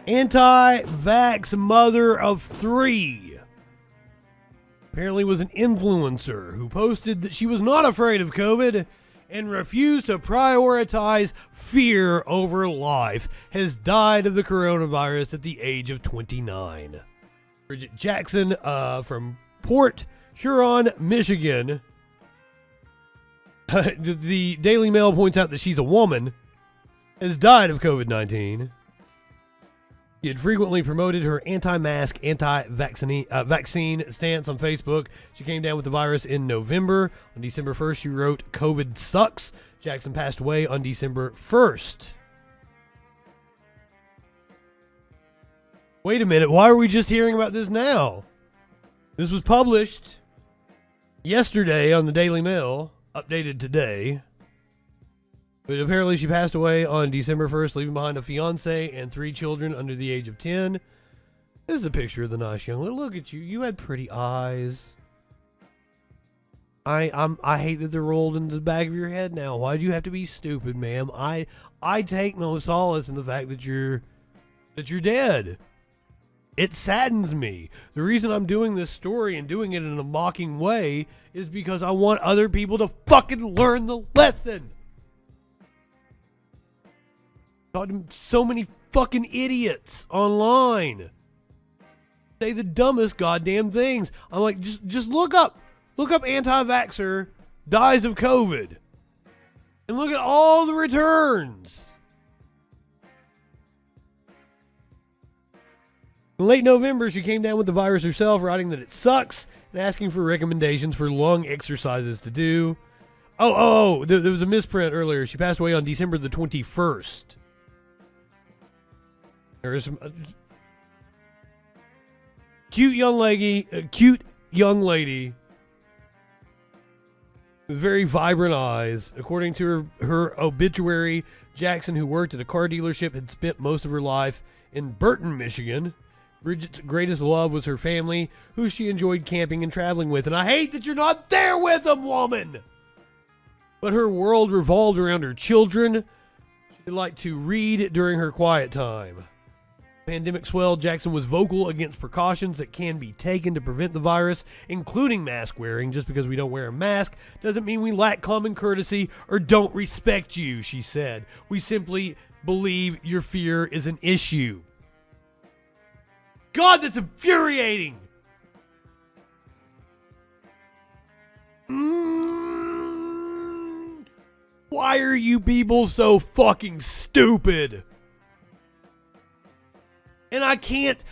Anti-vax mother of 3 apparently was an influencer who posted that she was not afraid of COVID and refused to prioritize fear over life, has died of the coronavirus at the age of 29. Bridget Jackson from Port Huron, Michigan. The Daily Mail points out that she's a woman, has died of COVID-19. She had frequently promoted her anti-mask, vaccine stance on Facebook. She came down with the virus in November. On December 1st, she wrote, "COVID sucks." Jackson passed away on December 1st. Wait a minute, why are we just hearing about this now? This was published yesterday on the Daily Mail, updated today. But apparently she passed away on December 1st, leaving behind a fiance and 3 children under the age of 10. This is a picture of the nice young lady. Look at you. You had pretty eyes. I hate that they're rolled into the back of your head now. Why'd you have to be stupid, ma'am? I take no solace in the fact that you're dead. It saddens me. The reason I'm doing this story and doing it in a mocking way is because I want other people to fucking learn the lesson. So many fucking idiots online say the dumbest goddamn things. I'm like, just look up anti-vaxxer dies of COVID and look at all the returns. In late November, she came down with the virus herself, writing that it sucks and asking for recommendations for lung exercises to do. There was a misprint earlier. She passed away on December the 21st. There is some cute young lady with very vibrant eyes. According to her obituary, Jackson, who worked at a car dealership, had spent most of her life in Burton, Michigan. Bridget's greatest love was her family, who she enjoyed camping and traveling with. And I hate that you're not there with them, woman! But her world revolved around her children. She liked to read during her quiet time. Pandemic swelled, Jackson was vocal against precautions that can be taken to prevent the virus, including mask wearing. Just because we don't wear a mask doesn't mean we lack common courtesy or don't respect you, she said. We simply believe your fear is an issue. God, that's infuriating! Why are you people so fucking stupid? And I can't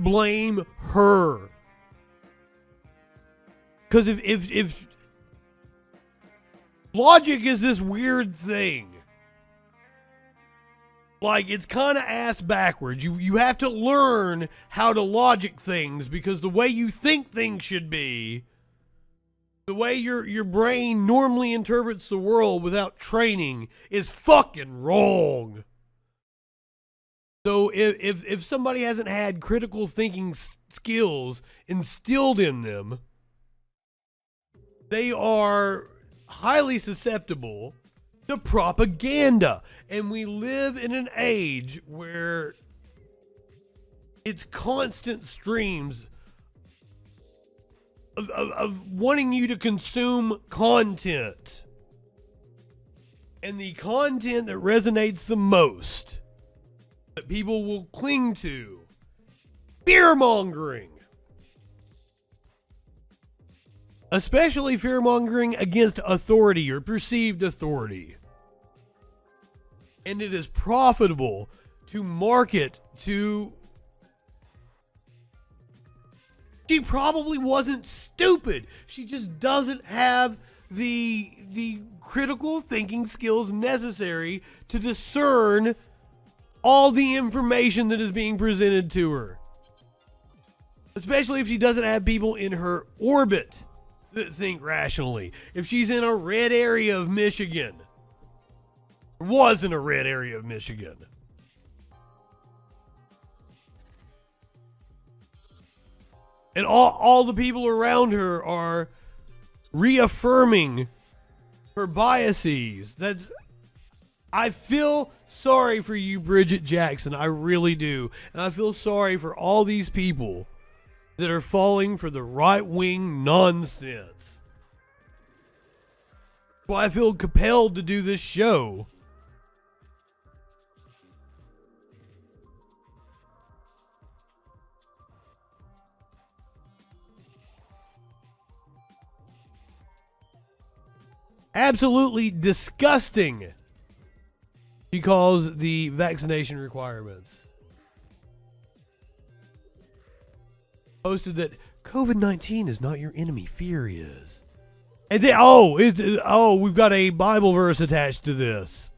blame her. Because if logic is this weird thing, like, it's kind of ass backwards. You have to learn how to logic things, because the way you think things should be, the way your brain normally interprets the world without training, is fucking wrong. So if somebody hasn't had critical thinking skills instilled in them, they are highly susceptible to propaganda. And we live in an age where it's constant streams of wanting you to consume content. And the content that resonates the most, that people will cling to, fear-mongering. Especially fear-mongering against authority or perceived authority. And it is profitable to market to... She probably wasn't stupid. She just doesn't have the critical thinking skills necessary to discern all the information that is being presented to her. Especially if she doesn't have people in her orbit that think rationally. If she's in a red area of Michigan, was in a red area of Michigan, and all the people around her are reaffirming her biases, I feel sorry for you, Bridget Jackson. I really do. And I feel sorry for all these people that are falling for the right-wing nonsense. Well, I feel compelled to do this show. Absolutely disgusting, because the vaccination requirements. Posted that COVID-19 is not your enemy, fear is. And then, we've got a Bible verse attached to this.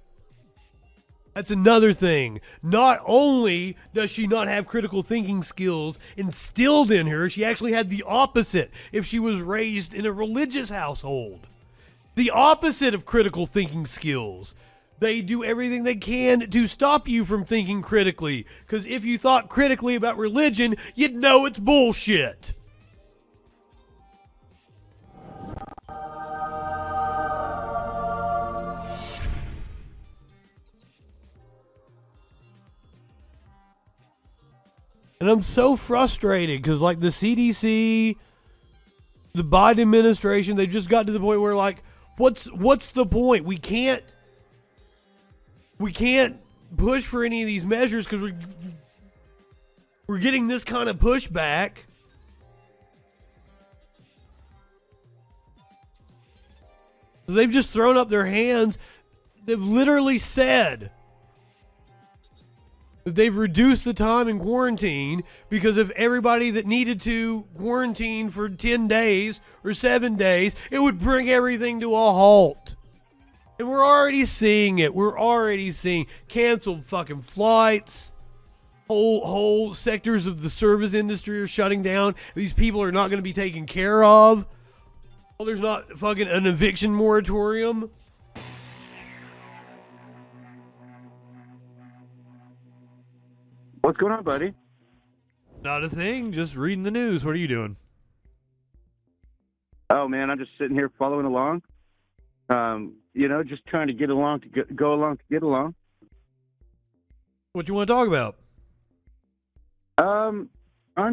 That's another thing. Not only does she not have critical thinking skills instilled in her, she actually had the opposite if she was raised in a religious household. The opposite of critical thinking skills. They do everything they can to stop you from thinking critically. Because if you thought critically about religion, you'd know it's bullshit. And I'm so frustrated because, like, the CDC, the Biden administration, they've just got to the point where, like, what's the point? We can't push for any of these measures because we're getting this kind of pushback. So they've just thrown up their hands. They've literally said that they've reduced the time in quarantine because if everybody that needed to quarantine for 10 days or 7 days, it would bring everything to a halt. And we're already seeing it. We're already seeing canceled fucking flights. Whole sectors of the service industry are shutting down. These people are not going to be taken care of. Well, there's not fucking an eviction moratorium. What's going on, buddy? Not a thing. Just reading the news. What are you doing? Oh, man, I'm just sitting here following along. Just trying to get along to go along to get along. What you want to talk about? I'm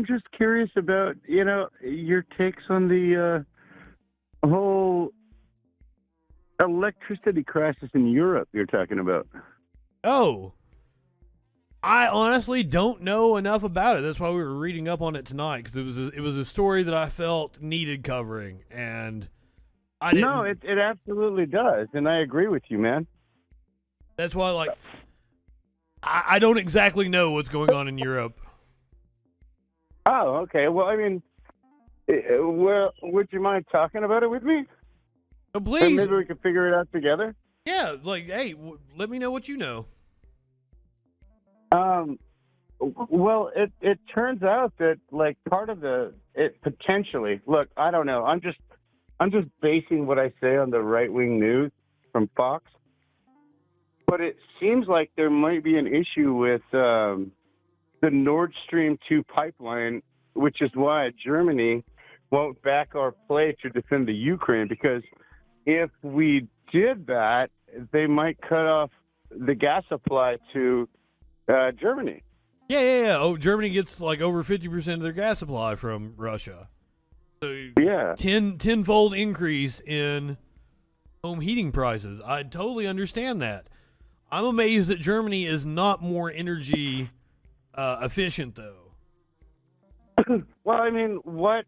just curious about, your takes on the whole electricity crisis in Europe you're talking about. Oh. I honestly don't know enough about it. That's why we were reading up on it tonight, because it was a story that I felt needed covering, and I didn't. No, it absolutely does, and I agree with you, man. That's why, like, I don't exactly know what's going on in Europe. Oh, okay. Well, I mean, would you mind talking about it with me? Oh, please. And maybe we can figure it out together. Yeah, like, hey, let me know what you know. Well, it turns out that, like, part of it potentially, look, I don't know. I'm just basing what I say on the right-wing news from Fox. But it seems like there might be an issue with the Nord Stream 2 pipeline, which is why Germany won't back our play to defend the Ukraine, because if we did that, they might cut off the gas supply to Germany. Yeah. Oh, Germany gets like over 50% of their gas supply from Russia. So yeah, tenfold increase in home heating prices. I totally understand that. I'm amazed that Germany is not more energy efficient, though. Well, I mean, what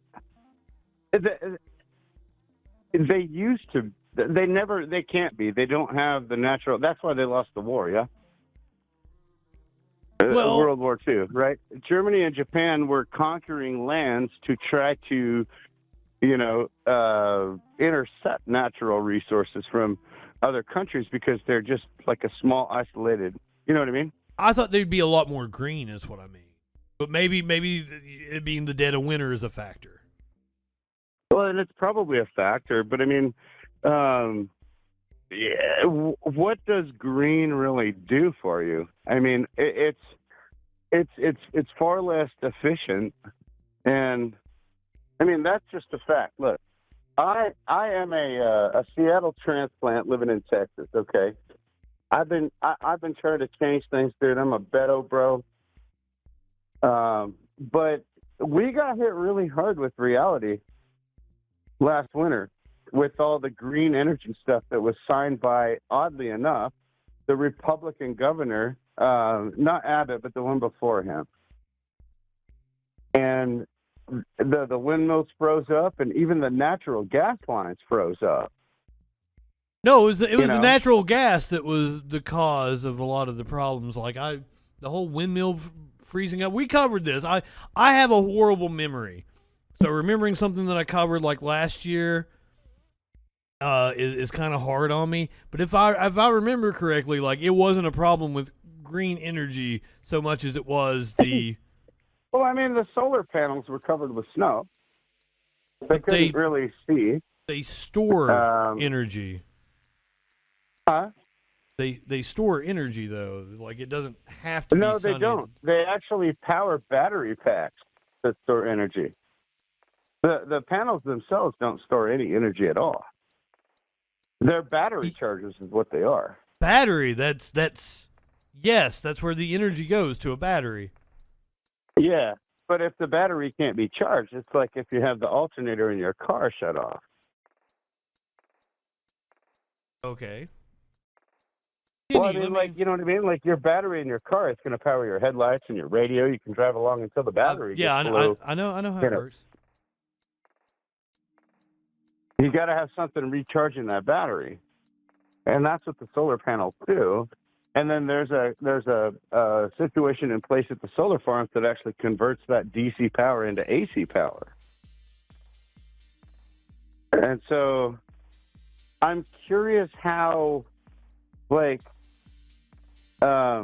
they used to, they can't be. They don't have the natural. That's why they lost the war. Yeah. World War II, right? Germany and Japan were conquering lands to try to, intercept natural resources from other countries because they're just like a small, isolated. You know what I mean? I thought they'd be a lot more green, is what I mean. But maybe it being the dead of winter is a factor. Well, and it's probably a factor, but I mean, yeah, what does green really do for you? I mean, it's far less efficient, and I mean that's just a fact. Look, I am a Seattle transplant living in Texas. Okay, I've been trying to change things, dude. I'm a Beto bro. But we got hit really hard with reality last winter with all the green energy stuff that was signed by, oddly enough, the Republican governor, not Abbott, but the one before him. And the windmills froze up, and even the natural gas lines froze up. No, it was the natural gas that was the cause of a lot of the problems. Like the whole windmill freezing up. We covered this. I have a horrible memory, so remembering something that I covered like last year is kind of hard on me. But if I remember correctly, like it wasn't a problem with green energy so much as it was the. Well, I mean, the solar panels were covered with snow. They couldn't really see. They store energy. Huh? They store energy though. Like it doesn't have to. No, be sunny. they don't. They actually power battery packs that store energy. The panels themselves don't store any energy at all. They're battery chargers, is what they are. Battery. That's where the energy goes, to a battery. Yeah, but if the battery can't be charged, it's like if you have the alternator in your car shut off. Okay. Well, I mean, like, you know what I mean? Like your battery in your car is going to power your headlights and your radio. You can drive along until the battery yeah, gets below. I know how it works. You got to have something recharging that battery, and that's what the solar panels do. And then there's a situation in place at the solar farms that actually converts that DC power into AC power. And so I'm curious how, like, I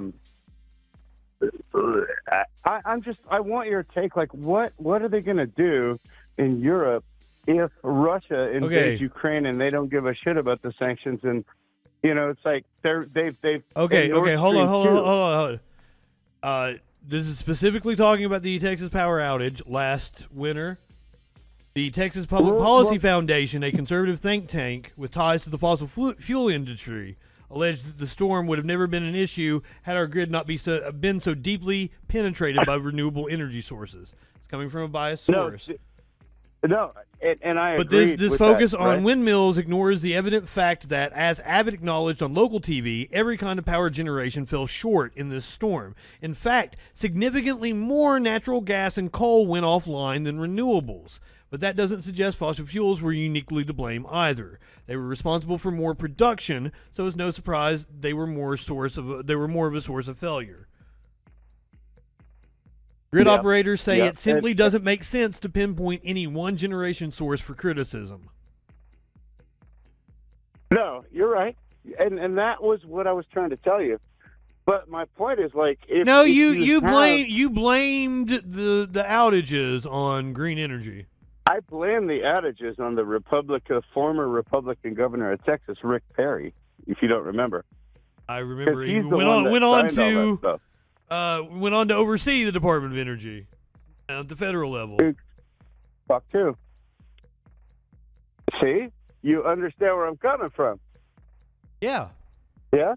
want your take. Like, what are they going to do in Europe if Russia invades Ukraine and they don't give a shit about the sanctions? And it's like they've okay. Hold on. This is specifically talking about the Texas power outage last winter. The Texas Public Policy Foundation, a conservative think tank with ties to the fossil fuel industry, alleged that the storm would have never been an issue had our grid not been so deeply penetrated by renewable energy sources. It's coming from a biased source. No, and I but agree. But this focus on windmills ignores the evident fact that, as Abbott acknowledged on local TV, every kind of power generation fell short in this storm. In fact, significantly more natural gas and coal went offline than renewables. But that doesn't suggest fossil fuels were uniquely to blame either. They were responsible for more production, so it's no surprise they were more of a source of failure. Grid operators say it simply doesn't make sense to pinpoint any one generation source for criticism. No, you're right, and that was what I was trying to tell you. But my point is, like, you blamed the outages on green energy. I blame the outages on the former Republican governor of Texas, Rick Perry. If you don't remember, I remember he went on to oversee the Department of Energy at the federal level. Fuck too. See, you understand where I'm coming from. Yeah. Yeah.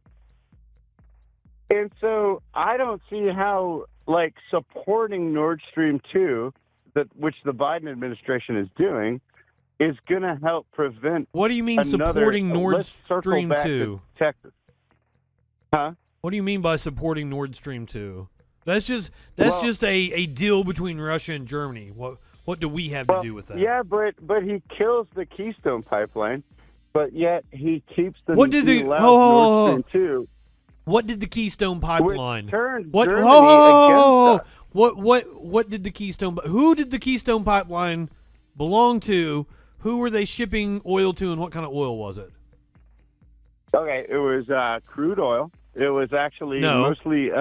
And so I don't see how, like, supporting Nord Stream 2, which the Biden administration is doing, is going to help prevent. What do you mean supporting Nord Stream 2? Texas. Huh? What do you mean by supporting Nord Stream 2? That's just a deal between Russia and Germany. What do we have to do with that? Yeah, but He kills the Keystone Pipeline, but yet he keeps the Nord Stream 2. What did the Keystone Pipeline? What did the Keystone? Who did the Keystone Pipeline belong to? Who were they shipping oil to, and what kind of oil was it? Okay, it was crude oil. It was actually mostly, it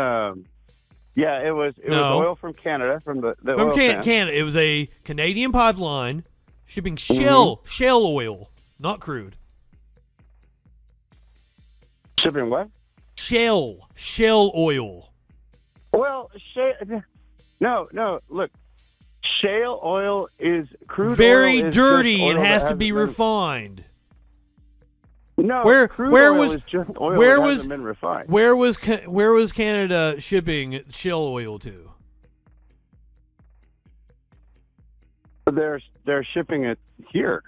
was oil from Canada, from the oil Canada. It was a Canadian pipeline shipping shell oil, not crude. Shipping what? Shell oil. Well, no. Look, shale oil is crude. Very oil is dirty oil and has to be refined. No, Where crude where oil was is just oil where that was hasn't been refined. where was Canada shipping shell oil to? They're shipping it here,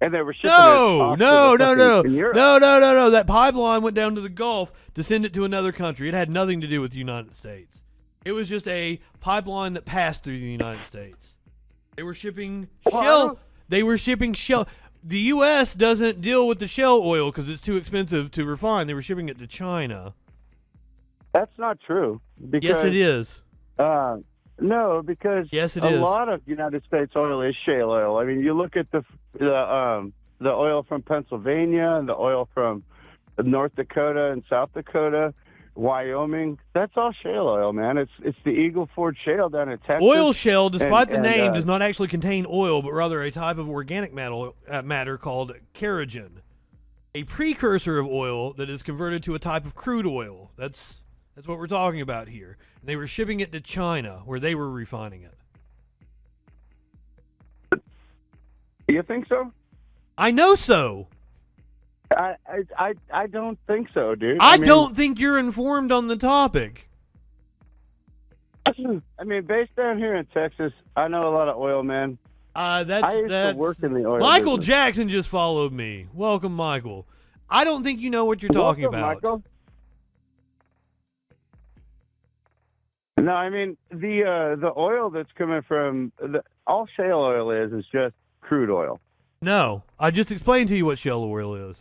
and they were shipping it No, off no, to the no, no, fucking- in Europe. no. That pipeline went down to the Gulf to send it to another country. It had nothing to do with the United States. It was just a pipeline that passed through the United States. They were shipping Well, I shell. don't- They were shipping shell. The U.S. doesn't deal with the shell oil because it's too expensive to refine. They were shipping it to China. That's not true. Because, Yes, it is. No, because Yes, it a is. lot of United States oil is shale oil. I mean, you look at the oil from Pennsylvania and the oil from North Dakota and South Dakota, Wyoming. That's all shale oil, man. It's the Eagle Ford Shale down in Texas. Oil shell, despite the and, name, does not actually contain oil, but rather a type of organic matter called kerogen, a precursor of oil that is converted to a type of crude oil. That's what we're talking about here. And they were shipping it to China, where they were refining it. You think so? I know so. I don't think so, dude. I mean, don't think you're informed on the topic. I mean, based down here in Texas, I know a lot of oil men. I used to work in the oil Michael business. Jackson just followed me. Welcome, Michael. I don't think you know what you're talking Welcome, about. Michael. No, I mean the oil that's coming from all shale oil is just crude oil. No, I just explained to you what shell oil is.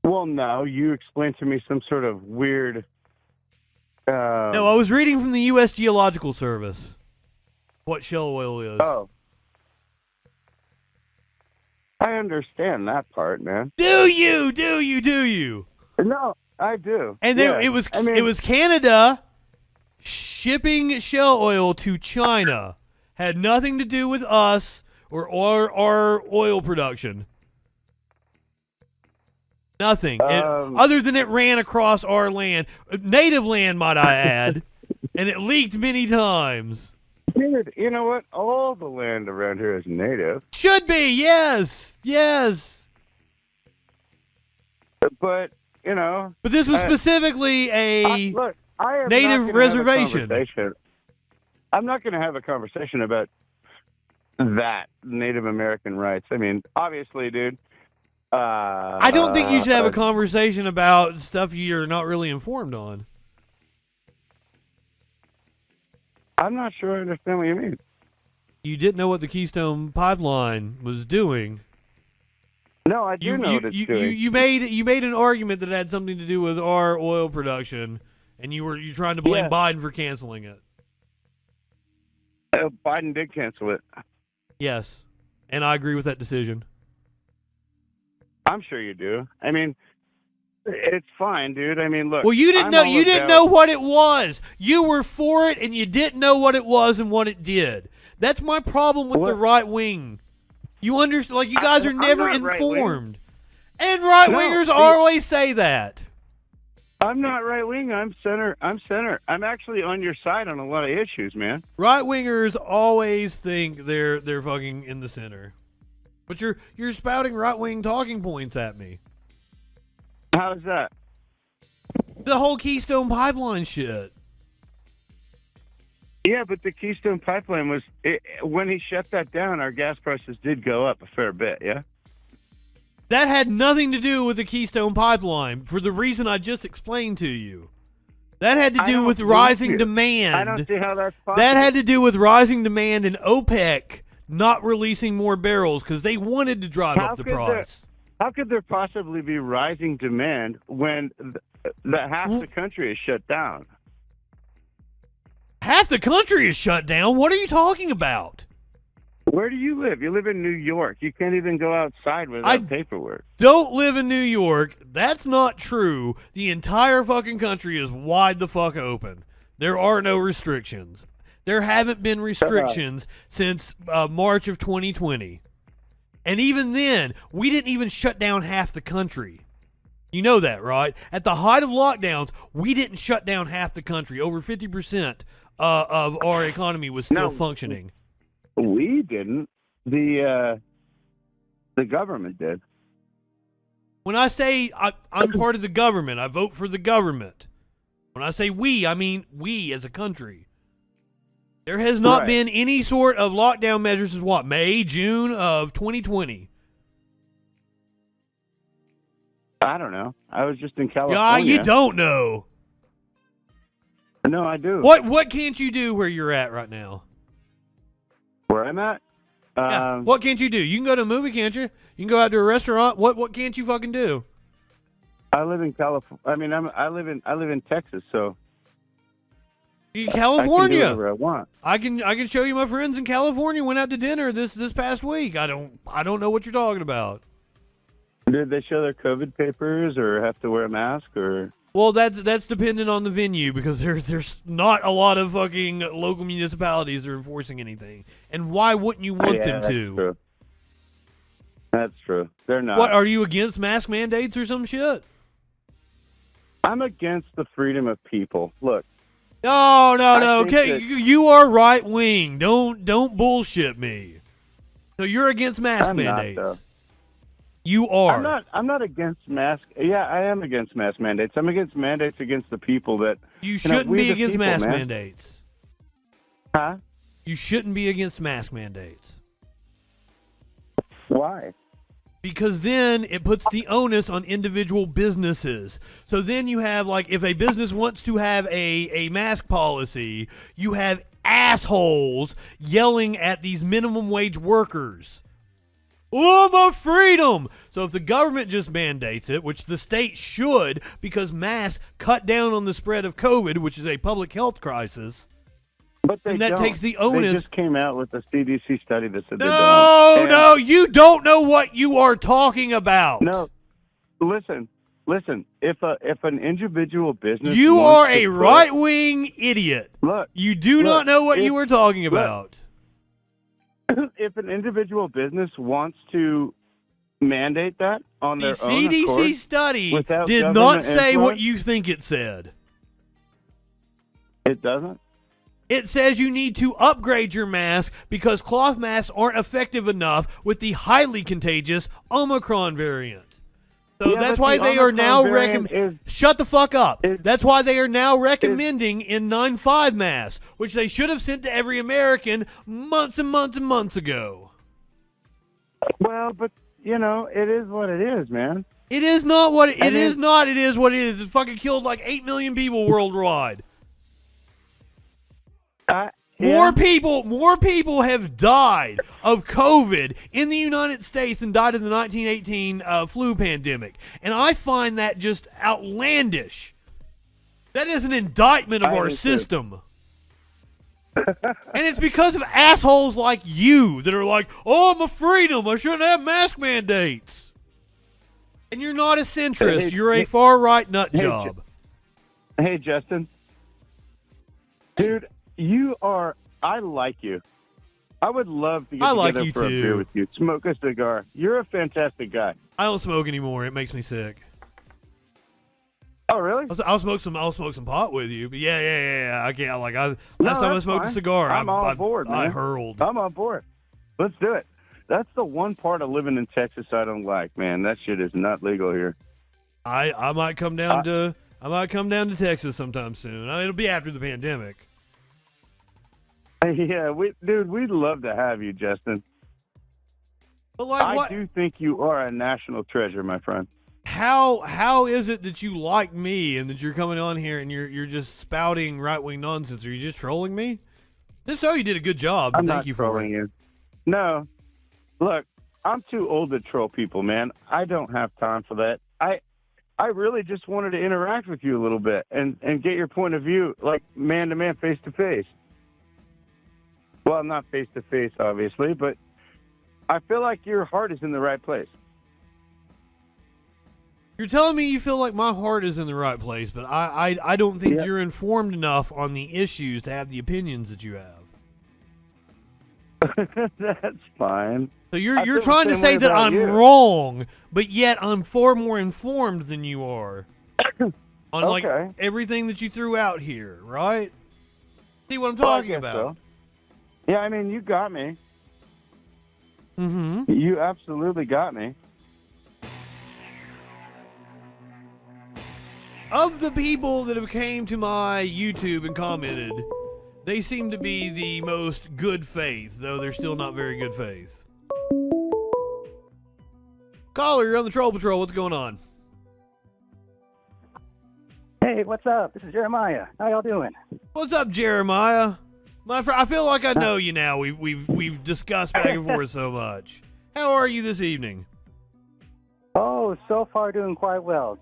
Well, no, you explained to me some sort of weird. No, I was reading from the U.S. Geological Service what shell oil is. Oh, I understand that part, man. Do you? Do you? Do you? No, I do. And then Yeah. it was I mean, it was Canada shipping shell oil to China. Had nothing to do with us or our oil production. Nothing. Other than it ran across our land. Native land, might I add. And it leaked many times. dude, you know what? All the land around here is native, Should be, yes. Yes. but you know. But this was specifically a Look, I am native not gonna have a reservation. conversation. I'm not going to have a conversation about that Native American rights. I mean, obviously, dude. I don't think you should have a conversation about stuff you're not really informed on. I'm not sure I understand what you mean. You didn't know what the Keystone Pipeline was doing. No, I do know what it's doing. You made an argument that had something to do with our oil production, and you trying to blame Yeah. Biden for canceling it. Biden did cancel it. Yes, and I agree with that decision. I'm sure you do. I mean, it's fine, dude. I mean, look. Well, you didn't I'm know. all You didn't about- know what it was. You were for it, and you didn't know what it was and what it did. That's my problem with the What? right wing. You understand? Like, you guys are I'm never not right-wing. informed, and right wingers No, always say that. I'm not right wing. I'm center. I'm actually on your side on a lot of issues, man. Right wingers always think they're fucking in the center, but you're spouting right wing talking points at me. How's that? The whole Keystone Pipeline shit. Yeah, but the Keystone Pipeline was when he shut that down. Our gas prices did go up a fair bit. Yeah. That had nothing to do with the Keystone Pipeline for the reason I just explained to you. That had to I do don't with believe rising you. demand. I don't see how that's possible. That had to do with rising demand and OPEC not releasing more barrels because they wanted to drive How up the could price. How could there possibly be rising demand when the half the country is shut down? Half the country is shut down. What are you talking about? Where do you live? You live in New York. You can't even go outside without paperwork. Don't live in New York. That's not true. The entire fucking country is wide the fuck open. There are no restrictions. There haven't been restrictions since March of 2020. And even then, we didn't even shut down half the country. You know that, right? At the height of lockdowns, we didn't shut down half the country. Over 50% of our economy was still functioning. We didn't. The government did. When I say I'm part of the government, I vote for the government. When I say we, I mean we as a country. There has not Right. been any sort of lockdown measures since what, May, June of 2020. I don't know. I was just in Yeah, California. you don't know. No, I do. What can't you do where you're at right now? Where I'm at? Yeah. What can't you do? You can go to a movie, can't you? You can go out to a restaurant. What can't you fucking do? I live in California. I mean, I live in Texas, so In I can do California. whatever I want. I can show you my friends in California went out to dinner this past week. I don't know what you're talking about. Did they show their COVID papers or have to wear a mask or? Well, that's dependent on the venue because there's not a lot of fucking local municipalities that are enforcing anything. And why wouldn't you want them that's to? True. That's true. They're not. What, are you against mask mandates or some shit? I'm against the freedom of people. Look, No. I think Okay, that- you are right wing. Don't bullshit me. So you're against mask I'm not, mandates. though. You are. I'm not against mask. Yeah, I am against mask mandates. I'm against mandates against the people that. You know, shouldn't we be the against people, mask man. mandates. Huh? You shouldn't be against mask mandates. Why? Because then it puts the onus on individual businesses. So then you have, like, if a business wants to have a mask policy, you have assholes yelling at these minimum wage workers. Oh, my freedom! So if the government just mandates it, which the state should, because masks cut down on the spread of COVID, which is a public health crisis. But they And that don't. takes the onus- They just came out with a CDC study that said they No, don't. no, you don't know what you are talking about. No, listen. If an individual business, You wants are to a put- right-wing idiot. Look, You do not Look, know what if- you were talking about. if an individual business wants to mandate that on The their own CDC accord, study without did not government say what influence? you think it said. it doesn't. It says you need to upgrade your mask because cloth masks aren't effective enough with the highly contagious Omicron variant. So Yeah, that's but why the they are Omicron now variant recommending. is- Shut the fuck up. is- That's why they are now recommending N95 masks, which they should have sent to every American months and months and months ago. Well, but it is what it is, man. It is not what it And is. then- Not. It is what it is. It fucking killed like 8 million people worldwide. More people have died of COVID in the United States than died of the 1918 flu pandemic. And I find that just outlandish. That is an indictment of I our do too. system. And it's because of assholes like you that are like, oh, I'm a freedom. I shouldn't have mask mandates. And you're not a centrist. Hey, You're a hey, far-right nut hey, job. Hey, Justin. Dude, you are. I like you. I would love to get I like together you for a too. beer with you. Smoke a cigar. You're a fantastic guy. I don't smoke anymore. It makes me sick. Oh, really? I'll smoke some pot with you, but yeah. I can't. Last No, time I that's smoked a fine. cigar, I'm all aboard, I man. hurled. I'm on board. Let's do it. That's the one part of living in Texas I don't like, man. That shit is not legal here. I might come down to Texas sometime soon. It'll be after the pandemic. Yeah, we'd love to have you, Justin. But like, I what? do think you are a national treasure, my friend. How is it that you like me and that you're coming on here and you're just spouting right wing nonsense? Are you just trolling me? If so, you did a good job. I'm Thank not you for trolling it. you. No. Look, I'm too old to troll people, man. I don't have time for that. I really just wanted to interact with you a little bit and get your point of view, like man to man, face to face. Well, not face to face, obviously, but I feel like your heart is in the right place. You're telling me you feel like my heart is in the right place, but I don't think Yeah. you're informed enough on the issues to have the opinions that you have. That's fine. So I you're feel the trying to same say way that about I'm you. wrong, but yet I'm far more informed than you are on like Okay. everything that you threw out here, right? See what I'm Well, I talking guess about? so. Yeah, I mean, you got me. Mm-hmm. You absolutely got me. of the people that have came to my YouTube and commented, they seem to be the most good faith, though they're still not very good faith. Caller, you're on the Troll Patrol. What's going on? Hey, what's up? This is Jeremiah. How y'all doing? What's up, Jeremiah? My friend, I feel like I know you now. We've discussed back and forth so much. How are you this evening? Oh, so far doing quite well.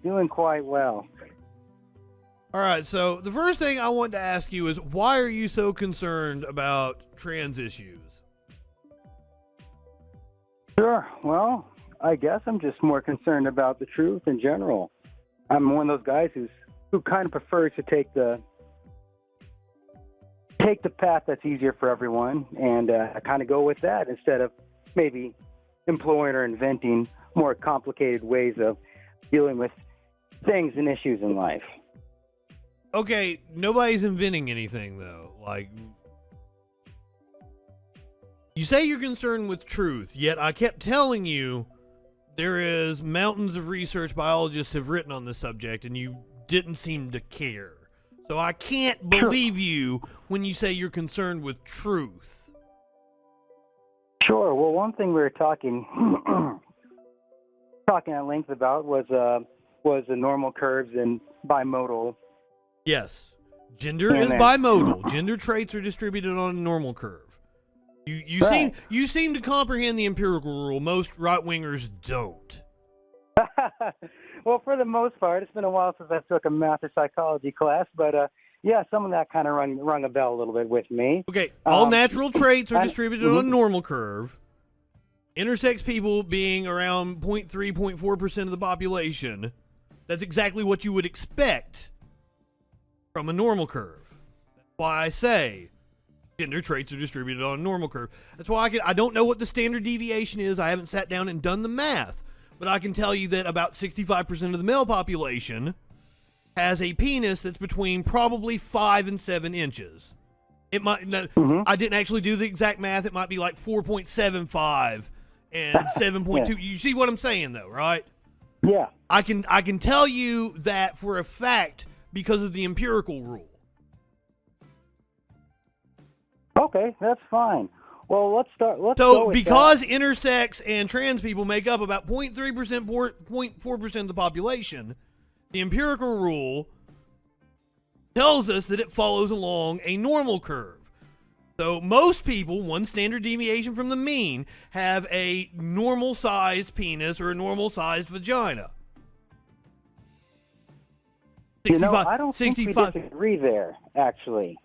All right, so the first thing I want to ask you is, why are you so concerned about trans issues? Sure. Well, I guess I'm just more concerned about the truth in general. I'm one of those guys who kind of prefers to take the path that's easier for everyone, and I kind of go with that instead of maybe employing or inventing more complicated ways of dealing with things and issues in life. Okay, nobody's inventing anything, though. Like, you say you're concerned with truth, yet I kept telling you there is mountains of research biologists have written on this subject, and you didn't seem to care. So I can't believe you when you say you're concerned with truth. Sure. Well, one thing we were talking at length about was the normal curves and bimodal. Yes. Gender is bimodal. Gender traits are distributed on a normal curve. You Right. seem to comprehend the empirical rule. Most right-wingers don't. Well, for the most part, it's been a while since I took a math or psychology class, but yeah, some of that kind of rung a bell a little bit with me. Okay, all natural traits are I- distributed on a normal curve. Intersex people being around 0.3, 0.4% of the population. That's exactly what you would expect from a normal curve. That's why I say gender traits are distributed on a normal curve. That's why I don't know what the standard deviation is. I haven't sat down and done the math. But I can tell you that about 65% of the male population has a penis that's between probably 5 and 7 inches. It might. I didn't actually do the exact math. It might be like 4.75 and 7.2. You see what I'm saying, though, right? Yeah. I can tell you that for a fact because of the empirical rule. Okay, that's fine. Well, let's go So with because intersex and trans people make up about 0.3%, 0.4% of the population, the empirical rule tells us that it follows along a normal curve. So most people, one standard deviation from the mean, have a normal-sized penis or a normal-sized vagina. I don't think we disagree there, actually.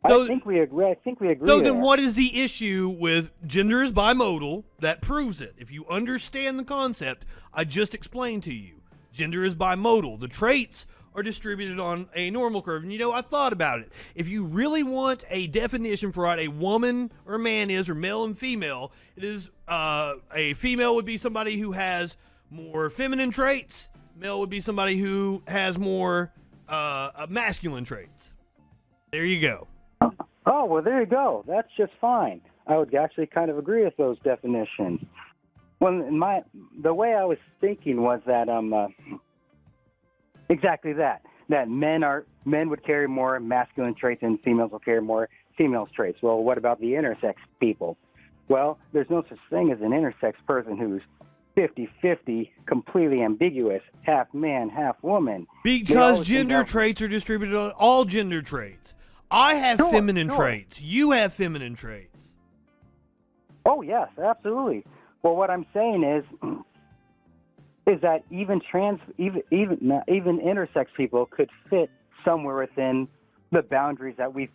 So, I think we agree. So there. then what is the issue with gender is bimodal? That proves it. If you understand the concept I just explained to you, gender is bimodal. The traits are distributed on a normal curve. And I thought about it. If you really want a definition for what a woman or a man is, or male and female, it is a female would be somebody who has more feminine traits. Male would be somebody who has more masculine traits. There you go. Oh, well, there you go. That's just fine. I would actually kind of agree with those definitions. Well, the way I was thinking was that exactly that men would carry more masculine traits and females will carry more females traits. Well, what about the intersex people? Well, there's no such thing as an intersex person who's 50-50, completely ambiguous, half man, half woman. Because gender traits are distributed on all gender traits. I have feminine traits. You have feminine traits. Oh, yes, absolutely. Well, what I'm saying is that even intersex people could fit somewhere within the boundaries that we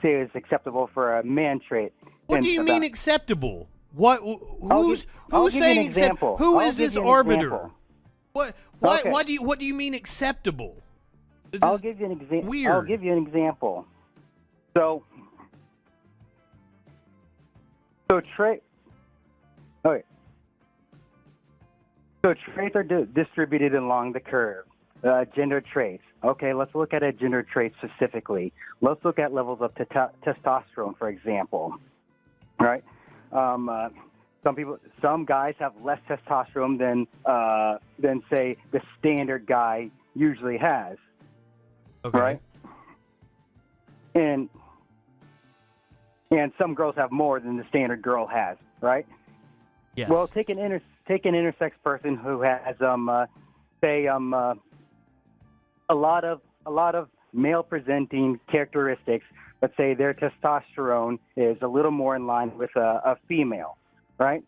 say is acceptable for a man trait. What do you mean acceptable? What? Who's saying acceptable? Who is this arbiter? What? Why? Okay. What do you mean acceptable? I'll give you an example. Weird. I'll give you an example. So traits are distributed along the curve. Gender traits. Okay, let's look at a gender trait specifically. Let's look at levels of testosterone, for example. Right? Some guys have less testosterone than say the standard guy usually has, Okay. right? And some girls have more than the standard girl has, right? Yes. Well, take an intersex person who has say a lot of male presenting characteristics. Let's say their testosterone is a little more in line with a female, right?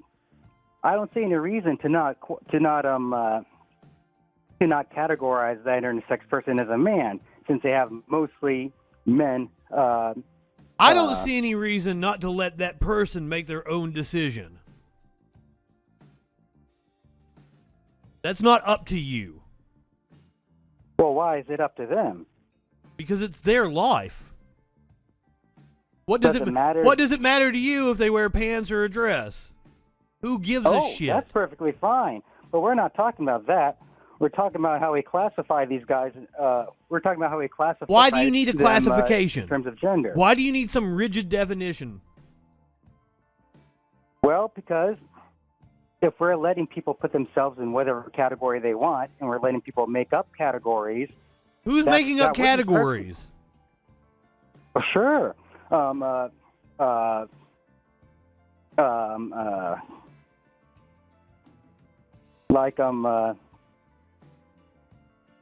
I don't see any reason to not categorize that intersex person as a man, since they have mostly men. I don't see any reason not to let that person make their own decision. That's not up to you. Well, why is it up to them? Because it's their life. What does it matter? What does it matter to you if they wear pants or a dress? Who gives a shit? That's perfectly fine. But we're not talking about that. We're talking about how we classify these guys. We're talking about how we classify. Why do you need a them, classification in terms of gender? Why do you need some rigid definition? Well, because if we're letting people put themselves in whatever category they want, and we're letting people make up categories. Who's making up categories? Well, sure.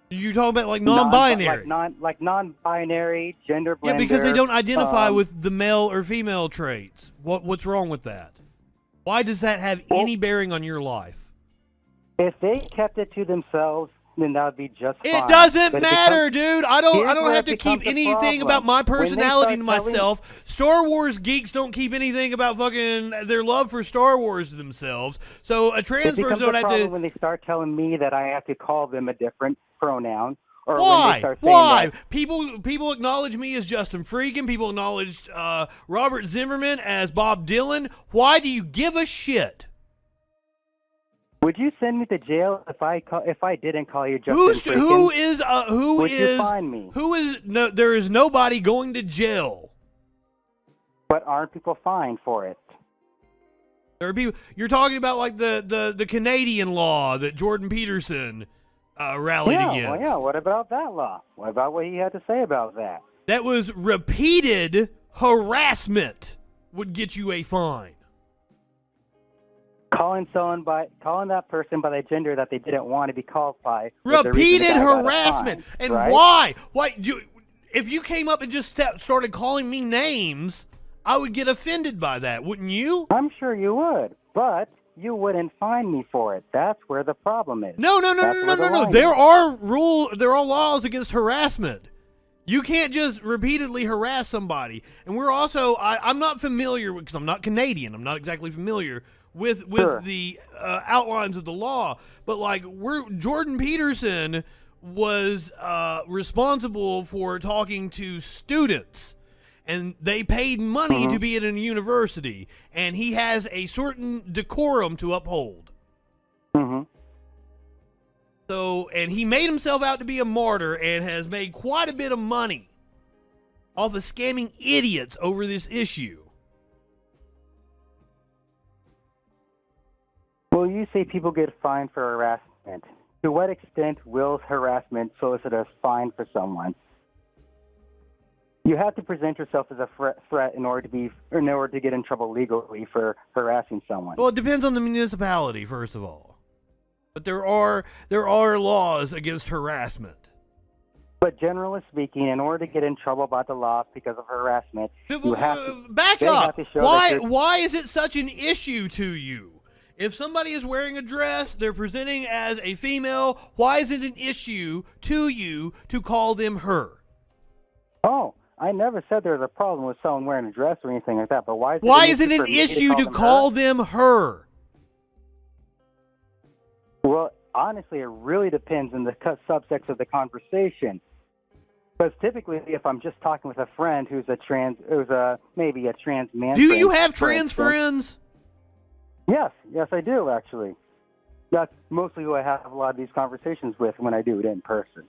You talking about like non-binary? Like non-binary, gender blender. Yeah, because they don't identify with the male or female traits. What's wrong with that? Why does that have any bearing on your life? If they kept it to themselves, then that would be just fine. It doesn't But matter, dude. I don't have to becomes keep a anything problem. about my When they personality start to telling- myself. Star Wars geeks don't keep anything about fucking their love for Star Wars to themselves. So a trans It becomes person a don't have problem to. when they start telling me that I have to call them a different pronoun. Or when they Why? start saying Why? that- People acknowledge me as Justin Freakin. People acknowledge Robert Zimmerman as Bob Dylan. Why do you give a shit? Would you send me to jail if I didn't call you Justin Freakin? Would you find me? No, there is nobody going to jail. But aren't people fined for it? There are people. You're talking about like the Canadian law that Jordan Peterson rallied against. Well, yeah. What about that law? What about what he had to say about that? That was repeated harassment would get you a fine. Calling that person by the gender that they didn't want to be called by. was the reason the Repeated guy got a harassment. fine, And right? why? If you came up and just started calling me names, I would get offended by that, wouldn't you? I'm sure you would, but you wouldn't fine me for it. That's where the problem is. No. That's where the line There is. are laws against harassment. You can't just repeatedly harass somebody. And we're also, I'm not familiar with, because I'm not Canadian. I'm not exactly familiar with Sure. the outlines of the law. But like, Jordan Peterson was responsible for talking to students. And they paid money to be at a university. And he has a certain decorum to uphold. Mm-hmm. So, and he made himself out to be a martyr and has made quite a bit of money off of scamming idiots over this issue. Well, you say people get fined for harassment. To what extent will harassment solicit a fine for someone? You have to present yourself as a threat in order to get in trouble legally for harassing someone. Well, it depends on the municipality, first of all. But there are laws against harassment. But generally speaking, in order to get in trouble by the law because of harassment, you have to back they up. have to show that you're- Why is it such an issue to you? If somebody is wearing a dress, they're presenting as a female, why is it an issue to you to call them her? Oh, I never said there was a problem with someone wearing a dress or anything like that. But why Is it an issue to call them her? Well, honestly, it really depends on the subtext of the conversation. Because typically, if I'm just talking with a friend who's maybe a trans man. Do you friend, have for trans instance. friends? Yes, I do actually. That's mostly who I have a lot of these conversations with when I do it in person.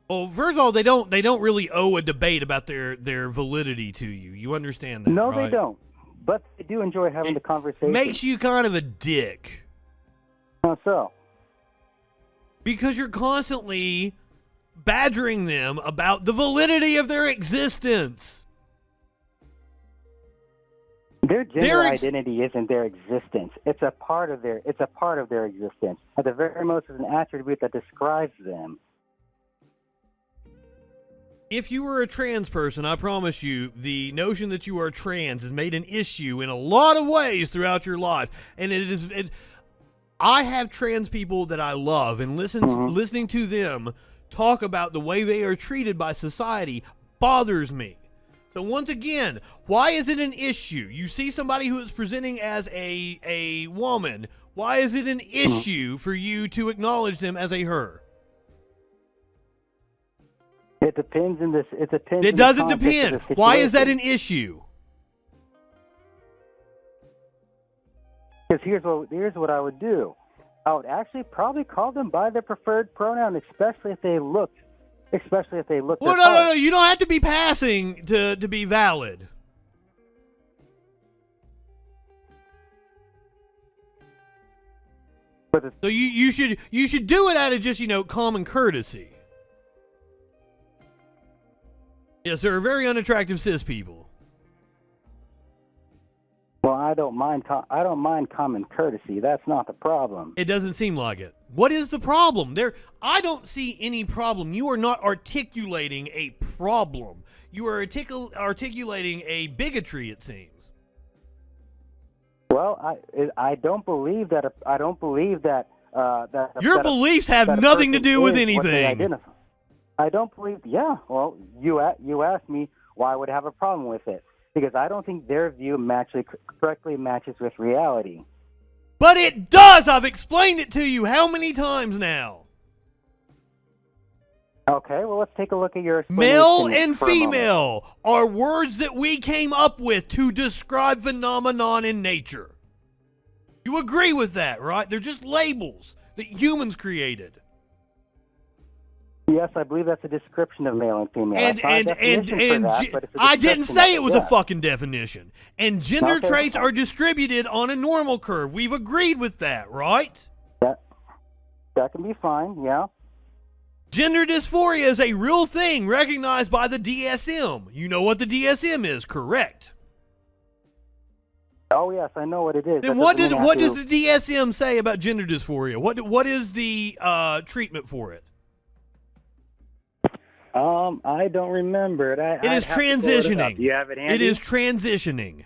Well, first of all, they don't really owe a debate about their validity to you. You understand that? No, right? they don't. But they do enjoy having the conversation. Makes you kind of a dick. How so? Because you're constantly badgering them about the validity of their existence. Their gender identity isn't their existence. It's a part of their existence. At the very most, it's an attribute that describes them. If you were a trans person, I promise you, the notion that you are trans is made an issue in a lot of ways throughout your life. And I have trans people that I love, and listening to them talk about the way they are treated by society bothers me. So once again, why is it an issue? You see somebody who is presenting as a woman. Why is it an issue for you to acknowledge them as a her? It depends in this. It depends. It doesn't depend. Why is that an issue? Because here's what I would do. I would actually probably call them by their preferred pronoun, especially if they looked. Well, no. You don't have to be passing to be valid. So you should do it out of just common courtesy. Yes, there are very unattractive cis people. Well, I don't mind common courtesy. That's not the problem. It doesn't seem like it. What is the problem? I don't see any problem. You are not articulating a problem. You are articulating a bigotry, it seems. Well, I don't believe that. Your beliefs have nothing to do with anything. I don't believe. Yeah. Well, you asked me why I would have a problem with it. Because I don't think their view correctly matches with reality. But it does! I've explained it to you how many times now? Okay, well, let's take a look at your explanation. Male and female are words that we came up with to describe phenomenon in nature. You agree with that, right? They're just labels that humans created. Yes, I believe that's a description of male and female. I didn't say it was a fucking definition. And gender traits are distributed on a normal curve. We've agreed with that, right? That can be fine, yeah. Gender dysphoria is a real thing recognized by the DSM. You know what the DSM is, correct? Oh, yes, I know what it is. Then what does the DSM say about gender dysphoria? What is the treatment for it? I don't remember it. It is transitioning. You have it handy? It is transitioning.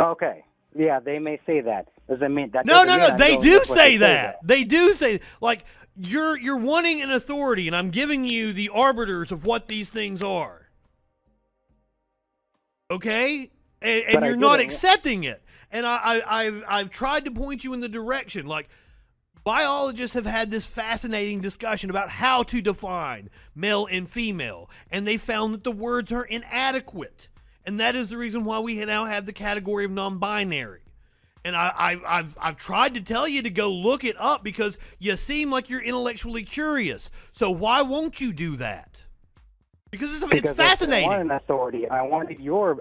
Okay. Yeah, they may say that. Does it mean that? No. They do say that. They do say, like, you're wanting an authority, and I'm giving you the arbiters of what these things are. Okay, and you're not accepting it. And I've tried to point you in the direction, like. Biologists have had this fascinating discussion about how to define male and female, and they found that the words are inadequate, and that is the reason why we now have the category of non-binary. And I've tried to tell you to go look it up because you seem like you're intellectually curious. So why won't you do that? Because it's fascinating. I want an authority. I want your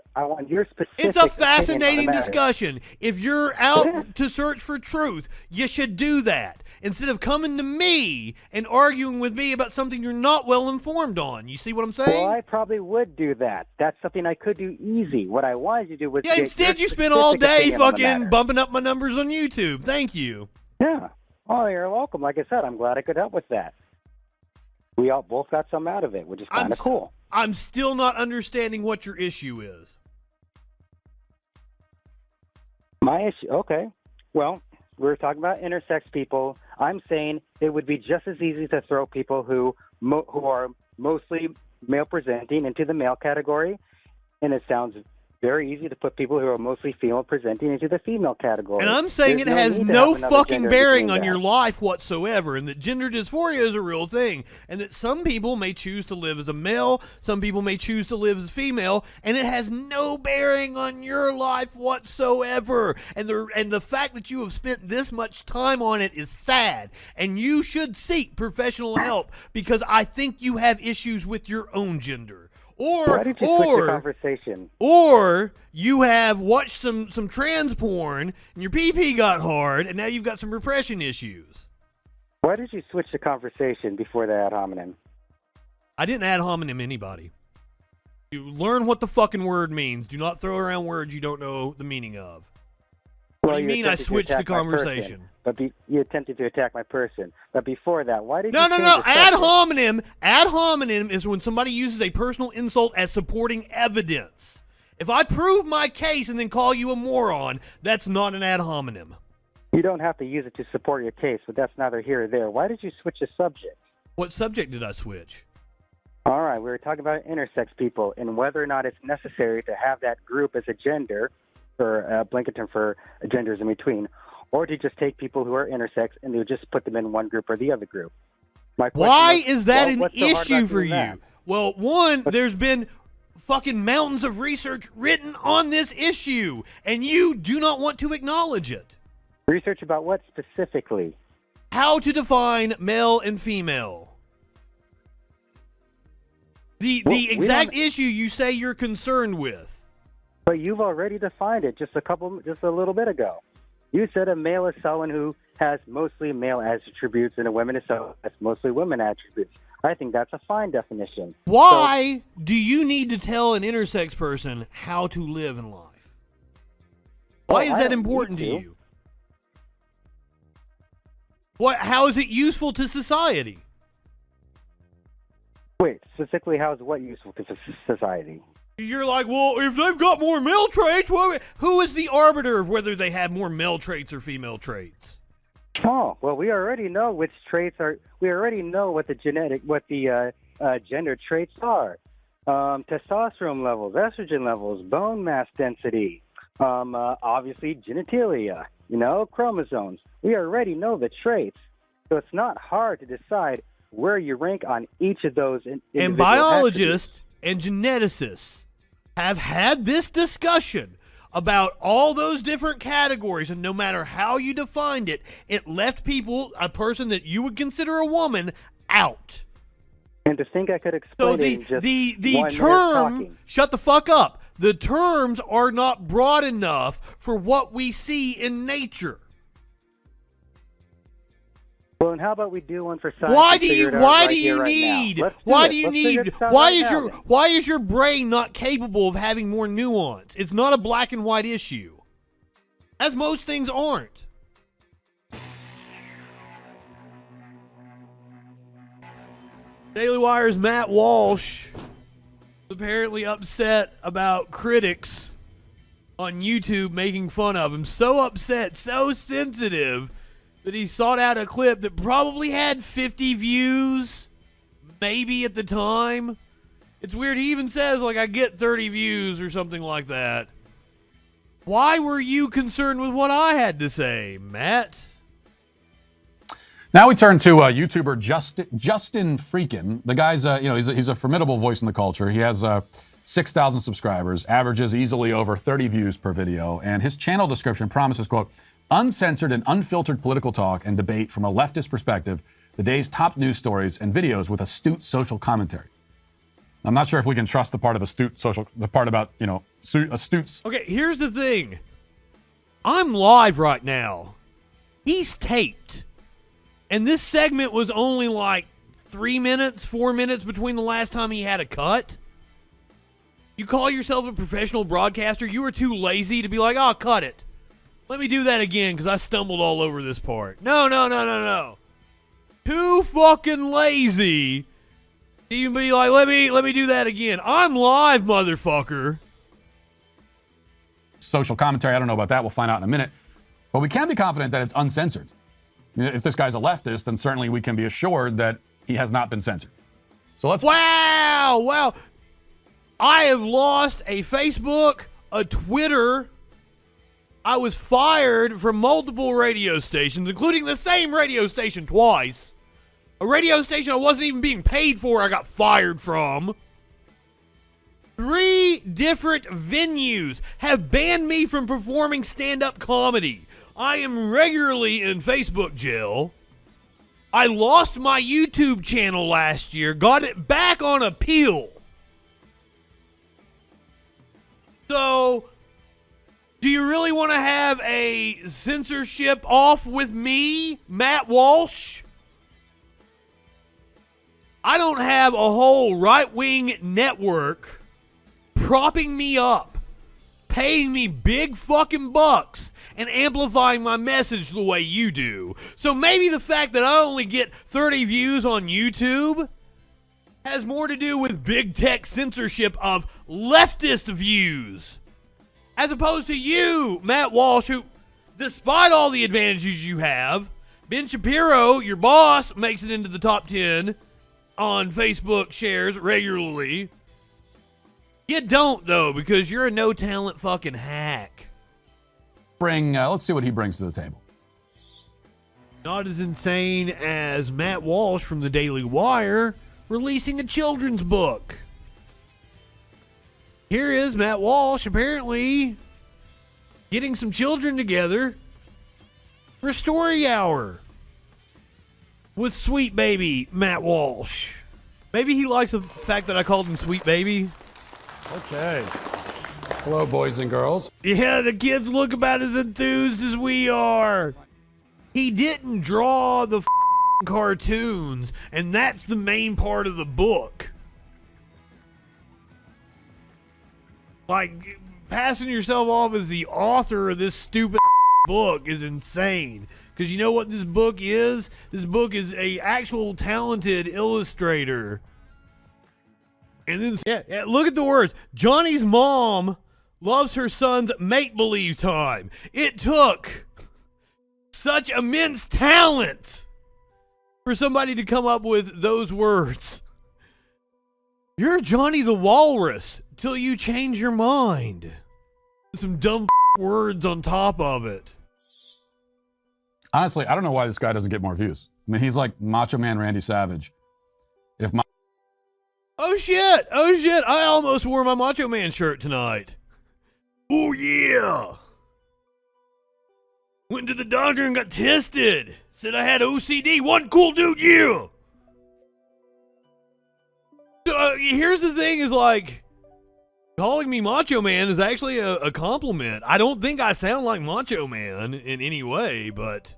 specific. It's a fascinating discussion. If you're out to search for truth, you should do that instead of coming to me and arguing with me about something you're not well informed on. You see what I'm saying? Well, I probably would do that. That's something I could do easy. What I wanted to do was instead you spend all day fucking bumping up my numbers on YouTube. Thank you. Yeah. Oh, you're welcome. Like I said, I'm glad I could help with that. We all both got some out of it, which is kind of cool. I'm still not understanding what your issue is. My issue? Okay. Well, we're talking about intersex people. I'm saying it would be just as easy to throw people who are mostly male presenting into the male category, and it sounds very easy to put people who are mostly female presenting into the female category. And I'm saying it has no fucking bearing on your life whatsoever, and that gender dysphoria is a real thing, and that some people may choose to live as a male, some people may choose to live as female, and it has no bearing on your life whatsoever. And the fact that you have spent this much time on it is sad, and you should seek professional help because I think you have issues with your own gender. Why did you switch the conversation? Or you have watched some trans porn and your PP got hard and now you've got some repression issues. Why did you switch the conversation before the ad hominem? I didn't ad hominem anybody. You learn what the fucking word means. Do not throw around words you don't know the meaning of. What do you mean I switched the conversation? You attempted to attack my person. But before that, why did you No. change the Ad subject? hominem is when somebody uses a personal insult as supporting evidence. If I prove my case and then call you a moron, that's not an ad hominem. You don't have to use it to support your case, but that's neither here or there. Why did you switch the subject? What subject did I switch? All right, we were talking about intersex people and whether or not it's necessary to have that group as a gender, or a blanket term for genders in between, or to just take people who are intersex and they just put them in one group or the other group. Why is that an what's so hard issue about for doing you? that? Well, one, there's been fucking mountains of research written on this issue, and you do not want to acknowledge it. Research about what specifically? How to define male and female. The exact issue you say you're concerned with. But you've already defined it just a little bit ago. You said a male is someone who has mostly male attributes and a woman is someone who has mostly women attributes. I think that's a fine definition. Why do you need to tell an intersex person how to live in life? Why is that important to you? How is it useful to society? Wait, specifically, how is what useful to society? You're like, well, if they've got more male traits, who is the arbiter of whether they have more male traits or female traits? Oh, well, we already know which traits are. We already know what the gender traits are. Testosterone levels, estrogen levels, bone mass density, obviously genitalia, chromosomes. We already know the traits, so it's not hard to decide where you rank on each of those. And biologists and geneticists have had this discussion about all those different categories, and no matter how you defined it, it left a person that you would consider a woman, out. And to think I could explain so it in just the 1 minute term, talking. shut the fuck up. The terms are not broad enough for what we see in nature. Well, and how about we do one for science? Why do you need why is your brain not capable of having more nuance? It's not a black and white issue. As most things aren't. Daily Wire's Matt Walsh is apparently upset about critics on YouTube making fun of him. So upset, so sensitive, that he sought out a clip that probably had 50 views, maybe at the time. It's weird. He even says, I get 30 views or something like that. Why were you concerned with what I had to say, Matt? Now we turn to YouTuber Justin Freakin. The guy's, he's a formidable voice in the culture. He has 6,000 subscribers, averages easily over 30 views per video, and his channel description promises, quote, uncensored and unfiltered political talk and debate from a leftist perspective, the day's top news stories and videos with astute social commentary. I'm not sure if we can trust the part of the part about, astute. Okay, here's the thing. I'm live right now. He's taped. And this segment was only 4 minutes between the last time he had a cut. You call yourself a professional broadcaster, you were too lazy to be like, oh, cut it. Let me do that again because I stumbled all over this part. No. Too fucking lazy. You can be like, let me do that again. I'm live, motherfucker. Social commentary, I don't know about that. We'll find out in a minute. But we can be confident that it's uncensored. If this guy's a leftist, then certainly we can be assured that he has not been censored. So let's... Wow. I have lost a Facebook, a Twitter. I was fired from multiple radio stations, including the same radio station twice. A radio station I wasn't even being paid for, I got fired from. 3 different venues have banned me from performing stand-up comedy. I am regularly in Facebook jail. I lost my YouTube channel last year, got it back on appeal. So, do you really want to have a censorship off with me, Matt Walsh? I don't have a whole right-wing network propping me up, paying me big fucking bucks, and amplifying my message the way you do. So maybe the fact that I only get 30 views on YouTube has more to do with big tech censorship of leftist views, as opposed to you, Matt Walsh, who, despite all the advantages you have, Ben Shapiro, your boss, makes it into the top 10 on Facebook shares regularly. You don't, though, because you're a no-talent fucking hack. Let's see what he brings to the table. Not as insane as Matt Walsh from the Daily Wire releasing a children's book. Here is Matt Walsh apparently getting some children together for story hour with Sweet Baby Matt Walsh. Maybe he likes the fact that I called him Sweet Baby. Okay. Hello, boys and girls. Yeah, the kids look about as enthused as we are. He didn't draw the cartoons, and that's the main part of the book. Like, passing yourself off as the author of this stupid book is insane. Because you know what this book is? This book is a actual talented illustrator. And then, yeah, look at the words. Johnny's mom loves her son's make-believe time. It took such immense talent for somebody to come up with those words. You're Johnny the Walrus till you change your mind. Some dumb words on top of it. Honestly, I don't know why this guy doesn't get more views. I mean, he's like Macho Man Randy Savage. Oh shit! I almost wore my Macho Man shirt tonight. Oh yeah! Went to the doctor and got tested. Said I had OCD. One cool dude, yeah! So, here's the thing is like, calling me Macho Man is actually a compliment. I don't think I sound like Macho Man in any way, but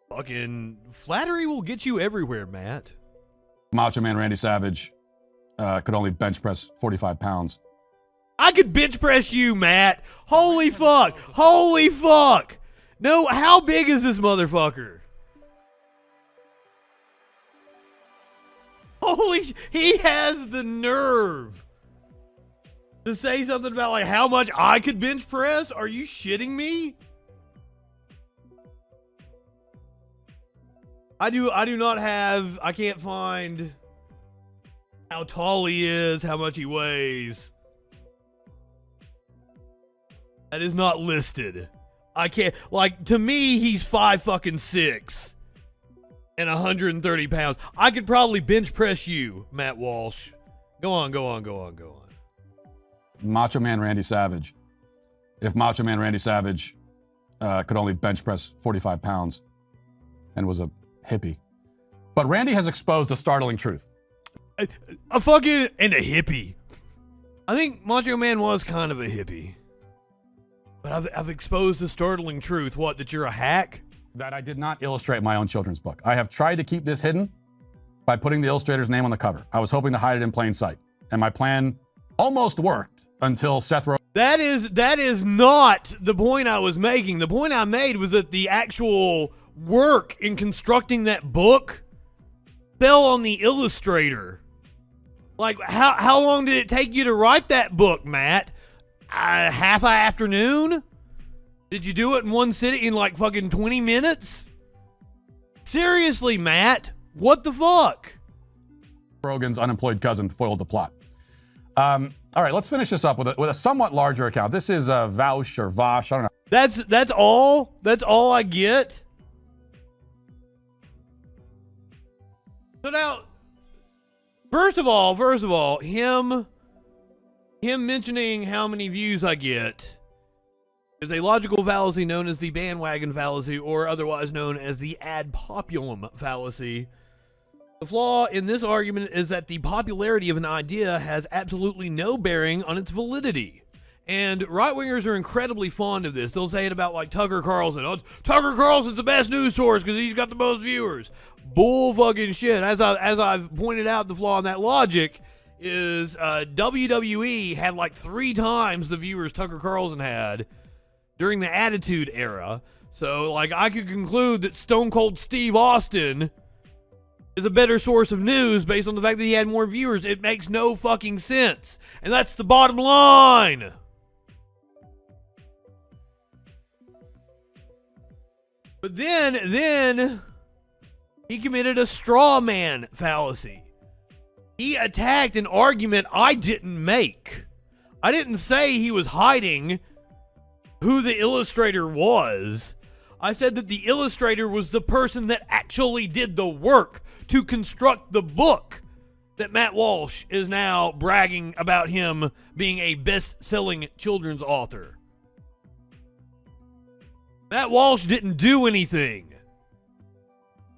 fucking flattery will get you everywhere, Matt. Macho Man Randy Savage could only bench press 45 pounds. I could bench press you, Matt. Holy fuck. Holy fuck. No, how big is this motherfucker? He has the nerve to say something about like how much I could bench press? Are you shitting me? I can't find how tall he is, how much he weighs. That is not listed. I can't, like, to me, he's 5'6" and 130 pounds. I could probably bench press you, Matt Walsh. Go on. Macho Man Randy Savage. If Macho Man Randy Savage could only bench press 45 pounds and was a hippie. But Randy has exposed a startling truth. A fucking, and a hippie. I think Macho Man was kind of a hippie. But I've exposed the startling truth. What, that you're a hack? That I did not illustrate my own children's book. I have tried to keep this hidden by putting the illustrator's name on the cover. I was hoping to hide it in plain sight. And my plan almost worked until Seth Rogen. That is not the point I was making. The point I made was that the actual work in constructing that book fell on the illustrator. Like, how long did it take you to write that book, Matt? Half an afternoon? Did you do it in one sitting in like fucking 20 minutes? Seriously, Matt, what the fuck? Rogen's unemployed cousin foiled the plot. All right, let's finish this up with a somewhat larger account. This is Vaush or Vosh, I don't know. That's all? That's all I get? So now, first of all, him mentioning how many views I get is a logical fallacy known as the bandwagon fallacy, or otherwise known as the ad populum fallacy. The flaw in this argument is that the popularity of an idea has absolutely no bearing on its validity. And right-wingers are incredibly fond of this. They'll say it about, like, Tucker Carlson. Oh, Tucker Carlson's the best news source because he's got the most viewers. Bull fucking shit. As I've pointed out, the flaw in that logic is WWE had like 3 times the viewers Tucker Carlson had during the Attitude Era. So, like, I could conclude that Stone Cold Steve Austin is a better source of news based on the fact that he had more viewers. It makes no fucking sense. And that's the bottom line. But then he committed a straw man fallacy. He attacked an argument I didn't make. I didn't say he was hiding who the illustrator was. I said that the illustrator was the person that actually did the work to construct the book that Matt Walsh is now bragging about him being a best-selling children's author. Matt Walsh didn't do anything.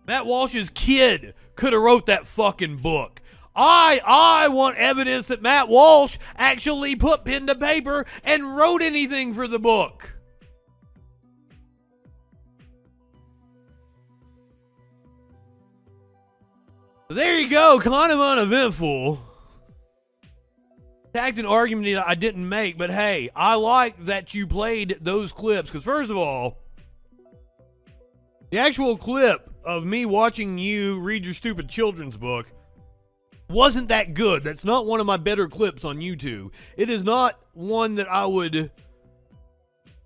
Matt Walsh's kid could have wrote that fucking book. I want evidence that Matt Walsh actually put pen to paper and wrote anything for the book. There you go, kind of uneventful. Attacked an argument that I didn't make, but hey, I like that you played those clips, because first of all, the actual clip of me watching you read your stupid children's book wasn't that good. That's not one of my better clips on YouTube. It is not one that I would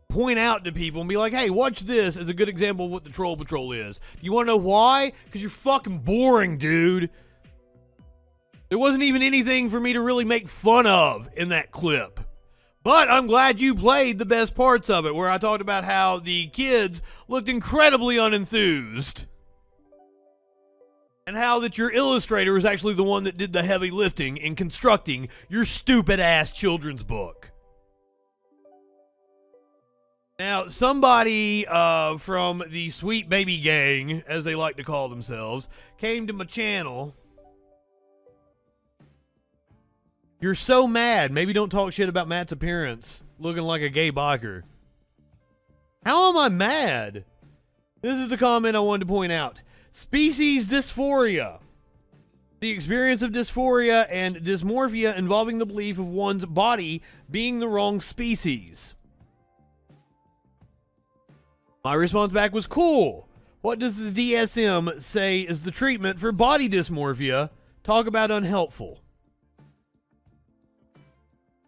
point out to people and be like, hey, watch this as a good example of what the Troll Patrol is. You want to know why? Because you're fucking boring, dude. There wasn't even anything for me to really make fun of in that clip. But I'm glad you played the best parts of it, where I talked about how the kids looked incredibly unenthused. And how that your illustrator was actually the one that did the heavy lifting in constructing your stupid-ass children's book. Now, somebody from the Sweet Baby Gang, as they like to call themselves, came to my channel. You're so mad. Maybe don't talk shit about Matt's appearance, looking like a gay biker. How am I mad? This is the comment I wanted to point out. Species dysphoria. The experience of dysphoria and dysmorphia involving the belief of one's body being the wrong species. My response back was cool. What does the DSM say is the treatment for body dysmorphia? Talk about unhelpful.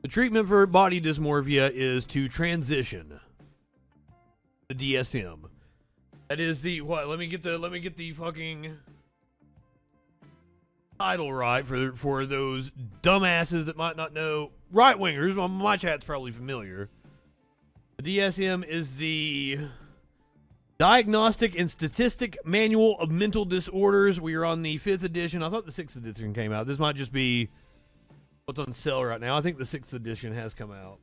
The treatment for body dysmorphia is to transition. The DSM. That is the what? Let me get the fucking title right for those dumbasses that might not know. Right wingers. Well, my chat's probably familiar. The DSM is the Diagnostic and Statistic Manual of Mental Disorders. We are on the 5th edition. I thought the 6th edition came out. This might just be what's on sale right now. I think the 6th edition has come out.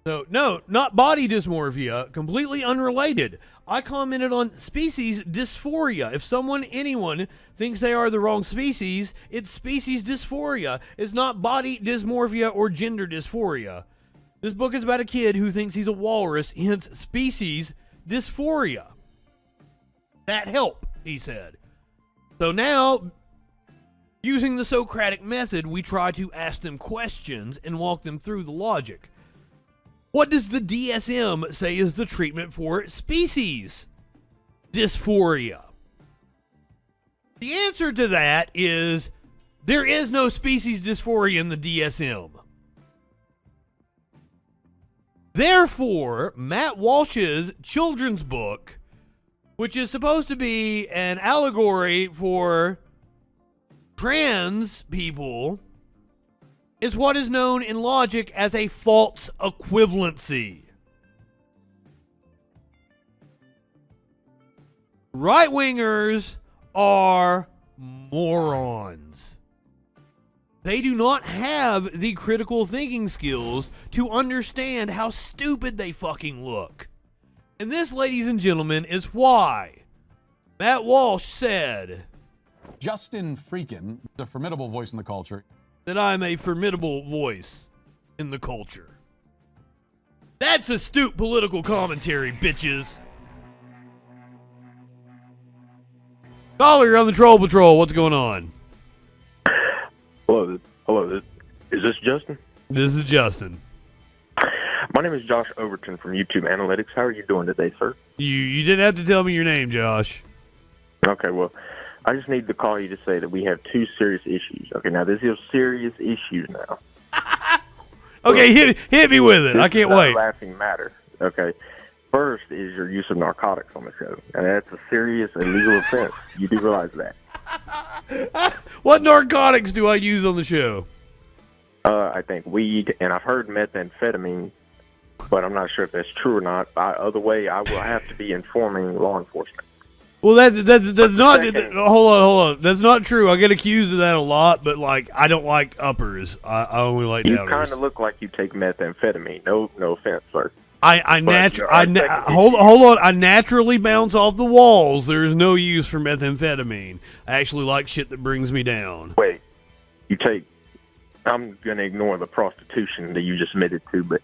So, no, not body dysmorphia. Completely unrelated. I commented on species dysphoria. If anyone thinks they are the wrong species, it's species dysphoria. It's not body dysmorphia or gender dysphoria. This book is about a kid who thinks he's a walrus, hence species dysphoria. That help, he said. So now, using the Socratic method, we try to ask them questions and walk them through the logic. What does the DSM say is the treatment for species dysphoria? The answer to that is there is no species dysphoria in the DSM. Therefore, Matt Walsh's children's book, which is supposed to be an allegory for trans people, is what is known in logic as a false equivalency. Right-wingers are morons. They do not have the critical thinking skills to understand how stupid they fucking look. And this, ladies and gentlemen, is why Matt Walsh said Justin Freakin, the formidable voice in the culture. that I'm a formidable voice in the culture. That's astute political commentary, bitches. Caller, you're on the Troll Patrol. What's going on? Hello. Is this Justin? This is Justin. My name is Josh Overton from YouTube Analytics. How are you doing today, sir? You didn't have to tell me your name, Josh. Okay, well, I just need to call you to say that we have two serious issues. Okay, now this is serious issues now. Okay, hit me with it. I can't This is not wait. a laughing matter. Okay. First is your use of narcotics on the show, and that's a serious illegal offense. You do realize that? What narcotics do I use on the show? I think weed, and I've heard methamphetamine, but I'm not sure if that's true or not. Other way, I will have to be informing law enforcement. Well, that's not. Second. Hold on. That's not true. I get accused of that a lot, but like I don't like uppers. I only like You downers. kind of look like you take methamphetamine. No offense, sir. Hold on. I naturally bounce off the walls. There's no use for methamphetamine. I actually like shit that brings me down. Wait, you take? I'm gonna ignore the prostitution that you just admitted to, but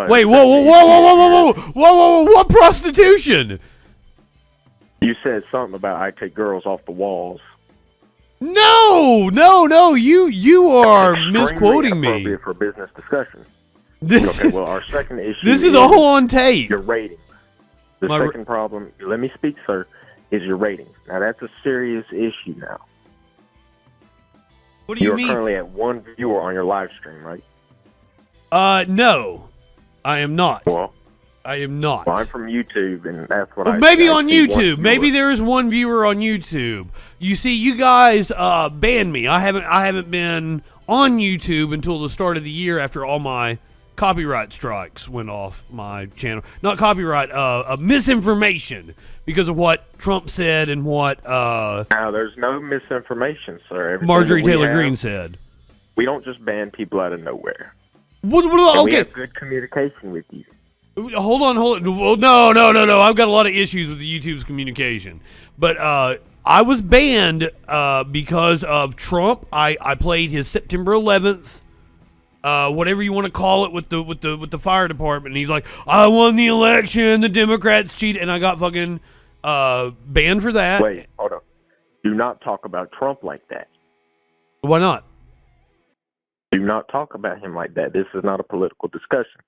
Wait, whoa! What prostitution? You said something about I take girls off the walls. No. You are Extremely misquoting me. inappropriate for business discussion. This, Okay, well, our second issue. this is a whole on tape. your ratings. The My ra- second problem, let me speak, sir, is your ratings. Now that's a serious issue. Now What do you you're mean? currently at one viewer on your live stream, right? No, I am not. Well, I am not. I'm from YouTube, and that's what Well, I maybe I on see one YouTube. Maybe viewer. there is one viewer on YouTube. You see, you guys banned me. I haven't been on YouTube until the start of the year after all my copyright strikes went off my channel. Not copyright, misinformation because of what Trump said and what Now, there's no misinformation, sir. Everything Marjorie that we Taylor have, Greene said. We don't just ban people out of nowhere. And we Okay, have good communication with you. hold on. Well, no. I've got a lot of issues with the YouTube's communication, but I was banned because of Trump. I played his September 11th, whatever you want to call it, with the fire department. And he's like, I won the election. The Democrats cheated, and I got fucking banned for that. Wait, hold on. Do not talk about Trump like that. Why not? Do not talk about him like that. This is not a political discussion.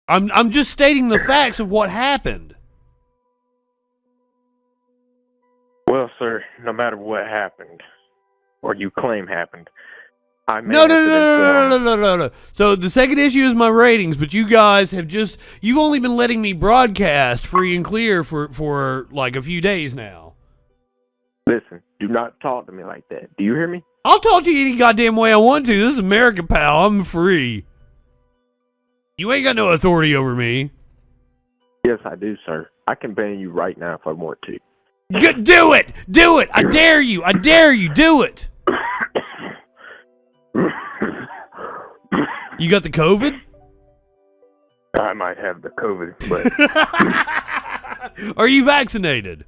I'm just stating the facts of what happened. Well, sir, no matter what happened, or you claim happened, I may No. have been informed. So the second issue is my ratings, but you guys you've only been letting me broadcast free and clear for like a few days now. Listen, do not talk to me like that. Do you hear me? I'll talk to you any goddamn way I want to. This is America, pal. I'm free. You ain't got no authority over me. Yes, I do, sir. I can ban you right now if I want to. Do it! Do it! I dare you! I dare you! Do it! You got the COVID? I might have the COVID, but Are you vaccinated?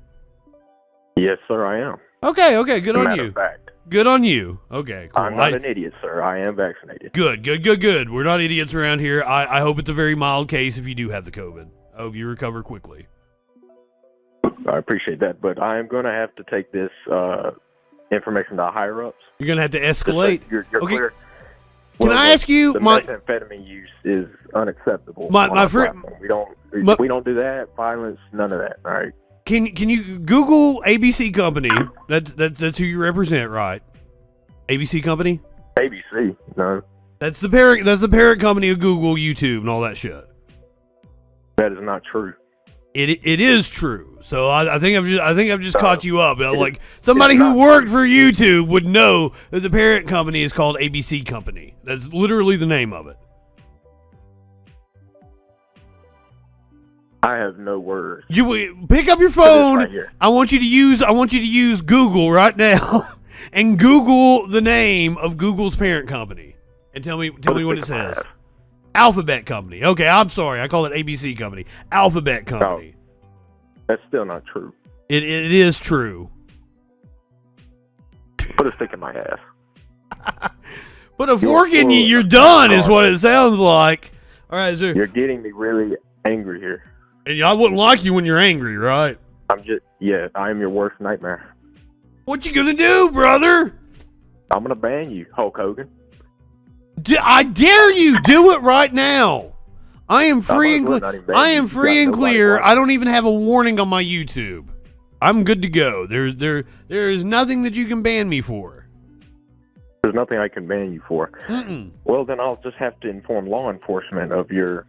yes, sir, I am. Okay, good As a on matter you. of fact, Good on you. Okay, cool. I'm not an idiot, sir. I am vaccinated. Good. We're not idiots around here. I hope it's a very mild case if you do have the COVID. I hope you recover quickly. I appreciate that, but I am going to have to take this information to higher ups. You're going to have to Just so escalate. You're Okay. clear. Can I ask you, the my- methamphetamine use is unacceptable. My- on my our friend- platform. my- we don't do that. Violence, none of that. All right. Can you Google ABC Company? That's who you represent, right? ABC Company? ABC, no, That's the parent company of Google, YouTube, and all that shit. that is not true. It is true. So I think I've just caught you up. Like somebody it's who not worked for YouTube would know that the parent company is called ABC Company. That's literally the name of it. I have no words. You pick up your for this phone. right here. I want you to use Google right now, and Google the name of Google's parent company and tell me what it says. Alphabet Company. Okay, I'm sorry. I call it ABC Company. Alphabet Company. That's still not true. It is true. Put a stick in my ass. Put a fork in you, you're done, is what it sounds like. All right, sir. You're getting me really angry here. And I wouldn't like you when you're angry, right? I am your worst nightmare. What you gonna do, brother? I'm gonna ban you, Hulk Hogan. I dare you, do it right now. I am free and clear. I am free and clear. I don't even have a warning on my YouTube. I'm good to go. There is nothing that you can ban me for. There's nothing I can ban you for. Mm-mm. Well, then I'll just have to inform law enforcement of your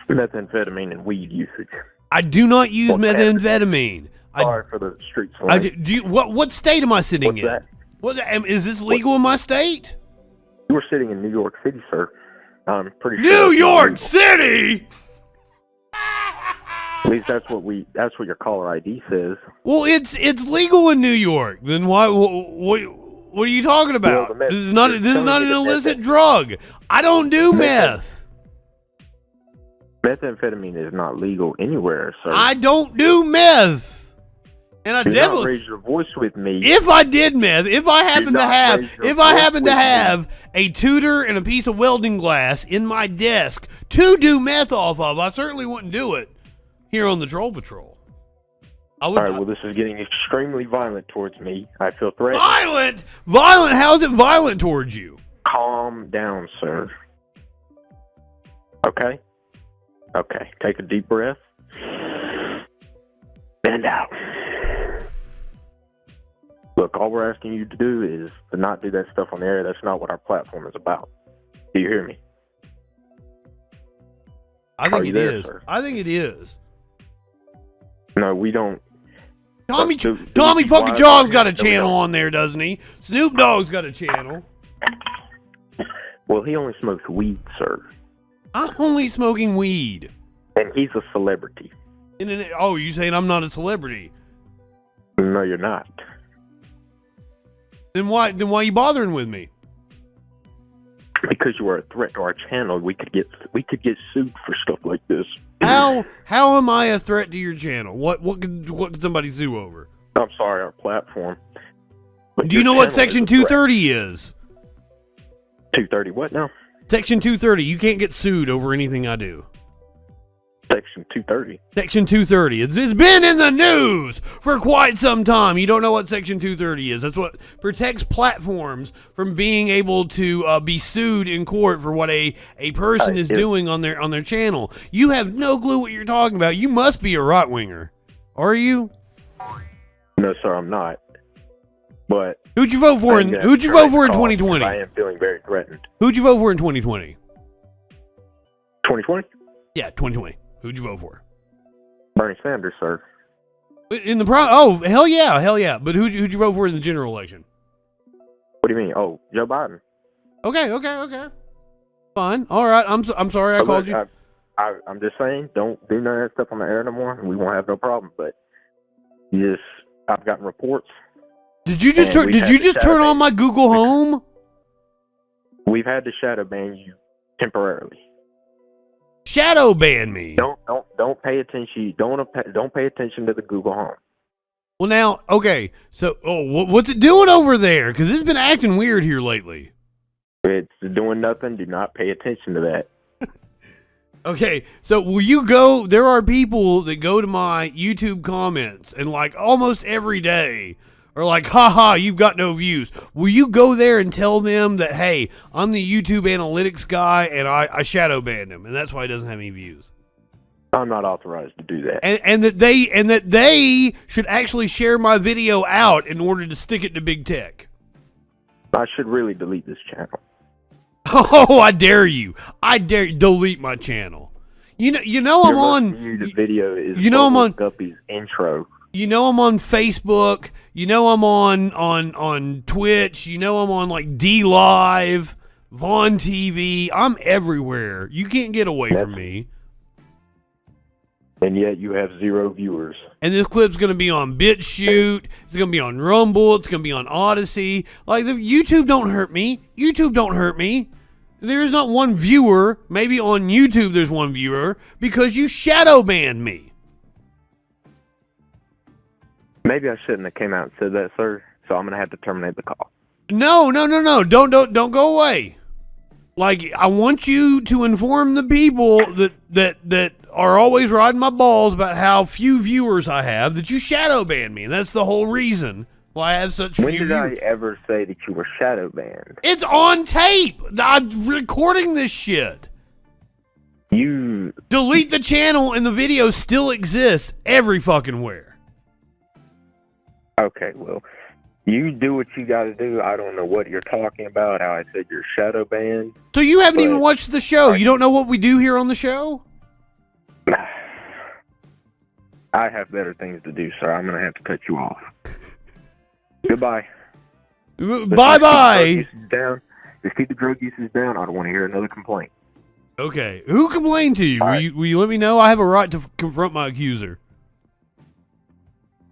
methamphetamine and weed usage. I do not use methamphetamine. Sorry for the street slang. What state am I sitting What's in? that? Is this legal in my state? You were sitting in New York City, sir. I'm pretty sure. New York City. At least that's what your caller ID says. Well, it's legal in New York. Then what are you talking about? Well, This is not an illicit drug. I don't do meth. Methamphetamine is not legal anywhere, sir. I don't do meth. And I Do not definitely, raise your voice with me. if I did meth, if I happen to have a tutor and a piece of welding glass in my desk to do meth off of, I certainly wouldn't do it here on the Troll Patrol. I would. All right, well, this is getting extremely violent towards me. I feel threatened. Violent. How is it violent towards you? Calm down, sir. Okay? Okay, take a deep breath. Bend out. Look, all we're asking you to do is to not do that stuff on the air. That's not what our platform is about. Do you hear me? I think Are you it there, is. sir? I think it is. No, we don't. Tommy Do fucking we- John's got a No, we channel don't. on there, doesn't he? Snoop Dogg's got a channel. Well, he only smokes weed, sir. I'm only smoking weed. And he's a celebrity. Oh, you saying I'm not a celebrity? No, you're not. Then why you bothering with me? Because you are a threat to our channel. We could get sued for stuff like this. How am I a threat to your channel? What could somebody sue over? I'm sorry, our platform. But Do you your know what channel Section is a threat. 230 is? 230 what now? Section 230. You can't get sued over anything I do. Section 230. Section 230. It's been in the news for quite some time. You don't know what Section 230 is. That's what protects platforms from being able to be sued in court for what a person is doing on their channel. You have no clue what you're talking about. You must be a right winger. Are you? No, sir, I'm not. But Who'd you vote for in 2020? I am feeling very threatened. Who'd you vote for in 2020? 2020? Yeah, 2020. Who'd you vote for? Bernie Sanders, sir. In the oh, hell yeah. But who'd you vote for in the general election? What do you mean? Oh, Joe Biden. Okay. Fine. All right. I'm sorry I called you. I'm just saying, don't do none of that stuff on the air no more, and we won't have no problem. But I've gotten reports. Did you just turn on my Google Home? We've had to shadow ban you temporarily. Shadow ban me. Don't pay attention. Don't pay attention to the Google Home. Well, now, okay. So, what's it doing over there? Because it's been acting weird here lately. It's doing nothing. Do not pay attention to that. Okay, so will you go? There are people that go to my YouTube comments and like almost every day are like, haha, you've got no views. Will you go there and tell them that, hey, I'm the YouTube analytics guy and I shadow banned him and that's why he doesn't have any views? I'm not authorized to do that. And that they should actually share my video out in order to stick it to big tech. I should really delete this channel. Oh, I dare you. I dare you. Delete my channel. You know I'm on. The video is I'm on Guppy's intro. You know I'm on Facebook. You know I'm on Twitch. You know I'm on like D Live, Vaughn TV. I'm everywhere. You can't get away from me. And yet you have 0 viewers. And this clip's going to be on BitChute. It's going to be on Rumble. It's going to be on Odyssey. Like, the YouTube don't hurt me. YouTube don't hurt me. There is not one viewer. Maybe on YouTube there's one viewer because you shadow banned me. Maybe I shouldn't have came out and said that, sir. So I'm going to have to terminate the call. No. Don't go away. Like, I want you to inform the people that are always riding my balls about how few viewers I have that you shadow ban me. And that's the whole reason why I have such few When did viewers. I ever say that you were shadow banned? It's on tape. I'm recording this shit. You Delete the channel and the video still exists every fucking where. okay? Well, you do what you got to do. I don't know what you're talking about. How I said you're shadow banned. So you haven't even But- watched the show. You don't know what we do here on the show? I have better things to do, sir. I'm going to have to cut you off. Goodbye. Bye-bye. Just keep the drug usage down. I don't want to hear another complaint. Okay. Who complained to you? All Will right. you let me know? I have a right to confront my accuser.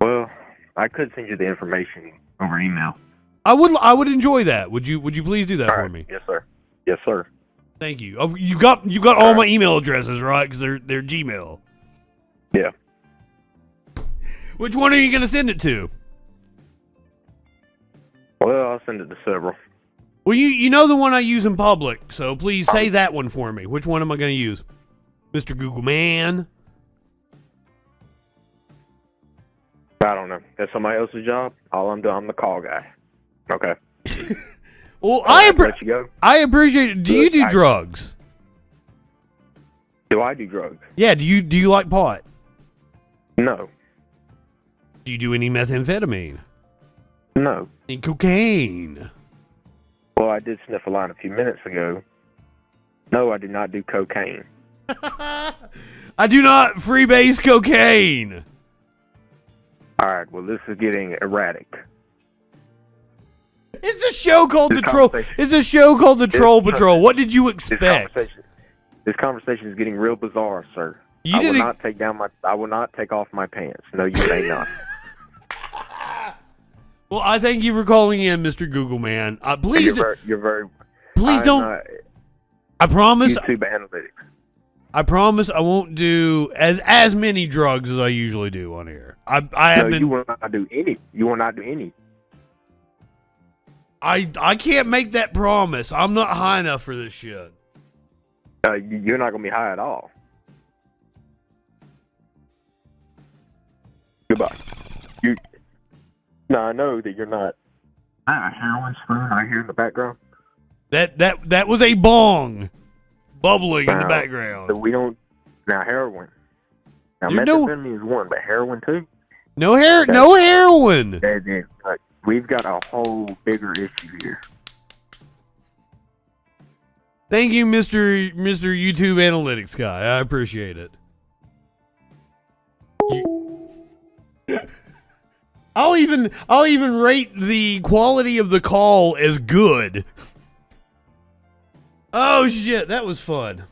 Well, I could send you the information over email. I would enjoy that. Would you please do that All for right. me? Yes, sir. Yes, sir. Thank you. You got all my email addresses, right? Because they're Gmail. Yeah. Which one are you going to send it to? Well, I'll send it to several. Well, you know the one I use in public, so please say that one for me. Which one am I going to use? Mr. Google Man? I don't know. That's somebody else's job. All I'm doing, I'm the call guy. Okay. Well, Let you go. I appreciate it. Do you do I- drugs? Do I do drugs? Yeah, do you like pot? No. Do you do any methamphetamine? No. Any cocaine? Well, I did sniff a line a few minutes ago. No, I did not do cocaine. I do not freebase cocaine. All right. Well, this is getting erratic. It's a show called This The Troll. conversation- It's a show called The Troll This- Patrol. What did you This expect? conversation is getting real bizarre, sir. You I will didn't. not take down my. I will not take off my pants. No, you may not. Well, I thank you for calling in, Mr. Google Man. Please, You're very. please I'm don't. not- I promise. YouTube analytics. I promise I won't do as many drugs as I usually do on air. I have No, been. you will not do any. You will not do any. I can't make that promise. I'm not high enough for this shit. You're not gonna be high at all. Goodbye. You. No, I know that you're not. A heroin spoon I hear in the background. That was a bong bubbling in the Wow. background. So we don't. Now heroin. Now There's no- methamphetamine is one, but heroin too. No heroin. We've got a whole bigger issue here. Thank you, Mr. YouTube Analytics guy. I appreciate it. I'll even rate the quality of the call as good. Oh shit, that was fun.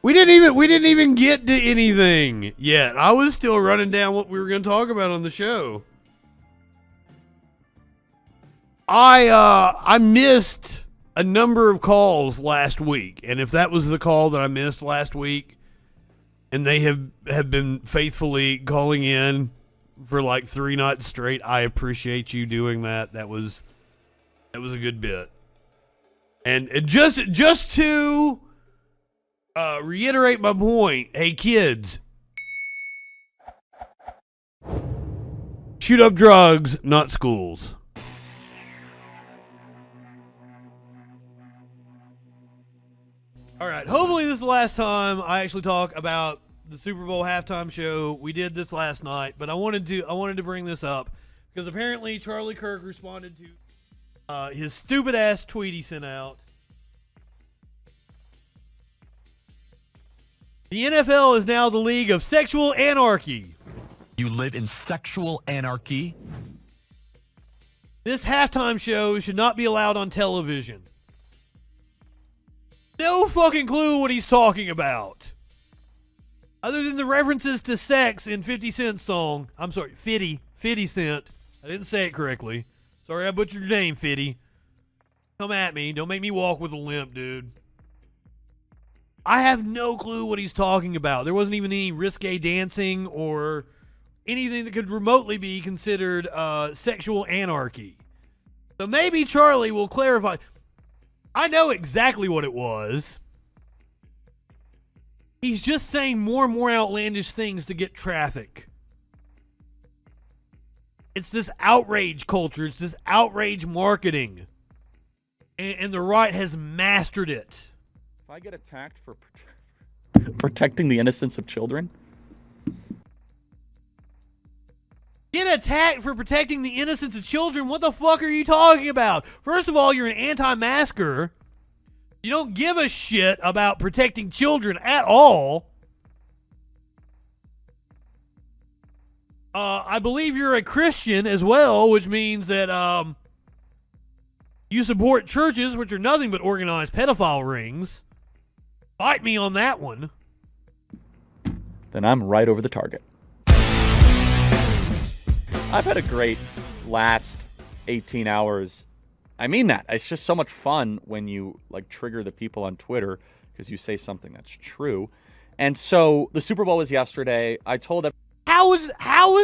We didn't even get to anything yet. I was still running down what we were going to talk about on the show. I missed a number of calls last week, and if that was the call that I missed last week, and they have been faithfully calling in for like 3 nights straight, I appreciate you doing that. That was a good bit. And just to reiterate my point, hey kids, shoot up drugs, not schools. All right, hopefully this is the last time I actually talk about the Super Bowl halftime show. We did this last night, but I wanted to bring this up because apparently Charlie Kirk responded to his stupid ass tweet he sent out. The NFL is now the league of sexual anarchy. You live in sexual anarchy? This halftime show should not be allowed on television. No fucking clue what he's talking about. Other than the references to sex in 50 Cent's song. I'm sorry, 50 Cent. I didn't say it correctly. Sorry I butchered your name, 50. Come at me. Don't make me walk with a limp, dude. I have no clue what he's talking about. There wasn't even any risque dancing or anything that could remotely be considered sexual anarchy. So maybe Charlie will clarify. I know exactly what it was. He's just saying more and more outlandish things to get traffic. It's this outrage culture. It's this outrage marketing. And the right has mastered it. If I get attacked for protecting the innocence of children? Get attacked for protecting the innocence of children? What the fuck are you talking about? First of all, you're an anti-masker. You don't give a shit about protecting children at all. I believe you're a Christian as well, which means that you support churches, which are nothing but organized pedophile rings. Fight me on that one. Then I'm right over the target. I've had a great last 18 hours. I mean that. It's just so much fun when you like trigger the people on Twitter because you say something that's true. And so the Super Bowl was yesterday. I told them. How is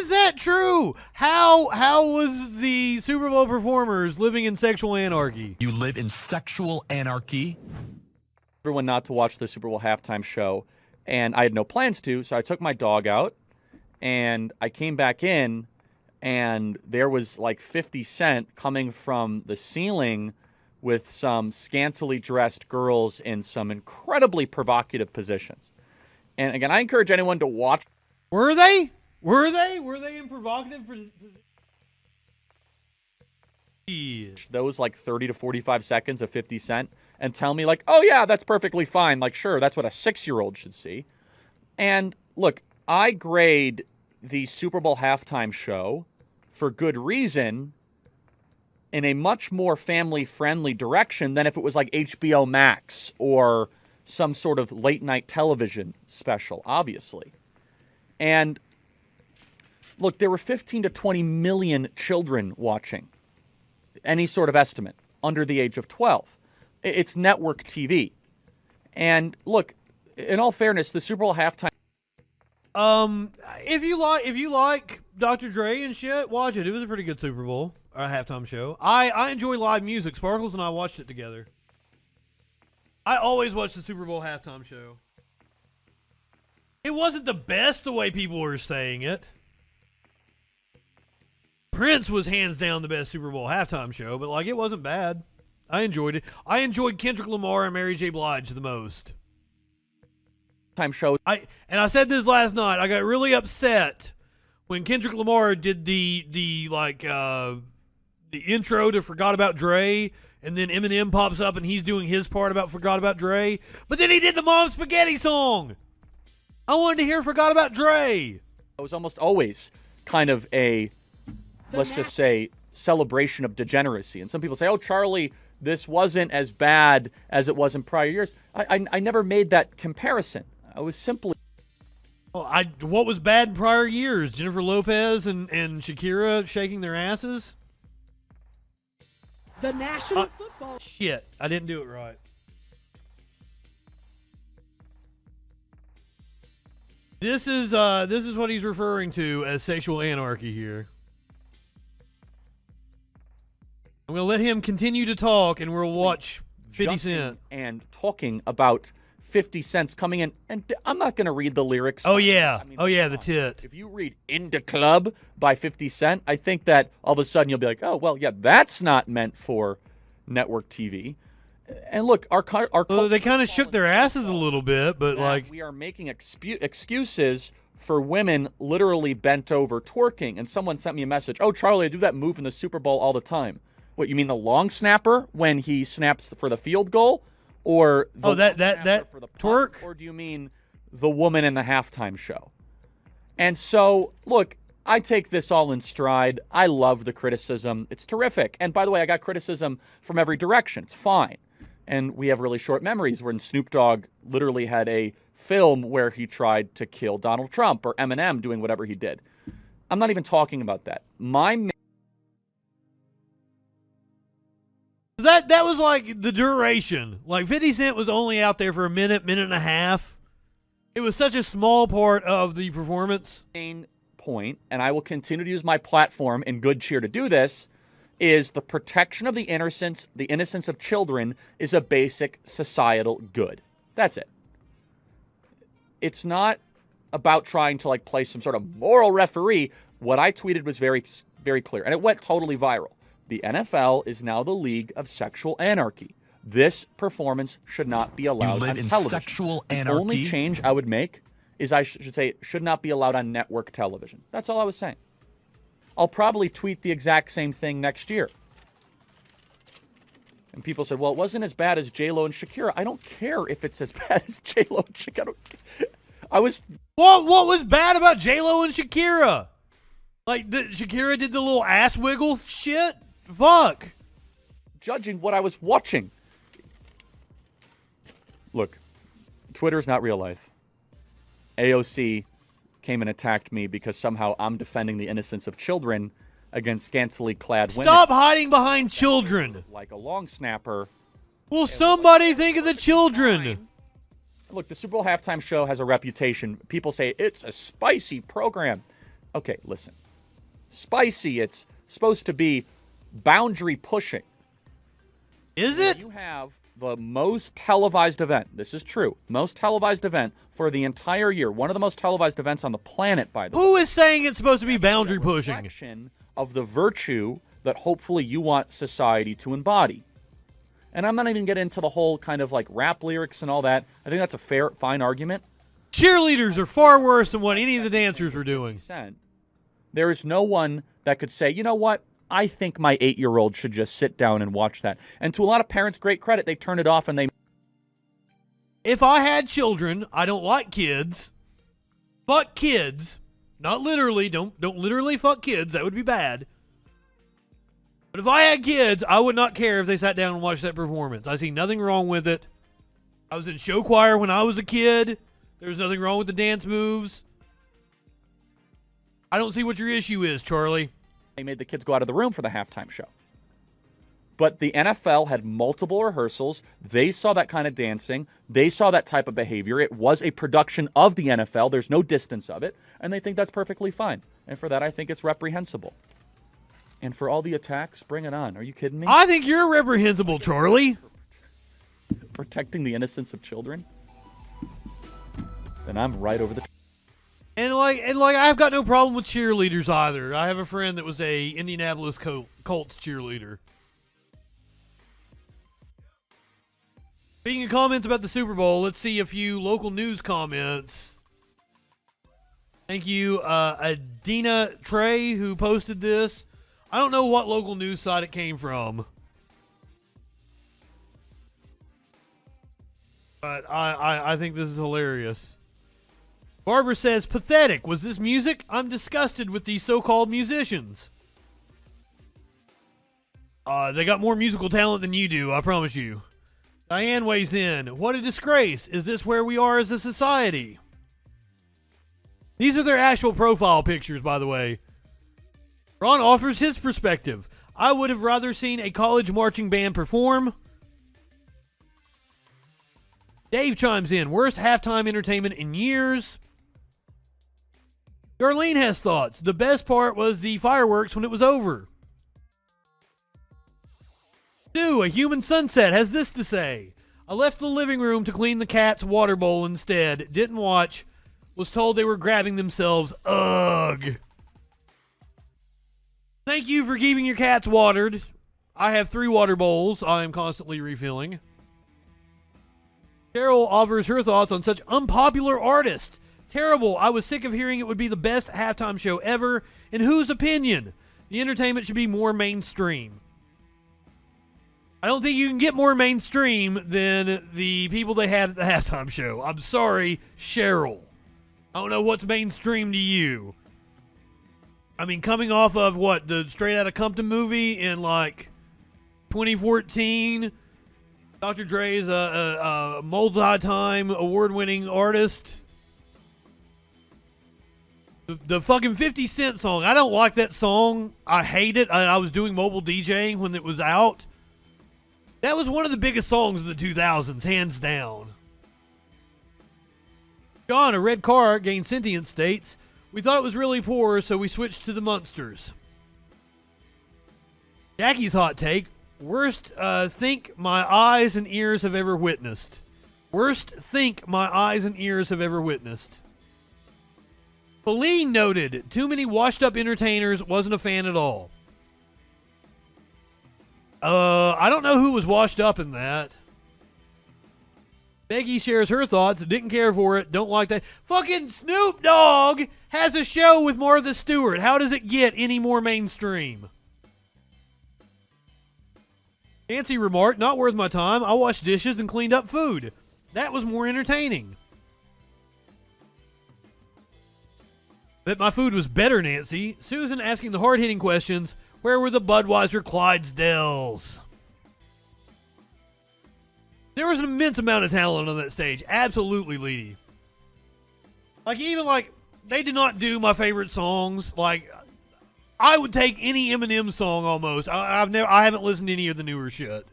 that true? How was the Super Bowl performers living in sexual anarchy? You live in sexual anarchy? Everyone not to watch the Super Bowl halftime show, and I had no plans to, so I took my dog out, and I came back in, and there was like 50 Cent coming from the ceiling with some scantily dressed girls in some incredibly provocative positions. And again, I encourage anyone to watch. Were they? Were they in provocative positions? Those like 30 to 45 seconds of 50 Cent and tell me like, oh yeah, that's perfectly fine. Like, sure, that's what a 6-year-old should see. And look, I grade the Super Bowl halftime show for good reason in a much more family-friendly direction than if it was like HBO Max or some sort of late-night television special, obviously. And look, there were 15 to 20 million children watching, any sort of estimate, under the age of 12. It's network TV. And look, in all fairness, the Super Bowl halftime. If you like Dr. Dre and shit, watch it. It was a pretty good Super Bowl halftime show. I enjoy live music. Sparkles and I watched it together. I always watch the Super Bowl halftime show. It wasn't the best the way people were saying it. Prince was hands down the best Super Bowl halftime show, but like it wasn't bad. I enjoyed it. I enjoyed Kendrick Lamar and Mary J. Blige the most. Time show. I said this last night. I got really upset when Kendrick Lamar did the intro to Forgot About Dre, and then Eminem pops up and he's doing his part about Forgot About Dre, but then he did the Mom Spaghetti song. I wanted to hear Forgot About Dre. It was almost always kind of a, let's just say, celebration of degeneracy. And some people say, oh, Charlie, this wasn't as bad as it was in prior years. I never made that comparison. I was simply. Well, what was bad in prior years? Jennifer Lopez and Shakira shaking their asses? The National Football. Shit, I didn't do it right. This is what he's referring to as sexual anarchy here. I'm going to let him continue to talk, and we'll watch 50 Cent. And talking about 50 Cent's coming in, and I'm not going to read the lyrics. Oh, yeah. I mean, The tit. If you read In Da Club by 50 Cent, I think that all of a sudden you'll be like, oh, well, yeah, that's not meant for network TV. And look, our well, they kind of shook their asses a little bit, but like we are making excuses for women literally bent over twerking. And someone sent me a message. Oh, Charlie, I do that move in the Super Bowl all the time. What, you mean the long snapper when he snaps for the field goal, or the that for the punt, twerk, or do you mean the woman in the halftime show? And so, look, I take this all in stride. I love the criticism. It's terrific. And by the way, I got criticism from every direction. It's fine. And we have really short memories when Snoop Dogg literally had a film where he tried to kill Donald Trump, or Eminem doing whatever he did. I'm not even talking about that. That was like the duration. Like 50 Cent was only out there for a minute and a half. It was such a small part of the performance. Main point, and I will continue to use my platform in good cheer to do this, is the protection of the innocence of children is a basic societal good. That's it. It's not about trying to like play some sort of moral referee. What I tweeted was very, very clear, and it went totally viral. The NFL is now the league of sexual anarchy. This performance should not be allowed You live on in television. sexual The anarchy? only change I would make is I should say it should not be allowed on network television. That's all I was saying. I'll probably tweet the exact same thing next year. And people said, well, it wasn't as bad as J-Lo and Shakira. I don't care if it's as bad as J-Lo and Shakira. What was bad about J-Lo and Shakira? Like, Shakira did the little ass wiggle shit? Fuck. Judging what I was watching. Look, Twitter's not real life. AOC came and attacked me because somehow I'm defending the innocence of children against scantily clad women. Stop hiding behind children. Like a long snapper. Will somebody think of the children? Look, the Super Bowl halftime show has a reputation. People say it's a spicy program. Okay, listen. Spicy, it's supposed to be boundary pushing. Is it? You have the most televised event. This is true. Most televised event for the entire year. One of the most televised events on the planet, by the way. Who is saying it's supposed to be boundary pushing? Reflection of the virtue that hopefully you want society to embody. And I'm not even getting into the whole kind of like rap lyrics and all that. I think that's a fine argument. Cheerleaders are far worse than what any of the dancers were doing. There is no one that could say, you know what? I think my 8-year-old should just sit down and watch that. And to a lot of parents' great credit, they turn it off and they... If I had children, I don't like kids. Fuck kids. Not literally. Don't literally fuck kids. That would be bad. But if I had kids, I would not care if they sat down and watched that performance. I see nothing wrong with it. I was in show choir when I was a kid. There was nothing wrong with the dance moves. I don't see what your issue is, Charlie. They made the kids go out of the room for the halftime show. But the NFL had multiple rehearsals. They saw that kind of dancing. They saw that type of behavior. It was a production of the NFL. There's no distance of it. And they think that's perfectly fine. And for that, I think it's reprehensible. And for all the attacks, bring it on. Are you kidding me? I think you're reprehensible, Charlie. Protecting the innocence of children? Then I'm right over the top. And I've got no problem with cheerleaders either. I have a friend that was a Indianapolis Colts cheerleader. Speaking of comments about the Super Bowl, let's see a few local news comments. Thank you, Adina Trey, who posted this. I don't know what local news site it came from, but I think this is hilarious. Barbara says, pathetic. Was this music? I'm disgusted with these so-called musicians. They got more musical talent than you do, I promise you. Diane weighs in. What a disgrace. Is this where we are as a society? These are their actual profile pictures, by the way. Ron offers his perspective. I would have rather seen a college marching band perform. Dave chimes in. Worst halftime entertainment in years. Darlene has thoughts. The best part was the fireworks when it was over. Stu, a human sunset, has this to say. I left the living room to clean the cat's water bowl instead. Didn't watch. Was told they were grabbing themselves. Ugh. Thank you for keeping your cats watered. I have 3 water bowls I am constantly refilling. Carol offers her thoughts on such unpopular artists. Terrible. I was sick of hearing it would be the best halftime show ever. In whose opinion? The entertainment should be more mainstream. I don't think you can get more mainstream than the people they had at the halftime show. I'm sorry, Cheryl. I don't know what's mainstream to you. I mean, coming off of what, the Straight Outta Compton movie in like 2014, Dr. Dre is a multi-time award-winning artist. The fucking 50 Cent song. I don't like that song. I hate it. I was doing mobile DJing when it was out. That was one of the biggest songs of the 2000s, hands down. John, a red car gained sentience, states, we thought it was really poor, so we switched to the Munsters. Jackie's hot take, worst think my eyes and ears have ever witnessed. Worst think my eyes and ears have ever witnessed. Pauline noted, too many washed-up entertainers, wasn't a fan at all. I don't know who was washed up in that. Becky shares her thoughts, didn't care for it, don't like that. Fucking Snoop Dogg has a show with Martha Stewart. How does it get any more mainstream? Nancy remarked, not worth my time. I washed dishes and cleaned up food. That was more entertaining. Bet my food was better, Nancy. Susan asking the hard-hitting questions. Where were the Budweiser Clydesdales? There was an immense amount of talent on that stage. Absolutely, Leedy. They did not do my favorite songs. Like, I would take any Eminem song almost. I haven't listened to any of the newer shit.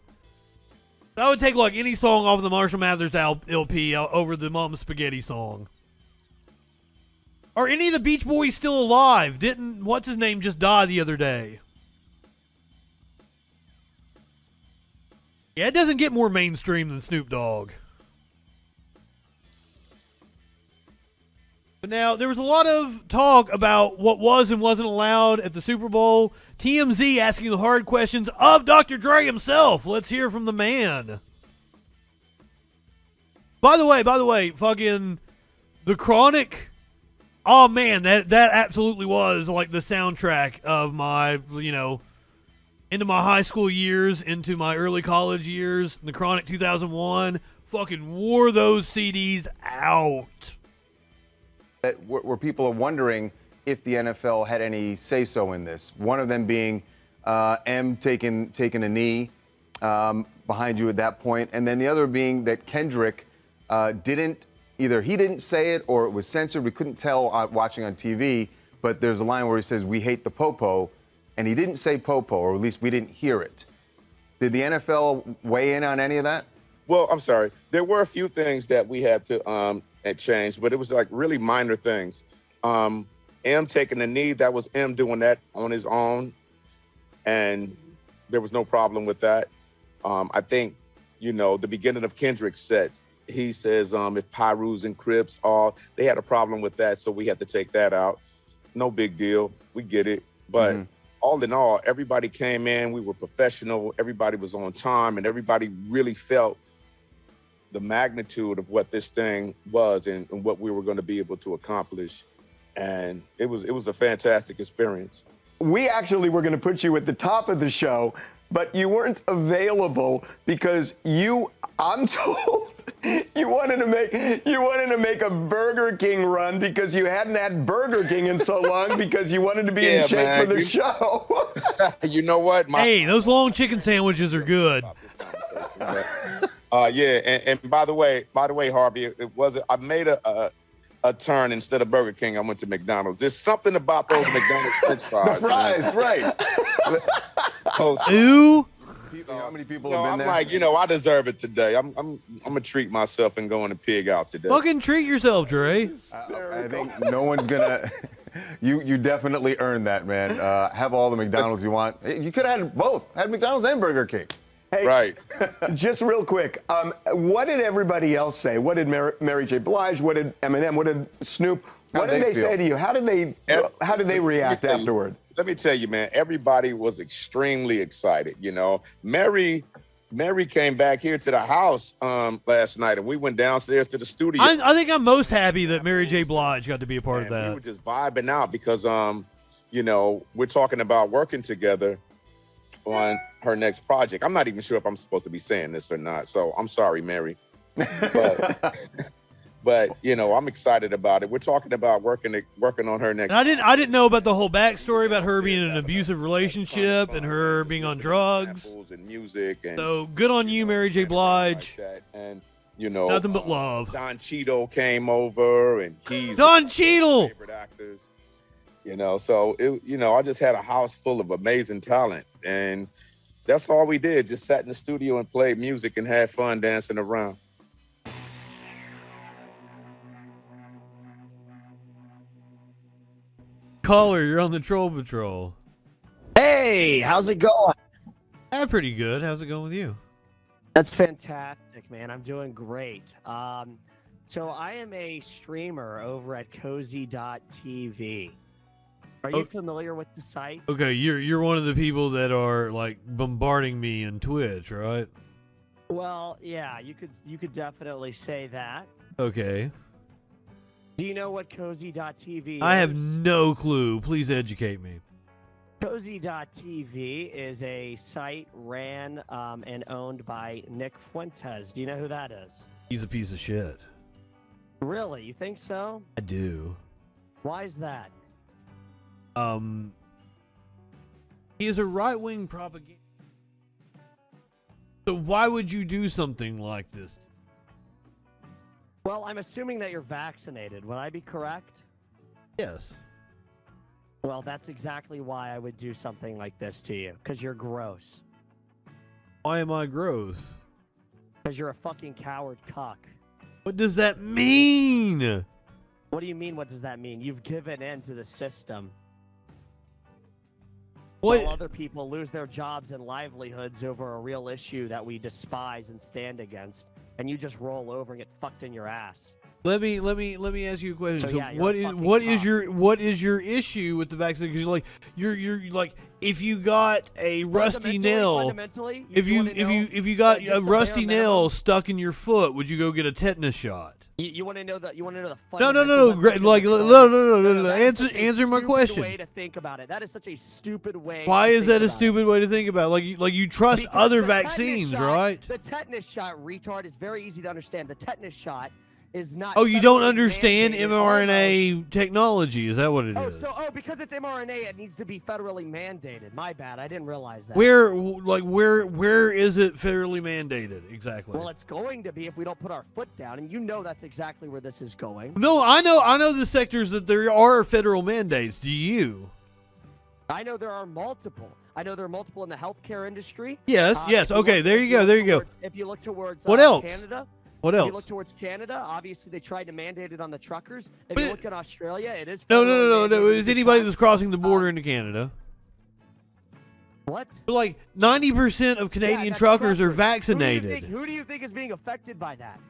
I would take like any song off of the Marshall Mathers LP over the Mama Spaghetti song. Are any of the Beach Boys still alive? Didn't what's his name just die the other day? Yeah, it doesn't get more mainstream than Snoop Dogg. But now, there was a lot of talk about what was and wasn't allowed at the Super Bowl. TMZ asking the hard questions of Dr. Dre himself. Let's hear from the man. By the way, fucking The Chronic. Oh, man, that absolutely was like the soundtrack of my, into my high school years, into my early college years. The Chronic 2001. Fucking wore those CDs out. Where people are wondering if the NFL had any say-so in this. One of them being M taking a knee behind you at that point, and then the other being that Kendrick either he didn't say it or it was censored. We couldn't tell watching on TV, but there's a line where he says, "We hate the popo," and he didn't say popo, or at least we didn't hear it. Did the NFL weigh in on any of that? Well, I'm sorry. There were a few things that we had to change, but it was like really minor things. M taking the knee, that was M doing that on his own, and there was no problem with that. I think, the beginning of Kendrick's sets, he says if Pyrus and Crips they had a problem with that, so we had to take that out. No big deal. We get it. But all in all, everybody came in. We were professional. Everybody was on time, and everybody really felt the magnitude of what this thing was and what we were going to be able to accomplish. And it was a fantastic experience. We actually were going to put you at the top of the show, but you weren't available because I'm told you wanted to make a Burger King run because you hadn't had Burger King in so long because you wanted to be in shape for the show. You know what? Hey, those long chicken sandwiches are good. And by the way, Harvey, I made a turn. Instead of Burger King, I went to McDonald's. There's something about those McDonald's French fries. The fries, right. Ooh. How many people have been there? I'm like, I deserve it today. I'm gonna treat myself and go on a pig out today. Fucking treat yourself, Dre. I think no one's gonna. You definitely earned that, man. Have all the McDonald's you want. You could have had both. Had McDonald's and Burger King. Hey, right. Just real quick, what did everybody else say? What did Mary J. Blige? What did Eminem? What did Snoop? What did they say to you? How did they react afterward? Let me tell you, man. Everybody was extremely excited. Mary came back here to the house last night, and we went downstairs to the studio. I think I'm most happy that Mary J. Blige got to be a part of that. We were just vibing out because, we're talking about working together on her next project. I'm not even sure if I'm supposed to be saying this or not, so I'm sorry, Mary. But I'm excited about it. We're talking about working on her next. And I didn't know about the whole backstory about her being in an abusive relationship and her being on drugs. And music. And, so good on you, Mary J. Blige. Like and nothing but love. Don Cheadle came over, and he's Don Cheadle. Favorite actors. So I just had a house full of amazing talent, and that's all we did. Just sat in the studio and played music and had fun dancing around. Caller, you're on the Troll Patrol. Hey, how's it going? Pretty good. How's it going with you? That's fantastic, man. I'm doing great. So I am a streamer over at cozy.tv. Are you familiar with the site? Okay, you're one of the people that are like bombarding me in Twitch, right? Well, yeah, you could definitely say that. Okay. Do you know what cozy.tv is? I have no clue. Please educate me. Cozy.tv is a site ran and owned by Nick Fuentes. Do you know who that is? He's a piece of shit. Really? You think so? I do. Why is that? He is a right-wing propaganda. So why would you do something like this? Well, I'm assuming that you're vaccinated. Would I be correct? Yes. Well, that's exactly why I would do something like this to you. Because you're gross. Why am I gross? Because you're a fucking coward cuck. What does that mean? What do you mean, what does that mean? You've given in to the system. What? While other people lose their jobs and livelihoods over a real issue that we despise and stand against, and you just roll over and get fucked in your ass. Let me ask you a question. So, yeah, what is your issue with the vaccine? Because you're like, if you got a rusty nail, if you got a rusty nail stuck in your foot, would you go get a tetanus shot? You want to know the No. Answer my question. Way to think about it. That is such a stupid way. Why is that a stupid way to think about it? Like you trust other vaccines, right? The tetanus shot, retard, is very easy to understand. The tetanus shot is not. Oh, you don't understand mRNA technology? Is that what it is? Because it's mRNA, it needs to be federally mandated. My bad, I didn't realize that. Where is it federally mandated exactly? Well, it's going to be if we don't put our foot down, and you know that's exactly where this is going. No, I know the sectors that there are federal mandates. Do you? I know there are multiple. I know there are multiple in the healthcare industry. Yes. Okay, there you go. If you look towards what else? Canada. What else? If you look towards Canada, obviously they tried to mandate it on the truckers. If you look at Australia, it is. No. Is anybody that's crossing the border into Canada? What? But like 90% of Canadian truckers are vaccinated. Who do you think is being affected by that?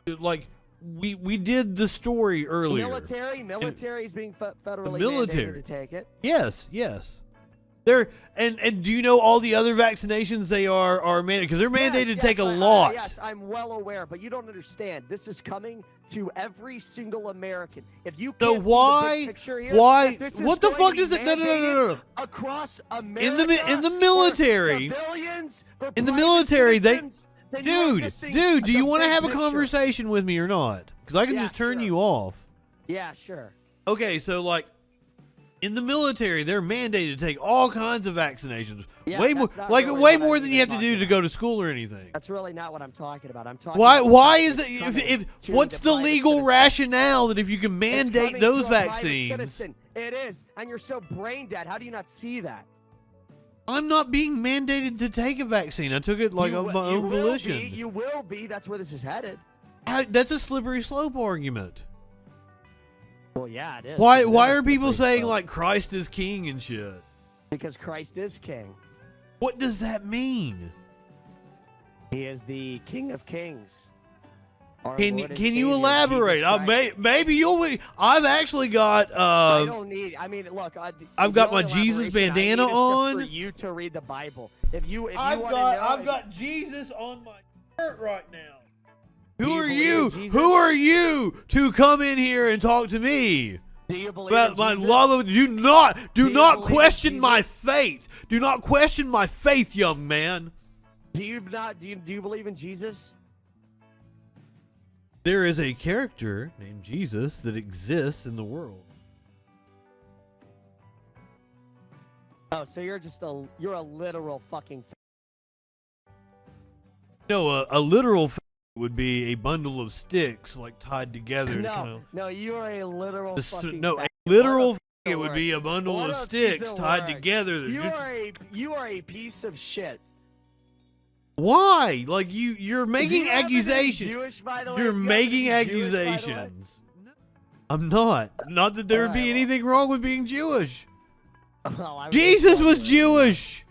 Like we did the story earlier. Military is being federally mandated to take it. Yes. They're and do you know all the other vaccinations they are mandated because they're mandated to take a lot. Yes, I'm well aware, but you don't understand. This is coming to every single American. If you can't see the big picture here, what the fuck is it? No. Across America, in the military, civilians, in the military, citizens, dude, do you want to have a conversation with me or not? Because I can just turn you off. Yeah, sure. Okay, so like. In the military, they're mandated to take all kinds of vaccinations. Yeah, way more than you have to do to go to school or anything. That's really not what I'm talking about. I'm talking. Why is it? If what's the legal rationale that if you can mandate those vaccines? It is, and you're so brain dead. How do you not see that? I'm not being mandated to take a vaccine. I took it of my own volition. You will be. That's where this is headed. That's a slippery slope argument. Well, yeah, it is. Why are people saying like Christ is king and shit? Because Christ is king. What does that mean? He is the King of Kings. Can you elaborate? Maybe you'll be. I've actually got. I don't need. I mean, look. I've got my Jesus bandana on. Just for you to read the Bible. If you I've got Jesus on my shirt right now. Who are you to come in here and talk to me about my love of? Do not question my faith. Do not question my faith, young man. Do you believe in Jesus? There is a character named Jesus that exists in the world. Oh, so you're a literal fucking. No, a literal would be a bundle of sticks like tied together. No, you are a literal fucking. No, a fag. literal What it would word? be a bundle What of a sticks piece of tied work. together. that You are a piece of shit. Why? Like you're Do making you happen to be accusations. Jewish, by the way? You're Do you happen to be making Jewish, by the way? accusations. I'm not. Not that there would be Alright, well- anything wrong with being Jewish. Well, I Jesus was wondering. Jewish.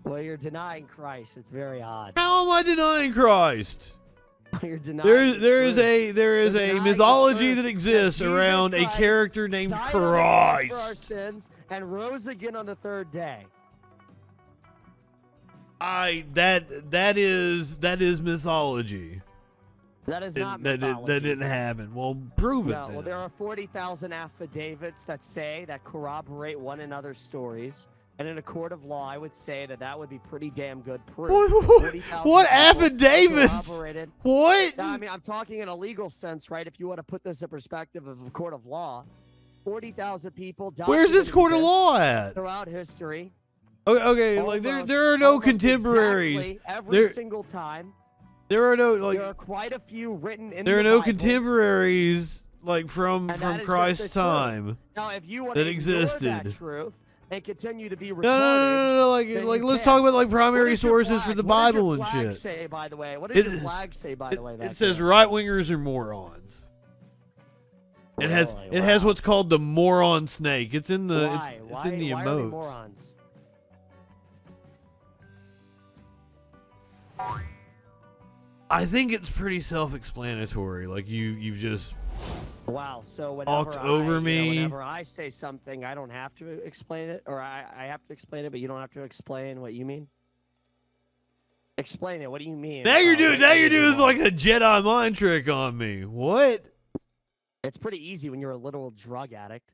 Well, you're denying Christ. It's very odd. How am I denying Christ? You're denying. There is the a denying the mythology truth that exists Jesus around a Christ character named died on the cross for our Christ. sins and rose again on the third day. That is mythology. That is not That mythology. didn't happen. Well, prove it No, then. well, there are 40,000 affidavits that corroborate one another's stories. And in a court of law, I would say that would be pretty damn good proof. What 40,000 what people affidavits? corroborated. What? No, I mean, I'm talking in a legal sense, right? If you want to put this in perspective of a court of law, 40,000 people. Where's this documented court of this law at? throughout history? Okay, like there are no Almost contemporaries. exactly every There single time. there are no There are like quite a few written in there are the no Bible. contemporaries like from And that is just Christ's the truth. time. Now, if you want that to ignore existed. that truth and continue to be retarded, No, like then like you let's can. talk about like What primary does your sources for flag- the what does your Bible and flag shit. Say, by the way, what does your It- flag say, by the way? It back says there? right wingers are morons. It has Really? Wow. what's called the moron snake. It's in the Why? it's in the Why are they emotes. morons? I think it's pretty self-explanatory. Like you've just Wow. So whenever Talked over me. whenever I say something, I don't have to explain it, or I have to explain it, but you don't have to explain what you mean. Explain it. What do you mean? now you're doing moron. like a Jedi mind trick on me. What? It's pretty easy when you're a literal drug addict.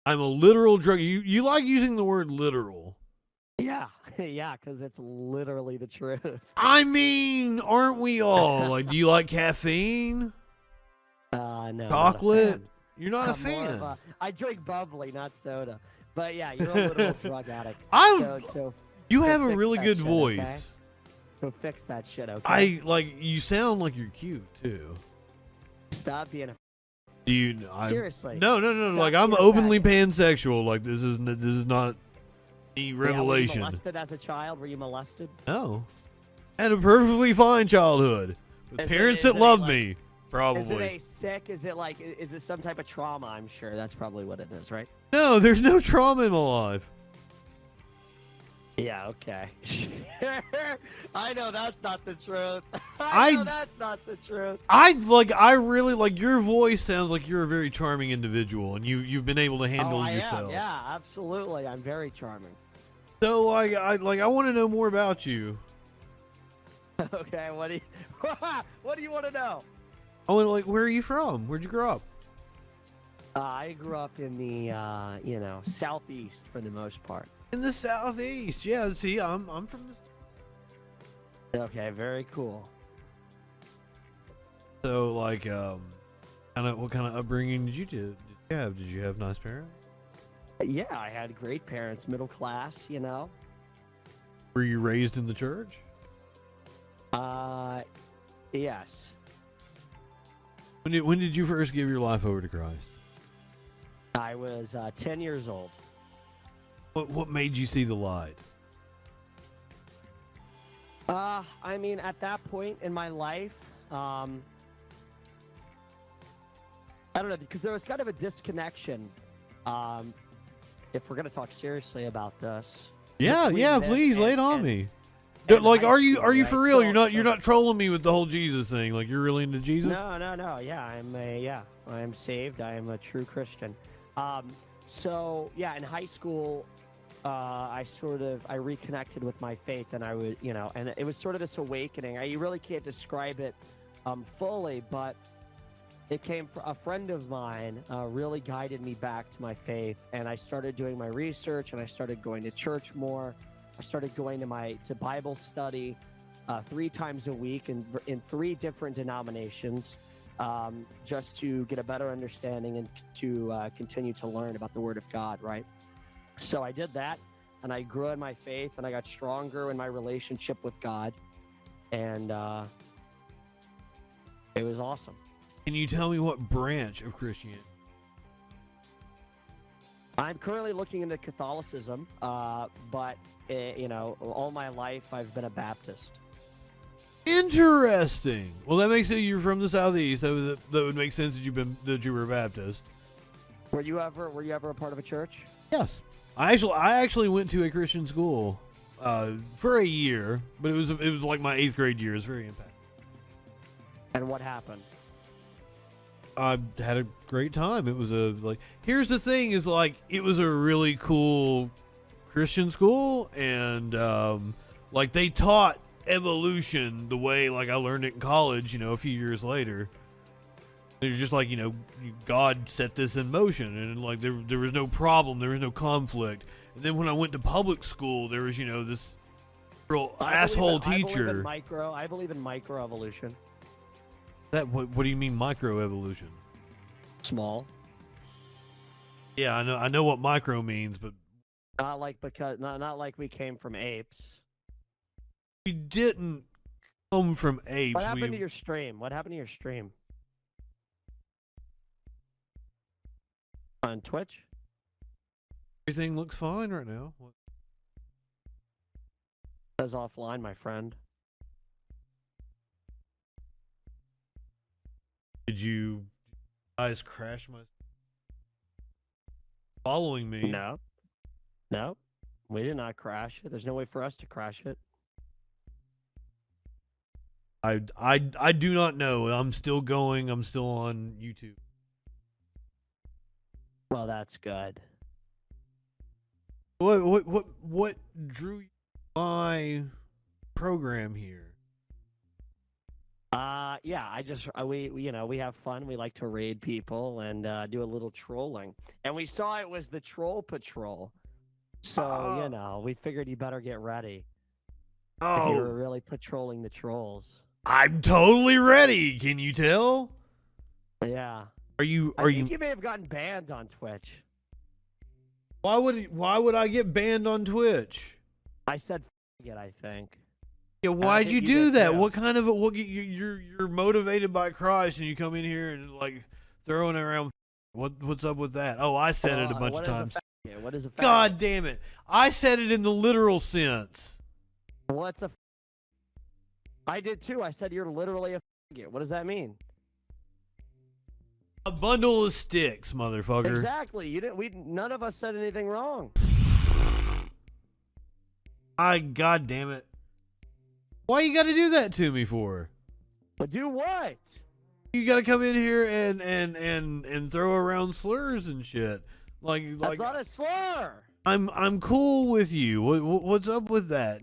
I'm a literal drug. You like using the word literal. Yeah, yeah, because it's literally the truth. I mean, aren't we all? Like, do you like caffeine? No. not a Chocolate? fan. You're not a I'm more of fan. I drink bubbly, not soda. But yeah, you're a literal drug addict. So You so have a fix really that good shit, voice. okay? So fix that shit, okay? I like you sound like you're cute too. Stop being a. Do you? Seriously. No. Stop Like I'm being a openly faggot. pansexual. Like this is not any Yeah, were you revelation. molested as a child? Were you molested? No, had a perfectly fine childhood with Is it- parents is that it loved like- me. Is it Probably. a sick? Is it like? Is it some type of trauma? I'm sure that's probably what it is, right? No, there's no trauma in my life. Yeah. Okay. I know that's not the truth. I- I know that's not the truth. I really like your voice. Sounds like you're a very charming individual, and you've been able to handle I yourself. am. Yeah, absolutely. I'm very charming. So I want to know more about you. Okay. What do you? What do you want to know? I want where are you from? Where'd you grow up? I grew up in the southeast for the most part. In the southeast. Yeah. See, I'm from the. Okay. Very cool. So like what kind of upbringing did you have? Did you have nice parents? Yeah, I had great parents, middle class. You know. Were you raised in the church? Yes. When did you first give your life over to Christ? I was 10 years old. What made you see the light? I mean, at that point in my life, I don't know, because there was kind of a disconnection. If we're gonna talk seriously about this. Yeah, between yeah. this Please lay it on and- me. and Like, high are you school, for right? real? So- You're not trolling me with the whole Jesus thing. Like you're really into Jesus? No. Yeah, I am saved. I am a true Christian. So yeah, in high school, I reconnected with my faith, and I would, and it was sort of this awakening. You really can't describe it fully, but it came from a friend of mine. Really guided me back to my faith, and I started doing my research, and I started going to church more. I started going to Bible study 3 times a week in 3 different denominations. just to get a better understanding and to continue to learn about the Word of God, right? So I did that, and I grew in my faith, and I got stronger in my relationship with God, and it was awesome. Can you tell me what branch of Christianity? I'm currently looking into Catholicism, but all my life I've been a Baptist. Interesting. Well, that makes it you're from the southeast. That would make sense that you were a Baptist. Were you ever a part of a church? Yes. I actually went to a Christian school for a year, but it was like my 8th grade year. It was very impactful. And what happened? I had a great time. It was here's the thing is like it was a really cool Christian school, and like they taught evolution the way like I learned it in college, a few years later. It was just like, God set this in motion, and like there was no problem, there was no conflict. And then when I went to public school, there was, this real asshole teacher. I believe in microevolution. What do you mean microevolution? Small. Yeah, I know what micro means, but not like we came from apes. We didn't come from apes. What happened to your stream? On Twitch? Everything looks fine right now. What? Says offline, my friend. Did you guys crash my... Following me? No. We did not crash it. There's no way for us to crash it. I do not know. I'm still going. I'm still on YouTube. Well, that's good. What drew you to my program here? We have fun. We like to raid people and do a little trolling. And we saw it was the Troll Patrol. So, we figured you better get ready. If you were really patrolling the trolls. I'm totally ready. Can you tell? Yeah. I think you may have gotten banned on Twitch. Why would I get banned on Twitch? I said it, I think. Yeah, why'd you do that? Too. What kind of you're motivated by Christ and you come in here and like throwing around what's up with that? Oh, I said it a bunch of times. What is a faggot? God damn it. I said it in the literal sense. What's a I did too. I said you're literally a faggot. What does that mean? A bundle of sticks, motherfucker. Exactly. None of us said anything wrong. God damn it. Why you got to do that to me for? But do what? You got to come in here and throw around slurs and shit. That's not a slur. I'm cool with you. What's up with that?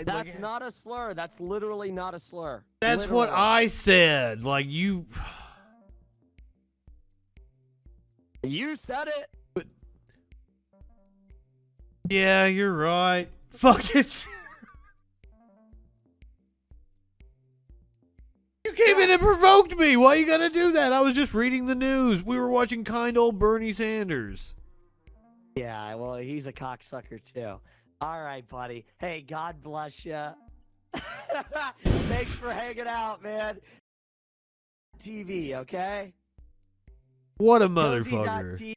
That's not a slur. That's literally not a slur. That's literally what I said. Like you. You said it. But yeah, you're right. Fuck it. You came in and provoked me. Why you gotta do that? I was just reading the news. We were watching kind old Bernie Sanders. Yeah, well, he's a cocksucker too. All right, buddy. Hey, God bless you. Thanks for hanging out, man. TV, okay? What a motherfucker. //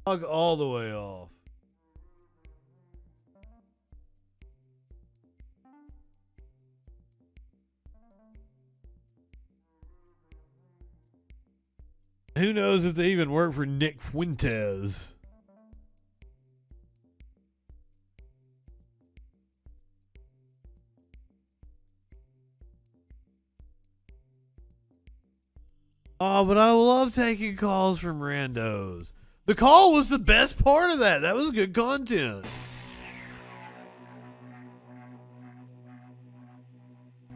Fuck all the way off. Who knows if they even work for Nick Fuentes? Oh, but I love taking calls from randos. The call was the best part of that. That was good content.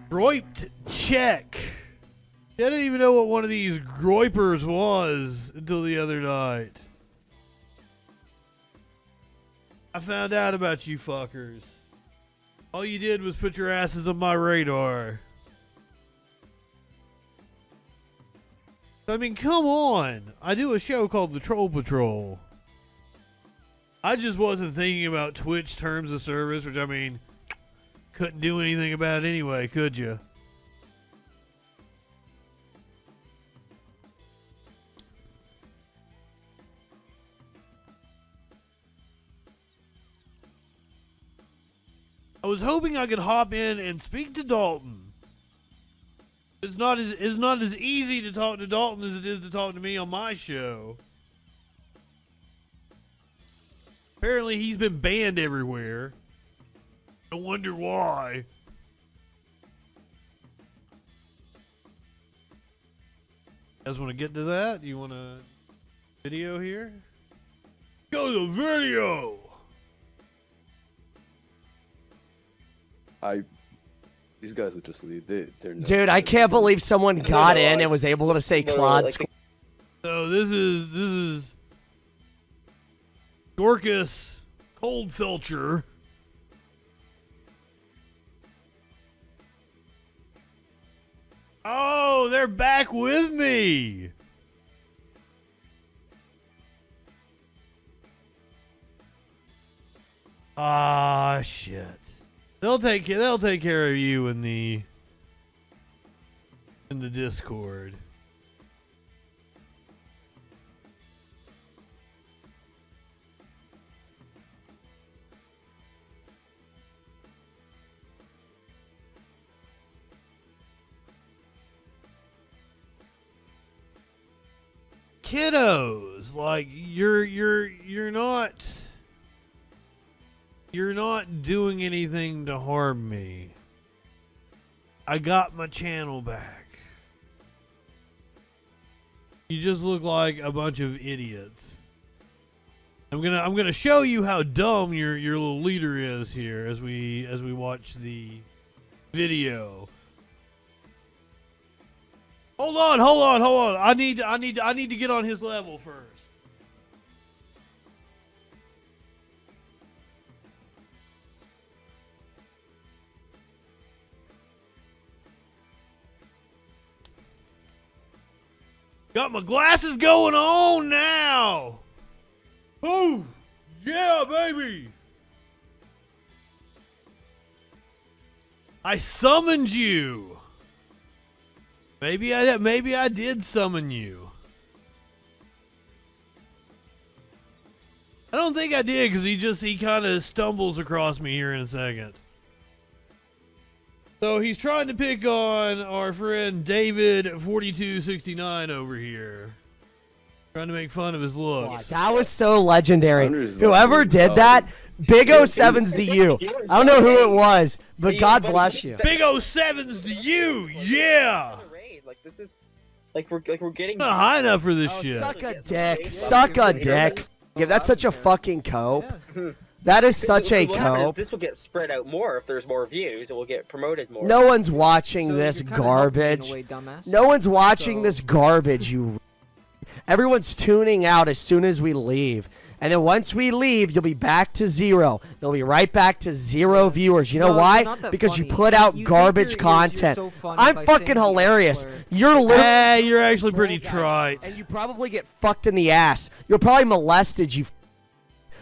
Groiped check. I didn't even know what one of these groipers was until the other night. I found out about you fuckers. All you did was put your asses on my radar. I mean, come on. I do a show called The Troll Patrol. I just wasn't thinking about Twitch terms of service, which, I mean, couldn't do anything about it anyway, could you? I was hoping I could hop in and speak to Dalton. It's not as easy to talk to Dalton as it is to talk to me on my show. Apparently he's been banned everywhere. I wonder why. You guys want to get to that? You want a video here? Go to the video! These guys will just leave. They're no Dude, I can't believe someone got in and was able to say Claude. So this is Dorcas Coldfelcher. Oh, they're back with me. Ah, shit. They'll take care of you in the Discord. Kiddos, like you're not doing anything to harm me. I got my channel back. You just look like a bunch of idiots. I'm gonna show you how dumb your little leader is here as we watch the video. Hold on. I need to get on his level first. Got my glasses going on now. Oh, yeah, baby. I summoned you. Maybe I did summon you. I don't think I did because he kind of stumbles across me here in a second. So he's trying to pick on our friend David4269 over here. Trying to make fun of his looks. That was so legendary. Whoever did that, big 07s to you. I don't know who it was, but God bless you. Big 07s to you, yeah. Like this is, like we're getting not high enough for this shit. Suck a dick. Suck a dick. Yeah, that's such a fucking cope. That is such a cope. This will get spread out more if there's more views. It will get promoted more. No one's watching this garbage. No one's watching this garbage, you. Everyone's tuning out as soon as we leave. And then once we leave, you'll be back to zero. They'll be right back to zero viewers. You know why? Because you put out garbage content. I'm fucking hilarious. You're literally... Hey, you're actually pretty trite. And you probably get fucked in the ass. You're probably molested,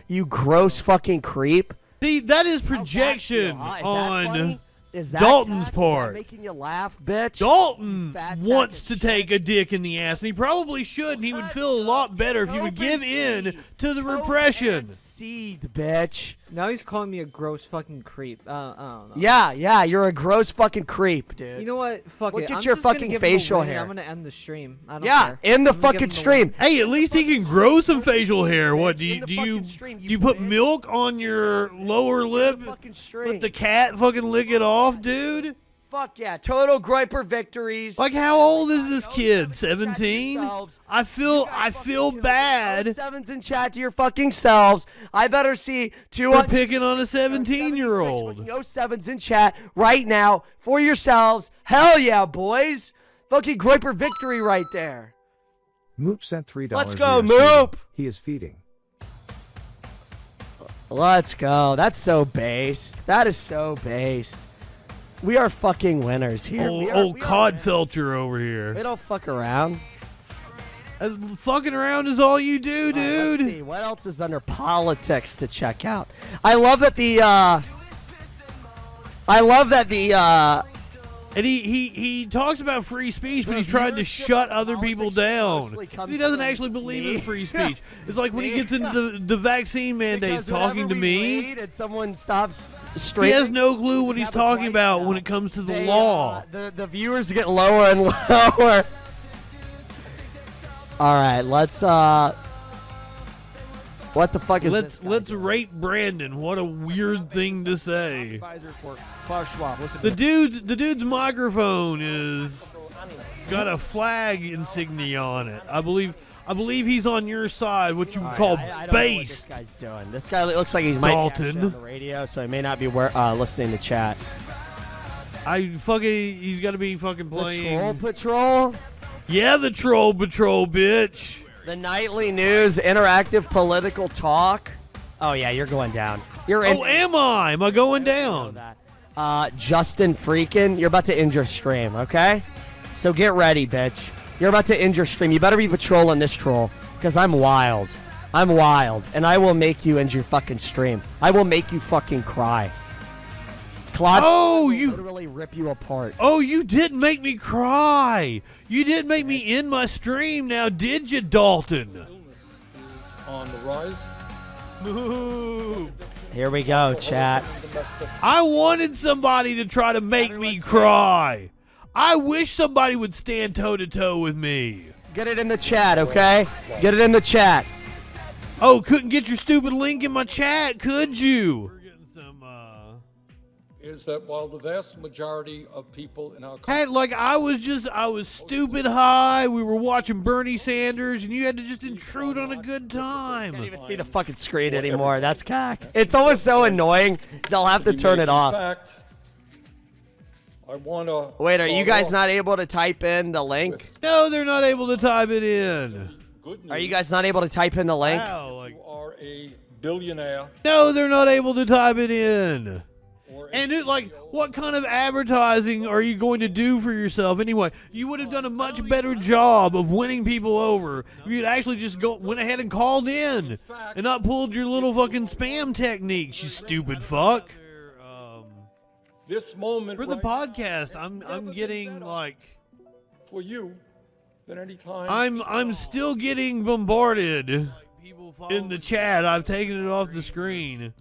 you gross fucking creep. See, that is projection on Dalton's part. Is that making you laugh, bitch? Dalton wants to take a dick in the ass, and he probably should, and he would feel a lot better if he would give in to the repression. Seed, bitch. Now he's calling me a gross fucking creep. I don't know. Yeah, you're a gross fucking creep, dude. You know what? Fuck Look it. at I'm your just gonna fucking give him a facial win. hair. I'm gonna end the stream. I don't care. End the I'm gonna give fucking him the stream. win. Hey, at least he can grow some facial hair. What do you put milk on your lower lip? Let the cat fucking lick it off, dude? Fuck yeah, total Groiper victories. Like, how old is this kid? 17? I feel bad. 07s in chat to your fucking selves. I better see 200 picking on a 17-year-old. 07s in chat right now for yourselves. Hell yeah, boys. Fucking Groiper victory right there. Moop sent $3. Let's go, Moop. He is feeding. Let's go. That's so based. That is so based. We are fucking winners here. Old Codfelcher over here. We don't fuck around. Fucking around is all you do, dude. Let's see. What else is under politics to check out? I love that the and he talks about free speech, but he's trying to shut other people down. He doesn't actually believe in free speech. It's like when he gets into the vaccine mandates talking to me. And someone stops straight. He has no clue what he's talking about when it comes to the law. The viewers get lower and lower. All right, let's what the fuck is this? Let's rate Brandon. What a weird thing to say. Klaus Schwab. The dude's microphone is got a flag insignia on it. I believe he's on your side. What you would call I don't based. know what this guy's doing. This guy looks like he's Dalton on the radio, so he may not be listening to chat. He's got to be fucking playing. The Troll Patrol. Yeah, the Troll Patrol, bitch. The nightly news, interactive political talk. Oh yeah, you're going down. Am I? Am I going down? Justin Freakin, you're about to end your stream, okay? So get ready, bitch. You're about to end your stream. You better be patrolling this troll, because I'm wild. I'm wild, and I will make you end your fucking stream. I will make you fucking cry. Claude, literally rip you apart. Oh, you didn't make me cry. You didn't make me end my stream now, did you, Dalton? On the rise. Moo. Here we go, chat. I wanted somebody to try to make me cry. I wish somebody would stand toe-to-toe with me. Get it in the chat, okay? Get it in the chat. Oh, couldn't get your stupid link in my chat, could you? Is that while the vast majority of people in our country... Hey, like, I was stupid high. We were watching Bernie Sanders, and you had to just intrude on a good time. Can't even see the fucking screen anymore. That's cock. It's almost so annoying. They'll have to turn it off. I want to... Wait, are you guys not able to type in the link? No, they're not able to type it in. Are you guys not able to type in the link? You are a billionaire. No, they're not able to type it in. And what kind of advertising are you going to do for yourself anyway? You would have done a much better job of winning people over if you'd actually just went ahead and called in and not pulled your little fucking spam techniques, you stupid fuck. This moment For the podcast, I'm getting like for you than any time. I'm still getting bombarded in the chat. I've taken it off the screen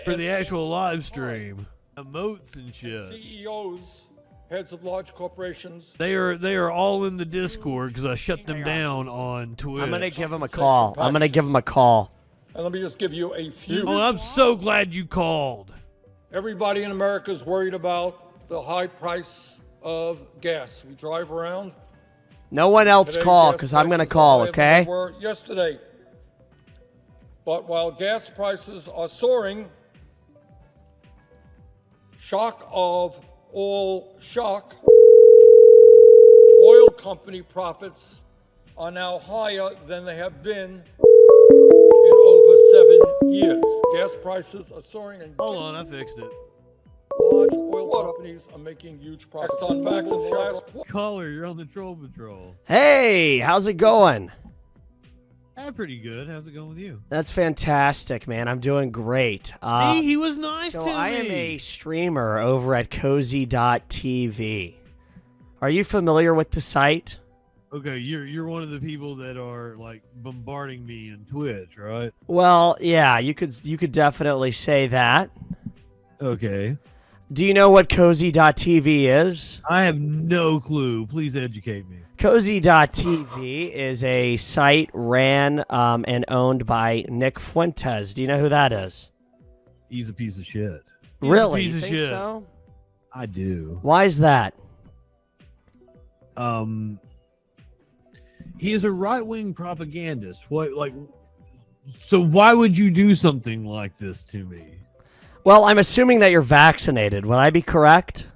for the actual live stream. Emotes and shit. CEOs, heads of large corporations. They are all in the Discord because I shut them down on Twitch. I'm gonna give them a call. I'm gonna give them a call. And let me just give you a few. Oh, I'm so glad you called. Everybody in America is worried about the high price of gas. We drive around. No one else call because I'm gonna call. Okay. They were yesterday. But while gas prices are soaring, shock of all shock, oil company profits are now higher than they have been in over 7 years. Gas prices are soaring and hold on, I fixed it. Large oil companies are making huge profits. In fact, in the last caller, you're on the Troll Patrol. Hey, how's it going? Pretty good. How's it going with you? That's fantastic, man. I'm doing great. He was nice to me. So I am a streamer over at cozy.tv. Are you familiar with the site? Okay, you're one of the people that are like bombarding me in Twitch, right? Well, yeah, you could definitely say that. Okay. Do you know what cozy.tv is? I have no clue. Please educate me. Cozy.tv is a site ran and owned by Nick Fuentes. Do you know who that is? He's a piece of shit. Really? Piece of think shit. So? I do. Why is that? He is a right-wing propagandist. So why would you do something like this to me? Well, I'm assuming that you're vaccinated. Would I be correct?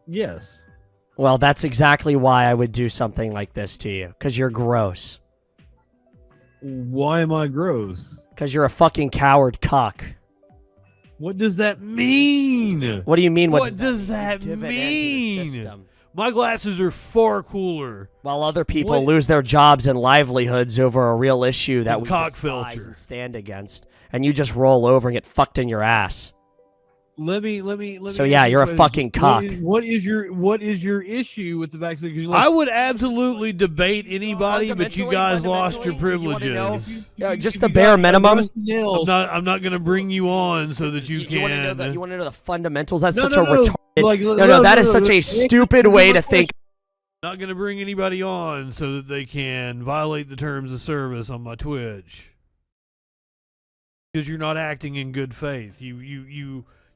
Yes. Well, that's exactly why I would do something like this to you, because you're gross. Why am I gross? Because you're a fucking coward cuck. What does that mean? What do you mean? What does that mean? My glasses are far cooler. While other people lose their jobs and livelihoods over a real issue that we despise and stand against, and you just roll over and get fucked in your ass. Let me. So yeah, you're a fucking cock. What is your issue with the vaccine? 'Cause I would absolutely debate anybody, but you guys lost your privileges. Just the bare minimum. I'm not going to bring you on so that you can. You want to know the fundamentals? That's No, such no, a no. retarded. Like, That is such a stupid way to think. Not going to bring anybody on so that they can violate the terms of service on my Twitch. Because you're not acting in good faith.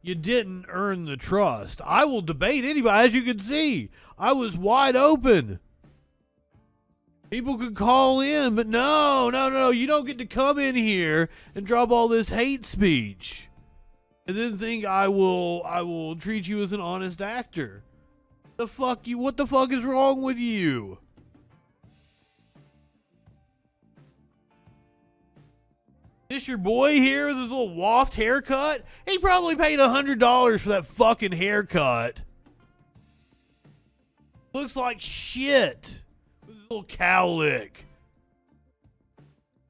You didn't earn the trust. I will debate anybody. As you can see, I was wide open. People could call in, but no. You don't get to come in here and drop all this hate speech and then think I will treat you as an honest actor. What the fuck is wrong with you? This your boy here with his little waft haircut? He probably paid $100 for that fucking haircut. Looks like shit. With his little cowlick.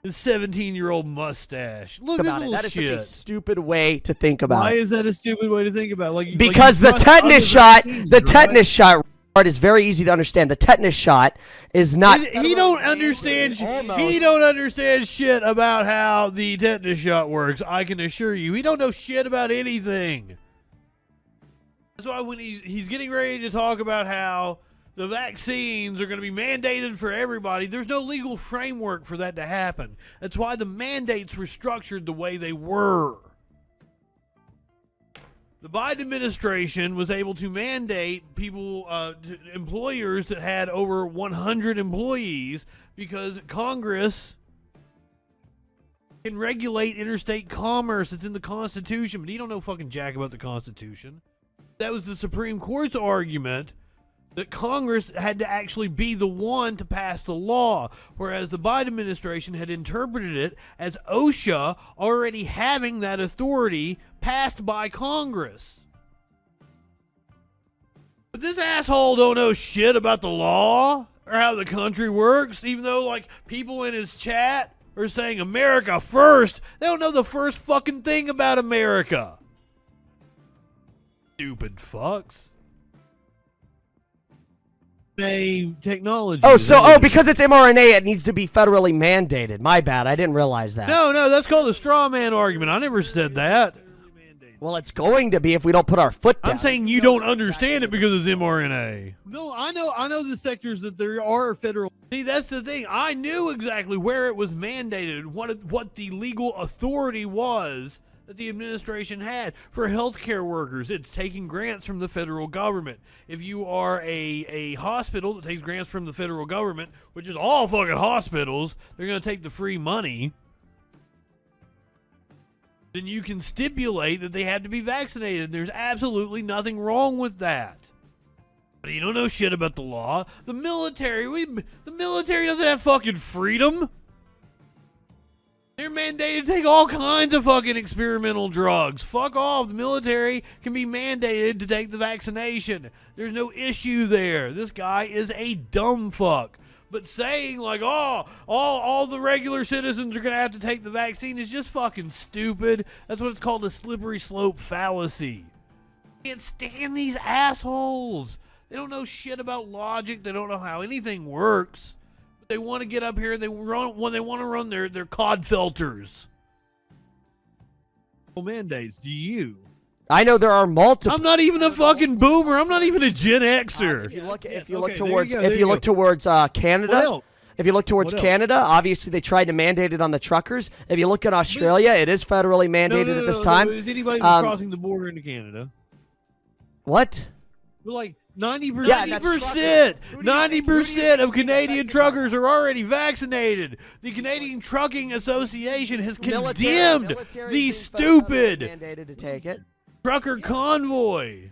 His 17-year-old mustache. Look at this little That is shit. such a stupid way to think about Why it. is that a stupid way to think about it? Because the tetanus shot, shot is very easy to understand. The tetanus shot is not. He don't understand. He don't understand shit about how the tetanus shot works. I can assure you, he don't know shit about anything. That's why when he's getting ready to talk about how the vaccines are going to be mandated for everybody, there's no legal framework for that to happen. That's why the mandates were structured the way they were. The Biden administration was able to mandate people, employers that had over 100 employees, because Congress can regulate interstate commerce. It's in the Constitution, but he don't know fucking jack about the Constitution. That was the Supreme Court's argument, that Congress had to actually be the one to pass the law, whereas the Biden administration had interpreted it as OSHA already having that authority passed by Congress. But this asshole don't know shit about the law or how the country works, even though, like, people in his chat are saying America first. They don't know the first fucking thing about America. Stupid fucks. Technology. Because it's mRNA, it needs to be federally mandated. My bad. I didn't realize that. No, that's called a straw man argument. I never said that. Well, it's going to be if we don't put our foot down. I'm saying you don't understand it because it's mRNA. No, I know the sectors that there are federal. See, that's the thing. I knew exactly where it was mandated, what the legal authority was that the administration had for healthcare workers. It's taking grants from the federal government. If you are a hospital that takes grants from the federal government, which is all fucking hospitals, they're going to take the free money, then you can stipulate that they have to be vaccinated. There's absolutely nothing wrong with that. But you don't know shit about the law. The military doesn't have fucking freedom. They're mandated to take all kinds of fucking experimental drugs. Fuck off. The military can be mandated to take the vaccination. There's no issue there. This guy is a dumb fuck. But saying, like, all the regular citizens are going to have to take the vaccine is just fucking stupid. That's what it's called, a slippery slope fallacy. I can't stand these assholes. They don't know shit about logic. They don't know how anything works. They want to get up here and they want to run their cod filters. Mandates. Do you? I know there are multiple. I'm not even a fucking boomer. I'm not even a Gen Xer. If you look towards Canada, if you look towards Canada, obviously they tried to mandate it on the truckers. If you look at Australia, it is federally mandated at this time. Is anybody crossing the border into Canada? What? Like 90% of Canadian truckers are already vaccinated. The Canadian Trucking Association has condemned the stupid mandated to take it. trucker convoy.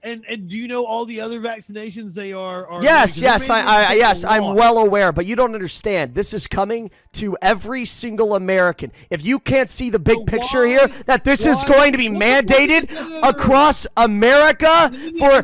And do you know all the other vaccinations they are Yes, doing? 'Cause they're making I'm law. well aware, but you don't understand. This is coming to every single American. If you can't see the big picture here, that this is going to be mandated across America for.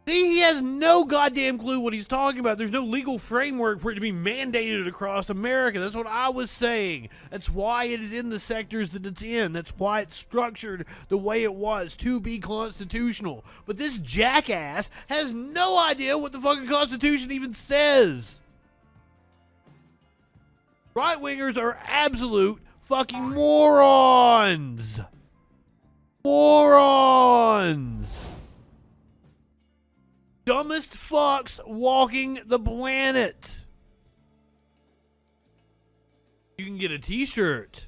See, he has no goddamn clue what he's talking about. There's no legal framework for it to be mandated across America. That's what I was saying. That's why it is in the sectors that it's in. That's why it's structured the way it was to be constitutional. But this jackass has no idea what the fucking Constitution even says. Right-wingers are absolute fucking morons. Morons. Dumbest fucks walking the planet. You can get a t-shirt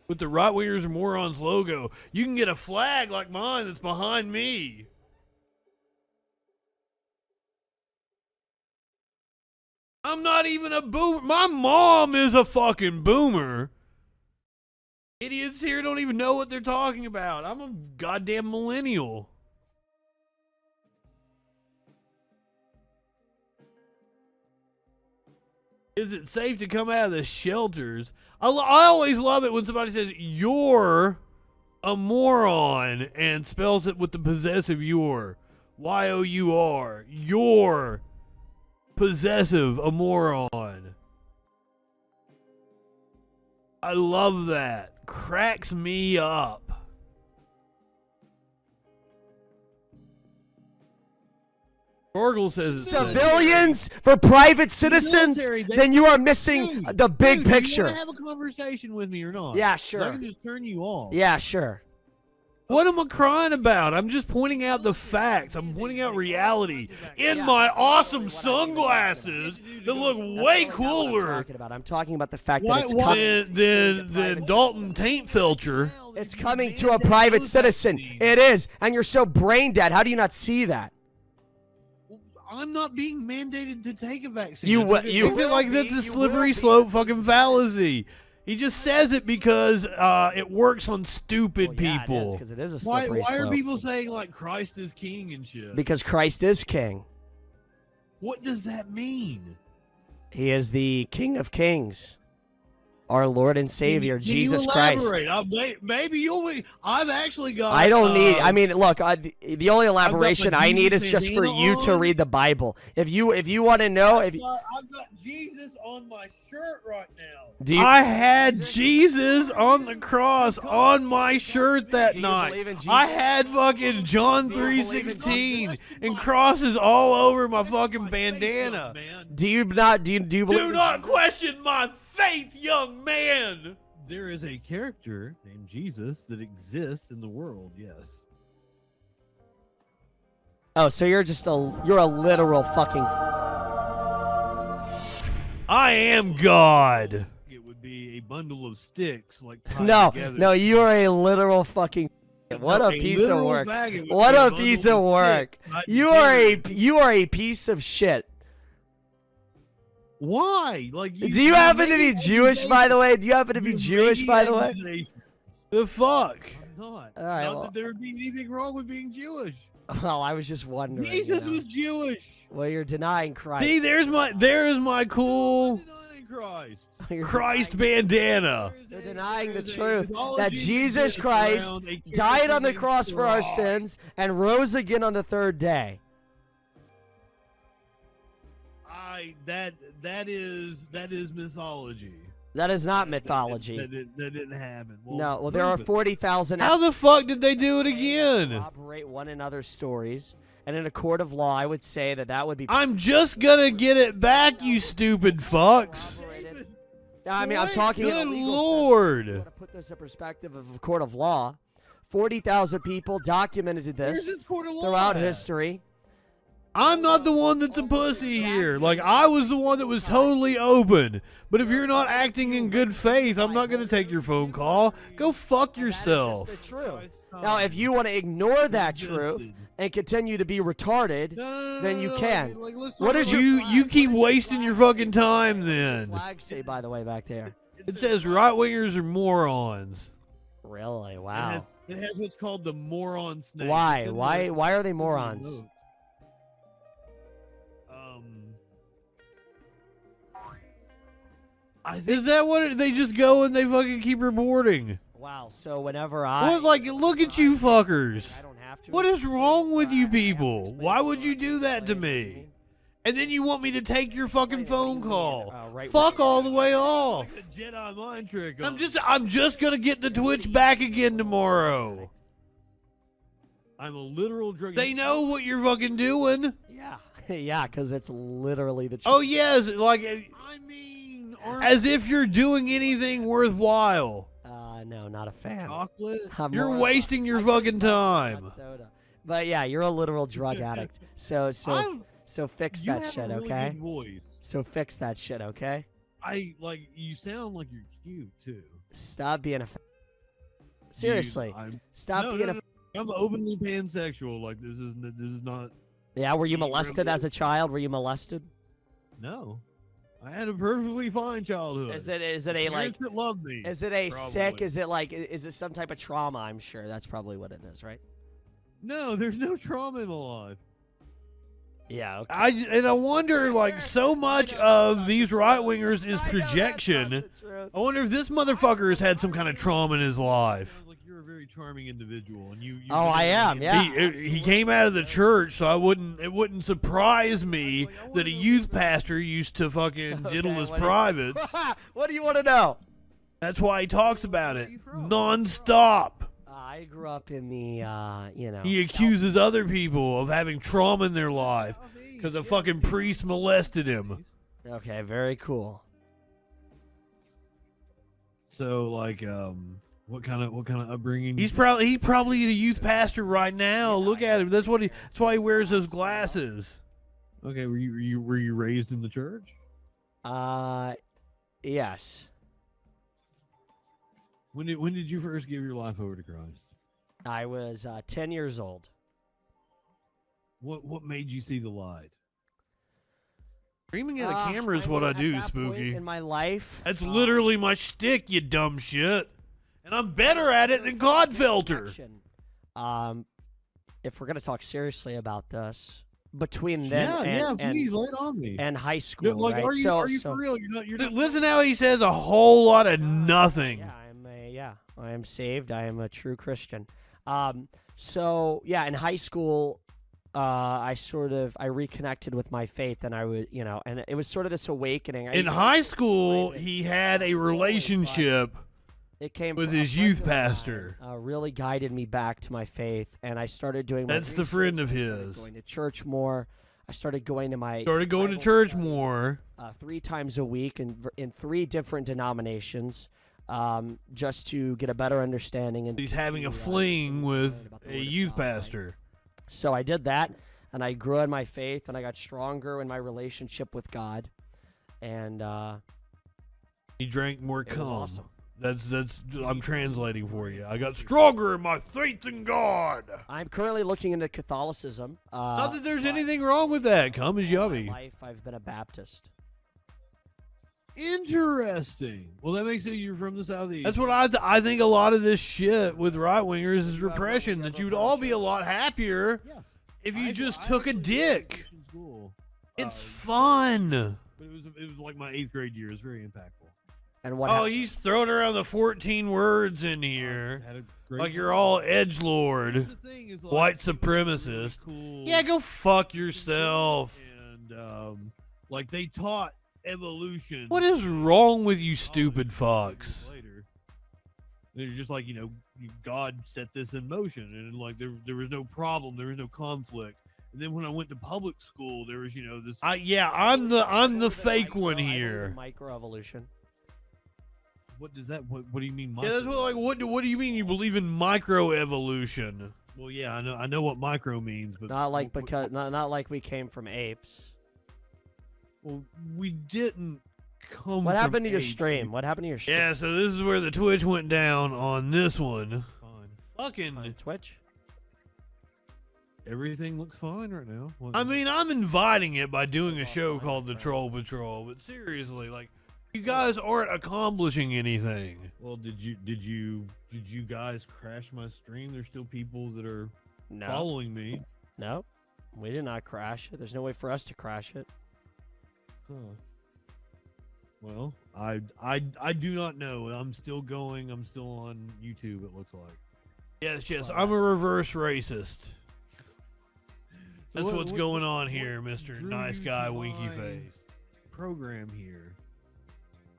with the Right Wingers and Morons logo. You can get a flag like mine that's behind me. I'm not even a boomer. My mom is a fucking boomer. Idiots here don't even know what they're talking about. I'm a goddamn millennial. Is it safe to come out of the shelters? I always love it when somebody says, you're a moron, and spells it with the possessive your. Y-O-U-R. You're possessive, a moron. I love that. Cracks me up. Orgel says it's Civilians for private citizens, military, then you are missing the big Dude, picture. Do you want to have a conversation with me or not? Yeah, 'Cause sure. I can just turn you off. Yeah, sure. What am I crying about? I'm just pointing out the facts. I'm pointing out reality in my awesome sunglasses that look way cooler I'm talking about the fact that it's coming. than Dalton Taintfelcher. It's coming to a private citizen. It is, and you're so brain dead. How do you not see that? I'm not being mandated to take a vaccine. You I feel like that's a slippery slope fucking fallacy. He just says it because it works on stupid people. because it is a Why slippery are slope. people saying like Christ is king and shit? Because Christ is king. What does that mean? He is the King of Kings, our Lord and Savior, Can Jesus you Christ. elaborate? Maybe you'll. I've actually got. I don't need. I mean, look. The only elaboration I need is Jesus just for bandana you to on. read the Bible. If you want to know, I've got Jesus on my shirt right now. Do you- I had Jesus on the cross on my shirt that night. I had fucking John 3:16 and crosses all over my fucking bandana. do you not? Do you believe? Do not question my faith, young man. There is a character named Jesus that exists in the world. Yes. Oh, so you're a literal fucking. I am God. It would be a bundle of sticks, like tied together. No, you are a literal fucking. What a A piece of literal work! faggot would What be a a bundle piece of of work! sticks tied You are a piece of shit. Why? Like, Do you happen to be Jewish, by the way? Do you happen to be Jewish, by the way? The fuck? I'm not. All right, Not well- that there would be anything wrong with being Jewish. Oh, I was just wondering. Jesus you know. was Jewish. Well, you're denying Christ. See, there is my cool Christ bandana. You're denying the truth all that Jesus Jesus did Christ around a died on the character cross named for our Christ. sins and rose again on the third day. That is mythology. That is not mythology. That didn't happen. No, well, there are 40,000. How the fuck did they do it again? Corroborate one another's stories, and in a court of law, I would say that would be. I'm just gonna get it back, you stupid fucks. I mean, I'm talking. Good in a legal Lord. sense. I want to put this in perspective of a court of law. 40,000 people documented Where's this this court of law throughout at? history. I'm not the one that's a pussy here. Like, I was the one that was totally open. But if you're not acting in good faith, I'm not going to take your phone call. Go fuck yourself. The truth. Now, if you want to ignore that truth and continue to be retarded, then you can. What is You keep wasting your fucking time then. flag say, by the way, back there? It says right-wingers are morons. Really? Wow. It has what's called the moron snake. Why? It's in Why? the- Why are they it's in the morons? notes. Is that what they just go and they fucking keep reporting? Wow. So whenever I What, like, look at you fuckers. I don't have to. What is wrong with you people? Why would you do that to me? And then you want me to take your fucking phone call? Fuck all the way off. Jedi mind trick. I'm just gonna get the Twitch back again tomorrow. I'm a literal drug. They know what you're fucking doing. Yeah. Yeah, because it's literally the. Oh yes, like I mean, as if you're doing anything worthwhile. No, not a fan. Chocolate? I'm You're more- wasting your fucking time. Soda. But yeah, you're a literal drug addict. So fix You that have shit, a really okay? good voice. So fix that shit, okay? You sound like you're cute too. Stop being a. Seriously, stop being a. I'm openly pansexual. Like this is not. Yeah, were you molested as a child? Were you molested? No, I had a perfectly fine childhood. Is it a like? Parents that loved me. Is it a sick? probably. Is it like? Is it some type of trauma? I'm sure that's probably what it is, right? No, there's no trauma in my life. Yeah. Okay. I wonder, like, so much of these right wingers is projection. I wonder if this motherfucker has had some kind of trauma in his life. Like you're a very charming individual, and you. Oh, I am. Yeah. He came out of the church, so it wouldn't surprise me that a youth pastor used to fucking diddle his privates. What do you want to know? That's why he talks about it nonstop. I grew up in the, He accuses other people of having trauma in their life because a fucking priest molested him. Okay, very cool. So, like, what kind of upbringing? He's probably a youth pastor right now. Look at him. That's why he wears those glasses. Okay, were you raised in the church? Yes. When did you first give your life over to Christ? I was 10 years old. What made you see the light? Screaming at a camera is what I do, Spooky. In my life, That's literally my shtick, you dumb shit. And I'm better at it than Godfelter. If we're gonna talk seriously about this, between then please lay it on me. and high school, Like, right? are you for real? You're not. Listen how he says a whole lot of nothing. I am saved. I am a true Christian. So yeah, in high school, I reconnected with my faith, and and it was sort of this awakening. In high school, he had a relationship It came with from a his friend youth of mine, pastor. really guided me back to my faith, and I started doing. My That's the friend of research. I started his. Going to church more. I started going to my. Started going to Bible church study, more. 3 times a week in 3 different denominations, just to get a better understanding. And He's having a fling with a youth pastor. So I did that, and I grew in my faith, and I got stronger in my relationship with God, and He drank more it was cum. awesome. That's I'm translating for you. I got stronger in my faith in God. I'm currently looking into Catholicism. Not that there's anything wrong with that. Cum is yummy. My life, I've been a Baptist. Interesting. Well, that makes it you're from the southeast. That's what I think. A lot of this shit with right wingers is repression. That you'd all be a lot happier if you just took a dick. It's fun. But it was like my 8th grade year. It was very impactful. And what? Oh, he's throwing around the 14 words in here, like you're all edgelord, white supremacist. Yeah, go fuck yourself. And like they taught evolution. What is wrong with you, stupid fucks? They're just like, God set this in motion, and like there was no problem, there was no conflict. And then when I went to public school, there was this. I'm the fake one here. Microevolution. What does that? What do you mean? Yeah, that's what do you mean? You believe in microevolution? Well, yeah, I know what micro means, but Not like we came from apes. Well, we didn't come. What from happened to your apes. stream? What happened to your stream? Yeah, so this is where the Twitch went down on this one. Fucking Twitch. Everything looks fine right now. I mean, I'm inviting it by doing a show called The Troll Patrol, but seriously, like, you guys aren't accomplishing anything. Well, did you guys crash my stream? There's still people that are No. following me. No, we did not crash it. There's no way for us to crash it. Huh. Well, I do not know. I'm still going. I'm still on YouTube, it looks like. Yes, I'm a reverse racist. That's what's going on here, Mr. Nice Guy Winky Face. Program here.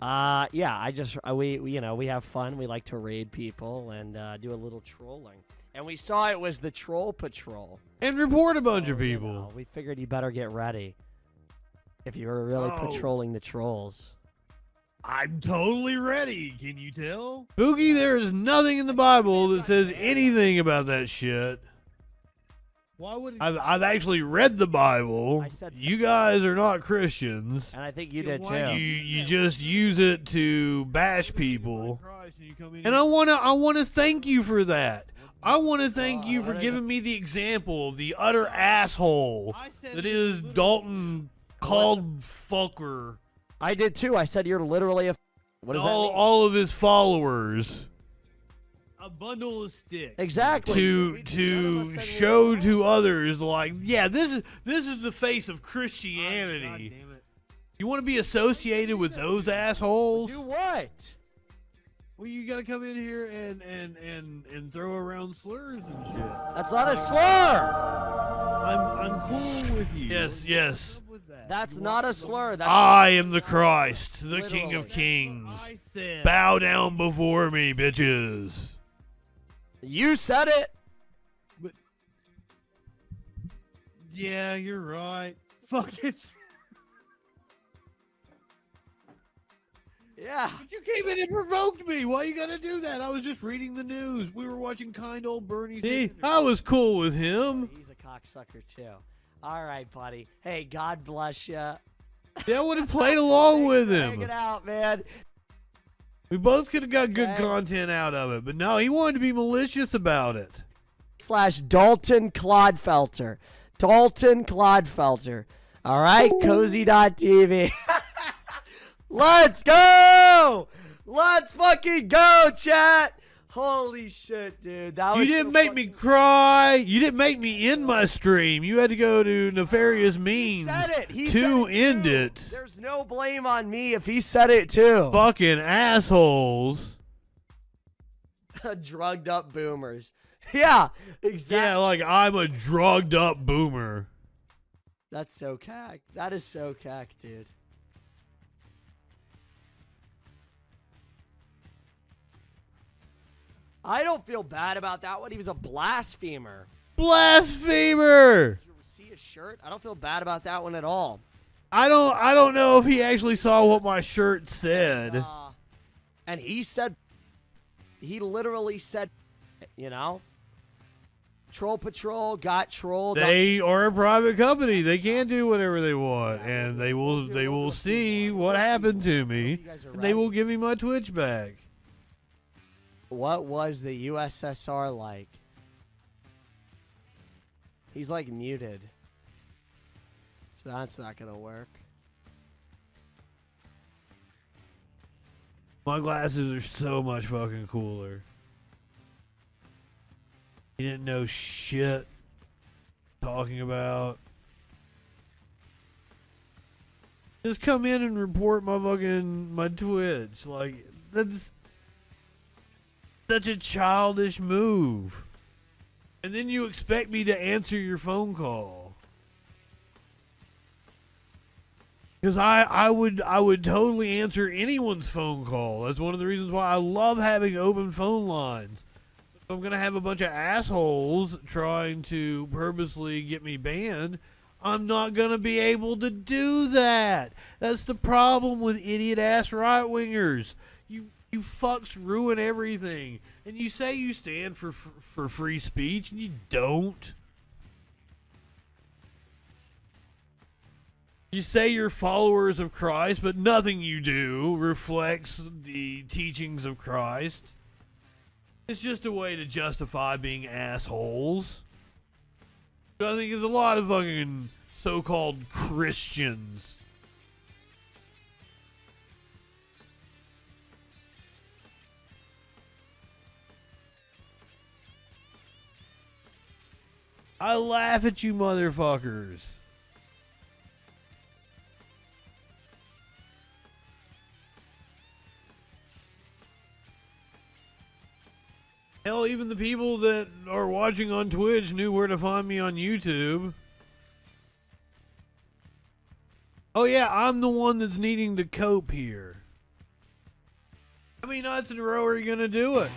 Yeah, we have fun. We like to raid people and do a little trolling. And we saw it was the Troll Patrol. And report a bunch of people. We figured you better get ready if you were really patrolling the trolls. I'm totally ready. Can you tell? Boogie, there is nothing in the Bible that says anything about that shit. Why would I've actually read the Bible. You guys are not Christians. And I think you did too. You just use it to bash people. And I wanna thank you for that. I want to thank you for giving me the example of the utter asshole that is Dalton called fucker. I did too. I said you're literally a. What does that mean? All of his followers. A bundle of sticks. Exactly. To show to others, like, yeah, this is the face of Christianity. You want to be associated with those assholes? Do what? Well, you gotta come in here and throw around slurs and shit. That's not a slur. I'm cool with you. Yes. That's not a slur. That's I am the Christ, the King of Kings. Bow down before me, bitches. You said it. But yeah, you're right. Fuck it. Yeah. But you came in and provoked me. Why you gotta do that? I was just reading the news. We were watching kind old Bernie Sanders. I was cool with him. He's a cocksucker too. All right, buddy. Hey, God bless you. Yeah, I would have played along with him. Hang it out, man. We both could have got good content out of it, but no, he wanted to be malicious about it. / Dalton Clodfelter. Dalton Clodfelter. All right, cozy.tv. Let's go! Let's fucking go, chat! Holy shit, dude. That was You didn't make me cry. You didn't make me end my stream. You had to go to nefarious means to end it. There's no blame on me if he said it too. Fucking assholes. Drugged up boomers. Yeah, exactly. Yeah, like I'm a drugged up boomer. That's so cack. That is so cack, dude. I don't feel bad about that one. He was a blasphemer. Blasphemer! Did you see his shirt? I don't feel bad about that one at all. I don't know if he actually saw what my shirt said. And he literally said, you know, Troll Patrol got trolled. They are a private company. They can do whatever they want, and they will see what happened to me, and they will give me my Twitch back. What was the USSR like? He's like muted. So that's not going to work. My glasses are so much fucking cooler. You didn't know shit talking about. Just come in and report my Twitch. Like, that's such a childish move. And then you expect me to answer your phone call. Because I would totally answer anyone's phone call. That's one of the reasons why I love having open phone lines. If I'm going to have a bunch of assholes trying to purposely get me banned, I'm not going to be able to do that. That's the problem with idiot-ass right-wingers. You fucks ruin everything. And you say you stand for free speech, and you don't. You say you're followers of Christ, but nothing you do reflects the teachings of Christ. It's just a way to justify being assholes. But I think there's a lot of fucking so-called Christians. I laugh at you motherfuckers. Hell, even the people that are watching on Twitch knew where to find me on YouTube. Oh yeah, I'm the one that's needing to cope here. How many nights in a row are you gonna do it?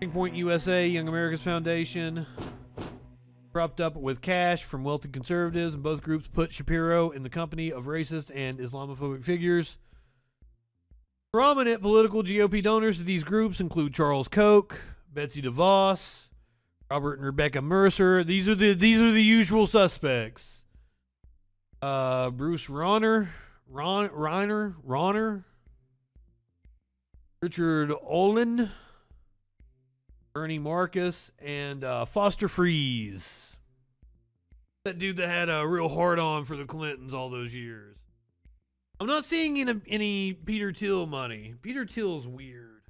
Turning Point USA, Young America's Foundation, propped up with cash from wealthy conservatives, and both groups put Shapiro in the company of racist and Islamophobic figures. Prominent political GOP donors to these groups include Charles Koch, Betsy DeVos, Robert and Rebecca Mercer. These are the usual suspects. Bruce Rauner, Richard Olin, Bernie Marcus, and Foster Freeze. That dude that had a real hard-on for the Clintons all those years. I'm not seeing any Peter Thiel money. Peter Thiel's weird.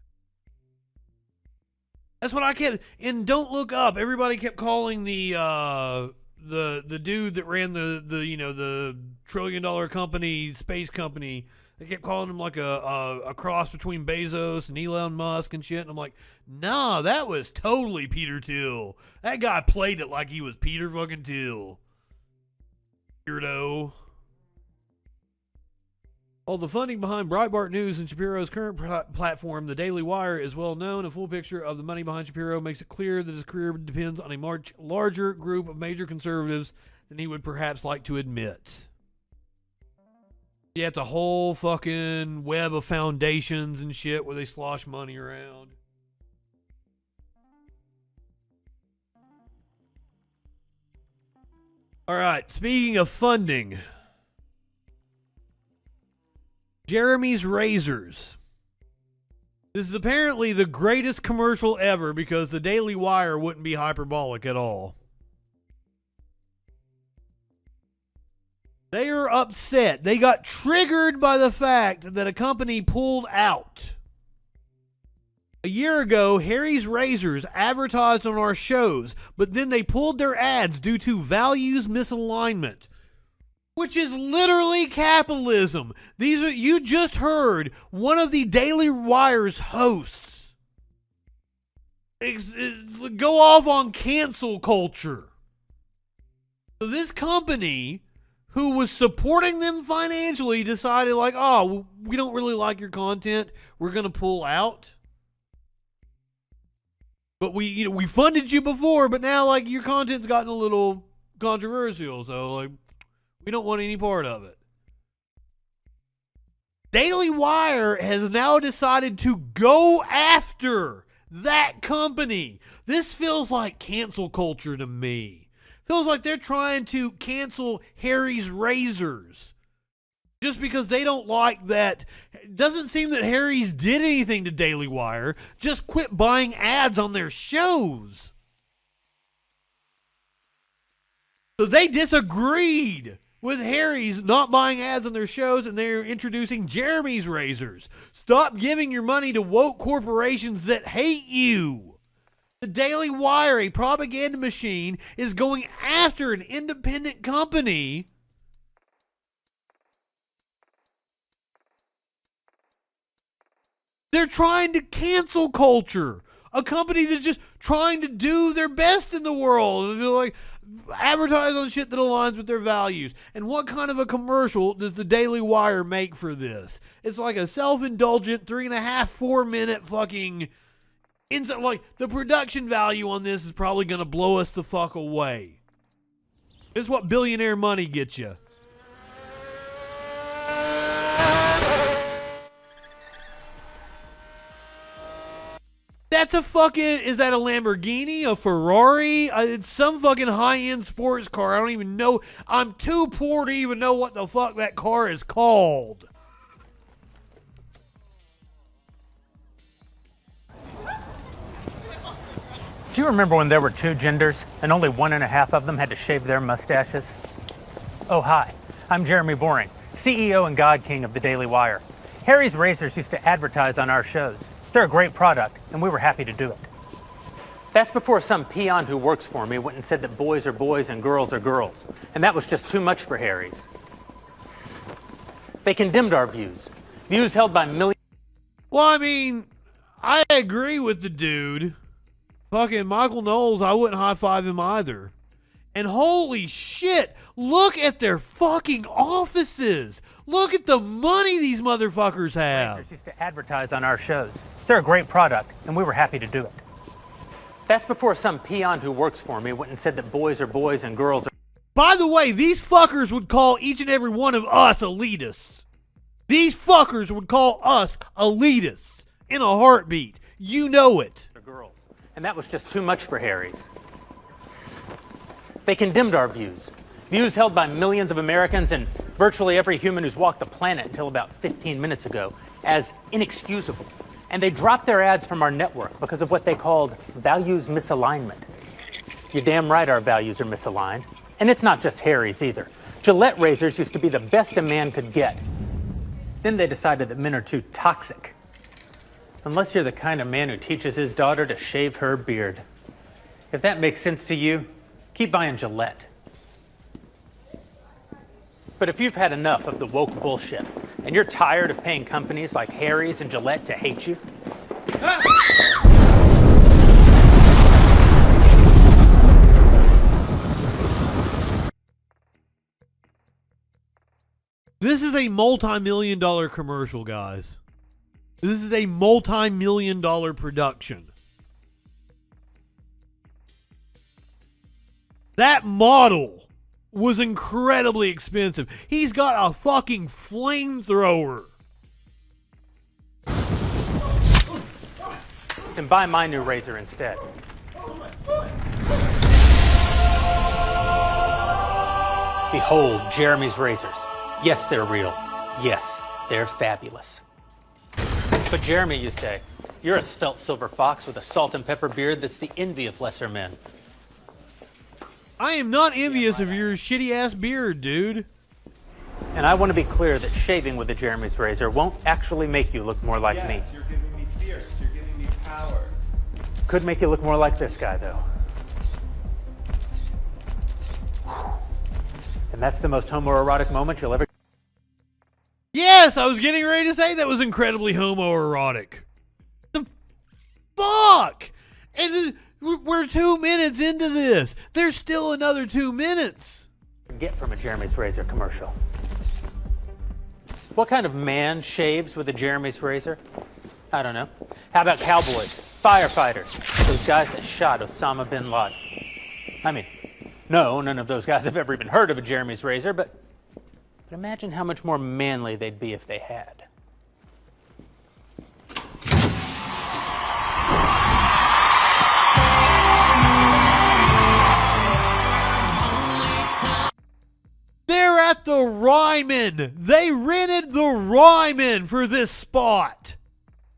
That's what I kept. And Don't Look Up, everybody kept calling the dude that ran the $1 trillion company, space company. They kept calling him like a cross between Bezos and Elon Musk and shit. And I'm like, nah, that was totally Peter Thiel. That guy played it like he was Peter fucking Thiel. Weirdo. All the funding behind Breitbart News and Shapiro's current platform, The Daily Wire, is well known. A full picture of the money behind Shapiro makes it clear that his career depends on a much larger group of major conservatives than he would perhaps like to admit. Yeah, it's a whole fucking web of foundations and shit where they slosh money around. All right, speaking of funding, Jeremy's Razors. This is apparently the greatest commercial ever because the Daily Wire wouldn't be hyperbolic at all. They are upset. They got triggered by the fact that a company pulled out. A year ago, Harry's Razors advertised on our shows, but then they pulled their ads due to values misalignment. Which is literally capitalism. You just heard one of the Daily Wire's hosts go off on cancel culture. So this company, who was supporting them financially, decided like, oh, we don't really like your content. We're going to pull out. But we funded you before, but now like your content's gotten a little controversial. So like, we don't want any part of it. Daily Wire has now decided to go after that company. This feels like cancel culture to me. Feels like they're trying to cancel Harry's Razors. Just because they don't like that. It doesn't seem that Harry's did anything to Daily Wire. Just quit buying ads on their shows. So they disagreed with Harry's not buying ads on their shows, and they're introducing Jeremy's Razors. Stop giving your money to woke corporations that hate you. The Daily Wire, a propaganda machine, is going after an independent company they're trying to cancel culture. A company that's just trying to do their best in the world. They're like, advertise on shit that aligns with their values. And what kind of a commercial does the Daily Wire make for this? It's like a self-indulgent 3.5, 4 minute fucking like the production value on this is probably going to blow us the fuck away. This is what billionaire money gets you. That's a fucking, is that a Lamborghini, a Ferrari? It's some fucking high-end sports car. I don't even know. I'm too poor to even know what the fuck that car is called. Do you remember when there were 2 genders and only 1.5 of them had to shave their mustaches? Oh, hi. I'm Jeremy Boring, CEO and God King of the Daily Wire. Harry's Razors used to advertise on our shows. They're a great product, and we were happy to do it. That's before some peon who works for me went and said that boys are boys and girls are girls. And that was just too much for Harry's. They condemned our views. Views held by millions. Well, I mean, I agree with the dude. Fucking Michael Knowles, I wouldn't high-five him either. And holy shit, look at their fucking offices. Look at the money these motherfuckers have. Racers used to advertise on our shows. They're a great product, and we were happy to do it. That's before some peon who works for me went and said that boys are boys and girls are... By the way, these fuckers would call each and every one of us elitists. These fuckers would call us elitists in a heartbeat. You know it. Girls. And that was just too much for Harry's. They condemned our views. Views held by millions of Americans and virtually every human who's walked the planet until about 15 minutes ago as inexcusable. And they dropped their ads from our network because of what they called values misalignment. You're damn right our values are misaligned. And it's not just Harry's either. Gillette razors used to be the best a man could get. Then they decided that men are too toxic. Unless you're the kind of man who teaches his daughter to shave her beard. If that makes sense to you, keep buying Gillette. But if you've had enough of the woke bullshit, and you're tired of paying companies like Harry's and Gillette to hate you, This is a multi-million-dollar commercial, guys. This is a multi-million-dollar production. That model was incredibly expensive. He's got a fucking flamethrower. then buy my new razor instead. Behold Jeremy's razors. Yes, they're real. Yes, they're fabulous. But Jeremy, you say, you're a svelte silver fox with a salt and pepper beard that's the envy of lesser men. I am not envious of your shitty-ass beard, dude. And I want to be clear that shaving with the Jeremy's razor won't actually make you look more like me. Yes, you're giving me fierce. You're giving me power. Could make you look more like this guy, though. And that's the most homoerotic moment you'll ever... Yes, I was getting ready to say that was incredibly homoerotic. The fuck? And we're 2 minutes into this. There's still another 2 minutes. Get from a Jeremy's razor commercial. What kind of man shaves with a Jeremy's razor? I don't know. How about cowboys, firefighters, those guys that shot Osama bin Laden? I mean, no, none of those guys have ever even heard of a Jeremy's razor, but imagine how much more manly they'd be if they had. They're at the Ryman. They rented the Ryman for this spot.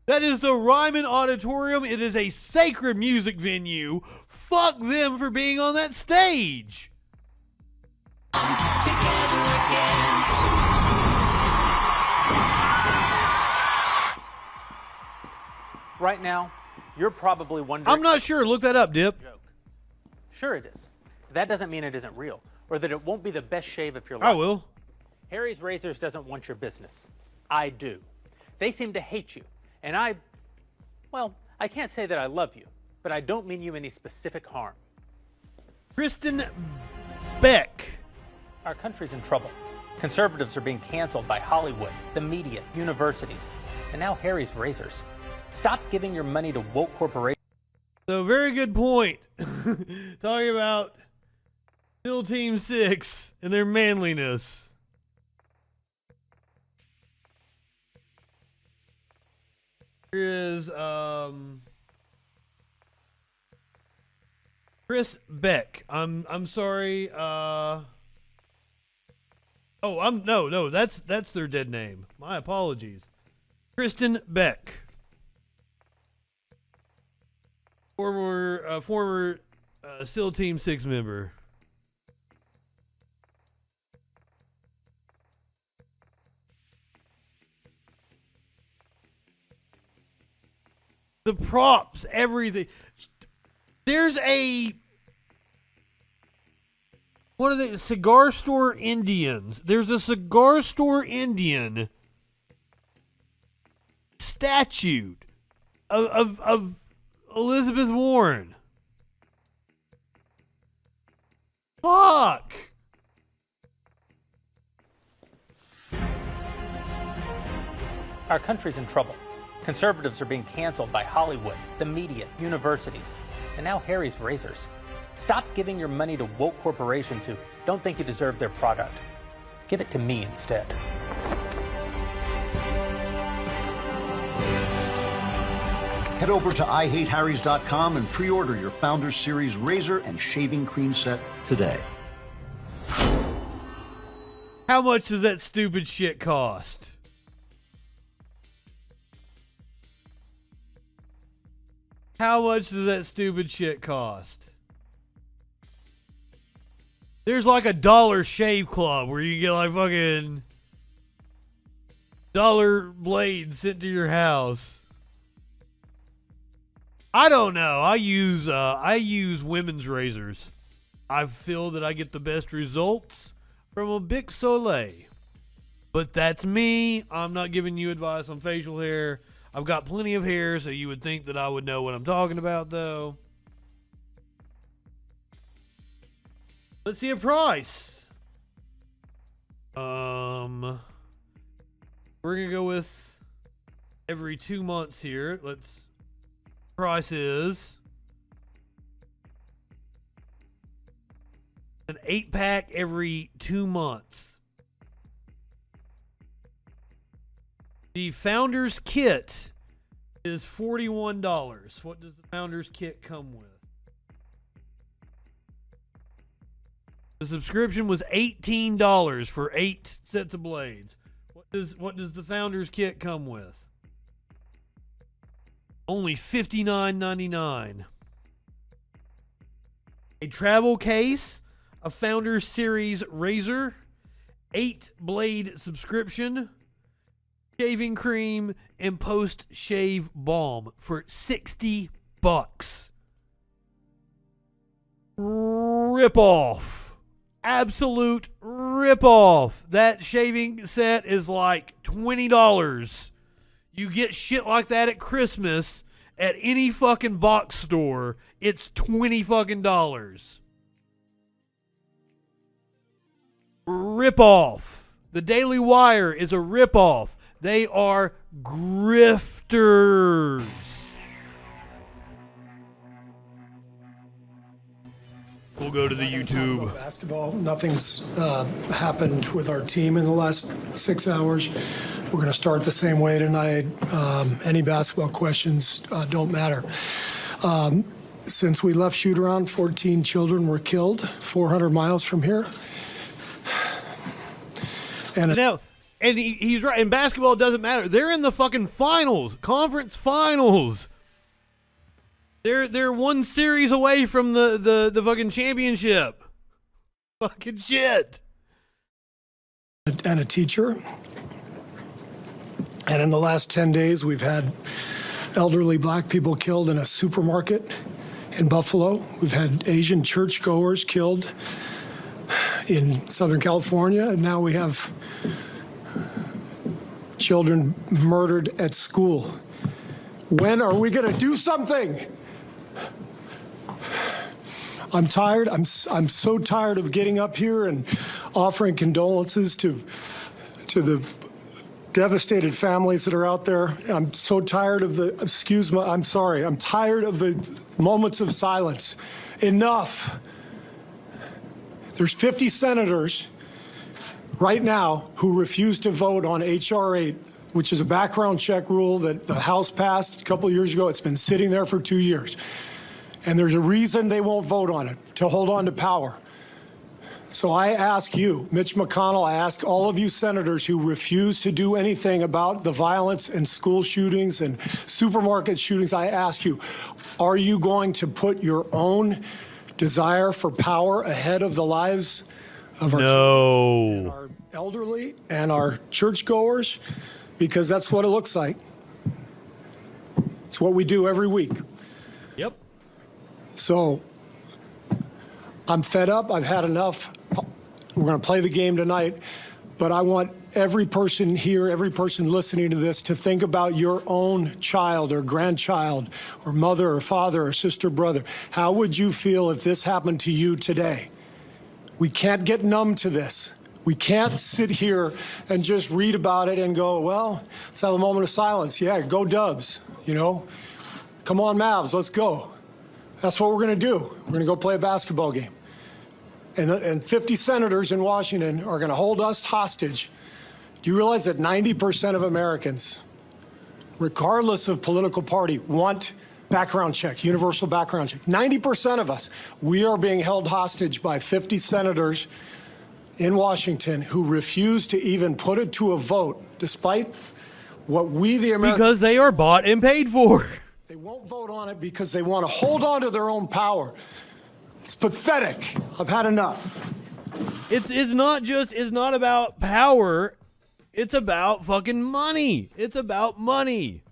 That is the Ryman Auditorium. It is a sacred music venue. Fuck them for being on that stage. Right now, you're probably wondering... I'm not sure. Look that up, Dip. Joke. Sure it is. That doesn't mean it isn't real, or that it won't be the best shave of your life. I will. Harry's Razors doesn't want your business. I do. They seem to hate you, and I can't say that I love you, but I don't mean you any specific harm. Kristen Beck. Our country's in trouble. Conservatives are being canceled by Hollywood, the media, universities, and now Harry's Razors. Stop giving your money to woke corporations. So, very good point. Talking about SEAL Team 6 and their manliness. Here is Chris Beck. I'm sorry. No, that's their dead name. My apologies. Kristen Beck. Former SEAL Team 6 member. The props, everything. There's one of the cigar store Indians. There's a cigar store Indian statue of Elizabeth Warren. Fuck. Our country's in trouble. Conservatives are being canceled by Hollywood, the media, universities, and now Harry's Razors. Stop giving your money to woke corporations who don't think you deserve their product. Give it to me instead. Head over to IHateHarrys.com and pre-order your Founders Series razor and shaving cream set today. How much does that stupid shit cost? How much does that stupid shit cost? There's like a Dollar Shave Club where you get like fucking dollar blades sent to your house. I don't know. I use women's razors. I feel that I get the best results from a Bic Soleil. But that's me. I'm not giving you advice on facial hair. I've got plenty of hair, so you would think that I would know what I'm talking about, though. Let's see a price. We're gonna go with every 2 months here. Price is an 8-pack every 2 months. The Founders Kit is $41. What does the Founders Kit come with? The subscription was $18 for 8 sets of blades. What does the Founders Kit come with? Only $59.99. A travel case, a Founders Series razor, 8-blade subscription, shaving cream, and post-shave balm for $60. Rip-off. Absolute rip-off. That shaving set is like $20. You get shit like that at Christmas at any fucking box store. It's $20 fucking dollars. Rip-off. The Daily Wire is a rip-off. They are grifters. We'll go to the YouTube. Basketball. Nothing's happened with our team in the last 6 hours. We're going to start the same way tonight. Any basketball questions don't matter. Since we left shoot around, 14 children were killed 400 miles from here. And he's right. In basketball, it doesn't matter. They're in the fucking finals, conference finals. They're one series away from the fucking championship. Fucking shit. And a teacher. And in the last 10 days, we've had elderly black people killed in a supermarket in Buffalo. We've had Asian churchgoers killed in Southern California. And now we have children murdered at school. When are we going to do something? I'm tired. I'm so tired of getting up here and offering condolences to the devastated families that are out there. I'm so tired of I'm sorry. I'm tired of the moments of silence. Enough. There's 50 senators right now who refuse to vote on H.R. 8, which is a background check rule that the House passed a couple of years ago. It's been sitting there for 2 years. And there's a reason they won't vote on it, to hold on to power. So I ask you, Mitch McConnell, I ask all of you senators who refuse to do anything about the violence and school shootings and supermarket shootings, I ask you, are you going to put your own desire for power ahead of the lives of our children and our elderly and our churchgoers? Because that's what it looks like. It's what we do every week. Yep. So I'm fed up. I've had enough. We're going to play the game tonight, but I want every person here, every person listening to this to think about your own child or grandchild or mother or father or sister, brother. How would you feel if this happened to you today? We can't get numb to this. We can't sit here and just read about it and go, well, let's have a moment of silence. Yeah, go Dubs, you know. Come on, Mavs, let's go. That's what we're going to do. We're going to go play a basketball game. And 50 senators in Washington are going to hold us hostage. Do you realize that 90% of Americans, regardless of political party, want background check, universal background check? 90% of us, we are being held hostage by 50 senators in Washington who refuse to even put it to a vote, despite what we, the Americans... Because they are bought and paid for. They won't vote on it because they want to hold on to their own power. It's pathetic. I've had enough. It's not about power. It's about fucking money. It's about money.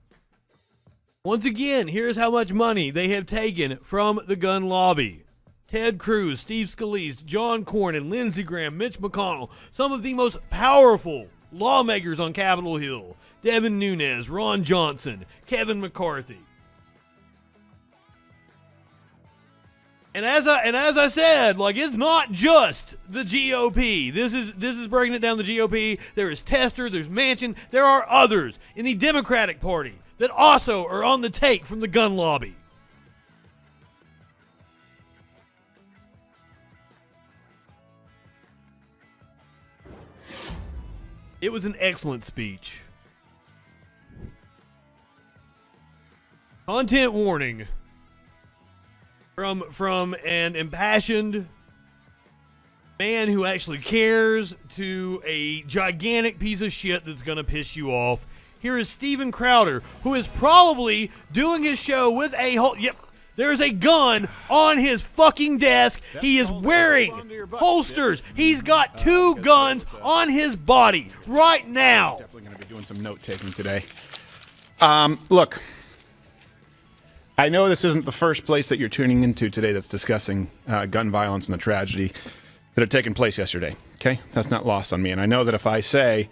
Once again, here's how much money they have taken from the gun lobby. Ted Cruz, Steve Scalise, John Cornyn, Lindsey Graham, Mitch McConnell, some of the most powerful lawmakers on Capitol Hill. Devin Nunes, Ron Johnson, Kevin McCarthy. And as I said, like, it's not just the GOP. This is breaking it down. The GOP. There is Tester. There's Manchin. There are others in the Democratic Party that also are on the take from the gun lobby. It was an excellent speech. Content warning. From an impassioned man who actually cares to a gigantic piece of shit that's going to piss you off. Here is Steven Crowder, who is probably doing his show with a whole... Yep, there's a gun on his fucking desk. He is wearing holsters. He's got two guns on his body right now. Definitely going to be doing some note-taking today. Look... I know this isn't the first place that you're tuning into today that's discussing gun violence and the tragedy that had taken place yesterday, okay? That's not lost on me. And I know that if I say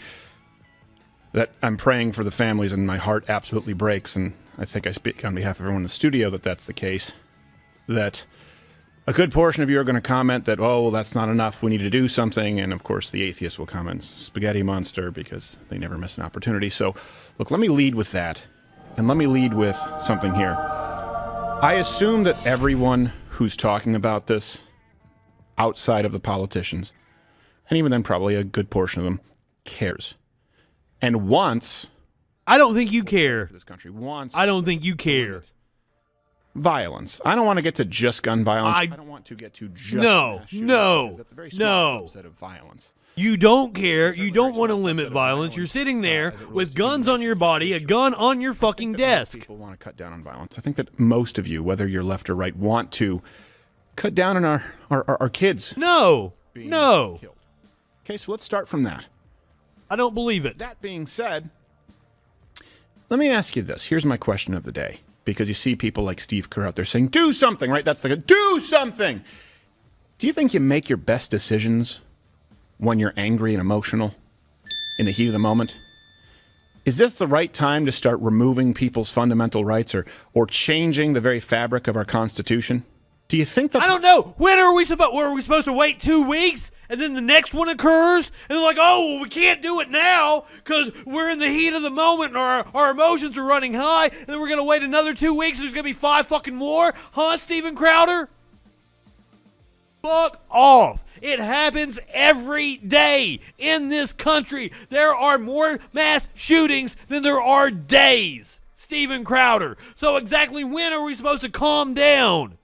that I'm praying for the families and my heart absolutely breaks, and I think I speak on behalf of everyone in the studio that that's the case, that a good portion of you are going to comment that, oh, well, that's not enough, we need to do something. And, of course, the atheists will comment, spaghetti monster, because they never miss an opportunity. So, look, let me lead with that. And let me lead with something here. I assume that everyone who's talking about this, outside of the politicians, and even then probably a good portion of them, cares. And wants... I don't think you care. This country wants... I don't think you care. Violence. I don't want to get to just gun violence. I don't want to get to just mass shootings, because that's a very small subset of violence. You don't care. You don't want to limit violence. You're sitting there with guns on your body, a gun on your fucking desk. People want to cut down on violence. I think that most of you, whether you're left or right, want to cut down on our kids. No. Killed. Okay, so let's start from that. I don't believe it. That being said, let me ask you this. Here's my question of the day. Because you see people like Steve Kerr out there saying, do something, right? That's the do something. Do you think you make your best decisions when you're angry and emotional in the heat of the moment? Is this the right time to start removing people's fundamental rights or changing the very fabric of our Constitution? Do you think that's... I don't know. When are we supposed to wait 2 weeks? And then the next one occurs? And they're like, oh, well, we can't do it now because we're in the heat of the moment and our emotions are running high. And then we're going to wait another 2 weeks. There's going to be 5 fucking more? Huh, Steven Crowder? Fuck off. It happens every day in this country. There are more mass shootings than there are days, Steven Crowder. So exactly when are we supposed to calm down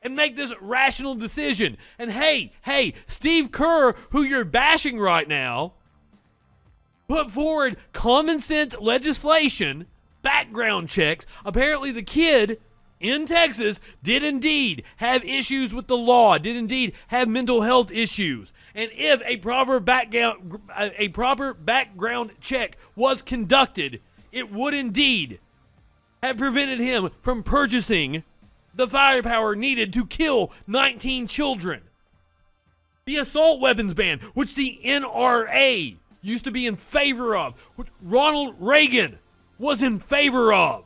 and make this rational decision? And hey, Steve Kerr, who you're bashing right now, put forward common sense legislation, background checks. Apparently the kid in Texas did indeed have issues with the law, did indeed have mental health issues. And if a proper background check was conducted, it would indeed have prevented him from purchasing the firepower needed to kill 19 children. The assault weapons ban, which the NRA used to be in favor of, which Ronald Reagan was in favor of,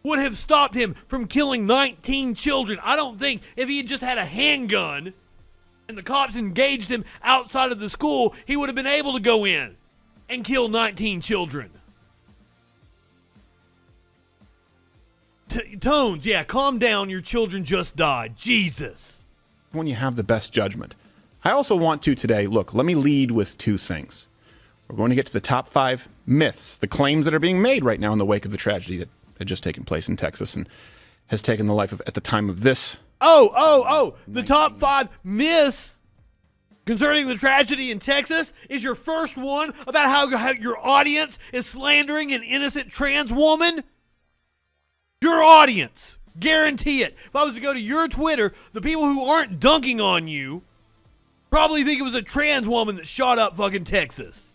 would have stopped him from killing 19 children. I don't think if he had just had a handgun and the cops engaged him outside of the school, he would have been able to go in and kill 19 children. Tones, yeah, calm down. Your children just died. Jesus. When you have the best judgment. I also want to today, look, let me lead with two things. We're going to get to the top 5 myths, the claims that are being made right now in the wake of the tragedy that had just taken place in Texas and has taken the life of, at the time of this. The top 5 myths concerning the tragedy in Texas is your first one about how your audience is slandering an innocent trans woman? Your audience. Guarantee it. If I was to go to your Twitter, the people who aren't dunking on you probably think it was a trans woman that shot up fucking Texas.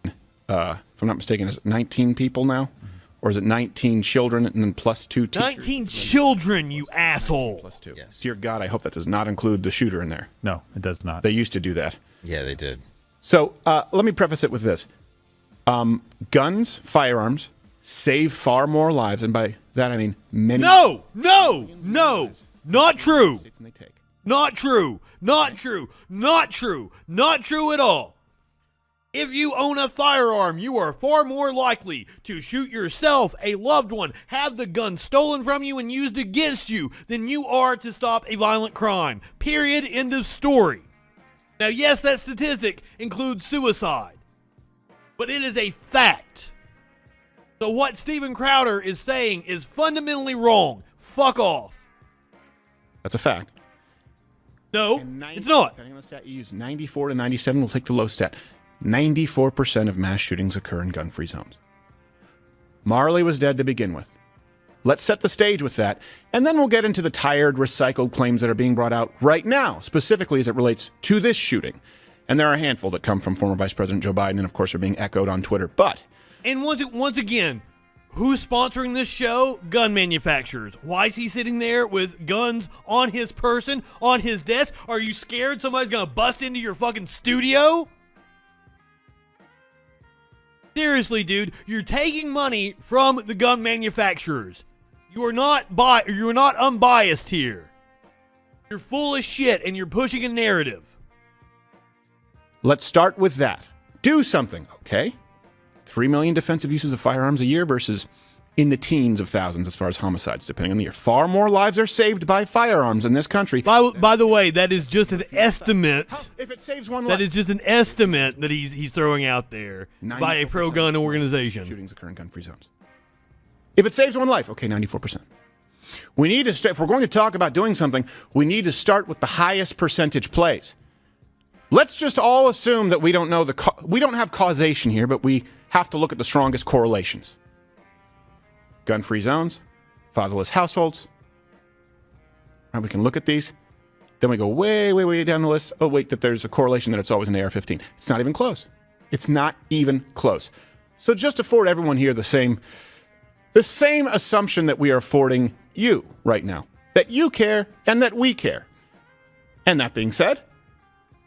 If I'm not mistaken, is it 19 people now? Or is it 19 children and then plus 2 teachers? 19 children, you asshole. Plus 2. Yes. Dear God, I hope that does not include the shooter in there. No, it does not. They used to do that. Yeah, they did. So let me preface it with this. Guns, firearms, save far more lives, and by that I mean many. No, not true. Not true. Not true. Not true. Not true at all. If you own a firearm, you are far more likely to shoot yourself, a loved one, have the gun stolen from you and used against you than you are to stop a violent crime. Period. End of story. Now, yes, that statistic includes suicide, but it is a fact. So what Steven Crowder is saying is fundamentally wrong. Fuck off. That's a fact. No, it's not. Depending on the stat you use, 94 to 97, we'll take the low stat. 94% of mass shootings occur in gun-free zones. Marley was dead to begin with. Let's set the stage with that, and then we'll get into the tired, recycled claims that are being brought out right now, specifically as it relates to this shooting. And there are a handful that come from former Vice President Joe Biden and, of course, are being echoed on Twitter. But... And once again, who's sponsoring this show? Gun manufacturers. Why is he sitting there with guns on his person, on his desk? Are you scared somebody's going to bust into your fucking studio? Seriously, dude, you're taking money from the gun manufacturers. You are not unbiased here. You're full of shit and you're pushing a narrative. Let's start with that. Do something, okay? 3 million defensive uses of firearms a year versus in the teens of thousands as far as homicides, depending on the year. Far more lives are saved by firearms in this country. By the way, that is just an estimate. If it saves one life. That is just an estimate that he's throwing out there by a pro-gun organization. Shootings occur in gun-free zones. If it saves one life, okay, 94%. We need to, if we're going to talk about doing something, we need to start with the highest percentage plays. Let's just all assume that we don't know we don't have causation here, but we have to look at the strongest correlations. Gun-free zones, fatherless households. Right, we can look at these. Then we go way, way, way down the list. Oh, wait, that there's a correlation that it's always an AR-15. It's not even close. It's not even close. So just to afford everyone here the same assumption that we are affording you right now, that you care and that we care. And that being said,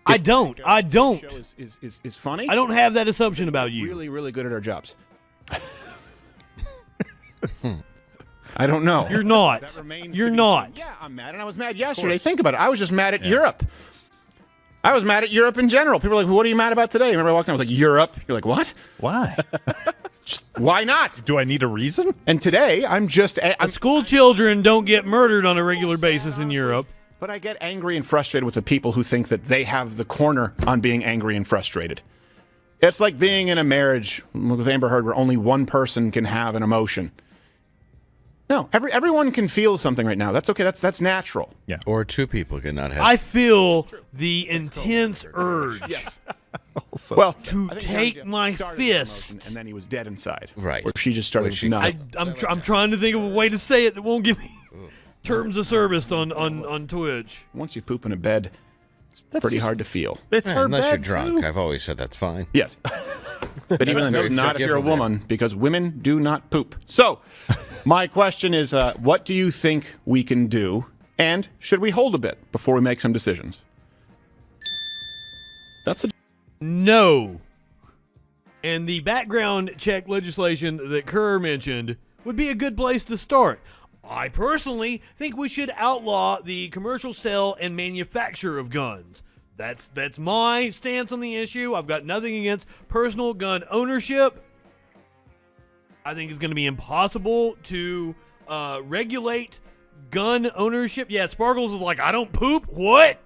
I don't. Is funny. I don't have that assumption about you. Really, really good at our jobs. I don't know. You're not. You're not. Yeah, I'm mad, and I was mad yesterday. Think about it. I was just mad at Europe. I was mad at Europe in general. People were like, "What are you mad about today?" Remember, I walked in, I was like, "Europe." You're like, "What? Why? Just, why not? Do I need a reason?" And today, school children don't get murdered on a regular basis in Europe. But I get angry and frustrated with the people who think that they have the corner on being angry and frustrated. It's like being in a marriage with Amber Heard where only one person can have an emotion. No, everyone can feel something right now. That's okay. That's natural. Yeah. Or 2 people cannot have. I feel the intense urge. Yes. Also, well, to take my fist, and then he was dead inside. Right. Where she just started to nut. I'm trying to think of a way to say it that won't give me terms of service on Twitch. Once you poop in a bed, it's pretty hard to feel. It's her unless bed you're drunk. Too. I've always said that's fine. Yes. But even then, Very it's not if you're a forgivable. woman, because women do not poop. So, my question is, what do you think we can do? And should we hold a bit before we make some decisions? That's a No. And the background check legislation that Kerr mentioned would be a good place to start. I personally think we should outlaw the commercial sale and manufacture of guns. That's my stance on the issue. I've got nothing against personal gun ownership. I think it's going to be impossible to regulate gun ownership. Yeah, Sparkles is like, I don't poop? What?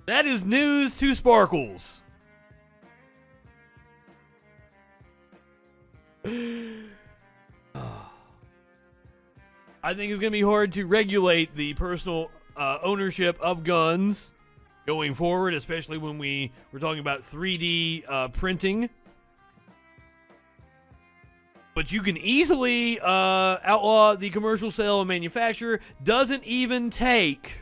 That is news to Sparkles. I think it's going to be hard to regulate the personal ownership of guns going forward, especially when we're talking about 3D printing. But you can easily outlaw the commercial sale and manufacture. Doesn't even take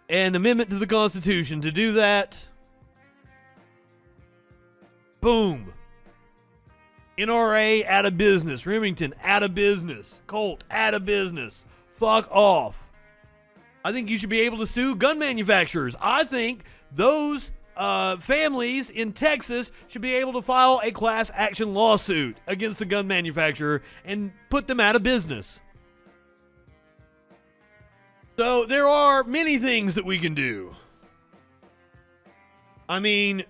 an amendment to the Constitution to do that. Boom. NRA out of business. Remington out of business. Colt out of business. Fuck off. I think you should be able to sue gun manufacturers. I think those families in Texas should be able to file a class action lawsuit against the gun manufacturer and put them out of business. So there are many things that we can do. I mean,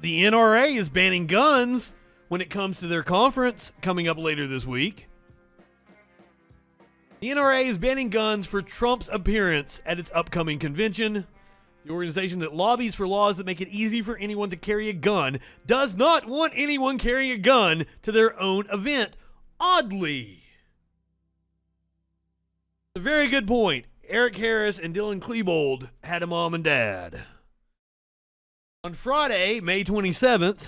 the NRA is banning guns when it comes to their conference coming up later this week. The NRA is banning guns for Trump's appearance at its upcoming convention. The organization that lobbies for laws that make it easy for anyone to carry a gun does not want anyone carrying a gun to their own event. Oddly. A very good point. Eric Harris and Dylan Klebold had a mom and dad. On Friday, May 27th,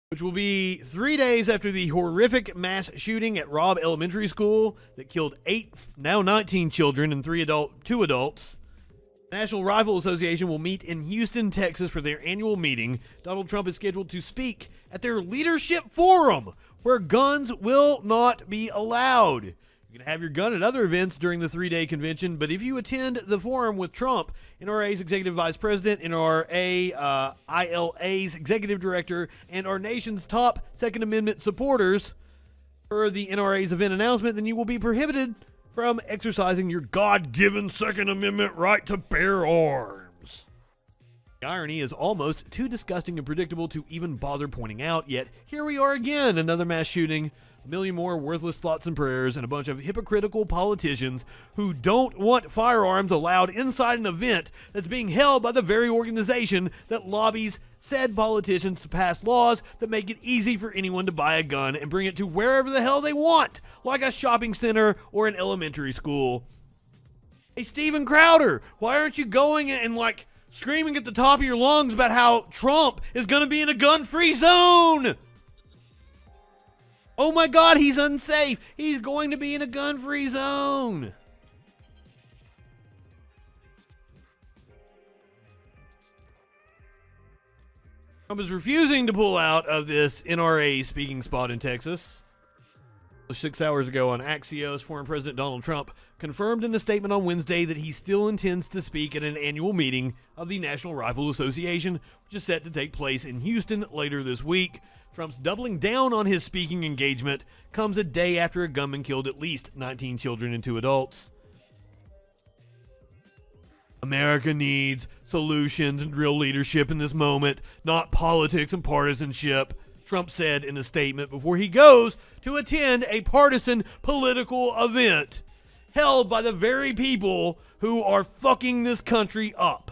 which will be 3 days after the horrific mass shooting at Robb Elementary School that killed 8, now 19 children and 2 adults. National Rifle Association will meet in Houston, Texas for their annual meeting. Donald Trump is scheduled to speak at their leadership forum, where guns will not be allowed. You can have your gun at other events during the 3-day convention, but if you attend the forum with Trump, NRA's Executive Vice President, NRA ILA's Executive Director, and our nation's top Second Amendment supporters per the NRA's event announcement, then you will be prohibited from exercising your God-given Second Amendment right to bear arms. The irony is almost too disgusting and predictable to even bother pointing out, yet here we are again, another mass shooting, a million more worthless thoughts and prayers, and a bunch of hypocritical politicians who don't want firearms allowed inside an event that's being held by the very organization that lobbies said politicians to pass laws that make it easy for anyone to buy a gun and bring it to wherever the hell they want, like a shopping center or an elementary school. Hey, Steven Crowder, why aren't you going and screaming at the top of your lungs about how Trump is going to be in a gun-free zone? Oh my God, he's unsafe. He's going to be in a gun-free zone. Trump is refusing to pull out of this NRA speaking spot in Texas. 6 hours ago on Axios, former President Donald Trump confirmed in a statement on Wednesday that he still intends to speak at an annual meeting of the National Rifle Association, which is set to take place in Houston later this week. Trump's doubling down on his speaking engagement comes a day after a gunman killed at least 19 children and 2 adults. America needs solutions and real leadership in this moment, not politics and partisanship, Trump said in a statement before he goes to attend a partisan political event held by the very people who are fucking this country up.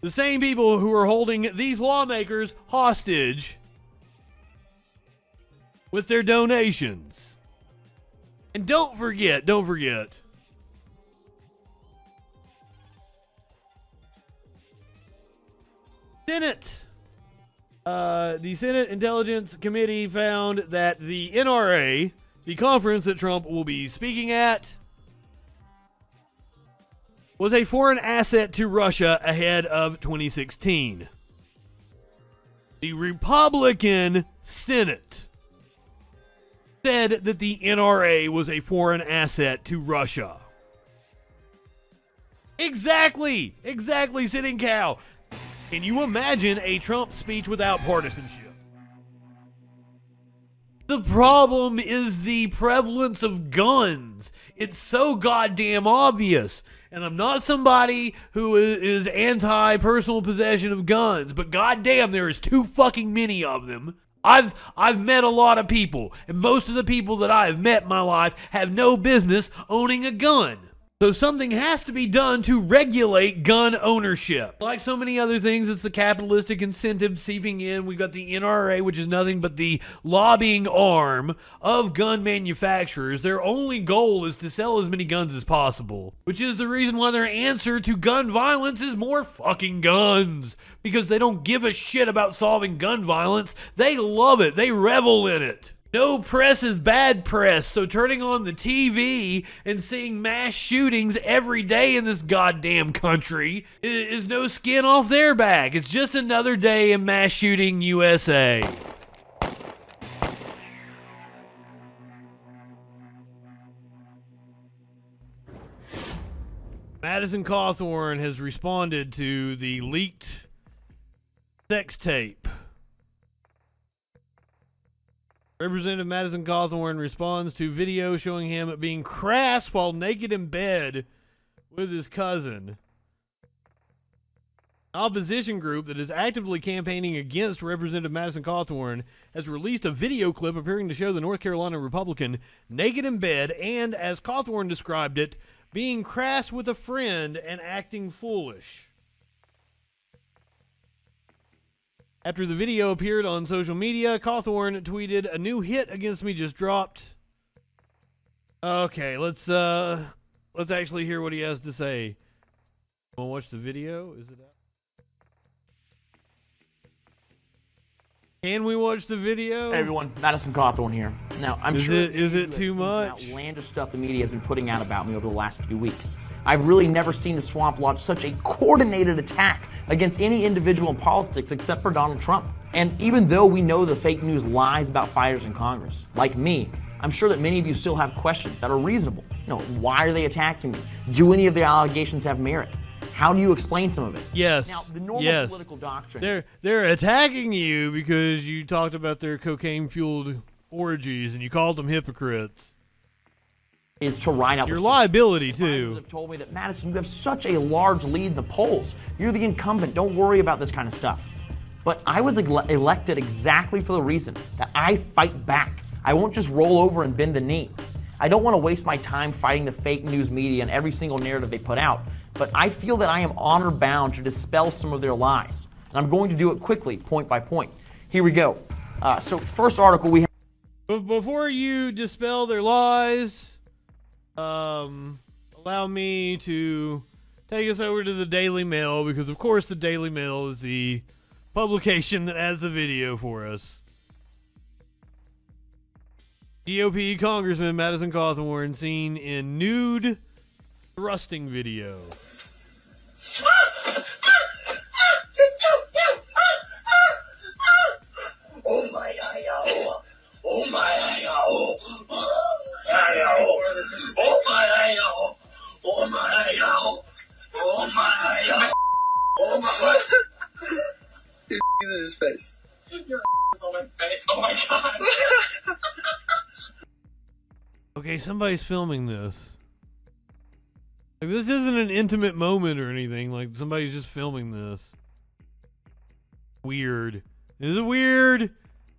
The same people who are holding these lawmakers hostage with their donations. And don't forget, the Senate Intelligence Committee found that the NRA, the conference that Trump will be speaking at, was a foreign asset to Russia ahead of 2016. The Republican Senate said that the NRA was a foreign asset to Russia. Exactly, sitting cow. Can you imagine a Trump speech without partisanship? The problem is the prevalence of guns. It's so goddamn obvious. And I'm not somebody who is anti-personal possession of guns, but goddamn, there is too fucking many of them. I've met a lot of people, and most of the people that I have met in my life have no business owning a gun. So something has to be done to regulate gun ownership. Like so many other things, it's the capitalistic incentive seeping in. We've got the NRA, which is nothing but the lobbying arm of gun manufacturers. Their only goal is to sell as many guns as possible, which is the reason why their answer to gun violence is more fucking guns. Because they don't give a shit about solving gun violence. They love it. They revel in it. No press is bad press, so turning on the TV and seeing mass shootings every day in this goddamn country is no skin off their back. It's just another day in mass shooting USA. Madison Cawthorn has responded to the leaked sex tape. Representative Madison Cawthorn responds to video showing him being crass while naked in bed with his cousin. An opposition group that is actively campaigning against Representative Madison Cawthorn has released a video clip appearing to show the North Carolina Republican naked in bed and, as Cawthorn described it, being crass with a friend and acting foolish. After the video appeared on social media, Cawthorn tweeted, "A new hit against me just dropped." Okay, let's actually hear what he has to say. Want to watch the video? Is it out? Can we watch the video? Hey everyone, Madison Cawthorn here. Now, I'm is sure it too much? Outlandish stuff the media has been putting out about me over the last few weeks. I've really never seen the swamp launch such a coordinated attack against any individual in politics except for Donald Trump. And even though we know the fake news lies about fighters in Congress, like me, I'm sure that many of you still have questions that are reasonable. You know, why are they attacking me? Do any of their allegations have merit? How do you explain some of it? Yes. Now, the normal political doctrine. They're attacking you because you talked about their cocaine-fueled orgies and you called them hypocrites. Is to ride out your the liability storm. too. Have told me that Madison, you have such a large lead in the polls. You're the incumbent. Don't worry about this kind of stuff. But I was elected exactly for the reason that I fight back. I won't just roll over and bend the knee. I don't want to waste my time fighting the fake news media and every single narrative they put out. But I feel that I am honor bound to dispel some of their lies. And I'm going to do it quickly, point by point. Here we go. So first article we have. But before you dispel their lies, allow me to take us over to the Daily Mail, because of course the Daily Mail is the publication that has the video for us. GOP Congressman Madison Cawthorn seen in nude thrusting video. Oh my oh. Oh my oh. Oh my oh. Oh my oh. Oh my oh my. He's in his face. Your on my face. Oh my god. Okay, somebody's filming this. Like, this isn't an intimate moment or anything. Like, somebody's just filming this. Weird. This is weird.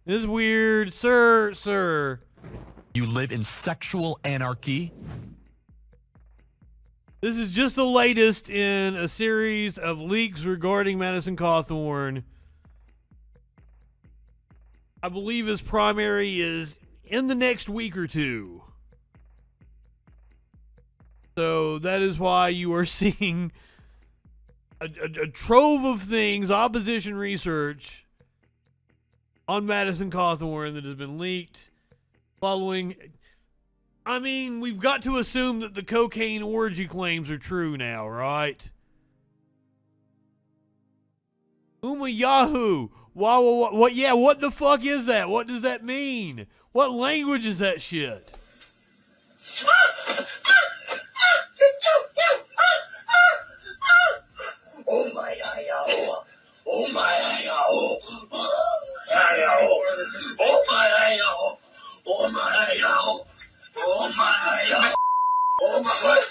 This is weird. Sir. You live in sexual anarchy? This is just the latest in a series of leaks regarding Madison Cawthorn. I believe his primary is in the next week or two. So that is why you are seeing a trove of things, opposition research on Madison Cawthorn that has been leaked following I mean, we've got to assume that the cocaine orgy claims are true now, right? Yahoo! Wow, what? Yeah, what the fuck is that? What does that mean? What language is that shit? Oh my oh. Oh my oh. Oh my oh. Oh my oh. Oh my oh my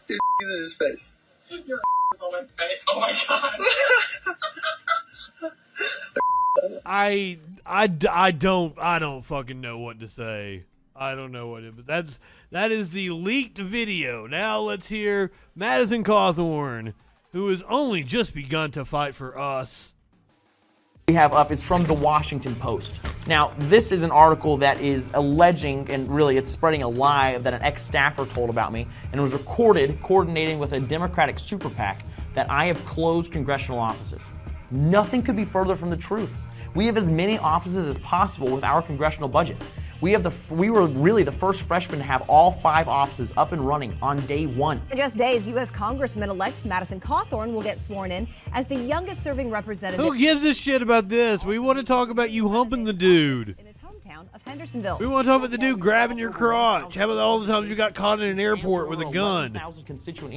Dude, he's in his face. Your on my face. Oh my god. I don't fucking know what to say. I don't know what it, but that is the leaked video. Now let's hear Madison Cawthorn, who has only just begun to fight for us. We have up is from the Washington Post. Now, this is an article that is alleging, and really it's spreading a lie that an ex-staffer told about me, and it was recorded coordinating with a Democratic super PAC that I have closed congressional offices. Nothing could be further from the truth. We have as many offices as possible with our congressional budget. We were really the first freshmen to have all 5 offices up and running on day 1. In just days, U.S. Congressman-elect Madison Cawthorn will get sworn in as the youngest serving representative. Who gives a shit about this? We want to talk about you humping the dude. In his hometown of Hendersonville. We want to talk about the dude grabbing your crotch. How about all the times you got caught in an airport with a gun? 11,000 constituent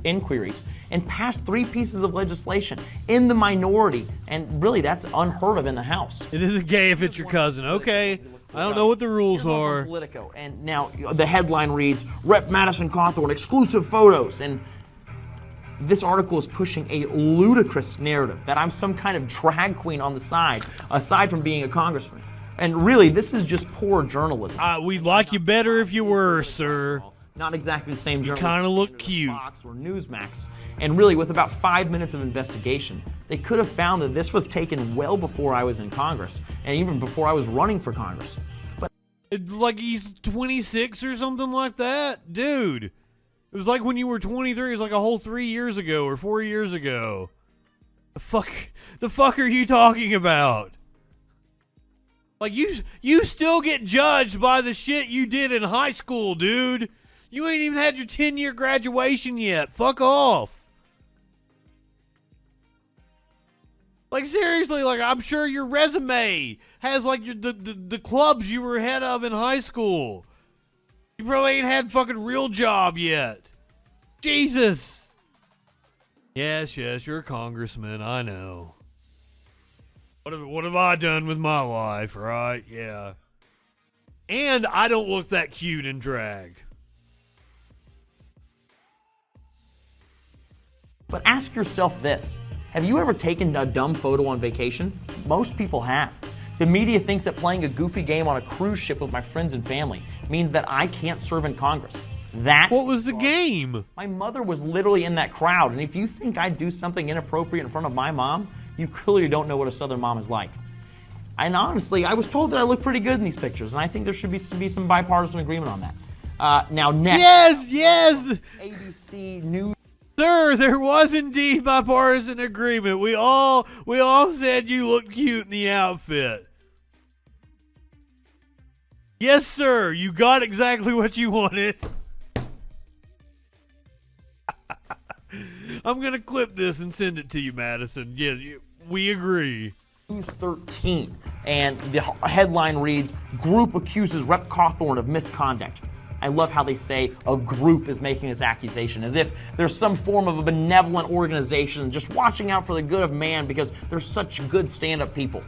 inquiries and passed 3 pieces of legislation in the minority, and really that's unheard of in the House. It isn't gay if it's your cousin. Okay. I don't know what the rules are. Politico, and now the headline reads, Rep. Madison Cawthorn, exclusive photos. And this article is pushing a ludicrous narrative that I'm some kind of drag queen on the side, aside from being a congressman. And really, this is just poor journalism. We'd like you better if you were, sir. Not exactly the same journalism. You kind of look cute. Fox or Newsmax. And really, with about 5 minutes of investigation, they could have found that this was taken well before I was in Congress, and even before I was running for Congress. But it's like he's 26 or something like that? Dude, it was like when you were 23. It was like a whole 3 years ago or 4 years ago. The fuck are you talking about? Like, you still get judged by the shit you did in high school, dude. You ain't even had your 10-year graduation yet. Fuck off. Like, seriously, like, I'm sure your resume has, like, the clubs you were head of in high school. You probably ain't had fucking real job yet. Jesus. Yes, you're a congressman, I know. What have I done with my life, right? Yeah. And I don't look that cute in drag. But ask yourself this. Have you ever taken a dumb photo on vacation? Most people have. The media thinks that playing a goofy game on a cruise ship with my friends and family means that I can't serve in Congress. What was the game? My mother was literally in that crowd, and if you think I'd do something inappropriate in front of my mom, you clearly don't know what a Southern mom is like. And honestly, I was told that I look pretty good in these pictures, and I think there should be some bipartisan agreement on that. Now, next. Yes! ABC News. Sir, there was indeed bipartisan agreement. We all said you looked cute in the outfit. Yes, sir. You got exactly what you wanted. I'm going to clip this and send it to you, Madison. Yeah, we agree. News 13, and the headline reads, Group accuses Rep. Cawthorn of misconduct. I love how they say a group is making this accusation, as if there's some form of a benevolent organization just watching out for the good of man because they're such good stand-up people.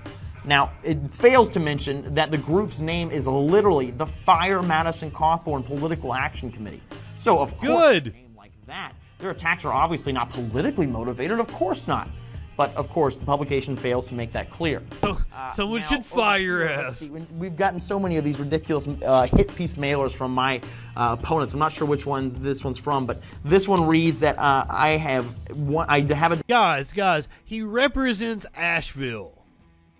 Now, it fails to mention that the group's name is literally the Fire Madison Cawthorn Political Action Committee. So, of course, a name like that, their attacks are obviously not politically motivated, of course not. But, of course, the publication fails to make that clear. Someone should fire your ass. We've gotten so many of these ridiculous hit piece mailers from my opponents. I'm not sure which ones this one's from, but this one reads that I have a... Guys, he represents Asheville.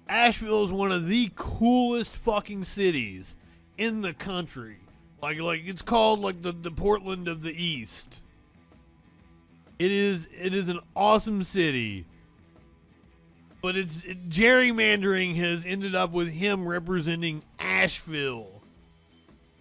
Asheville is one of the coolest fucking cities in the country. Like it's called like the Portland of the East. It is an awesome city. But gerrymandering has ended up with him representing Asheville.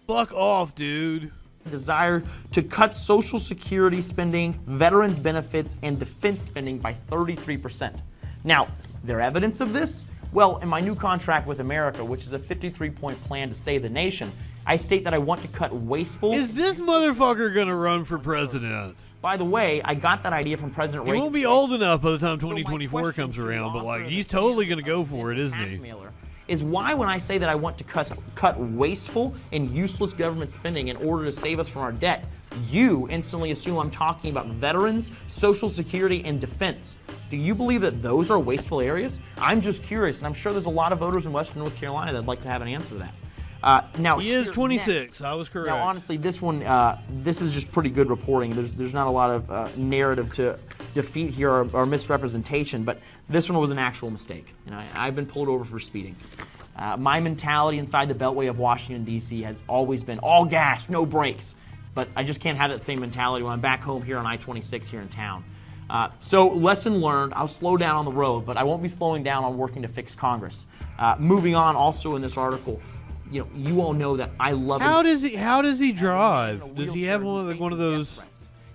Fuck off, dude. Desire to cut Social Security spending, veterans benefits, and defense spending by 33%. Now, their evidence of this? Well, in my new contract with America, which is a 53-point plan to save the nation, I state that I want to cut wasteful... Is this motherfucker gonna run for president? By the way, I got that idea from President He Reagan. won't be old enough by the time 2024 comes around, but like he's totally gonna go for it, isn't he? Is why when I say that I want to cut wasteful and useless government spending in order to save us from our debt, you instantly assume I'm talking about veterans, Social Security, and defense. Do you believe that those are wasteful areas? I'm just curious, and I'm sure there's a lot of voters in Western North Carolina that'd like to have an answer to that. Now he is here 26. next- I was correct. Now, honestly, this one, this is just pretty good reporting. There's not a lot of narrative to defeat here or misrepresentation, but this one was an actual mistake. You know, I've been pulled over for speeding. My mentality inside the Beltway of Washington, D.C. has always been all gas, no brakes. But I just can't have that same mentality when I'm back home here on I-26 here in town. So lesson learned, I'll slow down on the road, but I won't be slowing down on working to fix Congress. Moving on, also in this article, you know, you all know that I love. How does he drive? Does he have one of those?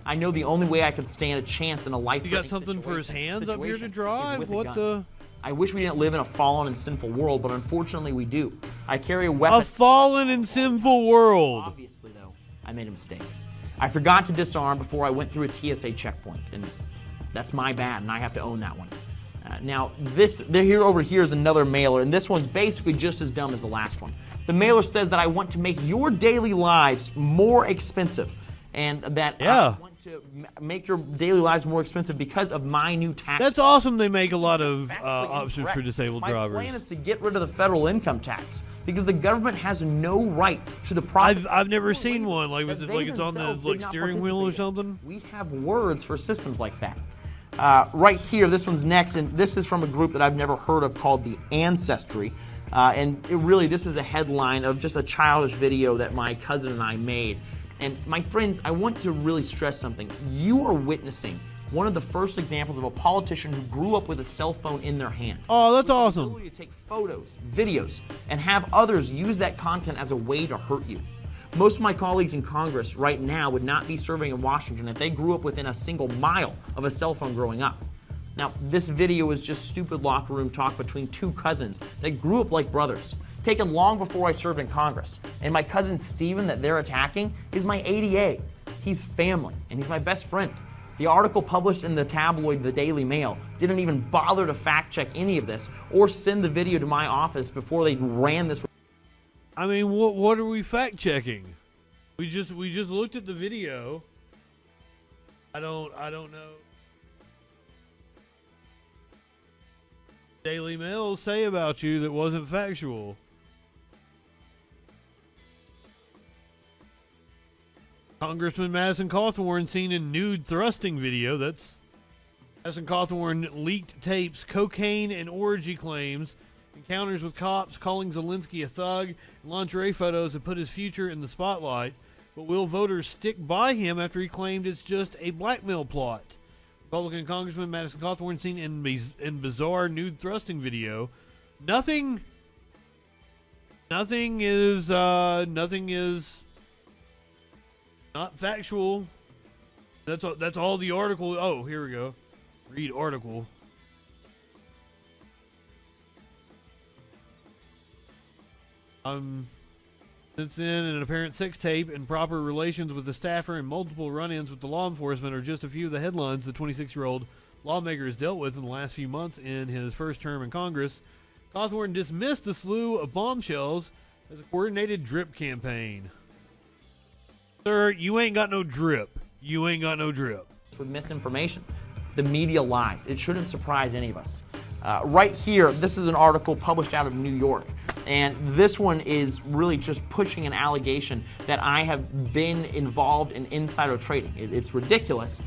I know the only way I could stand a chance in a life. You got something for his hands up here to drive? What the? I wish we didn't live in a fallen and sinful world, but unfortunately we do. I carry a weapon. A fallen and sinful world. Obviously, though, I made a mistake. I forgot to disarm before I went through a TSA checkpoint, and that's my bad, and I have to own that one. Now, over here is another mailer, and this one's basically just as dumb as the last one. The mailer says that I want to make your daily lives more expensive, and that I want to make your daily lives more expensive because of my new tax. That's awesome. They make a lot of options for disabled drivers. My plan is to get rid of the federal income tax because the government has no right to the profit. I've never seen one. Like, was it like it's on the steering wheel or something? We have words for systems like that. Right here, this one's next, and this is from a group that I've never heard of called the Ancestry. And this is a headline of just a childish video that my cousin and I made. And my friends, I want to really stress something. You are witnessing one of the first examples of a politician who grew up with a cell phone in their hand. Oh, that's awesome. The ability to take photos, videos, and have others use that content as a way to hurt you. Most of my colleagues in Congress right now would not be serving in Washington if they grew up within a single mile of a cell phone growing up. Now, this video is just stupid locker room talk between two cousins that grew up like brothers, taken long before I served in Congress. And my cousin Steven that they're attacking is my ADA. He's family, and he's my best friend. The article published in the tabloid The Daily Mail didn't even bother to fact check any of this or send the video to my office before they ran this. I mean, what are we fact checking? We just looked at the video. I don't know. Daily Mail say about you that wasn't factual. Congressman Madison Cawthorn seen in nude thrusting video. Madison Cawthorn leaked tapes, cocaine and orgy claims, encounters with cops, calling Zelensky a thug, lingerie photos that put his future in the spotlight. But will voters stick by him after he claimed it's just a blackmail plot? Republican Congressman Madison Cawthorn seen in bizarre nude thrusting video. Nothing is not factual. That's all the article. Oh, here we go. Read article. Since then, an apparent sex tape, improper relations with the staffer, and multiple run-ins with the law enforcement are just a few of the headlines the 26-year-old lawmaker has dealt with in the last few months in his first term in Congress. Cawthorn dismissed the slew of bombshells as a coordinated drip campaign. Sir, you ain't got no drip. You ain't got no drip. With misinformation. The media lies. It shouldn't surprise any of us. Right here, this is an article published out of New York. And this one is really just pushing an allegation that I have been involved in insider trading. It's ridiculous.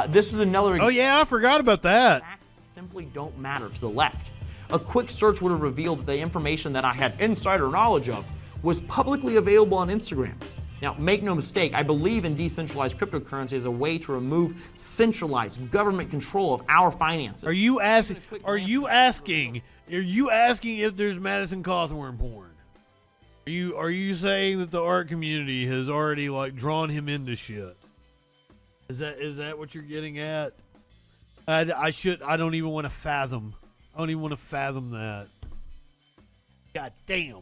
This is another example. Oh, yeah, I forgot about that. Facts simply don't matter to the left. A quick search would have revealed that the information that I had insider knowledge of was publicly available on Instagram. Now, make no mistake, I believe in decentralized cryptocurrency as a way to remove centralized government control of our finances. Are you asking if there's Madison Cawthorn porn? Are you saying that the art community has already like drawn him into shit? Is that what you're getting at? I don't even want to fathom. I don't even want to fathom that. God damn.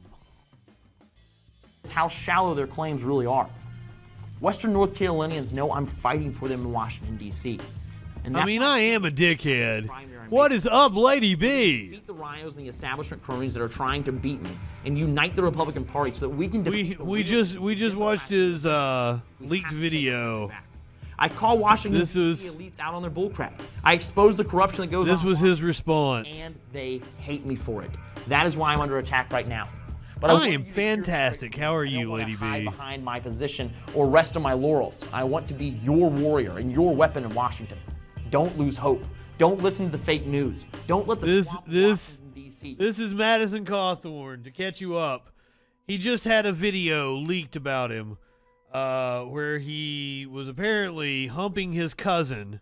It's how shallow their claims really are. Western North Carolinians know I'm fighting for them in Washington, D.C. I mean, I am a dickhead. What is up, Lady B? Beat the rhinos and the establishment cronies that are trying to beat me, and unite the Republican Party so that we can. We just watched his leaked video. I call Washington D.C. elites out on their bullcrap. I expose the corruption that goes on. This was his response. And they hate me for it. That is why I'm under attack right now. But I am fantastic. How are you, Lady B? I don't want to hide behind my position or rest on my laurels. I want to be your warrior and your weapon in Washington. Don't lose hope. Don't listen to the fake news. Don't let the This is Madison Cawthorn. To catch you up, he just had a video leaked about him where he was apparently humping his cousin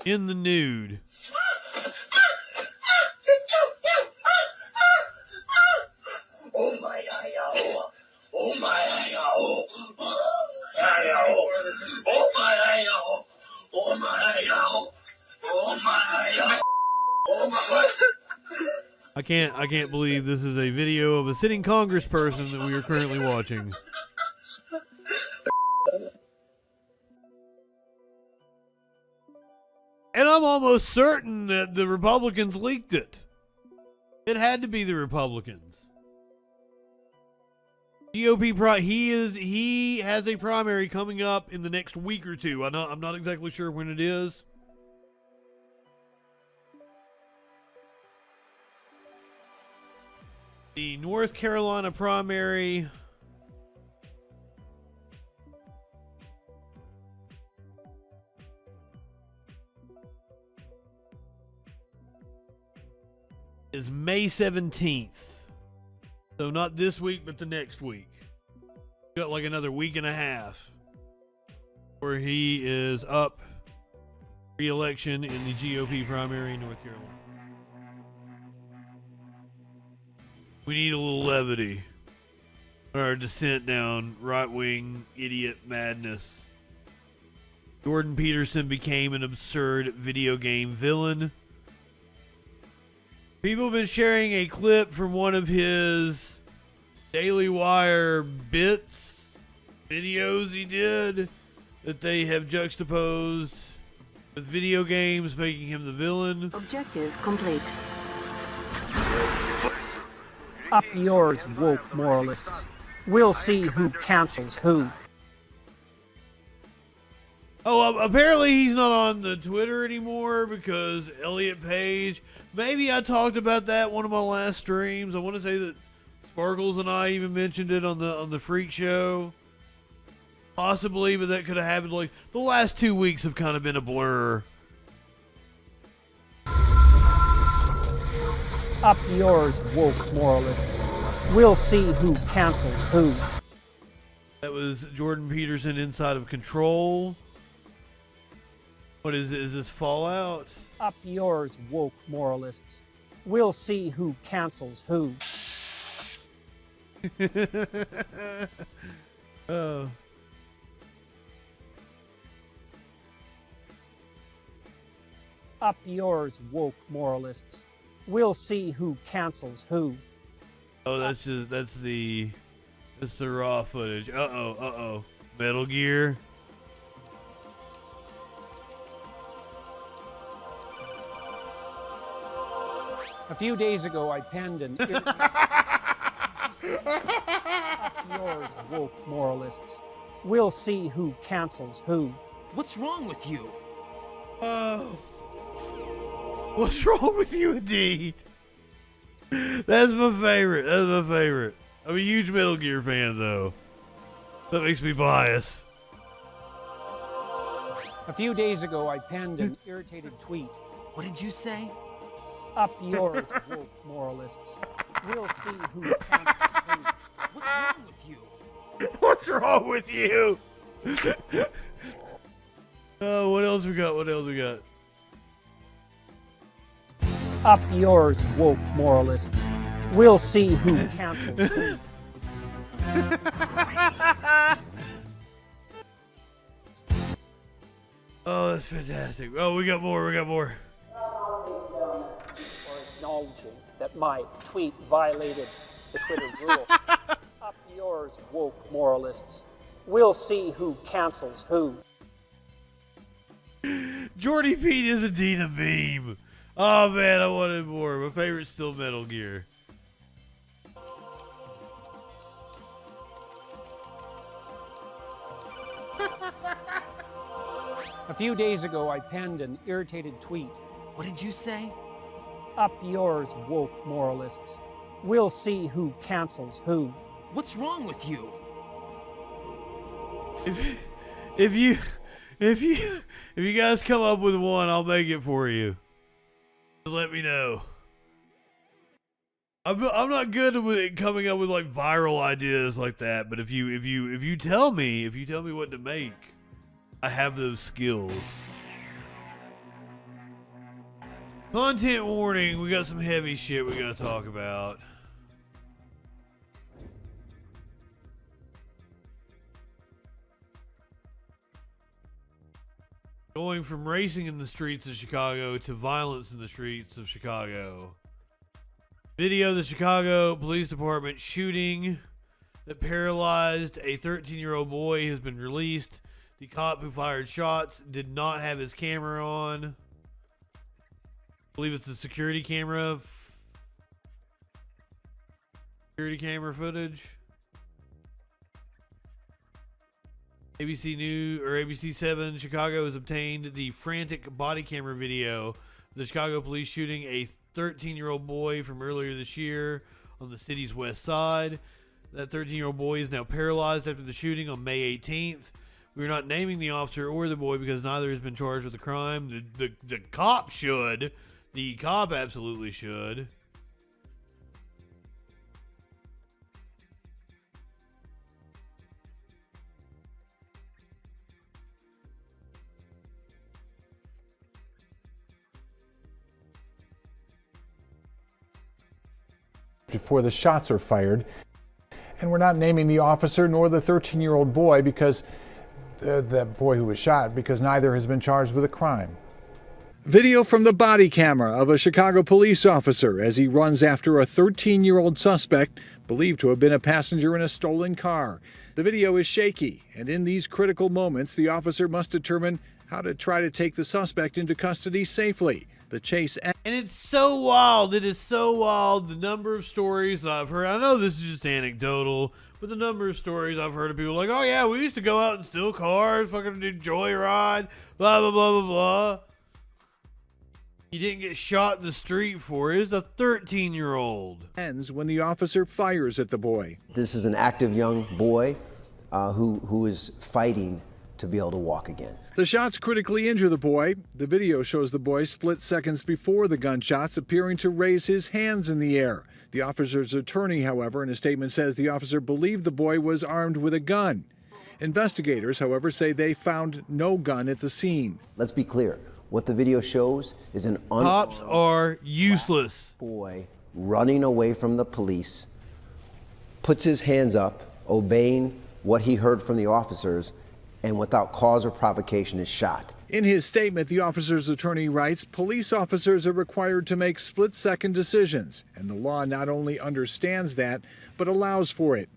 in the nude. Oh my, oh my, oh my, oh my, oh my, oh my. I can't believe this is a video of a sitting congressperson that we are currently watching. And I'm almost certain that the Republicans leaked it. It had to be the Republicans. GOP he has a primary coming up in the next week or two. I'm not exactly sure when it is. The North Carolina primary is May 17th. So not this week, but the next week. Got like another week and a half where he is up re-election in the GOP primary in North Carolina. We need a little levity. Our descent down right-wing idiot madness. Jordan Peterson became an absurd video game villain. People have been sharing a clip from one of his Daily Wire bits, videos he did, that they have juxtaposed with video games, making him the villain. Objective complete. Up yours, woke moralists. We'll see who cancels who. Oh, apparently he's not on the Twitter anymore because Elliot Page. Maybe I talked about that one of my last streams. I want to say that Sparkles and I even mentioned it on the Freak Show. Possibly, but that could have happened. Like the last 2 weeks have kind of been a blur. Up yours, woke moralists. We'll see who cancels who. That was Jordan Peterson inside of Control. What is it? Is this Fallout? Up yours, woke moralists. We'll see who cancels who. Oh. Up yours, woke moralists. We'll see who cancels who. Oh, that's the raw footage. Uh-oh. Metal Gear. A few days ago, I penned an... Up yours, woke moralists. We'll see who cancels who. What's wrong with you? Oh. What's wrong with you, indeed? That's my favorite. I'm a huge Metal Gear fan, though. That makes me biased. A few days ago, I penned an irritated tweet. What did you say? Up yours, woke moralists. We'll see who cancels who. What's wrong with you? What's wrong with you? Oh, what else we got? Up yours, woke moralists. We'll see who cancels who. Oh, that's fantastic. Oh, we got more. We got more. Or acknowledging that my tweet violated the Twitter rule. Up yours, woke moralists. We'll see who cancels who. Jordy Pete is indeed a meme. Oh man, I wanted more. My favorite's still Metal Gear. A few days ago, I penned an irritated tweet. What did you say? Up yours, woke moralists. We'll see who cancels who. What's wrong with you? If you guys come up with one, I'll make it for you. Just let me know. I'm not good with coming up with like viral ideas like that, but if you tell me what to make, I have those skills. Content warning, we got some heavy shit we gotta talk about. Going from racing in the streets of Chicago to violence in the streets of Chicago. Video of the Chicago Police Department shooting that paralyzed a 13-year-old boy has been released. The cop who fired shots did not have his camera on. I believe it's the security camera footage. ABC News or ABC 7 Chicago has obtained the frantic body camera video of the Chicago police shooting a 13-year-old boy from earlier this year on the city's west side. That 13-year-old boy is now paralyzed after the shooting on May 18th. We're not naming the officer or the boy because neither has been charged with the crime. The cop should. The cop absolutely should. Before the shots are fired. And we're not naming the officer nor the 13-year-old boy because the boy who was shot, because neither has been charged with a crime. Video from the body camera of a Chicago police officer as he runs after a 13-year-old suspect believed to have been a passenger in a stolen car. The video is shaky, and in these critical moments, the officer must determine how to try to take the suspect into custody safely. The chase ends. And it's so wild. It is so wild. The number of stories that I've heard. I know this is just anecdotal, but the number of stories I've heard of people like, oh yeah, we used to go out and steal cars, fucking do joyride, blah, blah, blah, blah, blah. You didn't get shot in the street for it. It's a 13-year-old. Ends when the officer fires at the boy. This is an active young boy who is fighting to be able to walk again. The shots critically injure the boy. The video shows the boy split seconds before the gunshots appearing to raise his hands in the air. The officer's attorney, however, in a statement says the officer believed the boy was armed with a gun. Investigators, however, say they found no gun at the scene. Let's be clear. What the video shows is an cops are useless boy running away from the police, puts his hands up, obeying what he heard from the officers, and without cause or provocation is shot. In his statement, the officer's attorney writes, police officers are required to make split-second decisions, and the law not only understands that, but allows for it.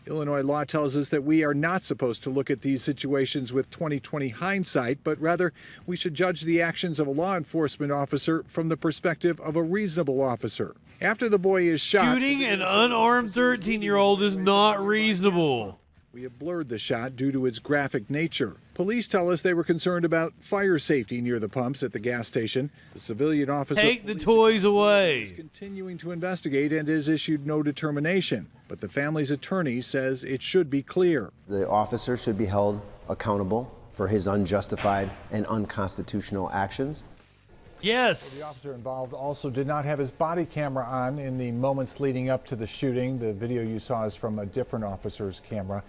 Illinois law tells us that we are not supposed to look at these situations with 20/20 hindsight, but rather we should judge the actions of a law enforcement officer from the perspective of a reasonable officer. After the boy is shot, shooting an unarmed 13-year-old is not reasonable. We have blurred the shot due to its graphic nature. Police tell us they were concerned about fire safety near the pumps at the gas station. The civilian officer take the toys away. Is continuing to investigate and has issued no determination. But the family's attorney says it should be clear. The officer should be held accountable for his unjustified and unconstitutional actions. Yes. The officer involved also did not have his body camera on in the moments leading up to the shooting. The video you saw is from a different officer's camera.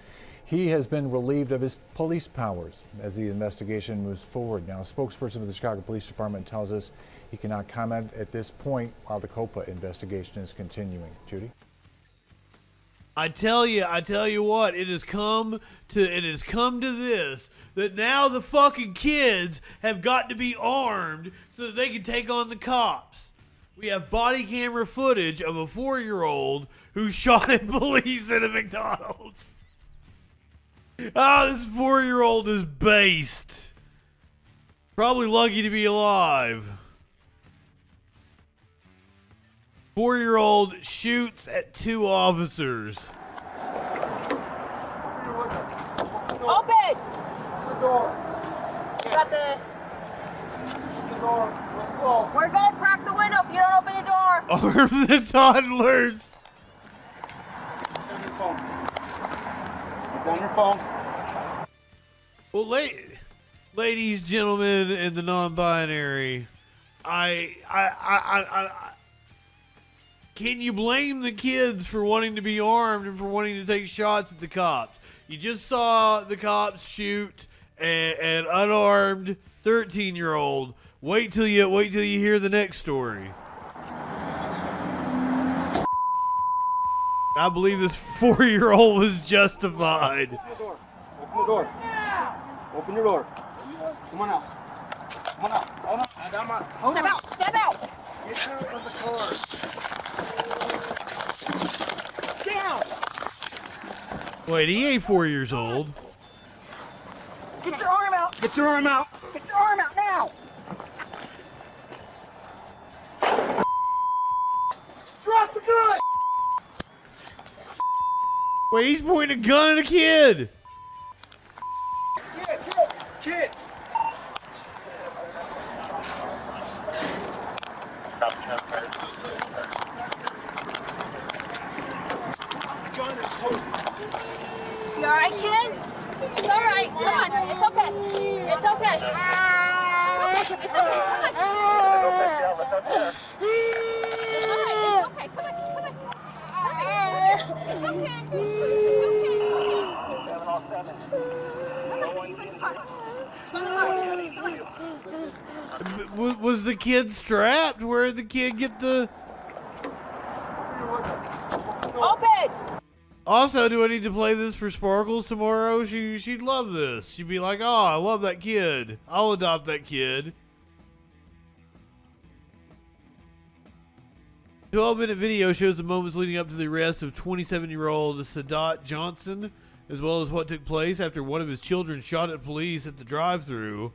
He has been relieved of his police powers as the investigation moves forward. Now, a spokesperson for the Chicago Police Department tells us he cannot comment at this point while the COPA investigation is continuing. Judy? I tell you what, it has come to this, that now the fucking kids have got to be armed so that they can take on the cops. We have body camera footage of a 4-year-old who shot at police at a McDonald's. Oh, this 4-year-old is based. Probably lucky to be alive. 4-year-old shoots at 2 officers. Open! Got the door. We're gonna crack the window if you don't open the door. Arm the toddlers. Get on your phone. Well, ladies, gentlemen, and the non-binary, I can you blame the kids for wanting to be armed and for wanting to take shots at the cops? You just saw the cops shoot an unarmed 13-year-old. Wait till you hear the next story. I believe this 4-year-old was justified. Open the door. Open your door. Come on out. Come on out. Hold on. Step out. Step out. Get out of the car. Down. Wait, he ain't 4 years old. Get your arm out. Get your arm out. Get your arm out now. Drop the gun. Wait, he's pointing a gun at a kid. Kids. You alright, kid? It's alright. Come on. It's okay. It's okay. It's okay. It's okay. Come on. Come on. It's okay. Was the kid strapped? Where did the kid get the... Open! Also, do I need to play this for Sparkles tomorrow? She'd love this. She'd be like, oh, I love that kid. I'll adopt that kid. 12-minute video shows the moments leading up to the arrest of 27-year-old Sadat Johnson, as well as what took place after one of his children shot at police at the drive-thru.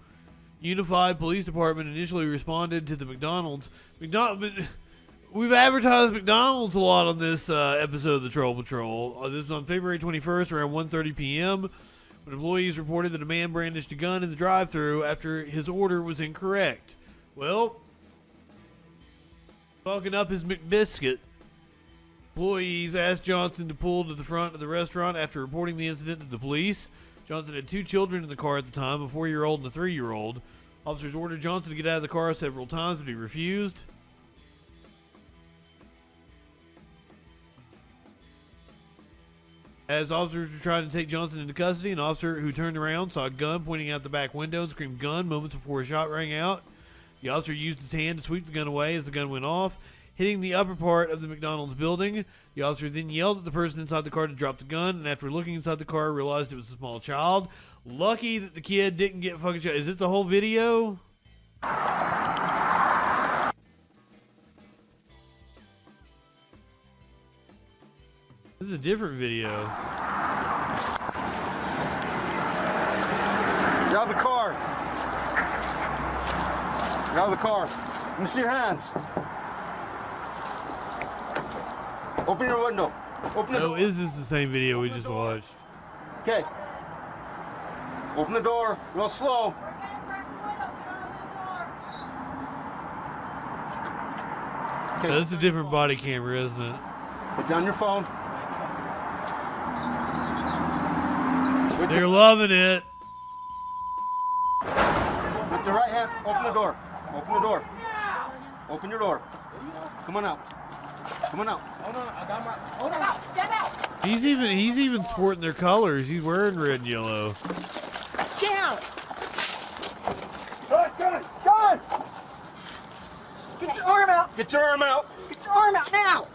Unified Police Department initially responded to the McDonald's. We've advertised McDonald's a lot on this episode of the Troll Patrol. This was on February 21st around 1:30 p.m. when employees reported that a man brandished a gun in the drive-thru after his order was incorrect. Well, fucking up his McBiscuit. Employees asked Johnson to pull to the front of the restaurant after reporting the incident to the police. Johnson had 2 children in the car at the time, a 4-year-old and a 3-year-old. Officers ordered Johnson to get out of the car several times, but he refused. As officers were trying to take Johnson into custody, an officer who turned around saw a gun pointing out the back window and screamed "gun" moments before a shot rang out. The officer used his hand to sweep the gun away as the gun went off, hitting the upper part of the McDonald's building. The officer then yelled at the person inside the car to drop the gun, and after looking inside the car, realized it was a small child. Lucky that the kid didn't get fucking shot. Is it the whole video? This is a different video. Get out of the car. Get out of the car. Let me see your hands. Open your window. Open the door. Is this the same video we just watched? Okay. Open the door real slow. Okay. That's a different body camera, isn't it? Put down your phone. They're loving it. With the right hand, open the door. Open the door. Open your door. Come on out. Come on out. Hold on, I got my. Hold on. Step out. He's even sporting their colors. He's wearing red and yellow. Down. Gun. Get your arm out. Get your arm out. Get your arm out now.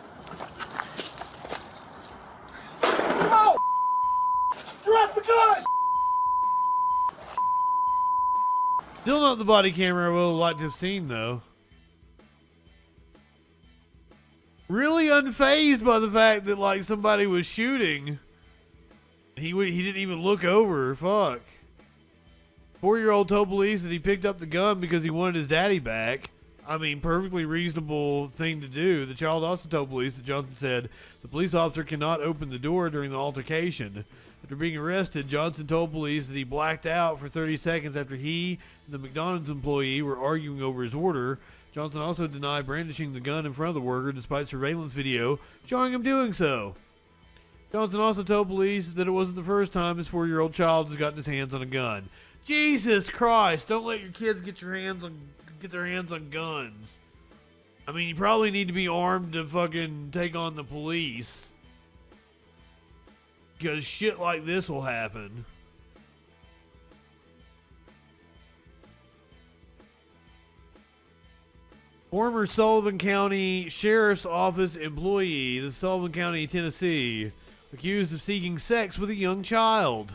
Still not the body camera I would have liked to have seen, though. Really unfazed by the fact that, like, somebody was shooting. He didn't even look over. Fuck. 4-year-old told police that he picked up the gun because he wanted his daddy back. I mean, perfectly reasonable thing to do. The child also told police that Johnson said the police officer cannot open the door during the altercation. After being arrested, Johnson told police that he blacked out for 30 seconds after he and the McDonald's employee were arguing over his order. Johnson also denied brandishing the gun in front of the worker despite surveillance video showing him doing so. Johnson also told police that it wasn't the first time his 4-year-old child has gotten his hands on a gun. Jesus Christ, don't let your kids get their hands on guns. I mean, you probably need to be armed to fucking take on the police. Because shit like this will happen. Former Sullivan County Sheriff's Office employee, the Sullivan County, Tennessee, accused of seeking sex with a young child.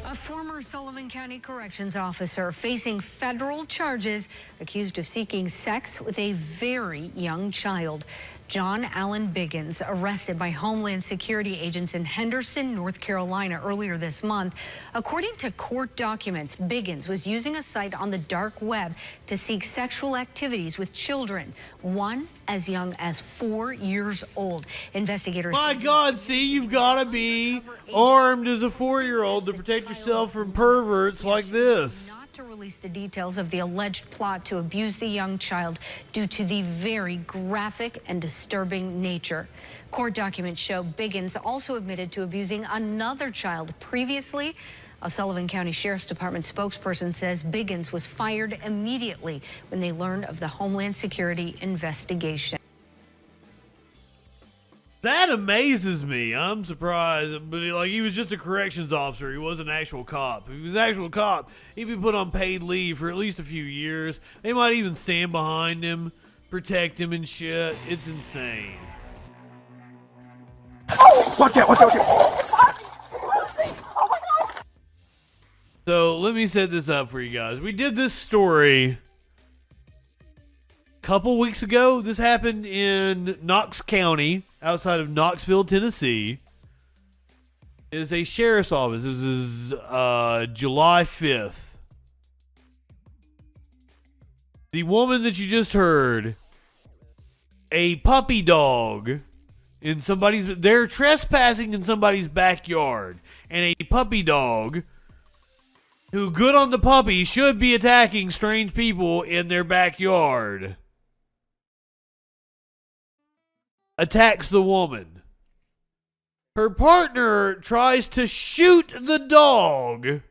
A former Sullivan County corrections officer facing federal charges accused of seeking sex with a very young child. John Allen Biggins, arrested by Homeland Security agents in Henderson, North Carolina earlier this month. According to court documents, Biggins was using a site on the dark web to seek sexual activities with children, one as young as 4 years old. Investigators... My God, see, you've got to be armed as a 4-year-old to protect yourself from perverts like this. To release the details of the alleged plot to abuse the young child due to the very graphic and disturbing nature. Court documents show Biggins also admitted to abusing another child previously. A Sullivan County Sheriff's Department spokesperson says Biggins was fired immediately when they learned of the Homeland Security investigation. That amazes me. I'm surprised. But he was just a corrections officer. He wasn't an actual cop. If he was an actual cop, he'd be put on paid leave for at least a few years. They might even stand behind him, protect him and shit. It's insane. Watch out, watch out, watch out. So let me set this up for you guys. We did this story a couple weeks ago. This happened in Knox County, outside of Knoxville, Tennessee. It is a sheriff's office. This is July 5th. The woman that you just heard, a puppy dog in they're trespassing in somebody's backyard, and a puppy dog who, good on the puppy, should be attacking strange people in their backyard, attacks the woman. Her partner tries to shoot the dog.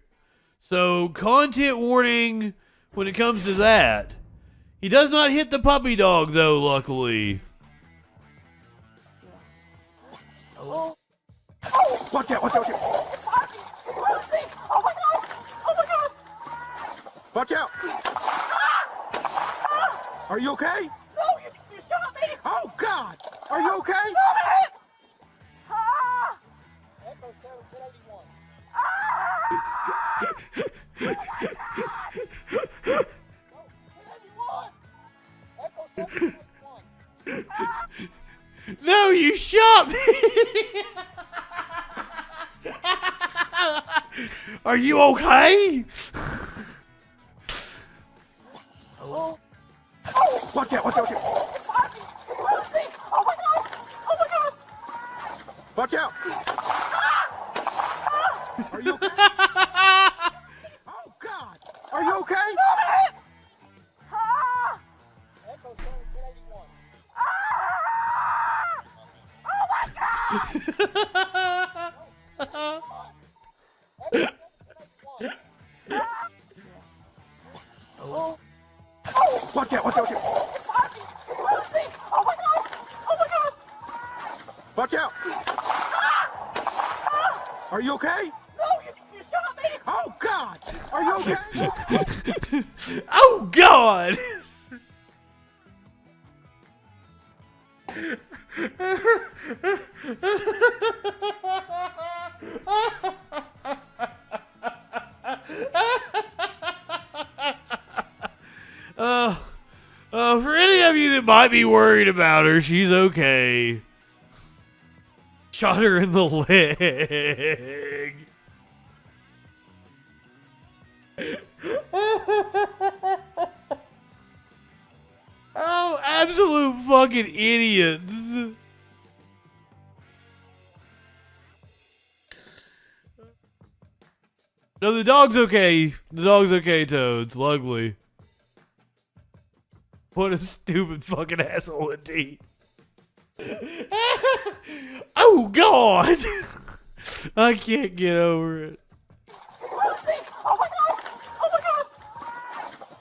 So, content warning when it comes to that. He does not hit the puppy dog, though, luckily. Watch out, watch out, watch out. Watch out. Are you okay? No, you shot me! Oh, God! Are you okay? Stop it! Ah! Echo 781. No, you shot me! Are you okay? Watch out, watch out, watch out. Watch out. Are you okay? Oh, God. Are you okay? Echo 781. Oh, my God! Watch out, watch out, watch out. Oh, my God! Oh, my God! Watch out. Are you okay? No, you shot me! Oh, God. Are you okay? Oh, God! For any of you that might be worried about her, she's okay. Shot her in the leg. Oh, absolute fucking idiots. No, the dog's okay. The dog's okay, Toads. Luckily. What a stupid fucking asshole indeed. Oh, God. I can't get over it.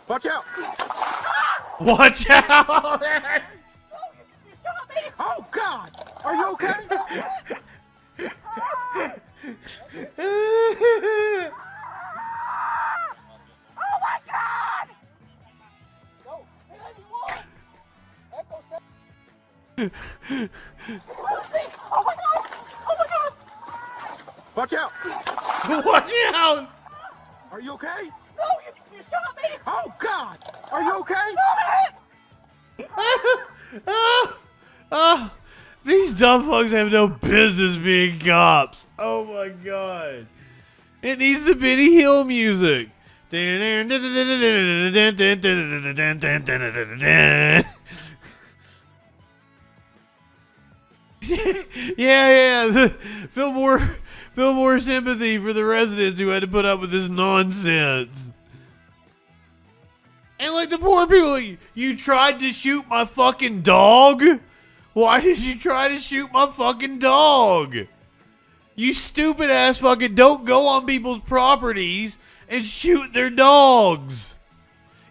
Watch out! Watch out! Oh God! Are you okay? Oh my God! Oh my God! Oh my God! Watch out! Watch out! Are you okay? No, you shot me! Oh God! Are you okay? These dumb fucks have no business being cops. Oh my God. It needs the Benny Hill music. Yeah. Feel more sympathy for the residents who had to put up with this nonsense. And like the poor people, you tried to shoot my fucking dog? Why did you try to shoot my fucking dog? You stupid ass fucking don't go on people's properties and shoot their dogs.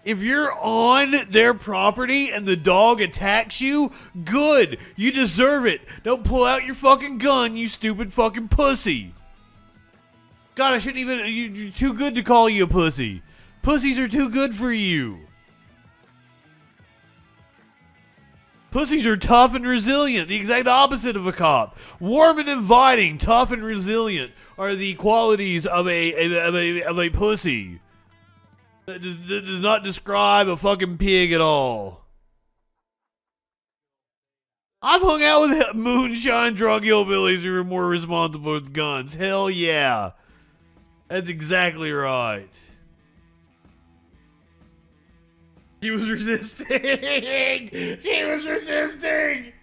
If you're on their property and the dog attacks you, good. You deserve it. Don't pull out your fucking gun, you stupid fucking pussy. God, I shouldn't even... You're too good to call you a pussy. Pussies are too good for you. Pussies are tough and resilient, the exact opposite of a cop. Warm and inviting, tough and resilient are the qualities of a pussy. That does not describe a fucking pig at all. I've hung out with moonshine drug hillbillies who are more responsible with guns. Hell yeah. That's exactly right. She was resisting. She was resisting.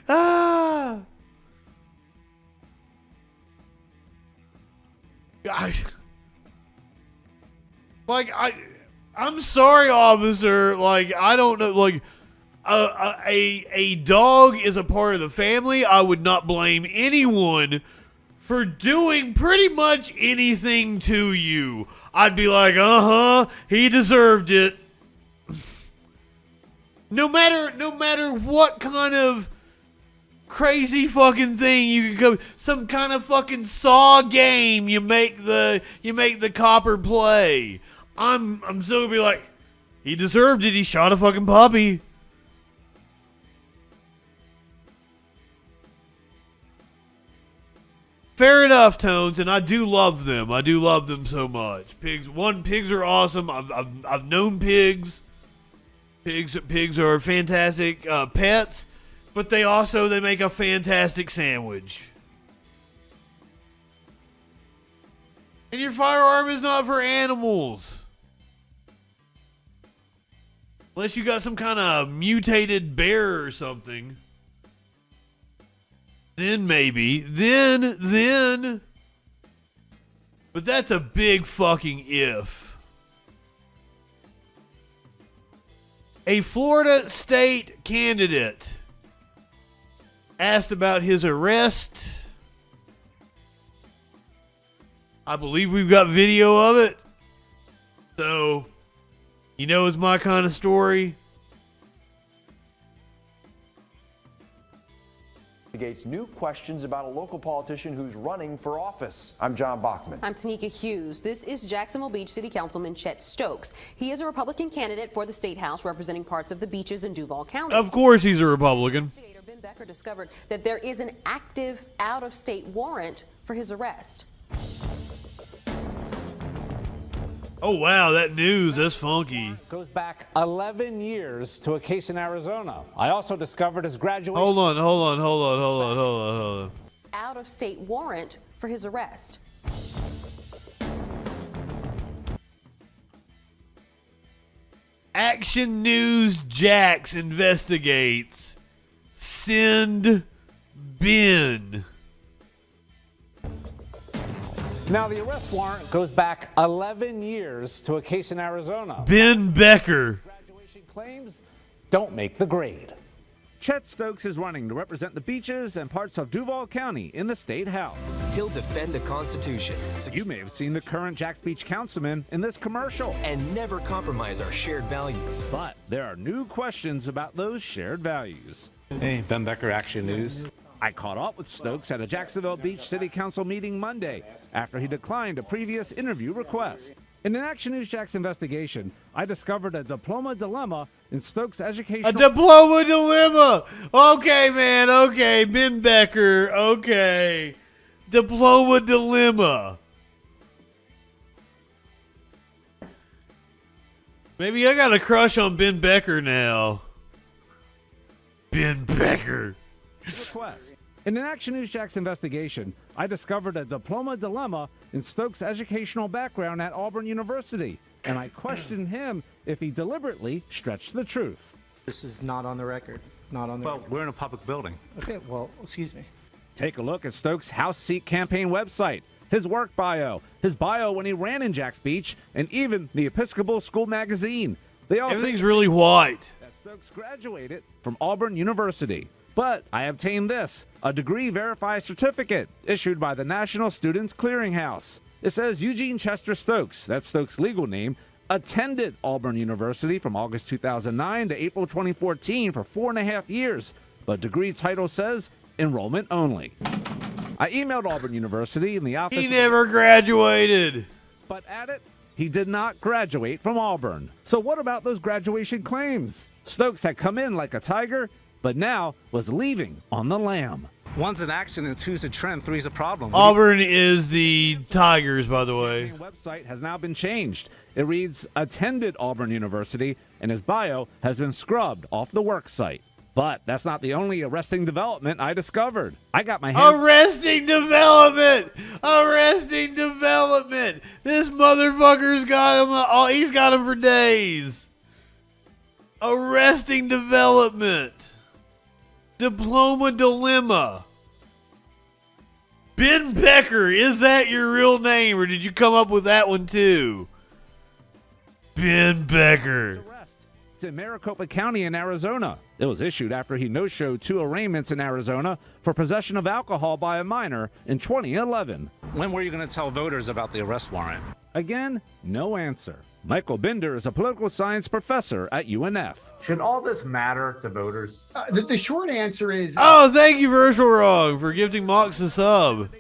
Ah. I'm sorry, officer. Like, I don't know. Like, a dog is a part of the family. I would not blame anyone for doing pretty much anything to you. I'd be like, he deserved it. No matter what kind of crazy fucking thing you can go, some kind of fucking Saw game you make the copper play. I'm still gonna be like, he deserved it. He shot a fucking puppy. Fair enough, Tones, and I do love them. I do love them so much. Pigs are awesome. I've known pigs. Pigs are fantastic pets, but they make a fantastic sandwich. And your firearm is not for animals. Unless you got some kind of mutated bear or something. Then maybe. Then. But that's a big fucking if. A Florida state candidate asked about his arrest. I believe we've got video of it. So, you know it's my kind of story. Investigates new questions about a local politician who's running for office. I'm John Bachman. I'm Tanika Hughes. This is Jacksonville Beach City Councilman Chet Stokes. He is a Republican candidate for the State House representing parts of the beaches in Duval County. Of course he's a Republican. Ben Becker discovered that there is an active out-of-state warrant for his arrest. Oh, wow, that news, that's funky. Goes back 11 years to a case in Arizona. I also discovered his graduation. Hold on. Out-of-state warrant for his arrest. Action News Jax investigates. Send Ben. Now, the arrest warrant goes back 11 years to a case in Arizona. Ben Becker. Graduation claims don't make the grade. Chet Stokes is running to represent the beaches and parts of Duval County in the State House. He'll defend the Constitution. So you may have seen the current Jax Beach councilman in this commercial. And never compromise our shared values. But there are new questions about those shared values. Hey, Ben Becker, Action News. I caught up with Stokes at a Jacksonville Beach City Council meeting Monday after he declined a previous interview request. In an Action News Jax investigation, I discovered a diploma dilemma in Stokes' educational... A diploma dilemma! Okay, man, okay. Ben Becker, okay. Diploma dilemma. Maybe I got a crush on Ben Becker now. Ben Becker. Request. In an Action News Jax investigation, I discovered a diploma dilemma in Stokes' educational background at Auburn University, and I questioned him if he deliberately stretched the truth. This is not on the record. Not on the record. We're in a public building. Okay, well, excuse me. Take a look at Stokes' House Seat campaign website, his work bio, his bio when he ran in Jax Beach, and even the Episcopal School magazine. They all Everything's really white. That Stokes graduated from Auburn University. But I obtained this, a degree verified certificate issued by the National Students Clearinghouse. It says Eugene Chester Stokes, that's Stokes' legal name, attended Auburn University from August 2009 to April 2014 for 4.5 years, but degree title says enrollment only. I emailed Auburn University in the office. He never graduated. But at it, he did not graduate from Auburn. So what about those graduation claims? Stokes had come in like a tiger, but now was leaving on the lam. One's an accident, two's a trend, three's a problem. Auburn is the Tigers, by the way. The website has now been changed. It reads, attended Auburn University, and his bio has been scrubbed off the work site. But that's not the only arresting development I discovered. I got my hands... Arresting development! Arresting development! This motherfucker's got him, he's got him for days. Arresting development. Diploma dilemma. Ben Becker, is that your real name, or did you come up with that one too? Ben Becker. It's in Maricopa County in Arizona. It was issued after he no-showed 2 arraignments in Arizona for possession of alcohol by a minor in 2011. When were you going to tell voters about the arrest warrant? Again, no answer. Michael Bender is a political science professor at UNF. Should all this matter to voters? The short answer is... Oh, thank you, Virtual Wrong, for gifting Mox a sub.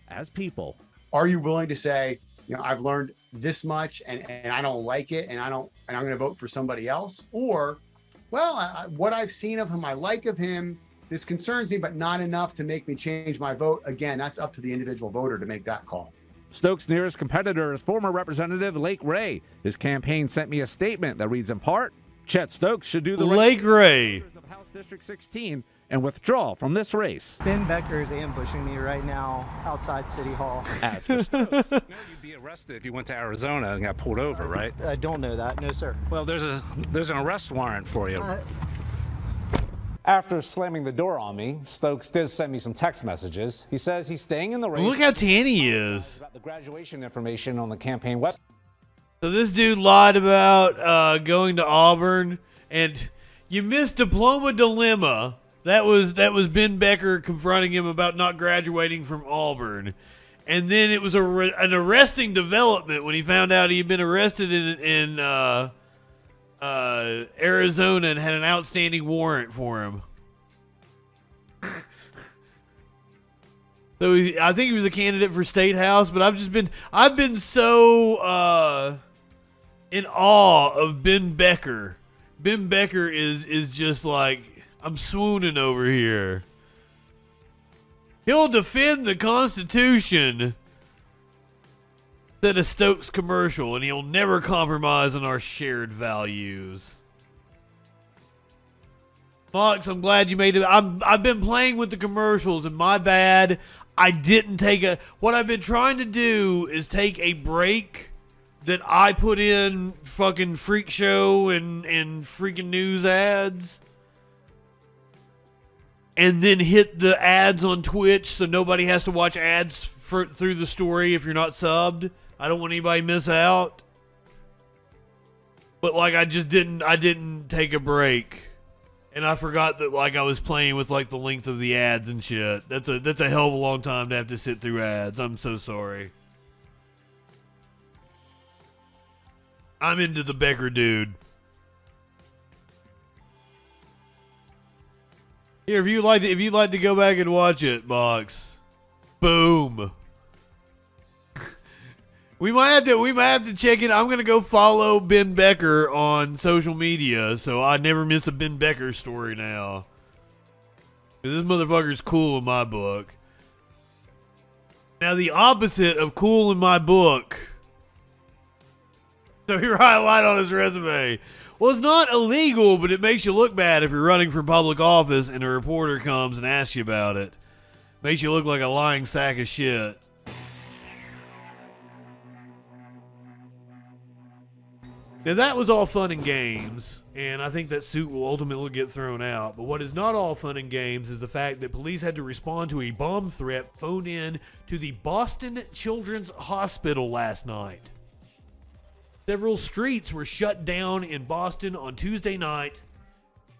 As people. Are you willing to say, I've learned this much and I don't like it and I'm going to vote for somebody else? Or, what I've seen of him, I like of him, this concerns me, but not enough to make me change my vote. Again, that's up to the individual voter to make that call. Stokes' nearest competitor is former Representative Lake Ray. His campaign sent me a statement that reads in part, Chet Stokes should do the Lake Ray of House District 16 and withdraw from this race. Ben Becker is ambushing me right now outside City Hall. As for Stokes, You'd be arrested if you went to Arizona and got pulled over, right? I don't know that. No, sir. Well, there's an arrest warrant for you. After slamming the door on me, Stokes did send me some text messages. He says he's staying in the race. Look how tan he is. About the graduation information on the campaign website. So this dude lied about going to Auburn, and you missed diploma dilemma. That was Ben Becker confronting him about not graduating from Auburn, and then it was an arresting development when he found out he had been arrested in Arizona and had an outstanding warrant for him. So I think he was a candidate for State House, but I've been so in awe of Ben Becker. Ben Becker is just like, I'm swooning over here. He'll defend the Constitution. Said a Stokes commercial, and he'll never compromise on our shared values. Fox, I'm glad you made it. I've been playing with the commercials, and my bad. I didn't take a... What I've been trying to do is take a break that I put in fucking freak show and freaking news ads, and then hit the ads on Twitch so nobody has to watch ads through the story if you're not subbed. I don't want anybody to miss out. But like I didn't take a break. And I forgot that like I was playing with like the length of the ads and shit. That's a hell of a long time to have to sit through ads. I'm so sorry. I'm into the Becker dude. Here, if you'd like to go back and watch it, Box. Boom. We might have to check it. I'm gonna go follow Ben Becker on social media, so I never miss a Ben Becker story now. 'Cause this motherfucker's cool in my book. Now the opposite of cool in my book. So he highlight on his resume. Well, it's not illegal, but it makes you look bad if you're running for public office and a reporter comes and asks you about it. Makes you look like a lying sack of shit. Now that was all fun and games, and I think that suit will ultimately get thrown out. But what is not all fun and games is the fact that police had to respond to a bomb threat phoned in to the Boston Children's Hospital last night. Several streets were shut down in Boston on Tuesday night.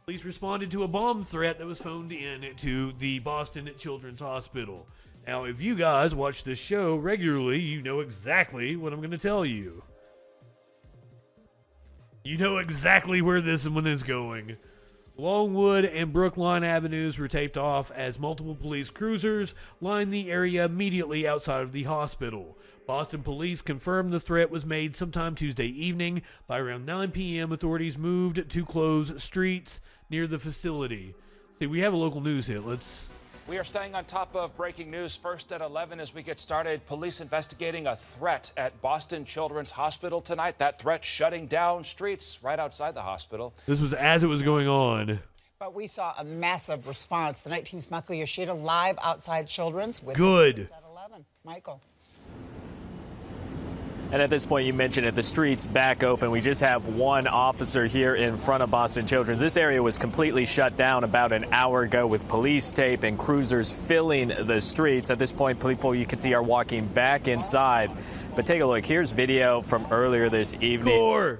Police responded to a bomb threat that was phoned in to the Boston Children's Hospital. Now, if you guys watch this show regularly, you know exactly what I'm going to tell you. You know exactly where this one is going. Longwood and Brookline Avenues were taped off as multiple police cruisers lined the area immediately outside of the hospital. Boston police confirmed the threat was made sometime Tuesday evening. By around 9 p.m., authorities moved to close streets near the facility. See, we have a local news hit. We are staying on top of breaking news. First at 11 as we get started. Police investigating a threat at Boston Children's Hospital tonight. That threat shutting down streets right outside the hospital. This was as it was going on. But we saw a massive response. The night team's Michael Yoshida live outside Children's with Good. At 11. Michael. And at this point, you mentioned it, the streets back open. We just have one officer here in front of Boston Children's. This area was completely shut down about an hour ago with police tape and cruisers filling the streets. At this point, people you can see are walking back inside. But take a look. Here's video from earlier this evening.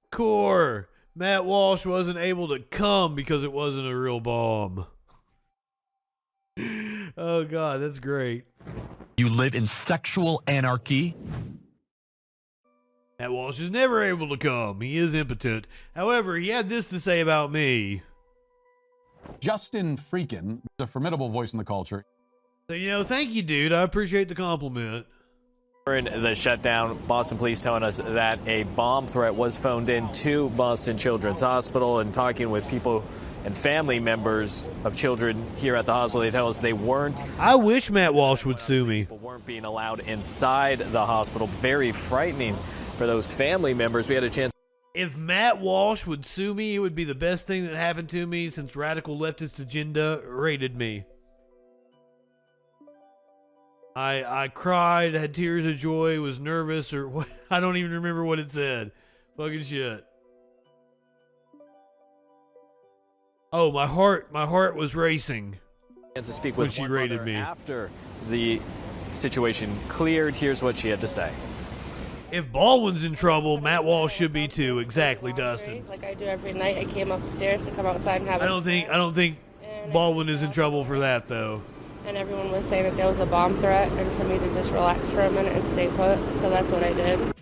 Core. Matt Walsh wasn't able to come because it wasn't a real bomb. Oh, God, that's great. You live in sexual anarchy? Matt Walsh is never able to come. He is impotent. However, he had this to say about me. Justin Freakin, a formidable voice in the culture. So, thank you, dude. I appreciate the compliment. During the shutdown, Boston police telling us that a bomb threat was phoned in to Boston Children's Hospital, and talking with people and family members of children here at the hospital, they tell us they weren't. I wish Matt Walsh would sue me. People weren't being allowed inside the hospital. Very frightening for those family members. We had a chance. If Matt Walsh would sue me, it would be the best thing that happened to me since radical leftist agenda raided me. I cried, had tears of joy, was nervous, or what? I don't even remember what it said. Fucking shit. Oh, my heart was racing. To speak when with she one raided mother me. After the situation cleared, here's what she had to say. If Baldwin's in trouble, Matt Walsh should be too. Exactly, Dustin. Like I do every night. I came upstairs to come outside and have. I don't think Baldwin is in trouble for that though. And everyone was saying that there was a bomb threat, and for me to just relax for a minute and stay put. So that's what I did.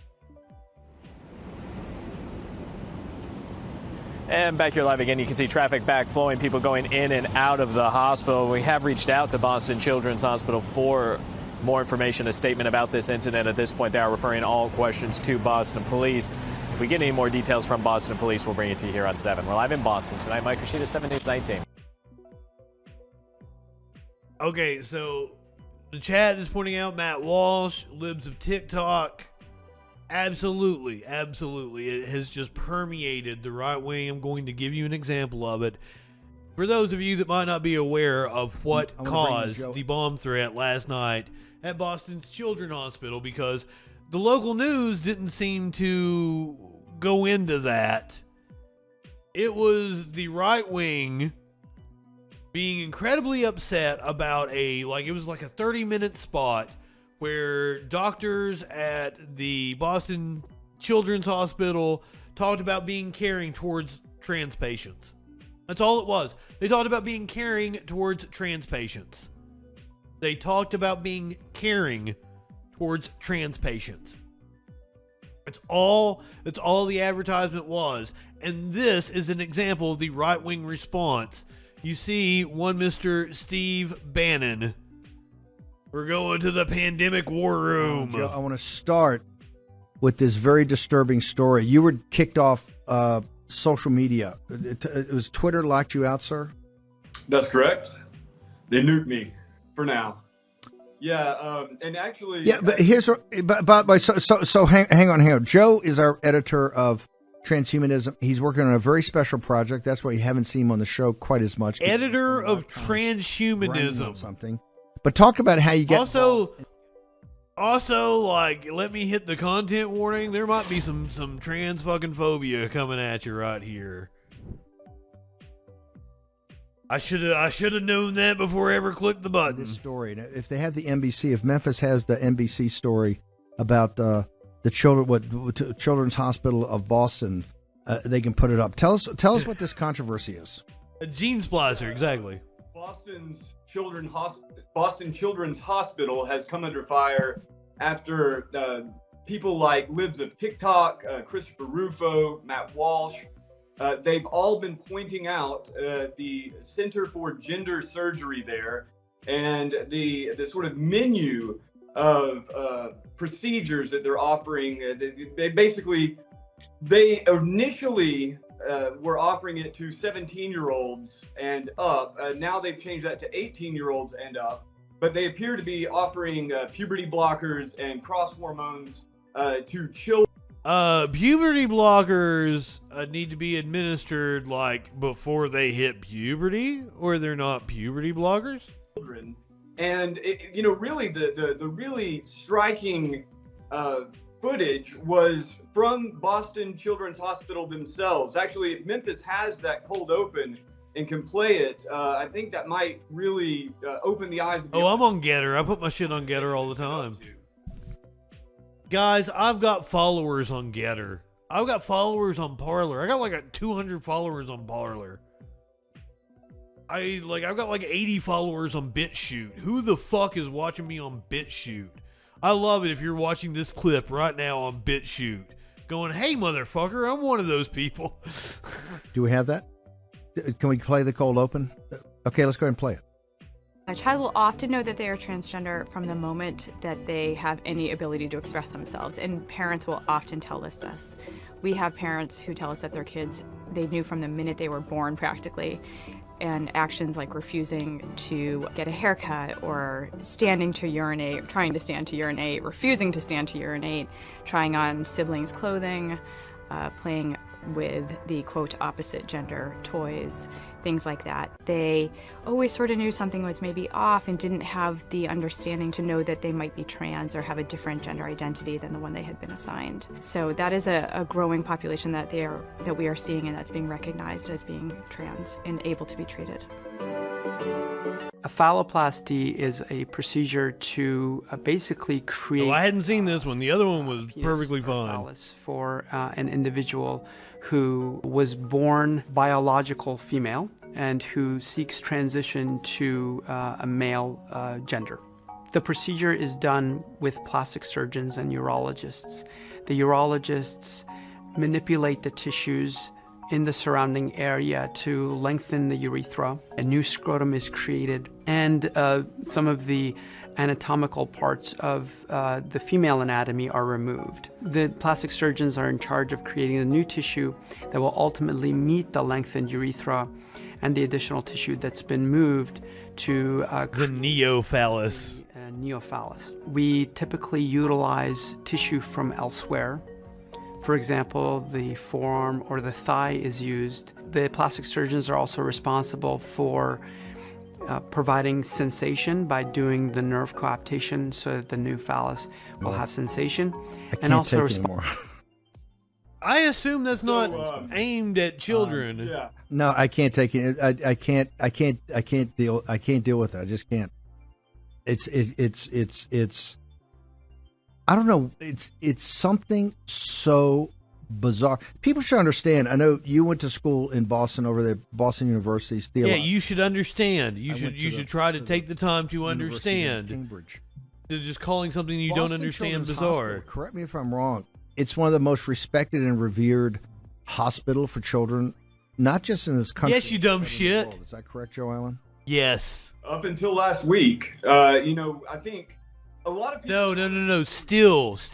And back here live again, you can see traffic back flowing, people going in and out of the hospital. We have reached out to Boston Children's Hospital for more information, a statement about this incident. At this point, they are referring all questions to Boston Police. If we get any more details from Boston Police, we'll bring it to you here on 7. We're live in Boston tonight. Mike Rashida, 7 News 19. Okay, so The chat is pointing out Matt Walsh, libs of TikTok. Absolutely. It has just permeated the right wing. I'm going to give you an example of it. For those of you that might not be aware of what caused the bomb threat last night at Boston's Children's Hospital, because the local news didn't seem to go into that. It was the right wing being incredibly upset about it was like a 30-minute spot where doctors at the Boston Children's Hospital talked about being caring towards trans patients. That's all it was. They talked about being caring towards trans patients. They talked about being caring towards trans patients. That's all the advertisement was. And this is an example of the right-wing response. You see one Mr. Steve Bannon. We're going to the pandemic war room. Joe, I want to start with this very disturbing story. You were kicked off social media. It was Twitter locked you out, sir? That's correct. They nuked me for now. Yeah, and actually... Yeah, but here's... So hang on. Joe is our editor of Transhumanism. He's working on a very special project. That's why you haven't seen him on the show quite as much. Editor of Transhumanism. Something. But talk about how you get... Also, like, let me hit the content warning. There might be some trans fucking phobia coming at you right here. I should have known that before I ever clicked the button. This story. Now, if they have the NBC, if Memphis has the NBC story about the Children's Hospital of Boston, they can put it up. Tell us what this controversy is. A gene splicer, exactly. Boston Children's Hospital has come under fire after people like libs of TikTok, Christopher Rufo, Matt Walsh, they've all been pointing out the Center for Gender Surgery there and the sort of menu of procedures that they're offering. They initially were offering it to 17-year-olds and up. Now they've changed that to 18-year-olds and up. But they appear to be offering puberty blockers and cross hormones to children. Puberty blockers need to be administered like before they hit puberty, or they're not puberty blockers. And really the really striking footage was from Boston Children's Hospital themselves. Actually, if Memphis has that cold open and can play it, I think that might really open the eyes of the I'm on Getter. I put my shit on Getter all the time. Guys, I've got followers on Getter. I've got followers on Parler. I got like 200 followers on Parler. I've got like 80 followers on BitChute. Who the fuck is watching me on BitChute? I love it if you're watching this clip right now on BitChute, going, "Hey, motherfucker, I'm one of those people." Do we have that? Can we play the cold open? Okay, let's go ahead and play it. A child will often know that they are transgender from the moment that they have any ability to express themselves, and parents will often tell us this. We have parents who tell us that their kids, they knew from the minute they were born practically, and actions like refusing to get a haircut or standing to urinate, trying to stand to urinate, refusing to stand to urinate, trying on siblings' clothing, playing with the quote opposite gender toys, things like that. They always sort of knew something was maybe off and didn't have the understanding to know that they might be trans or have a different gender identity than the one they had been assigned. So that is a growing population that we are seeing, and that's being recognized as being trans and able to be treated. A phalloplasty is a procedure to basically create... I hadn't seen this one. The other one was perfectly fine. ...for an individual who was born biological female and who seeks transition to a male gender. The procedure is done with plastic surgeons and urologists. The urologists manipulate the tissues in the surrounding area to lengthen the urethra. A new scrotum is created, and some of the anatomical parts of the female anatomy are removed. The plastic surgeons are in charge of creating a new tissue that will ultimately meet the lengthened urethra and the additional tissue that's been moved to the neophallus. neophallus. We typically utilize tissue from elsewhere. For example, the forearm or the thigh is used. The plastic surgeons are also responsible for providing sensation by doing the nerve coaptation so that the new phallus will have sensation. I can't take anymore. I assume that's not aimed at children. Yeah. No, I can't take it. I can't deal with it. I just can't. It's I don't know. It's something so bizarre. People should understand. I know you went to school in Boston, over there, Boston University. Yeah, you should understand. You should try to take the time to understand. Cambridge. To just calling something you Boston don't understand Children's bizarre. Hospital, correct me if I'm wrong. It's one of the most respected and revered hospital for children, not just in this country. Yes, you dumb but in the shit. world. Is that correct, Joe Allen? Yes. Up until last week, I think a lot of people. No. Still. The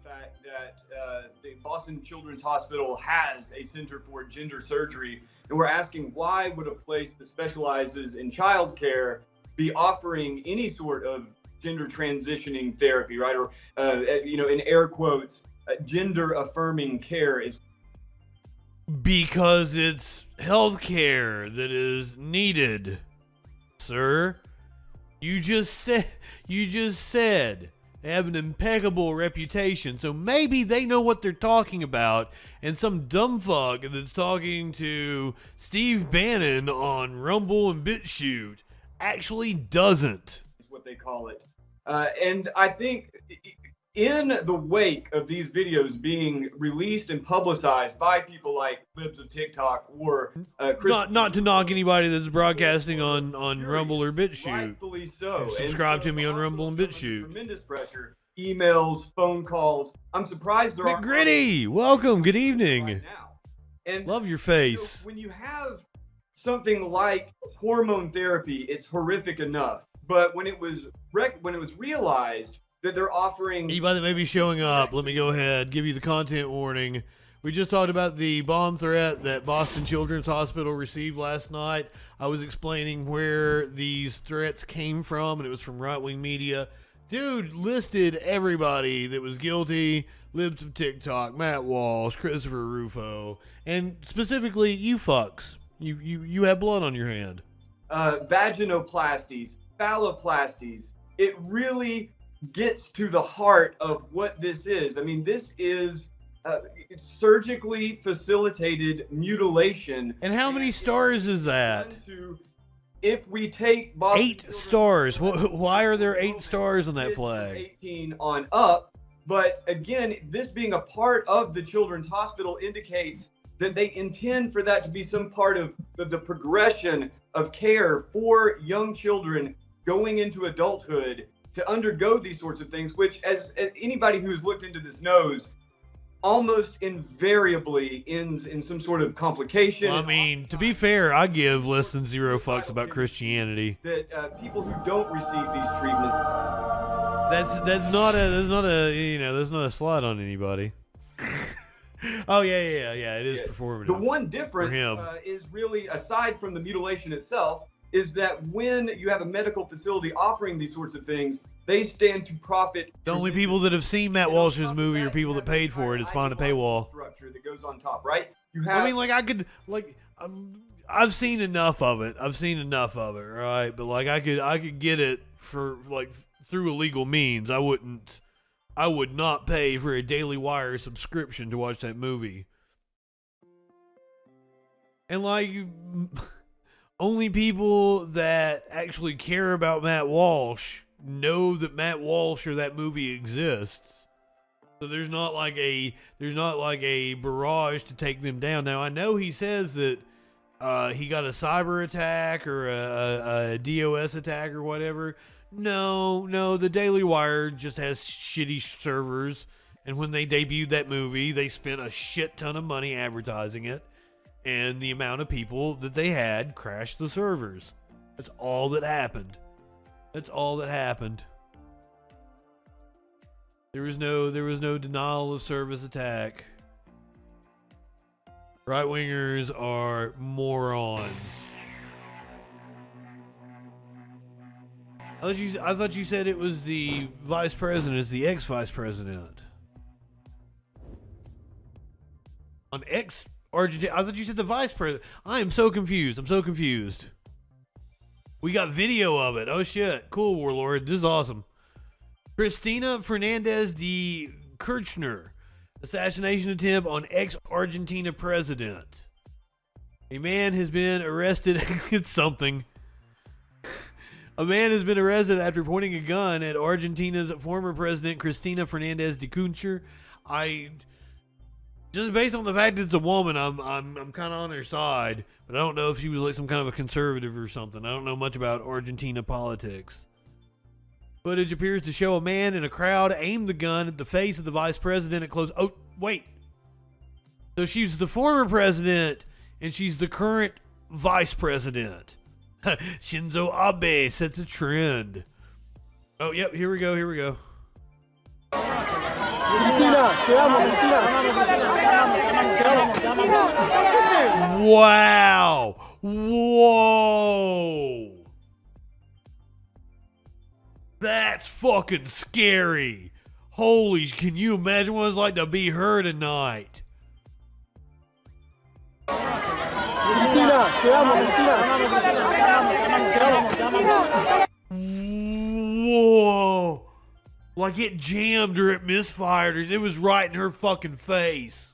fact that the Boston Children's Hospital has a center for gender surgery, and we're asking, why would a place that specializes in child care be offering any sort of gender transitioning therapy, right? Or in air quotes, gender affirming care is because it's healthcare that is needed, sir. You just said they have an impeccable reputation, so maybe they know what they're talking about, and some dumb fuck that's talking to Steve Bannon on Rumble and BitChute actually doesn't. Is what they call it. And I think in the wake of these videos being released and publicized by people like Libs of TikTok or not to knock anybody that's broadcasting on Rumble or BitChute. Rightfully so. Subscribe to me on Rumble and BitChute. Tremendous pressure, emails, phone calls. I'm surprised there aren't. McGritty, welcome. Good evening. Right now. And love your face. When you have something like hormone therapy, it's horrific enough. But when it was realized that they're offering... Anybody that may be showing up, let me go ahead, give you the content warning. We just talked about the bomb threat that Boston Children's Hospital received last night. I was explaining where these threats came from, and it was from right-wing media. Dude listed everybody that was guilty. Libs of TikTok, Matt Walsh, Christopher Rufo, and specifically you fucks. You have blood on your hand. Vaginoplasties, phalloplasties. It really gets to the heart of what this is. I mean, this is surgically facilitated mutilation. And how many stars is that? If we take Boston 8 stars. Why are there 8 stars on that flag? 18 on up. But again, this being a part of the Children's Hospital indicates that they intend for that to be some part of the progression of care for young children going into adulthood to undergo these sorts of things, which, as anybody who's looked into this knows, almost invariably ends in some sort of complication. Well, I mean, to be fair, I give less than 0 fucks about Christianity. That people who don't receive these treatments. That's not a slight on anybody. Oh yeah. It is performative. The one difference is really, aside from the mutilation itself, is that when you have a medical facility offering these sorts of things, they stand to profit. The only people that have seen Matt Walsh's movie are people that paid for it. It's behind a paywall. Structure that goes on top, right? You have. I mean, I've seen enough of it. Right? But I could get it for through illegal means. I would not pay for a Daily Wire subscription to watch that movie. And only people that actually care about Matt Walsh know that Matt Walsh or that movie exists. So there's not like a barrage to take them down. Now I know he says that he got a cyber attack or a DOS attack or whatever. No, the Daily Wire just has shitty servers, and when they debuted that movie, they spent a shit ton of money advertising it, and the amount of people that they had crashed the servers. That's all that happened. There was no denial of service attack. Right-wingers are morons. I thought you said it was the vice president. It's the ex-vice president. On ex-Argentina. I thought you said the vice president. I am so confused. I'm so confused. We got video of it. Oh, shit. Cool, Warlord. This is awesome. Cristina Fernandez de Kirchner. Assassination attempt on ex-Argentina president. A man has been arrested. It's something. A man has been arrested after pointing a gun at Argentina's former president, Cristina Fernandez de Kirchner. Just based on the fact that it's a woman, I'm kind of on her side, but I don't know if she was like some kind of a conservative or something. I don't know much about Argentina politics. Footage appears to show a man in a crowd aim the gun at the face of the vice president at close. Oh, wait. So she's the former president, and she's the current vice president. Shinzo Abe sets a trend. Oh, yep. Here we go. Here we go. Wow. Whoa. That's fucking scary. Holy, can you imagine what it's like to be her tonight? Whoa. Like it jammed her, it misfired her. It was right in her fucking face.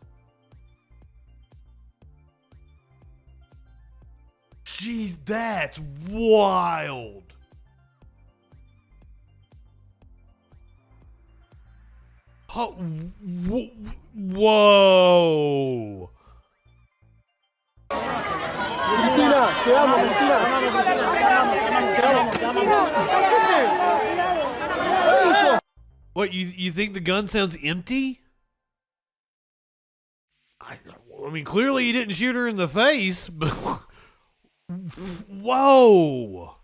Jeez, that's wild. Oh, whoa. What, you think the gun sounds empty? I mean, clearly you didn't shoot her in the face, but whoa.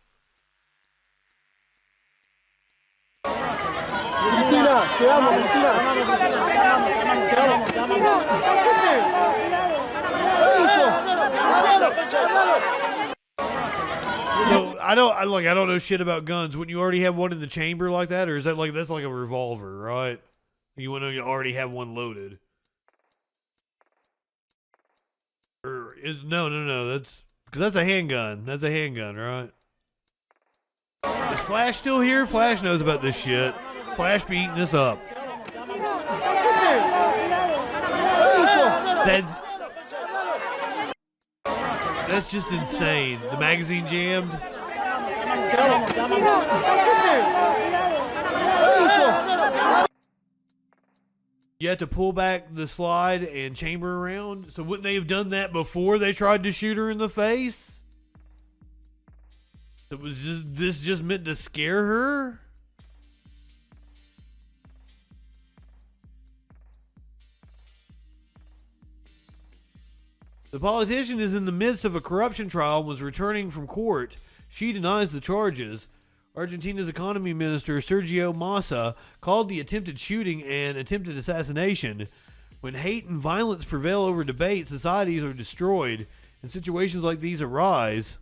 So I don't know shit about guns. Wouldn't you already have one in the chamber like that, or is that like that's like a revolver, right? You want to already have one loaded, or is no? That's because that's a handgun. That's a handgun, right? Is Flash still here? Flash knows about this shit. Flash be eating this up. That's just insane. The magazine jammed. You have to pull back the slide and chamber around. So wouldn't they have done that before they tried to shoot her in the face? It was just meant to scare her? The politician is in the midst of a corruption trial and was returning from court. She denies the charges. Argentina's economy minister, Sergio Massa, called the attempted shooting an attempted assassination. When hate and violence prevail over debate, societies are destroyed, and situations like these arise.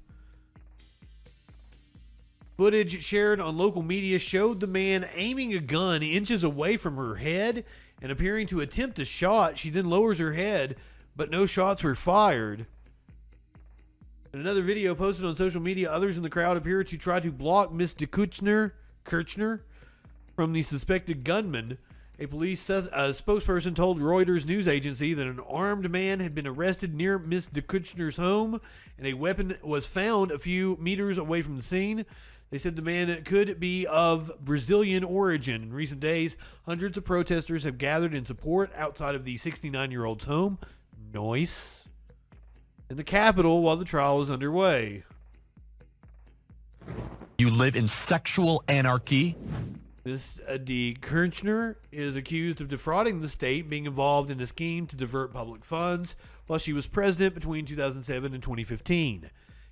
Footage shared on local media showed the man aiming a gun inches away from her head and appearing to attempt a shot. She then lowers her head, but no shots were fired. In another video posted on social media, others in the crowd appear to try to block Miss de Kirchner from the suspected gunman. A police spokesperson told Reuters news agency that an armed man had been arrested near Miss de Kirchner's home, and a weapon was found a few meters away from the scene. They said the man could be of Brazilian origin. In recent days, hundreds of protesters have gathered in support outside of the 69-year-old's home. Nice. In the capital while the trial is underway. You live in sexual anarchy? Miss de Kirchner is accused of defrauding the state, being involved in a scheme to divert public funds while she was president between 2007 and 2015.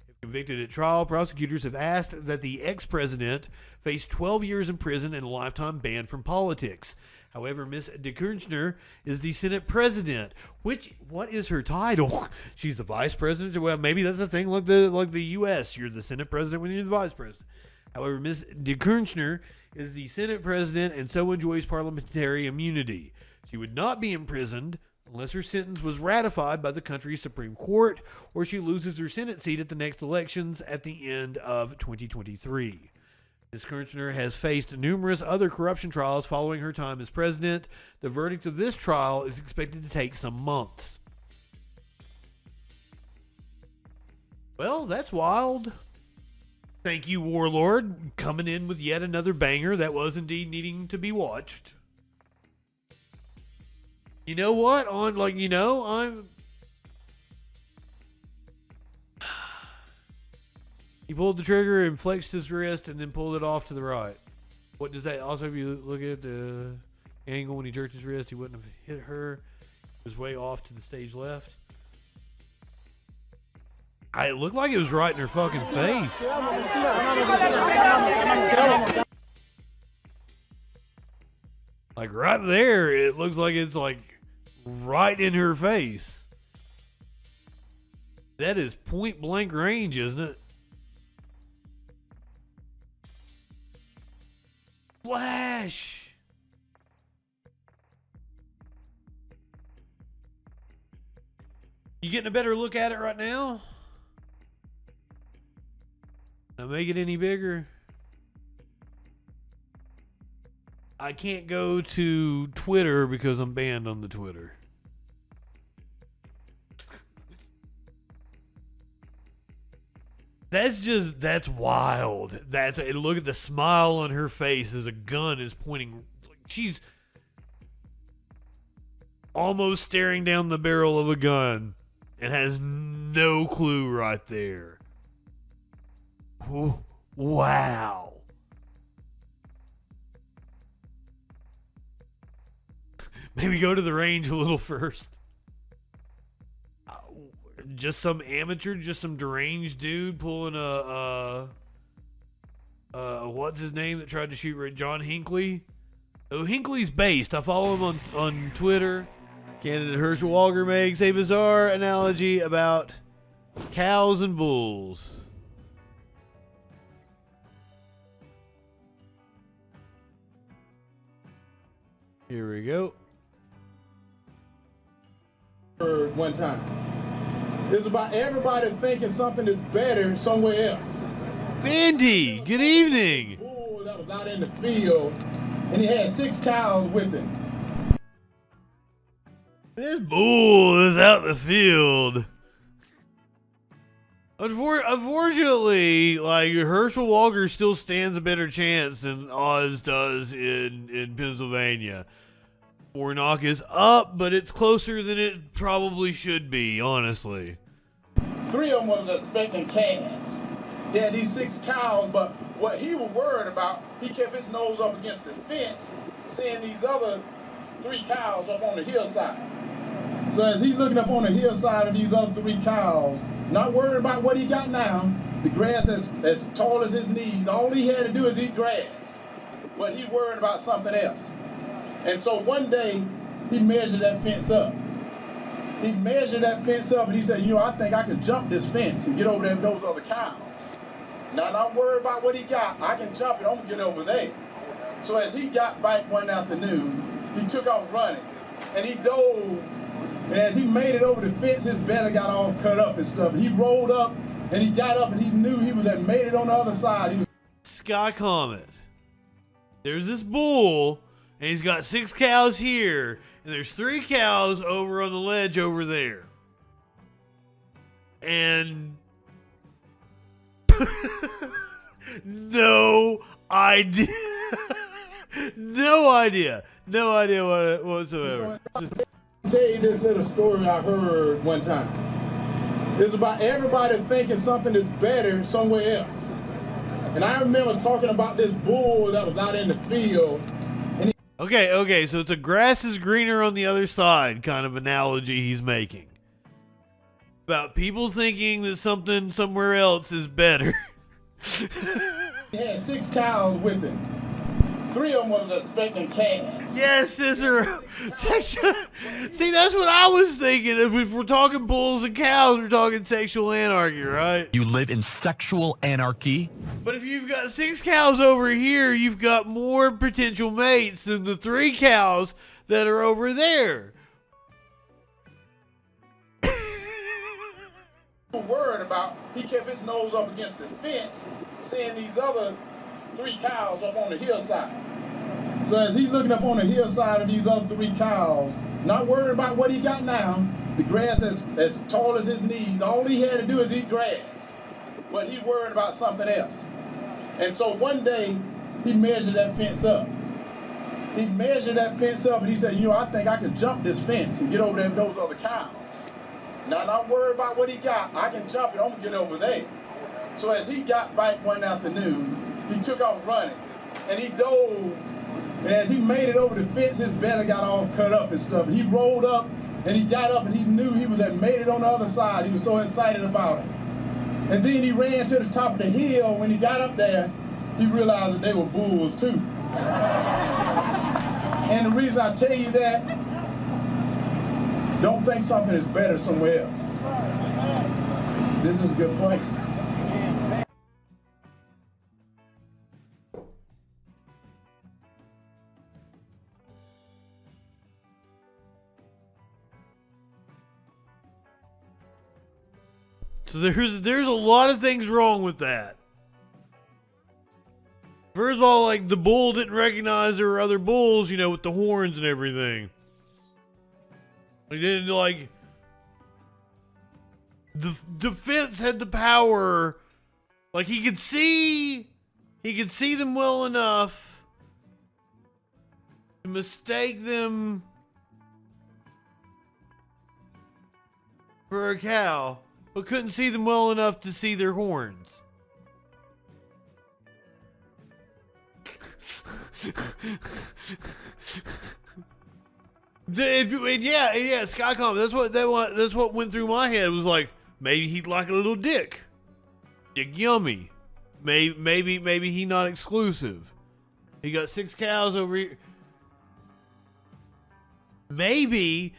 If convicted at trial, prosecutors have asked that the ex-president face 12 years in prison and a lifetime ban from politics. However, Miss de Kirchner is the Senate president. What is her title? She's the vice president. Well, maybe that's a thing like the U.S. You're the Senate president when you're the vice president. However, Ms. DeKirchner is the Senate president and so enjoys parliamentary immunity. She would not be imprisoned unless her sentence was ratified by the country's Supreme Court or she loses her Senate seat at the next elections at the end of 2023. Ms. Kirchner has faced numerous other corruption trials following her time as president. The verdict of this trial is expected to take some months. Well, that's wild. Thank you, Warlord, coming in with yet another banger that was indeed needing to be watched. You know what? He pulled the trigger and flexed his wrist and then pulled it off to the right. What does that also, if you look at the angle when he jerked his wrist, he wouldn't have hit her. It was way off to the stage left. It looked like it was right in her fucking face. Like right there, it looks like it's like right in her face. That is point blank range, isn't it? Flash! You getting a better look at it right now? Now make it any bigger. I can't go to Twitter because I'm banned on the Twitter. That's wild. Look at the smile on her face as a gun is pointing. She's almost staring down the barrel of a gun and has no clue right there. Ooh, wow. Maybe go to the range a little first. Just some amateur, just some deranged dude pulling what's his name that tried to shoot John Hinckley? Oh, Hinckley's based. I follow him on Twitter. Candidate Herschel Walker makes a bizarre analogy about cows and bulls. Here we go. One time. It's about everybody thinking something is better somewhere else. Andy, good evening. Bull that was out in the field, and he had 6 cows with him. This bull is out in the field. Unfortunately, like Herschel Walker still stands a better chance than Oz does in Pennsylvania. Warnock is up, but it's closer than it probably should be, honestly. 3 of them was expecting calves. He had these 6 cows, but what he was worried about, he kept his nose up against the fence, seeing these other 3 cows up on the hillside. So as he's looking up on the hillside of these other 3 cows, not worried about what he got now, the grass as tall as his knees, all he had to do is eat grass. But he worried about something else. And so one day, he measured that fence up. He measured that fence up and he said, I think I can jump this fence and get over there with those other cows. Now, not worried about what he got. I can jump it, I'm gonna get over there. So as he got back one afternoon, he took off running and he dove. And as he made it over the fence, his belly got all cut up and stuff. And he rolled up and he got up and he knew he would have made it on the other side. Sky Comet. There's this bull. And he's got 6 cows here, and there's 3 cows over on the ledge over there. And no idea. No idea whatsoever. I'll tell you this little story I heard one time. It's about everybody thinking something is better somewhere else. And I remember talking about this bull that was out in the field. Okay, so it's a grass is greener on the other side kind of analogy he's making. About people thinking that something somewhere else is better. He had 6 cows with him. 3 of them was expecting calves. Yes, sister. See, that's what I was thinking. If we're talking bulls and cows, we're talking sexual anarchy, right? You live in sexual anarchy? But if you've got 6 cows over here, you've got more potential mates than the 3 cows that are over there. Worried about, he kept his nose up against the fence, seeing these other 3 cows up on the hillside. So as he's looking up on the hillside of these other 3 cows, not worried about what he got now, the grass as tall as his knees, all he had to do is eat grass. But he's worried about something else. And so one day, he measured that fence up. He measured that fence up and he said, I think I can jump this fence and get over there with those other cows. Now, not worried about what he got. I can jump it. I'm going to get over there. So as he got back one afternoon, he took off running. And he dove. And as he made it over the fence, his belly got all cut up and stuff. He rolled up, and he got up, and he knew he would have made it on the other side. He was so excited about it. And then he ran to the top of the hill. When he got up there, he realized that they were bulls, too. And the reason I tell you that, don't think something is better somewhere else. This is a good place. So there's a lot of things wrong with that. First of all, like the bull didn't recognize there were other bulls, with the horns and everything. He didn't the fence had the power, like he could see them well enough to mistake them for a cow, but couldn't see them well enough to see their horns. Yeah, Skycom. That's what went through my head. Was like, maybe he'd like a little dick yummy. Maybe he not exclusive. He got 6 cows over here. Maybe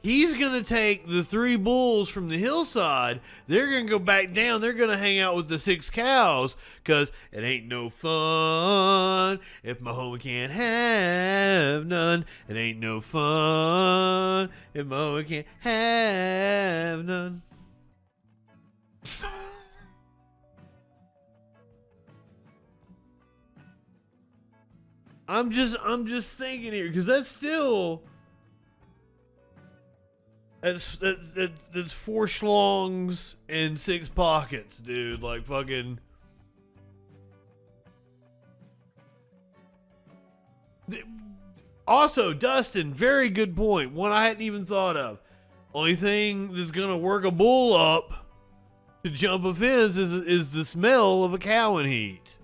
he's gonna take the 3 bulls from the hillside. They're gonna go back down. They're gonna hang out with the 6 cows, cause it ain't no fun if my homie can't have none. It ain't no fun if my homie can't have none. I'm just thinking here, cause that's still. That's 4 schlongs and 6 pockets, dude. Like fucking. Also, Dustin, very good point. One I hadn't even thought of. Only thing that's gonna work a bull up to jump a fence is the smell of a cow in heat.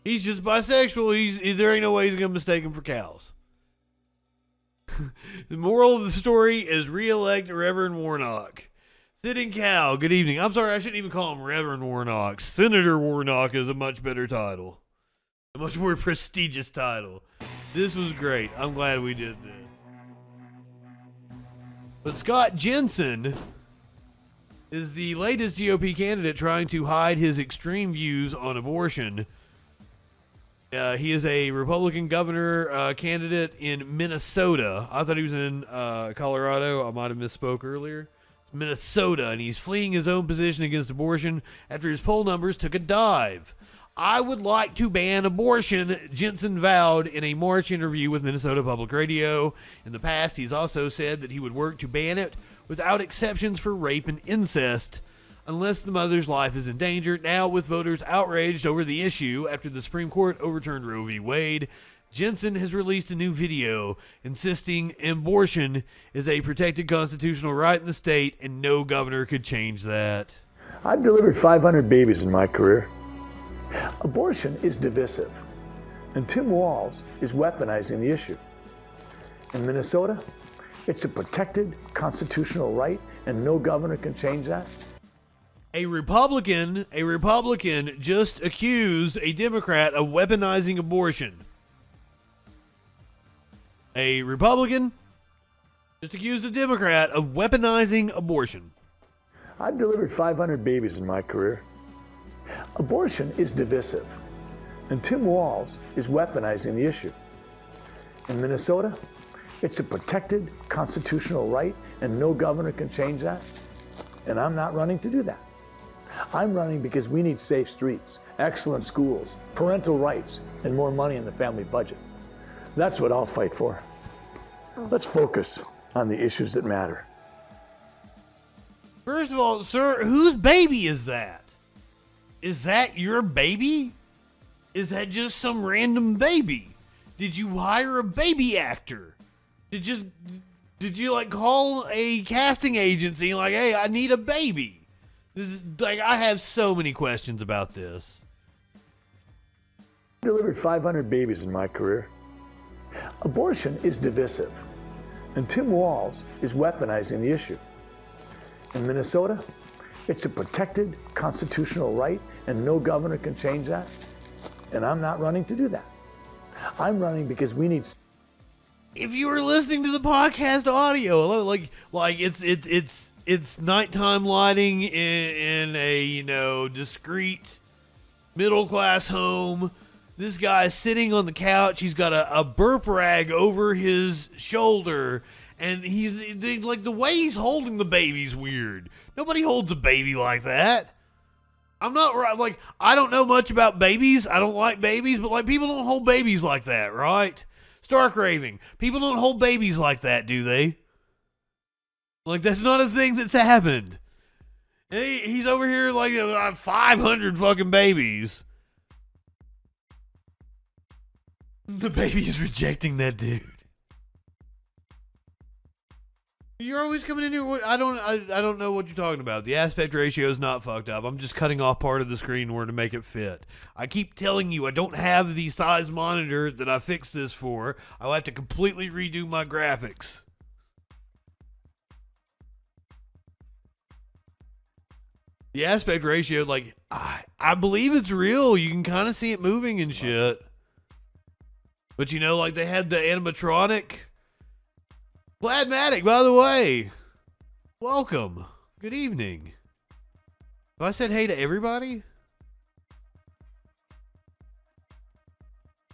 He's just bisexual. There ain't no way he's gonna mistake him for cows. The moral of the story is re-elect Reverend Warnock. Sitting cow, good evening. I'm sorry, I shouldn't even call him Reverend Warnock. Senator Warnock is a much better title. A much more prestigious title. This was great. I'm glad we did this. But Scott Jensen is the latest GOP candidate trying to hide his extreme views on abortion. He is a Republican governor candidate in Minnesota. I thought he was in Colorado. I might have misspoke earlier. It's Minnesota, and he's fleeing his own position against abortion after his poll numbers took a dive. I would like to ban abortion, Jensen vowed in a March interview with Minnesota Public Radio. In the past, he's also said that he would work to ban it without exceptions for rape and incest, unless the mother's life is in danger. Now, with voters outraged over the issue after the Supreme Court overturned Roe v. Wade, Jensen has released a new video insisting abortion is a protected constitutional right in the state and no governor could change that. I've delivered 500 babies in my career. Abortion is divisive, and Tim Walz is weaponizing the issue. In Minnesota, it's a protected constitutional right and no governor can change that. A Republican just accused a Democrat of weaponizing abortion. A Republican just accused a Democrat of weaponizing abortion. I've delivered 500 babies in my career. Abortion is divisive, and Tim Walz is weaponizing the issue. In Minnesota, it's a protected constitutional right, and no governor can change that. And I'm not running to do that. I'm running because we need safe streets, excellent schools, parental rights, and more money in the family budget. That's what I'll fight for. Let's focus on the issues that matter. First of all, sir, whose baby is that? Is that your baby? Is that just some random baby? Did you hire a baby actor? Did you like call a casting agency like, hey, I need a baby? This is like, I have so many questions about this. I delivered 500 babies in my career. Abortion is divisive, and Tim Walz is weaponizing the issue. In Minnesota, it's a protected constitutional right, and no governor can change that. And I'm not running to do that. I'm running because we need. If you were listening to the podcast audio, like it's nighttime lighting in a discreet middle class home. This guy's sitting on the couch. He's got a burp rag over his shoulder, and he's like, the way he's holding the baby's weird. Nobody holds a baby like that. I'm not right. Like, I don't know much about babies. I don't like babies, but like, people don't hold babies like that, right? Stark raving. People don't hold babies like that, do they? Like, that's not a thing that's happened. And he's over here like 500 fucking babies. The baby is rejecting that dude. You're always coming in here. I don't know what you're talking about. The aspect ratio is not fucked up. I'm just cutting off part of the screen where to make it fit. I keep telling you I don't have the size monitor that I fixed this for. I'll have to completely redo my graphics. The aspect ratio, like, I believe it's real. You can kind of see it moving and shit. But like they had the animatronic. Vladmatic, by the way. Welcome. Good evening. Have I said hey to everybody?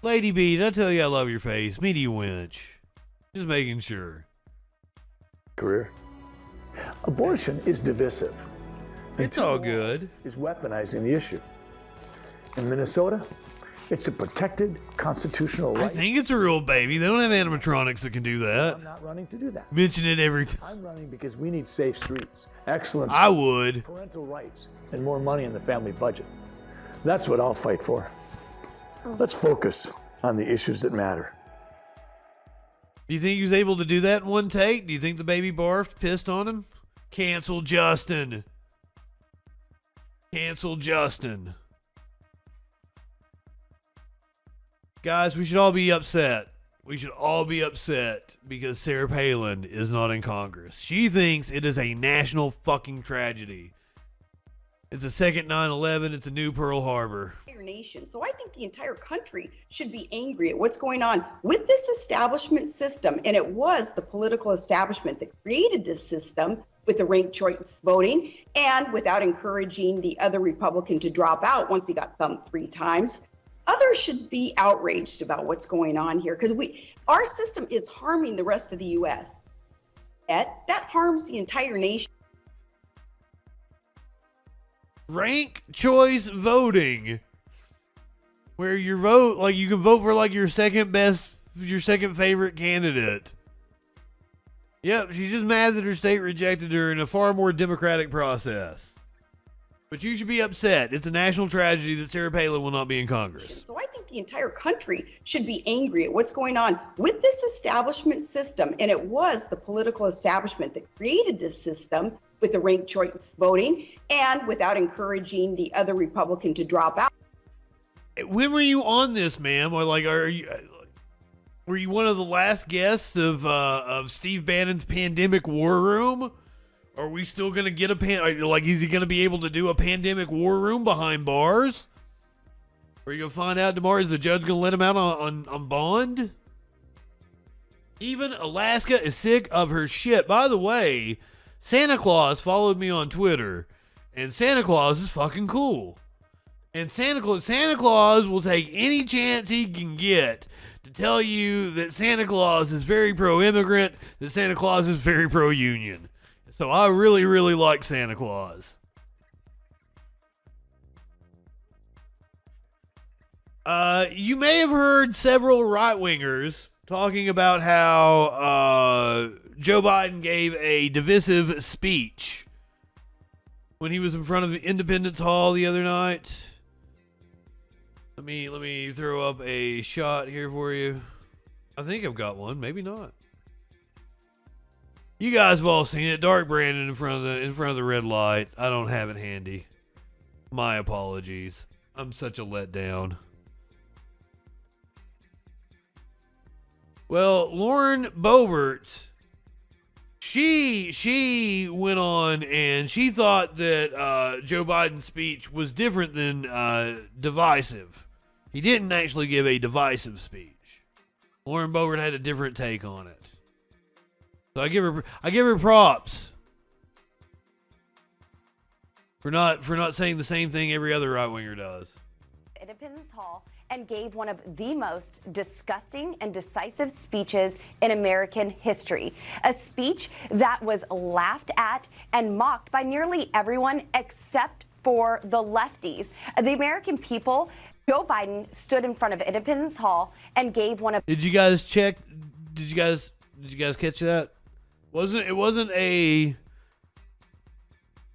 Lady B, did I tell you I love your face? Media winch. Just making sure. Career. Abortion is divisive. It's all good. Is weaponizing the issue. In Minnesota, it's a protected constitutional right. I think it's a real baby. They don't have animatronics that can do that. I'm not running to do that. Mention it every time. I'm running because we need safe streets, excellent I schools, would. parental rights, and more money in the family budget. That's what I'll fight for. Let's focus on the issues that matter. Do you think he was able to do that in one take? Do you think the baby barfed, pissed on him? Cancel Justin. Cancel Justin. Guys, we should all be upset. We should all be upset because Sarah Palin is not in Congress. She thinks it is a national fucking tragedy. It's a second 9/11. It's a new Pearl Harbor. Nation. So I think the entire country should be angry at what's going on with this establishment system. And it was the political establishment that created this system with the ranked choice voting and without encouraging the other Republican to drop out once he got thumped 3 times. Others should be outraged about what's going on here because our system is harming the rest of the U.S. That harms the entire nation. Ranked choice voting, where your vote, like you can vote for like your second favorite candidate. Yep, she's just mad that her state rejected her in a far more democratic process. But you should be upset. It's a national tragedy that Sarah Palin will not be in Congress. So I think the entire country should be angry at what's going on with this establishment system. And it was the political establishment that created this system with the ranked choice voting and without encouraging the other Republican to drop out. When were you on this, ma'am? Or like, were you one of the last guests of Steve Bannon's Pandemic War Room? Are we still going to get is he going to be able to do a pandemic war room behind bars? Are you going to find out tomorrow? Is the judge going to let him out on bond? Even Alaska is sick of her shit. By the way, Santa Claus followed me on Twitter, and Santa Claus is fucking cool. And Santa Claus will take any chance he can get to tell you that Santa Claus is very pro-immigrant, that Santa Claus is very pro-union. So I really, really like Santa Claus. You may have heard several right-wingers talking about how Joe Biden gave a divisive speech when he was in front of Independence Hall the other night. Let me throw up a shot here for you. I think I've got one, maybe not. You guys have all seen it. Dark Brandon in front of the red light. I don't have it handy. My apologies. I'm such a letdown. Well, Lauren Boebert, she went on and she thought that Joe Biden's speech was different than divisive. He didn't actually give a divisive speech. Lauren Boebert had a different take on it. So I give her props for not saying the same thing every other right winger does. Independence Hall and gave one of the most disgusting and decisive speeches in American history. A speech that was laughed at and mocked by nearly everyone except for the lefties. The American people, Joe Biden stood in front of Independence Hall and gave one of... Did you guys check? Did you guys catch that? It wasn't a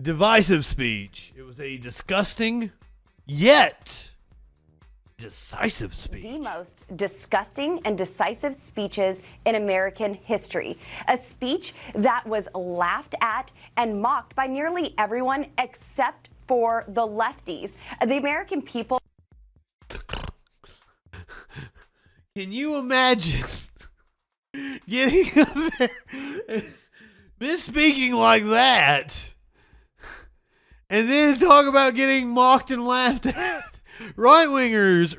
divisive speech. It was a disgusting yet decisive speech. The most disgusting and decisive speeches in American history. A speech that was laughed at and mocked by nearly everyone except for the lefties. The American people... Can you imagine getting up there, misspeaking like that, and then talk about getting mocked and laughed at? Right wingers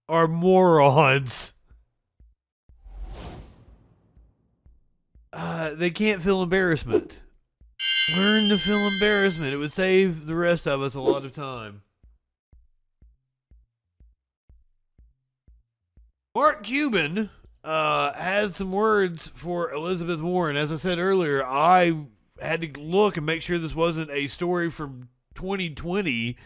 are morons. They can't feel embarrassment. Learn to feel embarrassment. It would save the rest of us a lot of time. Mark Cuban has some words for Elizabeth Warren. As I said earlier, I had to look and make sure this wasn't a story from 2020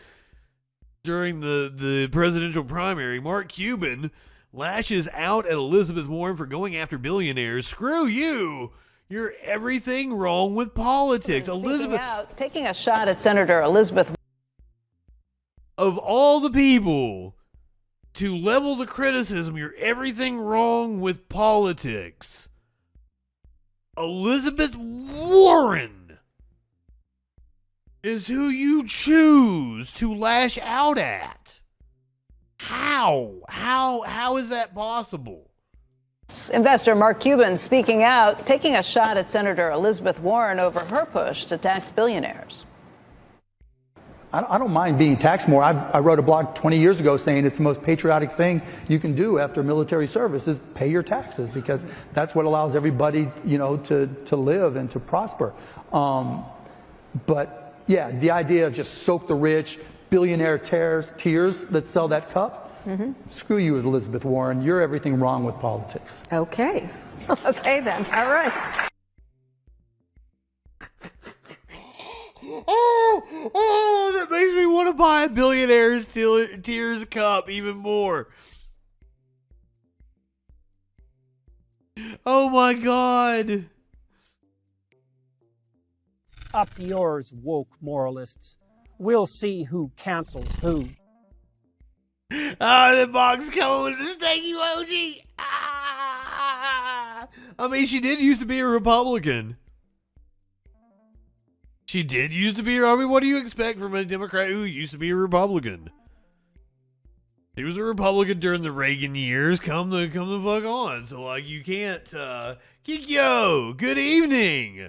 during the presidential primary. Mark Cuban lashes out at Elizabeth Warren for going after billionaires. Screw you. You're everything wrong with politics. Elizabeth, taking a shot at Senator Elizabeth. Of all the people to level the criticism, you're everything wrong with politics. Elizabeth Warren is who you choose to lash out at. How is that possible? Investor Mark Cuban speaking out, taking a shot at Senator Elizabeth Warren over her push to tax billionaires. I don't mind being taxed more. I wrote a blog 20 years ago saying it's the most patriotic thing you can do after military service is pay your taxes, because that's what allows everybody, to live and to prosper. But yeah, the idea of just soak the rich, billionaire tears that sell that cup. Mm-hmm. Screw you, Elizabeth Warren. You're everything wrong with politics. Okay. Okay then. All right. Oh, that makes me want to buy a billionaire's tears cup even more. Oh my God. Up yours, woke moralists. We'll see who cancels who. Oh, the box coming with the snake emoji. Ah! I mean, she did used to be a Republican. She did used to be. I mean, what do you expect from a Democrat who used to be a Republican? He was a Republican during the Reagan years. Come the fuck on. So like you can't Kikyo, good evening.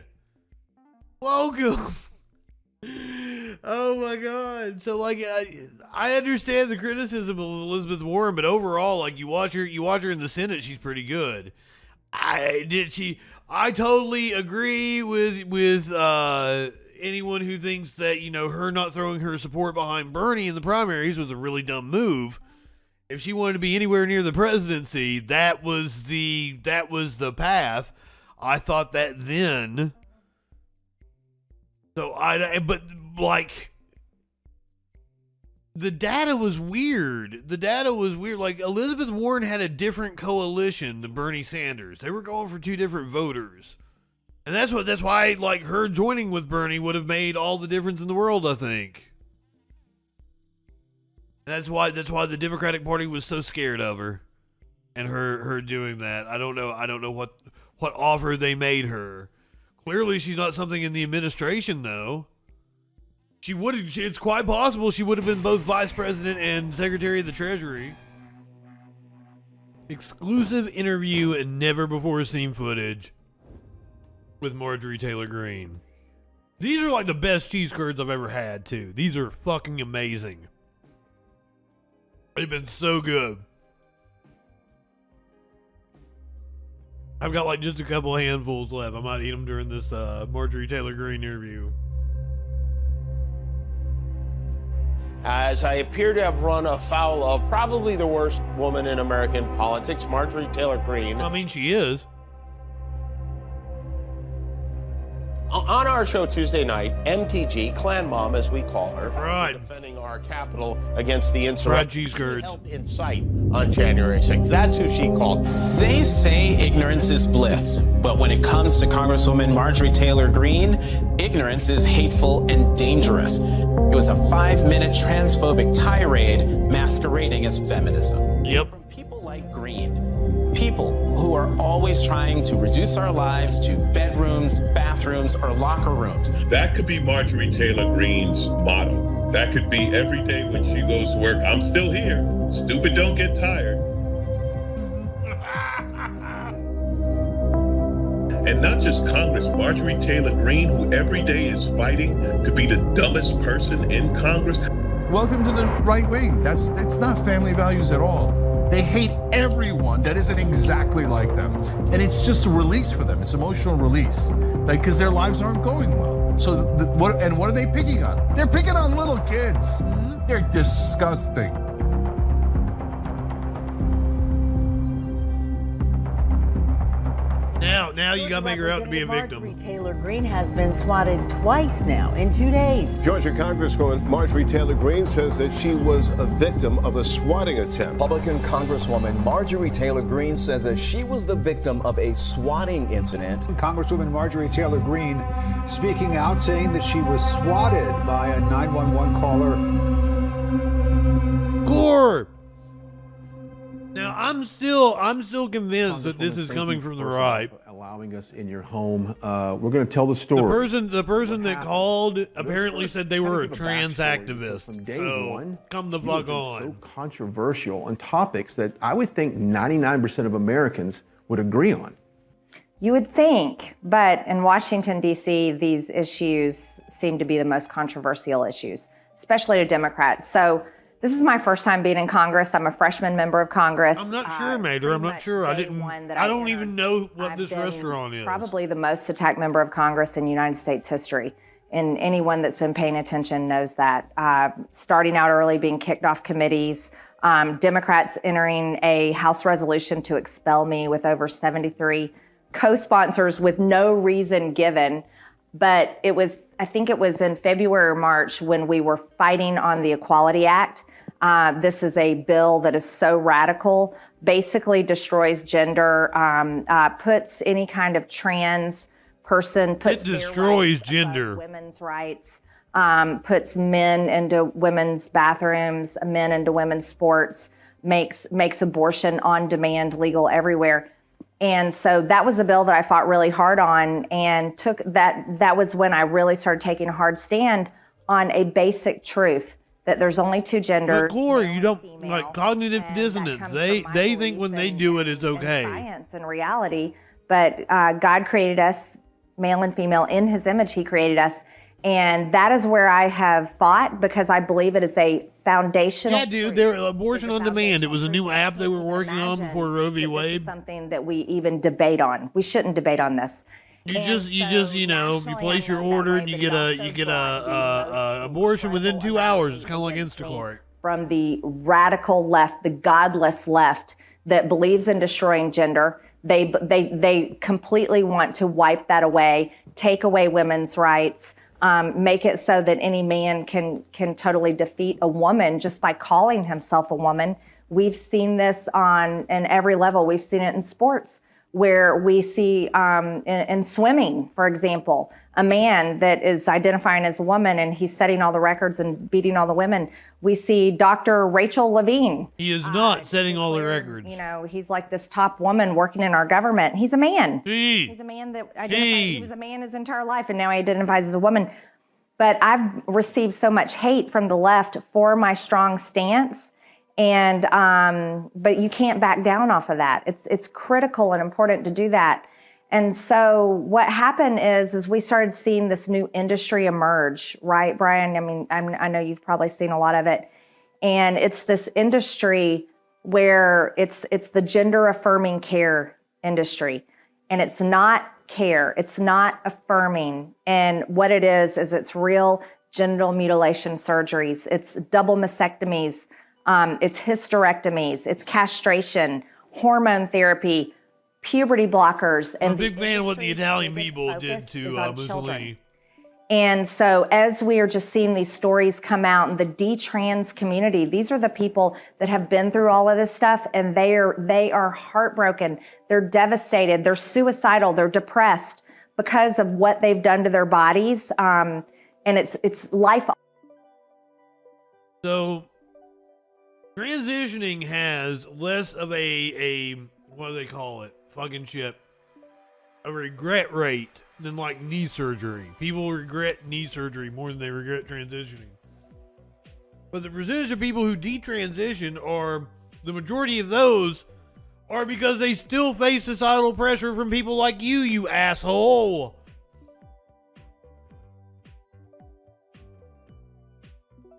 Welcome. Oh my god. So like I understand the criticism of Elizabeth Warren, but overall, like you watch her in the Senate, she's pretty good. I totally agree with anyone who thinks that, her not throwing her support behind Bernie in the primaries was a really dumb move. If she wanted to be anywhere near the presidency, that was the path. I thought that then. So but like the data was weird. Like Elizabeth Warren had a different coalition than Bernie Sanders. They were going for two different voters. And that's why like her joining with Bernie would have made all the difference in the world, I think. That's why the Democratic Party was so scared of her and her doing that. I don't know what offer they made her. Clearly she's not something in the administration though. It's quite possible she would have been both vice president and secretary of the Treasury. Exclusive interview and never before seen footage with Marjorie Taylor Greene. These are like the best cheese curds I've ever had too. These are fucking amazing. They've been so good. I've got like just a couple handfuls left. I might eat them during this Marjorie Taylor Greene interview. As I appear to have run afoul of probably the worst woman in American politics, Marjorie Taylor Greene. I mean, she is. On our show Tuesday night, MTG, Clan Mom as we call her, right, defending our capital against the fried insurrection cheese curds held in sight on January 6th. That's who she called. They say ignorance is bliss, but when it comes to Congresswoman Marjorie Taylor Greene, ignorance is hateful and dangerous. It was a 5-minute transphobic tirade masquerading as feminism. Yep. From people like Greene, people who are always trying to reduce our lives to bedrooms, bathrooms, or locker rooms. That could be Marjorie Taylor Greene's motto. That could be every day when she goes to work, I'm still here. Stupid don't get tired. And not just Congress, Marjorie Taylor Greene, who every day is fighting to be the dumbest person in Congress. Welcome to the right wing. It's not family values at all. They hate everyone that isn't exactly like them. And it's just a release for them. It's emotional release, like, because their lives aren't going well. So what are they picking on? They're picking on little kids. They're disgusting. Now you gotta make her out to be a victim. Marjorie Taylor Greene has been swatted twice now in 2 days. Georgia Congresswoman Marjorie Taylor Greene says that she was a victim of a swatting attempt. Republican Congresswoman Marjorie Taylor Greene says that she was the victim of a swatting incident. Congresswoman Marjorie Taylor Greene speaking out, saying that she was swatted by a 911 caller. Gore. Now I'm still convinced that this is coming from the right. Allowing us in your home. We're going to tell the story. The person that called apparently said they were a trans activist. From day so one, come the fuck on. So controversial on topics that I would think 99% of Americans would agree on. You would think, but in Washington, D.C., these issues seem to be the most controversial issues, especially to Democrats. So this is my first time being in Congress. I'm a freshman member of Congress. I'm not sure, Mater. I'm not sure. I don't even know what this restaurant is. Probably the most attacked member of Congress in United States history. And anyone that's been paying attention knows that. Starting out early, being kicked off committees, Democrats entering a House resolution to expel me with over 73 co-sponsors with no reason given. But I think it was in February or March when we were fighting on the Equality Act. This is a bill that is so radical, basically destroys gender, puts any kind of trans person, puts it destroys gender, women's rights, puts men into women's bathrooms, men into women's sports, makes abortion on demand legal everywhere. And so that was a bill that I fought really hard on, and that was when I really started taking a hard stand on a basic truth that there's only two genders. But Corey, you don't like cognitive dissonance. They think when they do it, it's okay. Science and reality, but God created us male and female in His image. He created us, and that is where I have fought because I believe it is a foundational. Yeah, dude, they're abortion on demand. It was a new app they were working on before Roe v. Wade. Something that we even debate on. We shouldn't debate on this. You place your order and you get a abortion within 2 hours. It's kind of like Instacart. From the radical left, the godless left that believes in destroying gender, they completely want to wipe that away, take away women's rights, make it so that any man can totally defeat a woman just by calling himself a woman. We've seen this in every level. We've seen it in sports, where we see in swimming, for example, a man that is identifying as a woman and he's setting all the records and beating all the women. We see Dr. Rachel Levine. He is not setting all the records. You know, he's like this top woman working in our government. He's a man. He's a man that he was a man his entire life, and now he identifies as a woman. But I've received so much hate from the left for my strong stance. And but you can't back down off of that. It's critical and important to do that. And so what happened is we started seeing this new industry emerge, right, Brian? I mean, I know you've probably seen a lot of it. And it's this industry where it's the gender affirming care industry. And it's not care. It's not affirming. And what it is it's real genital mutilation surgeries. It's double mastectomies. It's hysterectomies, it's castration, hormone therapy, puberty blockers. And I'm a big fan of what the Italian people did to Mussolini. And so as we are just seeing these stories come out in the detrans community, these are the people that have been through all of this stuff, and they are heartbroken. They're devastated. They're suicidal. They're depressed because of what they've done to their bodies. And it's life. So transitioning has less of a what do they call it? Fucking shit. A regret rate than like knee surgery. People regret knee surgery more than they regret transitioning. But the percentage of people who detransition the majority of those are because they still face societal pressure from people like you asshole.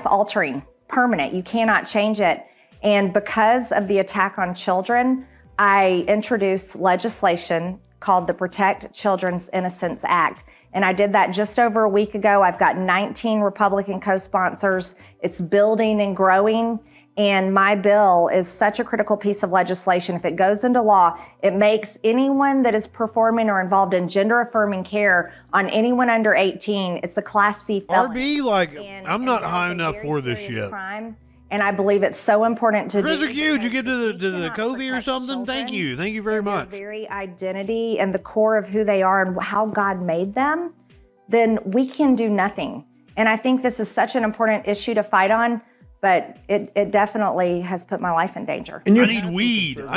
Altering, permanent. You cannot change it. And because of the attack on children, I introduced legislation called the Protect Children's Innocence Act. And I did that just over a week ago. I've got 19 Republican co-sponsors. It's building and growing. And my bill is such a critical piece of legislation. If it goes into law, it makes anyone that is performing or involved in gender affirming care on anyone under 18, it's a Class C felony. RB, I'm not high enough for this shit. Crime. And I believe it's so important to do. Q, did you get to the Kobe or something? Thank you very much. Their very identity and the core of who they are and how God made them, then we can do nothing. And I think this is such an important issue to fight on, but it definitely has put my life in danger. And I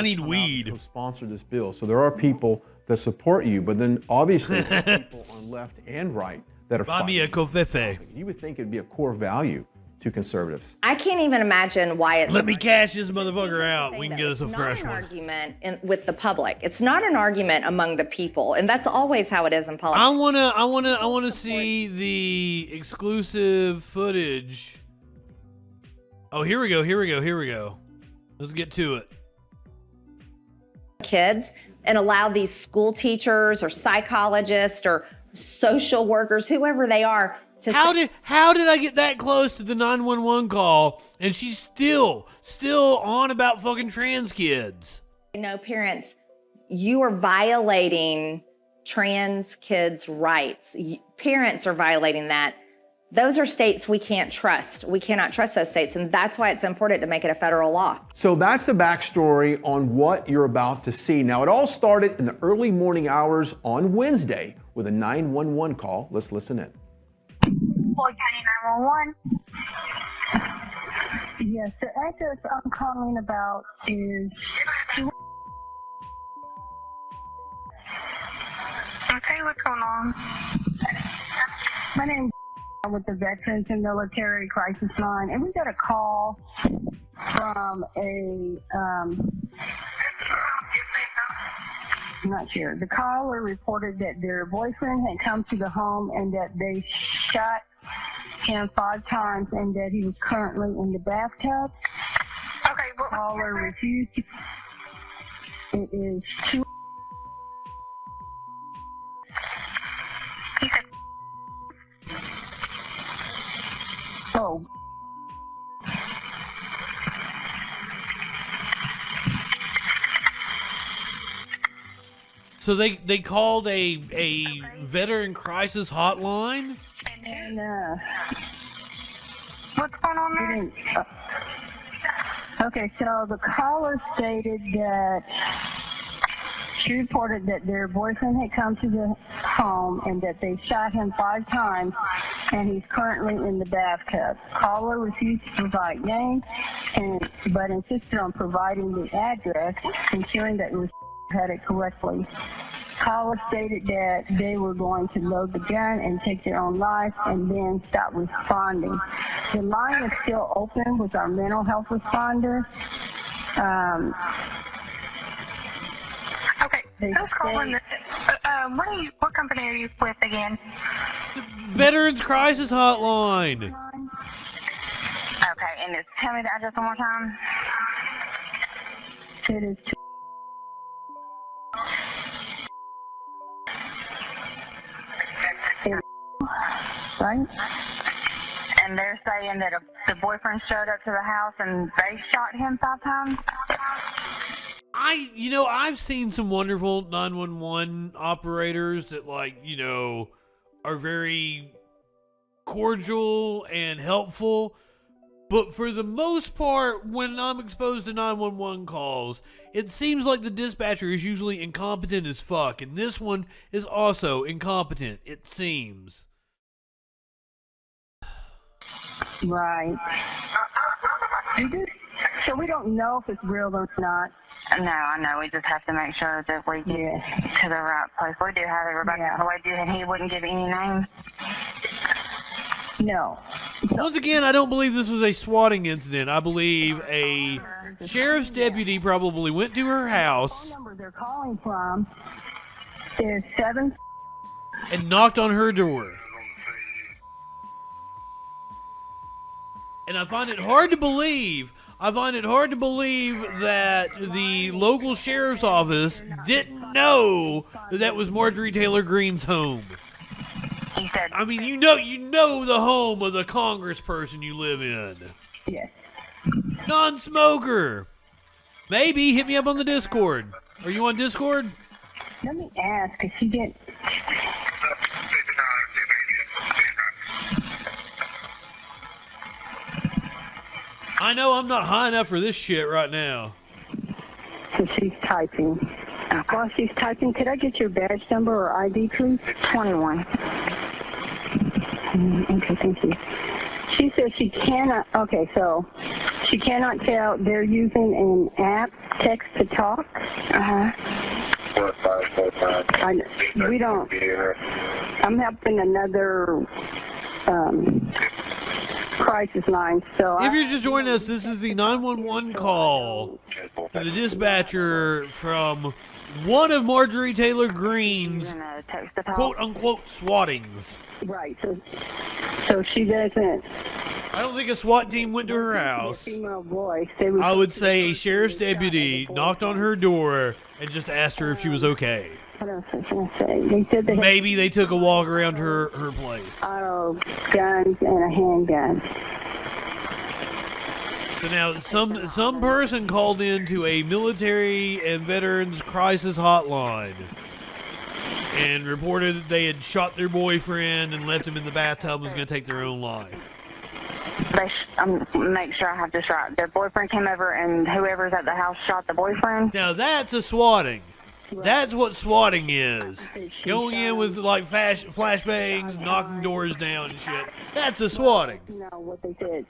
need weed. To sponsor this bill. So there are people that support you, but then obviously there are people on left and right that are fighting. Buy me a covfefe. You would think it'd be a core value to conservatives. I can't even imagine why it's. Let me cash this motherfucker out. We can get us a fresh one. It's not an argument with the public. It's not an argument among the people, and that's always how it is in politics. I wanna see the exclusive footage. Oh, here we go. Let's get to it. Kids, and allow these school teachers or psychologists or social workers, whoever they are. How did I get that close to the 911 call and she's still on about fucking trans kids? No, parents, you are violating trans kids' rights. Parents are violating that. Those are states we can't trust. We cannot trust those states, and that's why it's important to make it a federal law. So that's the backstory on what you're about to see. Now, it all started in the early morning hours on Wednesday with a 911 call. Let's listen in. Floyd County 911. Yes, the address I'm calling about is. Okay, what's going on? My name's with the Veterans and Military Crisis Line, and we got a call from I'm not sure. The caller reported that their boyfriend had come to the home and that they shot him 5 times and that he was currently in the bathtub. Okay, well, caller refused. It is 2. Oh. So they called a veteran crisis hotline? And what's going on there? Okay, so the caller stated that she reported that their boyfriend had come to the home and that they shot him 5 times and he's currently in the bathtub. Caller refused to provide names, but insisted on providing the address, ensuring that we had it correctly. Caller stated that they were going to load the gun and take their own life and then stop responding. The line is still open with our mental health responder. Okay, who's calling this? What company are you with again? Veterans Crisis Hotline. Okay, and tell me the address one more time. It is right? And they're saying that the boyfriend showed up to the house and they shot him 5 times? I've seen some wonderful 911 operators that, are very cordial and helpful. But for the most part, when I'm exposed to 911 calls, it seems like the dispatcher is usually incompetent as fuck. And this one is also incompetent, it seems. Right. So we don't know if it's real or not. No, I know. We just have to make sure that we get to the right place. We do have Rebecca Floyd, and he wouldn't give any names. No. Once again, I don't believe this was a swatting incident. I believe a sheriff's deputy probably went to her house. The phone number they're calling from is 7 and knocked on her door. And I find it hard to believe that the local sheriff's office didn't know that was Marjorie Taylor Greene's home. I mean, you know the home of the congressperson you live in. Yes. Non-smoker. Maybe hit me up on the Discord. Are you on Discord? Let me ask, because she didn't. I know I'm not high enough for this shit right now. So she's typing. While she's typing, could I get your badge number or ID, please? 21. Okay, thank you. She says she cannot. Okay, so she cannot tell. They're using an app, text to talk. We don't. I'm helping another crisis line. So if you're just joining us, this is the 911 call to the dispatcher from one of Marjorie Taylor Greene's quote-unquote swattings. Right. So she doesn't. I don't think a SWAT team went to her house. Female voice. I would say a sheriff's deputy knocked on her door and just asked her if she was okay. What else was I going to say? They said they maybe they took a walk around her place. Auto guns and a handgun. So now some person called into a military and veterans crisis hotline and reported that they had shot their boyfriend and left him in the bathtub and was going to take their own life. Make sure I have this right. Their boyfriend came over and whoever's at the house shot the boyfriend? Now that's a swatting. That's what swatting is. Going in with like flashbangs, knocking doors down and shit. That's a swatting. No, what they did.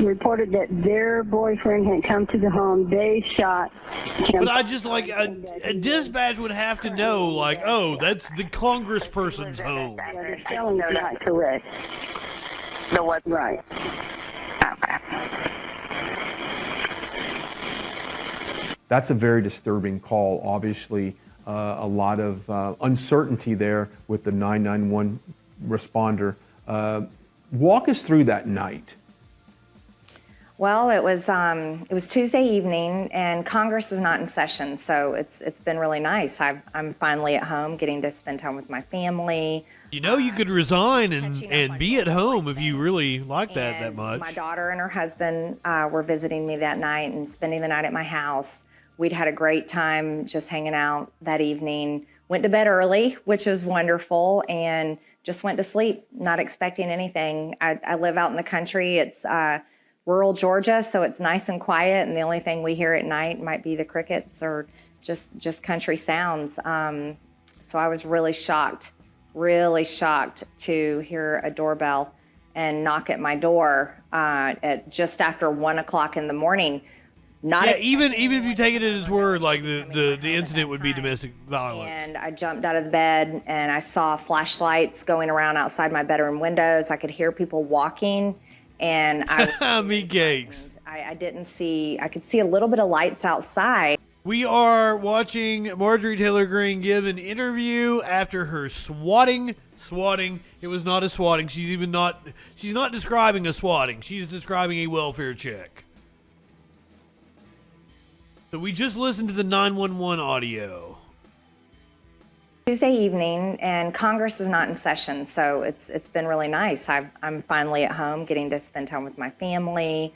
Reported that their boyfriend had come to the home. They shot him. But I just a dispatch would have to know, like, oh, that's the congressperson's home. Yeah, they're telling you not correct. The what? Right. Okay. That's a very disturbing call. Obviously, a lot of uncertainty there with the 911 responder. Walk us through that night. Well, it was Tuesday evening, and Congress is not in session, so it's been really nice. I'm finally at home, getting to spend time with my family. You know, you could resign and be at home if you really like that much. My daughter and her husband were visiting me that night and spending the night at my house. We'd had a great time just hanging out that evening. Went to bed early, which was wonderful, and just went to sleep, not expecting anything. I live out in the country. It's rural Georgia, so it's nice and quiet, and the only thing we hear at night might be the crickets or just country sounds. So I was really shocked to hear a doorbell and knock at my door at just after 1 o'clock in the morning. Even if you take it at its word, like the incident would be domestic violence. And I jumped out of the bed and I saw flashlights going around outside my bedroom windows. I could hear people walking, and I meat cakes. I could see a little bit of lights outside. We are watching Marjorie Taylor Greene give an interview after her swatting. It was not a swatting. She's not describing a swatting. She's describing a welfare check. So we just listened to the 911 audio. Tuesday evening, and Congress is not in session, so it's been really nice. I'm finally at home, getting to spend time with my family,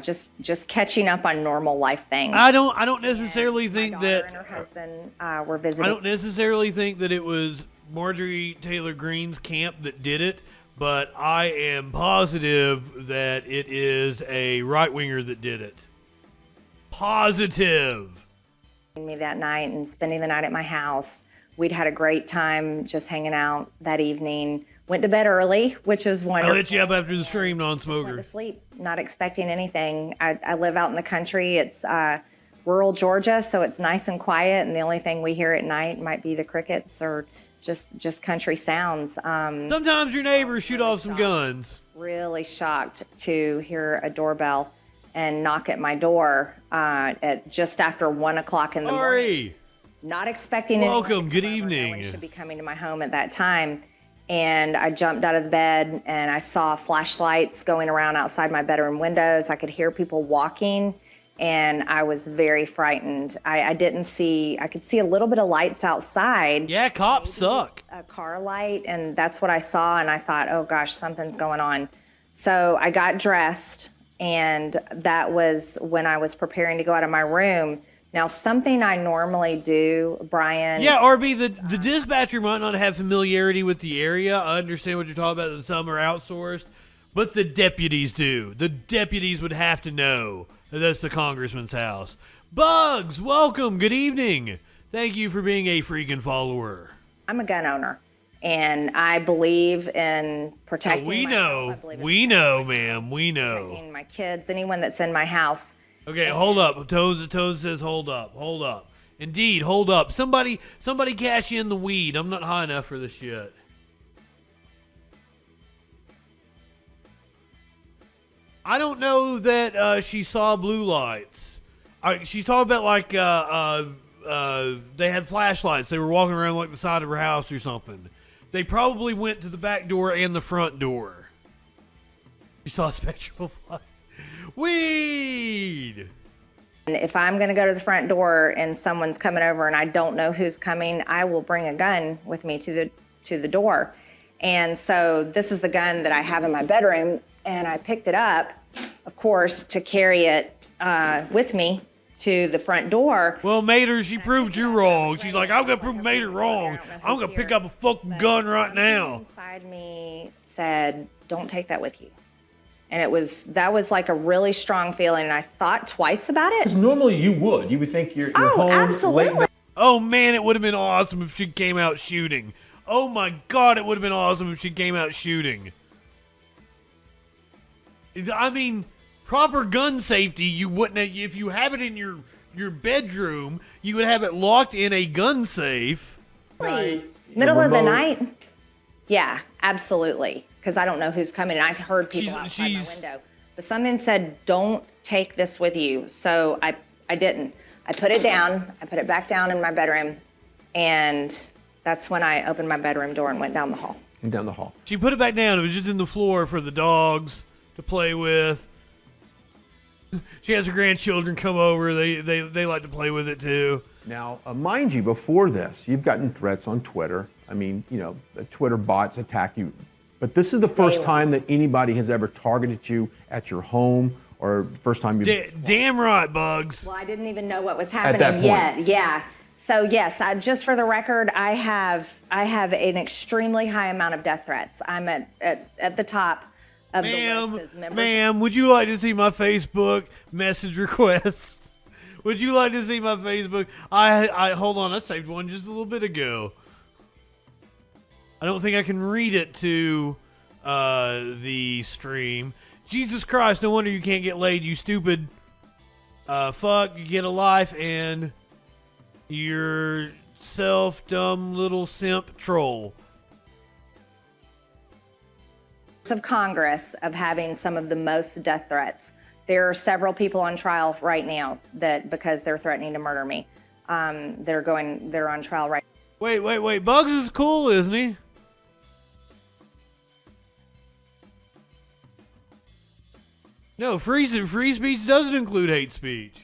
just catching up on normal life things. I don't necessarily think that her husband were visiting. I don't necessarily think that it was Marjorie Taylor Greene's camp that did it, but I am positive that it is a right-winger that did it. Positive. Me that night and spending the night at my house. We'd had a great time just hanging out that evening. Went to bed early, which was wonderful. I'll hit you up after the stream, non-smoker. Went to sleep, not expecting anything. I live out in the country. It's rural Georgia, so it's nice and quiet, and the only thing we hear at night might be the crickets or just country sounds. Sometimes your neighbors shoot off some guns. Really shocked to hear a doorbell and knock at my door at just after 1 o'clock in the morning. Not expecting anything. Welcome, good evening. No one should be coming to my home at that time. And I jumped out of the bed and I saw flashlights going around outside my bedroom windows. I could hear people walking, and I was very frightened. I could see a little bit of lights outside. Yeah, cops suck. A car light, and that's what I saw, and I thought, oh gosh, something's going on. So I got dressed, and that was when I was preparing to go out of my room. Now, something I normally do, Brian. Yeah, RB, the dispatcher might not have familiarity with the area. I understand what you're talking about, that some are outsourced, but the deputies do. The deputies would have to know that that's the congressman's house. Bugs, welcome. Good evening. Thank you for being a freaking follower. I'm a gun owner, and I believe in protecting myself. We know, ma'am. We know. Protecting my kids, anyone that's in my house. Okay, hold up. Toad says hold up. Indeed, hold up. Somebody cash in the weed. I'm not high enough for this shit. I don't know that she saw blue lights. She's talking about like they had flashlights. They were walking around like the side of her house or something. They probably went to the back door and the front door. She saw spectral lights. Weed! If I'm going to go to the front door and someone's coming over and I don't know who's coming, I will bring a gun with me to the door. And so this is the gun that I have in my bedroom, and I picked it up, of course, to carry it with me to the front door. Well, Mater, she proved you wrong. She's like, I'm going to prove Mater wrong. I'm going to pick up a fucking gun right now. Inside me said, don't take that with you. And that was like a really strong feeling, and I thought twice about it. Because normally you would think you're home. Absolutely. Late. Oh man, it would have been awesome if she came out shooting. Oh my God, it would have been awesome if she came out shooting. I mean, proper gun safety, you wouldn't have, if you have it in your bedroom, you would have it locked in a gun safe. Right. Middle of the night? Yeah, absolutely. because I don't know who's coming. And I heard people outside my window. But someone said, don't take this with you. So I didn't. I put it down. I put it back down in my bedroom. And that's when I opened my bedroom door and went down the hall. And down the hall. She put it back down. It was just in the floor for the dogs to play with. She has her grandchildren come over. They like to play with it too. Now, mind you, before this, you've gotten threats on Twitter. I mean, you know, the Twitter bots attack you. But this is the first time that anybody has ever targeted you at your home, or first time you've... Damn right, Bugs. Well, I didn't even know what was At that happening point. yet. Yeah. So yes, just for the record, I have an extremely high amount of death threats. I'm at the top of the list as members. Ma'am, would you like to see my Facebook message request? Would you like to see my Facebook? I hold on, I saved one just a little bit ago. I don't think I can read it to the stream. Jesus Christ, no wonder you can't get laid, you stupid fuck. You get a life and you're dumb little simp troll. Of Congress of having some of the most death threats. There are several people on trial right now that because they're threatening to murder me. They're on trial right. Wait. Bugs is cool, isn't he? No, free speech doesn't include hate speech.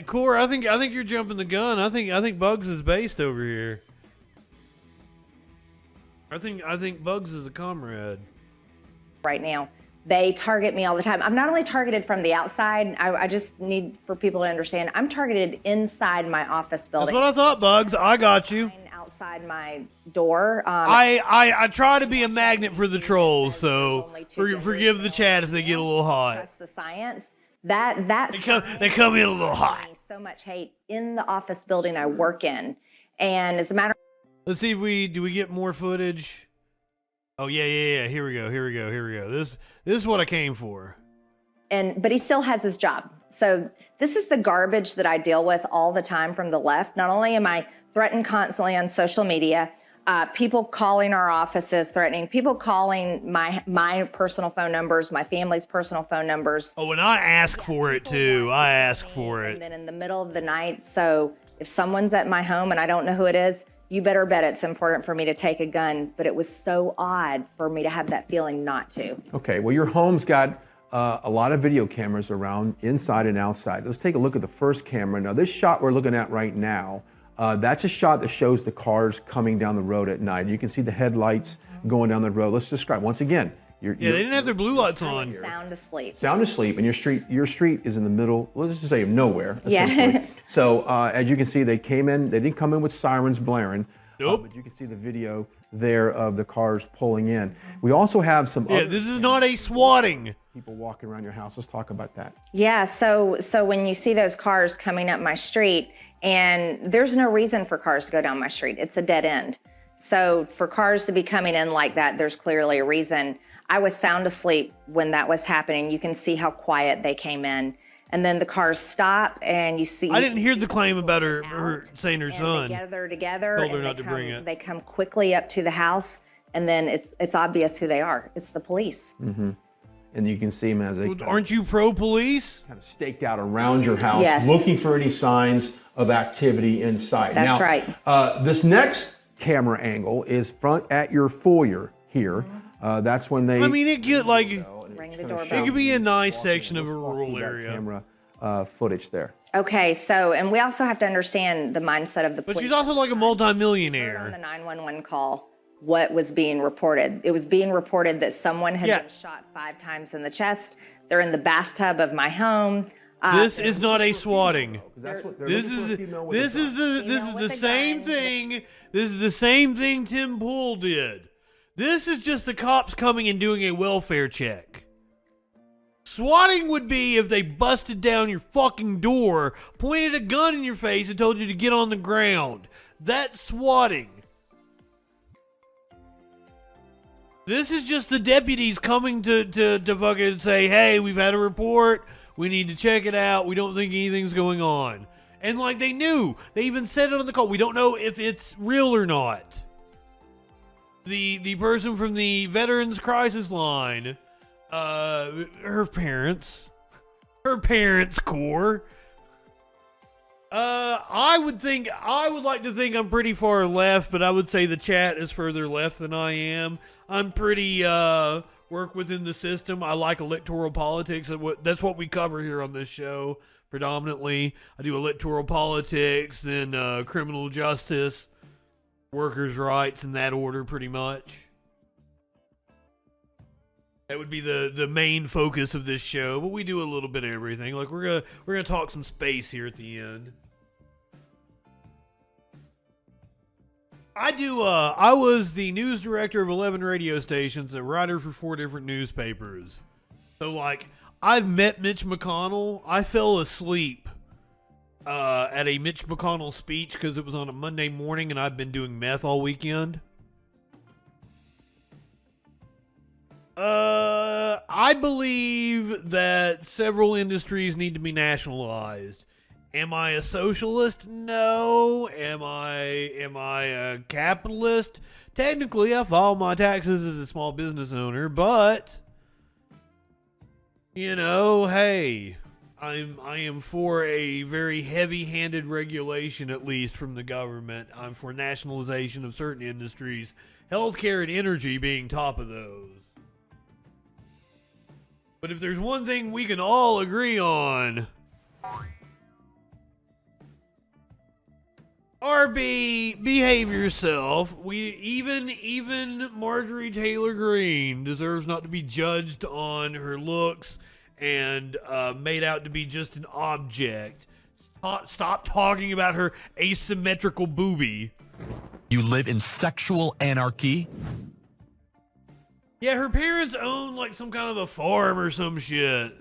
Core, I think you're jumping the gun. I think Bugs is based over here. I think Bugs is a comrade. Right now, they target me all the time. I'm not only targeted from the outside. I just need for people to understand. I'm targeted inside my office building. That's what I thought, Bugs. I got you. Outside my door. I try to be a magnet for the trolls, so forgive the chat if they get a little hot. Trust the science. They come in a little hot. So much hate in the office building I work in, and as a matter. Let's see if we get more footage. Oh yeah. Here we go. This is what I came for. But he still has his job. So this is the garbage that I deal with all the time from the left. Not only am I threatened constantly on social media, people calling our offices, threatening, people calling my personal phone numbers, my family's personal phone numbers. Oh, and I ask for it too. I ask for it. And then in the middle of the night, so if someone's at my home and I don't know who it is, you better bet it's important for me to take a gun. But it was so odd for me to have that feeling not to. Okay, well, your home's got a lot of video cameras around inside and outside. Let's take a look at the first camera. Now, this shot we're looking at right now, that's a shot that shows the cars coming down the road at night. You can see the headlights going down the road. Let's describe, once again, they didn't have their blue lights on. Sound asleep. Sound asleep, and your street is in the middle, let's just say, of nowhere. Yeah. So, as you can see, they didn't come in with sirens blaring. Nope. But you can see the video there of the cars pulling in. We also have some. Yeah, this is not a swatting. People walking around your house. Let's talk about that. Yeah, so when you see those cars coming up my street, and there's no reason for cars to go down my street. It's a dead end. So for cars to be coming in like that, there's clearly a reason. I was sound asleep when that was happening. You can see how quiet they came in. And then the cars stop, and you see. I didn't hear the claim about her saying her son. They gather together, told her and not to bring it. They come quickly up to the house, and then it's obvious who they are. It's the police. Mm-hmm. And you can see them as they. Aren't you pro-police? Kind of staked out around your house, Yes. looking for any signs of activity inside. That's now, right. This next camera angle is front at your foyer here. That's when they. I mean, it get like. Ring the It doorbell. could be a nice section of a rural area. Camera footage there. Okay, so, and we also have to understand the mindset of the police. But she's also like a On multimillionaire. the 911 call, what was being reported? It was being reported that someone had been shot 5 times in the chest. They're in the bathtub of my home. This is not a swatting. That's what This is the same thing. This is the same thing Tim Pool did. This is just the cops coming and doing a welfare check. Swatting would be if they busted down your fucking door, pointed a gun in your face, and told you to get on the ground. That's swatting. This is just the deputies coming to fucking say, hey, we've had a report. We need to check it out. We don't think anything's going on. And like they knew. They even said it on the call. We don't know if it's real or not. the person from the Veterans Crisis Line, her parents Corps. I would like to think I'm pretty far left, but I would say the chat is further left than I am. I'm pretty work within the system. I like electoral politics. That's what we cover here on this show predominantly. I do electoral politics, then criminal justice, workers' rights, in that order pretty much. That would be the main focus of this show, but we do a little bit of everything. Like we're gonna talk some space here at the end. I was the news director of 11 radio stations, a writer for 4 different newspapers. So like I've met Mitch McConnell. I fell asleep at a Mitch McConnell speech because it was on a Monday morning and I've been doing meth all weekend. I believe that several industries need to be nationalized. Am I a socialist? No. Am I a capitalist? Technically, I file my taxes as a small business owner, but you know, hey, I am for a very heavy-handed regulation, at least from the government. I'm for nationalization of certain industries, healthcare and energy being top of those. But if there's one thing we can all agree on, RB, behave yourself. Even Marjorie Taylor Greene deserves not to be judged on her looks and made out to be just an object. Stop talking about her asymmetrical boobie. You live in sexual anarchy? Yeah, her parents own like some kind of a farm or some shit.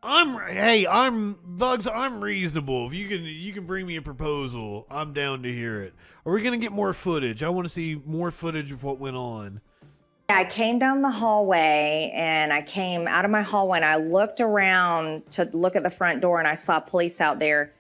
I'm Bugs, I'm reasonable. If you can bring me a proposal, I'm down to hear it. Are we gonna get more footage? I want to see more footage of what went on. I came down the hallway and I came out of my hallway and I looked around to look at the front door and I saw police out there.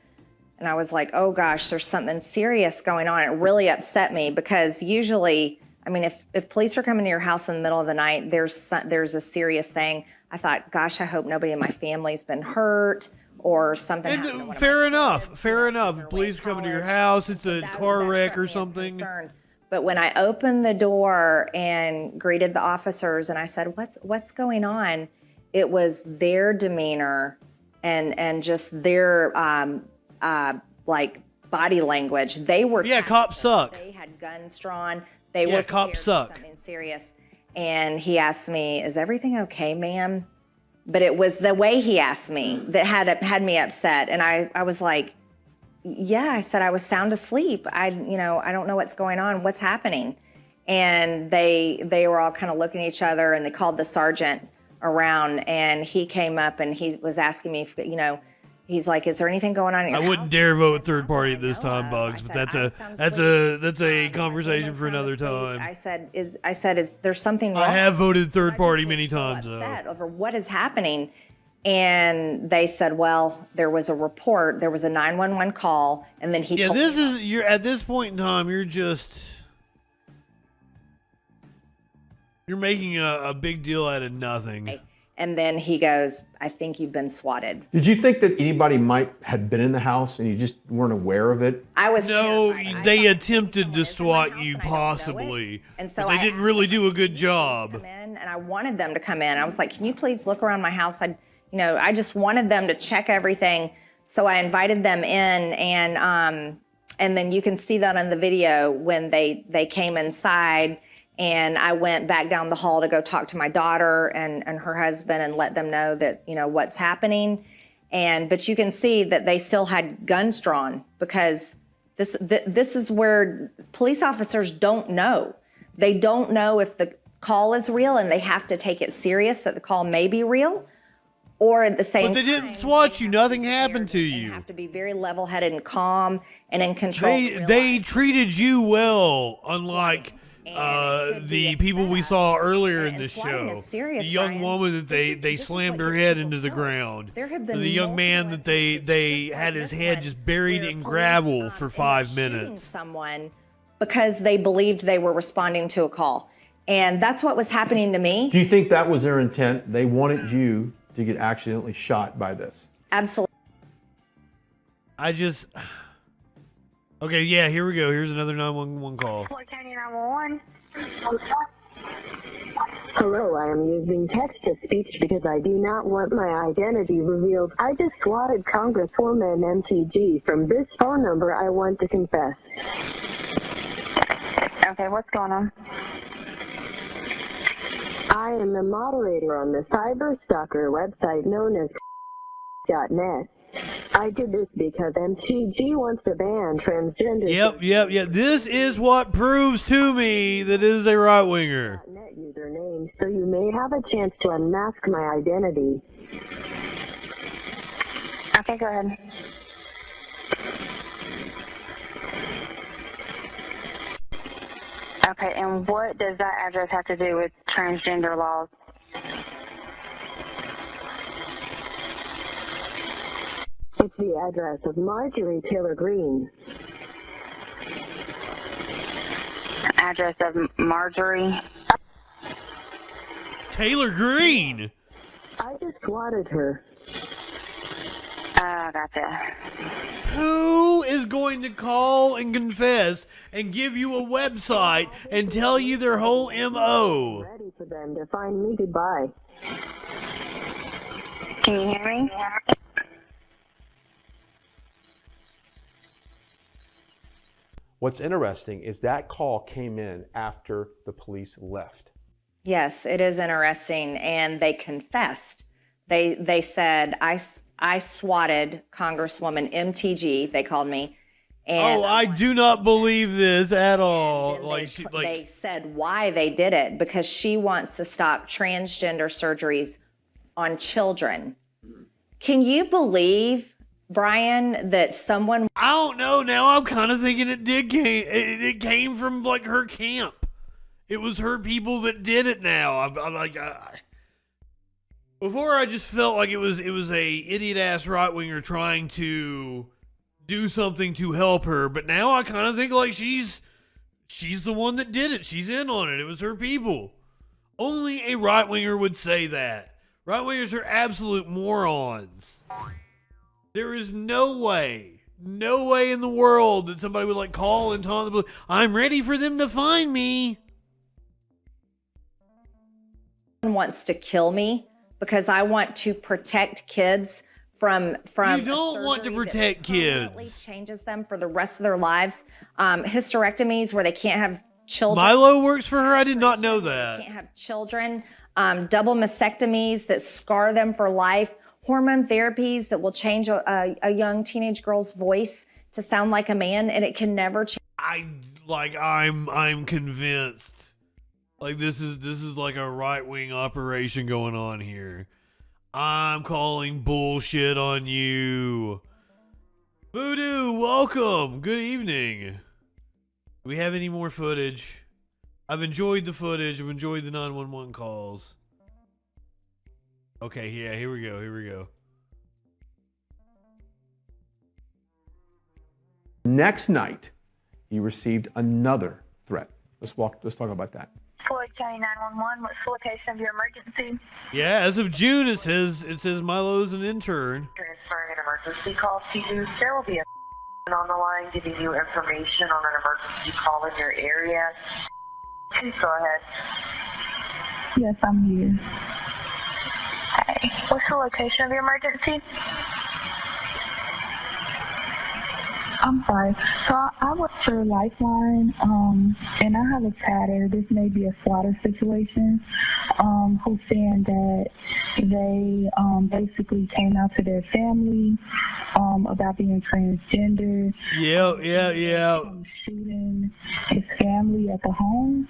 And I was like, oh gosh, there's something serious going on. It really upset me because usually, I mean, if police are coming to your house in the middle of the night, there's a serious thing. I thought, gosh, I hope nobody in my family's been hurt or something happened to one of my Fair enough. If police coming to your house, it's a car wreck or something. But when I opened the door and greeted the officers and I said, what's going on? It was their demeanor and just their like body language. They were cops suck. They had guns drawn. They were cops suck. Something serious. And he asked me, "Is everything okay, ma'am?" But it was the way he asked me that had me upset. And I was like, "Yeah," I said, "I was sound asleep. I don't know what's going on. What's happening?" And they were all kind of looking at each other, and they called the sergeant around, and he came up and he was asking me if, he's like, "Is there anything going on in your house?" I wouldn't dare vote third party at this time, Bugs, but that's a conversation for another time. I said, is there something wrong? I have voted third party many times upset over what is happening. And they said, well, there was a report, there was a 911 call, and then he told me. You're at this point in time, you're making a big deal out of nothing. And then he goes, "I think you've been swatted." Did you think that anybody might have been in the house and you just weren't aware of it? I was terrified. They attempted to swat you, possibly, and so but they didn't really do a good job. And I wanted them to come in. I was like, "Can you please look around my house?" I just wanted them to check everything. So I invited them in, and then you can see that on the video when they came inside. And I went back down the hall to go talk to my daughter and her husband and let them know that, what's happening. But you can see that they still had guns drawn because this is where police officers don't know. They don't know if the call is real and they have to take it serious that the call may be real. Or at the same time. But they didn't swat you. Nothing happened to you. They have to be very level-headed and calm and in control. They treated you well, unlike the people we saw earlier in the show. The young woman that they slammed her head into the ground. The young man that they had his head just buried in gravel for 5 minutes. Someone because they believed they were responding to a call. And that's what was happening to me. Do you think that was their intent? They wanted you to get accidentally shot by this? Absolutely. Okay, yeah, here we go. Here's another 911 call. Floyd County 911. Hello, I am using text-to-speech because I do not want my identity revealed. I just swatted Congresswoman MTG. From this phone number, I want to confess. Okay, what's going on? I am the moderator on the Cyberstalker website known as .net. I did this because MTG wants to ban transgender. Yep. This is what proves to me that it is a right winger. .net username, so you may have a chance to unmask my identity. Okay, go ahead. Okay, and what does that address have to do with transgender laws? It's the address of Marjorie Taylor Greene. Address of Marjorie Taylor Greene. I just swatted her. Gotcha. Who is going to call and confess and give you a website and tell you their whole MO? Ready for them to find me. Goodbye. Can you hear me? What's interesting is that call came in after the police left. Yes, it is interesting. And they confessed. They said, I swatted Congresswoman MTG, they called me. And I do not believe this at all. They said why they did it, because she wants to stop transgender surgeries on children. Can you believe, Brian, that someone... I don't know. Now I'm kind of thinking it came from like her camp. It was her people that did it now. Before I just felt like it was a idiot ass right winger trying to do something to help her, but now I kind of think like she's the one that did it. She's in on it. It was her people. Only a right winger would say that. Right wingers are absolute morons. There is no way in the world that somebody would like call and taunt the police. I'm ready for them to find me. Wants to kill me because I want to protect kids from You don't want to protect kids. Changes them for the rest of their lives. Hysterectomies where they can't have children. Milo works for her. I did not know that. They can't have children. Double mastectomies that scar them for life. Hormone therapies that will change a young teenage girl's voice to sound like a man, and it can never change. I'm convinced. Like this is like a right wing operation going on here. I'm calling bullshit on you. Voodoo, welcome. Good evening. Do we have any more footage? I've enjoyed the footage. I've enjoyed the 911 calls. Okay, yeah, here we go. Next night, he received another threat. Let's talk about that. Floyd County 911, what's the location of your emergency? Yeah, as of June, it says Milo's an intern. Transferring an emergency call to you. There will be a on the line giving you information on an emergency call in your area. Please go ahead. Yes, I'm here. Okay. What's the location of your emergency? I'm sorry. So I work for Lifeline, and I have a chatter. This may be a slaughter situation. Who's saying that they basically came out to their family about being transgender. Yeah. Shooting his family at the home.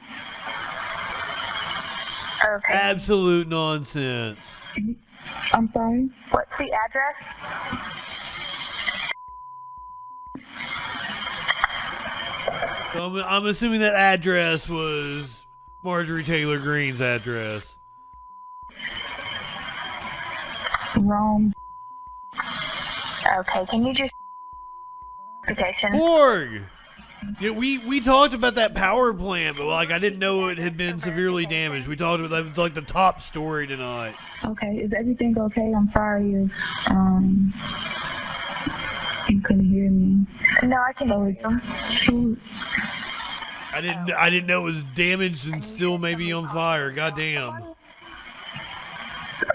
Okay. Absolute nonsense. I'm sorry? What's the address? I'm assuming that address was Marjorie Taylor Greene's address. Wrong. Okay, can you just... Borg! Yeah, we talked about that power plant, but like I didn't know it had been severely damaged. We talked about that was like the top story tonight. Okay, is everything okay? I'm sorry if you couldn't hear me. No, I can hear you. I didn't know it was damaged and still maybe on fire. Goddamn.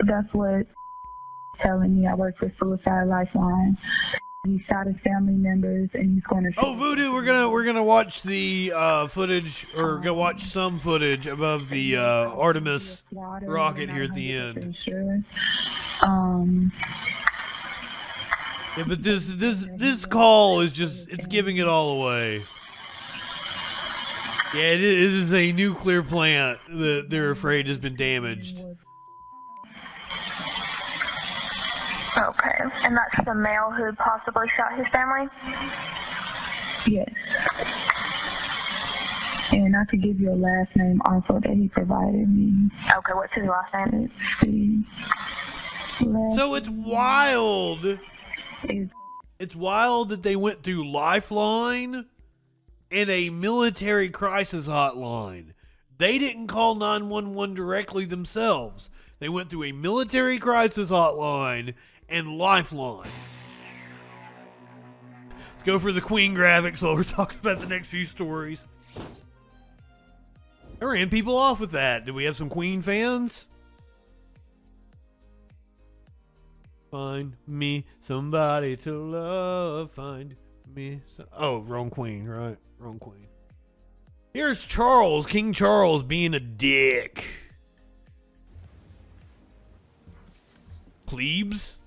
That's what telling me. I work for Suicide Lifeline. He shot his family members, and he's going to. Oh, Voodoo! We're gonna watch the footage, or go watch some footage above the Artemis rocket here at the end. Sure. Yeah, but this call is just—it's giving it all away. Yeah, it is a nuclear plant that they're afraid has been damaged. Okay, and that's the male who possibly shot his family? Yes. And I could give you a last name also that he provided me. Okay, what's his last name? So it's wild. It's wild that they went through Lifeline and a military crisis hotline. They didn't call 911 directly themselves. They went through a military crisis hotline and Lifeline. Let's go for the Queen graphics while we're talking about the next few stories. I ran people off with that. Do we have some Queen fans? Find me somebody to love. Find me oh, wrong Queen, right? Wrong Queen. Here's Charles, King Charles, being a dick. Plebes?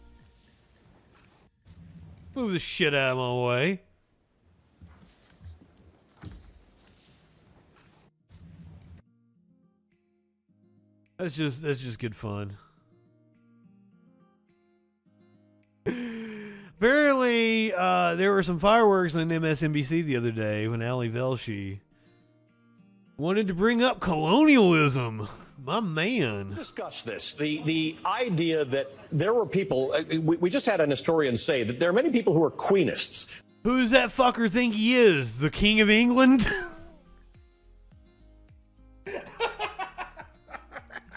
Move the shit out of my way. That's just good fun. Apparently, there were some fireworks on MSNBC the other day when Ali Velshi wanted to bring up colonialism. My man. Discuss this. The idea that there were people, we just had an historian say that there are many people who are queenists. Who does that fucker think he is? The King of England?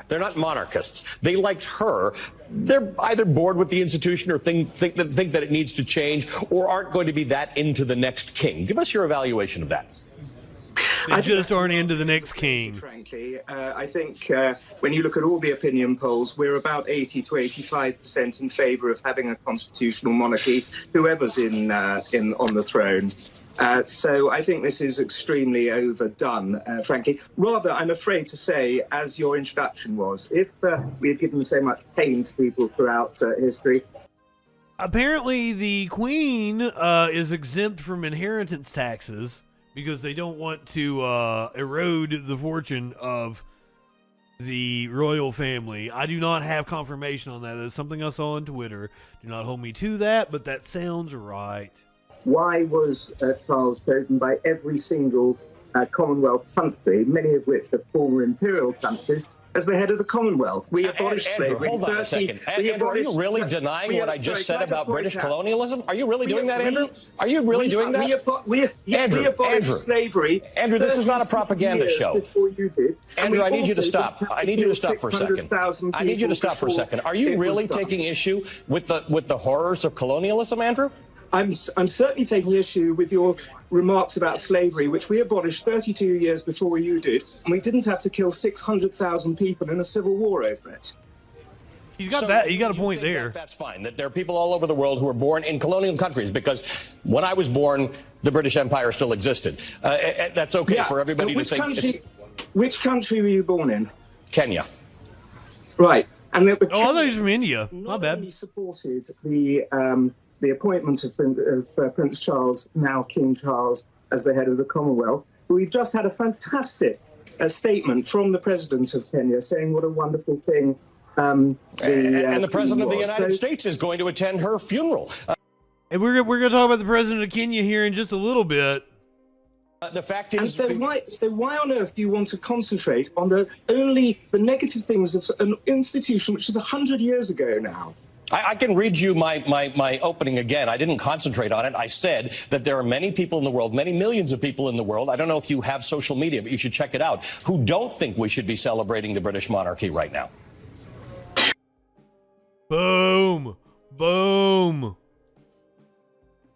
They're not monarchists. They liked her. They're either bored with the institution or think that it needs to change, or aren't going to be that into the next king. Give us your evaluation of that. They just aren't into the next king. Frankly, I think when you look at all the opinion polls, we're about 80 to 85% in favour of having a constitutional monarchy, whoever's on the throne. So I think this is extremely overdone, frankly. Rather, I'm afraid to say, as your introduction was, if we had given so much pain to people throughout history. Apparently, the Queen is exempt from inheritance taxes because they don't want to erode the fortune of the royal family. I do not have confirmation on that. That's something I saw on Twitter. Do not hold me to that, but that sounds right. Why was Charles chosen by every single Commonwealth country, many of which are former imperial countries, as the head of the Commonwealth? We abolished slavery. Hold on a second. Andrew, are you really denying what I just said about British colonialism? Are you really doing that, Andrew? Are you really doing that? We abolished slavery. Andrew, this is not a propaganda show. Andrew, I need you to stop. I need you to stop for a second. I need you to stop for a second. Are you really taking issue with the horrors of colonialism, Andrew? I'm certainly taking issue with your remarks about slavery, which we abolished 32 years before you did, and we didn't have to kill 600,000 people in a civil war over it. He's got that. He got a point there. That's fine. That there are people all over the world who were born in colonial countries, because when I was born, the British Empire still existed. That's okay for everybody to think. Which country were you born in? Kenya. Right. And I thought he was from India. My bad. Only supported the appointment of Prince Charles, now King Charles, as the head of the Commonwealth. We've just had a fantastic statement from the President of Kenya saying what a wonderful thing and the President of the United States is going to attend her funeral. And we're going to talk about the President of Kenya here in just a little bit. The fact is... So why on earth do you want to concentrate on only the negative things of an institution which is 100 years ago now? I can read you my opening again. I didn't concentrate on it. I said that there are many people in the world, many millions of people in the world, I don't know if you have social media, but you should check it out, who don't think we should be celebrating the British monarchy right now. Boom. Boom.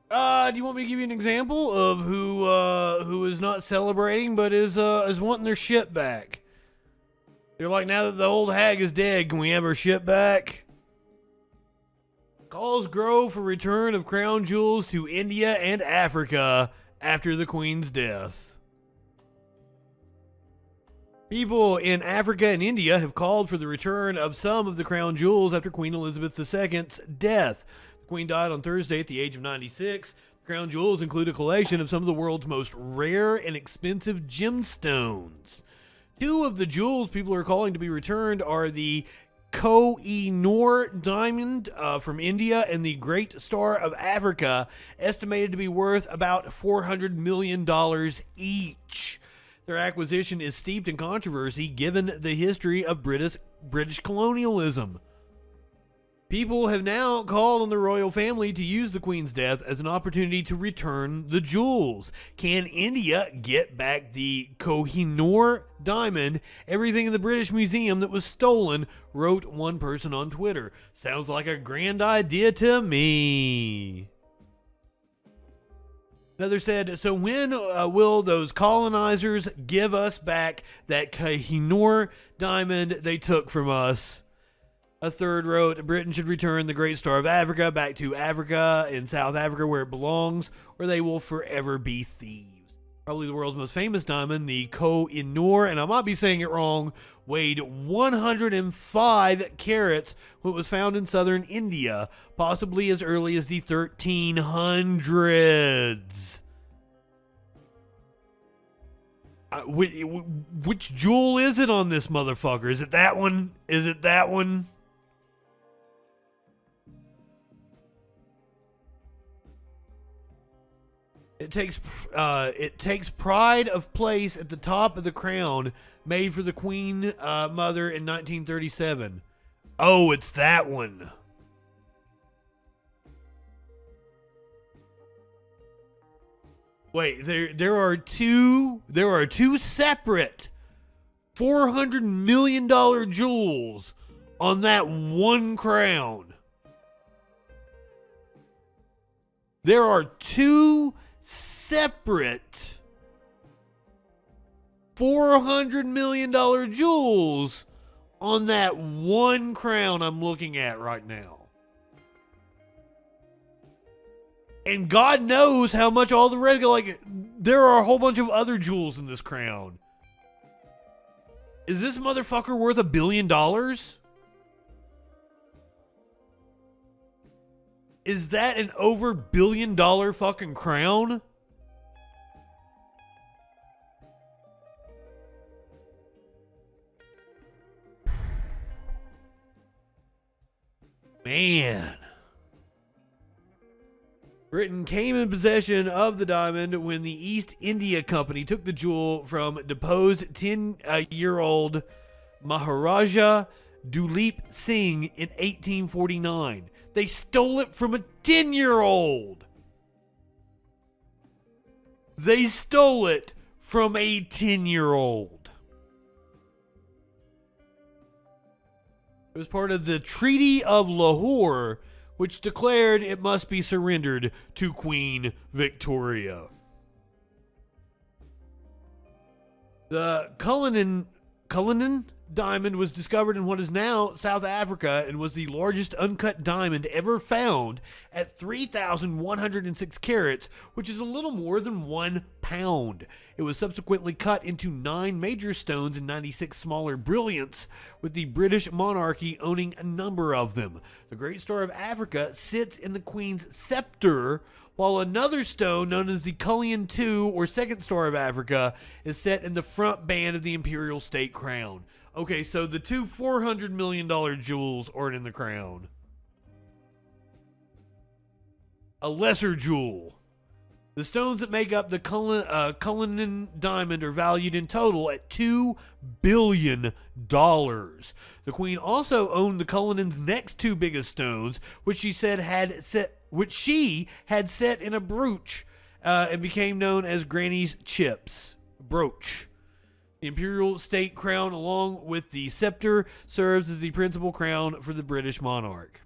Do you want me to give you an example of who is not celebrating but is wanting their shit back? They're like, now that the old hag is dead, can we have her shit back? Calls grow for return of crown jewels to India and Africa after the Queen's death. People in Africa and India have called for the return of some of the crown jewels after Queen Elizabeth II's death. The Queen died on Thursday at the age of 96. The crown jewels include a collection of some of the world's most rare and expensive gemstones. Two of the jewels people are calling to be returned are the Koh-i-Noor diamond from India and the Great Star of Africa, estimated to be worth about $400 million each. Their acquisition is steeped in controversy given the history of British colonialism. People have now called on the royal family to use the Queen's death as an opportunity to return the jewels. Can India get back the Koh-i-Noor diamond? Everything in the British Museum that was stolen, wrote one person on Twitter. Sounds like a grand idea to me. Another said, so when will those colonizers give us back that Koh-i-Noor diamond they took from us? A third wrote, Britain should return the Great Star of Africa back to Africa in South Africa where it belongs, or they will forever be thieves. Probably the world's most famous diamond, the Koh-i-Noor, and I might be saying it wrong, weighed 105 carats when it was found in southern India, possibly as early as the 1300s. Which jewel is it on this motherfucker? Is it that one? Is it that one? It takes pride of place at the top of the crown made for the Queen Mother in 1937. Oh, it's that one. Wait, there are two separate $400 million jewels on that one crown. There are two separate $400 million jewels on that one crown I'm looking at right now. And God knows how much all the rest, like, there are a whole bunch of other jewels in this crown. Is this motherfucker worth $1 billion? Is that an over $1 billion fucking crown? Man. Britain came in possession of the diamond when the East India Company took the jewel from deposed 10-year-old Maharaja Duleep Singh in 1849. They stole it from a 10-year-old. They stole it from a 10-year-old. It was part of the Treaty of Lahore, which declared it must be surrendered to Queen Victoria. The Cullinan diamond was discovered in what is now South Africa and was the largest uncut diamond ever found at 3,106 carats, which is a little more than 1 pound. It was subsequently cut into 9 major stones and 96 smaller brilliants, with the British monarchy owning a number of them. The Great Star of Africa sits in the Queen's scepter, while another stone known as the Cullinan II, or Second Star of Africa, is set in the front band of the Imperial State Crown. Okay, so the two $400 million jewels aren't in the crown. A lesser jewel The stones that make up the Cullinan diamond are valued in total at $2 billion. The Queen also owned the Cullinan's next two biggest stones, which she had set in a brooch and became known as Granny's Chips. Brooch. The imperial state crown, along with the scepter, serves as the principal crown for the British monarch.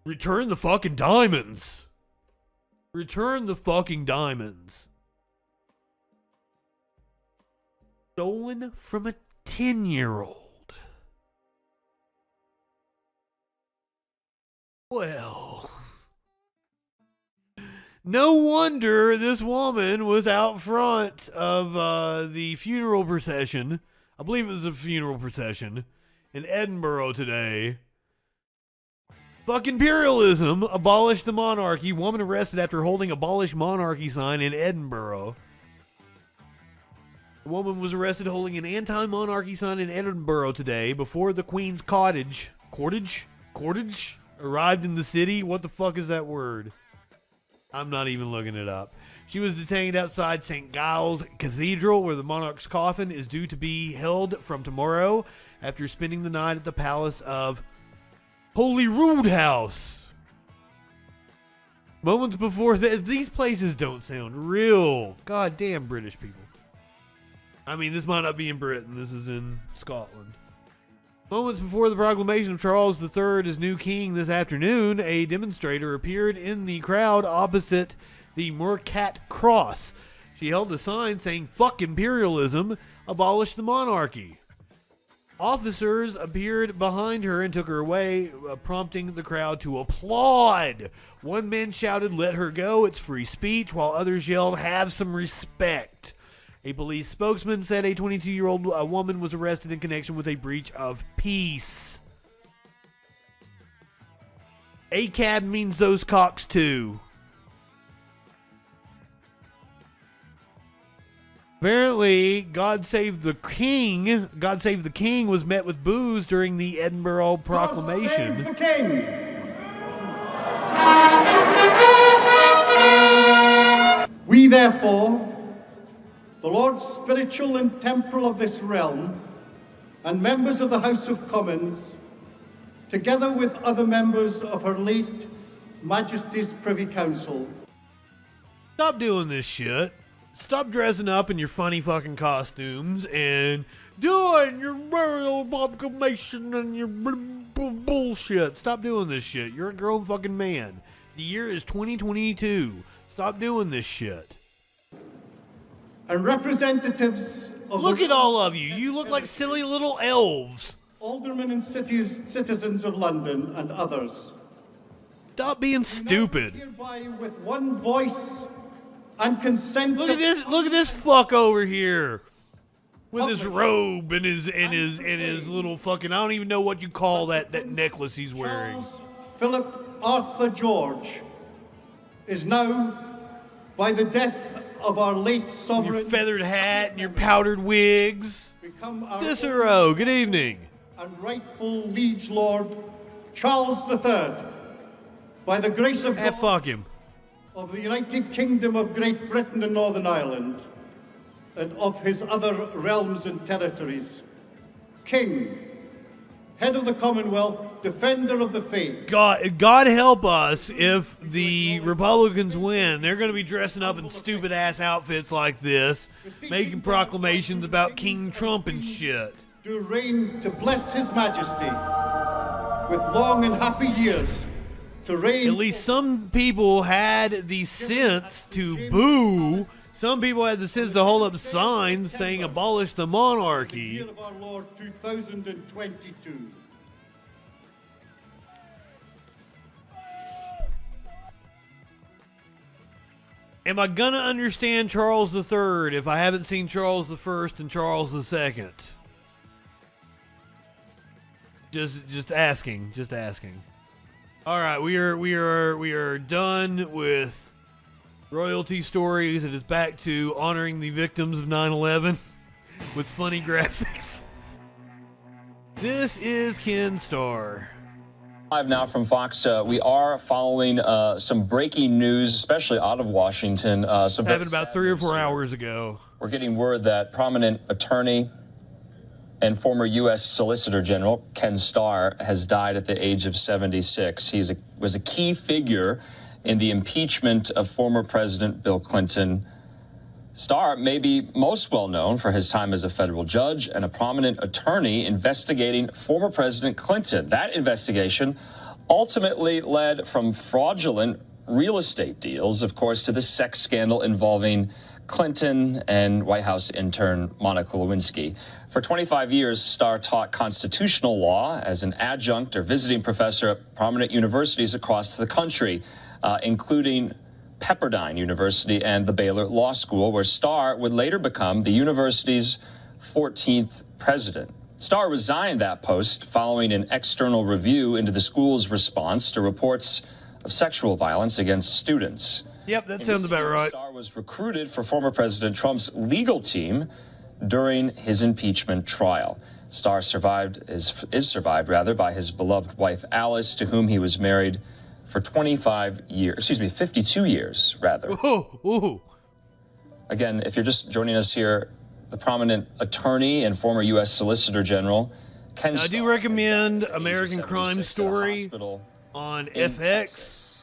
Return the fucking diamonds. Return the fucking diamonds. Stolen from a 10-year-old. Well, no wonder this woman was out front of the funeral procession. I believe it was a funeral procession in Edinburgh today. Fuck imperialism. Abolish the monarchy. Woman arrested after holding abolish monarchy sign in Edinburgh. The woman was arrested holding an anti-monarchy sign in Edinburgh today before the Queen's cottage arrived in the city. What the fuck is that word? I'm not even looking it up. She was detained outside St. Giles Cathedral, where the monarch's coffin is due to be held from tomorrow, after spending the night at the palace of Holyrood House. Moments before these places don't sound real. Goddamn British people. I mean, this might not be in Britain. This is in Scotland. Moments before the proclamation of Charles III as new king this afternoon, a demonstrator appeared in the crowd opposite the Murcat Cross. She held a sign saying, "Fuck imperialism, abolish the monarchy." Officers appeared behind her and took her away, prompting the crowd to applaud. One man shouted, "Let her go, it's free speech," while others yelled, "Have some respect." A police spokesman said a 22-year-old woman was arrested in connection with a breach of peace. ACAB means those cocks too. Apparently, God Save the King was met with boos during the Edinburgh proclamation. God save the King! We therefore, the Lords Spiritual and Temporal of this realm, and members of the House of Commons, together with other members of Her late Majesty's Privy Council. Stop doing this shit. Stop dressing up in your funny fucking costumes and doing your royal proclamation and your bullshit. Stop doing this shit. You're a grown fucking man. The year is 2022. Stop doing this shit. And representatives of look at all of you. You look like silly little elves. Aldermen and citizens of London and others. Stop being stupid. Hereby with one voice and consent. Look at this. Look at this fuck over here with his robe and his little fucking. I don't even know what you call that necklace he's wearing. Charles Philip Arthur George is now, by the death of our late sovereign, your feathered hat and your powdered wigs. Cicero, good evening. And rightful liege lord Charles III, by the grace of God, fuck him, of the United Kingdom of Great Britain and Northern Ireland, and of his other realms and territories, King, head of the Commonwealth, defender of the faith. God help us if the Republicans win. They're going to be dressing up in stupid ass outfits like this, making proclamations about King Trump and shit. Do reign to bless His Majesty with long and happy years. To reign. At least some people had the sense to boo. Some people had the sense to hold up signs saying "abolish the monarchy." Year of our Lord 2022. Am I gonna understand Charles III if I haven't seen Charles I and Charles II? Just asking. All right, we are done with royalty stories. It is back to honoring the victims of 9/11 with funny graphics. This is Ken Starr. Live now from Fox. We are following some breaking news, especially out of Washington. Happened about 3 or 4 hours ago. We're getting word that prominent attorney and former U.S. Solicitor General Ken Starr has died at the age of 76. He was a key figure in the impeachment of former President Bill Clinton. Starr may be most well known for his time as a federal judge and a prominent attorney investigating former President Clinton. That investigation ultimately led from fraudulent real estate deals, of course, to the sex scandal involving Clinton and White House intern Monica Lewinsky. For 25 years, Starr taught constitutional law as an adjunct or visiting professor at prominent universities across the country, including Pepperdine University and the Baylor Law School, where Starr would later become the university's 14th president. Starr resigned that post following an external review into the school's response to reports of sexual violence against students. Yep, that sounds about right. Starr was recruited for former President Trump's legal team during his impeachment trial. Starr is survived by his beloved wife Alice, to whom he was married for 52 years, rather. Ooh. Again, if you're just joining us here, the prominent attorney and former U.S. Solicitor General Ken Starr. I do recommend American Crime Story on FX.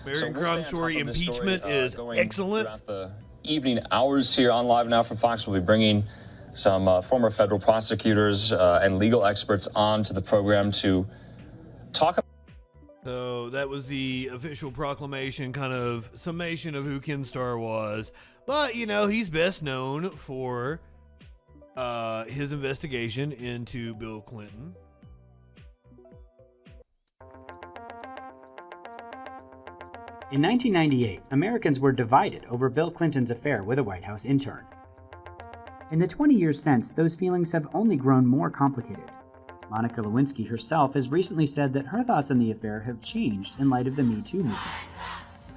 American Crime Story impeachment is excellent. Throughout the evening hours here on Live Now from Fox, we'll be bringing some former federal prosecutors and legal experts onto the program to talk about. So that was the official proclamation, kind of summation of who Ken Starr was. But, you know, he's best known for his investigation into Bill Clinton. In 1998, Americans were divided over Bill Clinton's affair with a White House intern. In the 20 years since, those feelings have only grown more complicated. Monica Lewinsky herself has recently said that her thoughts on the affair have changed in light of the Me Too movement.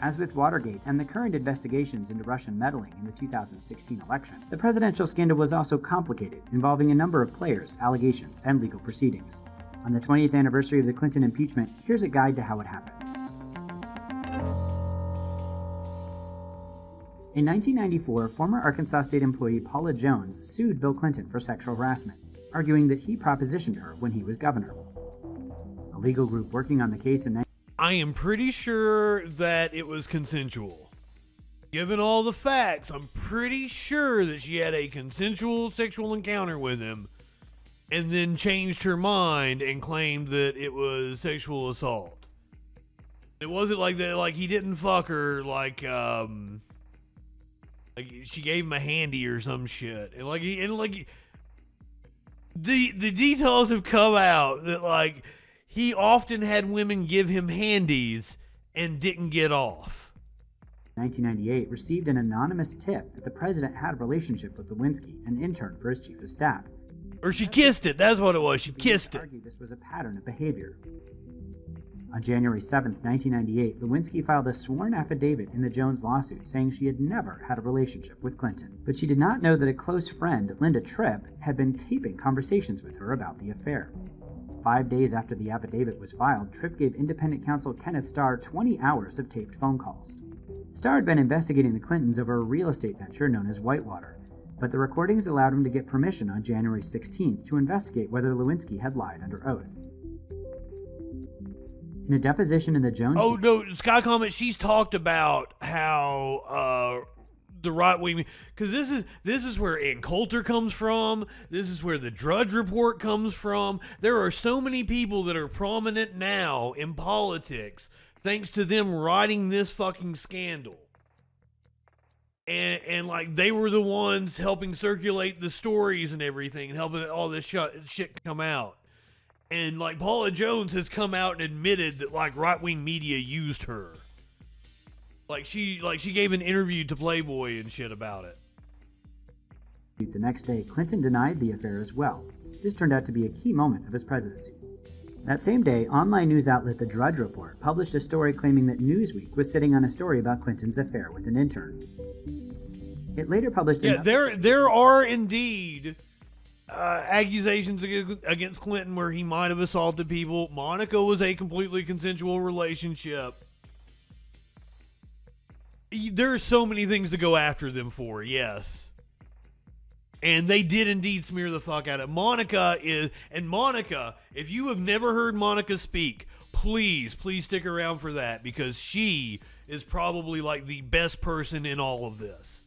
As with Watergate and the current investigations into Russian meddling in the 2016 election, the presidential scandal was also complicated, involving a number of players, allegations, and legal proceedings. On the 20th anniversary of the Clinton impeachment, here's a guide to how it happened. In 1994, former Arkansas State employee Paula Jones sued Bill Clinton for sexual harassment, arguing that he propositioned her when he was governor. A legal group working on the case in I am pretty sure that it was consensual. Given all the facts, I'm pretty sure that she had a consensual sexual encounter with him and then changed her mind and claimed that it was sexual assault. It wasn't like that, like he didn't fuck her, like she gave him a handy or some shit. And the details have come out that like he often had women give him handies and didn't get off. 1998 received an anonymous tip that the president had a relationship with Lewinsky, an intern for his chief of staff. Or she kissed it. That's what it was. She kissed it. Argued this was a pattern of behavior. On January 7, 1998, Lewinsky filed a sworn affidavit in the Jones lawsuit saying she had never had a relationship with Clinton. But she did not know that a close friend, Linda Tripp, had been taping conversations with her about the affair. 5 days after the affidavit was filed, Tripp gave independent counsel Kenneth Starr 20 hours of taped phone calls. Starr had been investigating the Clintons over a real estate venture known as Whitewater, but the recordings allowed him to get permission on January 16th to investigate whether Lewinsky had lied under oath. In a deposition in the Jones... Oh, no, Sky Comment, she's talked about how the right wing... Because this is where Ann Coulter comes from. This is where the Drudge Report comes from. There are so many people that are prominent now in politics thanks to them writing this fucking scandal. And like, they were the ones helping circulate the stories and everything and helping all this shit come out. And like Paula Jones has come out and admitted that like right-wing media used her. Like she gave an interview to Playboy and shit about it. The next day, Clinton denied the affair as well. This turned out to be a key moment of his presidency. That same day, online news outlet The Drudge Report published a story claiming that Newsweek was sitting on a story about Clinton's affair with an intern. It later published... Yeah, there are indeed accusations against Clinton where he might have assaulted people. Monica was a completely consensual relationship. There are so many things to go after them for, yes. And they did indeed smear the fuck out of Monica. Monica, if you have never heard Monica speak, please stick around for that, because she is probably like the best person in all of this.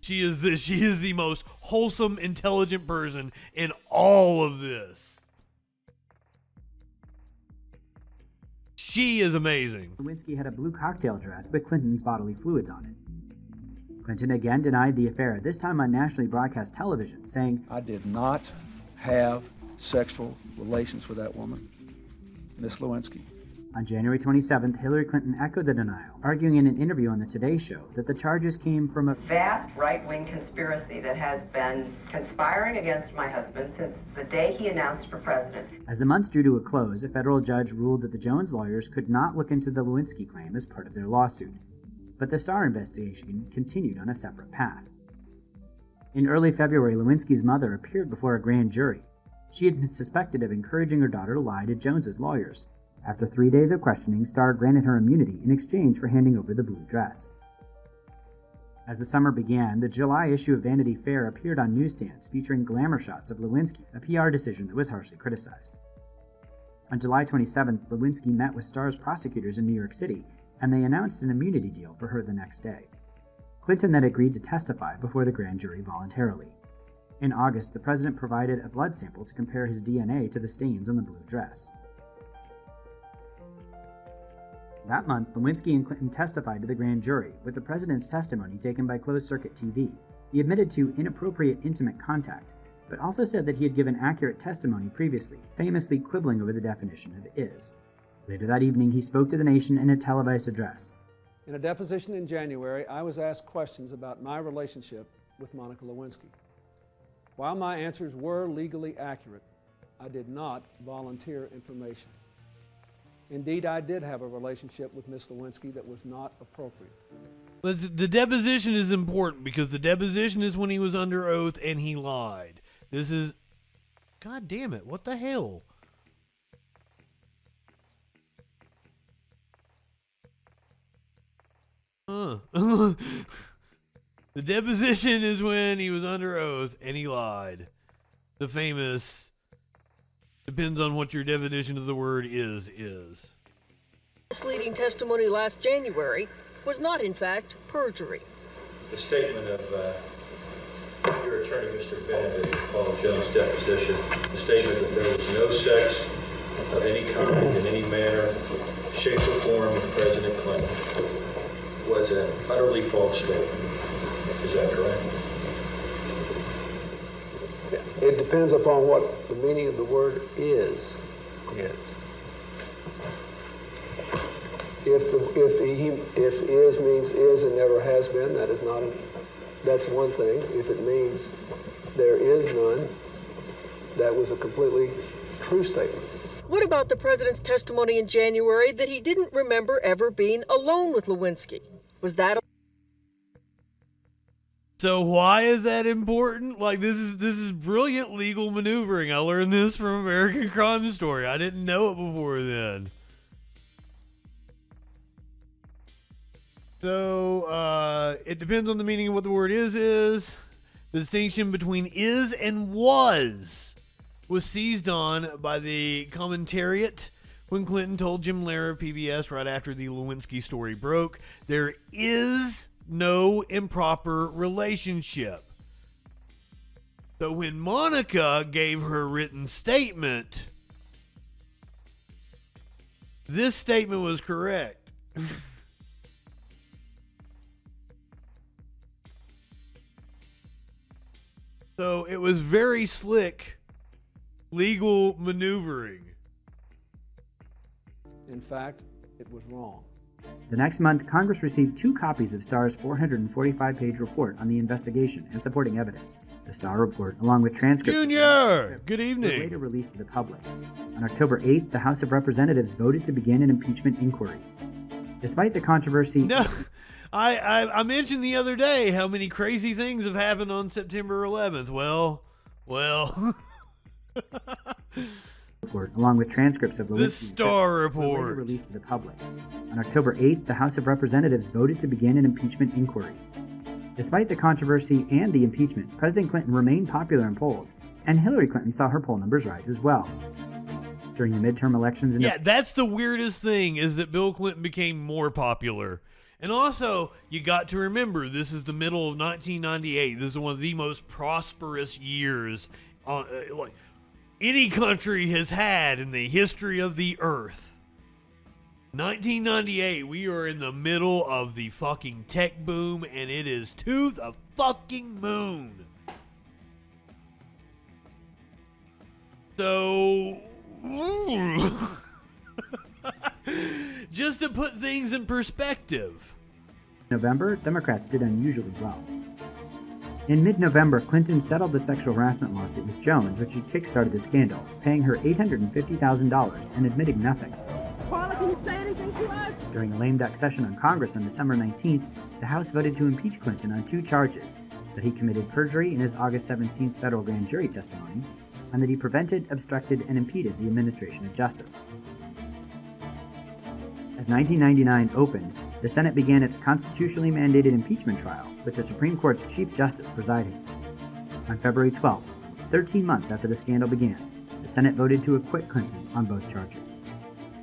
She is the most wholesome, intelligent person in all of this. She is amazing. Lewinsky had a blue cocktail dress with Clinton's bodily fluids on it. Clinton again denied the affair, this time on nationally broadcast television, saying, "I did not have sexual relations with that woman, Miss Lewinsky." On January 27th, Hillary Clinton echoed the denial, arguing in an interview on the Today Show that the charges came from a vast right-wing conspiracy that has been conspiring against my husband since the day he announced for president. As the month drew to a close, a federal judge ruled that the Jones lawyers could not look into the Lewinsky claim as part of their lawsuit. But the Starr investigation continued on a separate path. In early February, Lewinsky's mother appeared before a grand jury. She had been suspected of encouraging her daughter to lie to Jones's lawyers. After 3 days of questioning, Starr granted her immunity in exchange for handing over the blue dress. As the summer began, the July issue of Vanity Fair appeared on newsstands featuring glamour shots of Lewinsky, a PR decision that was harshly criticized. On July 27th, Lewinsky met with Starr's prosecutors in New York City, and they announced an immunity deal for her the next day. Clinton then agreed to testify before the grand jury voluntarily. In August, the president provided a blood sample to compare his DNA to the stains on the blue dress. That month, Lewinsky and Clinton testified to the grand jury, with the president's testimony taken by closed-circuit TV. He admitted to inappropriate intimate contact, but also said that he had given accurate testimony previously, famously quibbling over the definition of is. Later that evening, he spoke to the nation in a televised address. In a deposition in January, I was asked questions about my relationship with Monica Lewinsky. While my answers were legally accurate, I did not volunteer information. Indeed, I did have a relationship with Miss Lewinsky that was not appropriate. The deposition is important because the deposition is when he was under oath and he lied. This is... God damn it, what the hell? The deposition is when he was under oath and he lied. The famous... Depends on what your definition of the word is. Misleading testimony last January was not, in fact, perjury. The statement of your attorney, Mr. Benedict, Paul Jones' deposition, the statement that there was no sex of any kind, in any manner, shape, or form with President Clinton was an utterly false statement. Is that correct? It depends upon what the meaning of the word is. Yes. If is means is and never has been, that's one thing. If it means there is none, that was a completely true statement. What about the president's testimony in January that he didn't remember ever being alone with Lewinsky? Was that So why is that important? Like, this is brilliant legal maneuvering. I learned this from American Crime Story. I didn't know it before then. So, it depends on the meaning of what the word is. The distinction between is and was seized on by the commentariat when Clinton told Jim Lehrer of PBS right after the Lewinsky story broke. There is no improper relationship. So when Monica gave her written statement, this statement was correct. So it was very slick legal maneuvering. In fact, it was wrong. The next month, Congress received 2 copies of Starr's 445-page report on the investigation and supporting evidence. The Starr report, along with transcripts Junior, good evening, were later released to the public. On October 8th, the House of Representatives voted to begin an impeachment inquiry. Despite the controversy... No, I mentioned the other day how many crazy things have happened on September 11th. Well, Well, report, along with transcripts of the Lewinsky's Starr were report later released to the public. On October 8th, the House of Representatives voted to begin an impeachment inquiry. Despite the controversy and the impeachment, President Clinton remained popular in polls, and Hillary Clinton saw her poll numbers rise as well. During the midterm elections in yeah, that's the weirdest thing, is that Bill Clinton became more popular. And also, you got to remember, this is the middle of 1998. This is one of the most prosperous years like any country has had in the history of the earth. 1998, we are in the middle of the fucking tech boom, and it is to the fucking moon. So, just to put things in perspective. In November, Democrats did unusually well. In mid-November, Clinton settled the sexual harassment lawsuit with Jones, which had kick-started the scandal, paying her $850,000 and admitting nothing. Paula, can you say anything to us? During a lame duck session on Congress on December 19th, the House voted to impeach Clinton on 2 charges: that he committed perjury in his August 17th federal grand jury testimony, and that he prevented, obstructed, and impeded the administration of justice. As 1999 opened, the Senate began its constitutionally mandated impeachment trial, with the Supreme Court's Chief Justice presiding. On February 12th, 13 months after the scandal began, the Senate voted to acquit Clinton on both charges.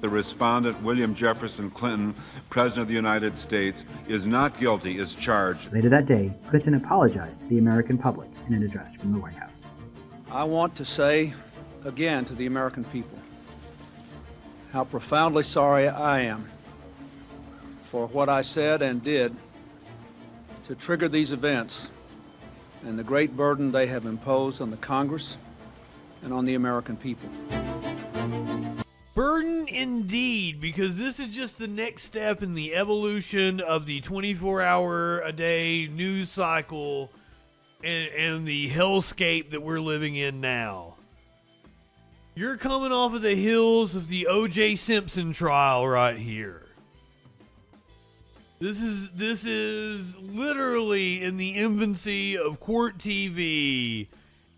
The respondent, William Jefferson Clinton, President of the United States, is not guilty as charged. Later that day, Clinton apologized to the American public in an address from the White House. I want to say again to the American people how profoundly sorry I am for what I said and did to trigger these events and the great burden they have imposed on the Congress and on the American people. Burden indeed, because this is just the next step in the evolution of the 24-hour-a-day news cycle and the hellscape that we're living in now. You're coming off of the heels of the O.J. Simpson trial right here. This is literally in the infancy of court TV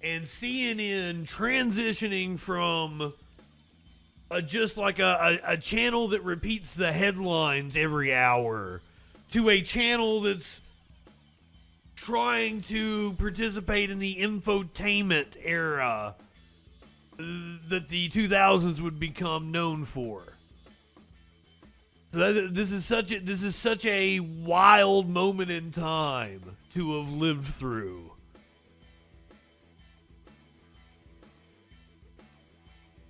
and CNN transitioning from just like a channel that repeats the headlines every hour to a channel that's trying to participate in the infotainment era that the 2000s would become known for. So this is such a wild moment in time to have lived through.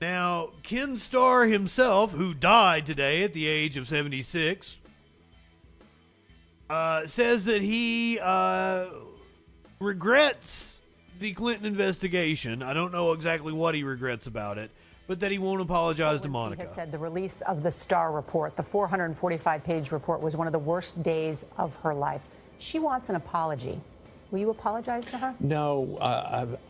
Now, Ken Starr himself, who died today at the age of 76, says that he regrets the Clinton investigation. I don't know exactly what he regrets about it, but that he won't apologize to Monica. He has said the release of the Starr report, the 445-page report, was one of the worst days of her life. She wants an apology. Will you apologize to her? No,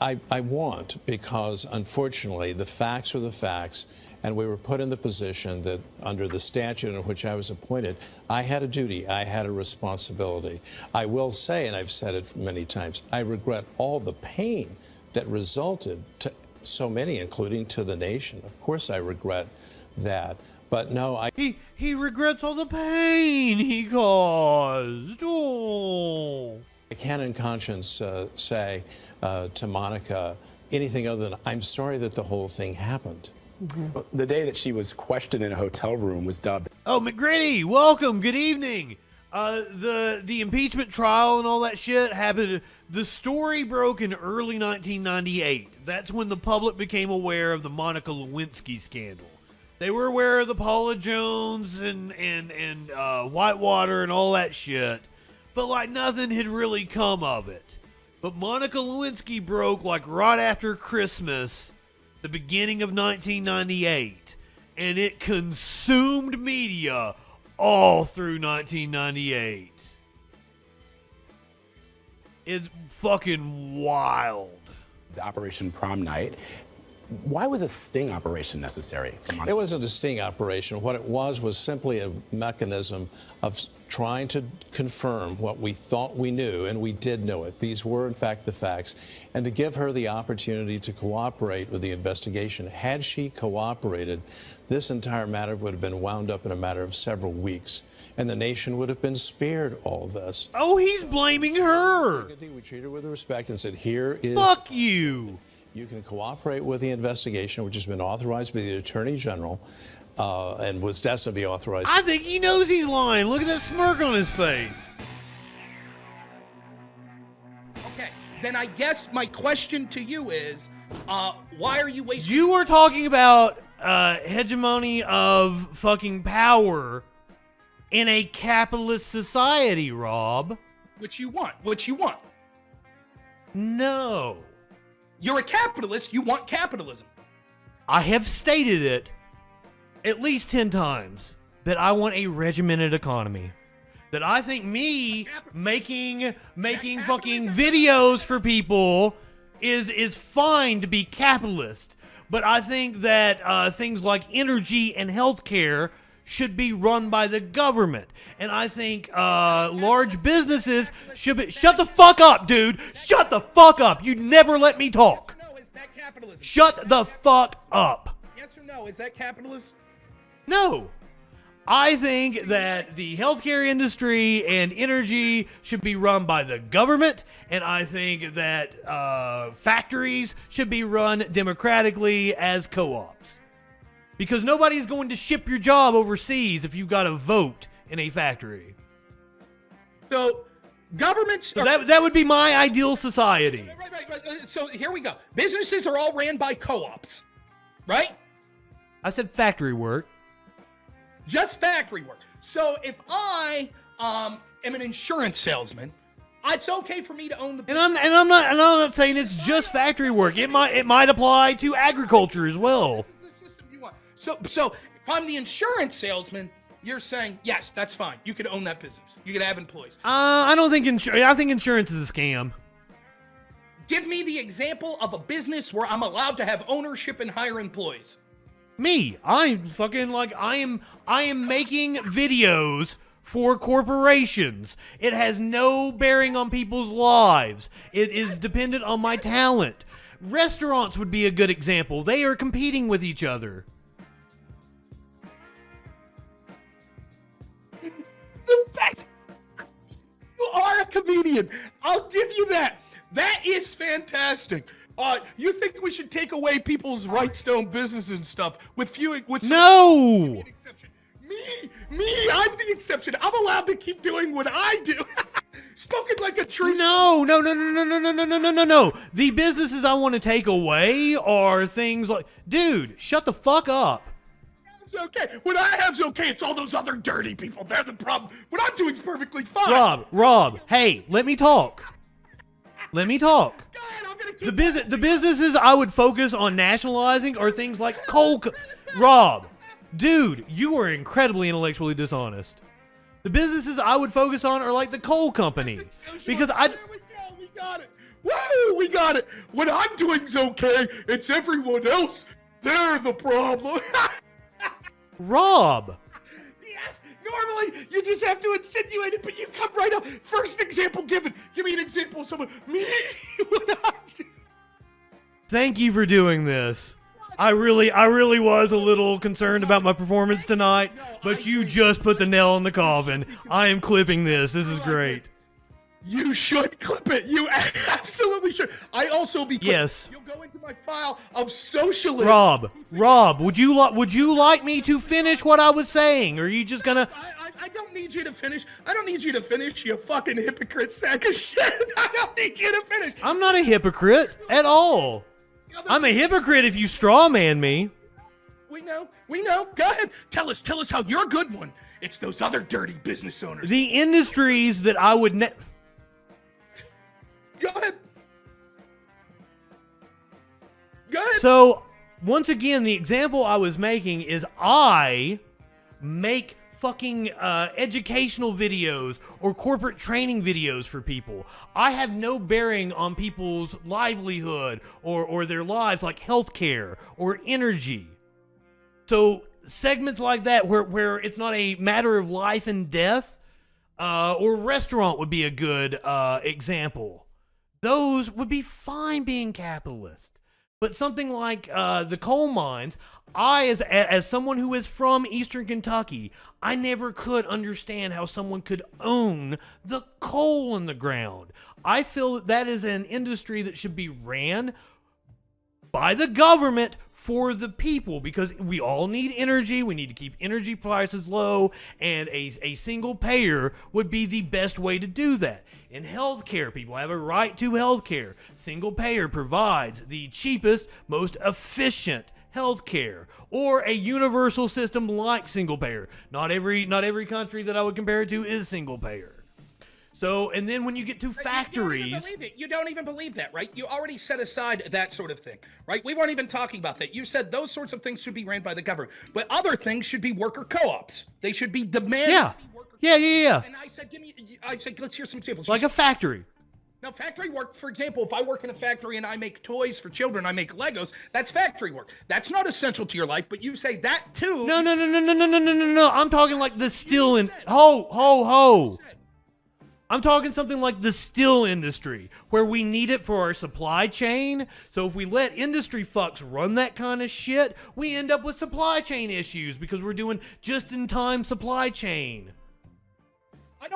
I won't, because unfortunately the facts are the facts, and we were put in the position that under the statute in which I was appointed, I had a duty, I had a responsibility. I will say, and I've said it many times, I regret all the pain that resulted to so many, including to the nation. Of course I regret that. But no, He regrets all the pain he caused. Oh. I can't in conscience say to Monica anything other than I'm sorry that the whole thing happened. Mm-hmm. The day that she was questioned in a hotel room was dubbed. Oh, McGrady, welcome. Good evening. The impeachment trial and all that shit happened. The story broke in early 1998. That's when the public became aware of the Monica Lewinsky scandal. They were aware of the Paula Jones and Whitewater and all that shit. But like nothing had really come of it. But Monica Lewinsky broke like right after Christmas, the beginning of 1998. And it consumed media all through 1998. It's fucking wild. The Operation Prom Night. Why was a sting operation necessary? It wasn't a sting operation. What it was simply a mechanism of trying to confirm what we thought we knew, and we did know it. These were, in fact, the facts, and to give her the opportunity to cooperate with the investigation. Had she cooperated, this entire matter would have been wound up in a matter of several weeks, and the nation would have been spared all this. Oh, he's blaming her. We treated her with respect and said, here is... Fuck you. You can cooperate with the investigation, which has been authorized by the Attorney General and was destined to be authorized. I think he knows he's lying. Look at that smirk on his face. Okay, then I guess my question to you is, why are you wasting... You were talking about hegemony of fucking power in a capitalist society, Rob. Which you want. Which you want. No. You're a capitalist. You want capitalism. I have stated it at least 10 times that I want a regimented economy. That I think me making fucking videos for people is fine to be capitalist. But I think that things like energy and healthcare should be run by the government. And I think large businesses should be... Shut the fuck up, dude! Shut the fuck up! You never let me talk! No, is that capitalism? Shut the fuck up! Yes or no, is that capitalism? No! I think that the healthcare industry and energy should be run by the government, and I think that factories should be run democratically as co-ops. Because nobody's going to ship your job overseas if you've got a vote in a factory. So, governments... So that would be my ideal society. Right. So, here we go. Businesses are all ran by co-ops, right? I said factory work. Just factory work. So, if I am an insurance salesman, it's okay for me to own the... And I'm not saying it's just factory work. It might apply to agriculture as well. So if I'm the insurance salesman, you're saying, yes, that's fine. You could own that business. You could have employees. I don't think I think insurance is a scam. Give me the example of a business where I'm allowed to have ownership and hire employees. Me, I'm fucking like I am making videos for corporations. It has no bearing on people's lives. It is dependent on my talent. Restaurants would be a good example. They are competing with each other. You are a comedian. I'll give you that. That is fantastic. You think we should take away people's rights to own businesses and stuff with No! Me, I'm the exception. I'm allowed to keep doing what I do. Spoken like a true... No. The businesses I want to take away are things like... Dude, shut the fuck up. It's okay. What I have's okay. It's all those other dirty people. They're the problem. What I'm doing's perfectly fine. Rob, hey, let me talk. Let me talk. The businesses I would focus on nationalizing are things like coal... Rob, dude, you are incredibly intellectually dishonest. The businesses I would focus on are like the coal company. Because We got it. Woo, we got it. What I'm doing's okay. It's everyone else. They're the problem. Rob. Yes, normally you just have to insinuate it, but you come right up. First example given. Give me an example of someone. Me? What I do. Thank you for doing this. I really was a little concerned about my performance tonight, but you just put the nail in the coffin. I am clipping this. This is great. You should clip it. You absolutely should. I also be clipped. Yes. You'll go into my file of socialism. Rob, would you like me to finish what I was saying? Or are you just gonna... I don't need you to finish. I don't need you to finish, you fucking hypocrite sack of shit. I don't need you to finish. I'm not a hypocrite at all. I'm a hypocrite if you straw man me. We know. Go ahead. Tell us how you're a good one. It's those other dirty business owners. The industries that I would... Go ahead. So, once again, the example I was making is I make fucking educational videos or corporate training videos for people. I have no bearing on people's livelihood or their lives, like healthcare or energy. So segments like that where it's not a matter of life and death, or restaurant would be a good example. Those would be fine being capitalist. But something like the coal mines, as someone who is from Eastern Kentucky, I never could understand how someone could own the coal in the ground. I feel that is an industry that should be ran by the government for the people, because we all need energy. We need to keep energy prices low, and a single payer would be the best way to do that. In healthcare, people have a right to healthcare. Single payer provides the cheapest, most efficient healthcare, or a universal system like single payer. Not every country that I would compare it to is single payer. So, and then when you get to factories... You don't even believe that, right? You already set aside that sort of thing, right? We weren't even talking about that. You said those sorts of things should be ran by the government. But other things should be worker co-ops. They should be demanded. Yeah. And I said, let's hear some examples. Like a factory. Now, factory work, for example, if I work in a factory and I make toys for children, I make Legos, that's factory work. That's not essential to your life, but you say that too. No. I'm talking like the steel in... Ho. I'm talking something like the steel industry, where we need it for our supply chain. So if we let industry fucks run that kind of shit, we end up with supply chain issues because we're doing just-in-time supply chain. I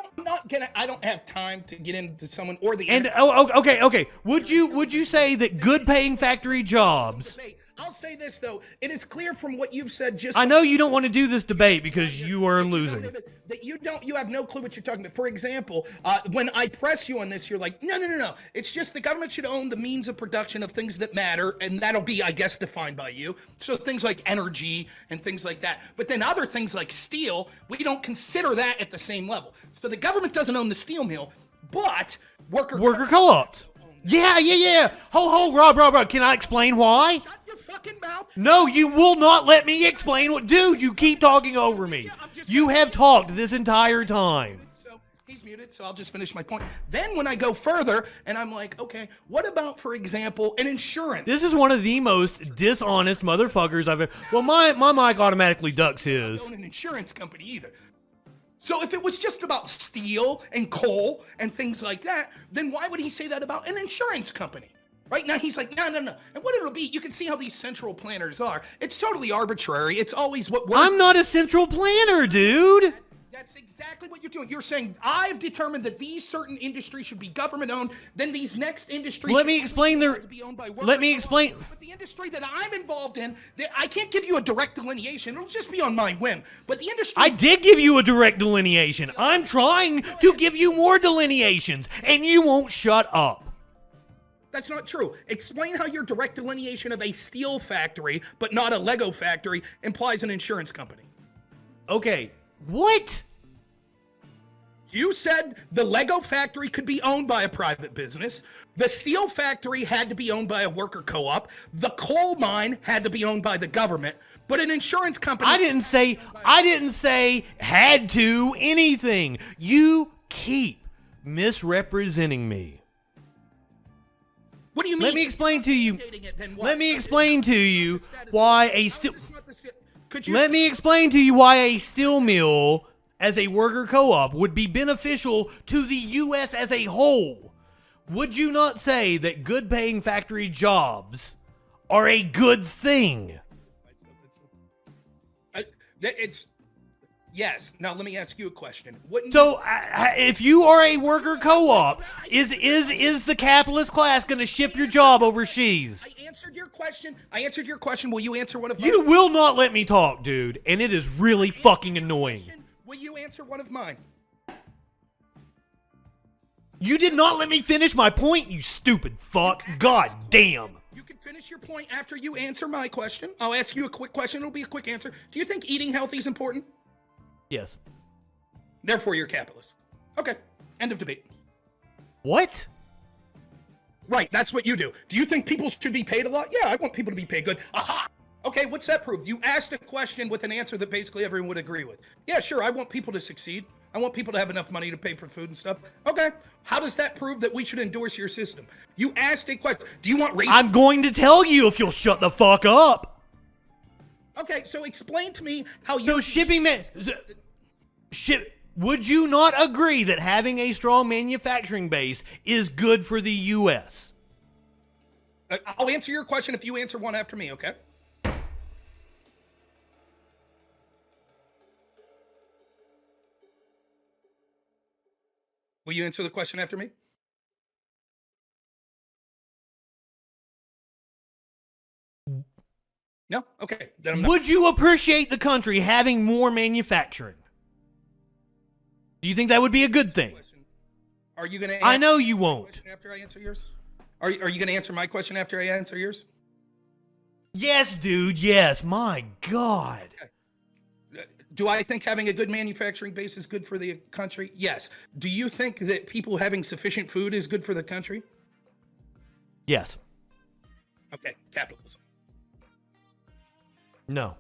don't have time to get into someone or the... And okay. Would you say that good-paying factory jobs... I'll say this, though. It is clear from what you've said just... I know you don't want to do this debate because you are losing. That you have no clue what you're talking about. For example, when I press you on this, you're like, no. It's just the government should own the means of production of things that matter, and that'll be, I guess, defined by you. So things like energy and things like that. But then other things like steel, we don't consider that at the same level. So the government doesn't own the steel mill, but worker co-ops. Yeah. Ho, Rob, can I explain why? Shut your fucking mouth. No, you will not let me explain what... Dude, you keep talking over me. You have talked this entire time. So he's muted, so I'll just finish my point. Then when I go further, and I'm like, okay, what about, for example, an insurance? This is one of the most dishonest motherfuckers I've ever... Well, my mic automatically ducks his. I don't own an insurance company either. So if it was just about steel and coal and things like that, then why would he say that about an insurance company? Right now he's like, no. And what it'll be, you can see how these central planners are. It's totally arbitrary. It's always what works. I'm not a central planner, dude. That's exactly what you're doing. You're saying, I've determined that these certain industries should be government owned, then these next industries Let me explain. But the industry that I'm involved in, I can't give you a direct delineation. It'll just be on my whim. But the industry... I did give you a direct delineation. I'm trying to give you more delineations, and you won't shut up. That's not true. Explain how your direct delineation of a steel factory, but not a Lego factory, implies an insurance company. Okay. What? You said the Lego factory could be owned by a private business. The steel factory had to be owned by a worker co-op. The coal mine had to be owned by the government. But an insurance company... I didn't say had to anything. You keep misrepresenting me. What do you mean? Let me explain to you why a steel... Let me explain to you why a steel mill as a worker co-op would be beneficial to the U.S. as a whole. Would you not say that good-paying factory jobs are a good thing? Yes. Now let me ask you a question. If you are a worker co-op, is the capitalist class going to ship your job overseas? I answered your question. Will you answer one of mine? You will not let me talk, dude, and it is really fucking annoying. Will you answer one of mine? You did not let me finish my point, you stupid fuck. God damn. You can finish your point after you answer my question. I'll ask you a quick question. It'll be a quick answer. Do you think eating healthy is important? Yes. Therefore, you're a capitalist. Okay. End of debate. What? Right. That's what you do. Do you think people should be paid a lot? Yeah, I want people to be paid good. Aha! Okay, what's that prove? You asked a question with an answer that basically everyone would agree with. Yeah, sure, I want people to succeed. I want people to have enough money to pay for food and stuff. Okay, how does that prove that we should endorse your system? You asked a question. Do you want race? I'm going to tell you if you'll shut the fuck up. Okay, so explain to me how you... So shipping man... Would you not agree that having a strong manufacturing base is good for the U.S.? I'll answer your question if you answer one after me, okay? Will you answer the question after me? No? Okay. Then I'm not. Would you appreciate the country having more manufacturing? Do you think that would be a good thing? Are you going to? I know you won't. After I answer yours, are you going to answer my question after I answer yours? Yes, dude. Yes. My God. Do I think having a good manufacturing base is good for the country? Yes. Do you think that people having sufficient food is good for the country? Yes. Okay. Capitalism. No.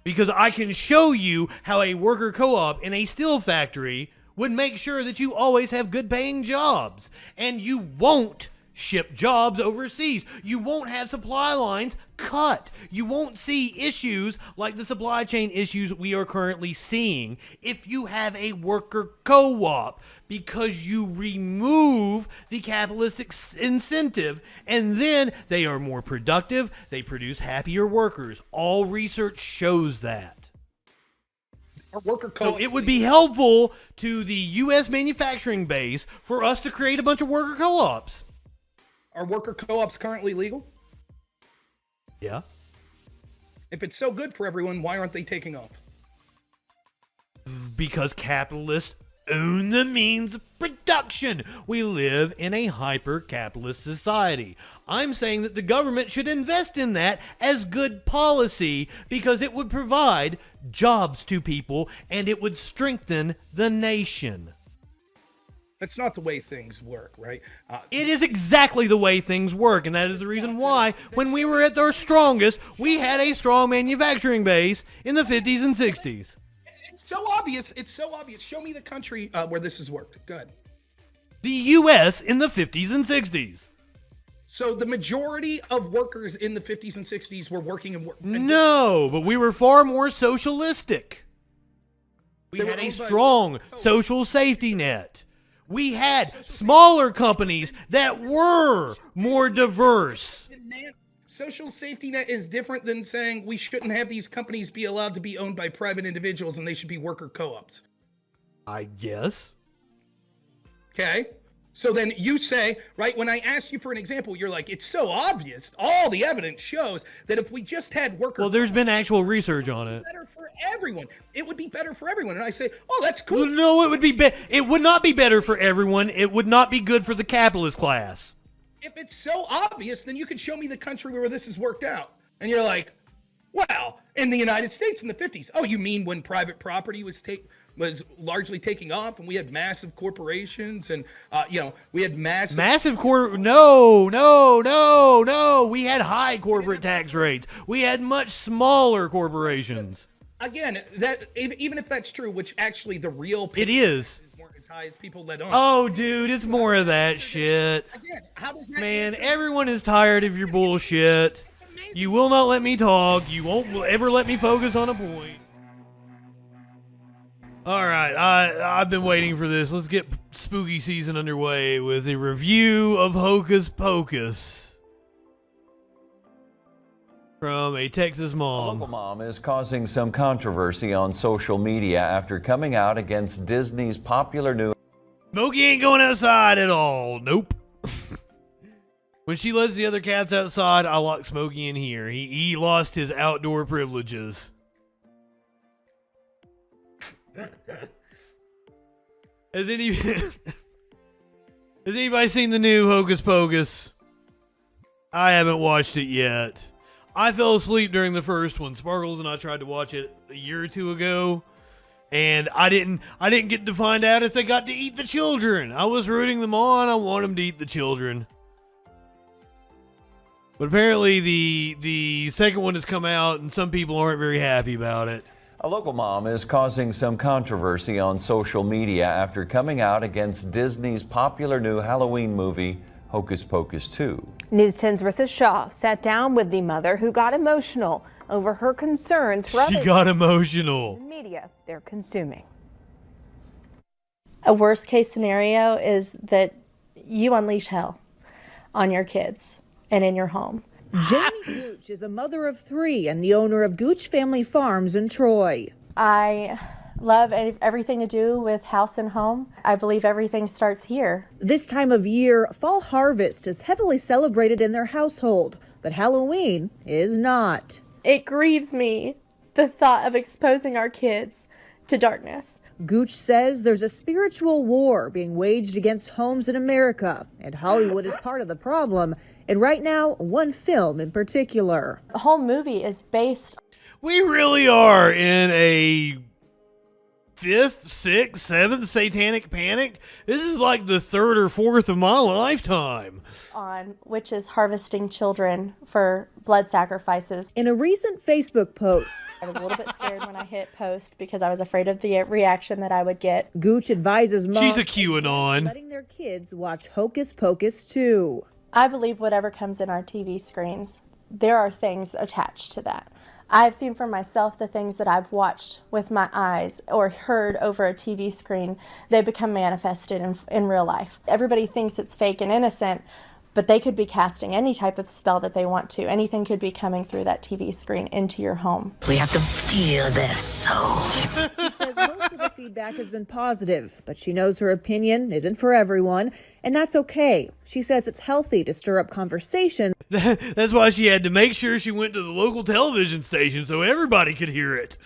Because I can show you how a worker co-op in a steel factory would make sure that you always have good paying jobs. And you won't ship jobs overseas. You won't have supply lines cut. You won't see issues like the supply chain issues we are currently seeing if you have a worker co-op, because you remove the capitalistic incentive and then they are more productive. They produce happier workers. All research shows that. So it would be helpful to the U.S. manufacturing base for us to create a bunch of worker co-ops. Are worker co-ops currently legal? Yeah. If it's so good for everyone, why aren't they taking off? Because capitalists own the means of production. We live in a hyper-capitalist society. I'm saying that the government should invest in that as good policy because it would provide jobs to people and it would strengthen the nation. That's not the way things work, right? It is exactly the way things work, and that is the reason why, when we were at our strongest, we had a strong manufacturing base in the 50s and 60s. It's so obvious. It's so obvious. Show me the country where this has worked. Good. The U.S. in the 50s and 60s. So the majority of workers in the 50s and 60s were working in work. No, but we were far more socialistic. We had a strong social safety net. We had smaller companies that were more diverse. Social safety net is different than saying we shouldn't have these companies be allowed to be owned by private individuals and they should be worker co-ops. I guess. Okay. So then you say, right, when I asked you for an example, you're like, it's so obvious. All the evidence shows that if we just had worker... Well, there's been actual research on it. Better for everyone. It would be better for everyone. And I say, oh, that's cool. No, it would be it would not be better for everyone. It would not be good for the capitalist class. If it's so obvious, then you could show me the country where this has worked out. And you're like, well, in the United States in the 50s. Oh, you mean when private property was largely taking off and we had massive corporations and, we had No. We had high corporate tax rates. We had much smaller corporations. Again, that even if that's true, which actually the real it is weren't as high as people let on. Oh, dude, it's more of that shit. Again, how does that Man, everyone is tired of your bullshit. You will not let me talk. You won't ever let me focus on a point. All right, I've been waiting for this. Let's get spooky season underway with a review of Hocus Pocus from a Texas mom. A local mom is causing some controversy on social media after coming out against Disney's popular new... Smokey ain't going outside at all. Nope. When she lets the other cats outside, I lock Smokey in here. He lost his outdoor privileges. Has anybody seen the new Hocus Pocus? I haven't watched it yet. I fell asleep during the first one. Sparkles and I tried to watch it a year or two ago, and I didn't get to find out if they got to eat the children. I was rooting them on. I want them to eat the children. But apparently the second one has come out, and some people aren't very happy about it. A local mom is causing some controversy on social media after coming out against Disney's popular new Halloween movie, Hocus Pocus 2. News 10's Rissa Shaw sat down with the mother who got emotional over her concerns for She got emotional. media they're consuming. A worst case scenario is that you unleash hell on your kids and in your home. Jamie Gooch is a mother of 3 and the owner of Gooch Family Farms in Troy. I love everything to do with house and home. I believe everything starts here. This time of year, fall harvest is heavily celebrated in their household, but Halloween is not. It grieves me, the thought of exposing our kids to darkness. Gooch says there's a spiritual war being waged against homes in America, and Hollywood is part of the problem. And right now, one film in particular. The whole movie is based. We really are in a 5th, 6th, 7th satanic panic. This is like the 3rd or 4th of my lifetime. On witches harvesting children for blood sacrifices. In a recent Facebook post, I was a little bit scared when I hit post because I was afraid of the reaction that I would get. Gooch advises moms She's a QAnon. letting their kids watch Hocus Pocus 2. I believe whatever comes in our TV screens, there are things attached to that. I've seen for myself the things that I've watched with my eyes or heard over a TV screen, they become manifested in real life. Everybody thinks it's fake and innocent, but they could be casting any type of spell that they want to. Anything could be coming through that TV screen into your home. We have to steal their soul. She says most of the feedback has been positive, but she knows her opinion isn't for everyone, and that's okay. She says it's healthy to stir up conversation. That's why she had to make sure she went to the local television station so everybody could hear it.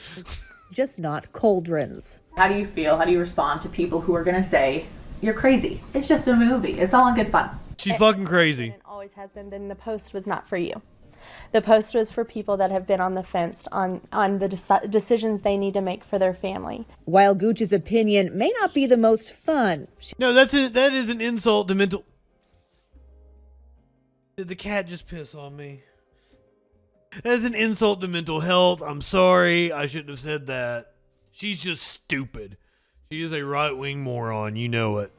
Just not cauldrons. How do you feel? How do you respond to people who are going to say, you're crazy? It's just a movie. It's all in good fun. She's fucking crazy. It always has been. Then the post was not for you. The post was for people that have been on the fence on the decisions they need to make for their family. While Gooch's opinion may not be the most fun. No, that is an insult to mental. Did the cat just piss on me? That's an insult to mental health. I'm sorry. I shouldn't have said that. She's just stupid. She is a right-wing moron. You know it.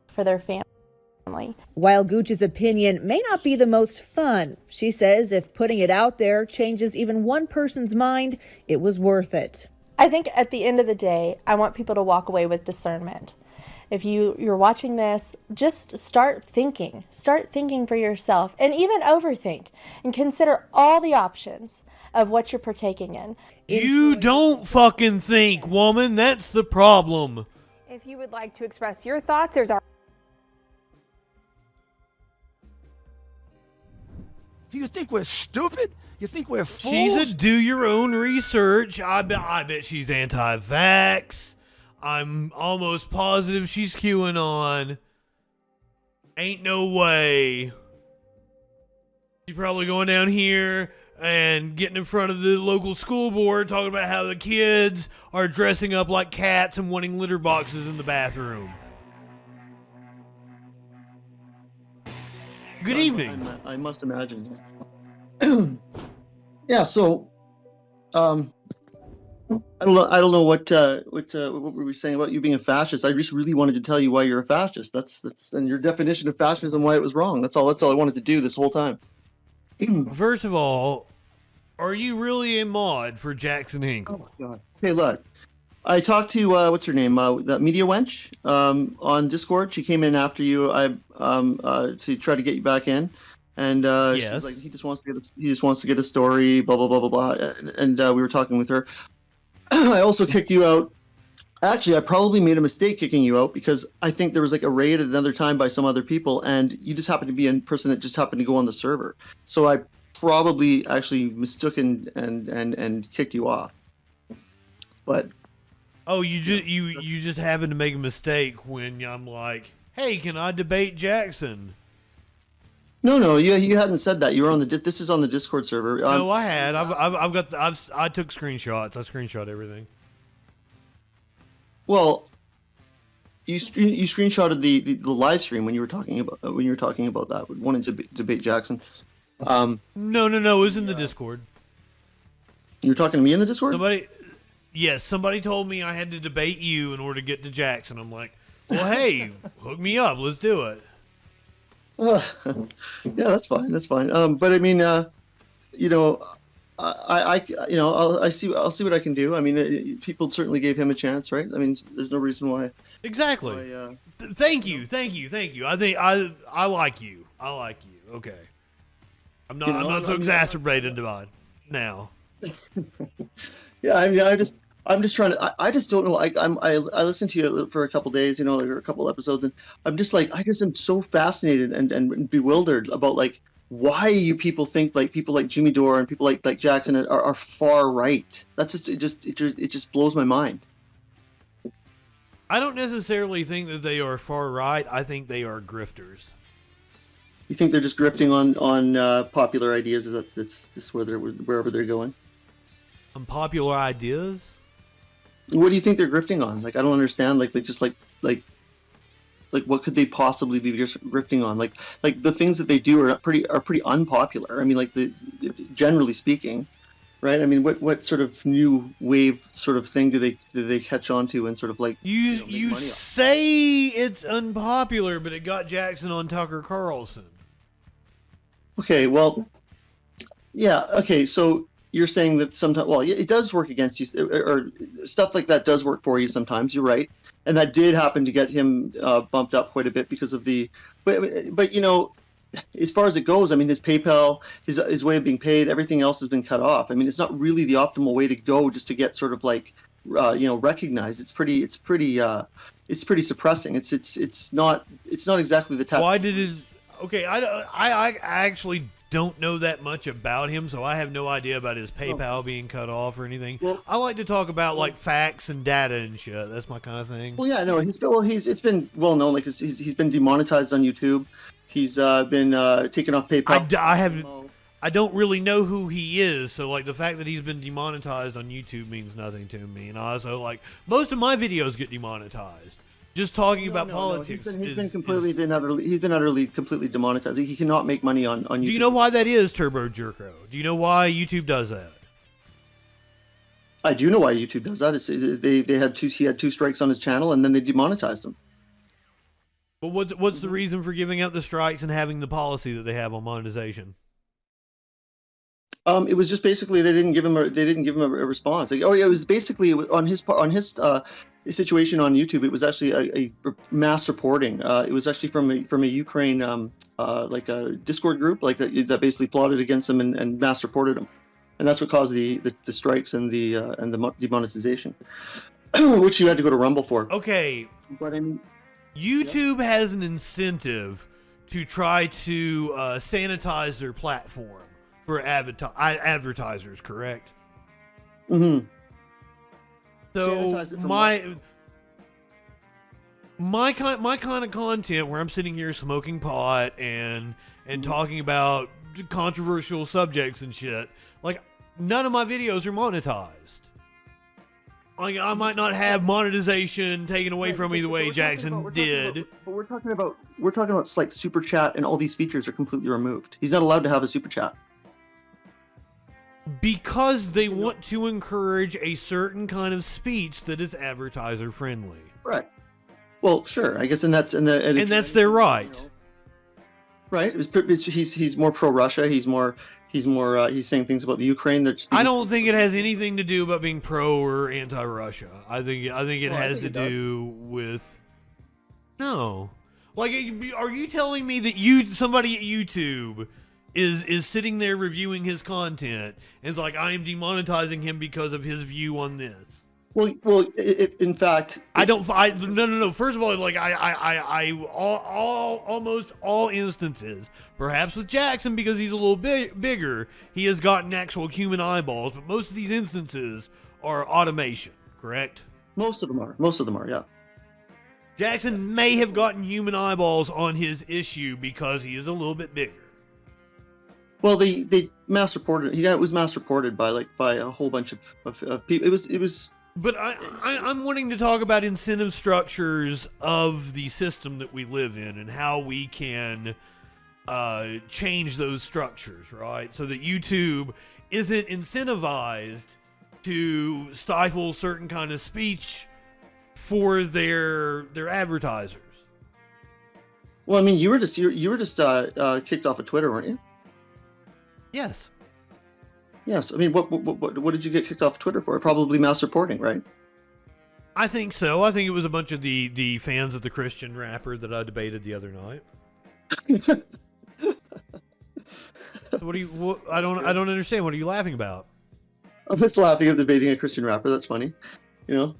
For their family. While Gooch's opinion may not be the most fun, she says if putting it out there changes even one person's mind, it was worth it. I think at the end of the day, I want people to walk away with discernment. If you're watching this, just start thinking. Start thinking for yourself and even overthink and consider all the options of what you're partaking in. You don't fucking think, woman. That's the problem. If you would like to express your thoughts, there's our... You think we're stupid? You think we're fools? She's a do your own research. I bet she's anti-vax. I'm almost positive she's QAnon. Ain't no way. She's probably going down here and getting in front of the local school board talking about how the kids are dressing up like cats and wanting litter boxes in the bathroom. Good evening. I must imagine. Yeah. So, I don't know what were we saying about you being a fascist. I just really wanted to tell you why you're a fascist. That's and your definition of fascism, why it was wrong. That's all I wanted to do this whole time. First of all, are you really a mod for Jackson Hinkle? Oh my God. Hey, look. I talked to what's her name, that Media Wench, on Discord. She came in after you, to try to get you back in, and she was like, he just wants to get a story, blah blah blah blah blah, and we were talking with her. I also kicked you out. Actually, I probably made a mistake kicking you out because I think there was like a raid at another time by some other people, and you just happened to be a person that just happened to go on the server. So I probably actually mistook and kicked you off. But. Oh, you just happened to make a mistake when I'm like, hey, can I debate Jackson? No, you hadn't said that. You were on the. This is on the Discord server. No, I had. I took screenshots. I screenshot everything. Well, You screenshotted the live stream when you were talking about that, wanting to debate Jackson. No, it was in the Discord. You were talking to me in the Discord? Somebody told me I had to debate you in order to get to Jackson. I'm like, well, hey, hook me up. Let's do it. Yeah, that's fine. But I mean, I'll see what I can do. I mean, people certainly gave him a chance, right? I mean, there's no reason why. Exactly. Thank you. I think I like you. Okay. I'm not so exacerbated about it now. Yeah, I mean, I'm just trying to. I just don't know. I listened to you for a couple days, or a couple episodes, and I'm just like, I just am so fascinated and bewildered about like why you people think like people like Jimmy Dore and people like Jackson are far right. That's just it just blows my mind. I don't necessarily think that they are far right. I think they are grifters. You think they're just grifting on popular ideas? That's just wherever they're going. Unpopular ideas? What do you think they're grifting on? Like, I don't understand. Like what could they possibly be just grifting on? Like the things that they do are pretty unpopular. I mean, like generally speaking, right? I mean, what sort of new wave sort of thing do they catch on to and sort of like you say it's unpopular, but it got Jackson on Tucker Carlson. Okay, well, yeah, okay, so you're saying that sometimes, well, it does work against you, or stuff like that does work for you sometimes. You're right, and that did happen to get him bumped up quite a bit because of the. But as far as it goes, I mean, his PayPal, his way of being paid, everything else has been cut off. I mean, it's not really the optimal way to go just to get sort of like, recognized. It's pretty suppressing. It's not exactly the type. Why did his? Okay, I actually don't know that much about him, so I have no idea about his PayPal being cut off or anything. Well, I like to talk about like facts and data and shit. That's my kind of thing. Well, yeah, no, it's been well known. Like he's been demonetized on YouTube. He's been taken off PayPal. I don't really know who he is, so like the fact that he's been demonetized on YouTube means nothing to me. And also, like most of my videos get demonetized. Just talking about politics. He's been utterly completely demonetized. He cannot make money on YouTube. Do you know why that is, Turbo Jerko? Do you know why YouTube does that? I do know why YouTube does that. He had two strikes on his channel, and then they demonetized him. But what's the reason for giving out the strikes and having the policy that they have on monetization? It was just basically they didn't give him a response. Like, it was basically on his situation on YouTube. It was actually a mass reporting. It was actually from a Ukraine like a Discord group like that basically plotted against him and mass reported him, and that's what caused the strikes and the demonetization, which you had to go to Rumble for. Okay, but I mean, YouTube has an incentive to try to sanitize their platform for advertisers, correct? Mm-hmm. So my kind of content where I'm sitting here smoking pot and talking about controversial subjects and shit, like none of my videos are monetized. Like I might not have monetization taken away from me the way Jackson did. But we're talking about like super chat, and all these features are completely removed. He's not allowed to have a super chat. Because they want to encourage a certain kind of speech that is advertiser friendly. Right. Well, sure. I guess, and that's their right. Right. He's more pro Russia. He's saying things about the Ukraine. I don't think it has anything to do about being pro or anti Russia. I think it has to do with no. Like, are you telling me that somebody at YouTube is sitting there reviewing his content and it's like, I am demonetizing him because of his view on this? Well, in fact, no. First of all, like almost all instances, perhaps with Jackson because he's a little bit bigger, he has gotten actual human eyeballs. But most of these instances are automation, correct? Most of them are, yeah. Jackson may have gotten human eyeballs on his issue because he is a little bit bigger. Well, they mass reported. It was mass reported by a whole bunch of people. It was But I'm wanting to talk about incentive structures of the system that we live in and how we can change those structures, right? So that YouTube isn't incentivized to stifle certain kind of speech for their advertisers. Well, I mean, you were just kicked off of Twitter, weren't you? Yes. Yes. I mean, what did you get kicked off Twitter for? Probably mass reporting, right? I think so. I think it was a bunch of the fans of the Christian rapper that I debated the other night. I don't understand. What are you laughing about? I'm just laughing at debating a Christian rapper. That's funny. You know,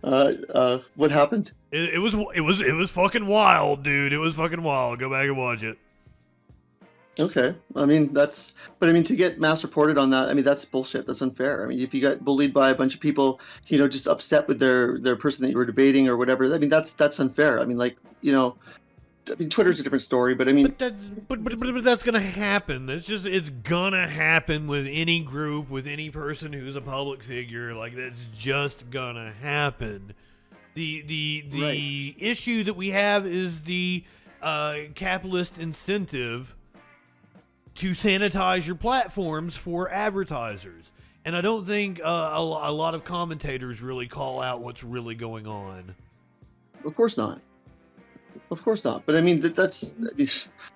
what happened? It was fucking wild, dude. It was fucking wild. Go back and watch it. Okay. I mean, to get mass reported on that, I mean, that's bullshit. That's unfair. I mean, if you got bullied by a bunch of people, you know, just upset with their person that you were debating or whatever, I mean, that's unfair. I mean, like, you know, I mean, Twitter's a different story, but I mean, but that's gonna happen. It's gonna happen with any group, with any person who's a public figure. Like, that's just gonna happen. The issue that we have is the capitalist incentive to sanitize your platforms for advertisers, and I don't think a lot of commentators really call out what's really going on. Of course not. Of course not. But I mean,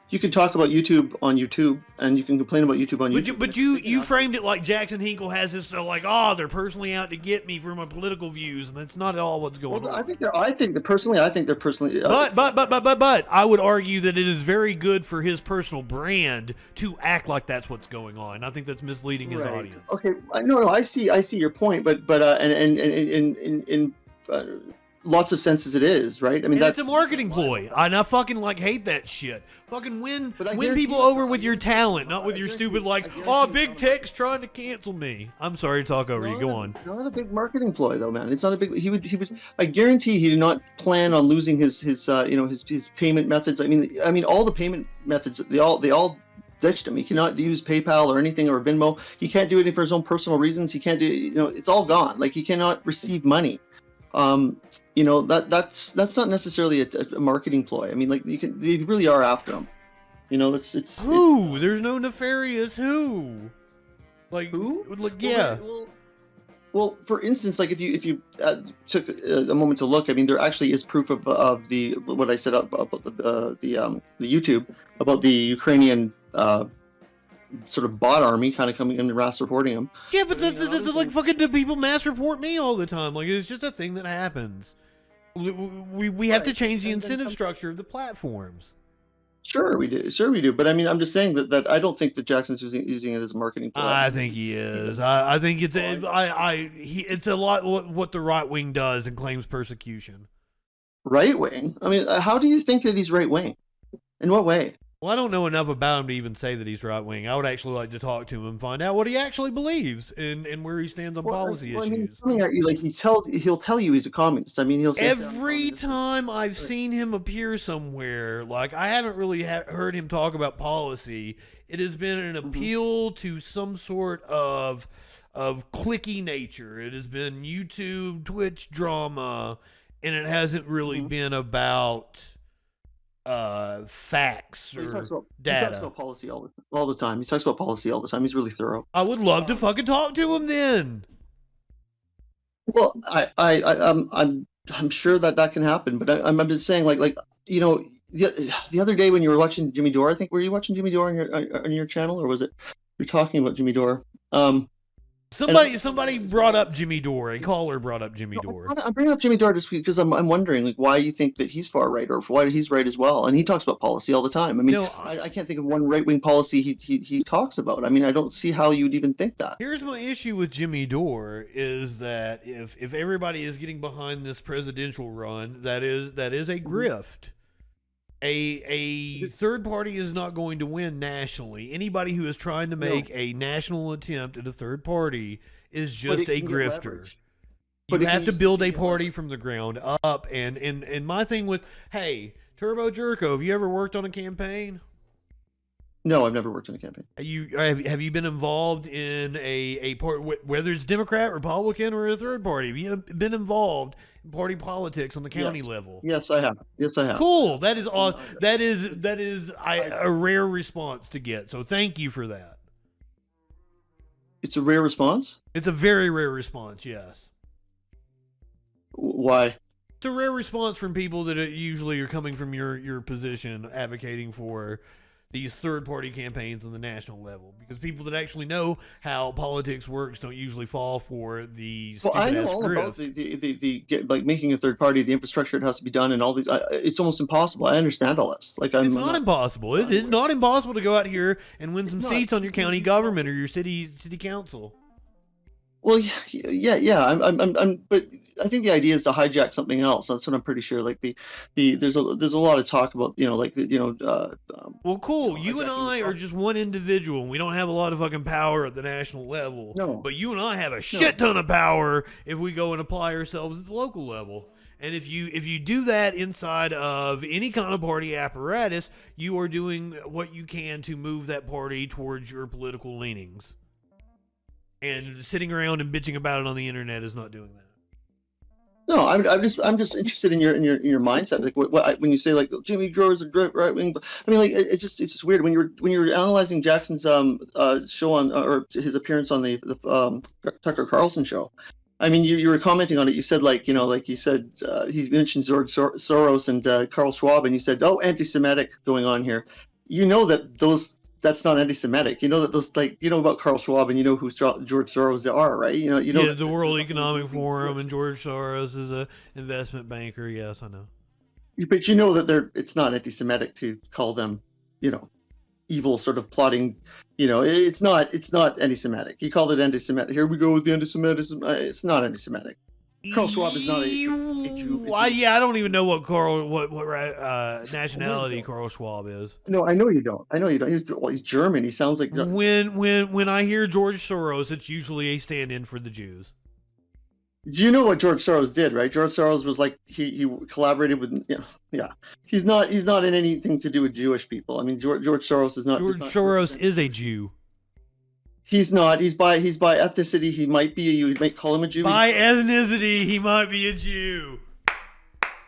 you can talk about YouTube on YouTube, and you can complain about YouTube on YouTube. But you framed it like Jackson Hinkle has this, like, they're personally out to get me for my political views, and that's not at all what's going on. I think they're personally. But I would argue that it is very good for his personal brand to act like that's what's going on. I think that's misleading his audience. Okay, no, I see your point, but in lots of senses it is, right? I mean, that's a marketing ploy, and I fucking hate that shit. Fucking win people over with your talent, not with your stupid big tech's trying to cancel me. I'm sorry to talk over you. Go on. Not a big marketing ploy though, man. It's not a big. He would. I guarantee he did not plan on losing his payment methods. I mean, all the payment methods they all ditched him. He cannot use PayPal or anything or Venmo. He can't do anything for his own personal reasons. He can't do. It's all gone. Like, he cannot receive money. That's not necessarily a marketing ploy. I mean, like, they really are after him. There's no nefarious who. Like, who? Like, yeah. Well, for instance, like, if you took a moment to look, I mean, there actually is proof of what I said about the YouTube about the Ukrainian sort of bot army kind of coming in and mass reporting him. Yeah, but like, fucking do people mass report me all the time? Like, it's just a thing that happens. We have to change the incentive structure of the platforms. Sure we do. But I mean, I'm just saying that I don't think that Jackson's using it as a marketing ploy. I think he is. I think it's it's a lot what the right wing does and claims persecution. Right wing? I mean, how do you think that he's right wing? In what way? Well, I don't know enough about him to even say that he's right-wing. I would actually like to talk to him and find out what he actually believes and where he stands on policy issues. I mean, he'll tell you he's a communist. I mean, he'll say every time I've seen him appear somewhere, like, I haven't really heard him talk about policy. It has been an appeal to some sort of cliquey nature. It has been YouTube, Twitch drama, and it hasn't really been about facts or data. He talks about policy all the time. He talks about policy all the time. He's really thorough. I would love to fucking talk to him then. Well, I'm sure that can happen, but I'm just saying, like the other day when you were watching Jimmy Dore, I think, were you watching Jimmy Dore on your channel, or was it you're talking about Jimmy Dore? Somebody brought up Jimmy Dore. A caller brought up Jimmy Dore. I'm bringing up Jimmy Dore just because I'm wondering, like, why you think that he's far right, or why he's right as well. And he talks about policy all the time. I mean, I can't think of one right wing policy he talks about. I mean, I don't see how you'd even think that. Here's my issue with Jimmy Dore is that if everybody is getting behind this presidential run, that is a grift. A third party is not going to win nationally. Anybody who is trying to make a national attempt at a third party is just a grifter. You have to build a party from the ground up. And my thing with, hey, Turbo Jerko, have you ever worked on a campaign? No, I've never worked in a campaign. Have you been involved in a part, whether it's Democrat, Republican, or a third party? Have you been involved in party politics on the county level? Yes, I have. Yes, I have. Cool. That is awesome. That is a rare response to get. So thank you for that. It's a rare response? It's a very rare response, yes. Why? It's a rare response from people that usually are coming from your position advocating for these third-party campaigns on the national level, because people that actually know how politics works don't usually fall for the stupid I know all grift. about the like making a third party, the infrastructure that has to be done, and all these. It's almost impossible. I understand all this. Like It's not impossible. It's not impossible to go out here and win some seats on your county government or your city council. Well, yeah. I'm. But I think the idea is to hijack something else. That's what I'm pretty sure. Like there's a lot of talk about Well, cool. You and I are just one individual, and we don't have a lot of fucking power at the national level. No. But you and I have a shit ton of power if we go and apply ourselves at the local level. And if you do that inside of any kind of party apparatus, you are doing what you can to move that party towards your political leanings. And sitting around and bitching about it on the internet is not doing that. No, I'm just interested in your mindset. Like what when you say like Jimmy Grower's a right wing, I mean like it's just weird when you're analyzing Jackson's show on or his appearance on the Tucker Carlson show. I mean you were commenting on it. You said he mentioned George Soros and Carl Schwab, and you said anti-Semitic going on here. You know that's not anti-Semitic. You know that those about Carl Schwab, and you know who George Soros are, right? You know. Yeah, the World Economic Forum, and George Soros is a investment banker. Yes, I know. But you know that it's not anti-Semitic to call them, evil sort of plotting. It's not anti-Semitic. He called it anti-Semitic. Here we go with the anti-Semitism. It's not anti-Semitic. Carl Schwab is not a Jew. I don't even know what nationality Carl Schwab is. No, I know you don't. He's German. He sounds like when I hear George Soros, it's usually a stand-in for the Jews. Do you know what George Soros did? Right, George Soros was like he collaborated with He's not in anything to do with Jewish people. I mean, George Soros is not. George Soros is a Jew. He's not. He's by ethnicity. He might be. You might call him a Jew. By ethnicity, he might be a Jew.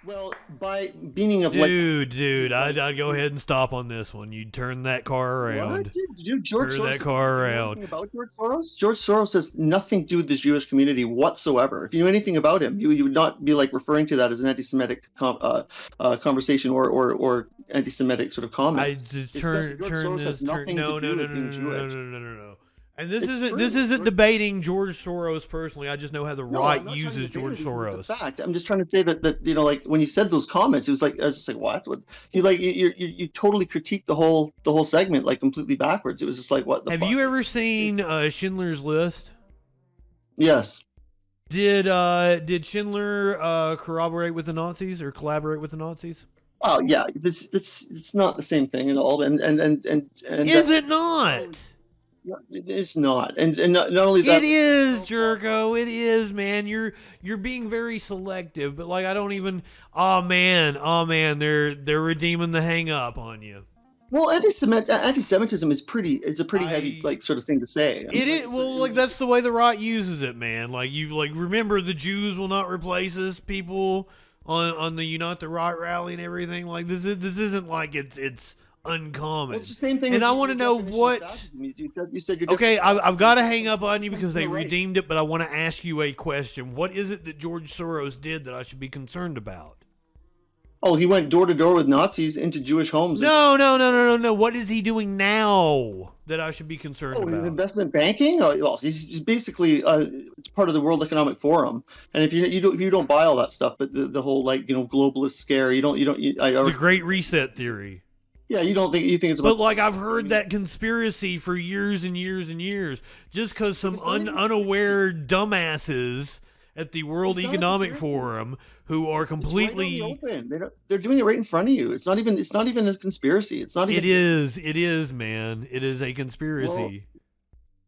Well, by meaning of dude, I'd go ahead and stop on this one. You'd turn that car around. What? Dude, George Soros. Turn that car around. About George Soros? George Soros has nothing to do with the Jewish community whatsoever. If you knew anything about him, you would not be referring to that as an anti-Semitic conversation or anti-Semitic sort of comment. I just turn this. No. And this isn't debating George Soros personally. I just know how the right uses George Soros. It's a fact. I'm just trying to say that when you said those comments, it was like I was just like, what? You totally critiqued the whole segment completely backwards. It was just like, what the fuck? Have you ever seen Schindler's List? Yes. Did Schindler corroborate with the Nazis or collaborate with the Nazis? Oh yeah, it's not the same thing at all. And is it not? It's not, and not only that. It is, Jerko. It is, man. You're being very selective, but I don't even. Oh man, they're redeeming the hang up on you. Well, anti-Semitism is a pretty heavy sort of thing to say. It is that's the way the right uses it, man. Remember the Jews will not replace us, people on the Unite the Right rally and everything. This isn't it's uncommon. Well, it's the same thing. And I want to know what. You said you're okay. I've got to hang up on you because they redeemed it, but I want to ask you a question. What is it that George Soros did that I should be concerned about? Oh, he went door to door with Nazis into Jewish homes. No. What is he doing now that I should be concerned about? Investment banking? Oh, well, he's basically part of the World Economic Forum. And if you don't buy all that stuff, but the whole globalist scare, the Great Reset theory. Yeah, you think it's about. But I've heard that conspiracy for years and years and years, just because some unaware dumbasses at the World Economic Forum who are completely. It's right on the open. They're doing it right in front of you. It's not even a conspiracy. It's not even. It is, man. It is a conspiracy.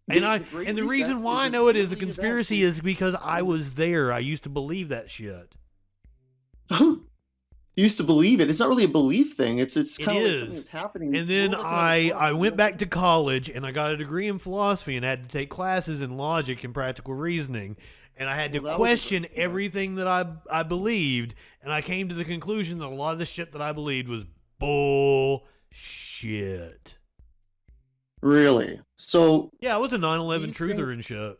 Well, and the reason why I know it is a conspiracy is because I was there. I used to believe that shit. used to believe it. It's not really a belief thing. It's kind of like is. something that's happening. And then I went back to college and I got a degree in philosophy and had to take classes in logic and practical reasoning. And I had to question everything that I believed. And I came to the conclusion that a lot of the shit that I believed was bullshit. Really? So yeah, I was a 9/11 truther and shit.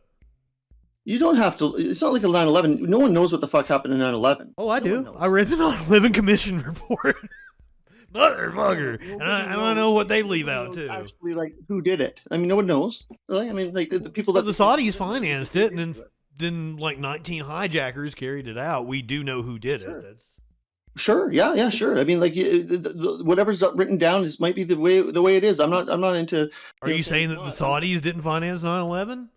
You don't have to. It's not like a 9/11. No one knows what the fuck happened in 9/11. Oh, I do. I read the 9/11 Commission report. Motherfucker. And I know what they leave out, too. Actually, like, who did it? I mean, no one knows. Really? I mean, like, the people that... the Saudis financed it, and then like, 19 hijackers carried it out. We do know who did it. That's... Sure. Yeah, sure. I mean, like, whatever's written down might be the way it is. I'm not into... Are you saying that the Saudis didn't finance 9/11?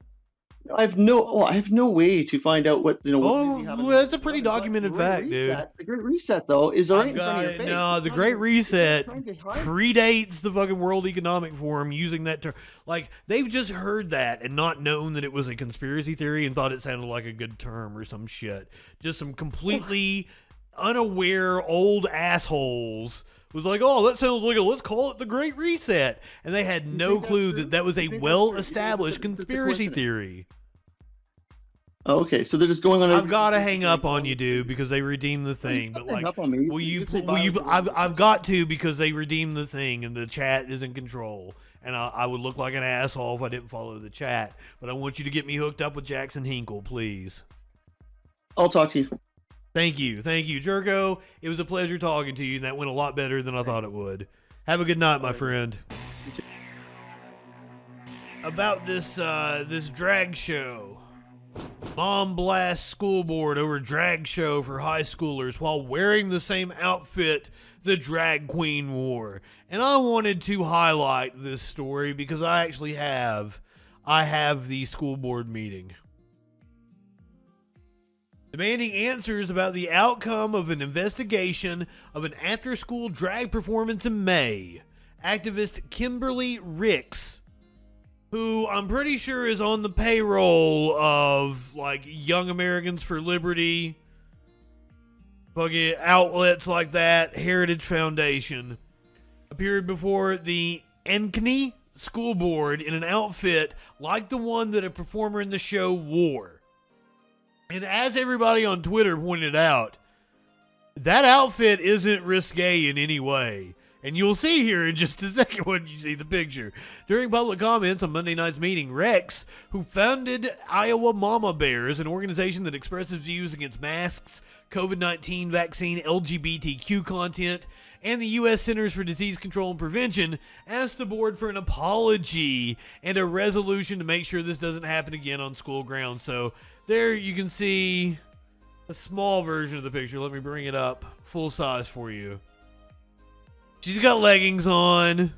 I have no way to find out what well, that's a pretty documented fact, dude. The Great Reset, though, is right in front of your face. No, the Great Reset predates the fucking World Economic Forum using that term. Like, they've just heard that and not known that it was a conspiracy theory and thought it sounded like a good term or some shit. Just some completely unaware old assholes was like, oh, that sounds like let's call it the Great Reset. And they had no clue that was a well-established conspiracy theory. Okay, so they're just going on. I've got to hang up on you, dude, because they redeemed the thing. But like, will you? I've got to, because they redeemed the thing, and the chat is in control. And I would look like an asshole if I didn't follow the chat. But I want you to get me hooked up with Jackson Hinkle, please. I'll talk to you. Thank you, Jerko. It was a pleasure talking to you, and that went a lot better than I thought it would. Have a good night, my friend. About this drag show. Mom blasts school board over drag show for high schoolers while wearing the same outfit the drag queen wore. And I wanted to highlight this story because I actually have the school board meeting. Demanding answers about the outcome of an investigation of an after-school drag performance in May, activist Kimberly Ricks, who I'm pretty sure is on the payroll of, like, Young Americans for Liberty, fucking outlets like that, Heritage Foundation, appeared before the Ankeny School Board in an outfit like the one that a performer in the show wore. And as everybody on Twitter pointed out, that outfit isn't risque in any way. And you'll see here in just a second when you see the picture. During public comments on Monday night's meeting, Rex, who founded Iowa Mama Bears, an organization that expresses views against masks, COVID-19 vaccine, LGBTQ content, and the U.S. Centers for Disease Control and Prevention, asked the board for an apology and a resolution to make sure this doesn't happen again on school grounds. So there you can see a small version of the picture. Let me bring it up full size for you. She's got leggings on.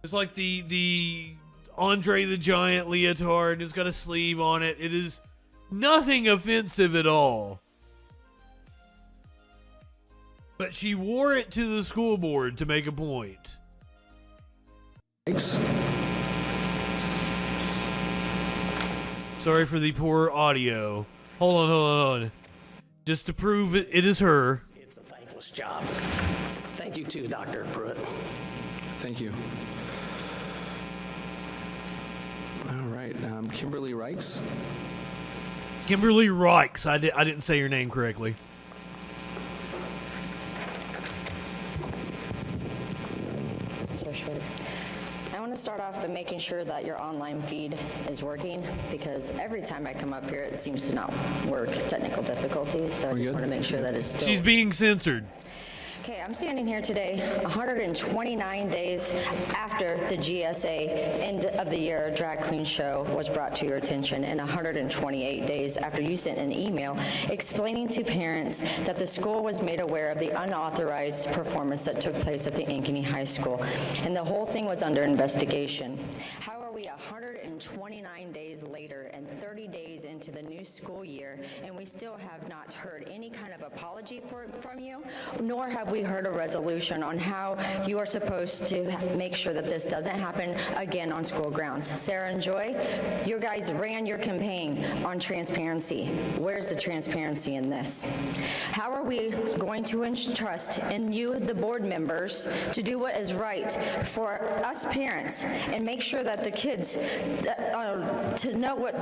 It's like the Andre the Giant leotard. It's got a sleeve on it. It is nothing offensive at all. But she wore it to the school board to make a point. Thanks. Sorry for the poor audio. Hold on. Just to prove it is her. It's a thankless job. Thank you too, Dr. Pruitt. Thank you. All right, Kimberly Rikes. Kimberly Rikes. I didn't say your name correctly. So short. I want to start off by making sure that your online feed is working, because every time I come up here, it seems to not work. Technical difficulties, so I just want to make sure that it's still... She's being censored. Okay, I'm standing here today 129 days after the GSA end of the year drag queen show was brought to your attention, and 128 days after you sent an email explaining to parents that the school was made aware of the unauthorized performance that took place at the Ankeny High School, and the whole thing was under investigation. How are we 129 129 days later and 30 days into the new school year, and we still have not heard any kind of apology from you, nor have we heard a resolution on how you are supposed to make sure that this doesn't happen again on school grounds. Sarah and Joy, you guys ran your campaign on transparency. Where's the transparency in this? How are we going to entrust in you, the board members, to do what is right for us parents and make sure that the kids to know what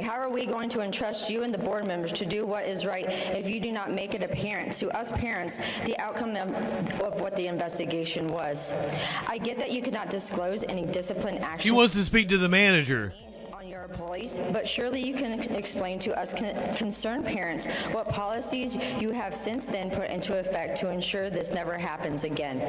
how are we going to entrust you and the board members to do what is right if you do not make it apparent to us parents the outcome of what the investigation was? I get that you could not disclose any discipline action. She wants to speak to the manager. Your employees, but surely you can explain to us concerned parents what policies you have since then put into effect to ensure this never happens again.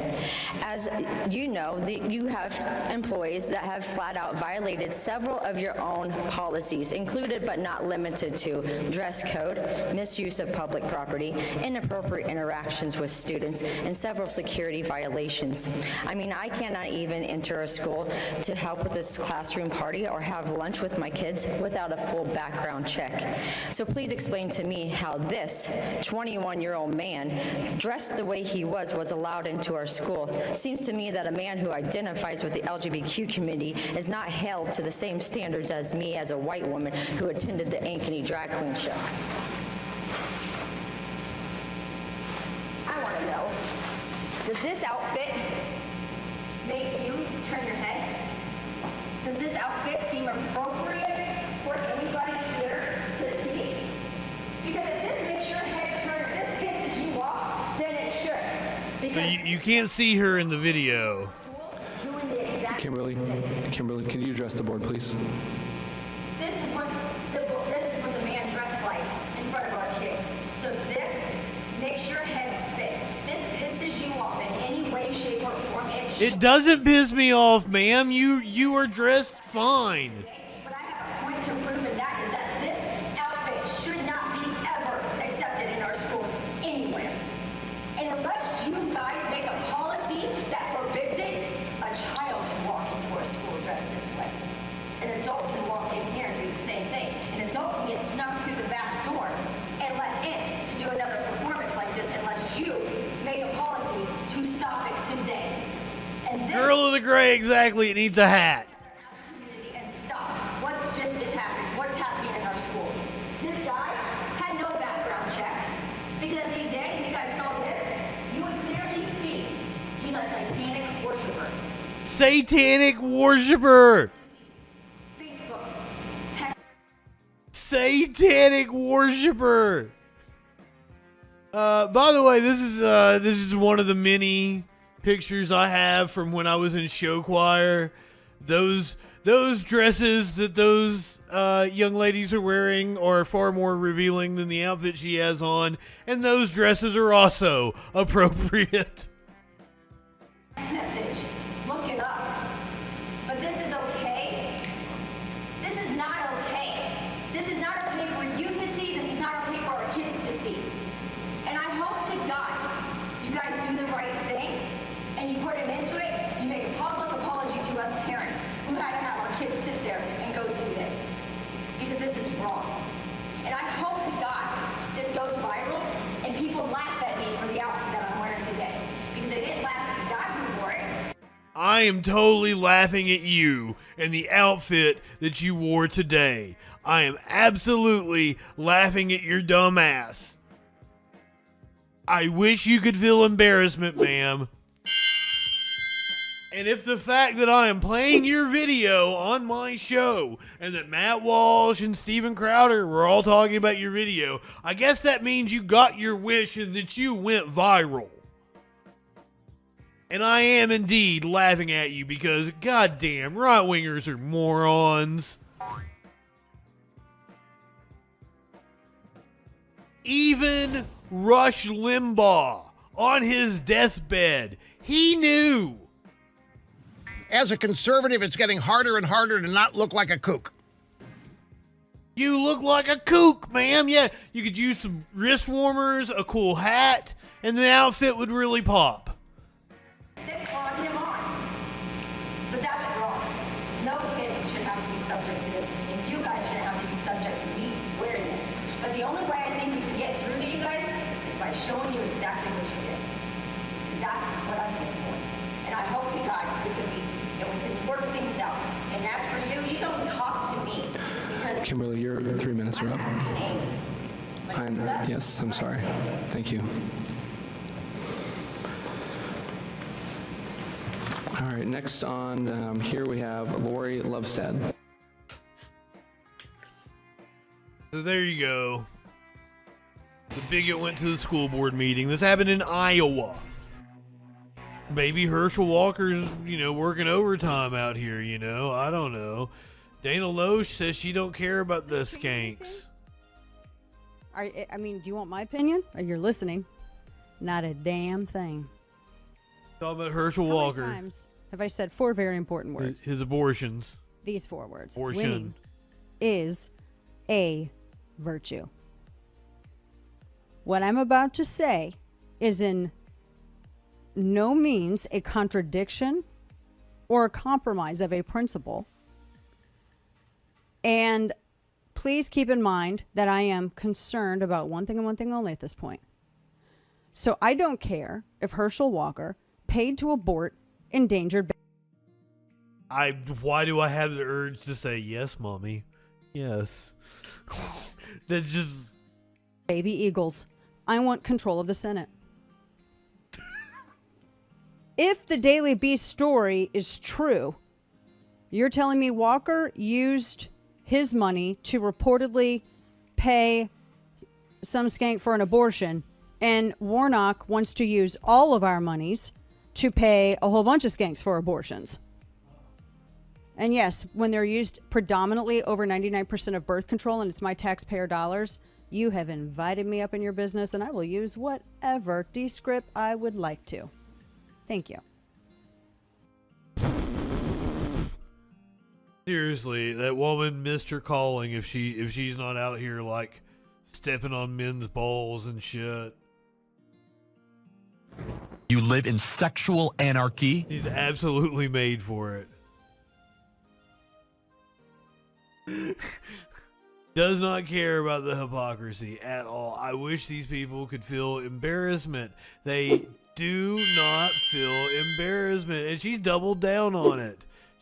As you know, you have employees that have flat out violated several of your own policies, included but not limited to dress code, misuse of public property, inappropriate interactions with students, and several security violations. I mean, I cannot even enter a school to help with this classroom party or have lunch with my kids without a full background check. So please explain to me how this 21-year-old man, dressed the way he was allowed into our school. Seems to me that a man who identifies with the LGBTQ community is not held to the same standards as me as a white woman who attended the Ankeny Drag Queen show. I want to know, does this outfit make you turn your head? Does this outfit seem appropriate for anybody here to see? Because if this makes your head turn, if this pisses you off, then it should. So Because you can't see her in the video. doing the exact Kimberly, can you address the board, please? this is what the man dressed like in front of our kids. So this makes your head spin. This pisses you off in any way, shape, or form. It doesn't piss me off, ma'am. You are dressed fine. But I have a point to prove in that is that this outfit should not be ever accepted in our schools anywhere. And unless you guys make a policy that forbids it, a child can walk into our school dressed this way. An adult can walk in here and do the same thing. An adult can get snuck through the back door and let in to do another performance like this unless you make a policy to stop it today. And this Girl of the gray, exactly. It needs a hat. and stop what just is happening, what's happening in our schools. This guy had no background check because at the end of the day, you guys saw this, you would clearly see he's a satanic worshiper. Satanic worshiper. Facebook, text, Satanic worshiper. By the way, this is one of the many pictures I have from when I was in show choir. Those dresses that those young ladies are wearing are far more revealing than the outfit she has on, and those dresses are also appropriate. message, look it up. But this is okay. This is not okay. This is not okay for you to see. This is not okay for our kids to see. And I hope to God you guys do the right thing and you put it into it. You make a public apology to us parents who had to have our kids sit there and go through this. Because this is wrong. And I hope to God this goes viral and people laugh at me for the outfit that I'm wearing today. Because they didn't laugh at the guy who wore it. I am totally laughing at you and the outfit that you wore today. I am absolutely laughing at your dumb ass. I wish you could feel embarrassment, ma'am. And if the fact that I am playing your video on my show and that Matt Walsh and Steven Crowder were all talking about your video, I guess that means you got your wish and that you went viral. And I am indeed laughing at you because, goddamn, right-wingers are morons. Even Rush Limbaugh, on his deathbed, he knew. As a conservative, it's getting harder and harder to not look like a kook. You look like a kook, ma'am. Yeah, you could use some wrist warmers, a cool hat, and the outfit would really pop. They're calling him on. But that's wrong. No kid Kimberly, your 3 minutes are up. Yes, I'm sorry. Thank you. All right, next on here we have Lori Lovestad. So there you go. The bigot went to the school board meeting. This happened in Iowa. Maybe Herschel Walker's, working overtime out here, I don't know. Dana Loesch says she don't care about the skanks. I mean, do you want my opinion? You're listening. Not a damn thing. Talking about Herschel How Walker. many times have I said 4 very important words? His abortions. These 4 words. Abortion. Winning is a virtue. What I'm about to say is in no means a contradiction or a compromise of a principle. And please keep in mind that I am concerned about one thing and one thing only at this point. So I don't care if Herschel Walker paid to abort endangered Why do I have the urge to say yes, mommy? Yes. That's just baby eagles. I want control of the Senate. If the Daily Beast story is true, you're telling me Walker used his money to reportedly pay some skank for an abortion, and Warnock wants to use all of our monies to pay a whole bunch of skanks for abortions. And yes, when they're used predominantly over 99% of birth control and it's my taxpayer dollars, you have invited me up in your business and I will use whatever descript I would like to. Thank you. seriously, that woman missed her calling if she's not out here like stepping on men's balls and shit. You live in sexual anarchy. She's absolutely made for it. Does not care about the hypocrisy at all. I wish these people could feel embarrassment. They do not feel embarrassment. And she's doubled down on it.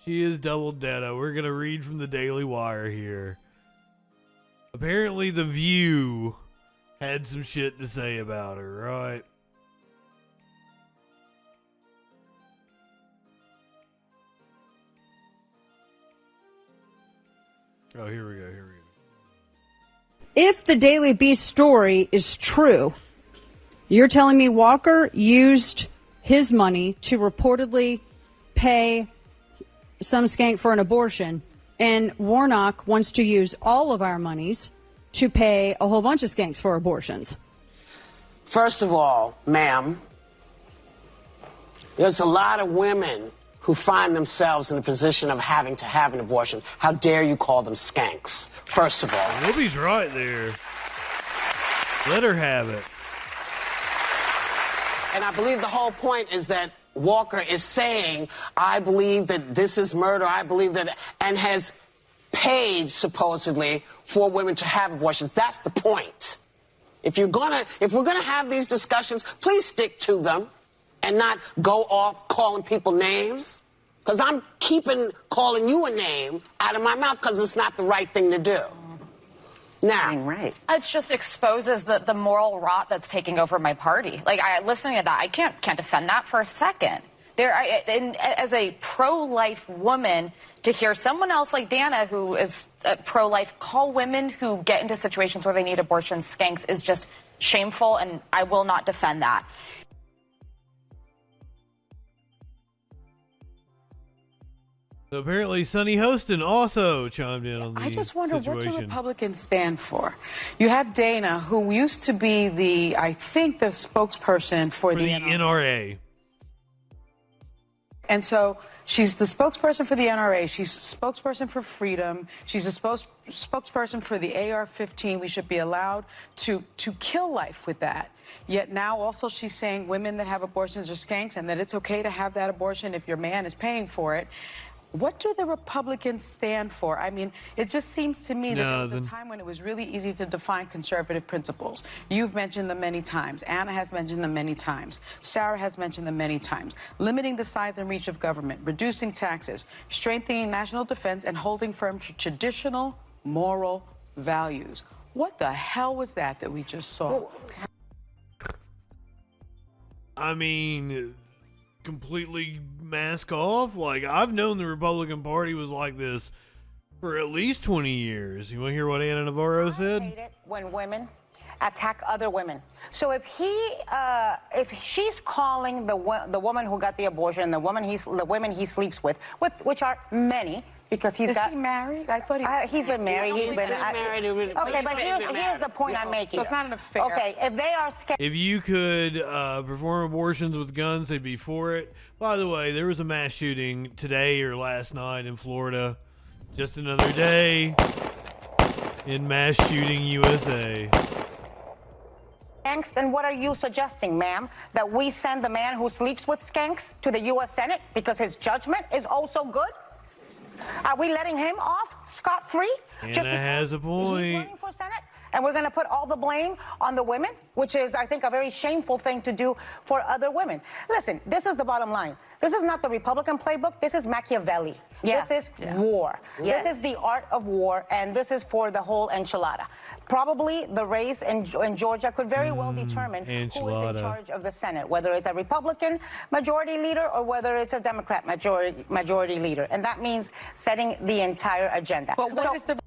She is doubled down. We're going to read from the Daily Wire here. Apparently The View had some shit to say about her, right? Oh, here we go. If the Daily Beast story is true, you're telling me Walker used his money to reportedly pay some skank for an abortion, and Warnock wants to use all of our monies to pay a whole bunch of skanks for abortions. First of all, ma'am, there's a lot of women who find themselves in a position of having to have an abortion. How dare you call them skanks, first of all. Whoopi's right there. Let her have it. And I believe the whole point is that Walker is saying, I believe that this is murder, I believe that, and has paid, supposedly, for women to have abortions. That's the point. If we're gonna have these discussions, please stick to them and not go off calling people names. Because I'm keeping calling you a name out of my mouth because it's not the right thing to do. Now, right. It just exposes the moral rot that's taking over my party. Like, listening to that, I can't defend that for a second. As a pro-life woman, to hear someone else like Dana, who is pro-life, call women who get into situations where they need abortion skanks is just shameful, and I will not defend that. So apparently Sunny Hostin also chimed in on the I just wonder situation. what do Republicans stand for? You have Dana, who used to be the spokesperson for the NRA. And so she's the spokesperson for the NRA. She's a spokesperson for freedom. She's a spokesperson for the AR-15. We should be allowed to kill life with that. Yet now also she's saying women that have abortions are skanks and that it's okay to have that abortion if your man is paying for it. What do the Republicans stand for? I mean, it just seems to me that there was a time when it was really easy to define conservative principles. You've mentioned them many times. Anna has mentioned them many times. Sarah has mentioned them many times. Limiting the size and reach of government, reducing taxes, strengthening national defense, and holding firm to traditional moral values. What the hell was that we just saw? I mean, completely mask off? Like, I've known the Republican Party was like this for at least 20 years. You want to hear what Ana Navarro said? Hate it when women attack other women. So if she's calling the woman who got the abortion, the women he sleeps with, which are many, because he's Is he married? I thought he's been married. He's been married. Okay, but here's the point I'm making. So it's not an affair. Okay, if they are scared. If you could perform abortions with guns, they'd be for it. By the way, there was a mass shooting today or last night in Florida. Just another day in mass shooting USA. Skanks, then what are you suggesting, ma'am? That we send the man who sleeps with skanks to the U.S. Senate because his judgment is also good? Are we letting him off scot-free? Anna has a point. He's running for Senate? And we're going to put all the blame on the women, which is, I think, a very shameful thing to do for other women. Listen, this is the bottom line. This is not the Republican playbook. This is Machiavelli. Yeah. This is war. Yes. This is the art of war, and this is for the whole enchilada. Probably the race in Georgia could very well determine who is in charge of the Senate, whether it's a Republican majority leader or whether it's a Democrat majority leader. And that means setting the entire agenda. But what is the...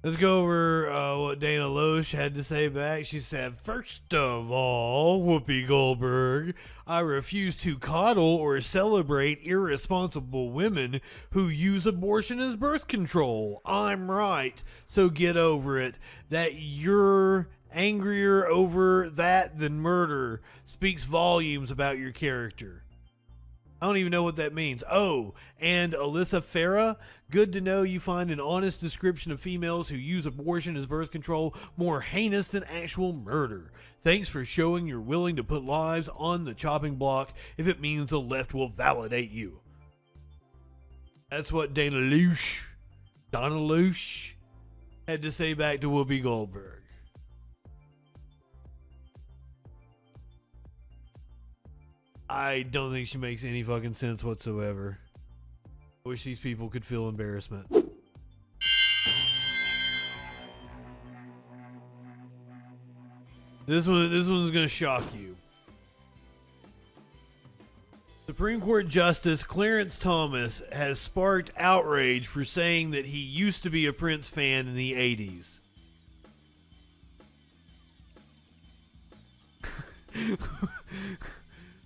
Let's go over what Dana Loesch had to say back. She said, first of all, Whoopi Goldberg, I refuse to coddle or celebrate irresponsible women who use abortion as birth control. I'm right, so get over it. That you're angrier over that than murder speaks volumes about your character. I don't even know what that means. Oh, and Alyssa Farah, good to know you find an honest description of females who use abortion as birth control more heinous than actual murder. Thanks for showing you're willing to put lives on the chopping block if it means the left will validate you. That's what Dana Loesch had to say back to Whoopi Goldberg. I don't think she makes any fucking sense whatsoever. I wish these people could feel embarrassment. This one's gonna shock you. Supreme Court Justice Clarence Thomas has sparked outrage for saying that he used to be a Prince fan in the 80s.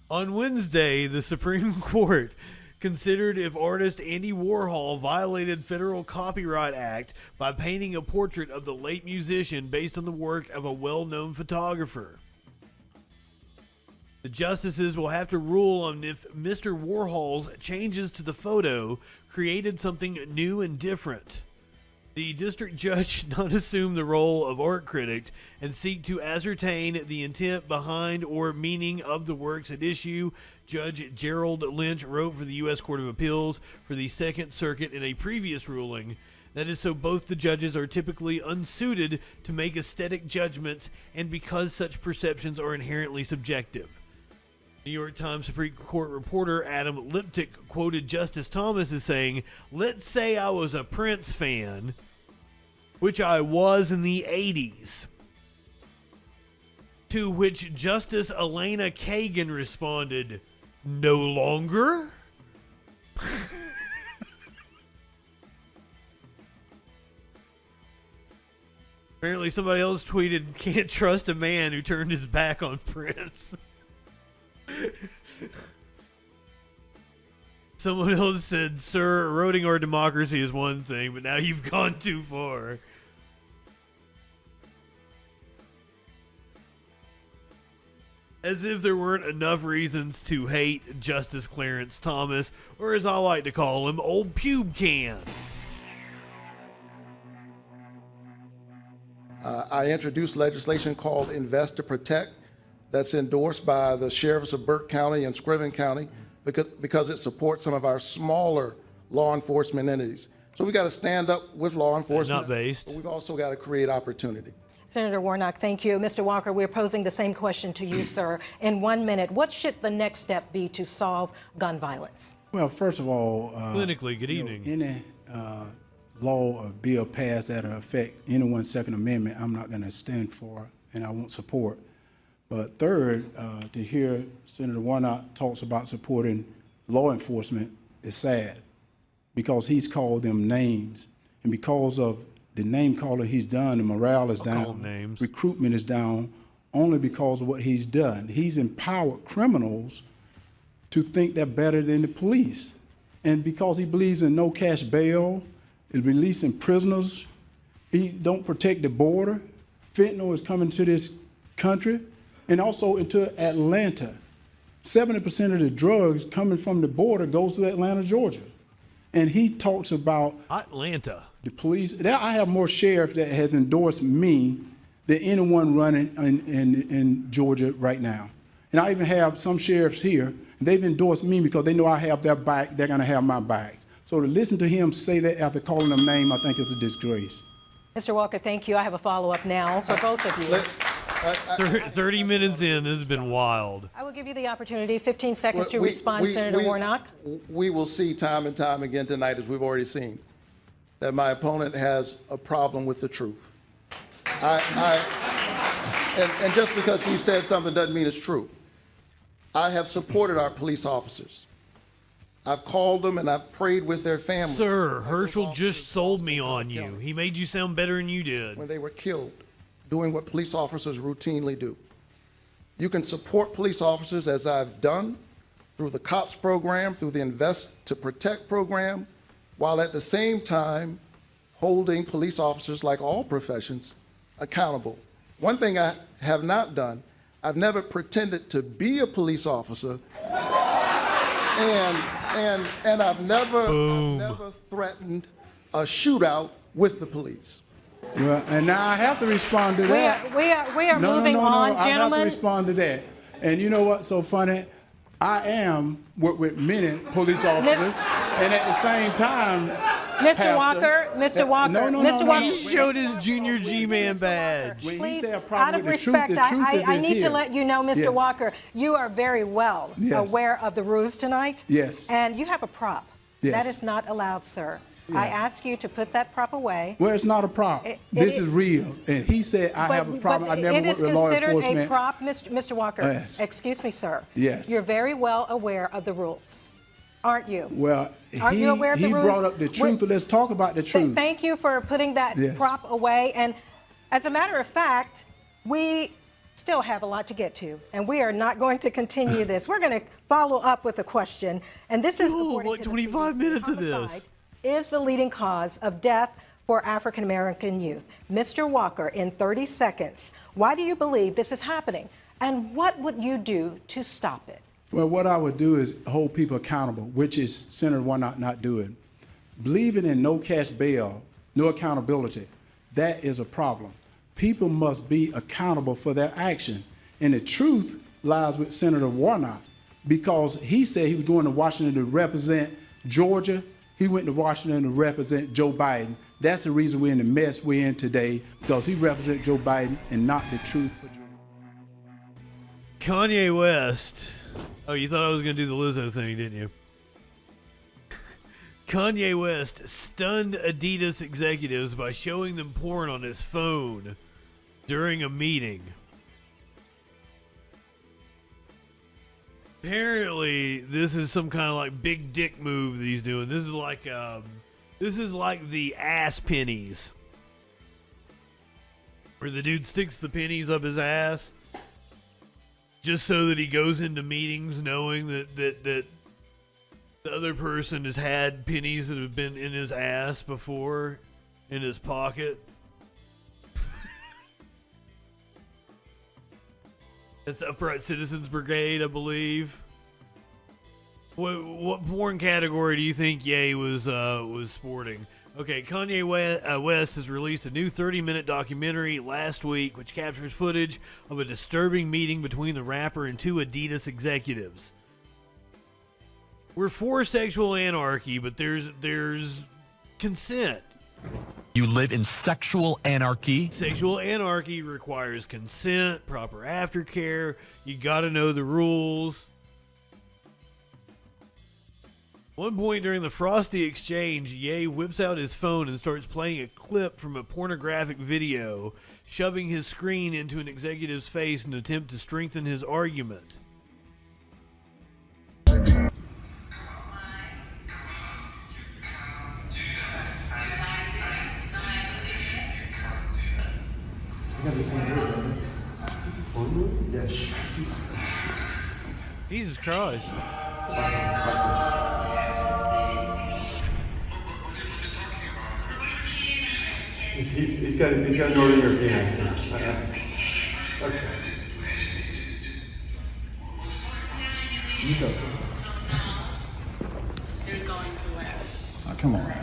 On Wednesday, the Supreme Court considered if artist Andy Warhol violated Federal Copyright Act by painting a portrait of the late musician based on the work of a well-known photographer. The justices will have to rule on if Mr. Warhol's changes to the photo created something new and different. The district judge should not assume the role of art critic and seek to ascertain the intent behind or meaning of the works at issue, Judge Gerald Lynch wrote for the U.S. Court of Appeals for the Second Circuit in a previous ruling. That is so both the judges are typically unsuited to make aesthetic judgments and because such perceptions are inherently subjective. New York Times Supreme Court reporter Adam Liptick quoted Justice Thomas as saying, "Let's say I was a Prince fan, which I was in the 80s. To which Justice Elena Kagan responded, "No longer?" Apparently somebody else tweeted, "Can't trust a man who turned his back on Prince." Someone else said, "Sir, eroding our democracy is one thing, but now you've gone too far." As if there weren't enough reasons to hate Justice Clarence Thomas, or as I like to call him, Old Pube Can. I introduced legislation called Invest to Protect that's endorsed by the sheriffs of Burke County and Scriven County because it supports some of our smaller law enforcement entities. So we got to stand up with law enforcement. Not based. But we've also got to create opportunity. Senator Warnock, thank you. Mr. Walker, we're posing the same question to you, sir. In 1 minute, what should the next step be to solve gun violence? Well, first of all, clinically, good evening. Any law or bill passed that will affect anyone's Second Amendment, I'm not going to stand for and I won't support. But third, to hear Senator Warnock talks about supporting law enforcement is sad because he's called them names. And because of the name calling he's done, the morale is down, recruitment is down, only because of what he's done. He's empowered criminals to think they're better than the police. And because he believes in no cash bail, is releasing prisoners, he don't protect the border. Fentanyl is coming to this country and also into Atlanta. 70% of the drugs coming from the border goes to Atlanta, Georgia. And he talks about Atlanta. The police. I have more sheriffs that has endorsed me than anyone running in Georgia right now. And I even have some sheriffs here, and they've endorsed me because they know I have their back, they're gonna have my backs. So to listen to him say that after calling them name, I think is a disgrace. Mr. Walker, thank you. I have a follow-up now for both of you. 30 minutes in, this has been wild. I will give you the opportunity, 15 seconds to respond, Senator Warnock. We will see time and time again tonight, as we've already seen, that my opponent has a problem with the truth. And just because he said something doesn't mean it's true. I have supported our police officers. I've called them and I've prayed with their families. Sir, Herschel just sold me on you. He made you sound better than you did. When they were killed, doing what police officers routinely do. You can support police officers, as I've done, through the COPS program, through the Invest to Protect program, while at the same time holding police officers, like all professions, accountable. One thing I have not done, I've never pretended to be a police officer, and I've never threatened a shootout with the police. Well, and now I have to respond to that. We are moving on, I have gentlemen. to respond to that. And you know what's so funny? I am with many police officers, and at the same time, Mr. Walker, Mr. Walker. He showed his junior G-Man badge. When Please, he said a out problem of with the truth, respect, the truth is I need to here. let you know, Mr. Yes. Walker, you are very well Yes. aware of the rules tonight. Yes. And you have a prop. Yes. That is not allowed, sir. I ask you to put that prop away. Well, it's not a problem. This is real. And he said, I have a problem. I never worked with law enforcement. It is considered a prop, Mr. Walker. Yes. Excuse me, sir. Yes. You're very well aware of the rules, aren't you? Well, Aren't you aware of the he rules? brought up the truth. Let's talk about the truth. Thank you for putting that Yes. prop away. And as a matter of fact, we still have a lot to get to, and we are not going to continue this. We're going to follow up with a question, and this is according like to the 25 CDC, minutes of homicide this. is the leading cause of death for African American youth. Mr. Walker, in 30 seconds, why do you believe this is happening, and what would you do to stop it? Well, what I would do is hold people accountable, which is Senator Warnock not doing. Believing in no cash bail, no accountability, that is a problem. People must be accountable for their action. And the truth lies with Senator Warnock because he said he was going to Washington to represent Georgia. He went to Washington to represent Joe Biden. That's the reason we're in the mess we're in today, because he represents Joe Biden and not the truth for Joe. Kanye West. Oh, you thought I was going to do the Lizzo thing, didn't you? Kanye West stunned Adidas executives by showing them porn on his phone during a meeting. Apparently, this is some kind of like big dick move that he's doing. This is like the ass pennies, where the dude sticks the pennies up his ass, just so that he goes into meetings knowing that the other person has had pennies that have been in his ass before, in his pocket. That's Upright Citizens Brigade, I believe. What porn category do you think Ye was sporting? Okay, Kanye West has released a new 30-minute documentary last week, which captures footage of a disturbing meeting between the rapper and two Adidas executives. We're for sexual anarchy, but there's consent. You live in sexual anarchy? Sexual anarchy requires consent, proper aftercare. You got to know the rules. One point during the frosty exchange, Ye whips out his phone and starts playing a clip from a pornographic video, shoving his screen into an executive's face in an attempt to strengthen his argument. Jesus Christ. He's got a Northern European accent. Okay. You go. You're going to where? Oh, come on.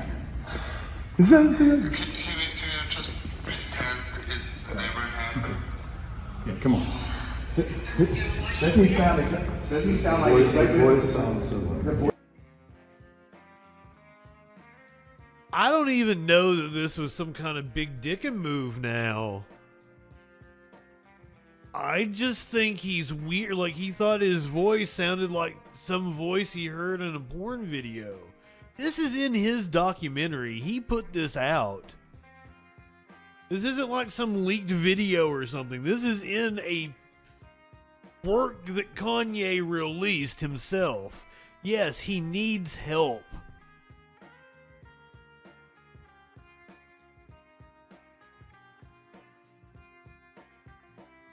Is that it? Yeah, come on. Doesn't he sound like his voice sounds similar? I don't even know that this was some kind of big dickin' move now. I just think he's weird. Like, he thought his voice sounded like some voice he heard in a porn video. This is in his documentary. He put this out. This isn't like some leaked video or something. This is in a work that Kanye released himself. Yes, he needs help.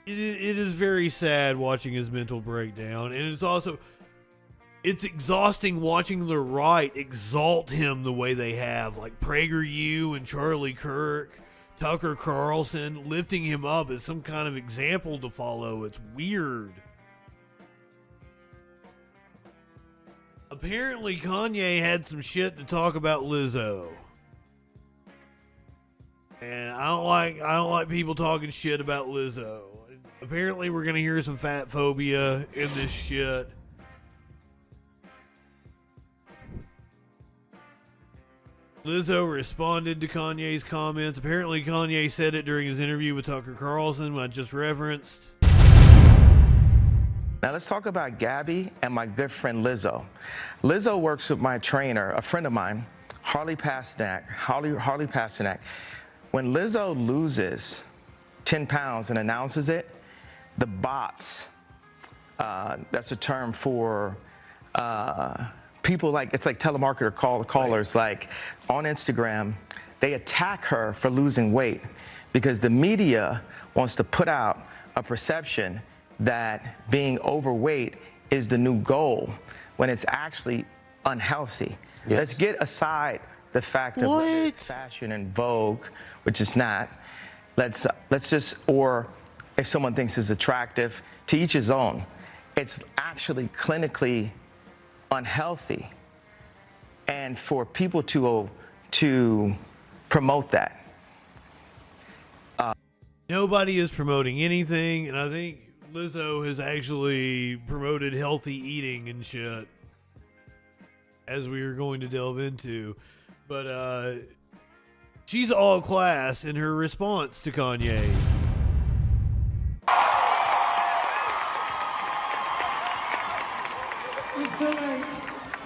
It is very sad watching his mental breakdown, and it's exhausting watching the right exalt him the way they have, like PragerU and Charlie Kirk, Tucker Carlson, lifting him up as some kind of example to follow. It's weird. Apparently Kanye had some shit to talk about Lizzo. And I don't like people talking shit about Lizzo. Apparently we're going to hear some fat phobia in this shit. Lizzo responded to Kanye's comments. Apparently Kanye said it during his interview with Tucker Carlson, I just referenced. Now let's talk about Gabby and my good friend Lizzo. Lizzo works with my trainer, a friend of mine, Harley Pasternak. Harley Pasternak. When Lizzo loses 10 pounds and announces it, the bots, that's a term for people it's like telemarketer callers, like on Instagram, they attack her for losing weight because the media wants to put out a perception that being overweight is the new goal when it's actually unhealthy. Yes. Let's get aside the fact of whether it's fashion and Vogue, which is not. Let's just, or if someone thinks it's attractive, to each his own. It's actually clinically unhealthy, and for people to promote that. Nobody is promoting anything, and I think Lizzo has actually promoted healthy eating and shit, as we are going to delve into. But she's all class in her response to Kanye. I feel like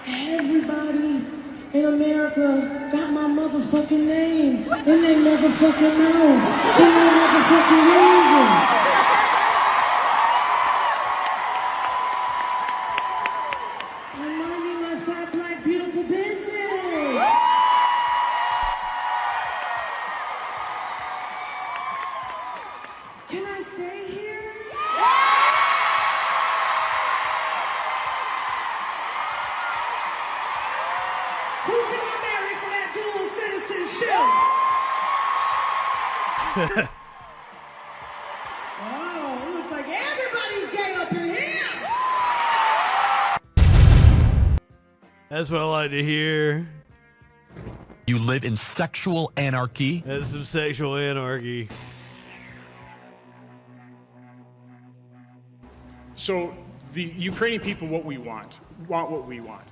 everybody in America got my motherfucking name in their motherfucking mouth for no motherfucking reason. I'm minding my fat, black, beautiful business. Can I stay here? Who can I marry for that dual citizenship? Oh, it looks like everybody's gay up in here. That's what I like to hear. You live in sexual anarchy? That's some sexual anarchy. So the Ukrainian people, what we want what we want.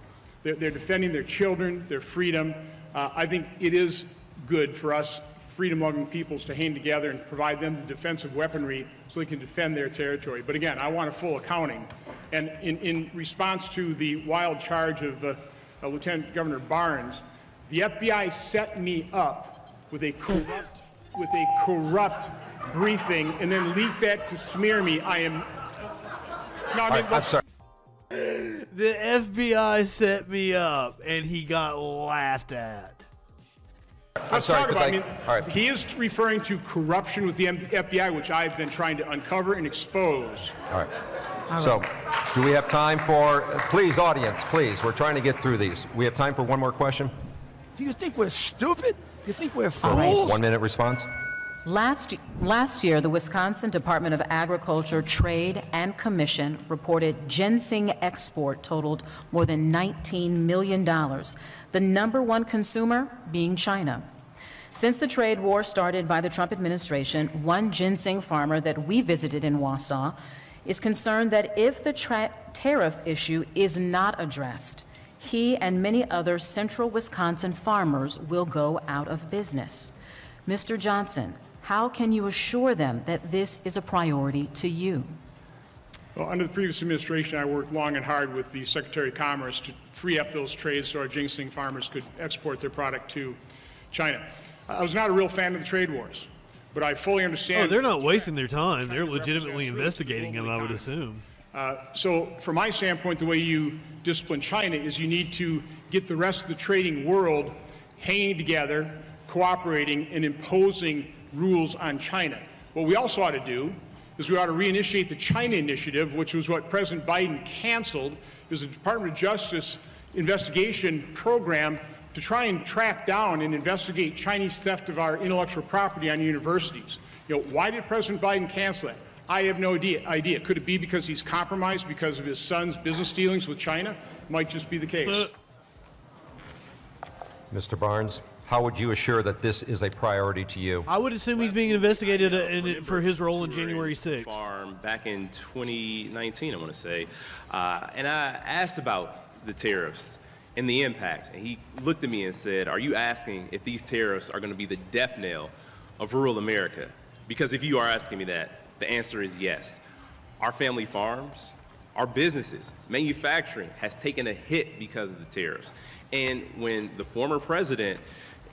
They're defending their children, their freedom. I think it is good for us, freedom-loving peoples, to hang together and provide them the defensive weaponry so they can defend their territory. But again, I want a full accounting. And in response to the wild charge of Lieutenant Governor Barnes, the FBI set me up with a corrupt briefing and then leaked that to smear me. I am. No, I mean, I'm sorry. The FBI set me up, and he got laughed at. Let's sorry, talk about. because all right. He is referring to corruption with the FBI, which I've been trying to uncover and expose. All right. So, do we have time for, please, audience, please, we're trying to get through these. We have time for one more question? Do you think we're stupid? Do you think we're All right. fools? 1 minute response. Last year, the Wisconsin Department of Agriculture Trade and Commission reported ginseng export totaled more than $19 million, the #1 consumer being China. Since the trade war started by the Trump administration, one ginseng farmer that we visited in Wausau is concerned that if the tariff issue is not addressed, he and many other central Wisconsin farmers will go out of business. Mr. Johnson, how can you assure them that this is a priority to you? Well, under the previous administration, I worked long and hard with the Secretary of Commerce to free up those trades so our ginseng farmers could export their product to China. I was not a real fan of the trade wars, but I fully understand. Oh, they're not wasting their time. They're legitimately investigating them, I would assume. So from my standpoint, the way you discipline China is you need to get the rest of the trading world hanging together, cooperating, and imposing rules on China. What we also ought to do is we ought to reinitiate the China Initiative, which was what President Biden canceled. It was a Department of Justice investigation program to try and track down and investigate Chinese theft of our intellectual property on universities. You know, why did President Biden cancel that? I have no idea. Could it be because he's compromised because of his son's business dealings with China? Might just be the case. Mr. Barnes, how would you assure that this is a priority to you? I would assume he's being investigated for his role in January 6th. Farm back in 2019, I want to say, and I asked about the tariffs and the impact. And he looked at me and said, "Are you asking if these tariffs are going to be the death knell of rural America?" Because if you are asking me that, the answer is yes. Our family farms, our businesses, manufacturing has taken a hit because of the tariffs. And when the former president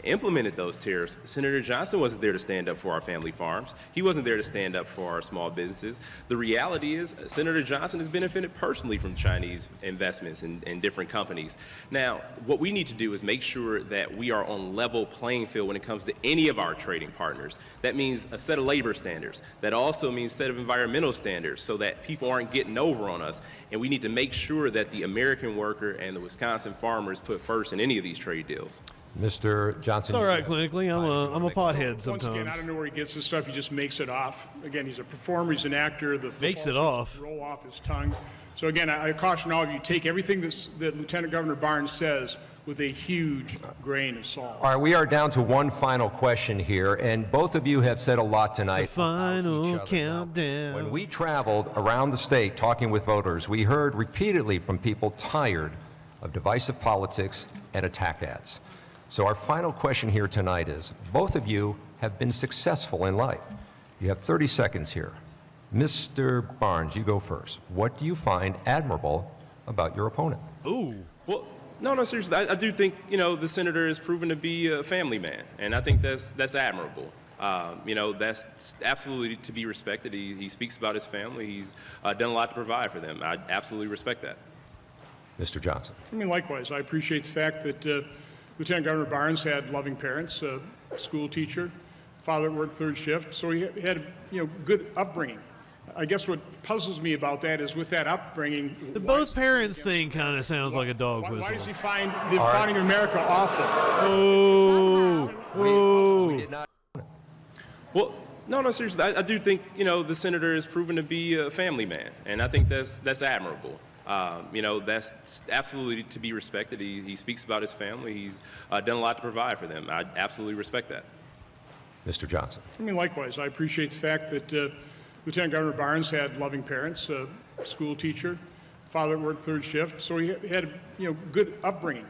implemented those tariffs, Senator Johnson wasn't there to stand up for our family farms. He wasn't there to stand up for our small businesses. The reality is Senator Johnson has benefited personally from Chinese investments in different companies. Now, what we need to do is make sure that we are on level playing field when it comes to any of our trading partners. That means a set of labor standards. That also means a set of environmental standards so that people aren't getting over on us. And we need to make sure that the American worker and the Wisconsin farmers put first in any of these trade deals. Mr. Johnson. All right, clinically, I'm a pothead sometimes. Once again, I don't know where he gets this stuff. He just makes it off. Again, he's a performer. He's an actor. Makes it off. Roll off his tongue. So again, I caution all of you, take everything that Lieutenant Governor Barnes says with a huge grain of salt. All right, we are down to one final question here, and both of you have said a lot tonight. The final countdown. When we traveled around the state talking with voters, we heard repeatedly from people tired of divisive politics and attack ads. So our final question here tonight is, both of you have been successful in life. You have 30 seconds here. Mr. Barnes, you go first. What do you find admirable about your opponent? Ooh. Well, no, seriously. I do think, the senator has proven to be a family man, and I think that's admirable. That's absolutely to be respected. He speaks about his family. He's done a lot to provide for them. I absolutely respect that. Mr. Johnson. I mean, likewise, I appreciate the fact that Lieutenant Governor Barnes had loving parents, a school teacher, father that worked third shift, so he had good upbringing. I guess what puzzles me about that is with that upbringing. The both parents thing kind of sounds like a dog whistle. Why does he find the founding of America awful? Oh. We did not. Well, no, seriously. I do think, the senator has proven to be a family man, and I think that's admirable. That's absolutely to be respected. He speaks about his family. He's done a lot to provide for them. I absolutely respect that. Mr. Johnson. I mean, likewise, I appreciate the fact that Lieutenant Governor Barnes had loving parents, a school teacher, father that worked third shift, so he had good upbringing.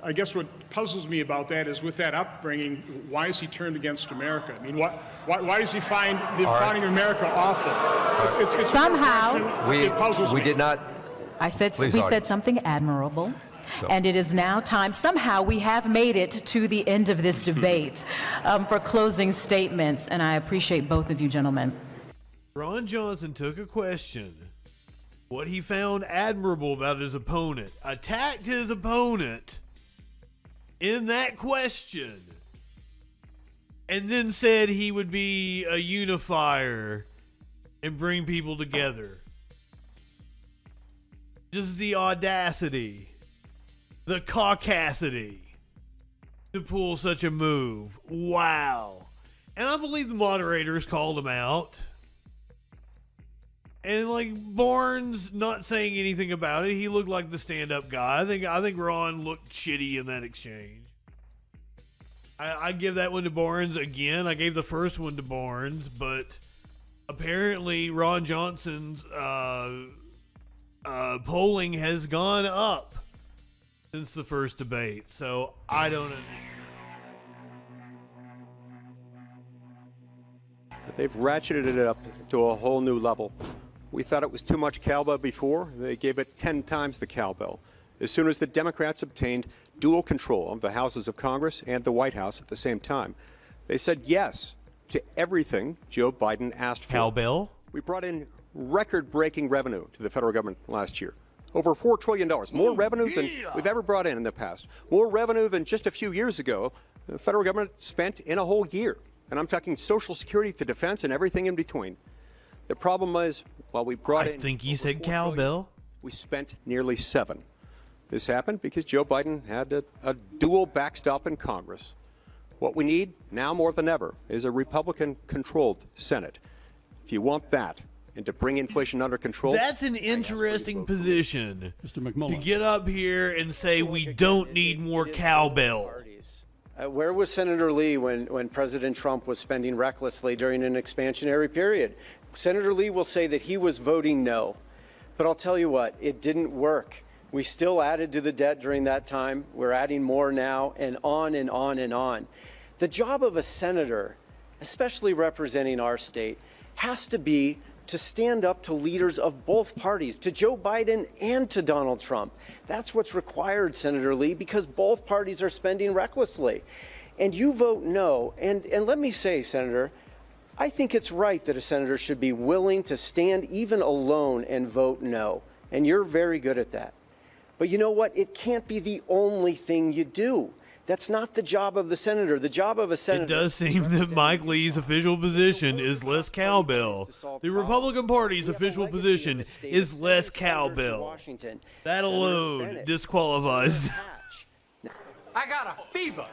I guess what puzzles me about that is with that upbringing, why is he turned against America? I mean, why does he find the founding of America awful? It's somehow it puzzles me. We did not. We said something admirable. And it is now time, somehow we have made it to the end of this debate for closing statements, and I appreciate both of you gentlemen. Ron Johnson took a question, what he found admirable about his opponent, attacked his opponent in that question, and then said he would be a unifier and bring people together. Just the audacity, the caucasity to pull such a move. Wow. And I believe the moderators called him out. And like Barnes not saying anything about it, he looked like the stand-up guy. I think Ron looked shitty in that exchange. I give that one to Barnes again. I gave the first one to Barnes, but apparently Ron Johnson's polling has gone up since the first debate. So I don't understand. They've ratcheted it up to a whole new level. We thought it was too much cowbell before. They gave it 10 times the cowbell. As soon as the Democrats obtained dual control of the houses of Congress and the White House at the same time, they said yes to everything Joe Biden asked for. Cowbell? We brought in record-breaking revenue to the federal government last year. Over $4 trillion, more revenue than we've ever brought in the past. More revenue than just a few years ago the federal government spent in a whole year. And I'm talking Social Security to defense and everything in between. The problem is, while we brought in... I think he said cowbell. We spent nearly $7 trillion. This happened because Joe Biden had a dual backstop in Congress. What we need, now more than ever, is a Republican-controlled Senate. If you want that, and to bring inflation under control... That's an interesting position, Mr. McMullen, to get up here and say we don't need more cowbell. Where was Senator Lee when President Trump was spending recklessly during an expansionary period? Senator Lee will say that he was voting no. But I'll tell you what, it didn't work. We still added to the debt during that time. We're adding more now, and on and on and on. The job of a senator, especially representing our state, has to be to stand up to leaders of both parties, to Joe Biden and to Donald Trump. That's what's required, Senator Lee, because both parties are spending recklessly. And you vote no. And let me say, Senator, I think it's right that a senator should be willing to stand even alone and vote no. And you're very good at that. But you know what? It can't be the only thing you do. That's not the job of the senator. The job of a senator... It does seem that Mike Lee's official position is less cowbell. The Republican Party's official position is less cowbell. That alone disqualifies. I got a fever,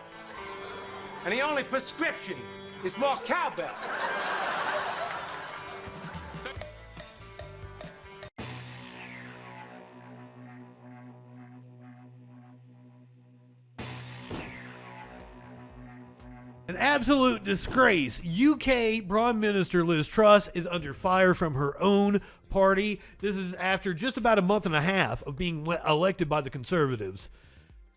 and the only prescription is more cowbell. An absolute disgrace. UK Prime Minister Liz Truss is under fire from her own party. This is after just about a month and a half of being elected by the Conservatives.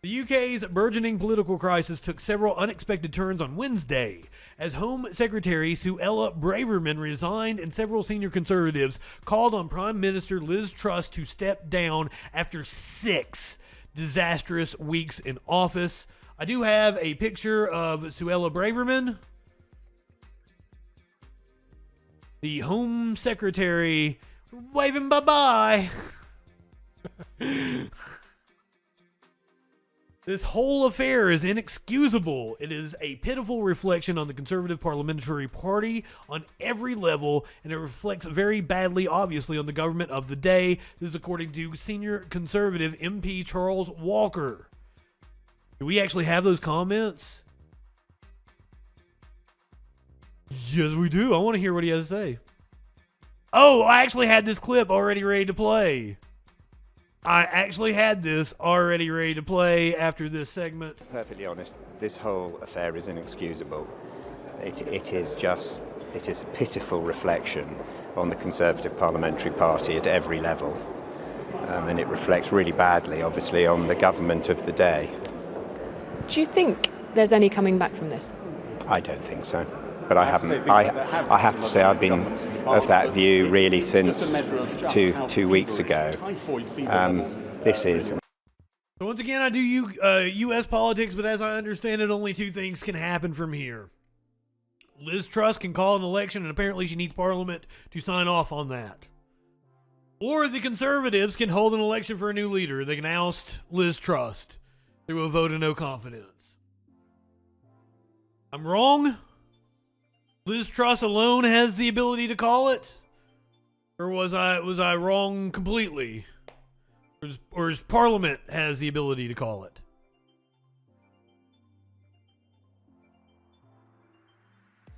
The UK's burgeoning political crisis took several unexpected turns on Wednesday, as Home Secretary Suella Braverman resigned and several senior Conservatives called on Prime Minister Liz Truss to step down after 6 disastrous weeks in office. I do have a picture of Suella Braverman, the Home Secretary, waving bye-bye. This whole affair is inexcusable. It is a pitiful reflection on the Conservative Parliamentary Party on every level, and it reflects very badly, obviously, on the government of the day. This is according to senior Conservative MP Charles Walker. Do we actually have those comments? Yes, we do. I want to hear what he has to say. Oh, I actually had this clip already ready to play. After this segment. Perfectly honest, this whole affair is inexcusable. It is a pitiful reflection on the Conservative Parliamentary Party at every level. And it reflects really badly, obviously, on the government of the day. Do you think there's any coming back from this? I don't think so. But I haven't. I have to say I've been of that view really since two weeks ago. This is So once again, I do U.S. politics, but as I understand it, only two things can happen from here. Liz Truss can call an election, and apparently she needs Parliament to sign off on that. Or the Conservatives can hold an election for a new leader. They can oust Liz Truss through a vote of no confidence. I'm wrong? Liz Truss alone has the ability to call it? Or was I wrong completely? Or Parliament has the ability to call it?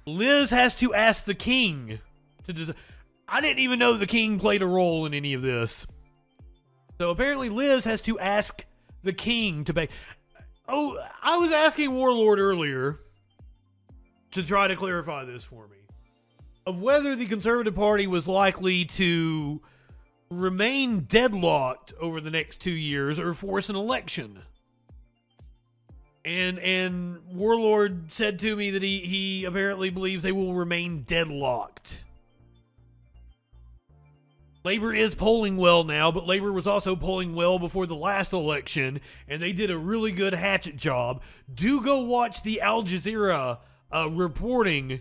Liz has to ask the king to I didn't even know the king played a role in any of this. So apparently Liz has to ask the king to pay. Oh, I was asking Warlord earlier to try to clarify this for me, of whether the Conservative Party was likely to remain deadlocked over the next 2 years or force an election. And Warlord said to me that he apparently believes they will remain deadlocked. Labor is polling well now, but Labor was also polling well before the last election, and they did a really good hatchet job. Do go watch the Al Jazeera reporting.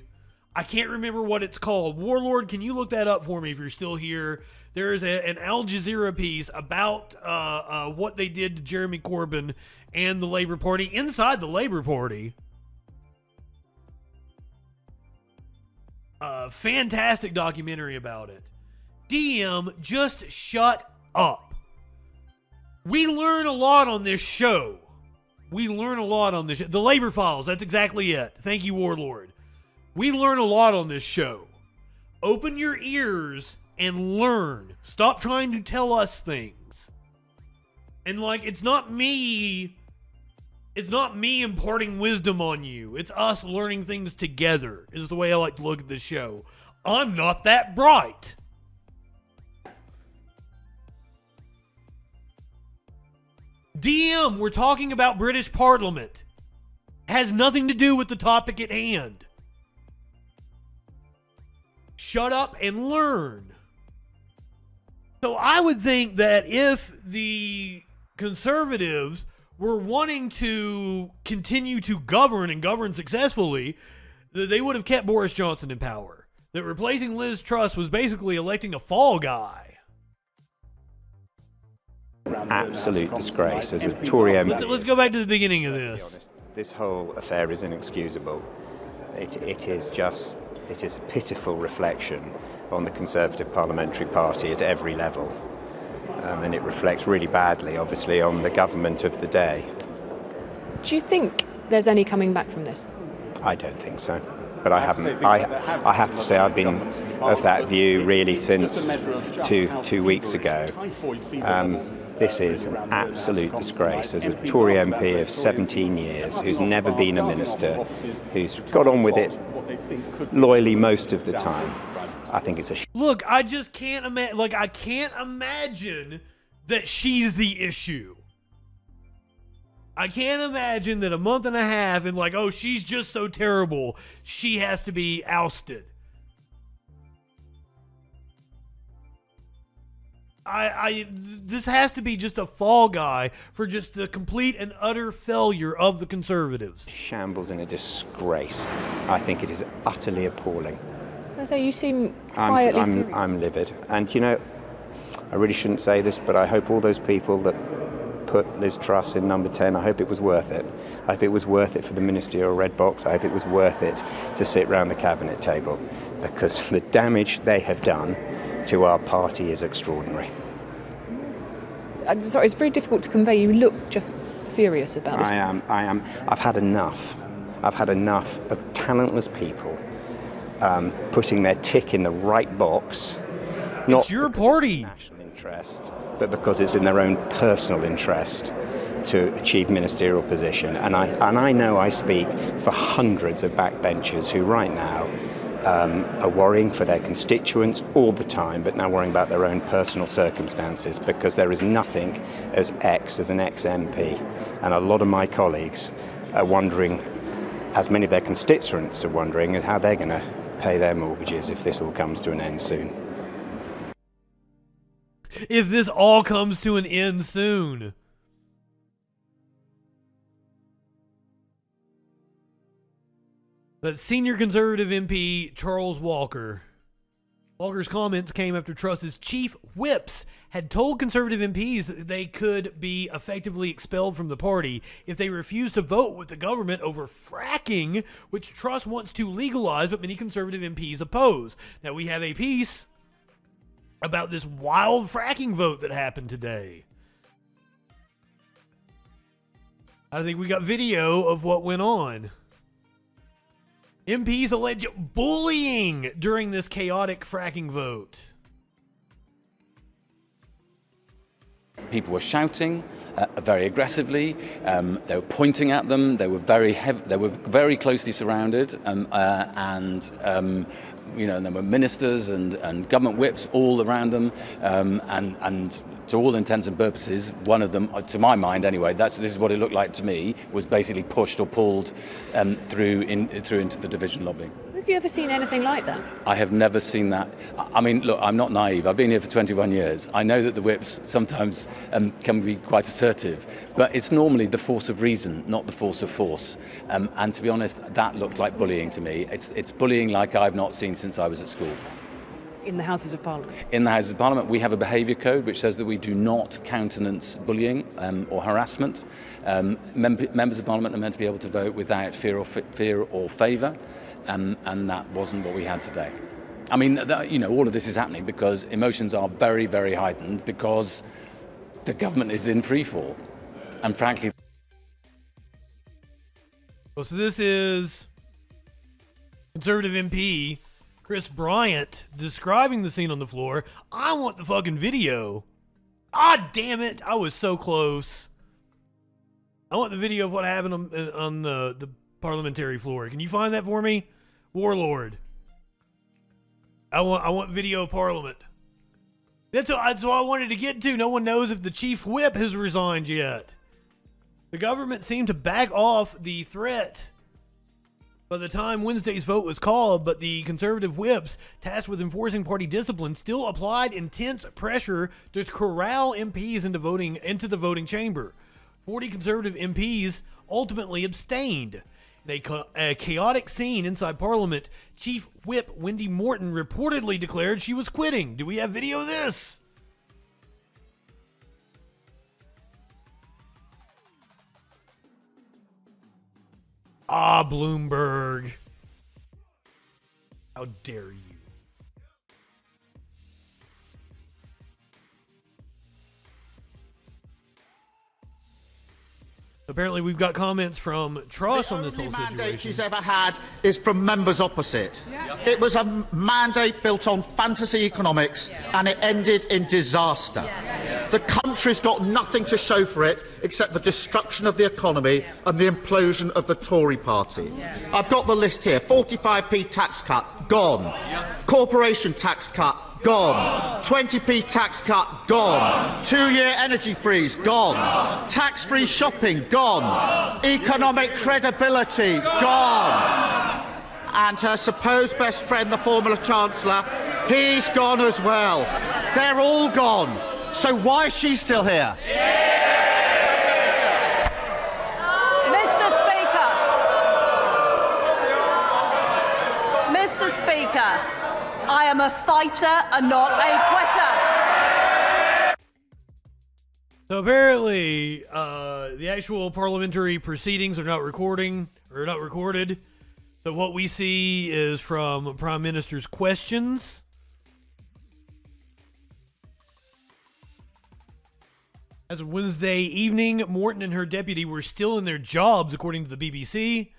I can't remember what it's called. Warlord, can you look that up for me if you're still here? There is an Al Jazeera piece about what they did to Jeremy Corbyn and the Labor Party inside the Labor Party. Fantastic documentary about it. DM, just shut up. We learn a lot on this show. The Labor Files, that's exactly it. Thank you, Warlord. We learn a lot on this show. Open your ears and learn. Stop trying to tell us things. And it's not me imparting wisdom on you. It's us learning things together, is the way I like to look at this show. I'm not that bright. DM, we're talking about British Parliament. Has nothing to do with the topic at hand. Shut up and learn. So I would think that if the Conservatives were wanting to continue to govern and govern successfully, they would have kept Boris Johnson in power. That replacing Liz Truss was basically electing a fall guy. Absolute disgrace as a Tory MP. Let's go back to the beginning of this. This whole affair is inexcusable. It is a pitiful reflection on the Conservative Parliamentary Party at every level. And it reflects really badly, obviously, on the government of the day. Do you think there's any coming back from this? I don't think so. But I haven't. I have to say I've been of that view really since two weeks ago. This is an absolute disgrace. As a Tory MP of 17 years, who's never been a minister, who's got on with it loyally most of the time, I think it's a Look, I just can't imagine. I can't imagine that she's the issue. I can't imagine that a month and a half and oh, she's just so terrible, she has to be ousted. This has to be just a fall guy for just the complete and utter failure of the Conservatives. Shambles and a disgrace. I think it is utterly appalling. So you seem quietly... I'm livid. And I really shouldn't say this, but I hope all those people that put Liz Truss in number 10, I hope it was worth it. I hope it was worth it for the ministerial red box. I hope it was worth it to sit round the cabinet table, because the damage they have done to our party is extraordinary. I'm sorry, it's very difficult to convey. You look just furious about this. I am. I've had enough. I've had enough of talentless people putting their tick in the right box. Not it's your party. National interest, but because it's in their own personal interest to achieve ministerial position. And I know I speak for hundreds of backbenchers who right now are worrying for their constituents all the time, but now worrying about their own personal circumstances, because there is nothing as an ex-MP. And a lot of my colleagues are wondering, as many of their constituents are wondering, how they're going to pay their mortgages if this all comes to an end soon. If this all comes to an end soon. But senior conservative MP Charles Walker. Walker's comments came after Truss's chief whips had told conservative MPs that they could be effectively expelled from the party if they refused to vote with the government over fracking, which Truss wants to legalize, but many conservative MPs oppose. Now, we have a piece about this wild fracking vote that happened today. I think we got video of what went on. MPs allege bullying during this chaotic fracking vote. People were shouting very aggressively. They were pointing at them. They were very closely surrounded, and there were ministers and government whips all around them, and to all intents and purposes, one of them, to my mind anyway, this is what it looked like to me, was basically pushed or pulled through into the division lobby. Have you ever seen anything like that? I have never seen that. I mean, look, I'm not naive. I've been here for 21 years. I know that the whips sometimes can be quite assertive, but it's normally the force of reason, not the force of force. And to be honest, that looked like bullying to me. It's bullying like I've not seen since I was at school. In the Houses of Parliament? In the Houses of Parliament, we have a behaviour code which says that we do not countenance bullying or harassment. Members of Parliament are meant to be able to vote without fear or favour, and that wasn't what we had today. I mean, all of this is happening because emotions are very, very heightened because the government is in freefall. And frankly... Well, so this is Conservative MP Chris Bryant describing the scene on the floor. I want the fucking video. Ah, damn it. I was so close. I want the video of what happened on the parliamentary floor. Can you find that for me? Warlord. I want video of Parliament. That's what I wanted to get to. No one knows if the chief whip has resigned yet. The government seemed to back off the threat by the time Wednesday's vote was called, but the conservative whips tasked with enforcing party discipline still applied intense pressure to corral MPs into the voting chamber. 40 conservative MPs ultimately abstained. In a chaotic scene inside Parliament, Chief Whip Wendy Morton reportedly declared she was quitting. Do we have video of this? Ah, Bloomberg. How dare you? Apparently, we've got comments from Truss on this whole situation. The only mandate she's ever had is from members opposite. It was a mandate built on fantasy economics, and it ended in disaster. The country's got nothing to show for it except the destruction of the economy and the implosion of the Tory party. I've got the list here. 45p tax cut, gone. Corporation tax cut, gone. 20p tax cut, gone. 2-year energy freeze, gone. Tax-free shopping, gone. Economic credibility, gone. And her supposed best friend, the former Chancellor, he's gone as well. They're all gone. So why is she still here? Mr. Speaker, I am a fighter and not a quitter. So apparently, the actual parliamentary proceedings are not recorded. So what we see is from Prime Minister's questions. As of Wednesday evening, Morton and her deputy were still in their jobs, according to the BBC.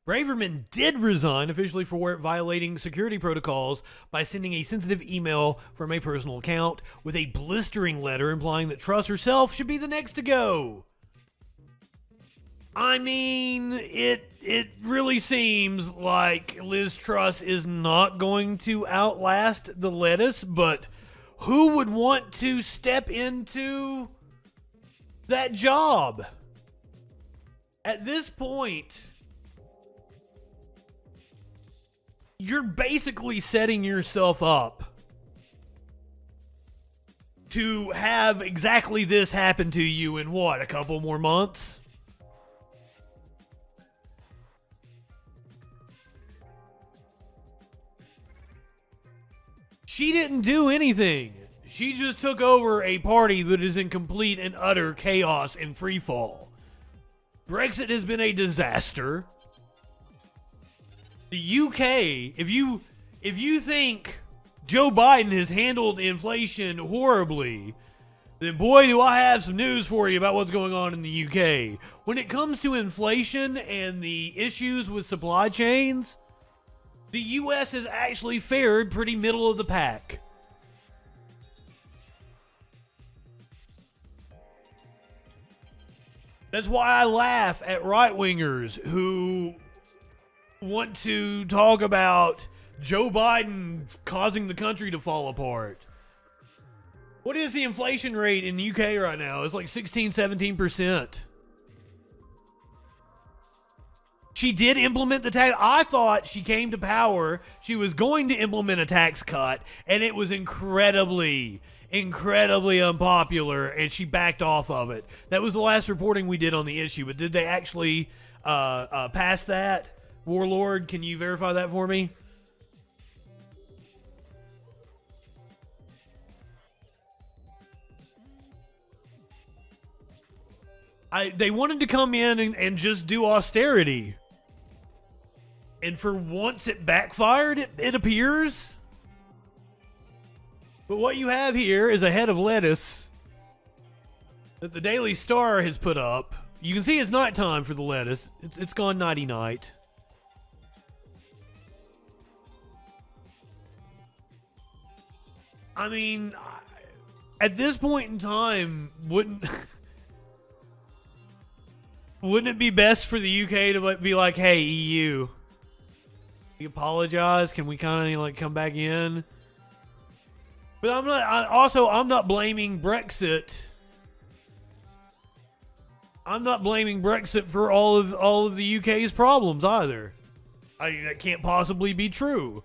Braverman did resign, officially for violating security protocols by sending a sensitive email from a personal account with a blistering letter implying that Truss herself should be the next to go. I mean, it really seems like Liz Truss is not going to outlast the lettuce, but who would want to step into that job? At this point, you're basically setting yourself up to have exactly this happen to you in what, a couple more months? She didn't do anything. She just took over a party that is in complete and utter chaos and free fall. Brexit has been a disaster. The UK, if you think Joe Biden has handled inflation horribly, then boy, do I have some news for you about what's going on in the UK. When it comes to inflation and the issues with supply chains, the US has actually fared pretty middle of the pack. That's why I laugh at right-wingers who want to talk about Joe Biden causing the country to fall apart. What is the inflation rate in the UK right now? It's like 16-17%. She did implement the tax. I thought she came to power, she was going to implement a tax cut, and it was incredibly unpopular, and she backed off of it. That was the last reporting we did on the issue, but did they actually pass that? Warlord, can you verify that for me? They wanted to come in and just do austerity. And for once it backfired, it appears. But what you have here is a head of lettuce that the Daily Star has put up. You can see it's nighttime for the lettuce. It's gone nighty-night. I mean, at this point in time, wouldn't it be best for the UK to be like, hey, EU, we apologize. Can we kind of like come back in? But I'm not blaming Brexit. I'm not blaming Brexit for all of the UK's problems either. That can't possibly be true.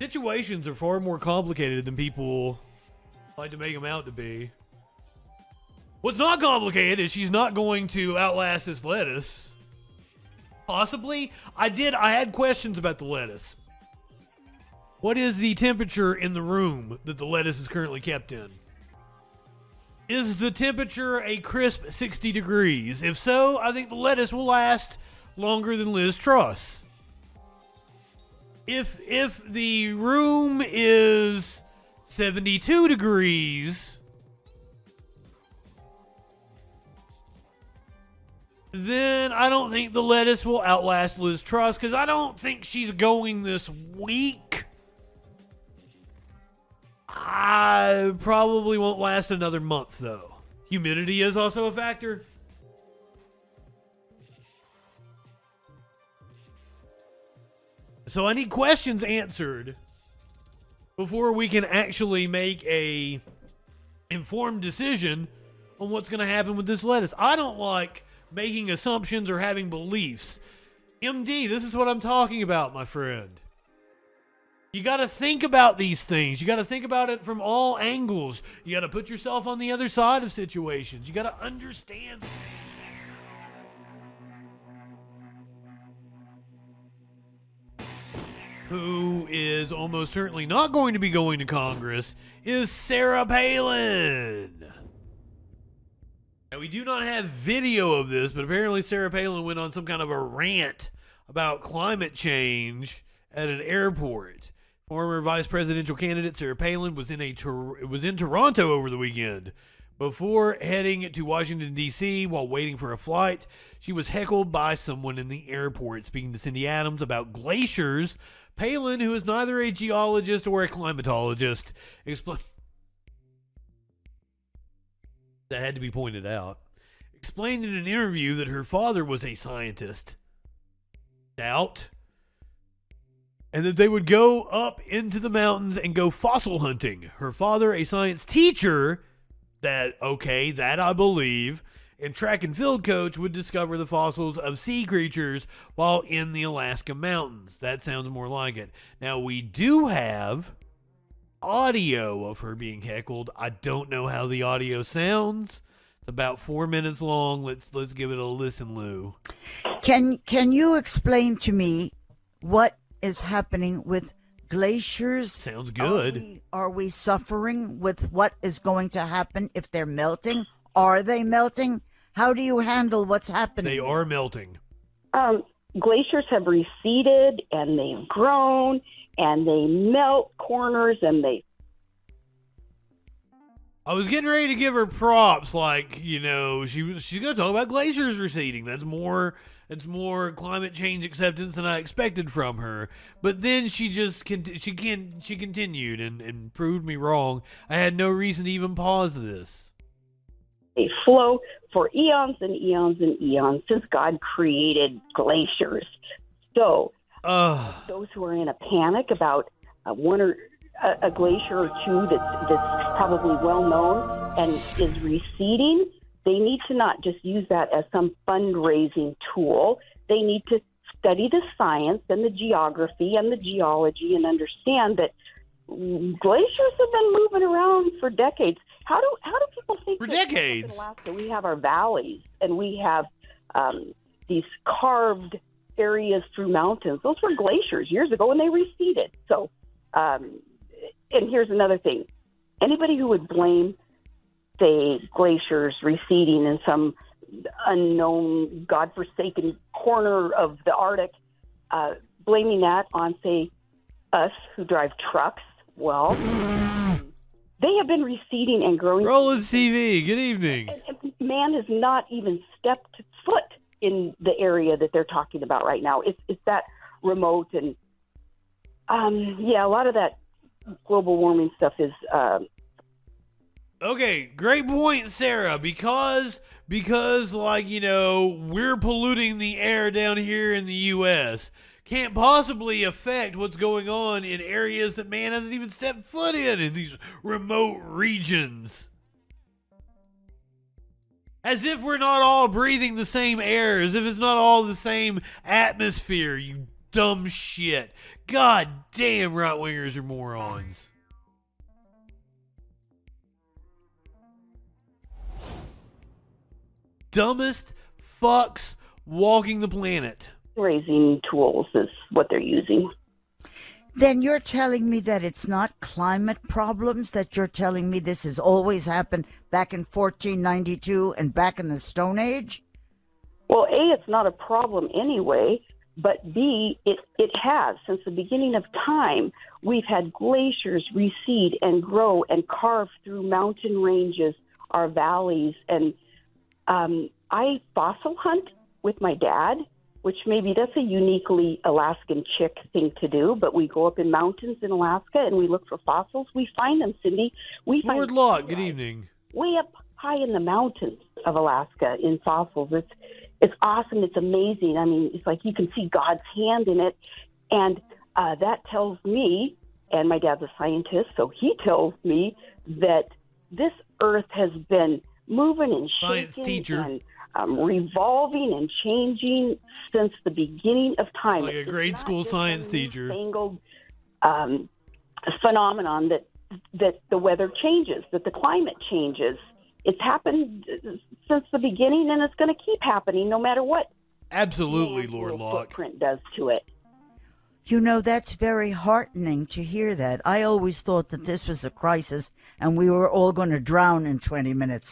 Situations are far more complicated than people like to make them out to be. What's not complicated is she's not going to outlast this lettuce. Possibly. I had questions about the lettuce. What is the temperature in the room that the lettuce is currently kept in? Is the temperature a crisp 60 degrees? If so, I think the lettuce will last longer than Liz Truss. If the room is 72 degrees, then I don't think the lettuce will outlast Liz Truss, because I don't think she's going this week. I probably won't last another month, though. Humidity is also a factor. So I need questions answered before we can actually make a informed decision on what's going to happen with this lettuce. I don't like making assumptions or having beliefs. MD, this is what I'm talking about, my friend. You got to think about these things. You got to think about it from all angles. You got to put yourself on the other side of situations. You got to understand. Who is almost certainly not going to be going to Congress is Sarah Palin. Now, we do not have video of this, but apparently Sarah Palin went on some kind of a rant about climate change at an airport. Former vice presidential candidate Sarah Palin was in Toronto over the weekend. Before heading to Washington, D.C., while waiting for a flight, she was heckled by someone in the airport. Speaking to Cindy Adams about glaciers, Palin, who is neither a geologist or a climatologist, explained that had to be pointed out, explained in an interview that her father was a scientist. Doubt. And that they would go up into the mountains and go fossil hunting. Her father, a science teacher, that I believe, and track and field coach, would discover the fossils of sea creatures while in the Alaska mountains. That sounds more like it. Now, we do have audio of her being heckled. I don't know how the audio sounds. It's about 4 minutes long. Let's give it a listen, Lou. Can you explain to me what is happening with glaciers? Sounds good. Are we suffering with what is going to happen if they're melting? Are they melting? How do you handle what's happening? They are melting. Glaciers have receded and they've grown and they melt corners and they. I was getting ready to give her props, like, she's going to talk about glaciers receding. It's more climate change acceptance than I expected from her. But then she continued and proved me wrong. I had no reason to even pause this. They flow for eons and eons and eons since God created glaciers. So those who are in a panic about a glacier or two that's probably well known and is receding, they need to not just use that as some fundraising tool. They need to study the science and the geography and the geology and understand that glaciers have been moving around for decades. How do people think for that decades? In Alaska, we have our valleys and we have these carved areas through mountains. Those were glaciers years ago and they receded. So, and here's another thing. Anybody who would blame, say, glaciers receding in some unknown, godforsaken corner of the Arctic, blaming that on, say, us who drive trucks, well, they have been receding and growing. Rollins TV, good evening. And man has not even stepped foot in the area that they're talking about right now. It's that remote and, a lot of that global warming stuff is... Okay, great point, Sarah, because we're polluting the air down here in the U.S. Can't possibly affect what's going on in areas that man hasn't even stepped foot in these remote regions. As if we're not all breathing the same air, as if it's not all the same atmosphere, you dumb shit. God damn, right-wingers are morons. Dumbest fucks walking the planet. Raising tools is what they're using. Then you're telling me that it's not climate problems, that you're telling me this has always happened back in 1492 and back in the Stone Age? Well, A, it's not a problem anyway, but B, it has. Since the beginning of time, we've had glaciers recede and grow and carve through mountain ranges, our valleys, and I fossil hunt with my dad, which maybe that's a uniquely Alaskan chick thing to do, but we go up in mountains in Alaska and we look for fossils. We find them, Cindy. We find Lord Locke, good evening. Way up high in the mountains of Alaska in fossils. It's awesome. It's amazing. I mean, it's like you can see God's hand in it. And that tells me, and my dad's a scientist, so he tells me that this earth has been moving and Science shaking teacher. and revolving and changing since the beginning of time. Like a grade school science teacher. Newfangled phenomenon that the weather changes, that the climate changes. It's happened since the beginning, and it's going to keep happening no matter what. Absolutely, Lord Locke. Footprint does to it. You know, that's very heartening to hear that. I always thought that this was a crisis and we were all going to drown in 20 minutes.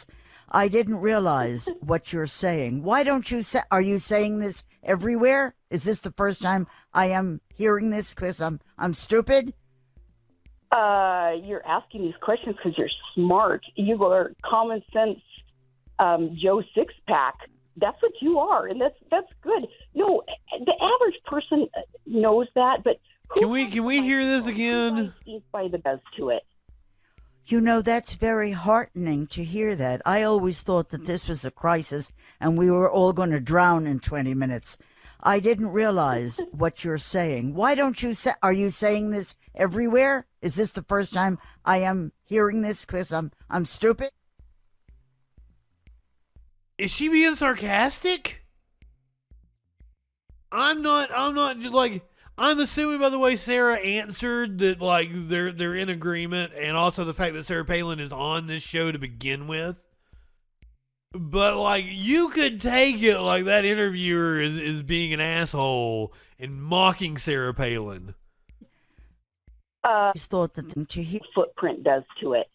I didn't realize what you're saying. Why don't you say, are you saying this everywhere? Is this the first time I am hearing this because I'm stupid? You're asking these questions because you're smart. You are common sense Joe Sixpack. That's what you are, and that's good. No, the average person knows that, but can we hear this again? By the best to it. You know, that's very heartening to hear that. I always thought that this was a crisis and we were all going to drown in 20 minutes. I didn't realize what you're saying. Why don't you say, are you saying this everywhere? Is this the first time I am hearing this because I'm stupid? Is she being sarcastic? I'm not like, I'm assuming, by the way, Sarah answered that, like, they're in agreement, and also the fact that Sarah Palin is on this show to begin with. But, like, you could take it like that interviewer is being an asshole and mocking Sarah Palin. Thought that the footprint does to it.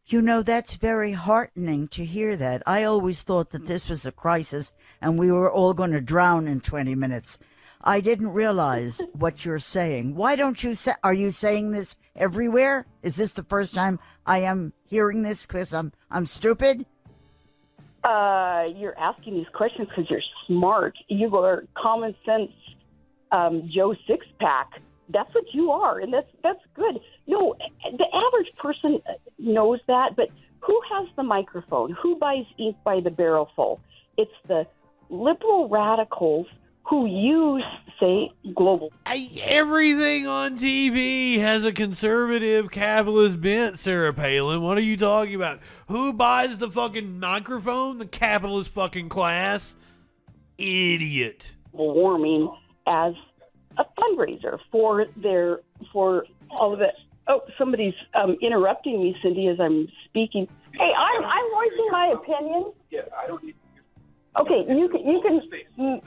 You know, that's very heartening to hear that. I always thought that this was a crisis and we were all going to drown in 20 minutes. I didn't realize what you're saying. Why don't you say, are you saying this everywhere? Is this the first time I am hearing this because I'm stupid? You're asking these questions because you're smart. You are common sense, Joe Sixpack. That's what you are, and that's good. No, the average person knows that, but who has the microphone? Who buys ink by the barrel full? It's the liberal radicals who use, say, global. Everything on TV has a conservative capitalist bent, Sarah Palin. What are you talking about? Who buys the fucking microphone? The capitalist fucking class? Idiot. Warming as a fundraiser for all of it. Oh, somebody's interrupting me, Cindy, as I'm speaking. Hey, I'm voicing my opinion. Yeah, I don't need. Okay, you can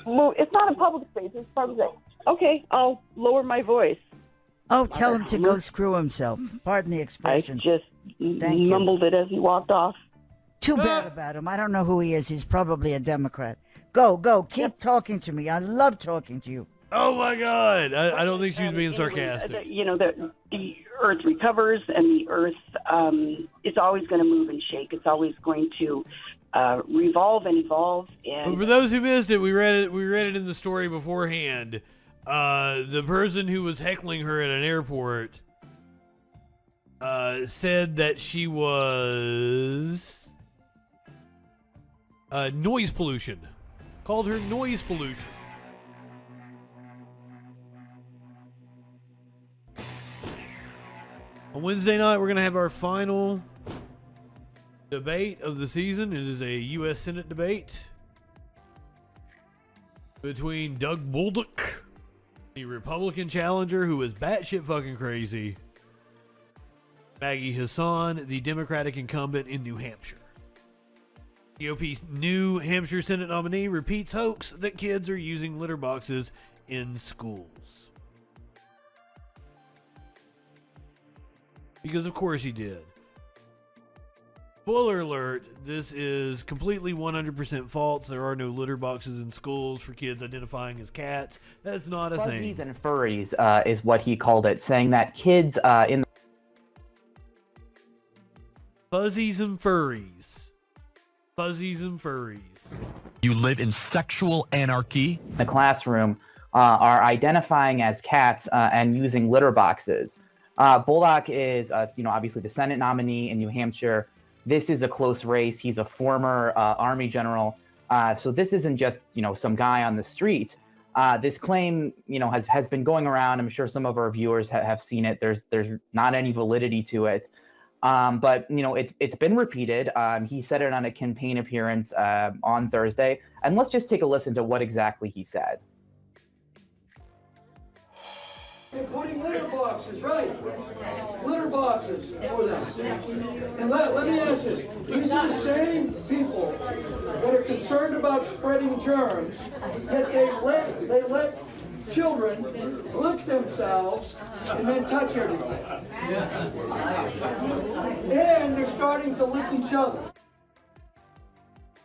move. It's not a public space. It's public space. Okay, I'll lower my voice. Oh, tell him to go screw himself. Pardon the expression. I just mumbled it as he walked off. Too bad about him. I don't know who he is. He's probably a Democrat. Go. Keep talking to me. I love talking to you. Oh, my God. I don't think she was being sarcastic. You know, the Earth recovers, and the Earth is always going to move and shake. It's always going to revolve and evolve. And but for those who missed it, we read it in the story beforehand. The person who was heckling her at an airport said that she was noise pollution. Called her noise pollution. On Wednesday night, we're going to have our final debate of the season. It is a U.S. Senate debate between Doug Bolduc, the Republican challenger who is batshit fucking crazy, Maggie Hassan, the Democratic incumbent in New Hampshire. GOP's New Hampshire Senate nominee repeats hoax that kids are using litter boxes in schools. Because of course he did. Spoiler alert, this is completely 100% false. There are no litter boxes in schools for kids identifying as cats. That's not a thing. Fuzzies and furries is what he called it, saying that kids in Fuzzies and furries. Fuzzies and furries. You live in sexual anarchy? the classroom are identifying as cats and using litter boxes. Bolduc is, obviously the Senate nominee in New Hampshire. This is a close race. He's a former Army general. So this isn't just, some guy on the street. This claim, has been going around. I'm sure some of our viewers have seen it. There's not any validity to it. But, it's been repeated. He said it on a campaign appearance on Thursday. And let's just take a listen to what exactly he said. They're putting litter boxes, right? Litter boxes for them. And let me ask this. These are the same people that are concerned about spreading germs, yet they let children lick themselves and then touch everything. And they're starting to lick each other.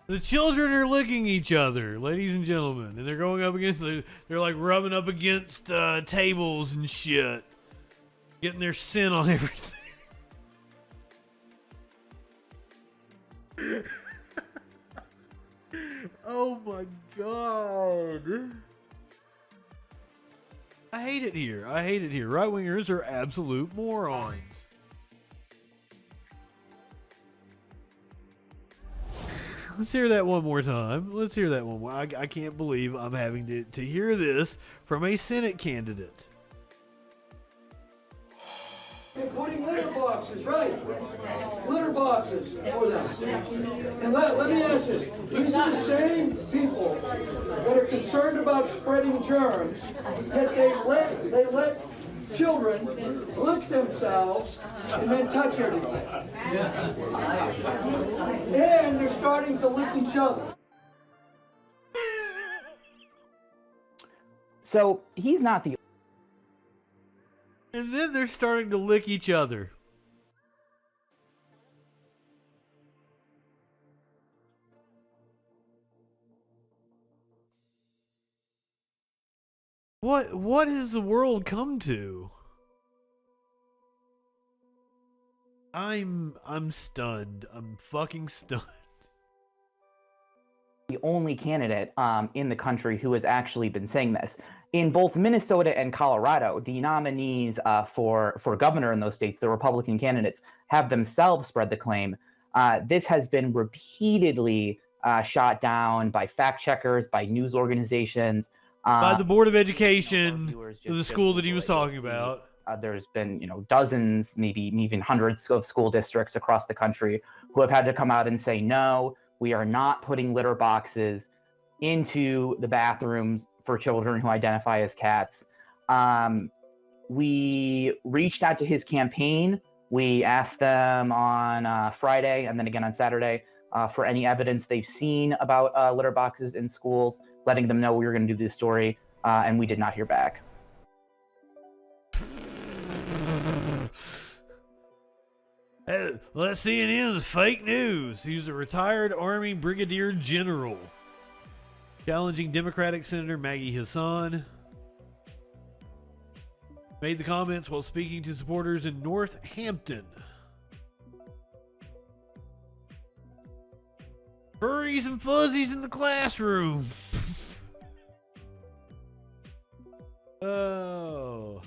The children are licking each other, ladies and gentlemen, and they're going up against, they're like rubbing up against tables and shit, getting their sin on everything. Oh my God. I hate it here. Right-wingers are absolute morons. Let's hear that one more time. I can't believe I'm having to hear this from a Senate candidate. They're putting litter boxes, right? Litter boxes for them. And let me ask this. These are the same people that are concerned about spreading germs, yet they let children lick themselves and then touch everything. And they're they're starting to lick each other. So he's not the. And then they're starting to lick each other. What has the world come to? I'm stunned. I'm fucking stunned. The only candidate in the country who has actually been saying this. In both Minnesota and Colorado, the nominees for governor in those states, the Republican candidates, have themselves spread the claim. This has been repeatedly shot down by fact checkers, by news organizations. By the Board of Education of the school that he was talking about. There's been, dozens, maybe even hundreds of school districts across the country who have had to come out and say, no, we are not putting litter boxes into the bathrooms for children who identify as cats. We reached out to his campaign. We asked them on Friday and then again on Saturday for any evidence they've seen about litter boxes in schools, letting them know we were going to do this story, and we did not hear back. Well, CNN is fake news. He's a retired Army Brigadier General. Challenging Democratic Senator Maggie Hassan. Made the comments while speaking to supporters in Northampton. Furries and fuzzies in the classroom. Oh.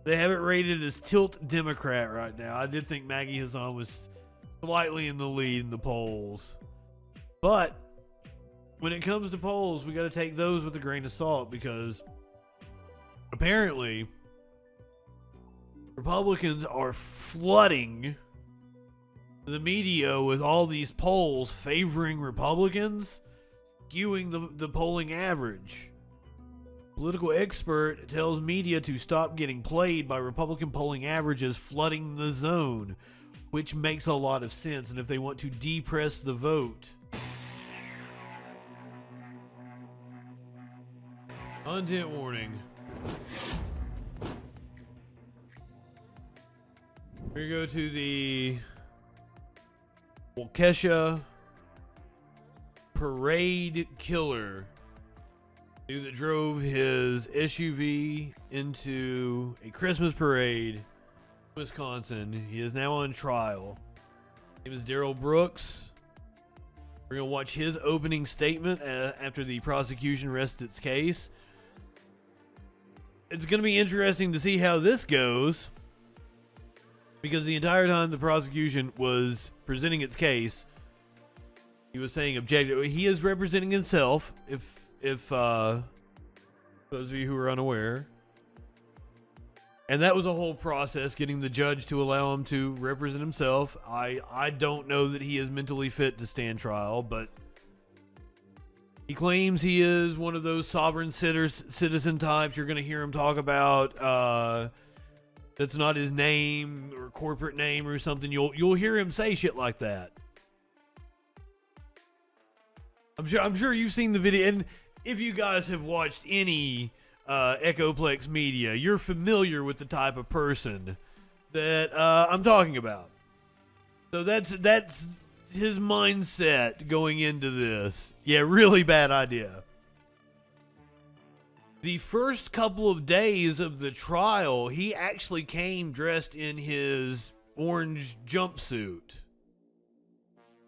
They have it rated as tilt Democrat right now. I did think Maggie Hassan was slightly in the lead in the polls. But when it comes to polls, we got to take those with a grain of salt because apparently Republicans are flooding the media with all these polls favoring Republicans, skewing the polling average. Political expert tells media to stop getting played by Republican polling averages flooding the zone, which makes a lot of sense, and if they want to depress the vote. Content warning. Here we go to the Waukesha parade killer. Dude that drove his SUV into a Christmas parade in Wisconsin. He is now on trial. His name is Daryl Brooks. We're going to watch his opening statement after the prosecution rests its case. It's going to be interesting to see how this goes, because the entire time the prosecution was presenting its case, he was saying objective. He is representing himself, if those of you who are unaware. And that was a whole process, getting the judge to allow him to represent himself. I don't know that he is mentally fit to stand trial, but he claims he is one of those sovereign citizen types you're going to hear him talk about. That's not his name or corporate name or something. You'll hear him say shit like that. I'm sure you've seen the video, and if you guys have watched any Echoplex media, you're familiar with the type of person that I'm talking about. So that's his mindset going into this. Yeah, really bad idea. The first couple of days of the trial, he actually came dressed in his orange jumpsuit.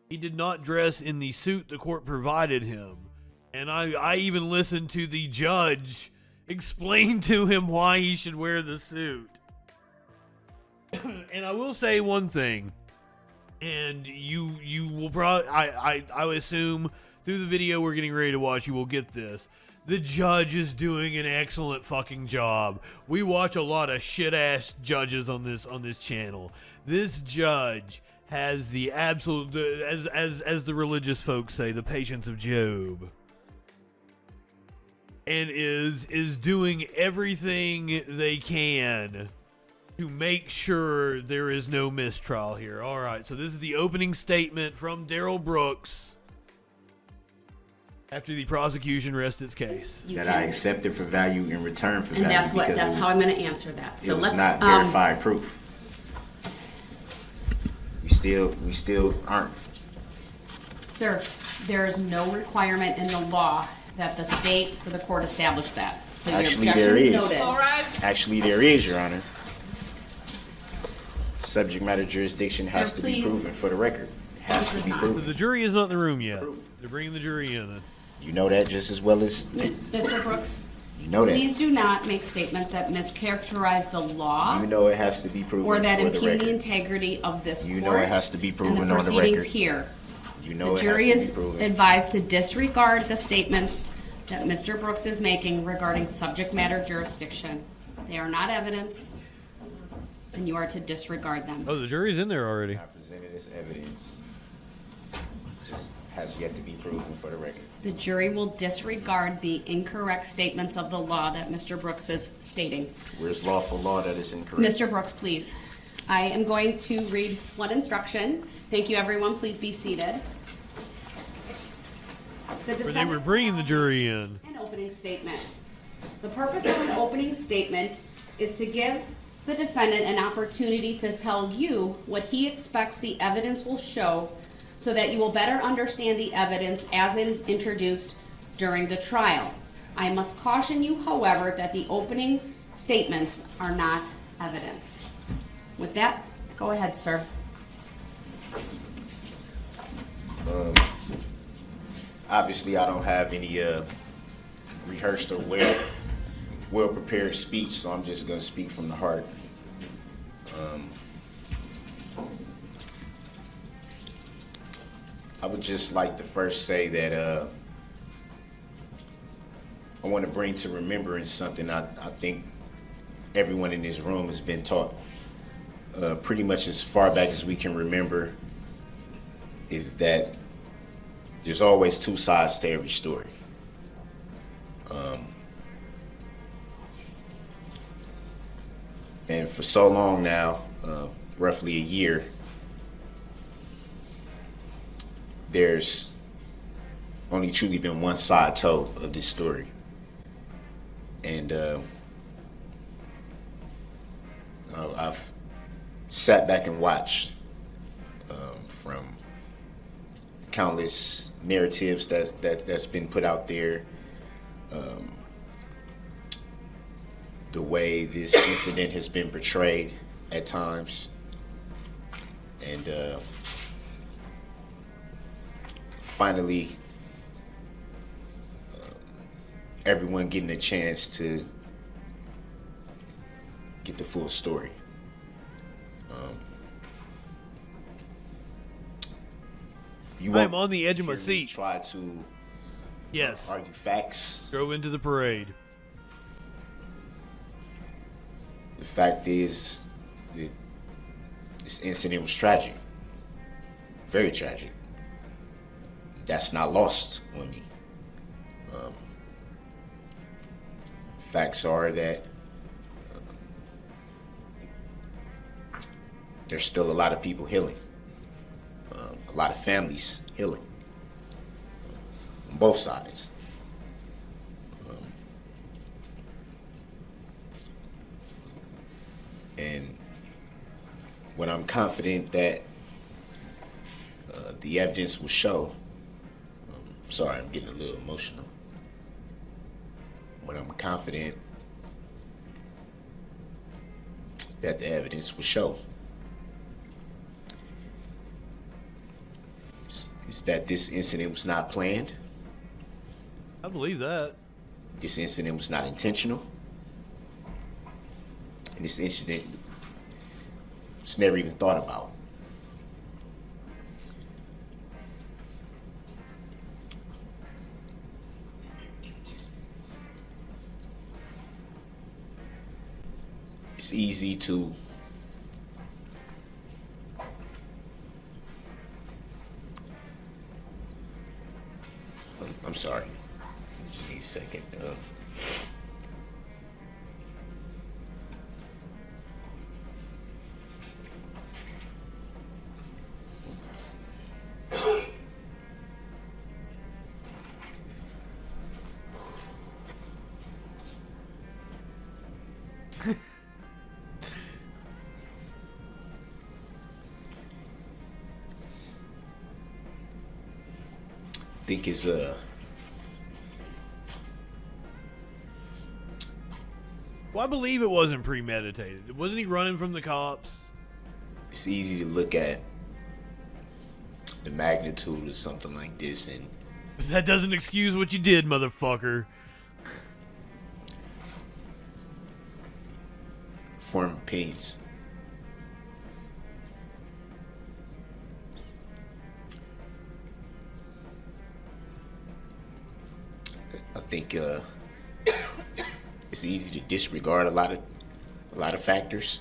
He did not dress in the suit the court provided him. And I even listened to the judge explain to him why he should wear the suit. And I will say one thing, and you will probably, I would assume through the video we're getting ready to watch, you will get this. The judge is doing an excellent fucking job. We watch a lot of shit-ass judges on this channel. This judge has the absolute, as the religious folks say, the patience of Job. And is doing everything they can to make sure there is no mistrial here. All right, so this is the opening statement from Darrell Brooks after the prosecution rests its case. That I accepted for value in return for And value. that's how I'm going to answer that. So it was let's not verified proof. We still aren't. Sir, there is no requirement in the law that the state or the court establish that. So Actually, your there is. objection's noted. Actually, there is, Your Honor. Subject matter jurisdiction has Sir, to please. be proven for the record. Has to be proven. The jury is not in the room yet. They're bringing the jury in. You know that just as well as Mr. Brooks, you know that. please do not make statements that mischaracterize the law You know it has to be proven or that for the impugn record. the integrity of this You court know it has to be proven and the on the proceedings record. here. You know The it jury has is to be proven. advised to disregard the statements that Mr. Brooks is making regarding subject matter jurisdiction. They are not evidence, and you are to disregard them. Oh, the jury's in there already. I presented this evidence. Just has yet to be proven for the record. The jury will disregard the incorrect statements of the law that Mr. Brooks is stating. Where's lawful law that is incorrect? Mr. Brooks, please. I am going to read one instruction. Thank you, everyone. Please be seated. The Or they were defendant bringing the jury in. an opening statement. The purpose of an opening statement is to give the defendant an opportunity to tell you what he expects the evidence will show so that you will better understand the evidence as it is introduced during the trial. I must caution you, however, that the opening statements are not evidence. With that, go ahead, sir. Obviously, I don't have any rehearsed or well prepared speech, so I'm just going to speak from the heart. I would just like to first say that I want to bring to remembrance something I think everyone in this room has been taught pretty much as far back as we can remember, is that there's always two sides to every story. And for so long now, roughly a year, there's only truly been one side told of this story. And I've sat back and watched from countless narratives that's been put out there, the way this incident has been portrayed at times, and finally everyone getting a chance to get the full story. I'm on the edge of my seat. Try to argue facts. Go into the parade. The fact is that this incident was tragic. Very tragic. That's not lost on me. Facts are that there's still a lot of people healing. A lot of families healing on both sides. And when I'm confident that the evidence will show, sorry, I'm getting a little emotional. When I'm confident that the evidence will show is that this incident was not planned. I believe that. This incident was not intentional. And this incident was never even thought about. It's easy to I'm sorry. Just need a second. think it's Well, I believe it wasn't premeditated. Wasn't he running from the cops? it's easy to look at the magnitude of something like this and But that doesn't excuse what you did, motherfucker. form opinions. I think it's easy to disregard a lot of factors.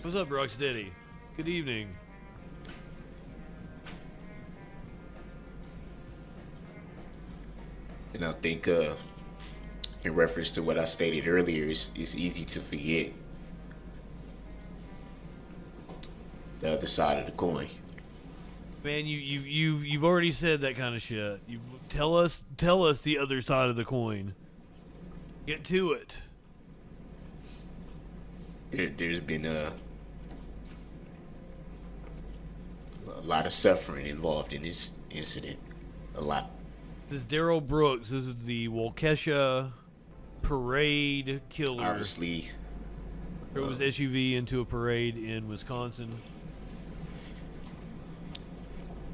What's up, Rocksteady? Good evening. And I think in reference to what I stated earlier, it's easy to forget the other side of the coin. Man, you've already said that kind of shit. You tell us the other side of the coin. Get to it. There's been a lot of suffering involved in this incident. A lot. This is Daryl Brooks. This is the Waukesha parade killer. Obviously, drove his SUV into a parade in Wisconsin.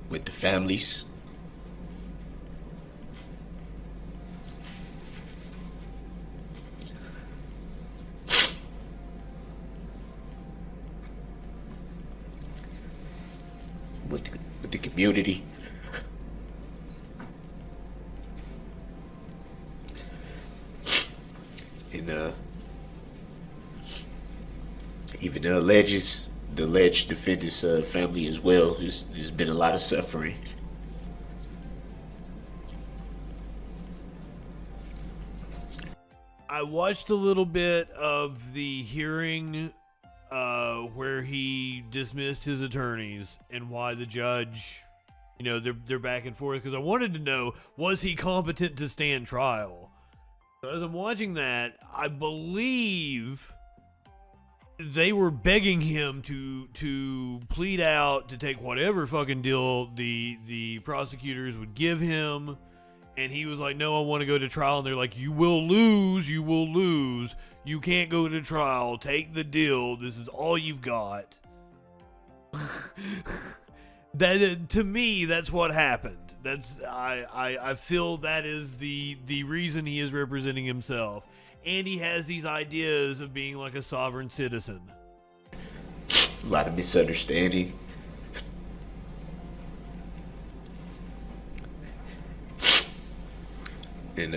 With the families. With the community. And even the alleged defendant's family as well. There's been a lot of suffering. I watched a little bit of the hearing where he dismissed his attorneys and why the judge, they're back and forth, because I wanted to know, was he competent to stand trial? So as I'm watching that, I believe they were begging him to plead out, to take whatever fucking deal the prosecutors would give him. And he was like, no, I want to go to trial. And they're like, you will lose. You can't go to trial. Take the deal. This is all you've got. That to me, that's what happened. I feel that is the reason he is representing himself. And he has these ideas of being like a sovereign citizen. A lot of misunderstanding. And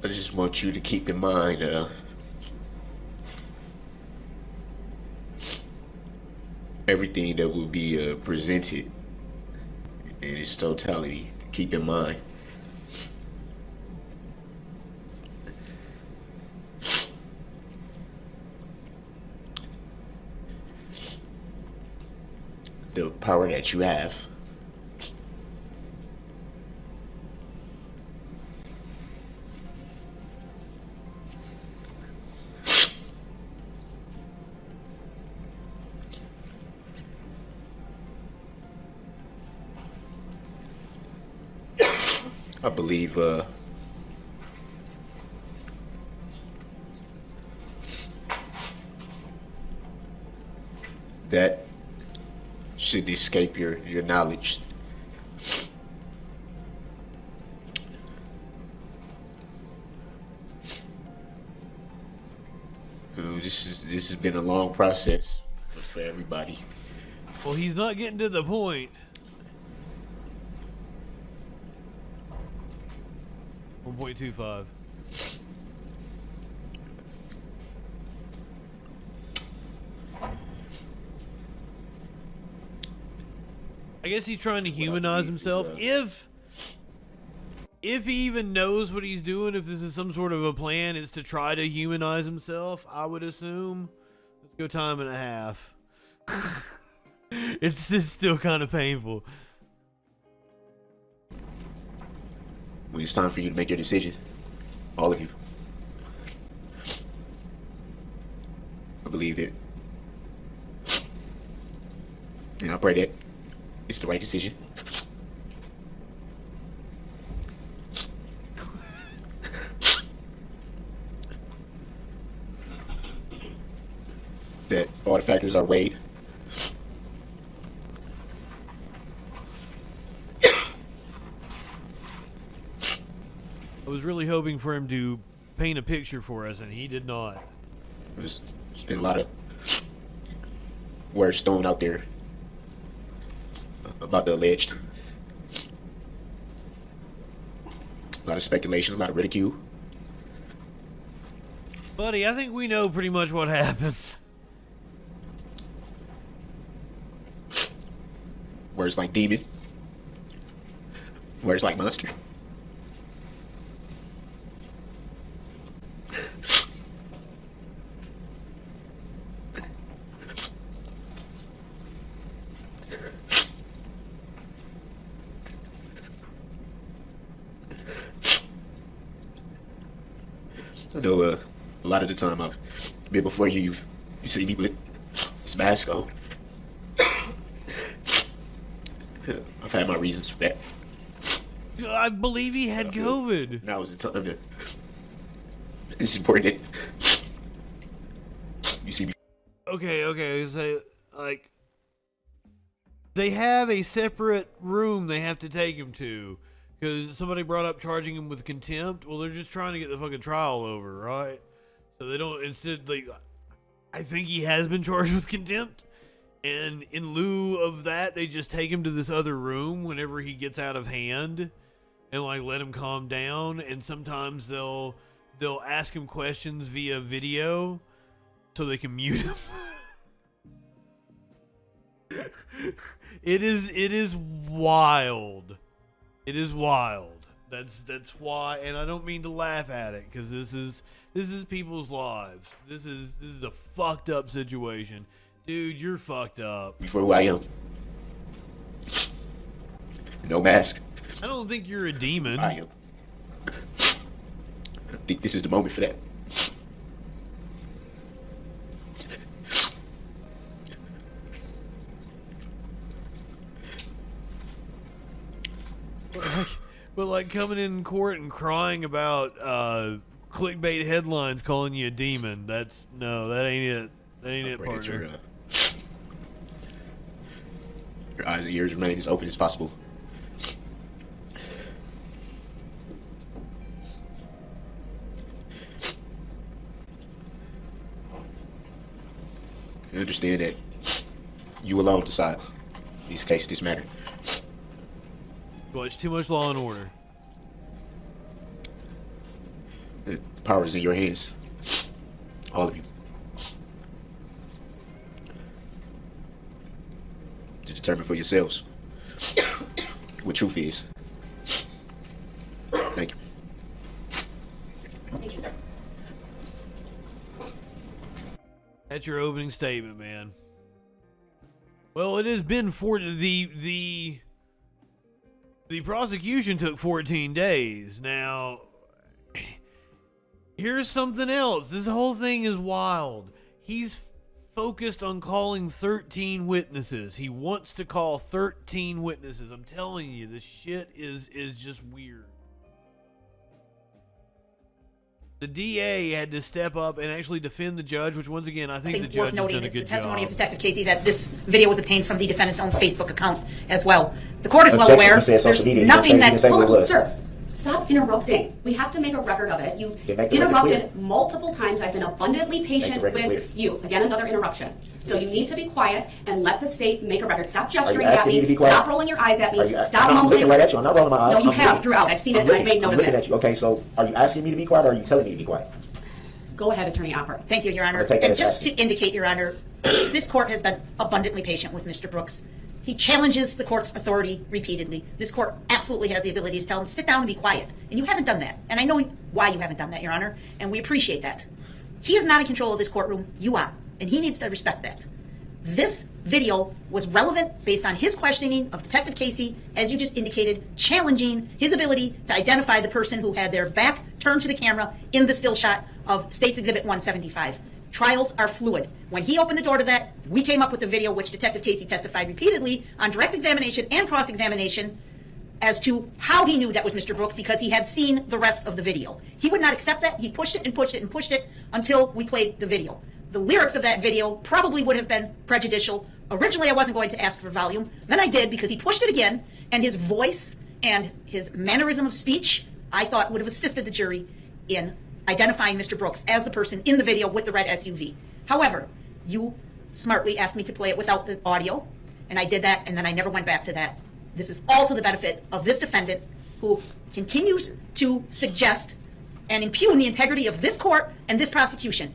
I just want you to keep in mind everything that will be presented in its totality. Keep in mind. The power that you have. I believe that should escape your knowledge. This has been a long process for everybody. Well, he's not getting to the point. 1.25. I guess he's trying to humanize himself. If he even knows what he's doing, if this is some sort of a plan, is to try to humanize himself, I would assume. Let's go time and a half. It's still kind of painful. when it's time for you to make your decision, all of you, I believe it. And I pray that it's the right decision. That all the factors are weighed. I was really hoping for him to paint a picture for us, and he did not. There's been a lot of words thrown out there about the alleged. A lot of speculation, a lot of ridicule. Buddy, I think we know pretty much what happened. Words like demon. Words like monster. I know a lot of the time I've been before you see me with this mask on. I've had my reasons for that. I believe he had COVID. Now is the time that it's important that you see me. Okay, so, like, they have a separate room they have to take him to, because somebody brought up charging him with contempt. Well, they're just trying to get the fucking trial over, right? So they don't, instead, like, I think he has been charged with contempt, and in lieu of that, they just take him to this other room whenever he gets out of hand, and, like, let him calm down, and sometimes they'll ask him questions via video so they can mute him. It is wild. It is wild. That's why, and I don't mean to laugh at it, because this is people's lives. This is a fucked up situation. Dude, you're fucked up. For who I am. No mask. I don't think you're a demon. I am. I think this is the moment for that. But like coming in court and crying about clickbait headlines calling you a demon, that ain't it. That ain't it, partner. Your eyes and ears remain as open as possible. You understand that you alone decide these cases, this matter. Watch too much Law and Order. The power is in your hands. All of you. To determine for yourselves what truth is. Thank you. Thank you, sir. That's your opening statement, man. Well, it has been the prosecution took 14 days. Now, here's something else. This whole thing is wild. He's focused on calling 13 witnesses. He wants to call 13 witnesses. I'm telling you, this shit is just weird. The DA had to step up and actually defend the judge, which once again, I think the judge has done a good job. The testimony of Detective Casey that this video was obtained from the defendant's own Facebook account as well. The court is well aware. There's nothing that... Sir, stop interrupting. We have to make a record of it. You've interrupted multiple times. I've been abundantly patient with you. Again, another interruption. So you need to be quiet and let the state make a record. Stop gesturing at me. Stop rolling your eyes at me. Stop mumbling. I'm looking right at you. I'm not rolling my eyes. No, you have throughout. I've seen it and I made note of it. I'm looking at you. Okay, so are you asking me to be quiet or are you telling me to be quiet? Go ahead, Attorney Opper. Thank you, Your Honor. And just to indicate, Your Honor, this court has been abundantly patient with Mr. Brooks. He challenges the court's authority repeatedly. This court absolutely has the ability to tell him, sit down and be quiet. And you haven't done that. And I know why you haven't done that, Your Honor, and we appreciate that. He is not in control of this courtroom. You are. And he needs to respect that. This video was relevant based on his questioning of Detective Casey, as you just indicated, challenging his ability to identify the person who had their back turned to the camera in the still shot of State's Exhibit 175. Trials are fluid. When he opened the door to that, we came up with the video, which Detective Casey testified repeatedly on direct examination and cross-examination as to how he knew that was Mr. Brooks, because he had seen the rest of the video. He would not accept that. He pushed it and pushed it and pushed it until we played the video. The lyrics of that video probably would have been prejudicial. Originally, I wasn't going to ask for volume. Then I did, because he pushed it again, and his voice and his mannerism of speech, I thought, would have assisted the jury in identifying Mr. Brooks as the person in the video with the red SUV. However, you smartly asked me to play it without the audio, and I did that, and then I never went back to that. This is all to the benefit of this defendant, who continues to suggest and impugn the integrity of this court and this prosecution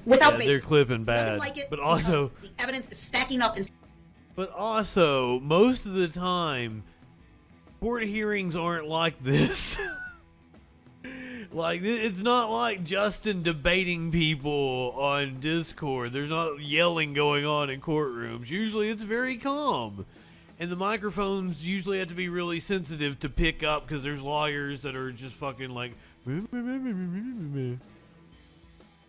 without basis. They're clipping bad, Like it but also the evidence is stacking up. But also, most of the time, court hearings aren't like this. Like, it's not like Justin debating people on Discord. There's not yelling going on in courtrooms. Usually it's very calm. And the microphones usually have to be really sensitive to pick up, because there's lawyers that are just fucking like...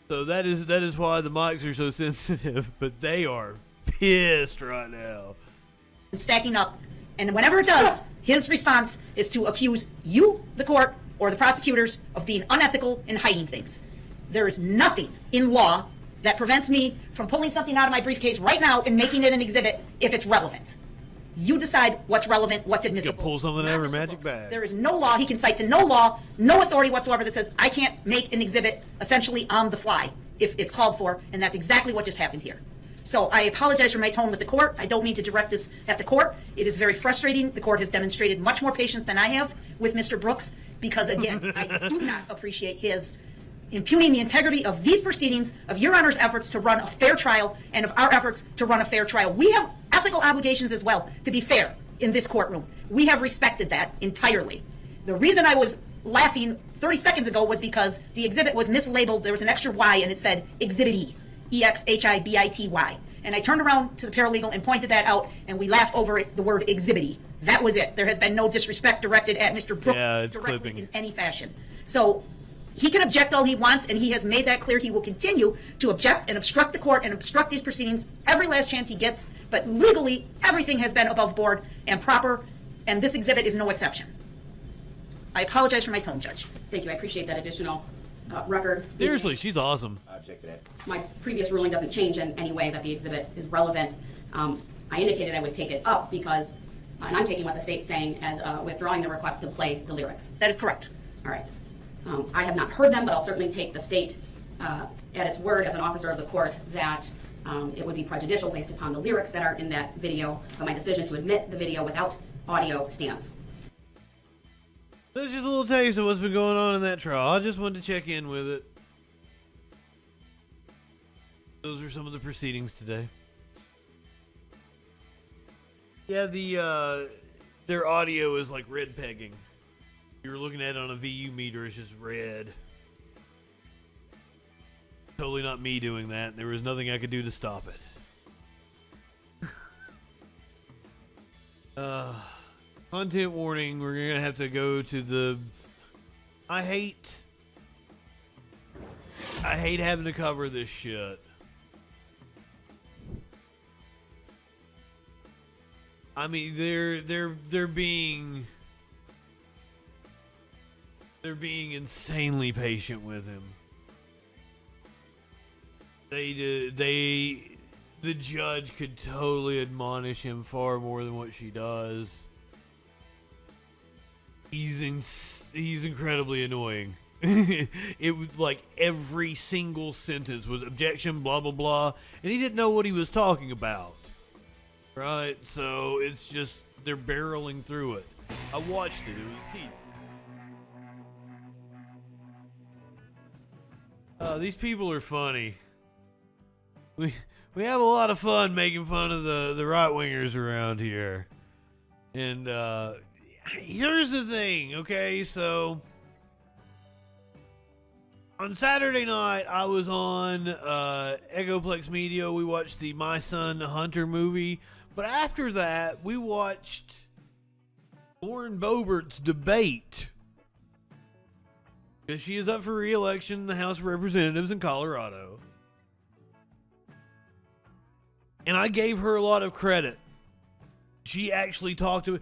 So that is why the mics are so sensitive, but they are pissed right now. Stacking up. And whenever it does, his response is to accuse you, the court, or the prosecutors of being unethical and hiding things. There is nothing in law that prevents me from pulling something out of my briefcase right now and making it an exhibit if it's relevant. You decide what's relevant, what's admissible. You pull something out of a magic bag. There is no law, he can cite to no law, no authority whatsoever that says I can't make an exhibit essentially on the fly if it's called for, and that's exactly what just happened here. So I apologize for my tone with the court. I don't mean to direct this at the court. It is very frustrating. The court has demonstrated much more patience than I have with Mr. Brooks, because again, I do not appreciate his impugning the integrity of these proceedings, of Your Honor's efforts to run a fair trial, and of our efforts to run a fair trial. We have ethical obligations as well to be fair in this courtroom. We have respected that entirely. The reason I was laughing 30 seconds ago was because the exhibit was mislabeled. There was an extra Y and it said Exhibit E, E-X-H-I-B-I-T-Y. And I turned around to the paralegal and pointed that out, and we laughed over it, the word Exhibit E. That was it. There has been no disrespect directed at Mr. Brooks directly in any fashion. So he can object all he wants, and he has made that clear. He will continue to object and obstruct the court and obstruct these proceedings every last chance he gets. But legally, everything has been above board and proper, and this exhibit is no exception. I apologize for my tone, Judge. Thank you. I appreciate that additional record. Seriously, she's awesome. I object to that. My previous ruling doesn't change in any way that the exhibit is relevant. I indicated I would take it up because, and I'm taking what the state's saying as withdrawing the request to play the lyrics. That is correct. All right. I have not heard them, but I'll certainly take the state at its word as an officer of the court that it would be prejudicial based upon the lyrics that are in that video, but my decision to admit the video without audio stands. That's just a little taste of what's been going on in that trial. I just wanted to check in with it. Those are some of the proceedings today. Yeah, their audio is like red pegging. You were looking at it on a VU meter, it's just red. Totally not me doing that. There was nothing I could do to stop it. Content warning, we're gonna have to go to the... I hate having to cover this shit. I mean, they're being insanely patient with him. The judge could totally admonish him far more than what she does. He's incredibly annoying. It was like every single sentence was objection, blah blah blah, and he didn't know what he was talking about. Right? So it's just they're barreling through it. I watched it. It was tedious. These people are funny. We have a lot of fun making fun of the right wingers around here. And here's the thing, okay? So On Saturday night, I was on Egoplex Media. We watched the My Son Hunter movie. But after that, we watched Lauren Boebert's debate. Because she is up for re-election in the House of Representatives in Colorado. And I gave her a lot of credit. She actually talked to...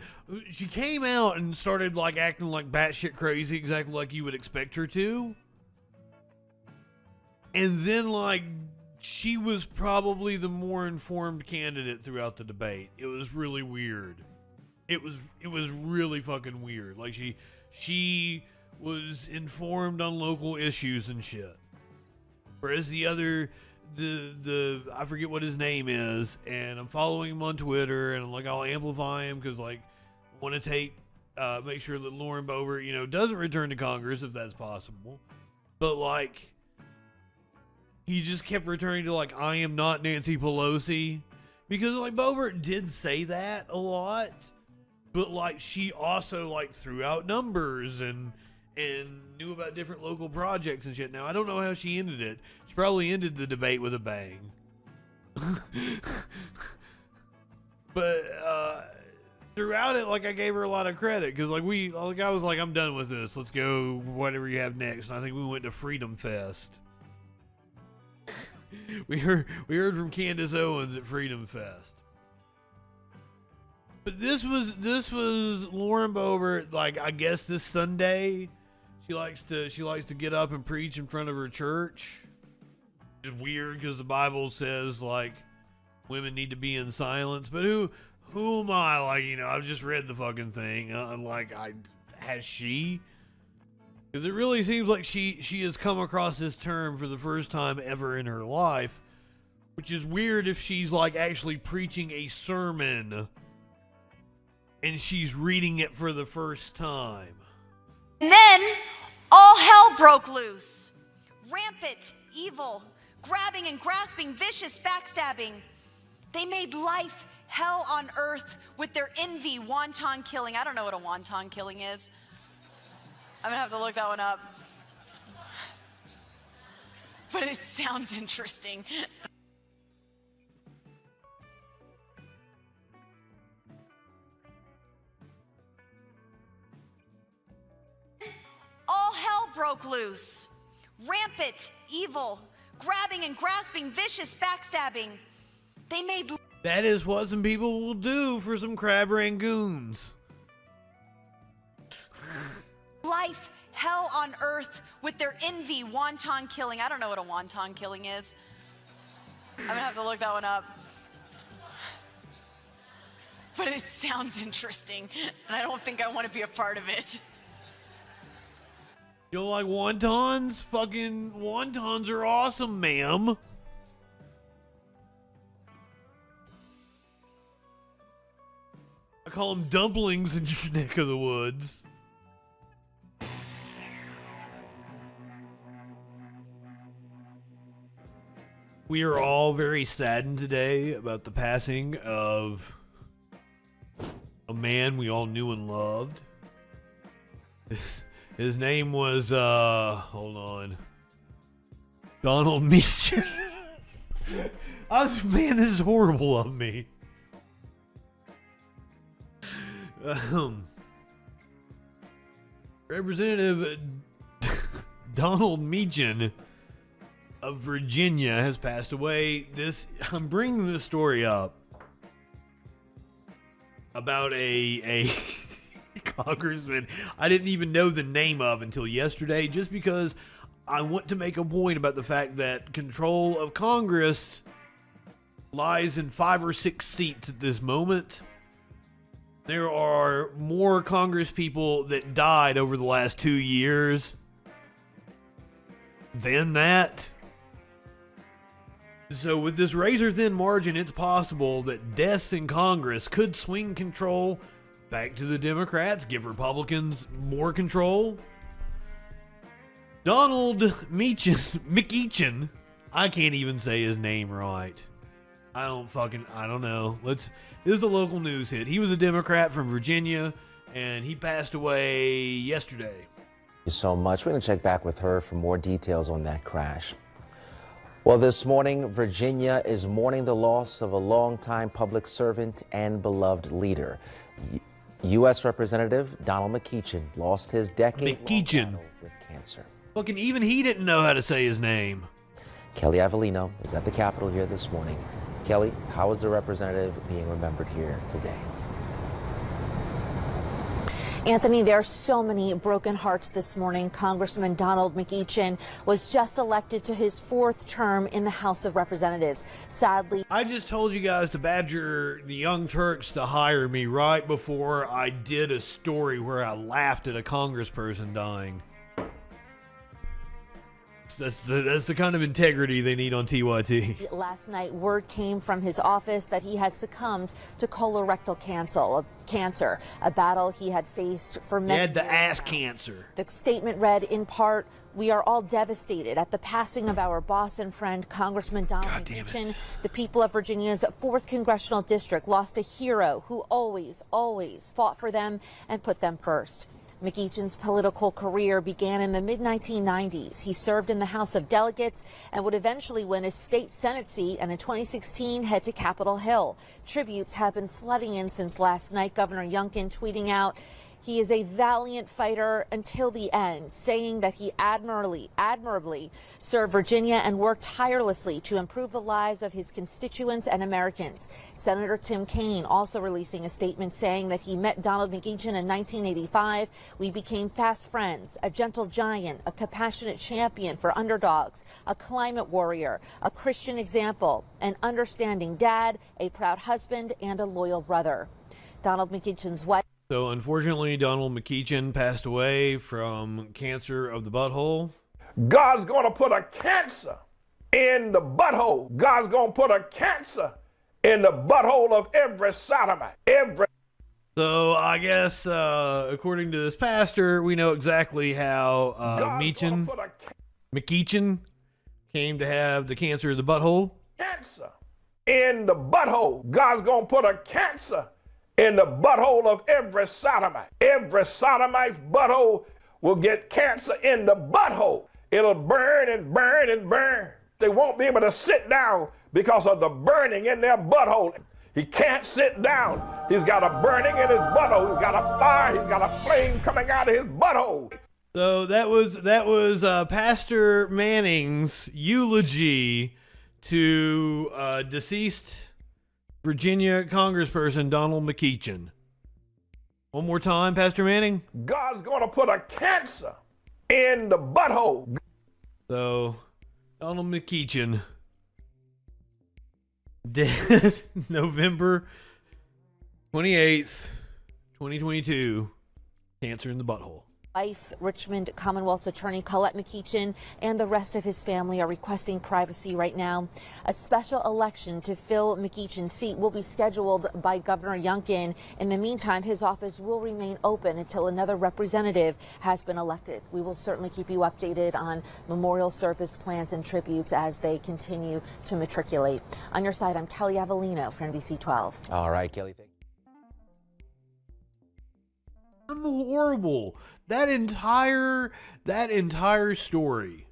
She came out and started like acting like batshit crazy, exactly like you would expect her to. And then, like, she was probably the more informed candidate throughout the debate. It was really weird. It was really fucking weird. Like, she was informed on local issues and shit. Whereas the other, I forget what his name is, and I'm following him on Twitter, and I'm like, I'll amplify him because, like, I want to make sure that Lauren Boebert, doesn't return to Congress if that's possible. But, like, he just kept returning to, like, I am not Nancy Pelosi. Because, like, Boebert did say that a lot. But, like, she also, like, threw out numbers and knew about different local projects and shit. Now, I don't know how she ended it. She probably ended the debate with a bang. But, throughout it, like, I gave her a lot of credit. Because, like, I was like, I'm done with this. Let's go whatever you have next. And I think we went to Freedom Fest. We heard from Candace Owens at Freedom Fest. But this was Lauren Boebert, like, I guess this Sunday she likes to get up and preach in front of her church. It's weird because the Bible says, like, women need to be in silence. But who am I? Like, I've just read the fucking thing. Has she? Because it really seems like she has come across this term for the first time ever in her life, which is weird if she's, like, actually preaching a sermon and she's reading it for the first time. And then all hell broke loose. Rampant, evil, grabbing and grasping, vicious backstabbing. They made life hell on earth with their envy, wanton killing. I don't know what a wanton killing is. I'm gonna have to look that one up. But it sounds interesting. All hell broke loose. Rampant, evil, grabbing and grasping, vicious backstabbing. They made... That is what some people will do for some crab rangoons. Life hell on earth with their envy, wanton killing. I don't know what a wanton killing is. I'm gonna have to look that one up. But it sounds interesting, and I don't think I want to be a part of it. You don't like wontons? Fucking wontons are awesome, ma'am. I call them dumplings in your neck of the woods. We are all very saddened today about the passing of a man we all knew and loved. His name was, hold on, Donald Meacham. Man, this is horrible of me. Representative Donald Meacham of Virginia has passed away. I'm bringing this story up about a congressman I didn't even know the name of until yesterday, just because I want to make a point about the fact that control of Congress lies in 5 or 6 seats at this moment. There are more Congress people that died over the last 2 years than that. So with this razor-thin margin, it's possible that deaths in Congress could swing control back to the Democrats, give Republicans more control. Donald McEachin, I can't even say his name right. I don't know. This is a local news hit. He was a Democrat from Virginia, and he passed away yesterday. you so much. We're going to check back with her for more details on that crash. Well, this morning, Virginia is mourning the loss of a longtime public servant and beloved leader. U.S. Representative Donald McEachin lost his decade-long battle with cancer. Fucking even he didn't know how to say his name. Kelly Avellino is at the Capitol here this morning. Kelly, how is the representative being remembered here today? Anthony, there are so many broken hearts this morning. Congressman Donald McEachin was just elected to his 4th term in the House of Representatives. Sadly, I just told you guys to badger the Young Turks to hire me right before I did a story where I laughed at a congressperson dying. That's the kind of integrity they need on TYT. last night word came from his office that he had succumbed to colorectal cancer, a battle he had faced for many years. He had the ass cancer. The statement read in part, "We are all devastated at the passing of our boss and friend, Congressman Donald McEachin. The people of Virginia's 4th Congressional District lost a hero who always fought for them and put them first." McEachin's political career began in the mid-1990s. He served in the House of Delegates and would eventually win a state Senate seat, and in 2016 head to Capitol Hill. Tributes have been flooding in since last night. Governor Youngkin tweeting out, "He is a valiant fighter until the end," saying that he admirably served Virginia and worked tirelessly to improve the lives of his constituents and Americans. Senator Tim Kaine also releasing a statement saying that he met Donald McEachin in 1985. "We became fast friends, a gentle giant, a compassionate champion for underdogs, a climate warrior, a Christian example, an understanding dad, a proud husband, and a loyal brother." Donald McEachin's wife. So unfortunately, Donald McEachin passed away from cancer of the butthole. God's going to put a cancer in the butthole. God's going to put a cancer in the butthole of every sodomite. So I guess, according to this pastor, we know exactly how McEachin came to have the cancer of the butthole. Cancer in the butthole. God's going to put a cancer in the butthole of every sodomite. Every sodomite's butthole will get cancer in the butthole. It'll burn and burn and burn. They won't be able to sit down because of the burning in their butthole. He can't sit down. He's got a burning in his butthole. He's got a fire. He's got a flame coming out of his butthole. So that was Pastor Manning's eulogy to deceased Virginia Congressperson Donald McEachin. One more time, Pastor Manning. God's going to put a cancer in the butthole. So, Donald McEachin, dead November 28th, 2022, cancer in the butthole. Wife, Richmond Commonwealth's attorney Colette McEachin, and the rest of his family are requesting privacy right now. A special election to fill McEachin's seat will be scheduled by Governor Youngkin. In the meantime, his office will remain open until another representative has been elected. We will certainly keep you updated on memorial service plans and tributes as they continue to matriculate. On your side, I'm Kelly Avellino for NBC 12. All right, Kelly. I'm horrible. That entire story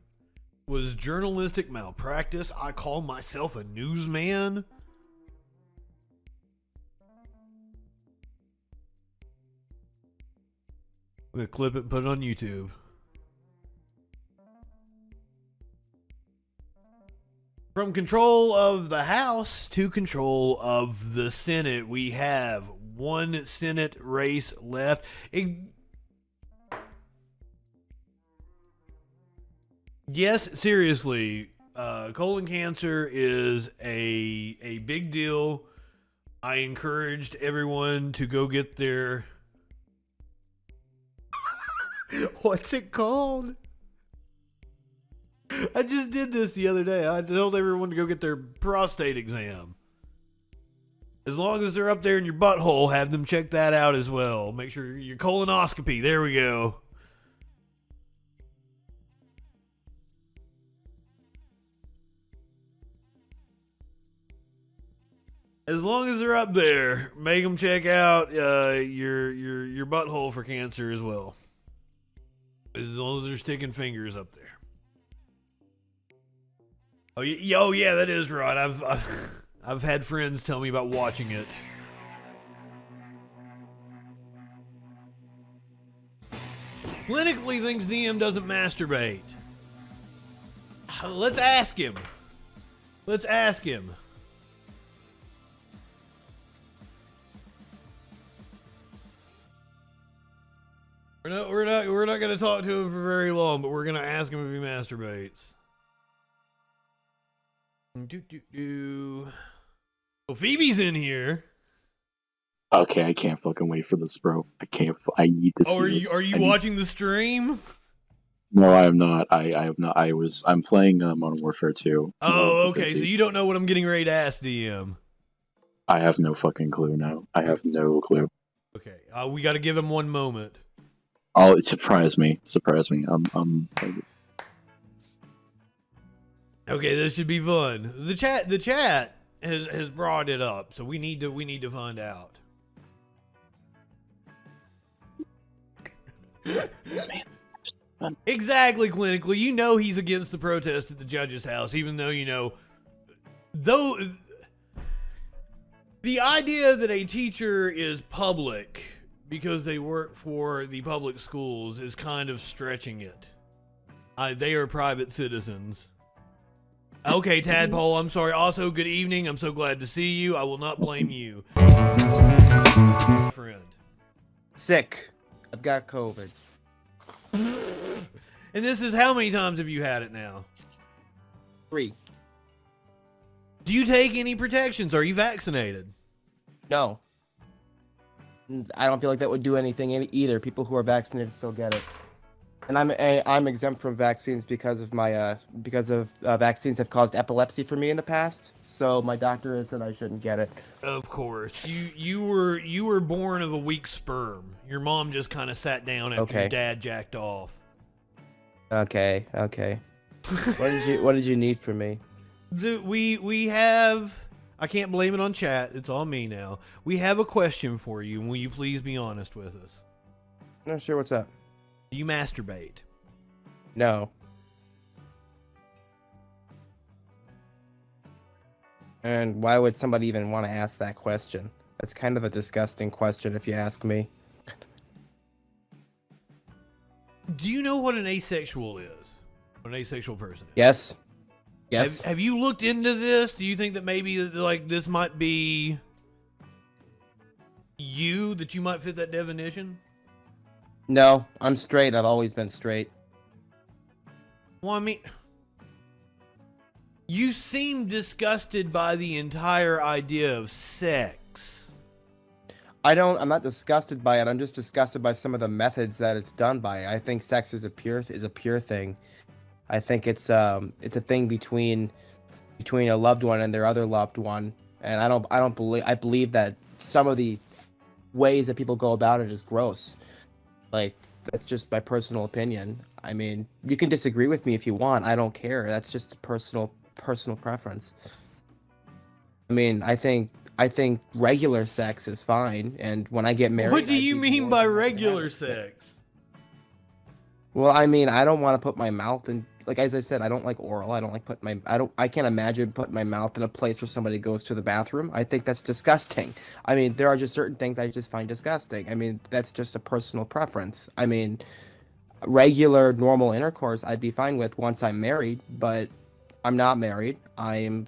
was journalistic malpractice. I call myself a newsman. I'm gonna clip it and put it on YouTube. From control of the House to control of the Senate, we have one Senate race left. Yes, seriously, colon cancer is a big deal. I encouraged everyone to go get their what's it called? I just did this the other day. I told everyone to go get their prostate exam. As long as they're up there in your butthole, have them check that out as well. Make sure your colonoscopy. There we go. As long as they're up there, make them check out your butthole for cancer as well. As long as they're sticking fingers up there. Oh yeah, that is right. I've had friends tell me about watching it. Clinically thinks DM doesn't masturbate. Let's ask him. Let's ask him. We're not gonna talk to him for very long, but we're gonna ask him if he masturbates. Oh, Phoebe's in here. Okay, I can't fucking wait for this, bro. I can't. I need to see Oh, this. are you watching the stream? No, I am not. I have not. I'm playing Modern Warfare 2. Oh, okay. So you don't know what I'm getting ready to ask DM. I have no fucking clue now. I have no clue. Okay. We got to give him one moment. Oh, it surprised me. Surprised me. Okay, this should be fun. The chat has brought it up, so we need to find out. Exactly, clinically. You know he's against the protest at the judge's house, even though though the idea that a teacher is public because they work for the public schools is kind of stretching it. They are private citizens. Okay, Tadpole, I'm sorry. Also, good evening. I'm so glad to see you. I will not blame you. Friend. Sick. I've got COVID. And this is how many times have you had it now? 3. Do you take any protections? Are you vaccinated? No. I don't feel like that would do anything either. People who are vaccinated still get it. And I'm exempt from vaccines because of my vaccines have caused epilepsy for me in the past. So my doctor has said I shouldn't get it. Of course. You were born of a weak sperm. Your mom just kind of sat down after your dad jacked off. Okay. What did you need from me? We have. I can't blame it on chat. It's on me now. We have a question for you. Will you please be honest with us? No, sure. What's up? Do you masturbate? No. And why would somebody even want to ask that question? That's kind of a disgusting question if you ask me. Do you know what an asexual is? What an asexual person is? Yes. Yes. Have you looked into this? Do you think that maybe like this might be you, that you might fit that definition? No, I'm straight. I've always been straight. Well, I mean, you seem disgusted by the entire idea of sex. I'm not disgusted by it. I'm just disgusted by some of the methods that it's done by. I think sex is a pure thing. I think it's a thing between a loved one and their other loved one. And I believe that some of the ways that people go about it is gross. Like, that's just my personal opinion. I mean, you can disagree with me if you want. I don't care. That's just a personal preference. I mean, I think regular sex is fine, and when I get married... What do you mean by regular sex? Well, I mean, I don't want to put my mouth in... Like, as I said, I don't like oral. I don't like putting my... I can't imagine putting my mouth in a place where somebody goes to the bathroom. I think that's disgusting. I mean, there are just certain things I just find disgusting. I mean, that's just a personal preference. I mean, regular, normal intercourse I'd be fine with once I'm married, but I'm not married. I am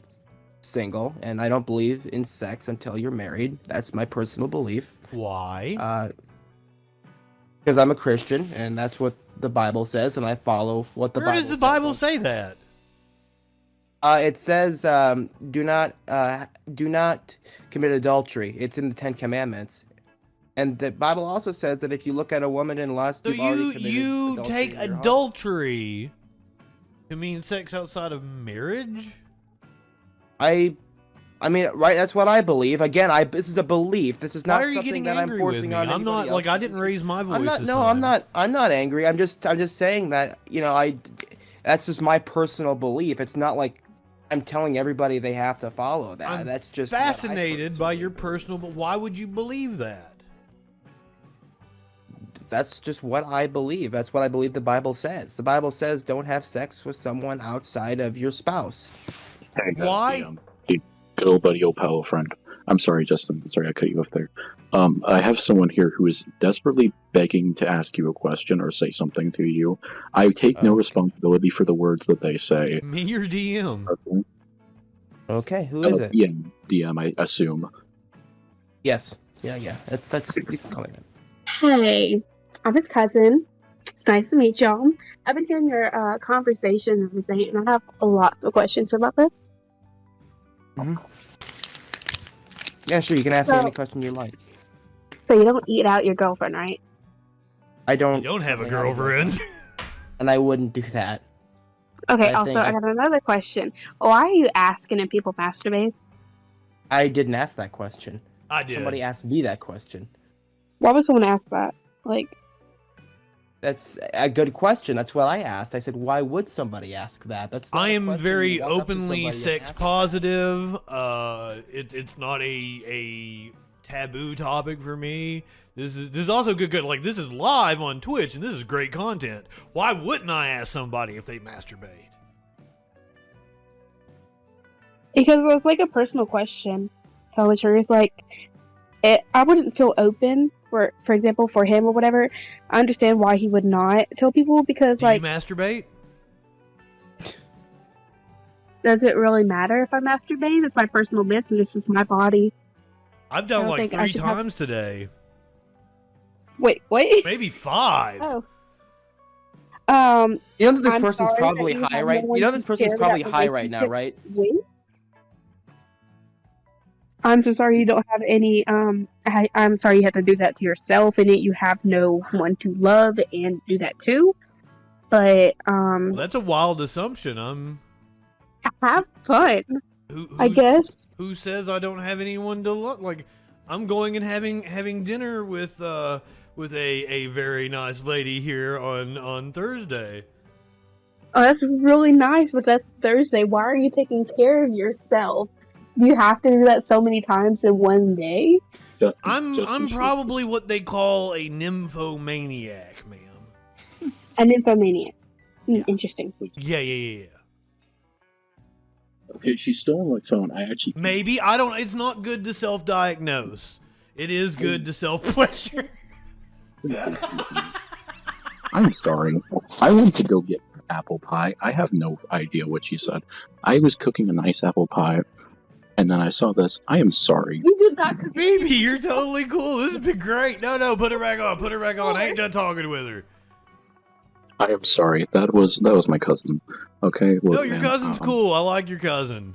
single, and I don't believe in sex until you're married. That's my personal belief. Why? Because I'm a Christian, and that's what the Bible says, and I follow what the Bible says. Where does the Bible say that? It says, do not commit adultery. It's in the 10 Commandments. And the Bible also says that if you look at a woman in lust, So you've already committed you adultery take in your heart. adultery to mean sex outside of marriage? I mean, right? That's what I believe. Again, this is a belief. This is not Why are you something getting that I'm angry with forcing me? on I'm not anybody like else. I didn't raise my voice. I'm not. this No, time. I'm not angry. I'm just saying that that's just my personal belief. It's not like I'm telling everybody they have to follow that. I'm That's just what I fascinated by your personal. But why would you believe that? That's just what I believe. That's what I believe the Bible says. The Bible says don't have sex with someone outside of your spouse. Hey, Why? The good old buddy, old pal, friend. I'm sorry, Justin. I'm sorry I cut you off there. I have someone here who is desperately begging to ask you a question or say something to you. I take no responsibility for the words that they say. Me or DM? Okay, who is it? DM, I assume. Yes. Yeah. That's you can call it. Hey, I'm his cousin. It's nice to meet y'all. I've been hearing your conversation and everything, and I have lots of questions about this. Yeah, sure. You can ask me any question you like. So you don't eat out your girlfriend, right? I don't. You don't have a girlfriend. And I wouldn't do that. Okay, I also, think I got another question. Why are you asking if people masturbate? I didn't ask that question. I did. Somebody asked me that question. Why would someone ask that? Like, That's a good question. That's what I asked. I said, why would somebody ask that? That's not I a am question very you walk up to openly somebody and sex ask. positive. It's not a taboo topic for me. This is also good. Like, this is live on Twitch, and this is great content. Why wouldn't I ask somebody if they masturbate? because it's like a personal question. Tell the truth, like, I wouldn't feel open for example, for him or whatever. I understand why he would not tell people because, Do like, you masturbate? does it really matter if I masturbate? It's my personal business. It's my body. I've done I don't like think I 3 should have- times today. Wait. Maybe 5. Oh. You know that this I'm person's sorry probably that you high, have right? no You know one this to person's share probably that high right now, relationship right? with? I'm so sorry you don't have any. I'm sorry you had to do that to yourself, and you have no one to love and do that to. But Well, that's a wild assumption. have fun. Who, I guess. Who says I don't have anyone to love? Like, I'm going and having dinner with a very nice lady here on Thursday. Oh, that's really nice, but that's Thursday. Why are you taking care of yourself? Do you have to do that so many times in one day? I'm probably what they call a nymphomaniac, ma'am. A nymphomaniac. Interesting. Yeah. Okay, she's still on my phone. I actually Maybe I don't. It's not good to self-diagnose. It is good to self-pleasure. I'm sorry. I went to go get apple pie. I have no idea what she said. I was cooking a nice apple pie, and then I saw this. I am sorry. You did not cook. Baby, you're totally cool. This has been great. No, put her back on. Put her back on. I ain't done talking with her. I am sorry. That was my cousin. Okay. Look, No, your man, cousin's cool. I like your cousin.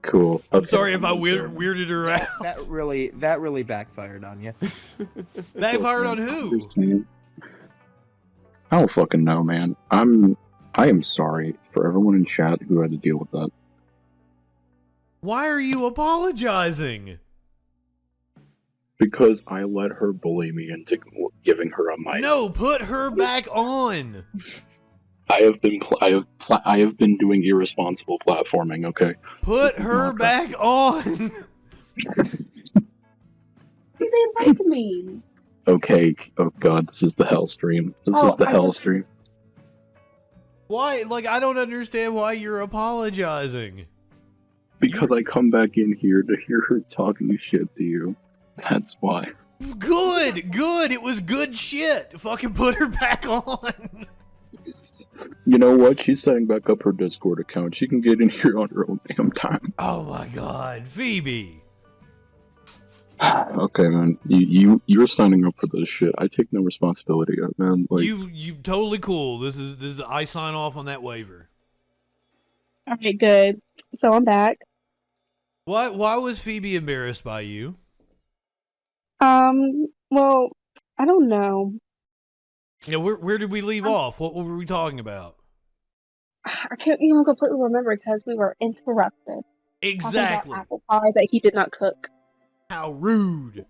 Cool. I'm Okay. sorry if I weirded her out. That really backfired on you. Backfired on who? I don't fucking know, man. I am sorry for everyone in chat who had to deal with that. Why are you apologizing? Because I let her bully me into giving her a mic. No, put her back on. I have been doing irresponsible platforming. Okay. Put her back on. You didn't like me. Okay. Oh god, this is the hell stream. This is the hell stream. Why? Like, I don't understand why you're apologizing. Because I come back in here to hear her talking shit to you. That's why. Good. It was good shit. Fucking put her back on. You know what? She's setting back up her Discord account. She can get in here on her own damn time. Oh my god, Phoebe. Okay, man. You're signing up for this shit. I take no responsibility, man. Like You totally cool. This is I sign off on that waiver. Okay, good. So I'm back. Why was Phoebe embarrassed by you? Well, I don't know. Yeah, where did we leave off? What were we talking about? I can't even completely remember because we were interrupted. Exactly. Talking about apple pie that he did not cook. How rude.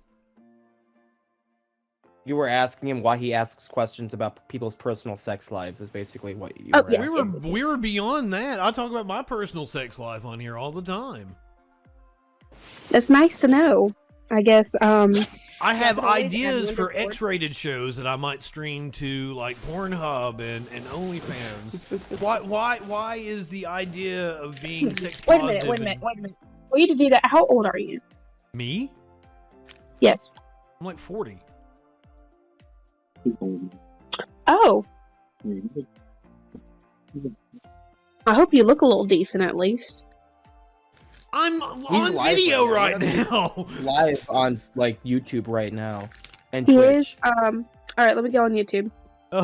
You were asking him why he asks questions about people's personal sex lives is basically what you Oh, were yes. asking. We were beyond that. I talk about my personal sex life on here all the time. That's nice to know. I guess, I I have Definitely, ideas and for Wonderful. X-rated shows that I might stream to like Pornhub and OnlyFans. Why is the idea of being sex Wait a positive? minute. For you to do that, how old are you? Me? Yes. I'm like 40. Oh. I hope you look a little decent at least. I'm He's on live video right right now. now. Live on like YouTube right now and He Twitch. is. All right, let me go on YouTube. Oh,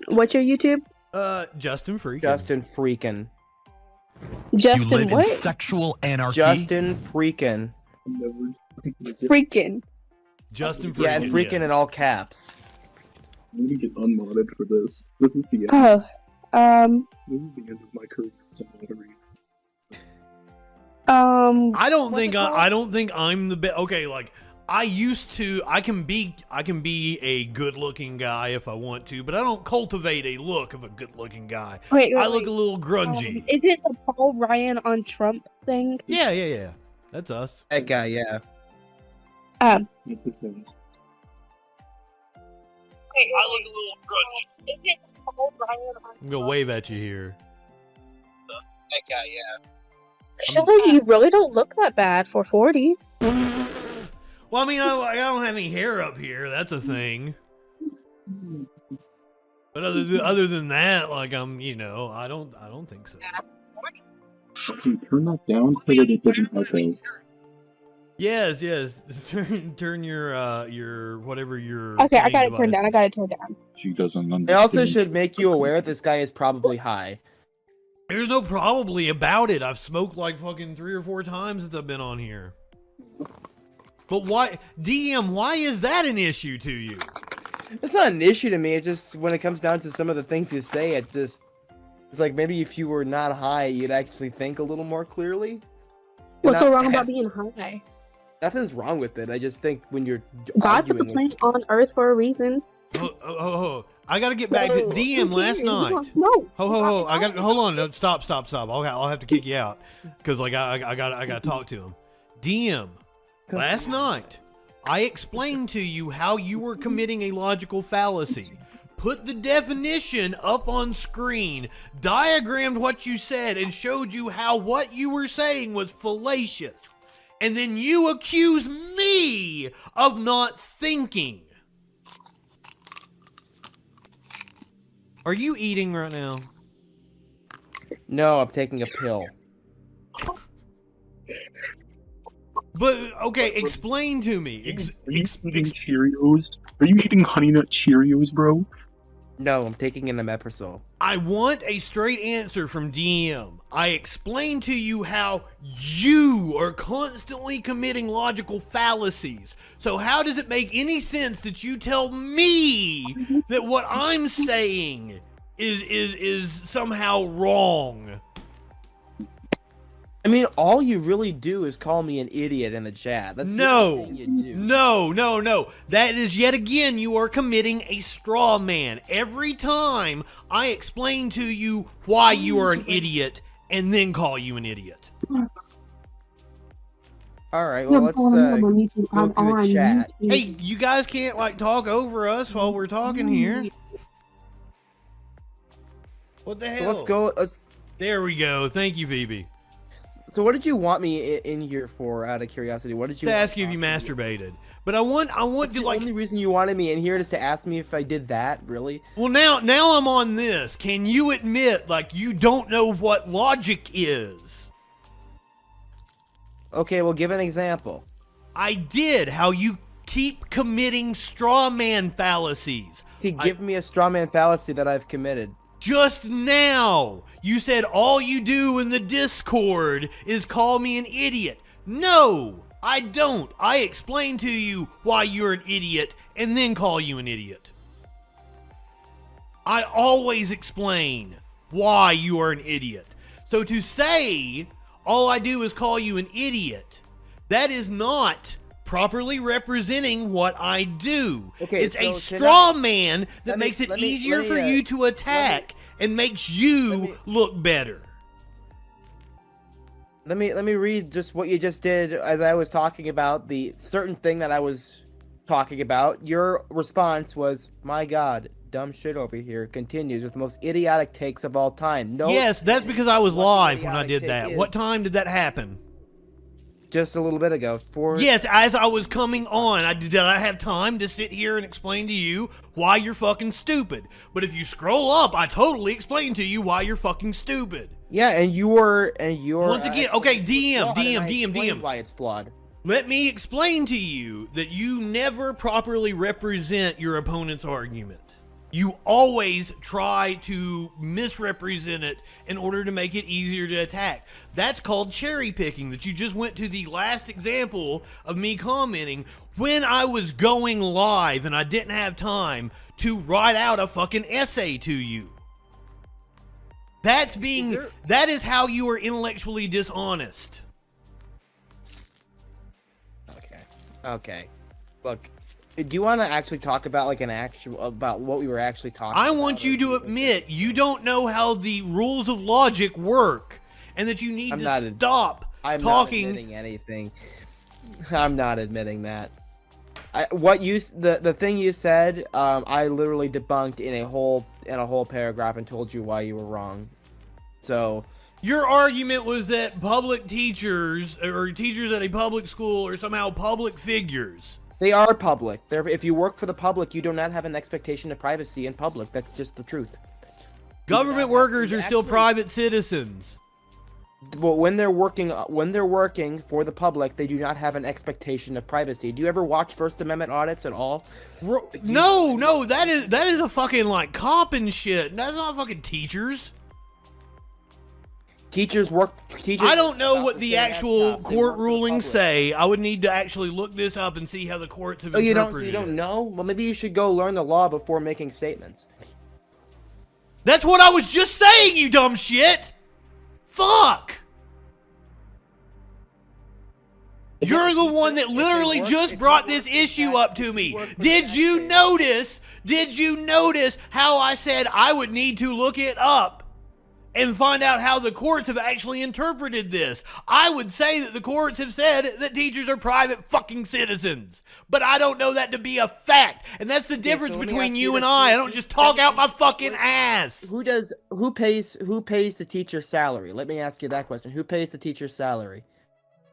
What's your YouTube? Justin Freakin. Justin Freakin. Justin You live in what? sexual anarchy. Justin Freakin. Freaking. Justin Freakin. Yeah, and Freakin in all caps. I'm gonna get unmodded for this. This is the end. This is the end of my career as a moderator. I don't think I'm the best. Okay, like I can be a good-looking guy if I want to, but I don't cultivate a look of a good-looking guy. Wait, I look a little grungy. Is it the Paul Ryan on Trump thing? Yeah. That's us. That guy, yeah. Um. Yes, it's him. Wait, I look a little grungy. Is it Paul Ryan on I'm gonna wave at you here. That guy, yeah. Chiller, you really don't look that bad for 40. Well, I mean, I don't have any hair up here. That's a thing. But other than that, like I don't think so. Okay, turn that down so that it doesn't echo. Yes. Turn your whatever your. Okay, I got it device. turned down. I got it turned down. She doesn't understand. It also should make you aware this guy is probably high. There's no probably about it. I've smoked like fucking 3 or 4 times since I've been on here. But why, DM? Why is that an issue to you? It's not an issue to me. It's just when it comes down to some of the things you say, it's like maybe if you were not high, you'd actually think a little more clearly. What's so wrong about being high? Nothing's wrong with it. I just think when you're God put the arguing with- planet on Earth for a reason. Oh, I gotta get back to DM last night. No. Ho, I got hold on. No, stop. I'll have to kick you out because like I gotta talk to him. DM last night. I explained to you how you were committing a logical fallacy. Put the definition up on screen, diagrammed what you said, and showed you how what you were saying was fallacious. And then you accuse me of not thinking. Are you eating right now? No, I'm taking a pill. But okay, explain to me. Are you eating Cheerios? Are you eating Honey Nut Cheerios, bro? No, I'm taking an omeprazole. I want a straight answer from DM. I explained to you how you are constantly committing logical fallacies. So how does it make any sense that you tell me that what I'm saying is somehow wrong? I mean, all you really do is call me an idiot in the chat. That's the only thing you do. No. That is yet again, you are committing a straw man. Every time I explain to you why you are an idiot and then call you an idiot. All right, well, let's go through the chat. Hey, you guys can't like talk over us while we're talking here. What the hell? Let's go. There we go. Thank you, Phoebe. So what did you want me in here for, out of curiosity? What did you To want ask you if you masturbated. But I want to like. The only reason you wanted me in here is to ask me if I did that, really? Well, now I'm on this. Can you admit like you don't know what logic is? Okay, well, give an example. I did. How you keep committing straw man fallacies. Give me a straw man fallacy that I've committed. Just now, you said all you do in the Discord is call me an idiot. No, I don't. I explain to you why you're an idiot and then call you an idiot. I always explain why you are an idiot. So to say all I do is call you an idiot, that is not properly representing what I do. Okay, it's so a straw man that let makes me- it let me- easier let me, for you to attack and makes you look better. Let me read just what you just did as I was talking about the certain thing that I was talking about. Your response was, "My God, dumb shit over here." Continues with the most idiotic takes of all time. No. Yes, that's because I was live when I did that. What time did that happen? Just a little bit ago. Yes, as I was coming on, did I have time to sit here and explain to you why you're fucking stupid? But if you scroll up, I totally explained to you why you're fucking stupid. Yeah, and you're once again, okay, DM. Why it's flawed. Let me explain to you that you never properly represent your opponent's argument. You always try to misrepresent it in order to make it easier to attack. That's called cherry picking, that you just went to the last example of me commenting when I was going live and I didn't have time to write out a fucking essay to you. That is how you are intellectually dishonest. Okay. Look, do you want to actually talk about about what we were actually talking about? I want you to admit you don't know how the rules of logic work and that you need to stop I'm talking. not admitting anything. I'm not admitting that. The thing you said, I literally debunked in a whole paragraph and told you why you were wrong. So your argument was that public teachers or teachers at a public school are somehow public figures. They are public. If you work for the public, you do not have an expectation of privacy in public. That's just the truth. Government workers are still private citizens. But when they're working for the public, they do not have an expectation of privacy. Do you ever watch First Amendment audits at all? No, that is a fucking like cop and shit. That's not fucking teachers. Teachers. I don't know what the actual court rulings say. I would need to actually look this up and see how the courts have interpreted it. You don't know? Well, maybe you should go learn the law before making statements. That's what I was just saying, you dumb shit! Fuck! You're the one that literally just brought this issue up to me. Did you notice how I said I would need to look it up and find out how the courts have actually interpreted this? I would say that the courts have said that teachers are private fucking citizens, but I don't know that to be a fact, and that's the difference between you and I. I don't just talk out my fucking ass. Who pays the teacher's salary? Let me ask you that question. Who pays the teacher's salary?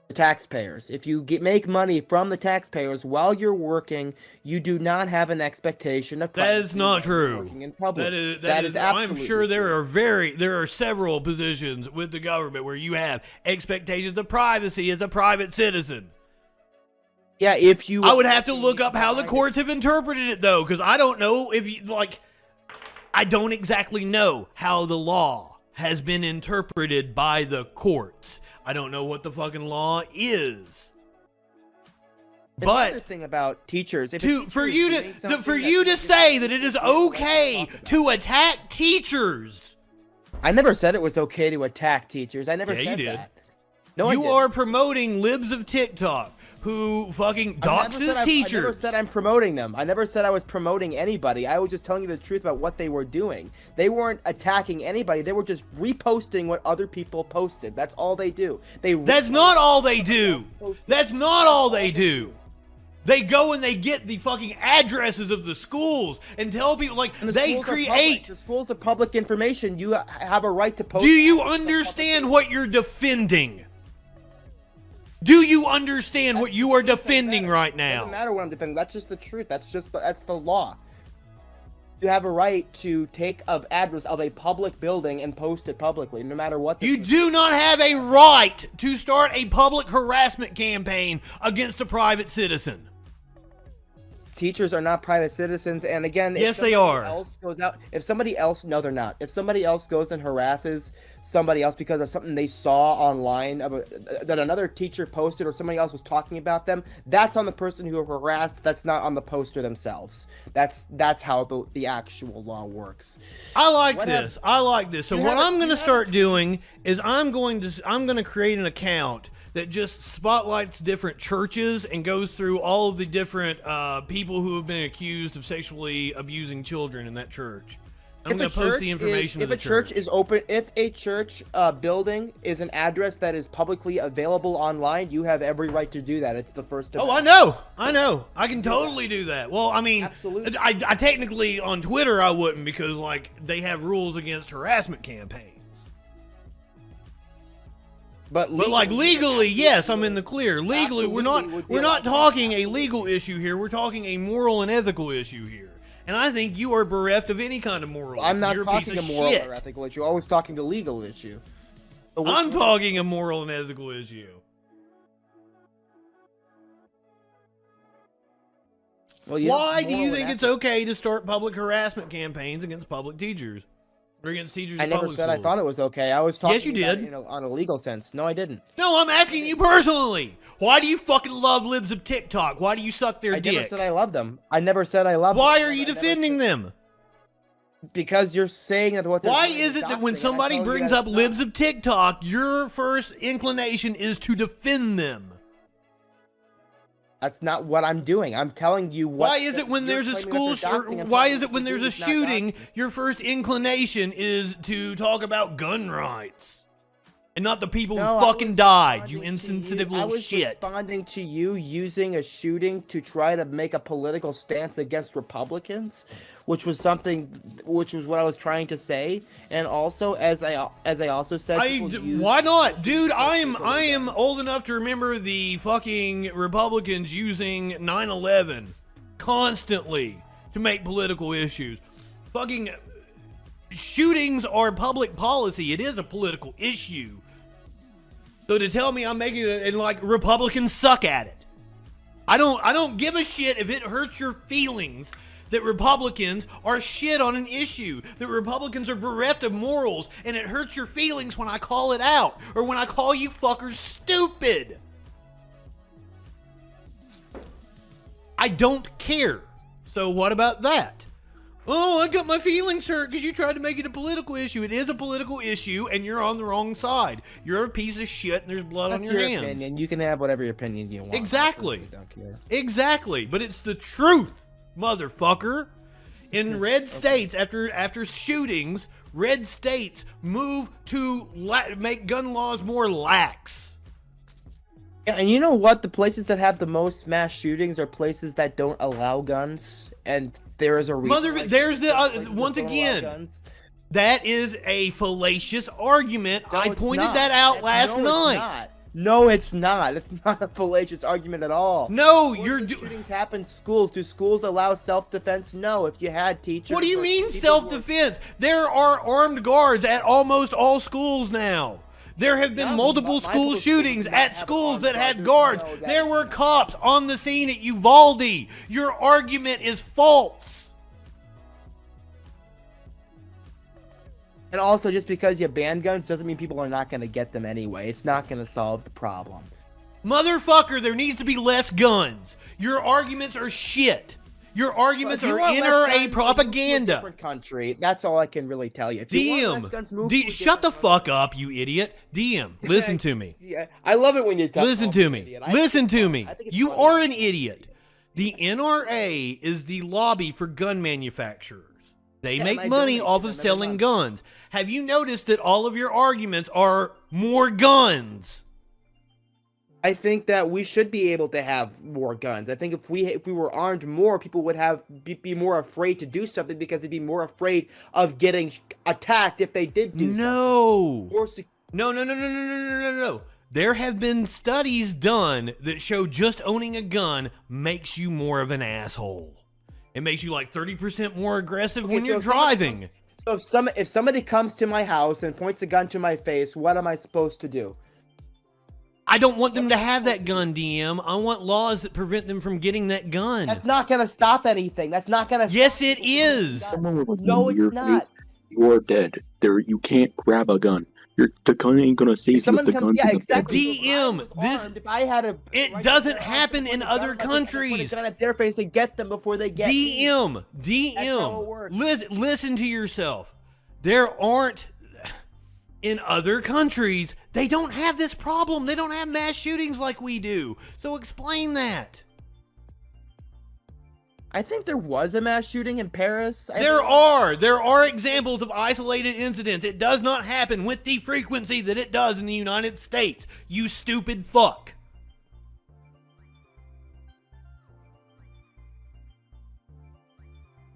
The taxpayers. If you make money from the taxpayers while you're working, you do not have an expectation of privacy. That is not true. Working in public. That is absolutely I'm sure true. there are several positions with the government where you have expectations of privacy as a private citizen. Yeah, I would have to look up how the courts have interpreted it though, because I don't know I don't exactly know how the law has been interpreted by the courts. I don't know what the fucking law is. Another thing about teachers, for you to say that it is okay to attack teachers. I never said it was okay to attack teachers. I never said you did. that. No, you are promoting libs of TikTok who fucking doxes teachers. I never said I'm promoting them. I never said I was promoting anybody. I was just telling you the truth about what they were doing. They weren't attacking anybody. They were just reposting what other people posted. That's all they do. That's not all they do. That's not all they do. They go and they get the fucking addresses of the schools and tell people they create. The schools are public information. You have a right to post. Do you understand what you're defending? Do you understand what you are defending right now? It doesn't matter what I'm defending. That's just the truth. That's the law. You have a right to take an address of a public building and post it publicly, no matter what. You do not have a right to start a public harassment campaign against a private citizen. Teachers are not private citizens, and again, yes, they are. No, they're not. If somebody else goes and harasses somebody else because of something they saw online that another teacher posted or somebody else was talking about them, that's on the person who harassed. That's not on the poster themselves. That's how the actual law works. I like this. So what I'm going to start doing is I'm going to create an account that just spotlights different churches and goes through all of the different people who have been accused of sexually abusing children in that church. I'm going to post the information. If a church is open, if a church building is an address that is publicly available online, you have every right to do that. It's the First Amendment. I know. I can totally do that. Well, I mean, I technically on Twitter I wouldn't, because like they have rules against harassment campaigns. But like legally, yes, I'm in the clear. Legally, we're not talking a legal issue here. We're talking a moral and ethical issue here. And I think you are bereft of any kind of moral. I'm not talking a moral shit. or ethical issue. I was talking a legal issue. I'm talking a moral and ethical issue. Well, why do you think it's okay to start public harassment campaigns against public teachers? Or against teachers in I never public said schools? I thought it was okay. I was talking Yes, you about did. it, on a legal sense. No, I didn't. No, I'm asking you personally. Why do you fucking love libs of TikTok? Why do you suck their dick? I never said I love them. I never said I love them. Why are you defending them? Because you're saying that what they're Why doing is it that when doxing, and I somebody told you brings that up it's libs of TikTok, your first inclination is to defend them? That's not what I'm doing. I'm telling you what. Why is it when there's a school why is it when there's a shooting, your first inclination is to talk about gun rights and not the people who fucking died, you insensitive little shit? I was responding to you using a shooting to try to make a political stance against Republicans, which was what I was trying to say. And also, as I also said, why not, dude? I am old enough to remember the fucking Republicans using 9/11 constantly to make political issues. Fucking shootings are public policy. It is a political issue. So to tell me I'm making it, and like Republicans suck at it. I don't give a shit if it hurts your feelings that Republicans are shit on an issue, that Republicans are bereft of morals, and it hurts your feelings when I call it out, or when I call you fuckers stupid. I don't care. So what about that? Oh, I got my feelings hurt because you tried to make it a political issue. It is a political issue, and you're on the wrong side. You're a piece of shit, and there's blood on your hands. Opinion. You can have whatever opinion you want. Exactly. I don't care. Exactly. But it's the truth, motherfucker. In red states, after shootings, red states move to make gun laws more lax. Yeah, and you know what? The places that have the most mass shootings are places that don't allow guns, and there is a reason. There's the once again. That is a fallacious argument. No, I it's pointed not. that out last No, night. It's not. No, it's not. It's not a fallacious argument at all. No, shootings happen in schools. Do schools allow self-defense? No. If you had teachers. What do you mean self-defense? There are armed guards at almost all schools now. There have been multiple school shootings at schools that had guards. There were cops on the scene at Uvalde. Your argument is false. And also, just because you ban guns doesn't mean people are not going to get them anyway. It's not going to solve the problem. Motherfucker, there needs to be less guns. Your arguments are shit. Your arguments are NRA propaganda. Different country. That's all I can really tell you. If you want less guns, move to a shut the fuck up, you idiot. DM, listen to me. Yeah, I love it when you tell Listen to me. Listen to me. You are an idiot. The NRA is the lobby for gun manufacturers. They make money off of selling guns. Have you noticed that all of your arguments are more guns? I think that we should be able to have more guns. I think if we were armed more, people would be more afraid to do something because they'd be more afraid of getting attacked if they did do something. No. There have been studies done that show just owning a gun makes you more of an asshole. It makes you like 30% more aggressive when you're driving. If somebody comes to my house and points a gun to my face, what am I supposed to do? I don't want them to have that gun, DM. I want laws that prevent them from getting that gun. That's not going to stop anything. That's not going to. Yes, it is. No, it's not. You're dead. You can't grab a gun. The gun ain't gonna save you. The gun's DM. It doesn't happen in other countries. Put a gun at their face and get them before they get DM. Listen to yourself. There aren't. In other countries, they don't have this problem. They don't have mass shootings like we do. So explain that. I think there was a mass shooting in Paris. There are examples of isolated incidents. It does not happen with the frequency that it does in the United States. You stupid fuck.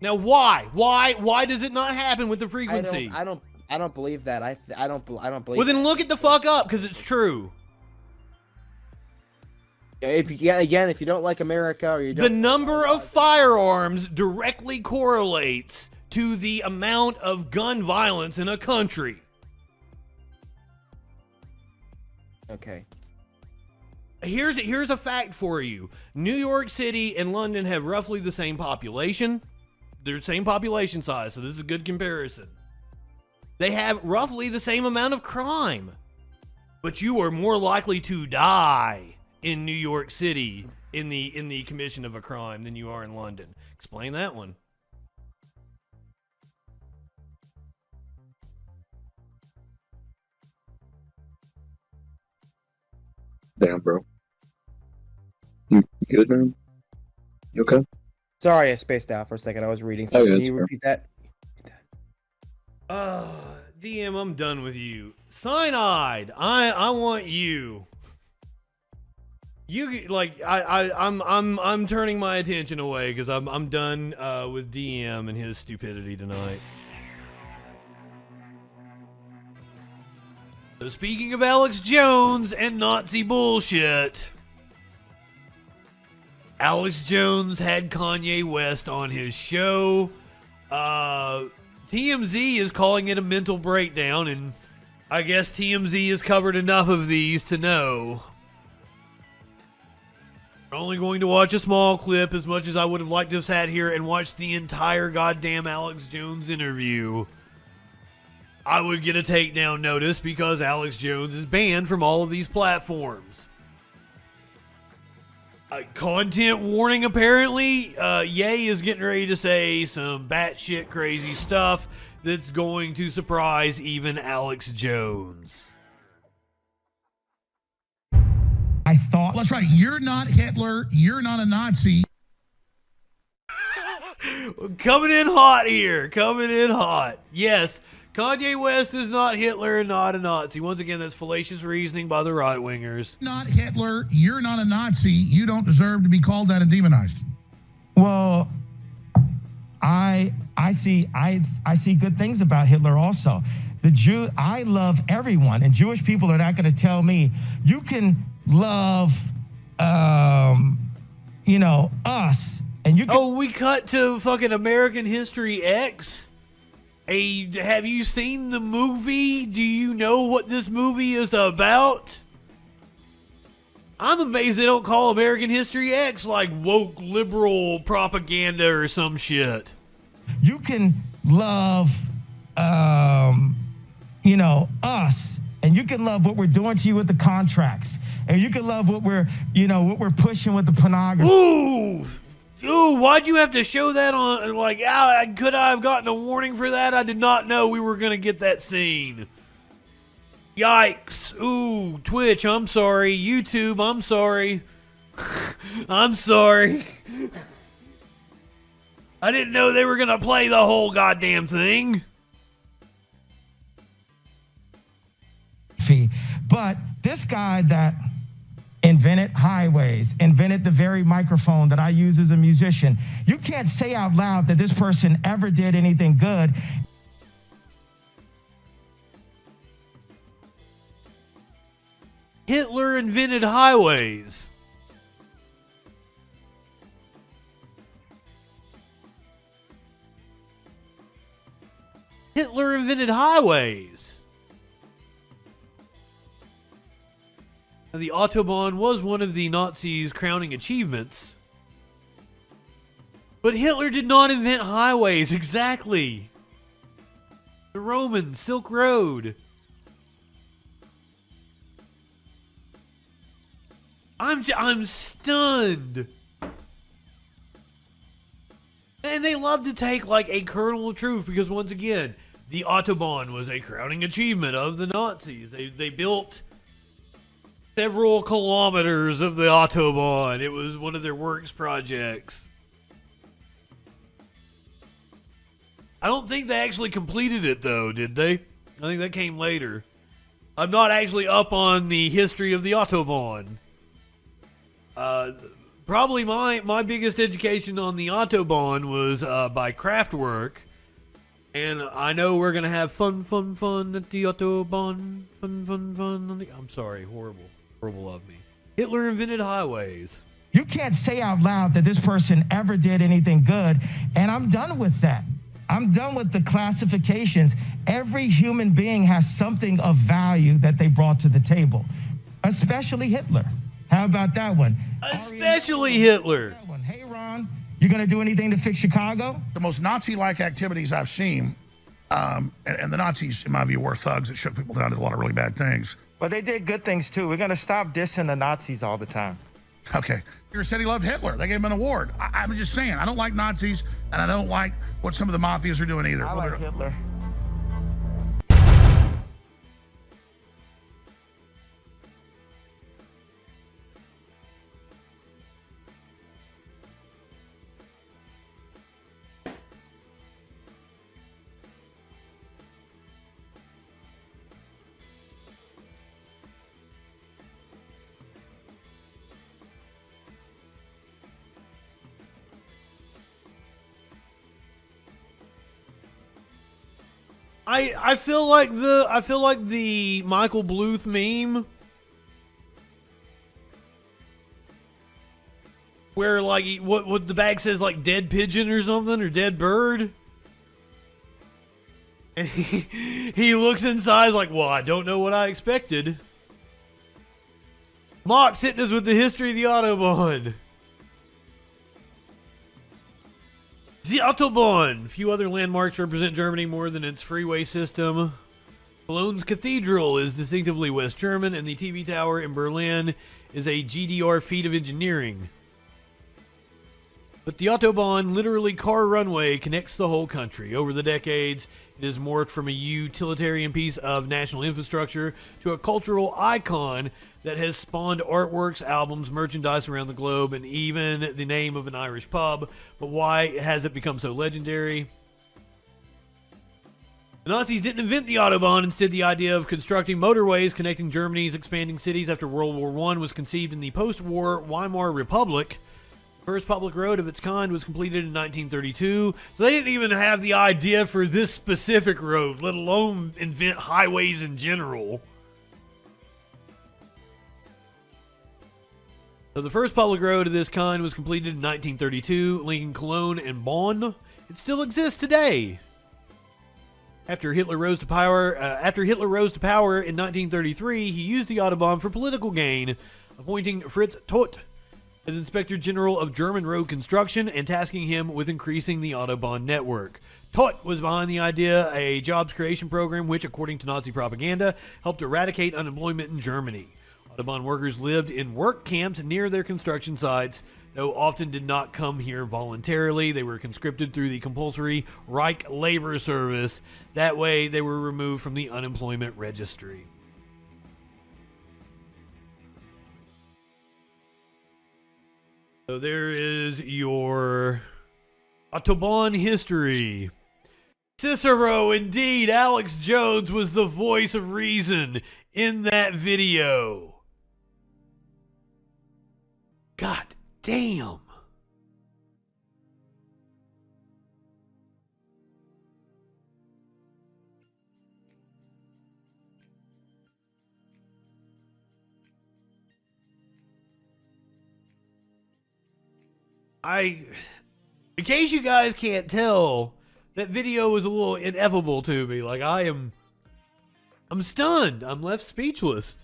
Now, why? Why does it not happen with the frequency? I don't believe that. I don't believe. Well, then look it the fuck up, because it's true. If you don't like America or you don't, the number of firearms directly correlates to the amount of gun violence in a country. Okay. Here's a fact for you. New York City and London have roughly the same population. They're the same population size, so this is a good comparison. They have roughly the same amount of crime. But you are more likely to die in New York City in the commission of a crime than you are in London. Explain that one. Damn, bro. You good, man? You okay? Sorry, I spaced out for a second. I was reading something. Can you repeat that? DM, I'm done with you. Cyanide, I want you. You like I'm turning my attention away because I'm done with DM and his stupidity tonight. So speaking of Alex Jones and Nazi bullshit, Alex Jones had Kanye West on his show. TMZ is calling it a mental breakdown, and I guess TMZ has covered enough of these to know. We're only going to watch a small clip, as much as I would have liked to have sat here and watched the entire goddamn Alex Jones interview. I would get a takedown notice because Alex Jones is banned from all of these platforms. Content warning, apparently. Ye is getting ready to say some batshit crazy stuff that's going to surprise even Alex Jones. I thought, that's right, you're not Hitler, you're not a Nazi. Coming in hot here. Coming in hot. Yes, Kanye West is not Hitler and not a Nazi. Once again, that's fallacious reasoning by the right-wingers. Not Hitler, you're not a Nazi, you don't deserve to be called that and demonized. Well, I see good things about Hitler also. I love everyone, and Jewish people are not going to tell me you can love us and you can. Oh, we cut to fucking American History X. Hey, have you seen the movie? Do you know what this movie is about? I'm amazed they don't call American History X like woke liberal propaganda or some shit. You can love us, and you can love what we're doing to you with the contracts, and you can love what we're pushing with the pornography. Ooh, why'd you have to show that on, like, could I have gotten a warning for that? I did not know we were gonna get that scene. Yikes. Ooh, Twitch, I'm sorry. YouTube, I'm sorry. I'm sorry. I didn't know they were gonna play the whole goddamn thing. But this guy that invented highways, invented the very microphone that I use as a musician, you can't say out loud that this person ever did anything good. Hitler invented highways. Hitler invented highways. Now, the Autobahn was one of the Nazis' crowning achievements. But Hitler did not invent highways, exactly. The Romans, Silk Road. I'm stunned. And they love to take like a kernel of truth because once again, the Autobahn was a crowning achievement of the Nazis. They built several kilometers of the Autobahn. It was one of their works projects. I don't think they actually completed it, though, did they? I think that came later. I'm not actually up on the history of the Autobahn. Probably my biggest education on the Autobahn was by Kraftwerk. And I know we're going to have fun at the Autobahn. Fun. I'm sorry, horrible of me. Hitler invented highways. You can't say out loud that this person ever did anything good, and I'm done with that. I'm done with the classifications. Every human being has something of value that they brought to the table, especially Hitler. How about that one? Especially Hitler. Hey, Ron, you going to do anything to fix Chicago? The most Nazi-like activities I've seen, and the Nazis, in my view, were thugs that shook people down, did a lot of really bad things. But they did good things, too. We're going to stop dissing the Nazis all the time. Okay. Hitler said he loved Hitler. They gave him an award. I'm just saying, I don't like Nazis, and I don't like what some of the mafias are doing either. I like Hitler. I feel like the Michael Bluth meme where like what the bag says, like dead pigeon or something, or dead bird, and he looks inside like, well, I don't know what I expected. Mock's hitting us with the history of the Autobahn. The Autobahn. Few other landmarks represent Germany more than its freeway system. Cologne's Cathedral is distinctively West German, and the TV tower in Berlin is a GDR feat of engineering. But the Autobahn, literally car runway, connects the whole country. Over the decades, it has morphed from a utilitarian piece of national infrastructure to a cultural icon that has spawned artworks, albums, merchandise around the globe, and even the name of an Irish pub. But why has it become so legendary? The Nazis didn't invent the Autobahn. Instead, the idea of constructing motorways connecting Germany's expanding cities after World War I was conceived in the post-war Weimar Republic. The first public road of its kind was completed in 1932, so they didn't even have the idea for this specific road, let alone invent highways in general. So the first public road of this kind was completed in 1932, linking Cologne and Bonn. It still exists today. After Hitler rose to power in 1933, he used the Autobahn for political gain, appointing Fritz Todt as Inspector General of German road construction and tasking him with increasing the Autobahn network. Todt was behind the idea, a jobs creation program which, according to Nazi propaganda, helped eradicate unemployment in Germany. Autobahn workers lived in work camps near their construction sites, though often did not come here voluntarily. They were conscripted through the compulsory Reich labor service. That way, they were removed from the unemployment registry. So there is your Autobahn history. Cicero, indeed, Alex Jones was the voice of reason in that video. God damn. In case you guys can't tell, that video was a little ineffable to me. Like, I'm stunned. I'm left speechless.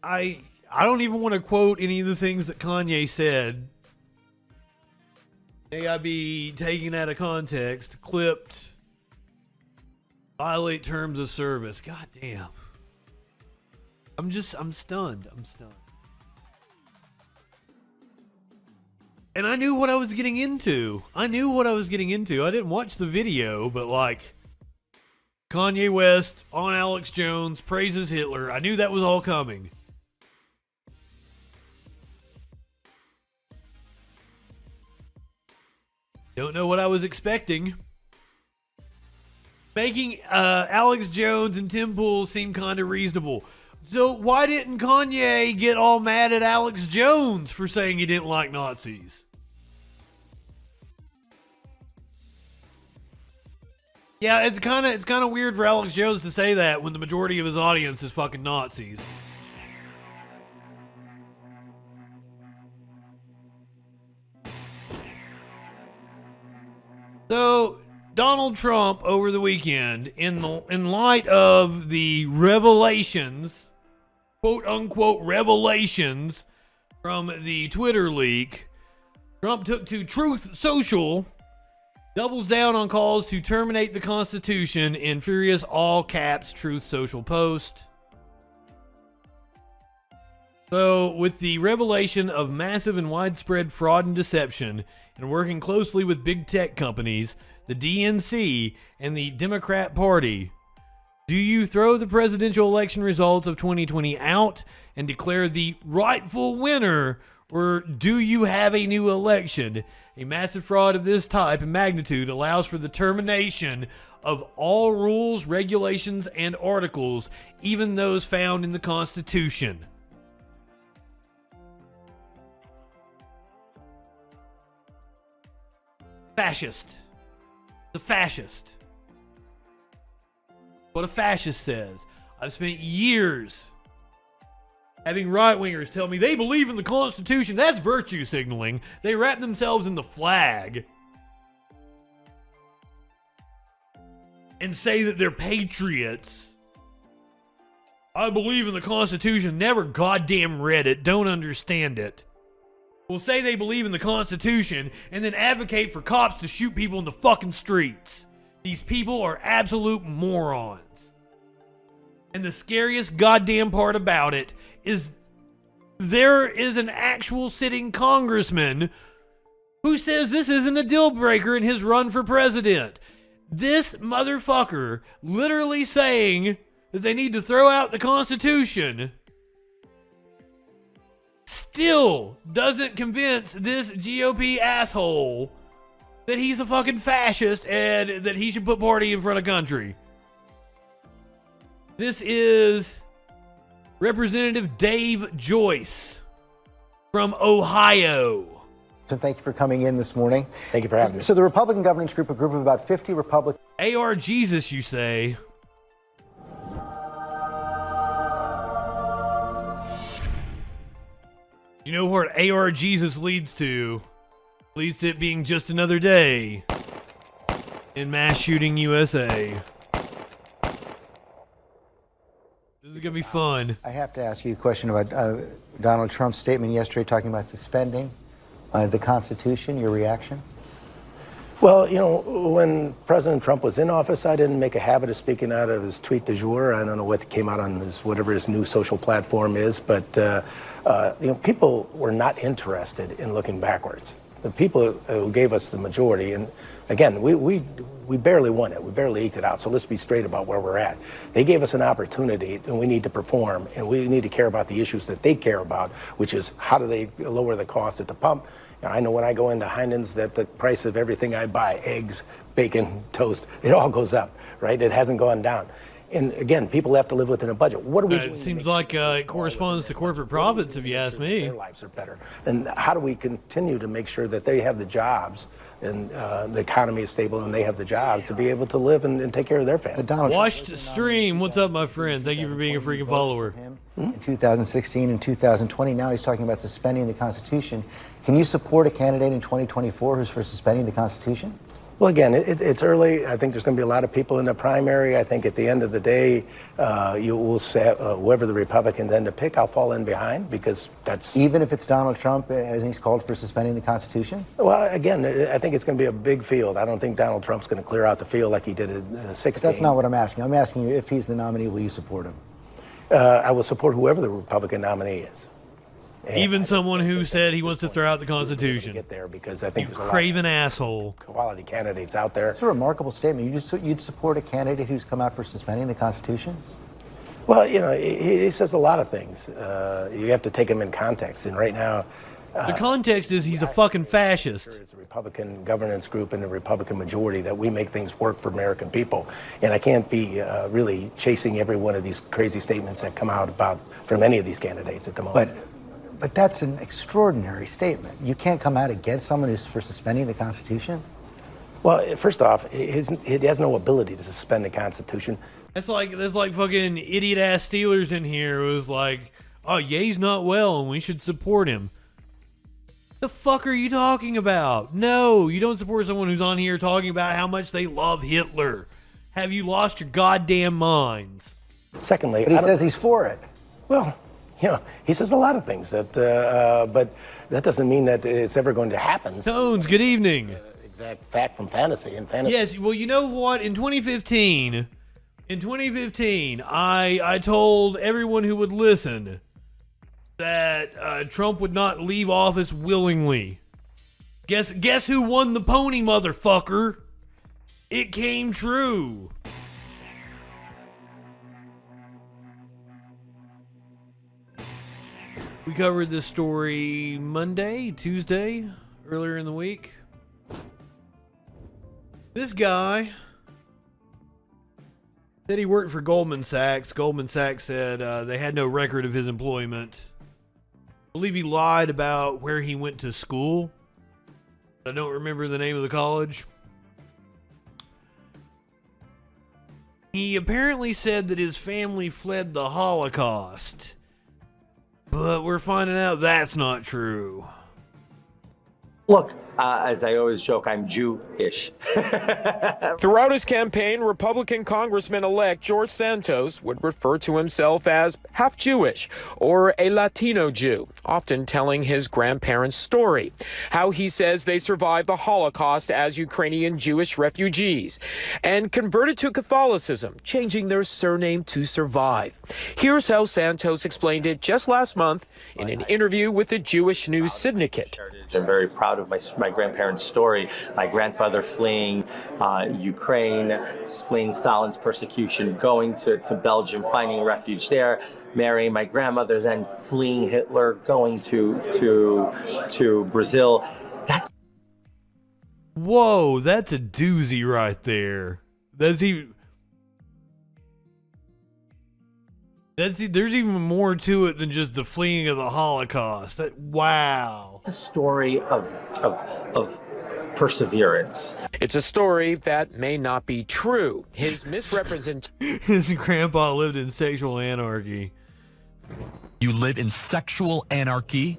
I don't even want to quote any of the things that Kanye said. May I be taken out of context, clipped, violate terms of service. God damn. I'm stunned. I'm stunned. And I knew what I was getting into. I didn't watch the video, but like, Kanye West on Alex Jones praises Hitler. I knew that was all coming. Don't know what I was expecting. Making Alex Jones and Tim Pool seem kind of reasonable. So why didn't Kanye get all mad at Alex Jones for saying he didn't like Nazis? Yeah, it's kind of weird for Alex Jones to say that when the majority of his audience is fucking Nazis. So, Donald Trump over the weekend, in light of the revelations, quote unquote revelations from the Twitter leak, Trump took to Truth Social, doubles down on calls to terminate the Constitution in furious all caps Truth Social post. So, with the revelation of massive and widespread fraud and deception, and working closely with big tech companies, the DNC, and the Democrat Party, do you throw the presidential election results of 2020 out and declare the rightful winner, or do you have a new election? A massive fraud of this type and magnitude allows for the termination of all rules, regulations, and articles, even those found in the Constitution. Fascist. The fascist. What a fascist says. I've spent years having right-wingers tell me they believe in the Constitution. That's virtue signaling. They wrap themselves in the flag and say that they're patriots. I believe in the Constitution. Never goddamn read it. Don't understand it. Will say they believe in the Constitution and then advocate for cops to shoot people in the fucking streets. These people are absolute morons. And the scariest goddamn part about it is there is an actual sitting congressman who says this isn't a deal breaker in his run for president. This motherfucker literally saying that they need to throw out the Constitution still doesn't convince this GOP asshole that he's a fucking fascist and that he should put party in front of country. This is Representative Dave Joyce from Ohio. So thank you for coming in this morning. Thank you for having me. So the Republican governance group, a group of about 50 Republicans. AR Jesus, you say? You know what AR Jesus leads to? Leads to it being just another day in mass shooting USA. This is going to be fun. I have to ask you a question about Donald Trump's statement yesterday talking about suspending the Constitution. Your reaction? Well, you know, when President Trump was in office, I didn't make a habit of speaking out of his tweet du jour. I don't know what came out on his, whatever his new social platform is, but you know, people were not interested in looking backwards. The people who gave us the majority, and again, we barely won it. We barely eked it out. So let's be straight about where we're at. They gave us an opportunity, and we need to perform, and we need to care about the issues that they care about, which is how do they lower the cost at the pump. I know when I go into Heinen's that the price of everything I buy, eggs, bacon, toast, it all goes up, right? It hasn't gone down. And again, people have to live within a budget. What are we doing? It seems like it corresponds to corporate profits, if you ask me. Their lives are better. And how do we continue to make sure that they have the jobs and the economy is stable and they have the jobs to be able to live and take care of their family? Watched stream. What's up, my friend? Thank you for being a freaking follower. In 2016 and 2020, now he's talking about suspending the Constitution. Can you support a candidate in 2024 who's for suspending the Constitution? Well, again, it's early. I think there's going to be a lot of people in the primary. I think at the end of the day, you will say whoever the Republicans end up pick, I'll fall in behind because that's... Even if it's Donald Trump and he's called for suspending the Constitution? Well, again, I think it's going to be a big field. I don't think Donald Trump's going to clear out the field like he did in 16. That's not what I'm asking. I'm asking you if he's the nominee, will you support him? I will support whoever the Republican nominee is. Even someone who said he wants to throw out the Constitution. Get there because I think you there's a craven asshole. Quality candidates out there. That's a remarkable statement. You'd support a candidate who's come out for suspending the Constitution? Well, you know, he says a lot of things. You have to take him in context. And right now, The context is he's a fucking fascist. As a Republican governance group and a Republican majority that we make things work for American people. And I can't be really chasing every one of these crazy statements that come out from any of these candidates at the moment. But that's an extraordinary statement. You can't come out against someone who's for suspending the Constitution? Well, first off, he has no ability to suspend the Constitution. That's like fucking idiot ass Steelers in here who was like, oh, Ye's not well and we should support him. The fuck are you talking about? No, you don't support someone who's on here talking about how much they love Hitler. Have you lost your goddamn minds? Secondly, but he says he's for it. Well, he says a lot of things but that doesn't mean that it's ever going to happen. Tones, good evening. Exact fact from fantasy and fantasy. Yes, well, you know what? In 2015, I told everyone who would listen that Trump would not leave office willingly. Guess who won the pony, motherfucker? It came true. We covered this story Monday, Tuesday, earlier in the week. This guy said he worked for Goldman Sachs. Goldman Sachs said they had no record of his employment. I believe he lied about where he went to school. I don't remember the name of the college. He apparently said that his family fled the Holocaust. But we're finding out that's not true. Look, as I always joke, I'm Jew-ish. Throughout his campaign, Republican Congressman-elect George Santos would refer to himself as half Jewish or a Latino Jew, often telling his grandparents' story, how he says they survived the Holocaust as Ukrainian Jewish refugees and converted to Catholicism, changing their surname to Survive. Here's how Santos explained it just last month in an interview with the Jewish News Syndicate. I'm very proud of my grandparents' story. My grandfather fleeing Ukraine, fleeing Stalin's persecution, going to Belgium, finding refuge there, marrying my grandmother, then fleeing Hitler, going to Brazil. Whoa, that's a doozy right there. There's even more to it than just the fleeing of the Holocaust. Wow. It's a story of perseverance. It's a story that may not be true. His misrepresentation. His grandpa lived in sexual anarchy. You live in sexual anarchy?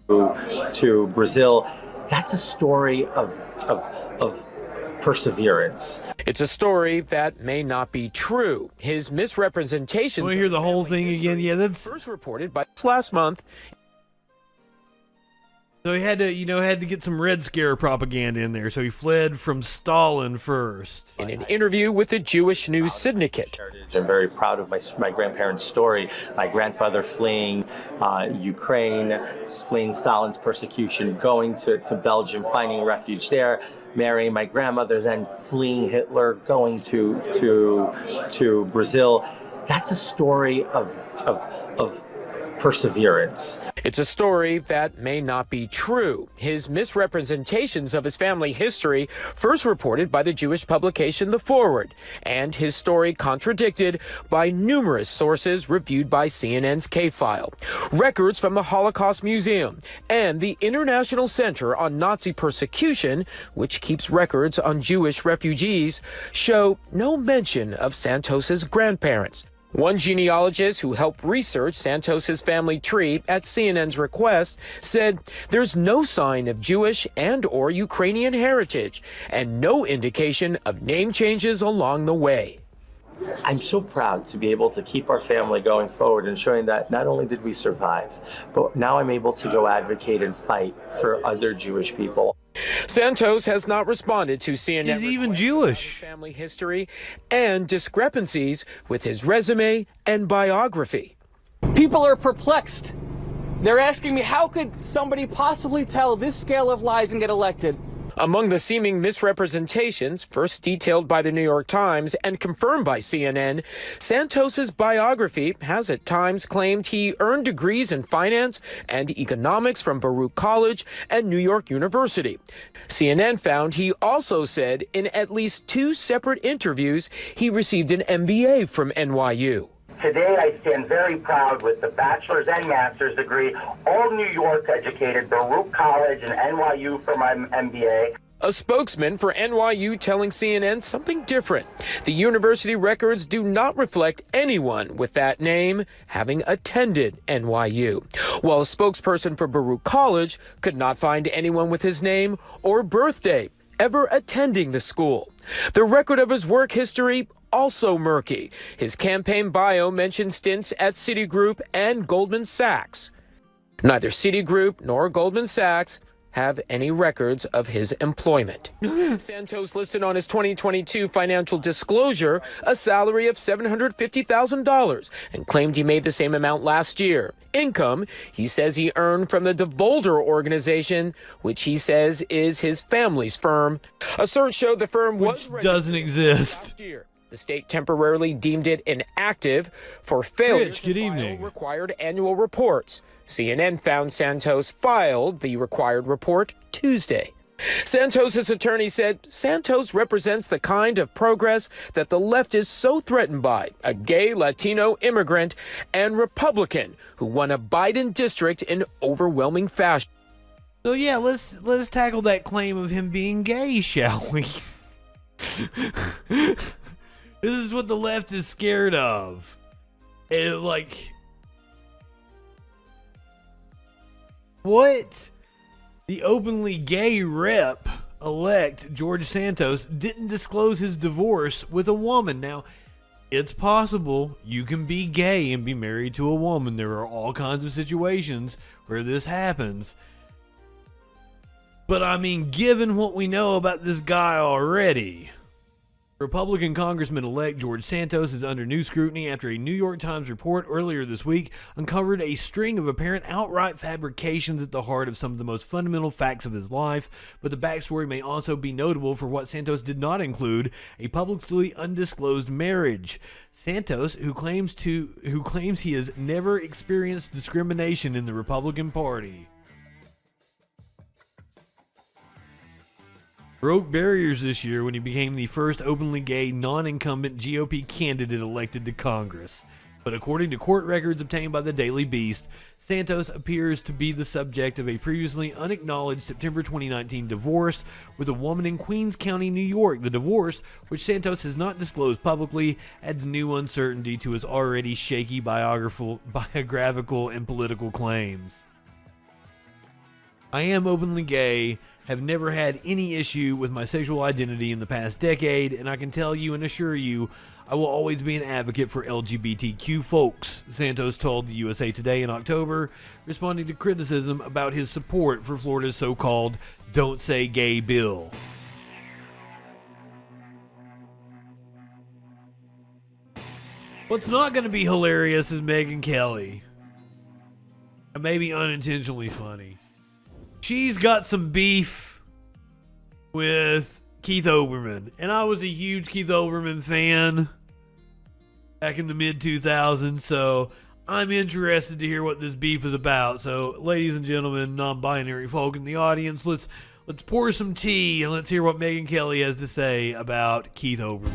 To Brazil. That's a story of perseverance. It's a story that may not be true. His misrepresentation. Want to hear the whole thing again? Yeah, that's first reported by last month. So he had to get some Red Scare propaganda in there. So he fled from Stalin first. In an interview with the Jewish News Syndicate. I'm very proud of my grandparents' story. My grandfather fleeing Ukraine, fleeing Stalin's persecution, going to Belgium, finding refuge there, marrying my grandmother, then fleeing Hitler, going to Brazil. That's a story of perseverance. It's a story that may not be true. His misrepresentations of his family history first reported by the Jewish publication The Forward, and his story contradicted by numerous sources reviewed by CNN's K-File. Records from the Holocaust Museum and the International Center on Nazi Persecution, which keeps records on Jewish refugees, show no mention of Santos's grandparents. One genealogist who helped research Santos's family tree at CNN's request said there's no sign of Jewish and/or Ukrainian heritage and no indication of name changes along the way. I'm so proud to be able to keep our family going forward and showing that not only did we survive, but now I'm able to go advocate and fight for other Jewish people. Santos has not responded to CNN. He's even Jewish. Family history and discrepancies with his resume and biography. People are perplexed. They're asking me, how could somebody possibly tell this scale of lies and get elected? Among the seeming misrepresentations, first detailed by the New York Times and confirmed by CNN, Santos's biography has at times claimed he earned degrees in finance and economics from Baruch College and New York University. CNN found he also said in at least 2 separate interviews he received an MBA from NYU. Today, I stand very proud with the bachelor's and master's degree, all New York educated, Baruch College and NYU for my MBA. A spokesman for NYU telling CNN something different. The university records do not reflect anyone with that name having attended NYU, while a spokesperson for Baruch College could not find anyone with his name or birthday ever attending the school. The record of his work history also murky. His campaign bio mentioned stints at Citigroup and Goldman Sachs. Neither Citigroup nor Goldman Sachs have any records of his employment. Santos listed on his 2022 financial disclosure a salary of $750,000 and claimed he made the same amount last year. Income, he says he earned from the DeVolder organization, which he says is his family's firm. A search showed the firm doesn't exist. Last year. The state temporarily deemed it inactive for failure Rich, good evening. file required annual reports. CNN found Santos filed the required report Tuesday. Santos's attorney said Santos represents the kind of progress that the left is so threatened by, a gay Latino immigrant and Republican who won a Biden district in overwhelming fashion. So yeah, let's tackle that claim of him being gay, shall we? This is what the left is scared of. And what the openly gay rep-elect George Santos didn't disclose his divorce with a woman. Now, it's possible you can be gay and be married to a woman. There are all kinds of situations where this happens. But I mean, given what we know about this guy already, Republican Congressman-elect George Santos is under new scrutiny after a New York Times report earlier this week uncovered a string of apparent outright fabrications at the heart of some of the most fundamental facts of his life. But the backstory may also be notable for what Santos did not include: a publicly undisclosed marriage. Santos, who claims he has never experienced discrimination in the Republican Party, broke barriers this year when he became the first openly gay, non-incumbent GOP candidate elected to Congress. But according to court records obtained by the Daily Beast, Santos appears to be the subject of a previously unacknowledged September 2019 divorce with a woman in Queens County, New York. The divorce, which Santos has not disclosed publicly, adds new uncertainty to his already shaky biographical and political claims. I am openly gay, have never had any issue with my sexual identity in the past decade, and I can tell you and assure you I will always be an advocate for LGBTQ folks, Santos told the USA Today in October, responding to criticism about his support for Florida's so-called Don't Say Gay bill. What's not going to be hilarious is Megyn Kelly. Maybe unintentionally funny. She's got some beef with Keith Olbermann, and I was a huge Keith Olbermann fan back in the mid-2000s, so I'm interested to hear what this beef is about. So, ladies and gentlemen, non-binary folk in the audience, let's pour some tea and let's hear what Megyn Kelly has to say about Keith Olbermann.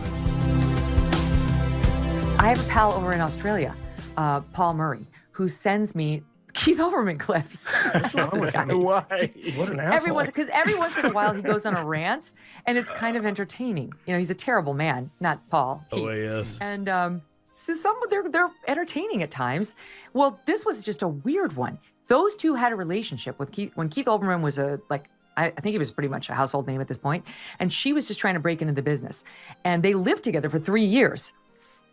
I have a pal over in Australia, Paul Murray, who sends me Keith Olbermann clips. What's wrong with this guy? Why? What an asshole. Because every once in a while he goes on a rant, and it's kind of entertaining. You know, he's a terrible man, not Paul. Keith. Oh, yes. And so they're entertaining at times. Well, this was just a weird one. Those two had a relationship with Keith when Keith Olbermann was I think he was pretty much a household name at this point, and she was just trying to break into the business. And they lived together for 3 years,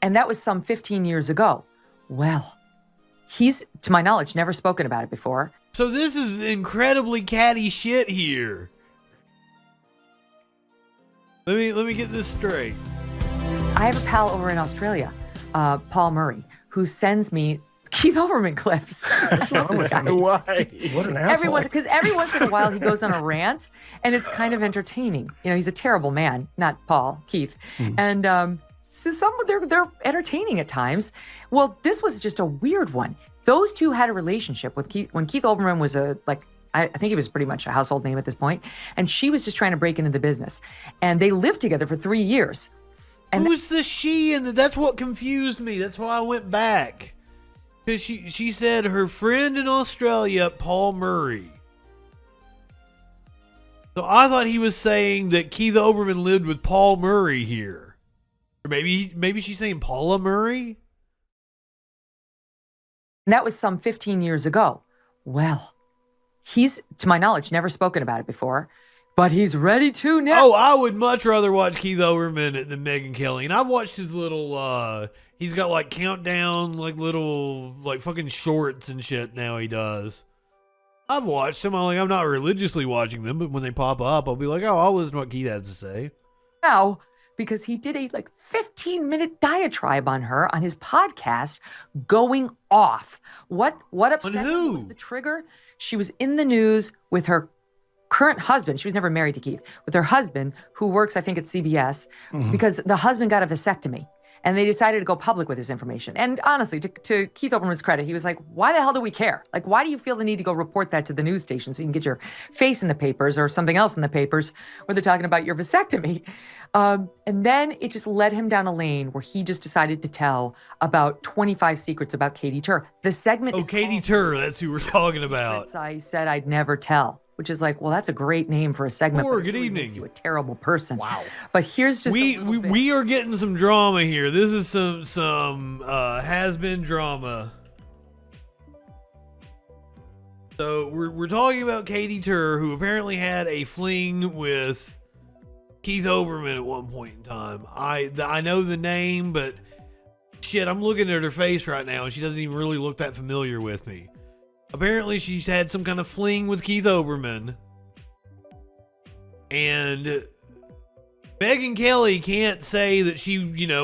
and that was some 15 years ago. Well, he's, to my knowledge, never spoken about it before. So this is incredibly catty shit here. Let me get this straight. I have a pal over in Australia, Paul Murray, who sends me Keith Olbermann clips. What's wrong with this guy? Why? What an asshole. Because every once in a while he goes on a rant, and it's kind of entertaining. You know, he's a terrible man, not Paul, Keith. And so they're entertaining at times. Well, this was just a weird one. Those two had a relationship with Keith when Keith Olbermann was I think he was pretty much a household name at this point, and she was just trying to break into the business. And they lived together for 3 years. And Who's the she? And that's what confused me. That's why I went back. Because she said her friend in Australia, Paul Murray. So I thought he was saying that Keith Olbermann lived with Paul Murray here. Or maybe she's saying Paula Murray? And that was some 15 years ago. Well, he's, to my knowledge, never spoken about it before, but he's ready to now. Oh, I would much rather watch Keith Olbermann than Megyn Kelly. And I've watched his little, he's got like countdown, like little, like fucking shorts and shit now he does. I've watched them. I'm not religiously watching them, but when they pop up, I'll be like, oh, I'll listen to what Keith has to say. Now, because he did a 15-minute diatribe on her on his podcast, going off. What upset him was the trigger. She was in the news with her current husband. She was never married to Keith. With her husband, who works, I think, at CBS, because the husband got a vasectomy. And they decided to go public with this information. And honestly, to Keith Olbermann's credit, he was like, why the hell do we care? Like, why do you feel the need to go report that to the news station so you can get your face in the papers or something else in the papers where they're talking about your vasectomy? And then it just led him down a lane where he just decided to tell about 25 secrets about Katie Tur. The segment is Katie Tur, that's who we're talking about. I said I'd never tell. Which is like, well, that's a great name for a segment. Or but it good really evening. Makes you a terrible person. Wow. But here's just we are getting some drama here. This is some has-been drama. So we're talking about Katie Tur, who apparently had a fling with Keith Olbermann at one point in time. I know the name, but shit, I'm looking at her face right now, and she doesn't even really look that familiar with me. Apparently, she's had some kind of fling with Keith Olbermann. And Megyn Kelly can't say that she,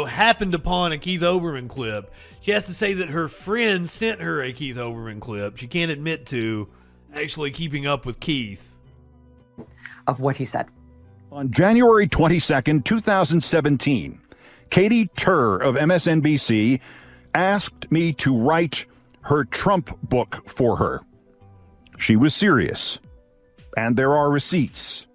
happened upon a Keith Olbermann clip. She has to say that her friend sent her a Keith Olbermann clip. She can't admit to actually keeping up with Keith. Of what he said. On January 22nd, 2017, Katie Tur of MSNBC asked me to write her Trump book for her. She was serious, and there are receipts.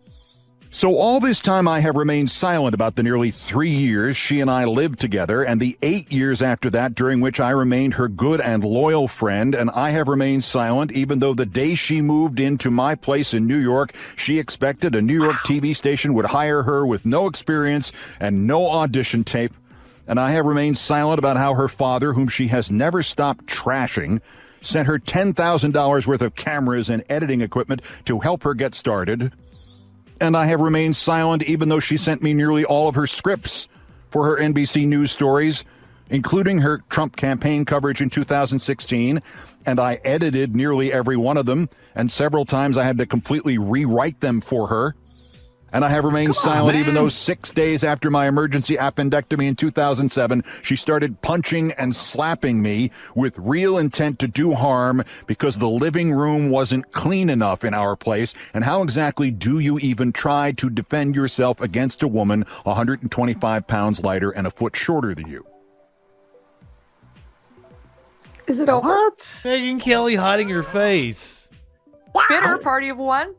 So all this time I have remained silent about the nearly 3 years she and I lived together, and the 8 years after that during which I remained her good and loyal friend, and I have remained silent even though the day she moved into my place in New York, she expected a New York TV station would hire her with no experience and no audition tape. And I have remained silent about how her father, whom she has never stopped trashing, sent her $10,000 worth of cameras and editing equipment to help her get started. And I have remained silent even though she sent me nearly all of her scripts for her NBC News stories, including her Trump campaign coverage in 2016. And I edited nearly every one of them, and several times I had to completely rewrite them for her. And I have remained silent even though 6 days after my emergency appendectomy in 2007, she started punching and slapping me with real intent to do harm because the living room wasn't clean enough in our place. And how exactly do you even try to defend yourself against a woman 125 pounds lighter and a foot shorter than you? Is it over? What? Megyn Kelly hiding her face. Bitter party of one.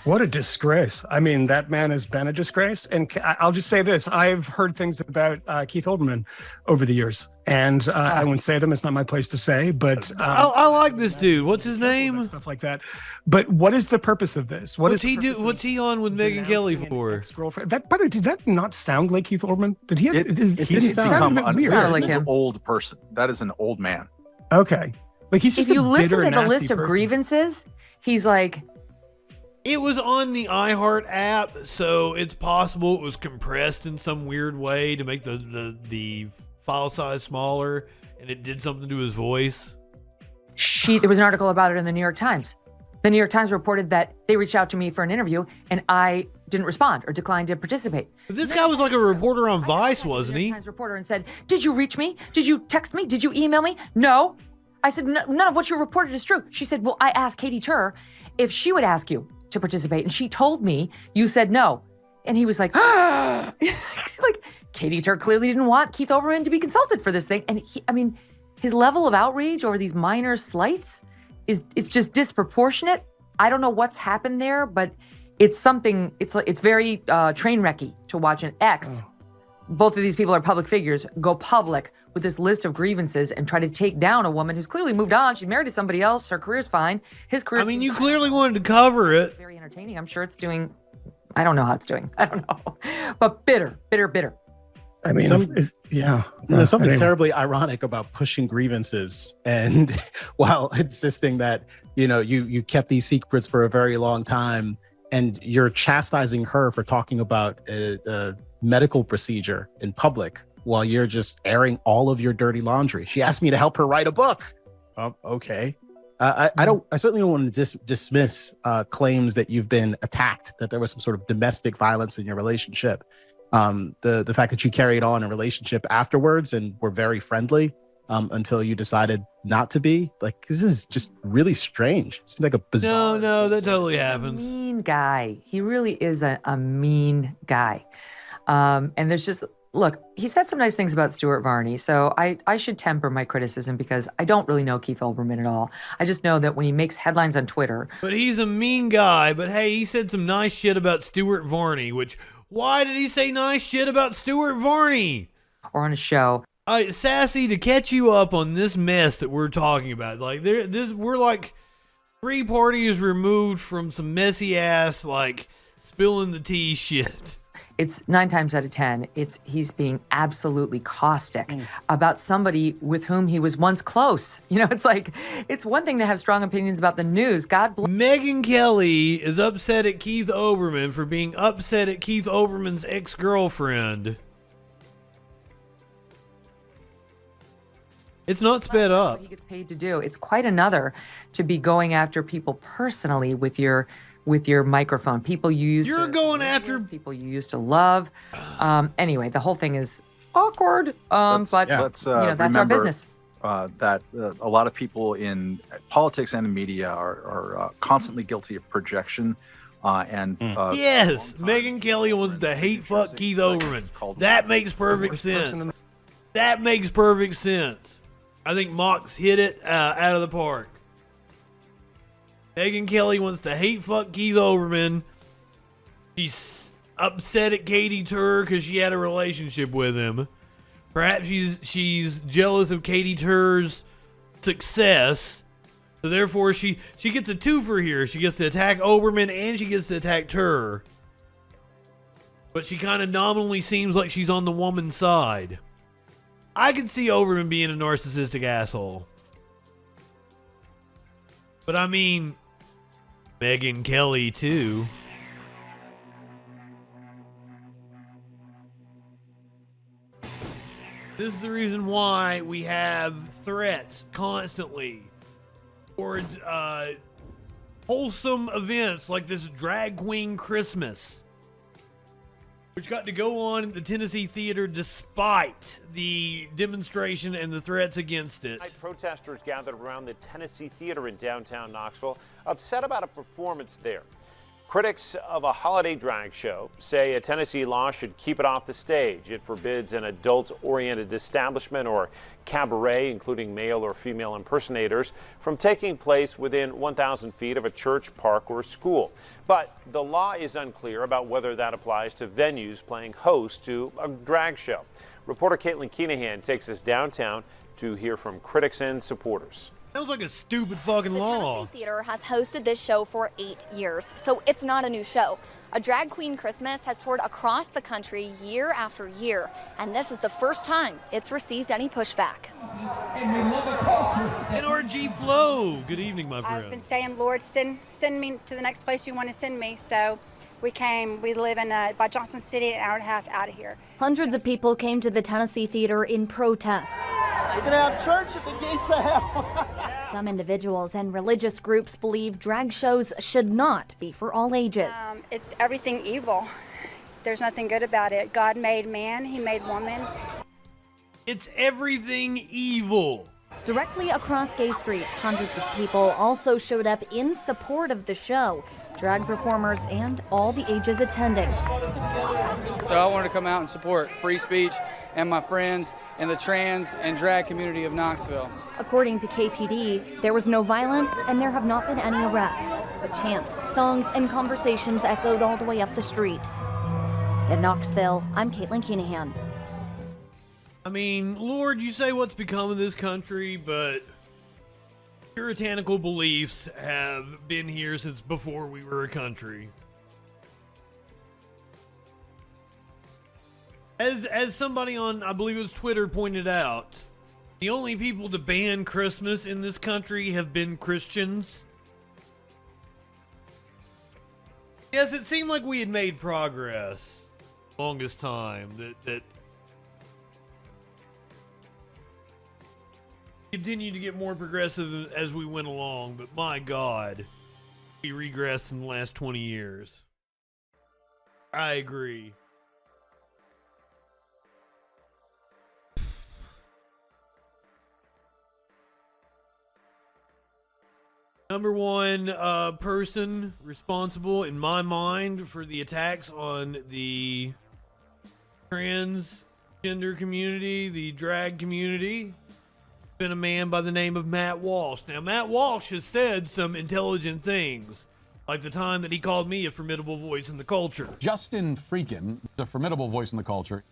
What a disgrace. I mean, that man has been a disgrace. And I'll just say this. I've heard things about Keith Olbermann over the years. And I won't say them. It's not my place to say. But I like this dude. What's his name? Stuff like that. But what is the purpose of this? What's he on with Megyn Kelly for? Ex-girlfriend. By the way, did that not sound like Keith Olbermann? Did he? He's become weird. an Like old person. That is an old man. Okay. Like he's just if you a listen bitter, to the nasty list of person. grievances, he's like, it was on the iHeart app, so it's possible it was compressed in some weird way to make the file size smaller, and it did something to his voice. there was an article about it in the New York Times. The New York Times reported that they reached out to me for an interview, and I didn't respond or declined to participate. But this guy was like a reporter on Vice, wasn't he? Times reporter and said, "Did you reach me? Did you text me? Did you email me?" No. I said, none of what you reported is true. She said, well, I asked Katie Tur if she would ask you to participate. And she told me you said no. And he was like, like, Katie Tur clearly didn't want Keith Olbermann to be consulted for this thing. And his level of outrage over these minor slights it's just disproportionate. I don't know what's happened there, but it's something, it's very train wrecky to watch an ex. Both of these people are public figures, go public with this list of grievances and try to take down a woman who's clearly moved on. She's married to somebody else. Her career's fine. His career. You clearly wanted to cover it. It's very entertaining. I'm sure it's doing. I don't know how it's doing. I don't know. But bitter. I mean, there's something terribly ironic about pushing grievances and while insisting that, you kept these secrets for a very long time and you're chastising her for talking about a medical procedure in public while you're just airing all of your dirty laundry. She asked me to help her write a book. Okay. I certainly don't want to dismiss claims that you've been attacked, that there was some sort of domestic violence in your relationship. The fact that you carried on a relationship afterwards and were very friendly until you decided not to be, like, this is just really strange. It seems like a bizarre. No, that totally happens. Mean guy. He really is a mean guy. And there's just, look, he said some nice things about Stuart Varney, so I should temper my criticism because I don't really know Keith Olbermann at all. I just know that when he makes headlines on Twitter. But he's a mean guy, but hey, he said some nice shit about Stuart Varney, which, why did he say nice shit about Stuart Varney? Or on a show. Sassy, to catch you up on this mess that we're talking about, like we're like 3 parties removed from some messy ass, like, spilling the tea shit. It's 9 times out of 10, he's being absolutely caustic about somebody with whom he was once close. It's like, it's one thing to have strong opinions about the news. Megyn Kelly is upset at Keith Olbermann for being upset at Keith Olbermann's ex-girlfriend. It's not sped up. He gets paid to do. It's quite another to be going after people personally with your microphone. People you used You're going after people you used to love. Anyway, the whole thing is awkward. But that's our business. That a lot of people in politics and in media are constantly guilty of projection. Yes, Megyn Kelly wants to hate fuck Keith Olbermann. That makes perfect sense. That makes perfect sense. I think Mox hit it out of the park. Megyn Kelly wants to hate fuck Keith Olbermann. She's upset at Katie Tur because she had a relationship with him. Perhaps she's jealous of Katie Tur's success. So therefore she gets a twofer here. She gets to attack Olbermann and she gets to attack Tur. But she kind of nominally seems like she's on the woman's side. I could see Olbermann being a narcissistic asshole. But I mean, Megyn Kelly too. This is the reason why we have threats constantly towards wholesome events like this drag queen Christmas, which got to go on at the Tennessee Theater despite the demonstration and the threats against it. Protesters gathered around the Tennessee Theater in downtown Knoxville, upset about a performance there. Critics of a holiday drag show say a Tennessee law should keep it off the stage. It forbids an adult-oriented establishment or cabaret, including male or female impersonators, from taking place within 1,000 feet of a church, park, or school. But the law is unclear about whether that applies to venues playing host to a drag show. Reporter Caitlin Keenahan takes us downtown to hear from critics and supporters. Sounds like a stupid fucking law. The Tennessee Theater has hosted this show for 8 years, so it's not a new show. A Drag Queen Christmas has toured across the country year after year, and this is the first time it's received any pushback. NRG Flow. Good evening, my friend. I've been saying, Lord, send me to the next place you want to send me. So we live in by Johnson City, an hour and a half out of here. Hundreds of people came to the Tennessee Theater in protest. We're going to have church at the gates of hell. Some individuals and religious groups believe drag shows should not be for all ages. It's everything evil. There's nothing good about it. God made man, he made woman. It's everything evil. Directly across Gay Street, hundreds of people also showed up in support of the show. Drag performers and all the ages attending. So I wanted to come out and support free speech and my friends in the trans and drag community of Knoxville. According to KPD, there was no violence and there have not been any arrests. But chants, songs, and conversations echoed all the way up the street. In Knoxville, I'm Caitlin Keenahan. I mean, Lord, you say what's become of this country, but puritanical beliefs have been here since before we were a country. As somebody on, I believe it was Twitter, pointed out, the only people to ban Christmas in this country have been Christians. Yes, it seemed like we had made progress longest time, that continued to get more progressive as we went along, but my God, we regressed in the last 20 years. I agree. Number one person responsible in my mind for the attacks on the transgender community, the drag community, been a man by the name of Matt Walsh. Now, Matt Walsh has said some intelligent things, like the time that he called me a formidable voice in the culture. Justin Freakin, a formidable voice in the culture.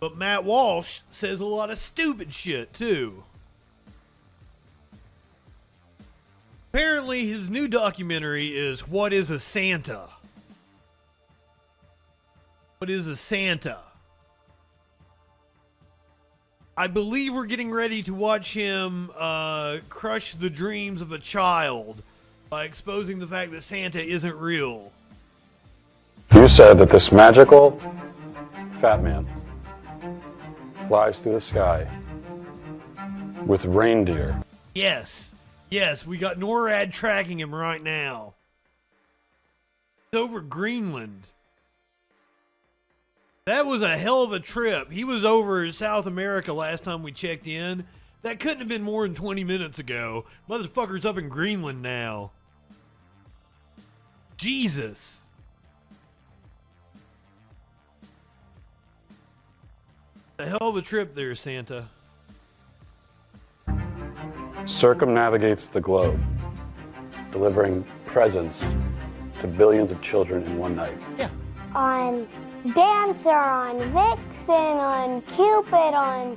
But Matt Walsh says a lot of stupid shit, too. Apparently, his new documentary is What is a Santa? What is a Santa? I believe we're getting ready to watch him crush the dreams of a child by exposing the fact that Santa isn't real. You said that this magical fat man flies through the sky with reindeer. Yes, we got NORAD tracking him right now. It's over Greenland. That was a hell of a trip. He was over South America last time we checked in. That couldn't have been more than 20 minutes ago. Motherfucker's up in Greenland now. Jesus. A hell of a trip there, Santa. Circumnavigates the globe, delivering presents to billions of children in one night. On Dancer, on Vixen, on Cupid, on...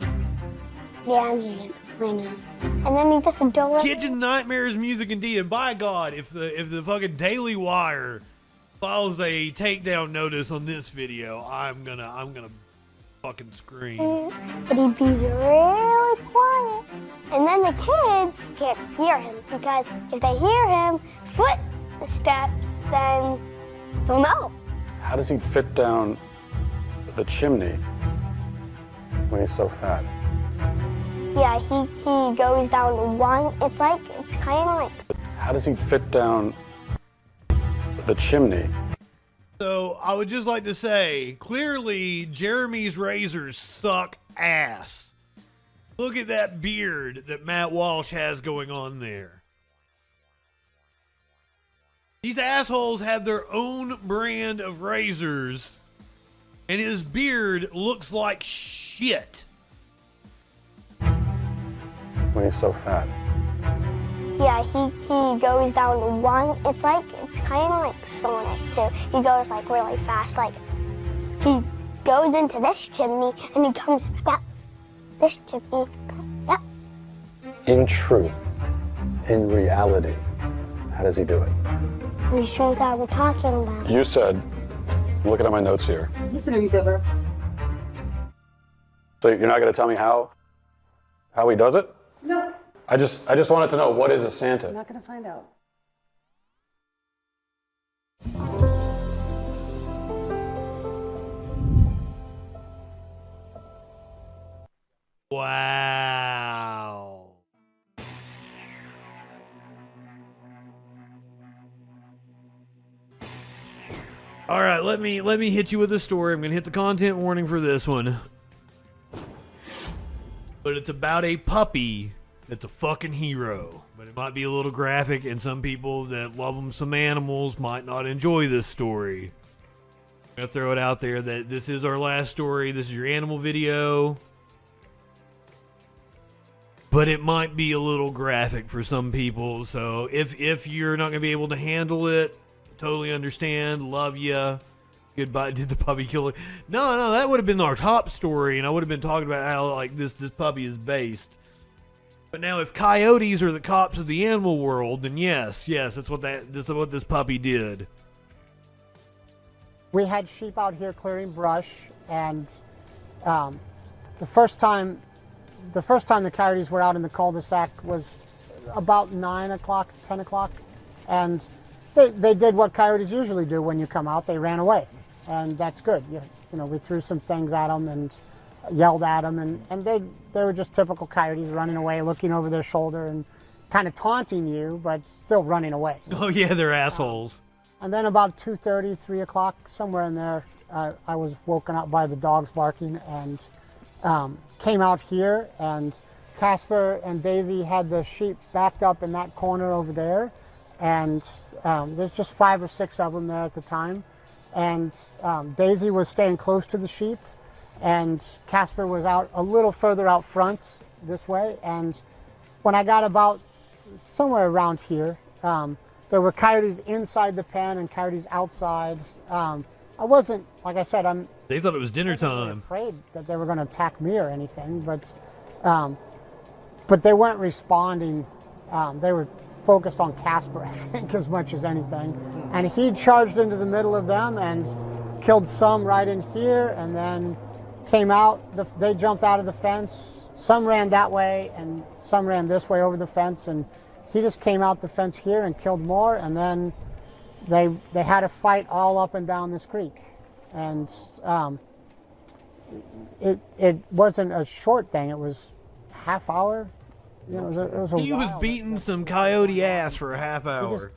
Yeah, I mean, it's funny. And then he just delivers... Kitchen Nightmares Music Indeed. And by God, if the fucking Daily Wire files a takedown notice on this video, I'm gonna fucking scream. But he be's really quiet. And then the kids can't hear him, because if they hear him footsteps, then they'll know. How does he fit down the chimney when he's so fat? Yeah, he goes down to one. It's kind of like... How does he fit down the chimney? So I would just like to say, clearly Jeremy's razors suck ass. Look at that beard that Matt Walsh has going on there. These assholes have their own brand of razors, and his beard looks like shit. When he's so fat. Yeah, he goes down to one. It's kind of like Sonic too. He goes like really fast. Like he goes into this chimney and he comes back. This chimney. Yeah. In truth, in reality, how does he do it? The truth that we're talking about. You said, I'm looking at my notes here. This interview's over. So you're not going to tell me how he does it? No. I just wanted to know, what is a Santa? I'm not going to find out. Wow. All right, let me hit you with a story. I'm going to hit the content warning for this one. but it's about a puppy that's a fucking hero. But it might be a little graphic, and some people that love some animals might not enjoy this story. I'm going to throw it out there that this is our last story. This is your animal video. But it might be a little graphic for some people. So if you're not going to be able to handle it, totally understand. Love ya. Goodbye. Did the puppy kill it? No, that would have been our top story, and I would have been talking about how like this puppy is based. But now, if coyotes are the cops of the animal world, then yes, that's what this puppy did. We had sheep out here clearing brush, and the first time the coyotes were out in the cul-de-sac was about 9 o'clock, 10 o'clock, and they did what coyotes usually do when you come out. They ran away, and that's good. You know, we threw some things at them and yelled at them, and they were just typical coyotes running away, looking over their shoulder and kind of taunting you, but still running away. Oh yeah, they're assholes. And then about 2:30, 3 o'clock, somewhere in there, I was woken up by the dogs barking and came out here, and Casper and Daisy had the sheep backed up in that corner over there, and there's just 5 or 6 of them there at the time, and Daisy was staying close to the sheep, and Casper was out a little further out front this way, and when I got about somewhere around here, there were coyotes inside the pen and coyotes outside. I wasn't, like I said, They thought it was dinner time. Afraid that they were going to attack me or anything, but they weren't responding. They were focused on Casper, I think, as much as anything. And he charged into the middle of them and killed some right in here, and then came out. They jumped out of the fence. Some ran that way, and some ran this way over the fence, and he just came out the fence here and killed more, and then they had a fight all up and down this creek. And it wasn't a short thing. It was half hour. You know, it was a He was beating some coyote ass for a half hour.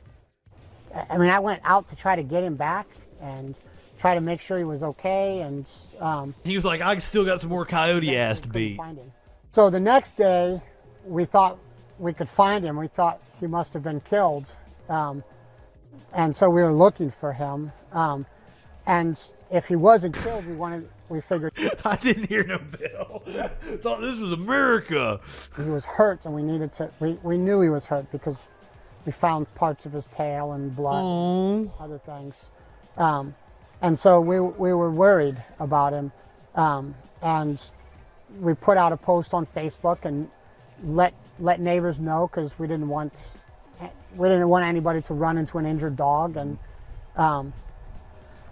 I went out to try to get him back and try to make sure he was okay. And he was like, I still got some more coyote ass to beat. So the next day, we thought we could find him. We thought he must have been killed. And so we were looking for him. And if he wasn't killed, we figured. I didn't hear no bell. Thought this was America. He was hurt, and we needed to. We knew he was hurt because we found parts of his tail and blood and other things. And so we were worried about him. And we put out a post on Facebook and let neighbors know, because we didn't want anybody to run into an injured dog. And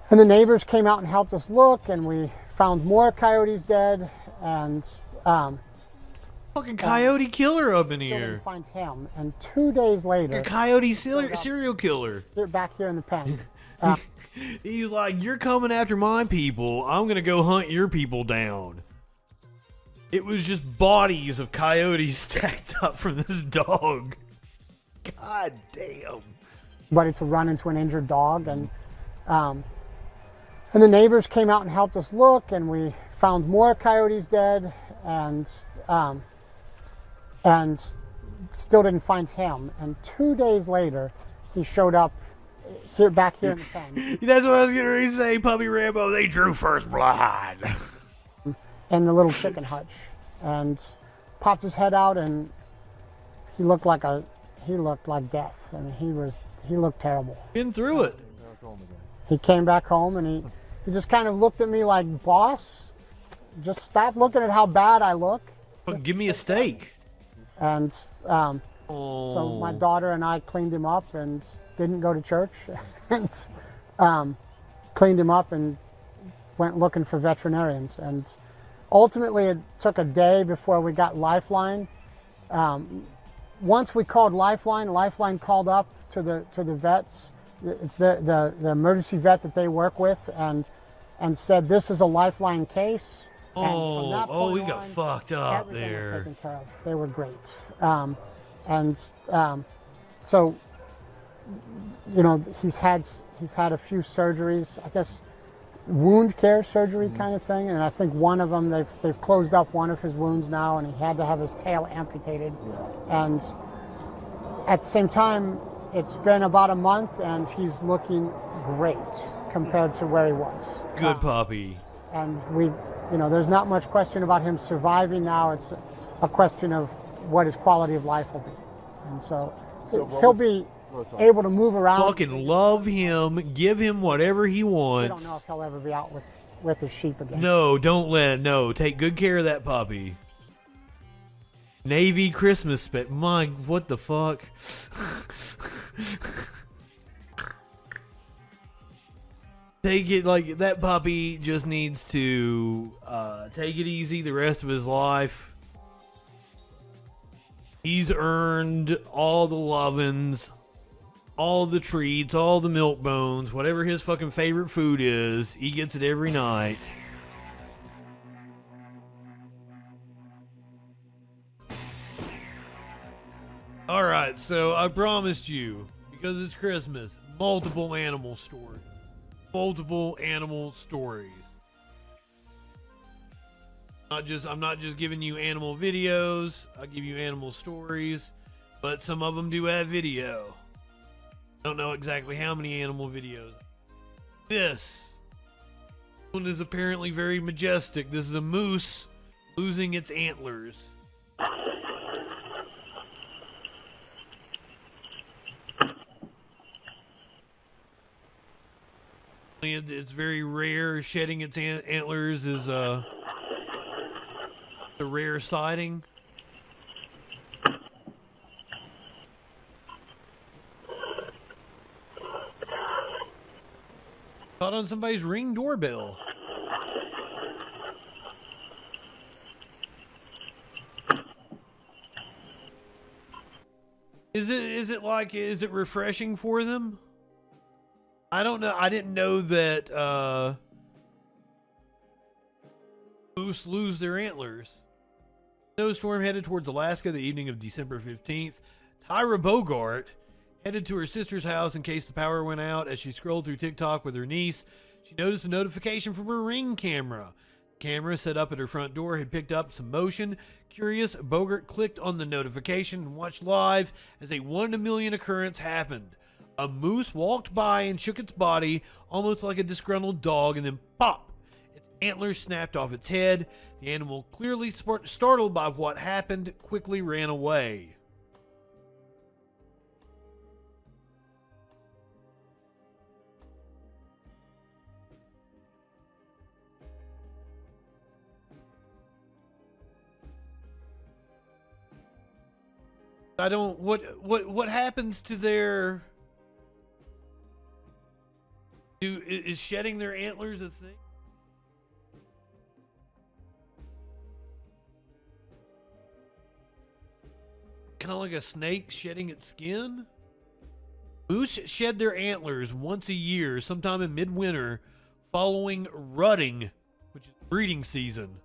the neighbors came out and helped us look, and we found more coyotes dead, and fucking coyote killer up in here. Didn't find him, and 2 days later, a coyote serial killer. They're back here in the pen. He's like, you're coming after my people. I'm gonna go hunt your people down. It was just bodies of coyotes stacked up from this dog. God damn. Somebody to run into an injured dog, and the neighbors came out and helped us look, and we found more coyotes dead, and still didn't find him. And 2 days later, he showed up back here in the pen. That's what I was going to say, Puppy Rambo. They drew first blood. In the little chicken hutch, and popped his head out, and he looked like death. I mean, he looked terrible. Been through it. He came back home, and he just kind of looked at me like, boss, just stop looking at how bad I look. Give me a steak. And so my daughter and I cleaned him up and didn't go to church, and cleaned him up and went looking for veterinarians. And ultimately, it took a day before we got Lifeline. Once we called Lifeline called up to the vets. It's the emergency vet that they work with, and said this is a Lifeline case. We got fucked up there. Was taken care of. They were great, so you know he's had a few surgeries. I guess wound care surgery kind of thing, and I think one of them they've closed up one of his wounds now, and he had to have his tail amputated. And at the same time, it's been about a month, and he's looking great compared to where he was. Good puppy. And there's not much question about him surviving now. It's a question of what his quality of life will be, and so he'll be able to move around. Fucking love him. Give him whatever he wants. We don't know if he'll ever be out with his sheep again. No, don't let. No, take good care of that puppy. Navy Christmas spec. My, what the fuck? Take it like that puppy just needs to take it easy the rest of his life. He's earned all the lovin's, all the treats, all the milk bones, whatever his fucking favorite food is, he gets it every night. Alright, so I promised you, because it's Christmas, multiple animal stories. Multiple animal stories. I'm not just giving you animal videos, I'll give you animal stories, but some of them do have video. I don't know exactly how many animal videos. This one is apparently very majestic. This is a moose losing its antlers. It's very rare. Shedding its antlers is a rare sighting. Caught on somebody's Ring doorbell. Is it refreshing for them? I don't know. I didn't know that moose lose their antlers. Snowstorm headed towards Alaska the evening of December 15th. Tyra Bogart headed to her sister's house in case the power went out. As she scrolled through TikTok with her niece, she noticed a notification from her Ring camera. The camera set up at her front door had picked up some motion. Curious, Bogart clicked on the notification and watched live as a 1 in a million occurrence happened. A moose walked by and shook its body almost like a disgruntled dog, and then pop! Its antlers snapped off its head. The animal, clearly startled by what happened, quickly ran away. I don't. What happens to their? Is shedding their antlers a thing? Kind of like a snake shedding its skin? Moose shed their antlers once a year, sometime in midwinter, following rutting, which is breeding season.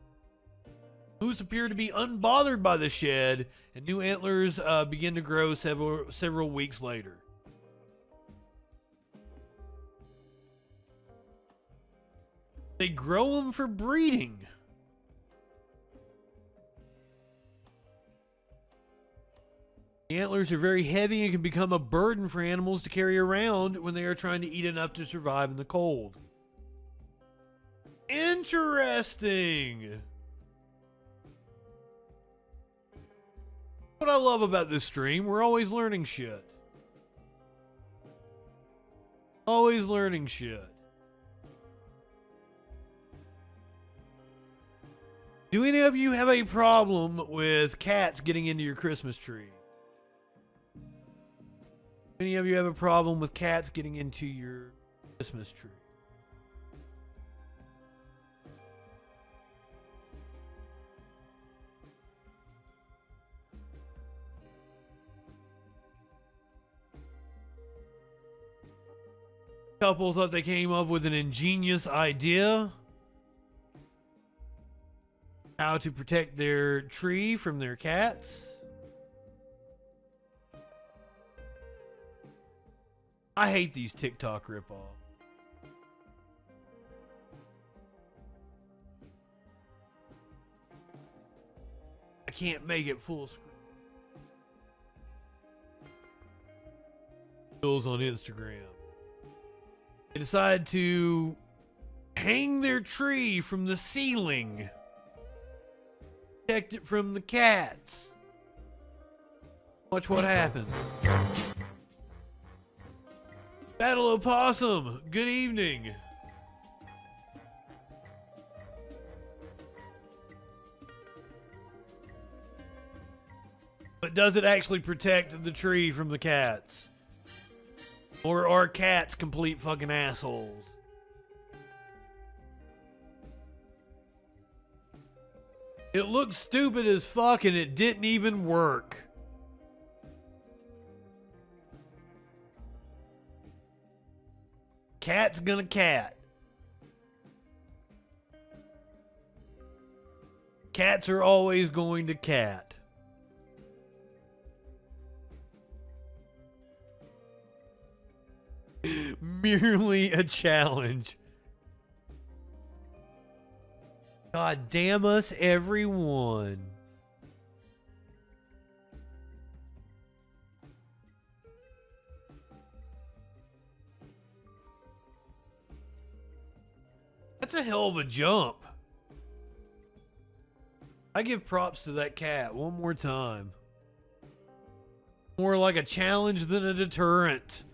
Moose appear to be unbothered by the shed, and new antlers begin to grow several weeks later. They grow them for breeding. The antlers are very heavy and can become a burden for animals to carry around when they are trying to eat enough to survive in the cold. Interesting. What I love about this stream, we're always learning shit. Always learning shit. Do any of you have a problem with cats getting into your Christmas tree? Any of you have a problem with cats getting into your Christmas tree? Couple thought they came up with an ingenious idea how to protect their tree from their cats. I hate these TikTok ripoffs. can't make it full screen. Bills on Instagram. They decided to hang their tree from the ceiling. Protect it from the cats. Watch what happens. Battle Opossum, good evening. But does it actually protect the tree from the cats? Or are cats complete fucking assholes? It looked stupid as fuck and it didn't even work. Cat's gonna cat. Cats are always going to cat. Merely a challenge. God damn us, everyone. That's a hell of a jump. I give props to that cat one more time. More like a challenge than a deterrent.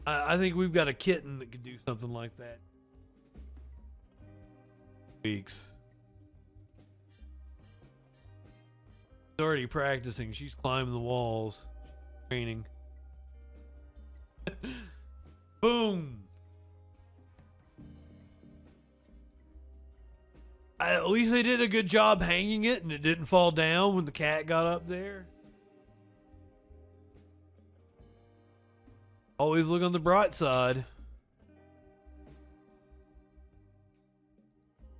I think we've got a kitten that could do something like that. Weeks. She's already practicing. She's climbing the walls. Training. Boom. At least they did a good job hanging it and it didn't fall down when the cat got up there. Always look on the bright side.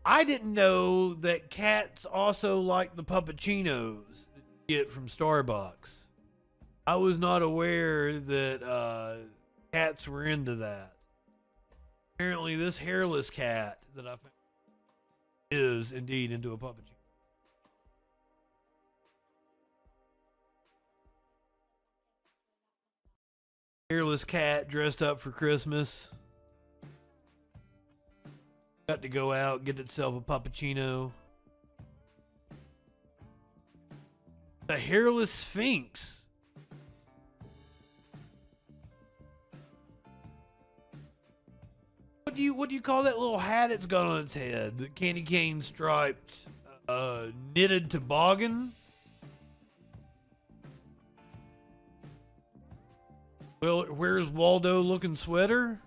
I didn't know that cats also like the puppuccinos that you get from Starbucks. I was not aware that cats were into that. Apparently this hairless cat that I found is indeed into a puppuccino. Hairless cat dressed up for Christmas. Got to go out, get itself a puppuccino. The hairless sphinx. What do you call that little hat it's got on its head? The candy cane striped knitted toboggan? Well, where's Waldo looking sweater?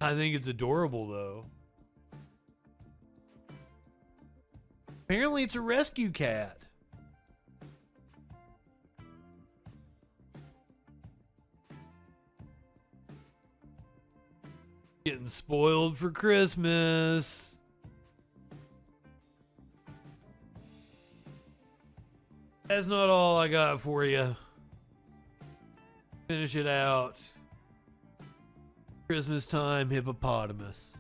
I think it's adorable though. Apparently it's a rescue cat. Getting spoiled for Christmas. That's not all I got for you. Finish it out. Christmas time hippopotamus.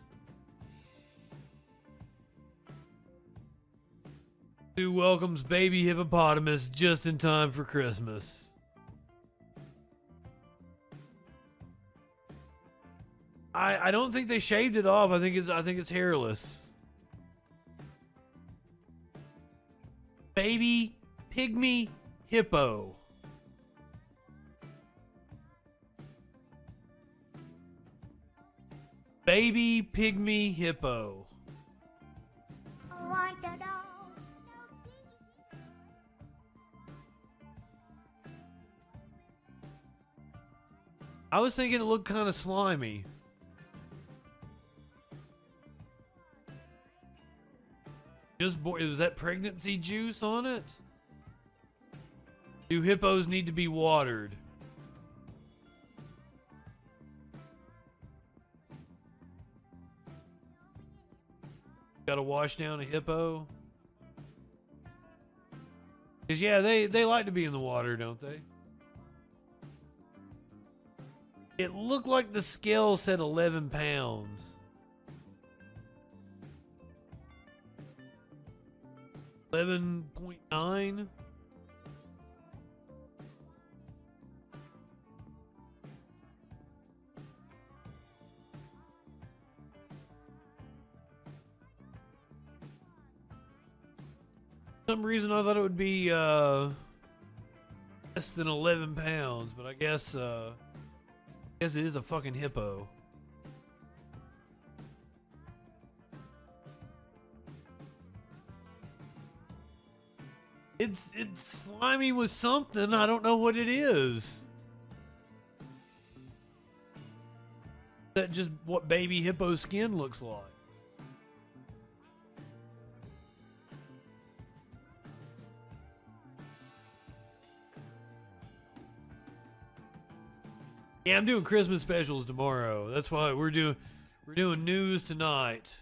Who welcomes baby hippopotamus just in time for Christmas. I don't think they shaved it off. I think it's hairless. Baby pygmy hippo. Baby pygmy hippo. I was thinking it looked kind of slimy. Was that pregnancy juice on it? Do hippos need to be watered? Gotta wash down a hippo? Because yeah, they like to be in the water, don't they? It looked like the scale said 11 pounds. $11.9. For some reason I thought it would be less than 11 pounds, but I guess it is a fucking hippo. It's slimy with something. I don't know what it is. Is that just what baby hippo skin looks like? Yeah, I'm doing Christmas specials tomorrow. That's why we're doing news tonight.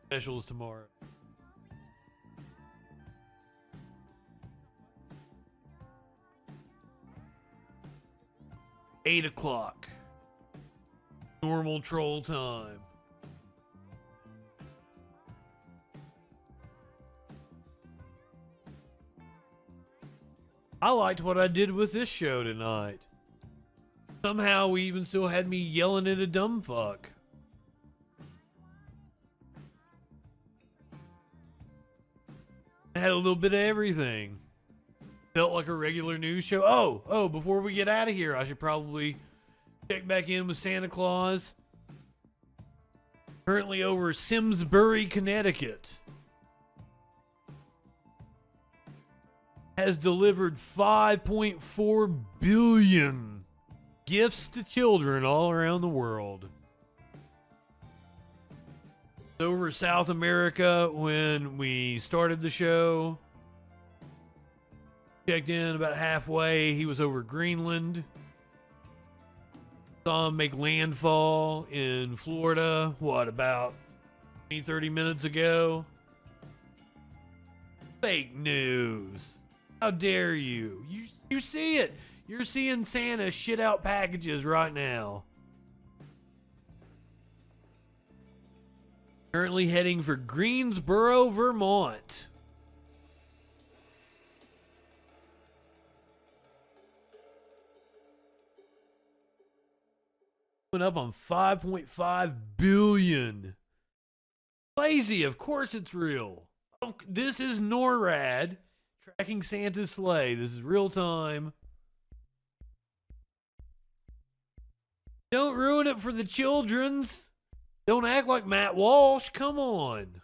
Specials tomorrow. $8 o'clock. Normal troll time. I liked what I did with this show tonight. Somehow we even still had me yelling at a dumb fuck. I had a little bit of everything. Felt like a regular news show. Oh, before we get out of here, I should probably check back in with Santa Claus. Currently over Simsbury, Connecticut. Has delivered 5.4 billion gifts to children all around the world. Over South America when we started the show. Checked in about halfway. He was over Greenland. Saw him make landfall in Florida, about 30 minutes ago? Fake news. How dare you? You see it. You're seeing Santa shit out packages right now. Currently heading for Greensboro, Vermont. Went up on 5.5 billion. Lazy, of course it's real. This is NORAD tracking Santa's sleigh. This is real time. Don't ruin it for the children's. Don't act like Matt Walsh. Come on.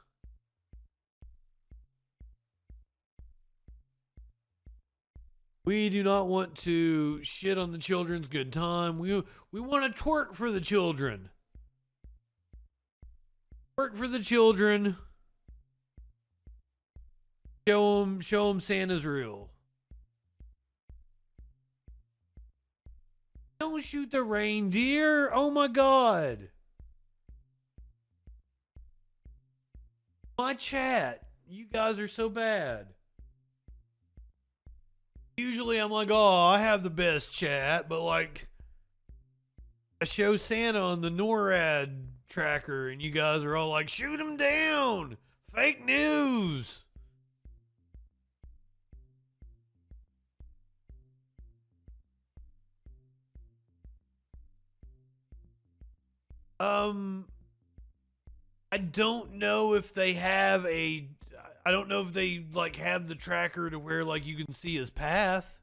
We do not want to shit on the children's good time. We want to twerk for the children. Twerk for the children. Show them Santa's real. Don't shoot the reindeer. Oh my God. My chat. You guys are so bad. Usually I'm like, oh, I have the best chat, but like, I show Santa on the NORAD tracker and you guys are all like, shoot him down. Fake news. I don't know if they have I don't know if they like have the tracker to where like you can see his path.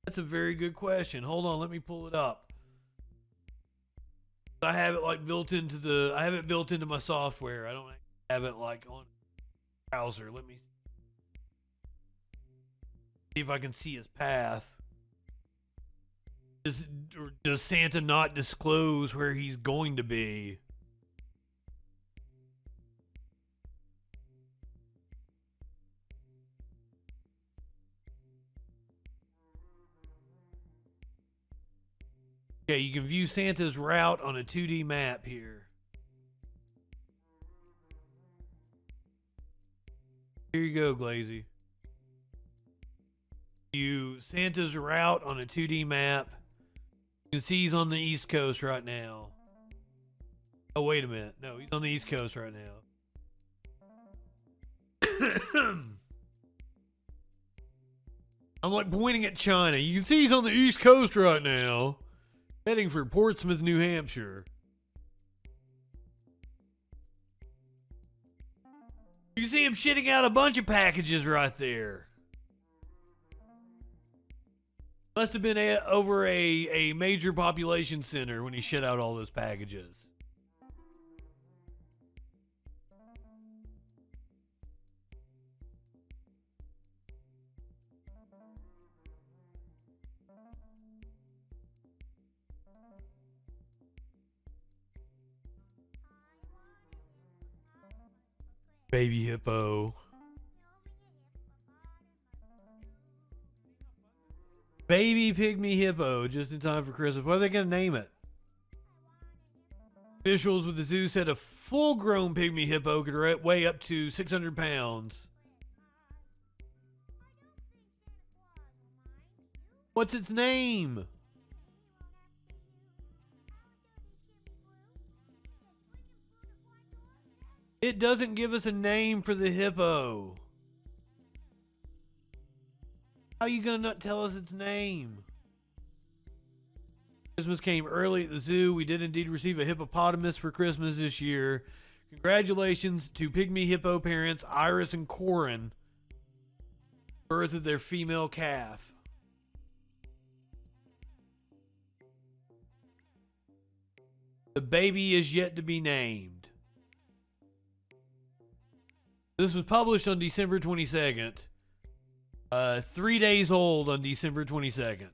That's a very good question. Hold on, let me pull it up. I have it like built into I have it built into my software. I don't have it like on browser. Let me see if I can see his path. Does Santa not disclose where he's going to be? Okay, you can view Santa's route on a 2D map here. Here you go, Glazy. View Santa's route on a 2D map. You can see he's on the East Coast right now. Oh, wait a minute. No, he's on the East Coast right now. I'm like pointing at China. You can see he's on the East Coast right now, heading for Portsmouth, New Hampshire. You can see him shitting out a bunch of packages right there. Must have been over a major population center when he shit out all those packages. Baby hippo. Baby pygmy hippo, just in time for Christmas. What are they going to name it? Officials with the zoo said a full-grown pygmy hippo could weigh up to 600 pounds. What's its name? It doesn't give us a name for the hippo. How are you going to not tell us its name? Christmas came early at the zoo. We did indeed receive a hippopotamus for Christmas this year. Congratulations to pygmy hippo parents Iris and Corin. Birth of their female calf. The baby is yet to be named. This was published on December 22nd. 3 days old on December 22nd.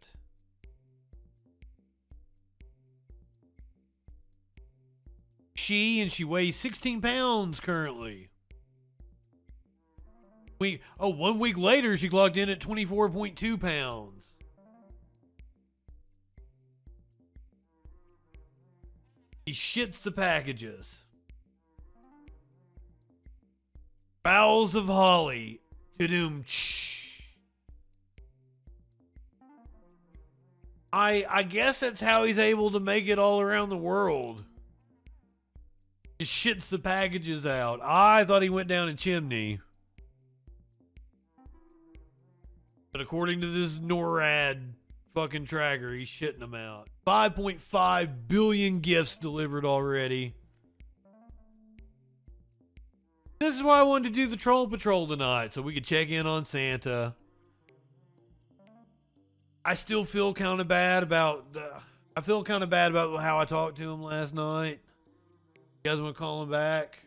She weighs 16 pounds currently. 1 week later, she clocked in at 24.2 pounds. He shits the packages. Bowels of Holly. Ta-doom. I guess that's how he's able to make it all around the world. He shits the packages out. I thought he went down a chimney. But according to this NORAD fucking tracker, he's shitting them out. 5.5 billion gifts delivered already. This is why I wanted to do the Troll Patrol tonight, so we could check in on Santa. I still feel kind of bad about how I talked to him last night. You guys want to call him back?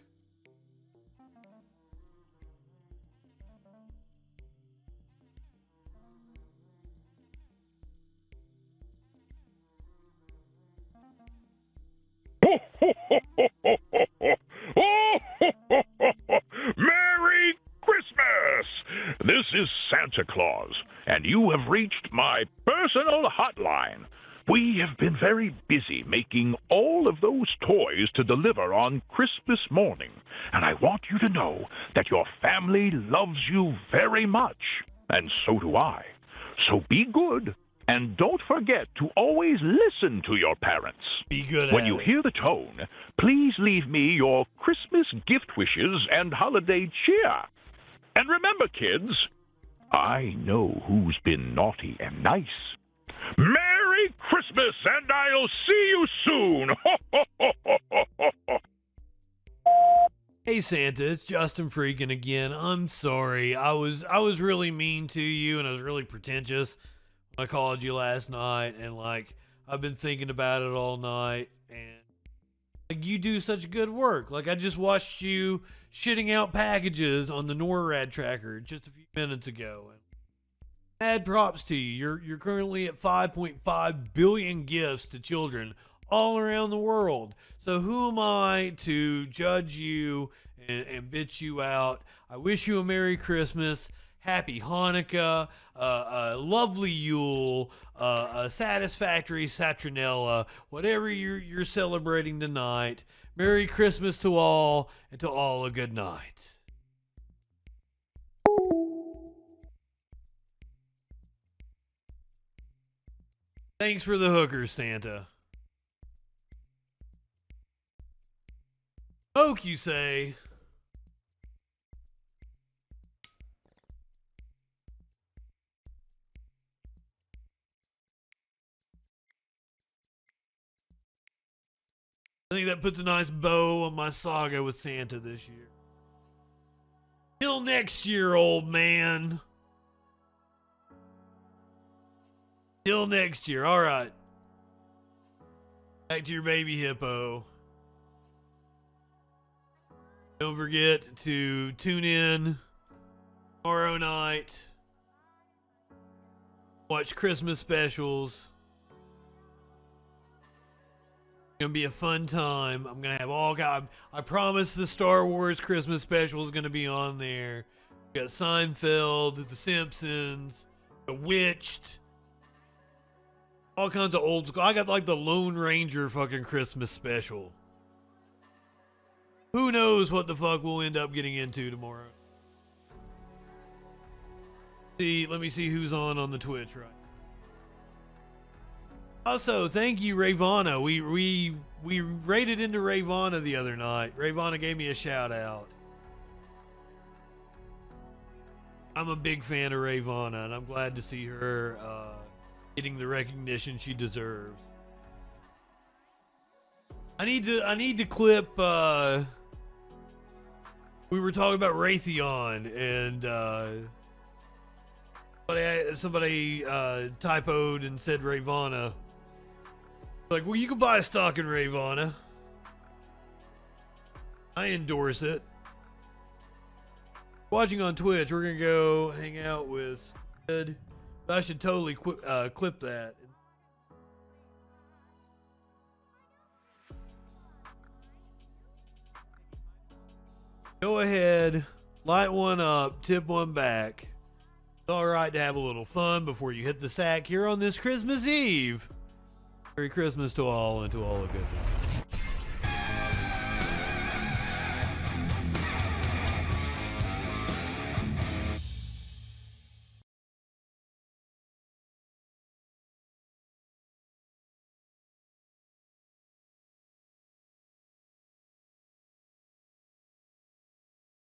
Merry Christmas! This is Santa Claus, and you have reached my personal hotline. We have been very busy making all of those toys to deliver on Christmas morning, and I want you to know that your family loves you very much, and so do I. So be good, and don't forget to always listen to your parents. Be good. When you hear the tone, please leave me your Christmas gift wishes and holiday cheer. And remember, kids, I know who's been naughty and nice. Merry Christmas, and I'll see you soon. Hey Santa, it's Justin freaking again. I'm sorry. I was really mean to you, and I was really pretentious when I called you last night, and like I've been thinking about it all night, and like you do such good work. Like I just watched you shitting out packages on the NORAD tracker just a few minutes ago. And mad props to you. You're currently at 5.5 billion gifts to children all around the world. So who am I to judge you and bitch you out? I wish you a Merry Christmas, Happy Hanukkah, a lovely Yule, a satisfactory Saturnella, whatever you're celebrating tonight. Merry Christmas to all, and to all a good night. Thanks for the hookers, Santa. Smoke, you say? I think that puts a nice bow on my saga with Santa this year. Till next year, old man. Till next year. All right. Back to your baby hippo. Don't forget to tune in tomorrow night. Watch Christmas specials. It's gonna be a fun time. I'm gonna have all guys. I promise the Star Wars Christmas special is gonna be on there. We got Seinfeld, The Simpsons, Bewitched, all kinds of old school. I got like the Lone Ranger fucking Christmas special. Who knows what the fuck we'll end up getting into tomorrow? Let me see who's on the Twitch right. Also, thank you, Ravana. We raided into Ravana the other night. Ravana gave me a shout out. I'm a big fan of Ravana, and I'm glad to see her getting the recognition she deserves. I need to clip. We were talking about Raytheon, and somebody typoed and said Ravana. Like, well, you can buy a stock in Ravana. I endorse it. Watching on Twitch, we're gonna go hang out with Ed. I should totally clip that. Go ahead, light one up, tip one back. It's all right to have a little fun before you hit the sack here on this Christmas Eve. Merry Christmas to all, and to all a good night.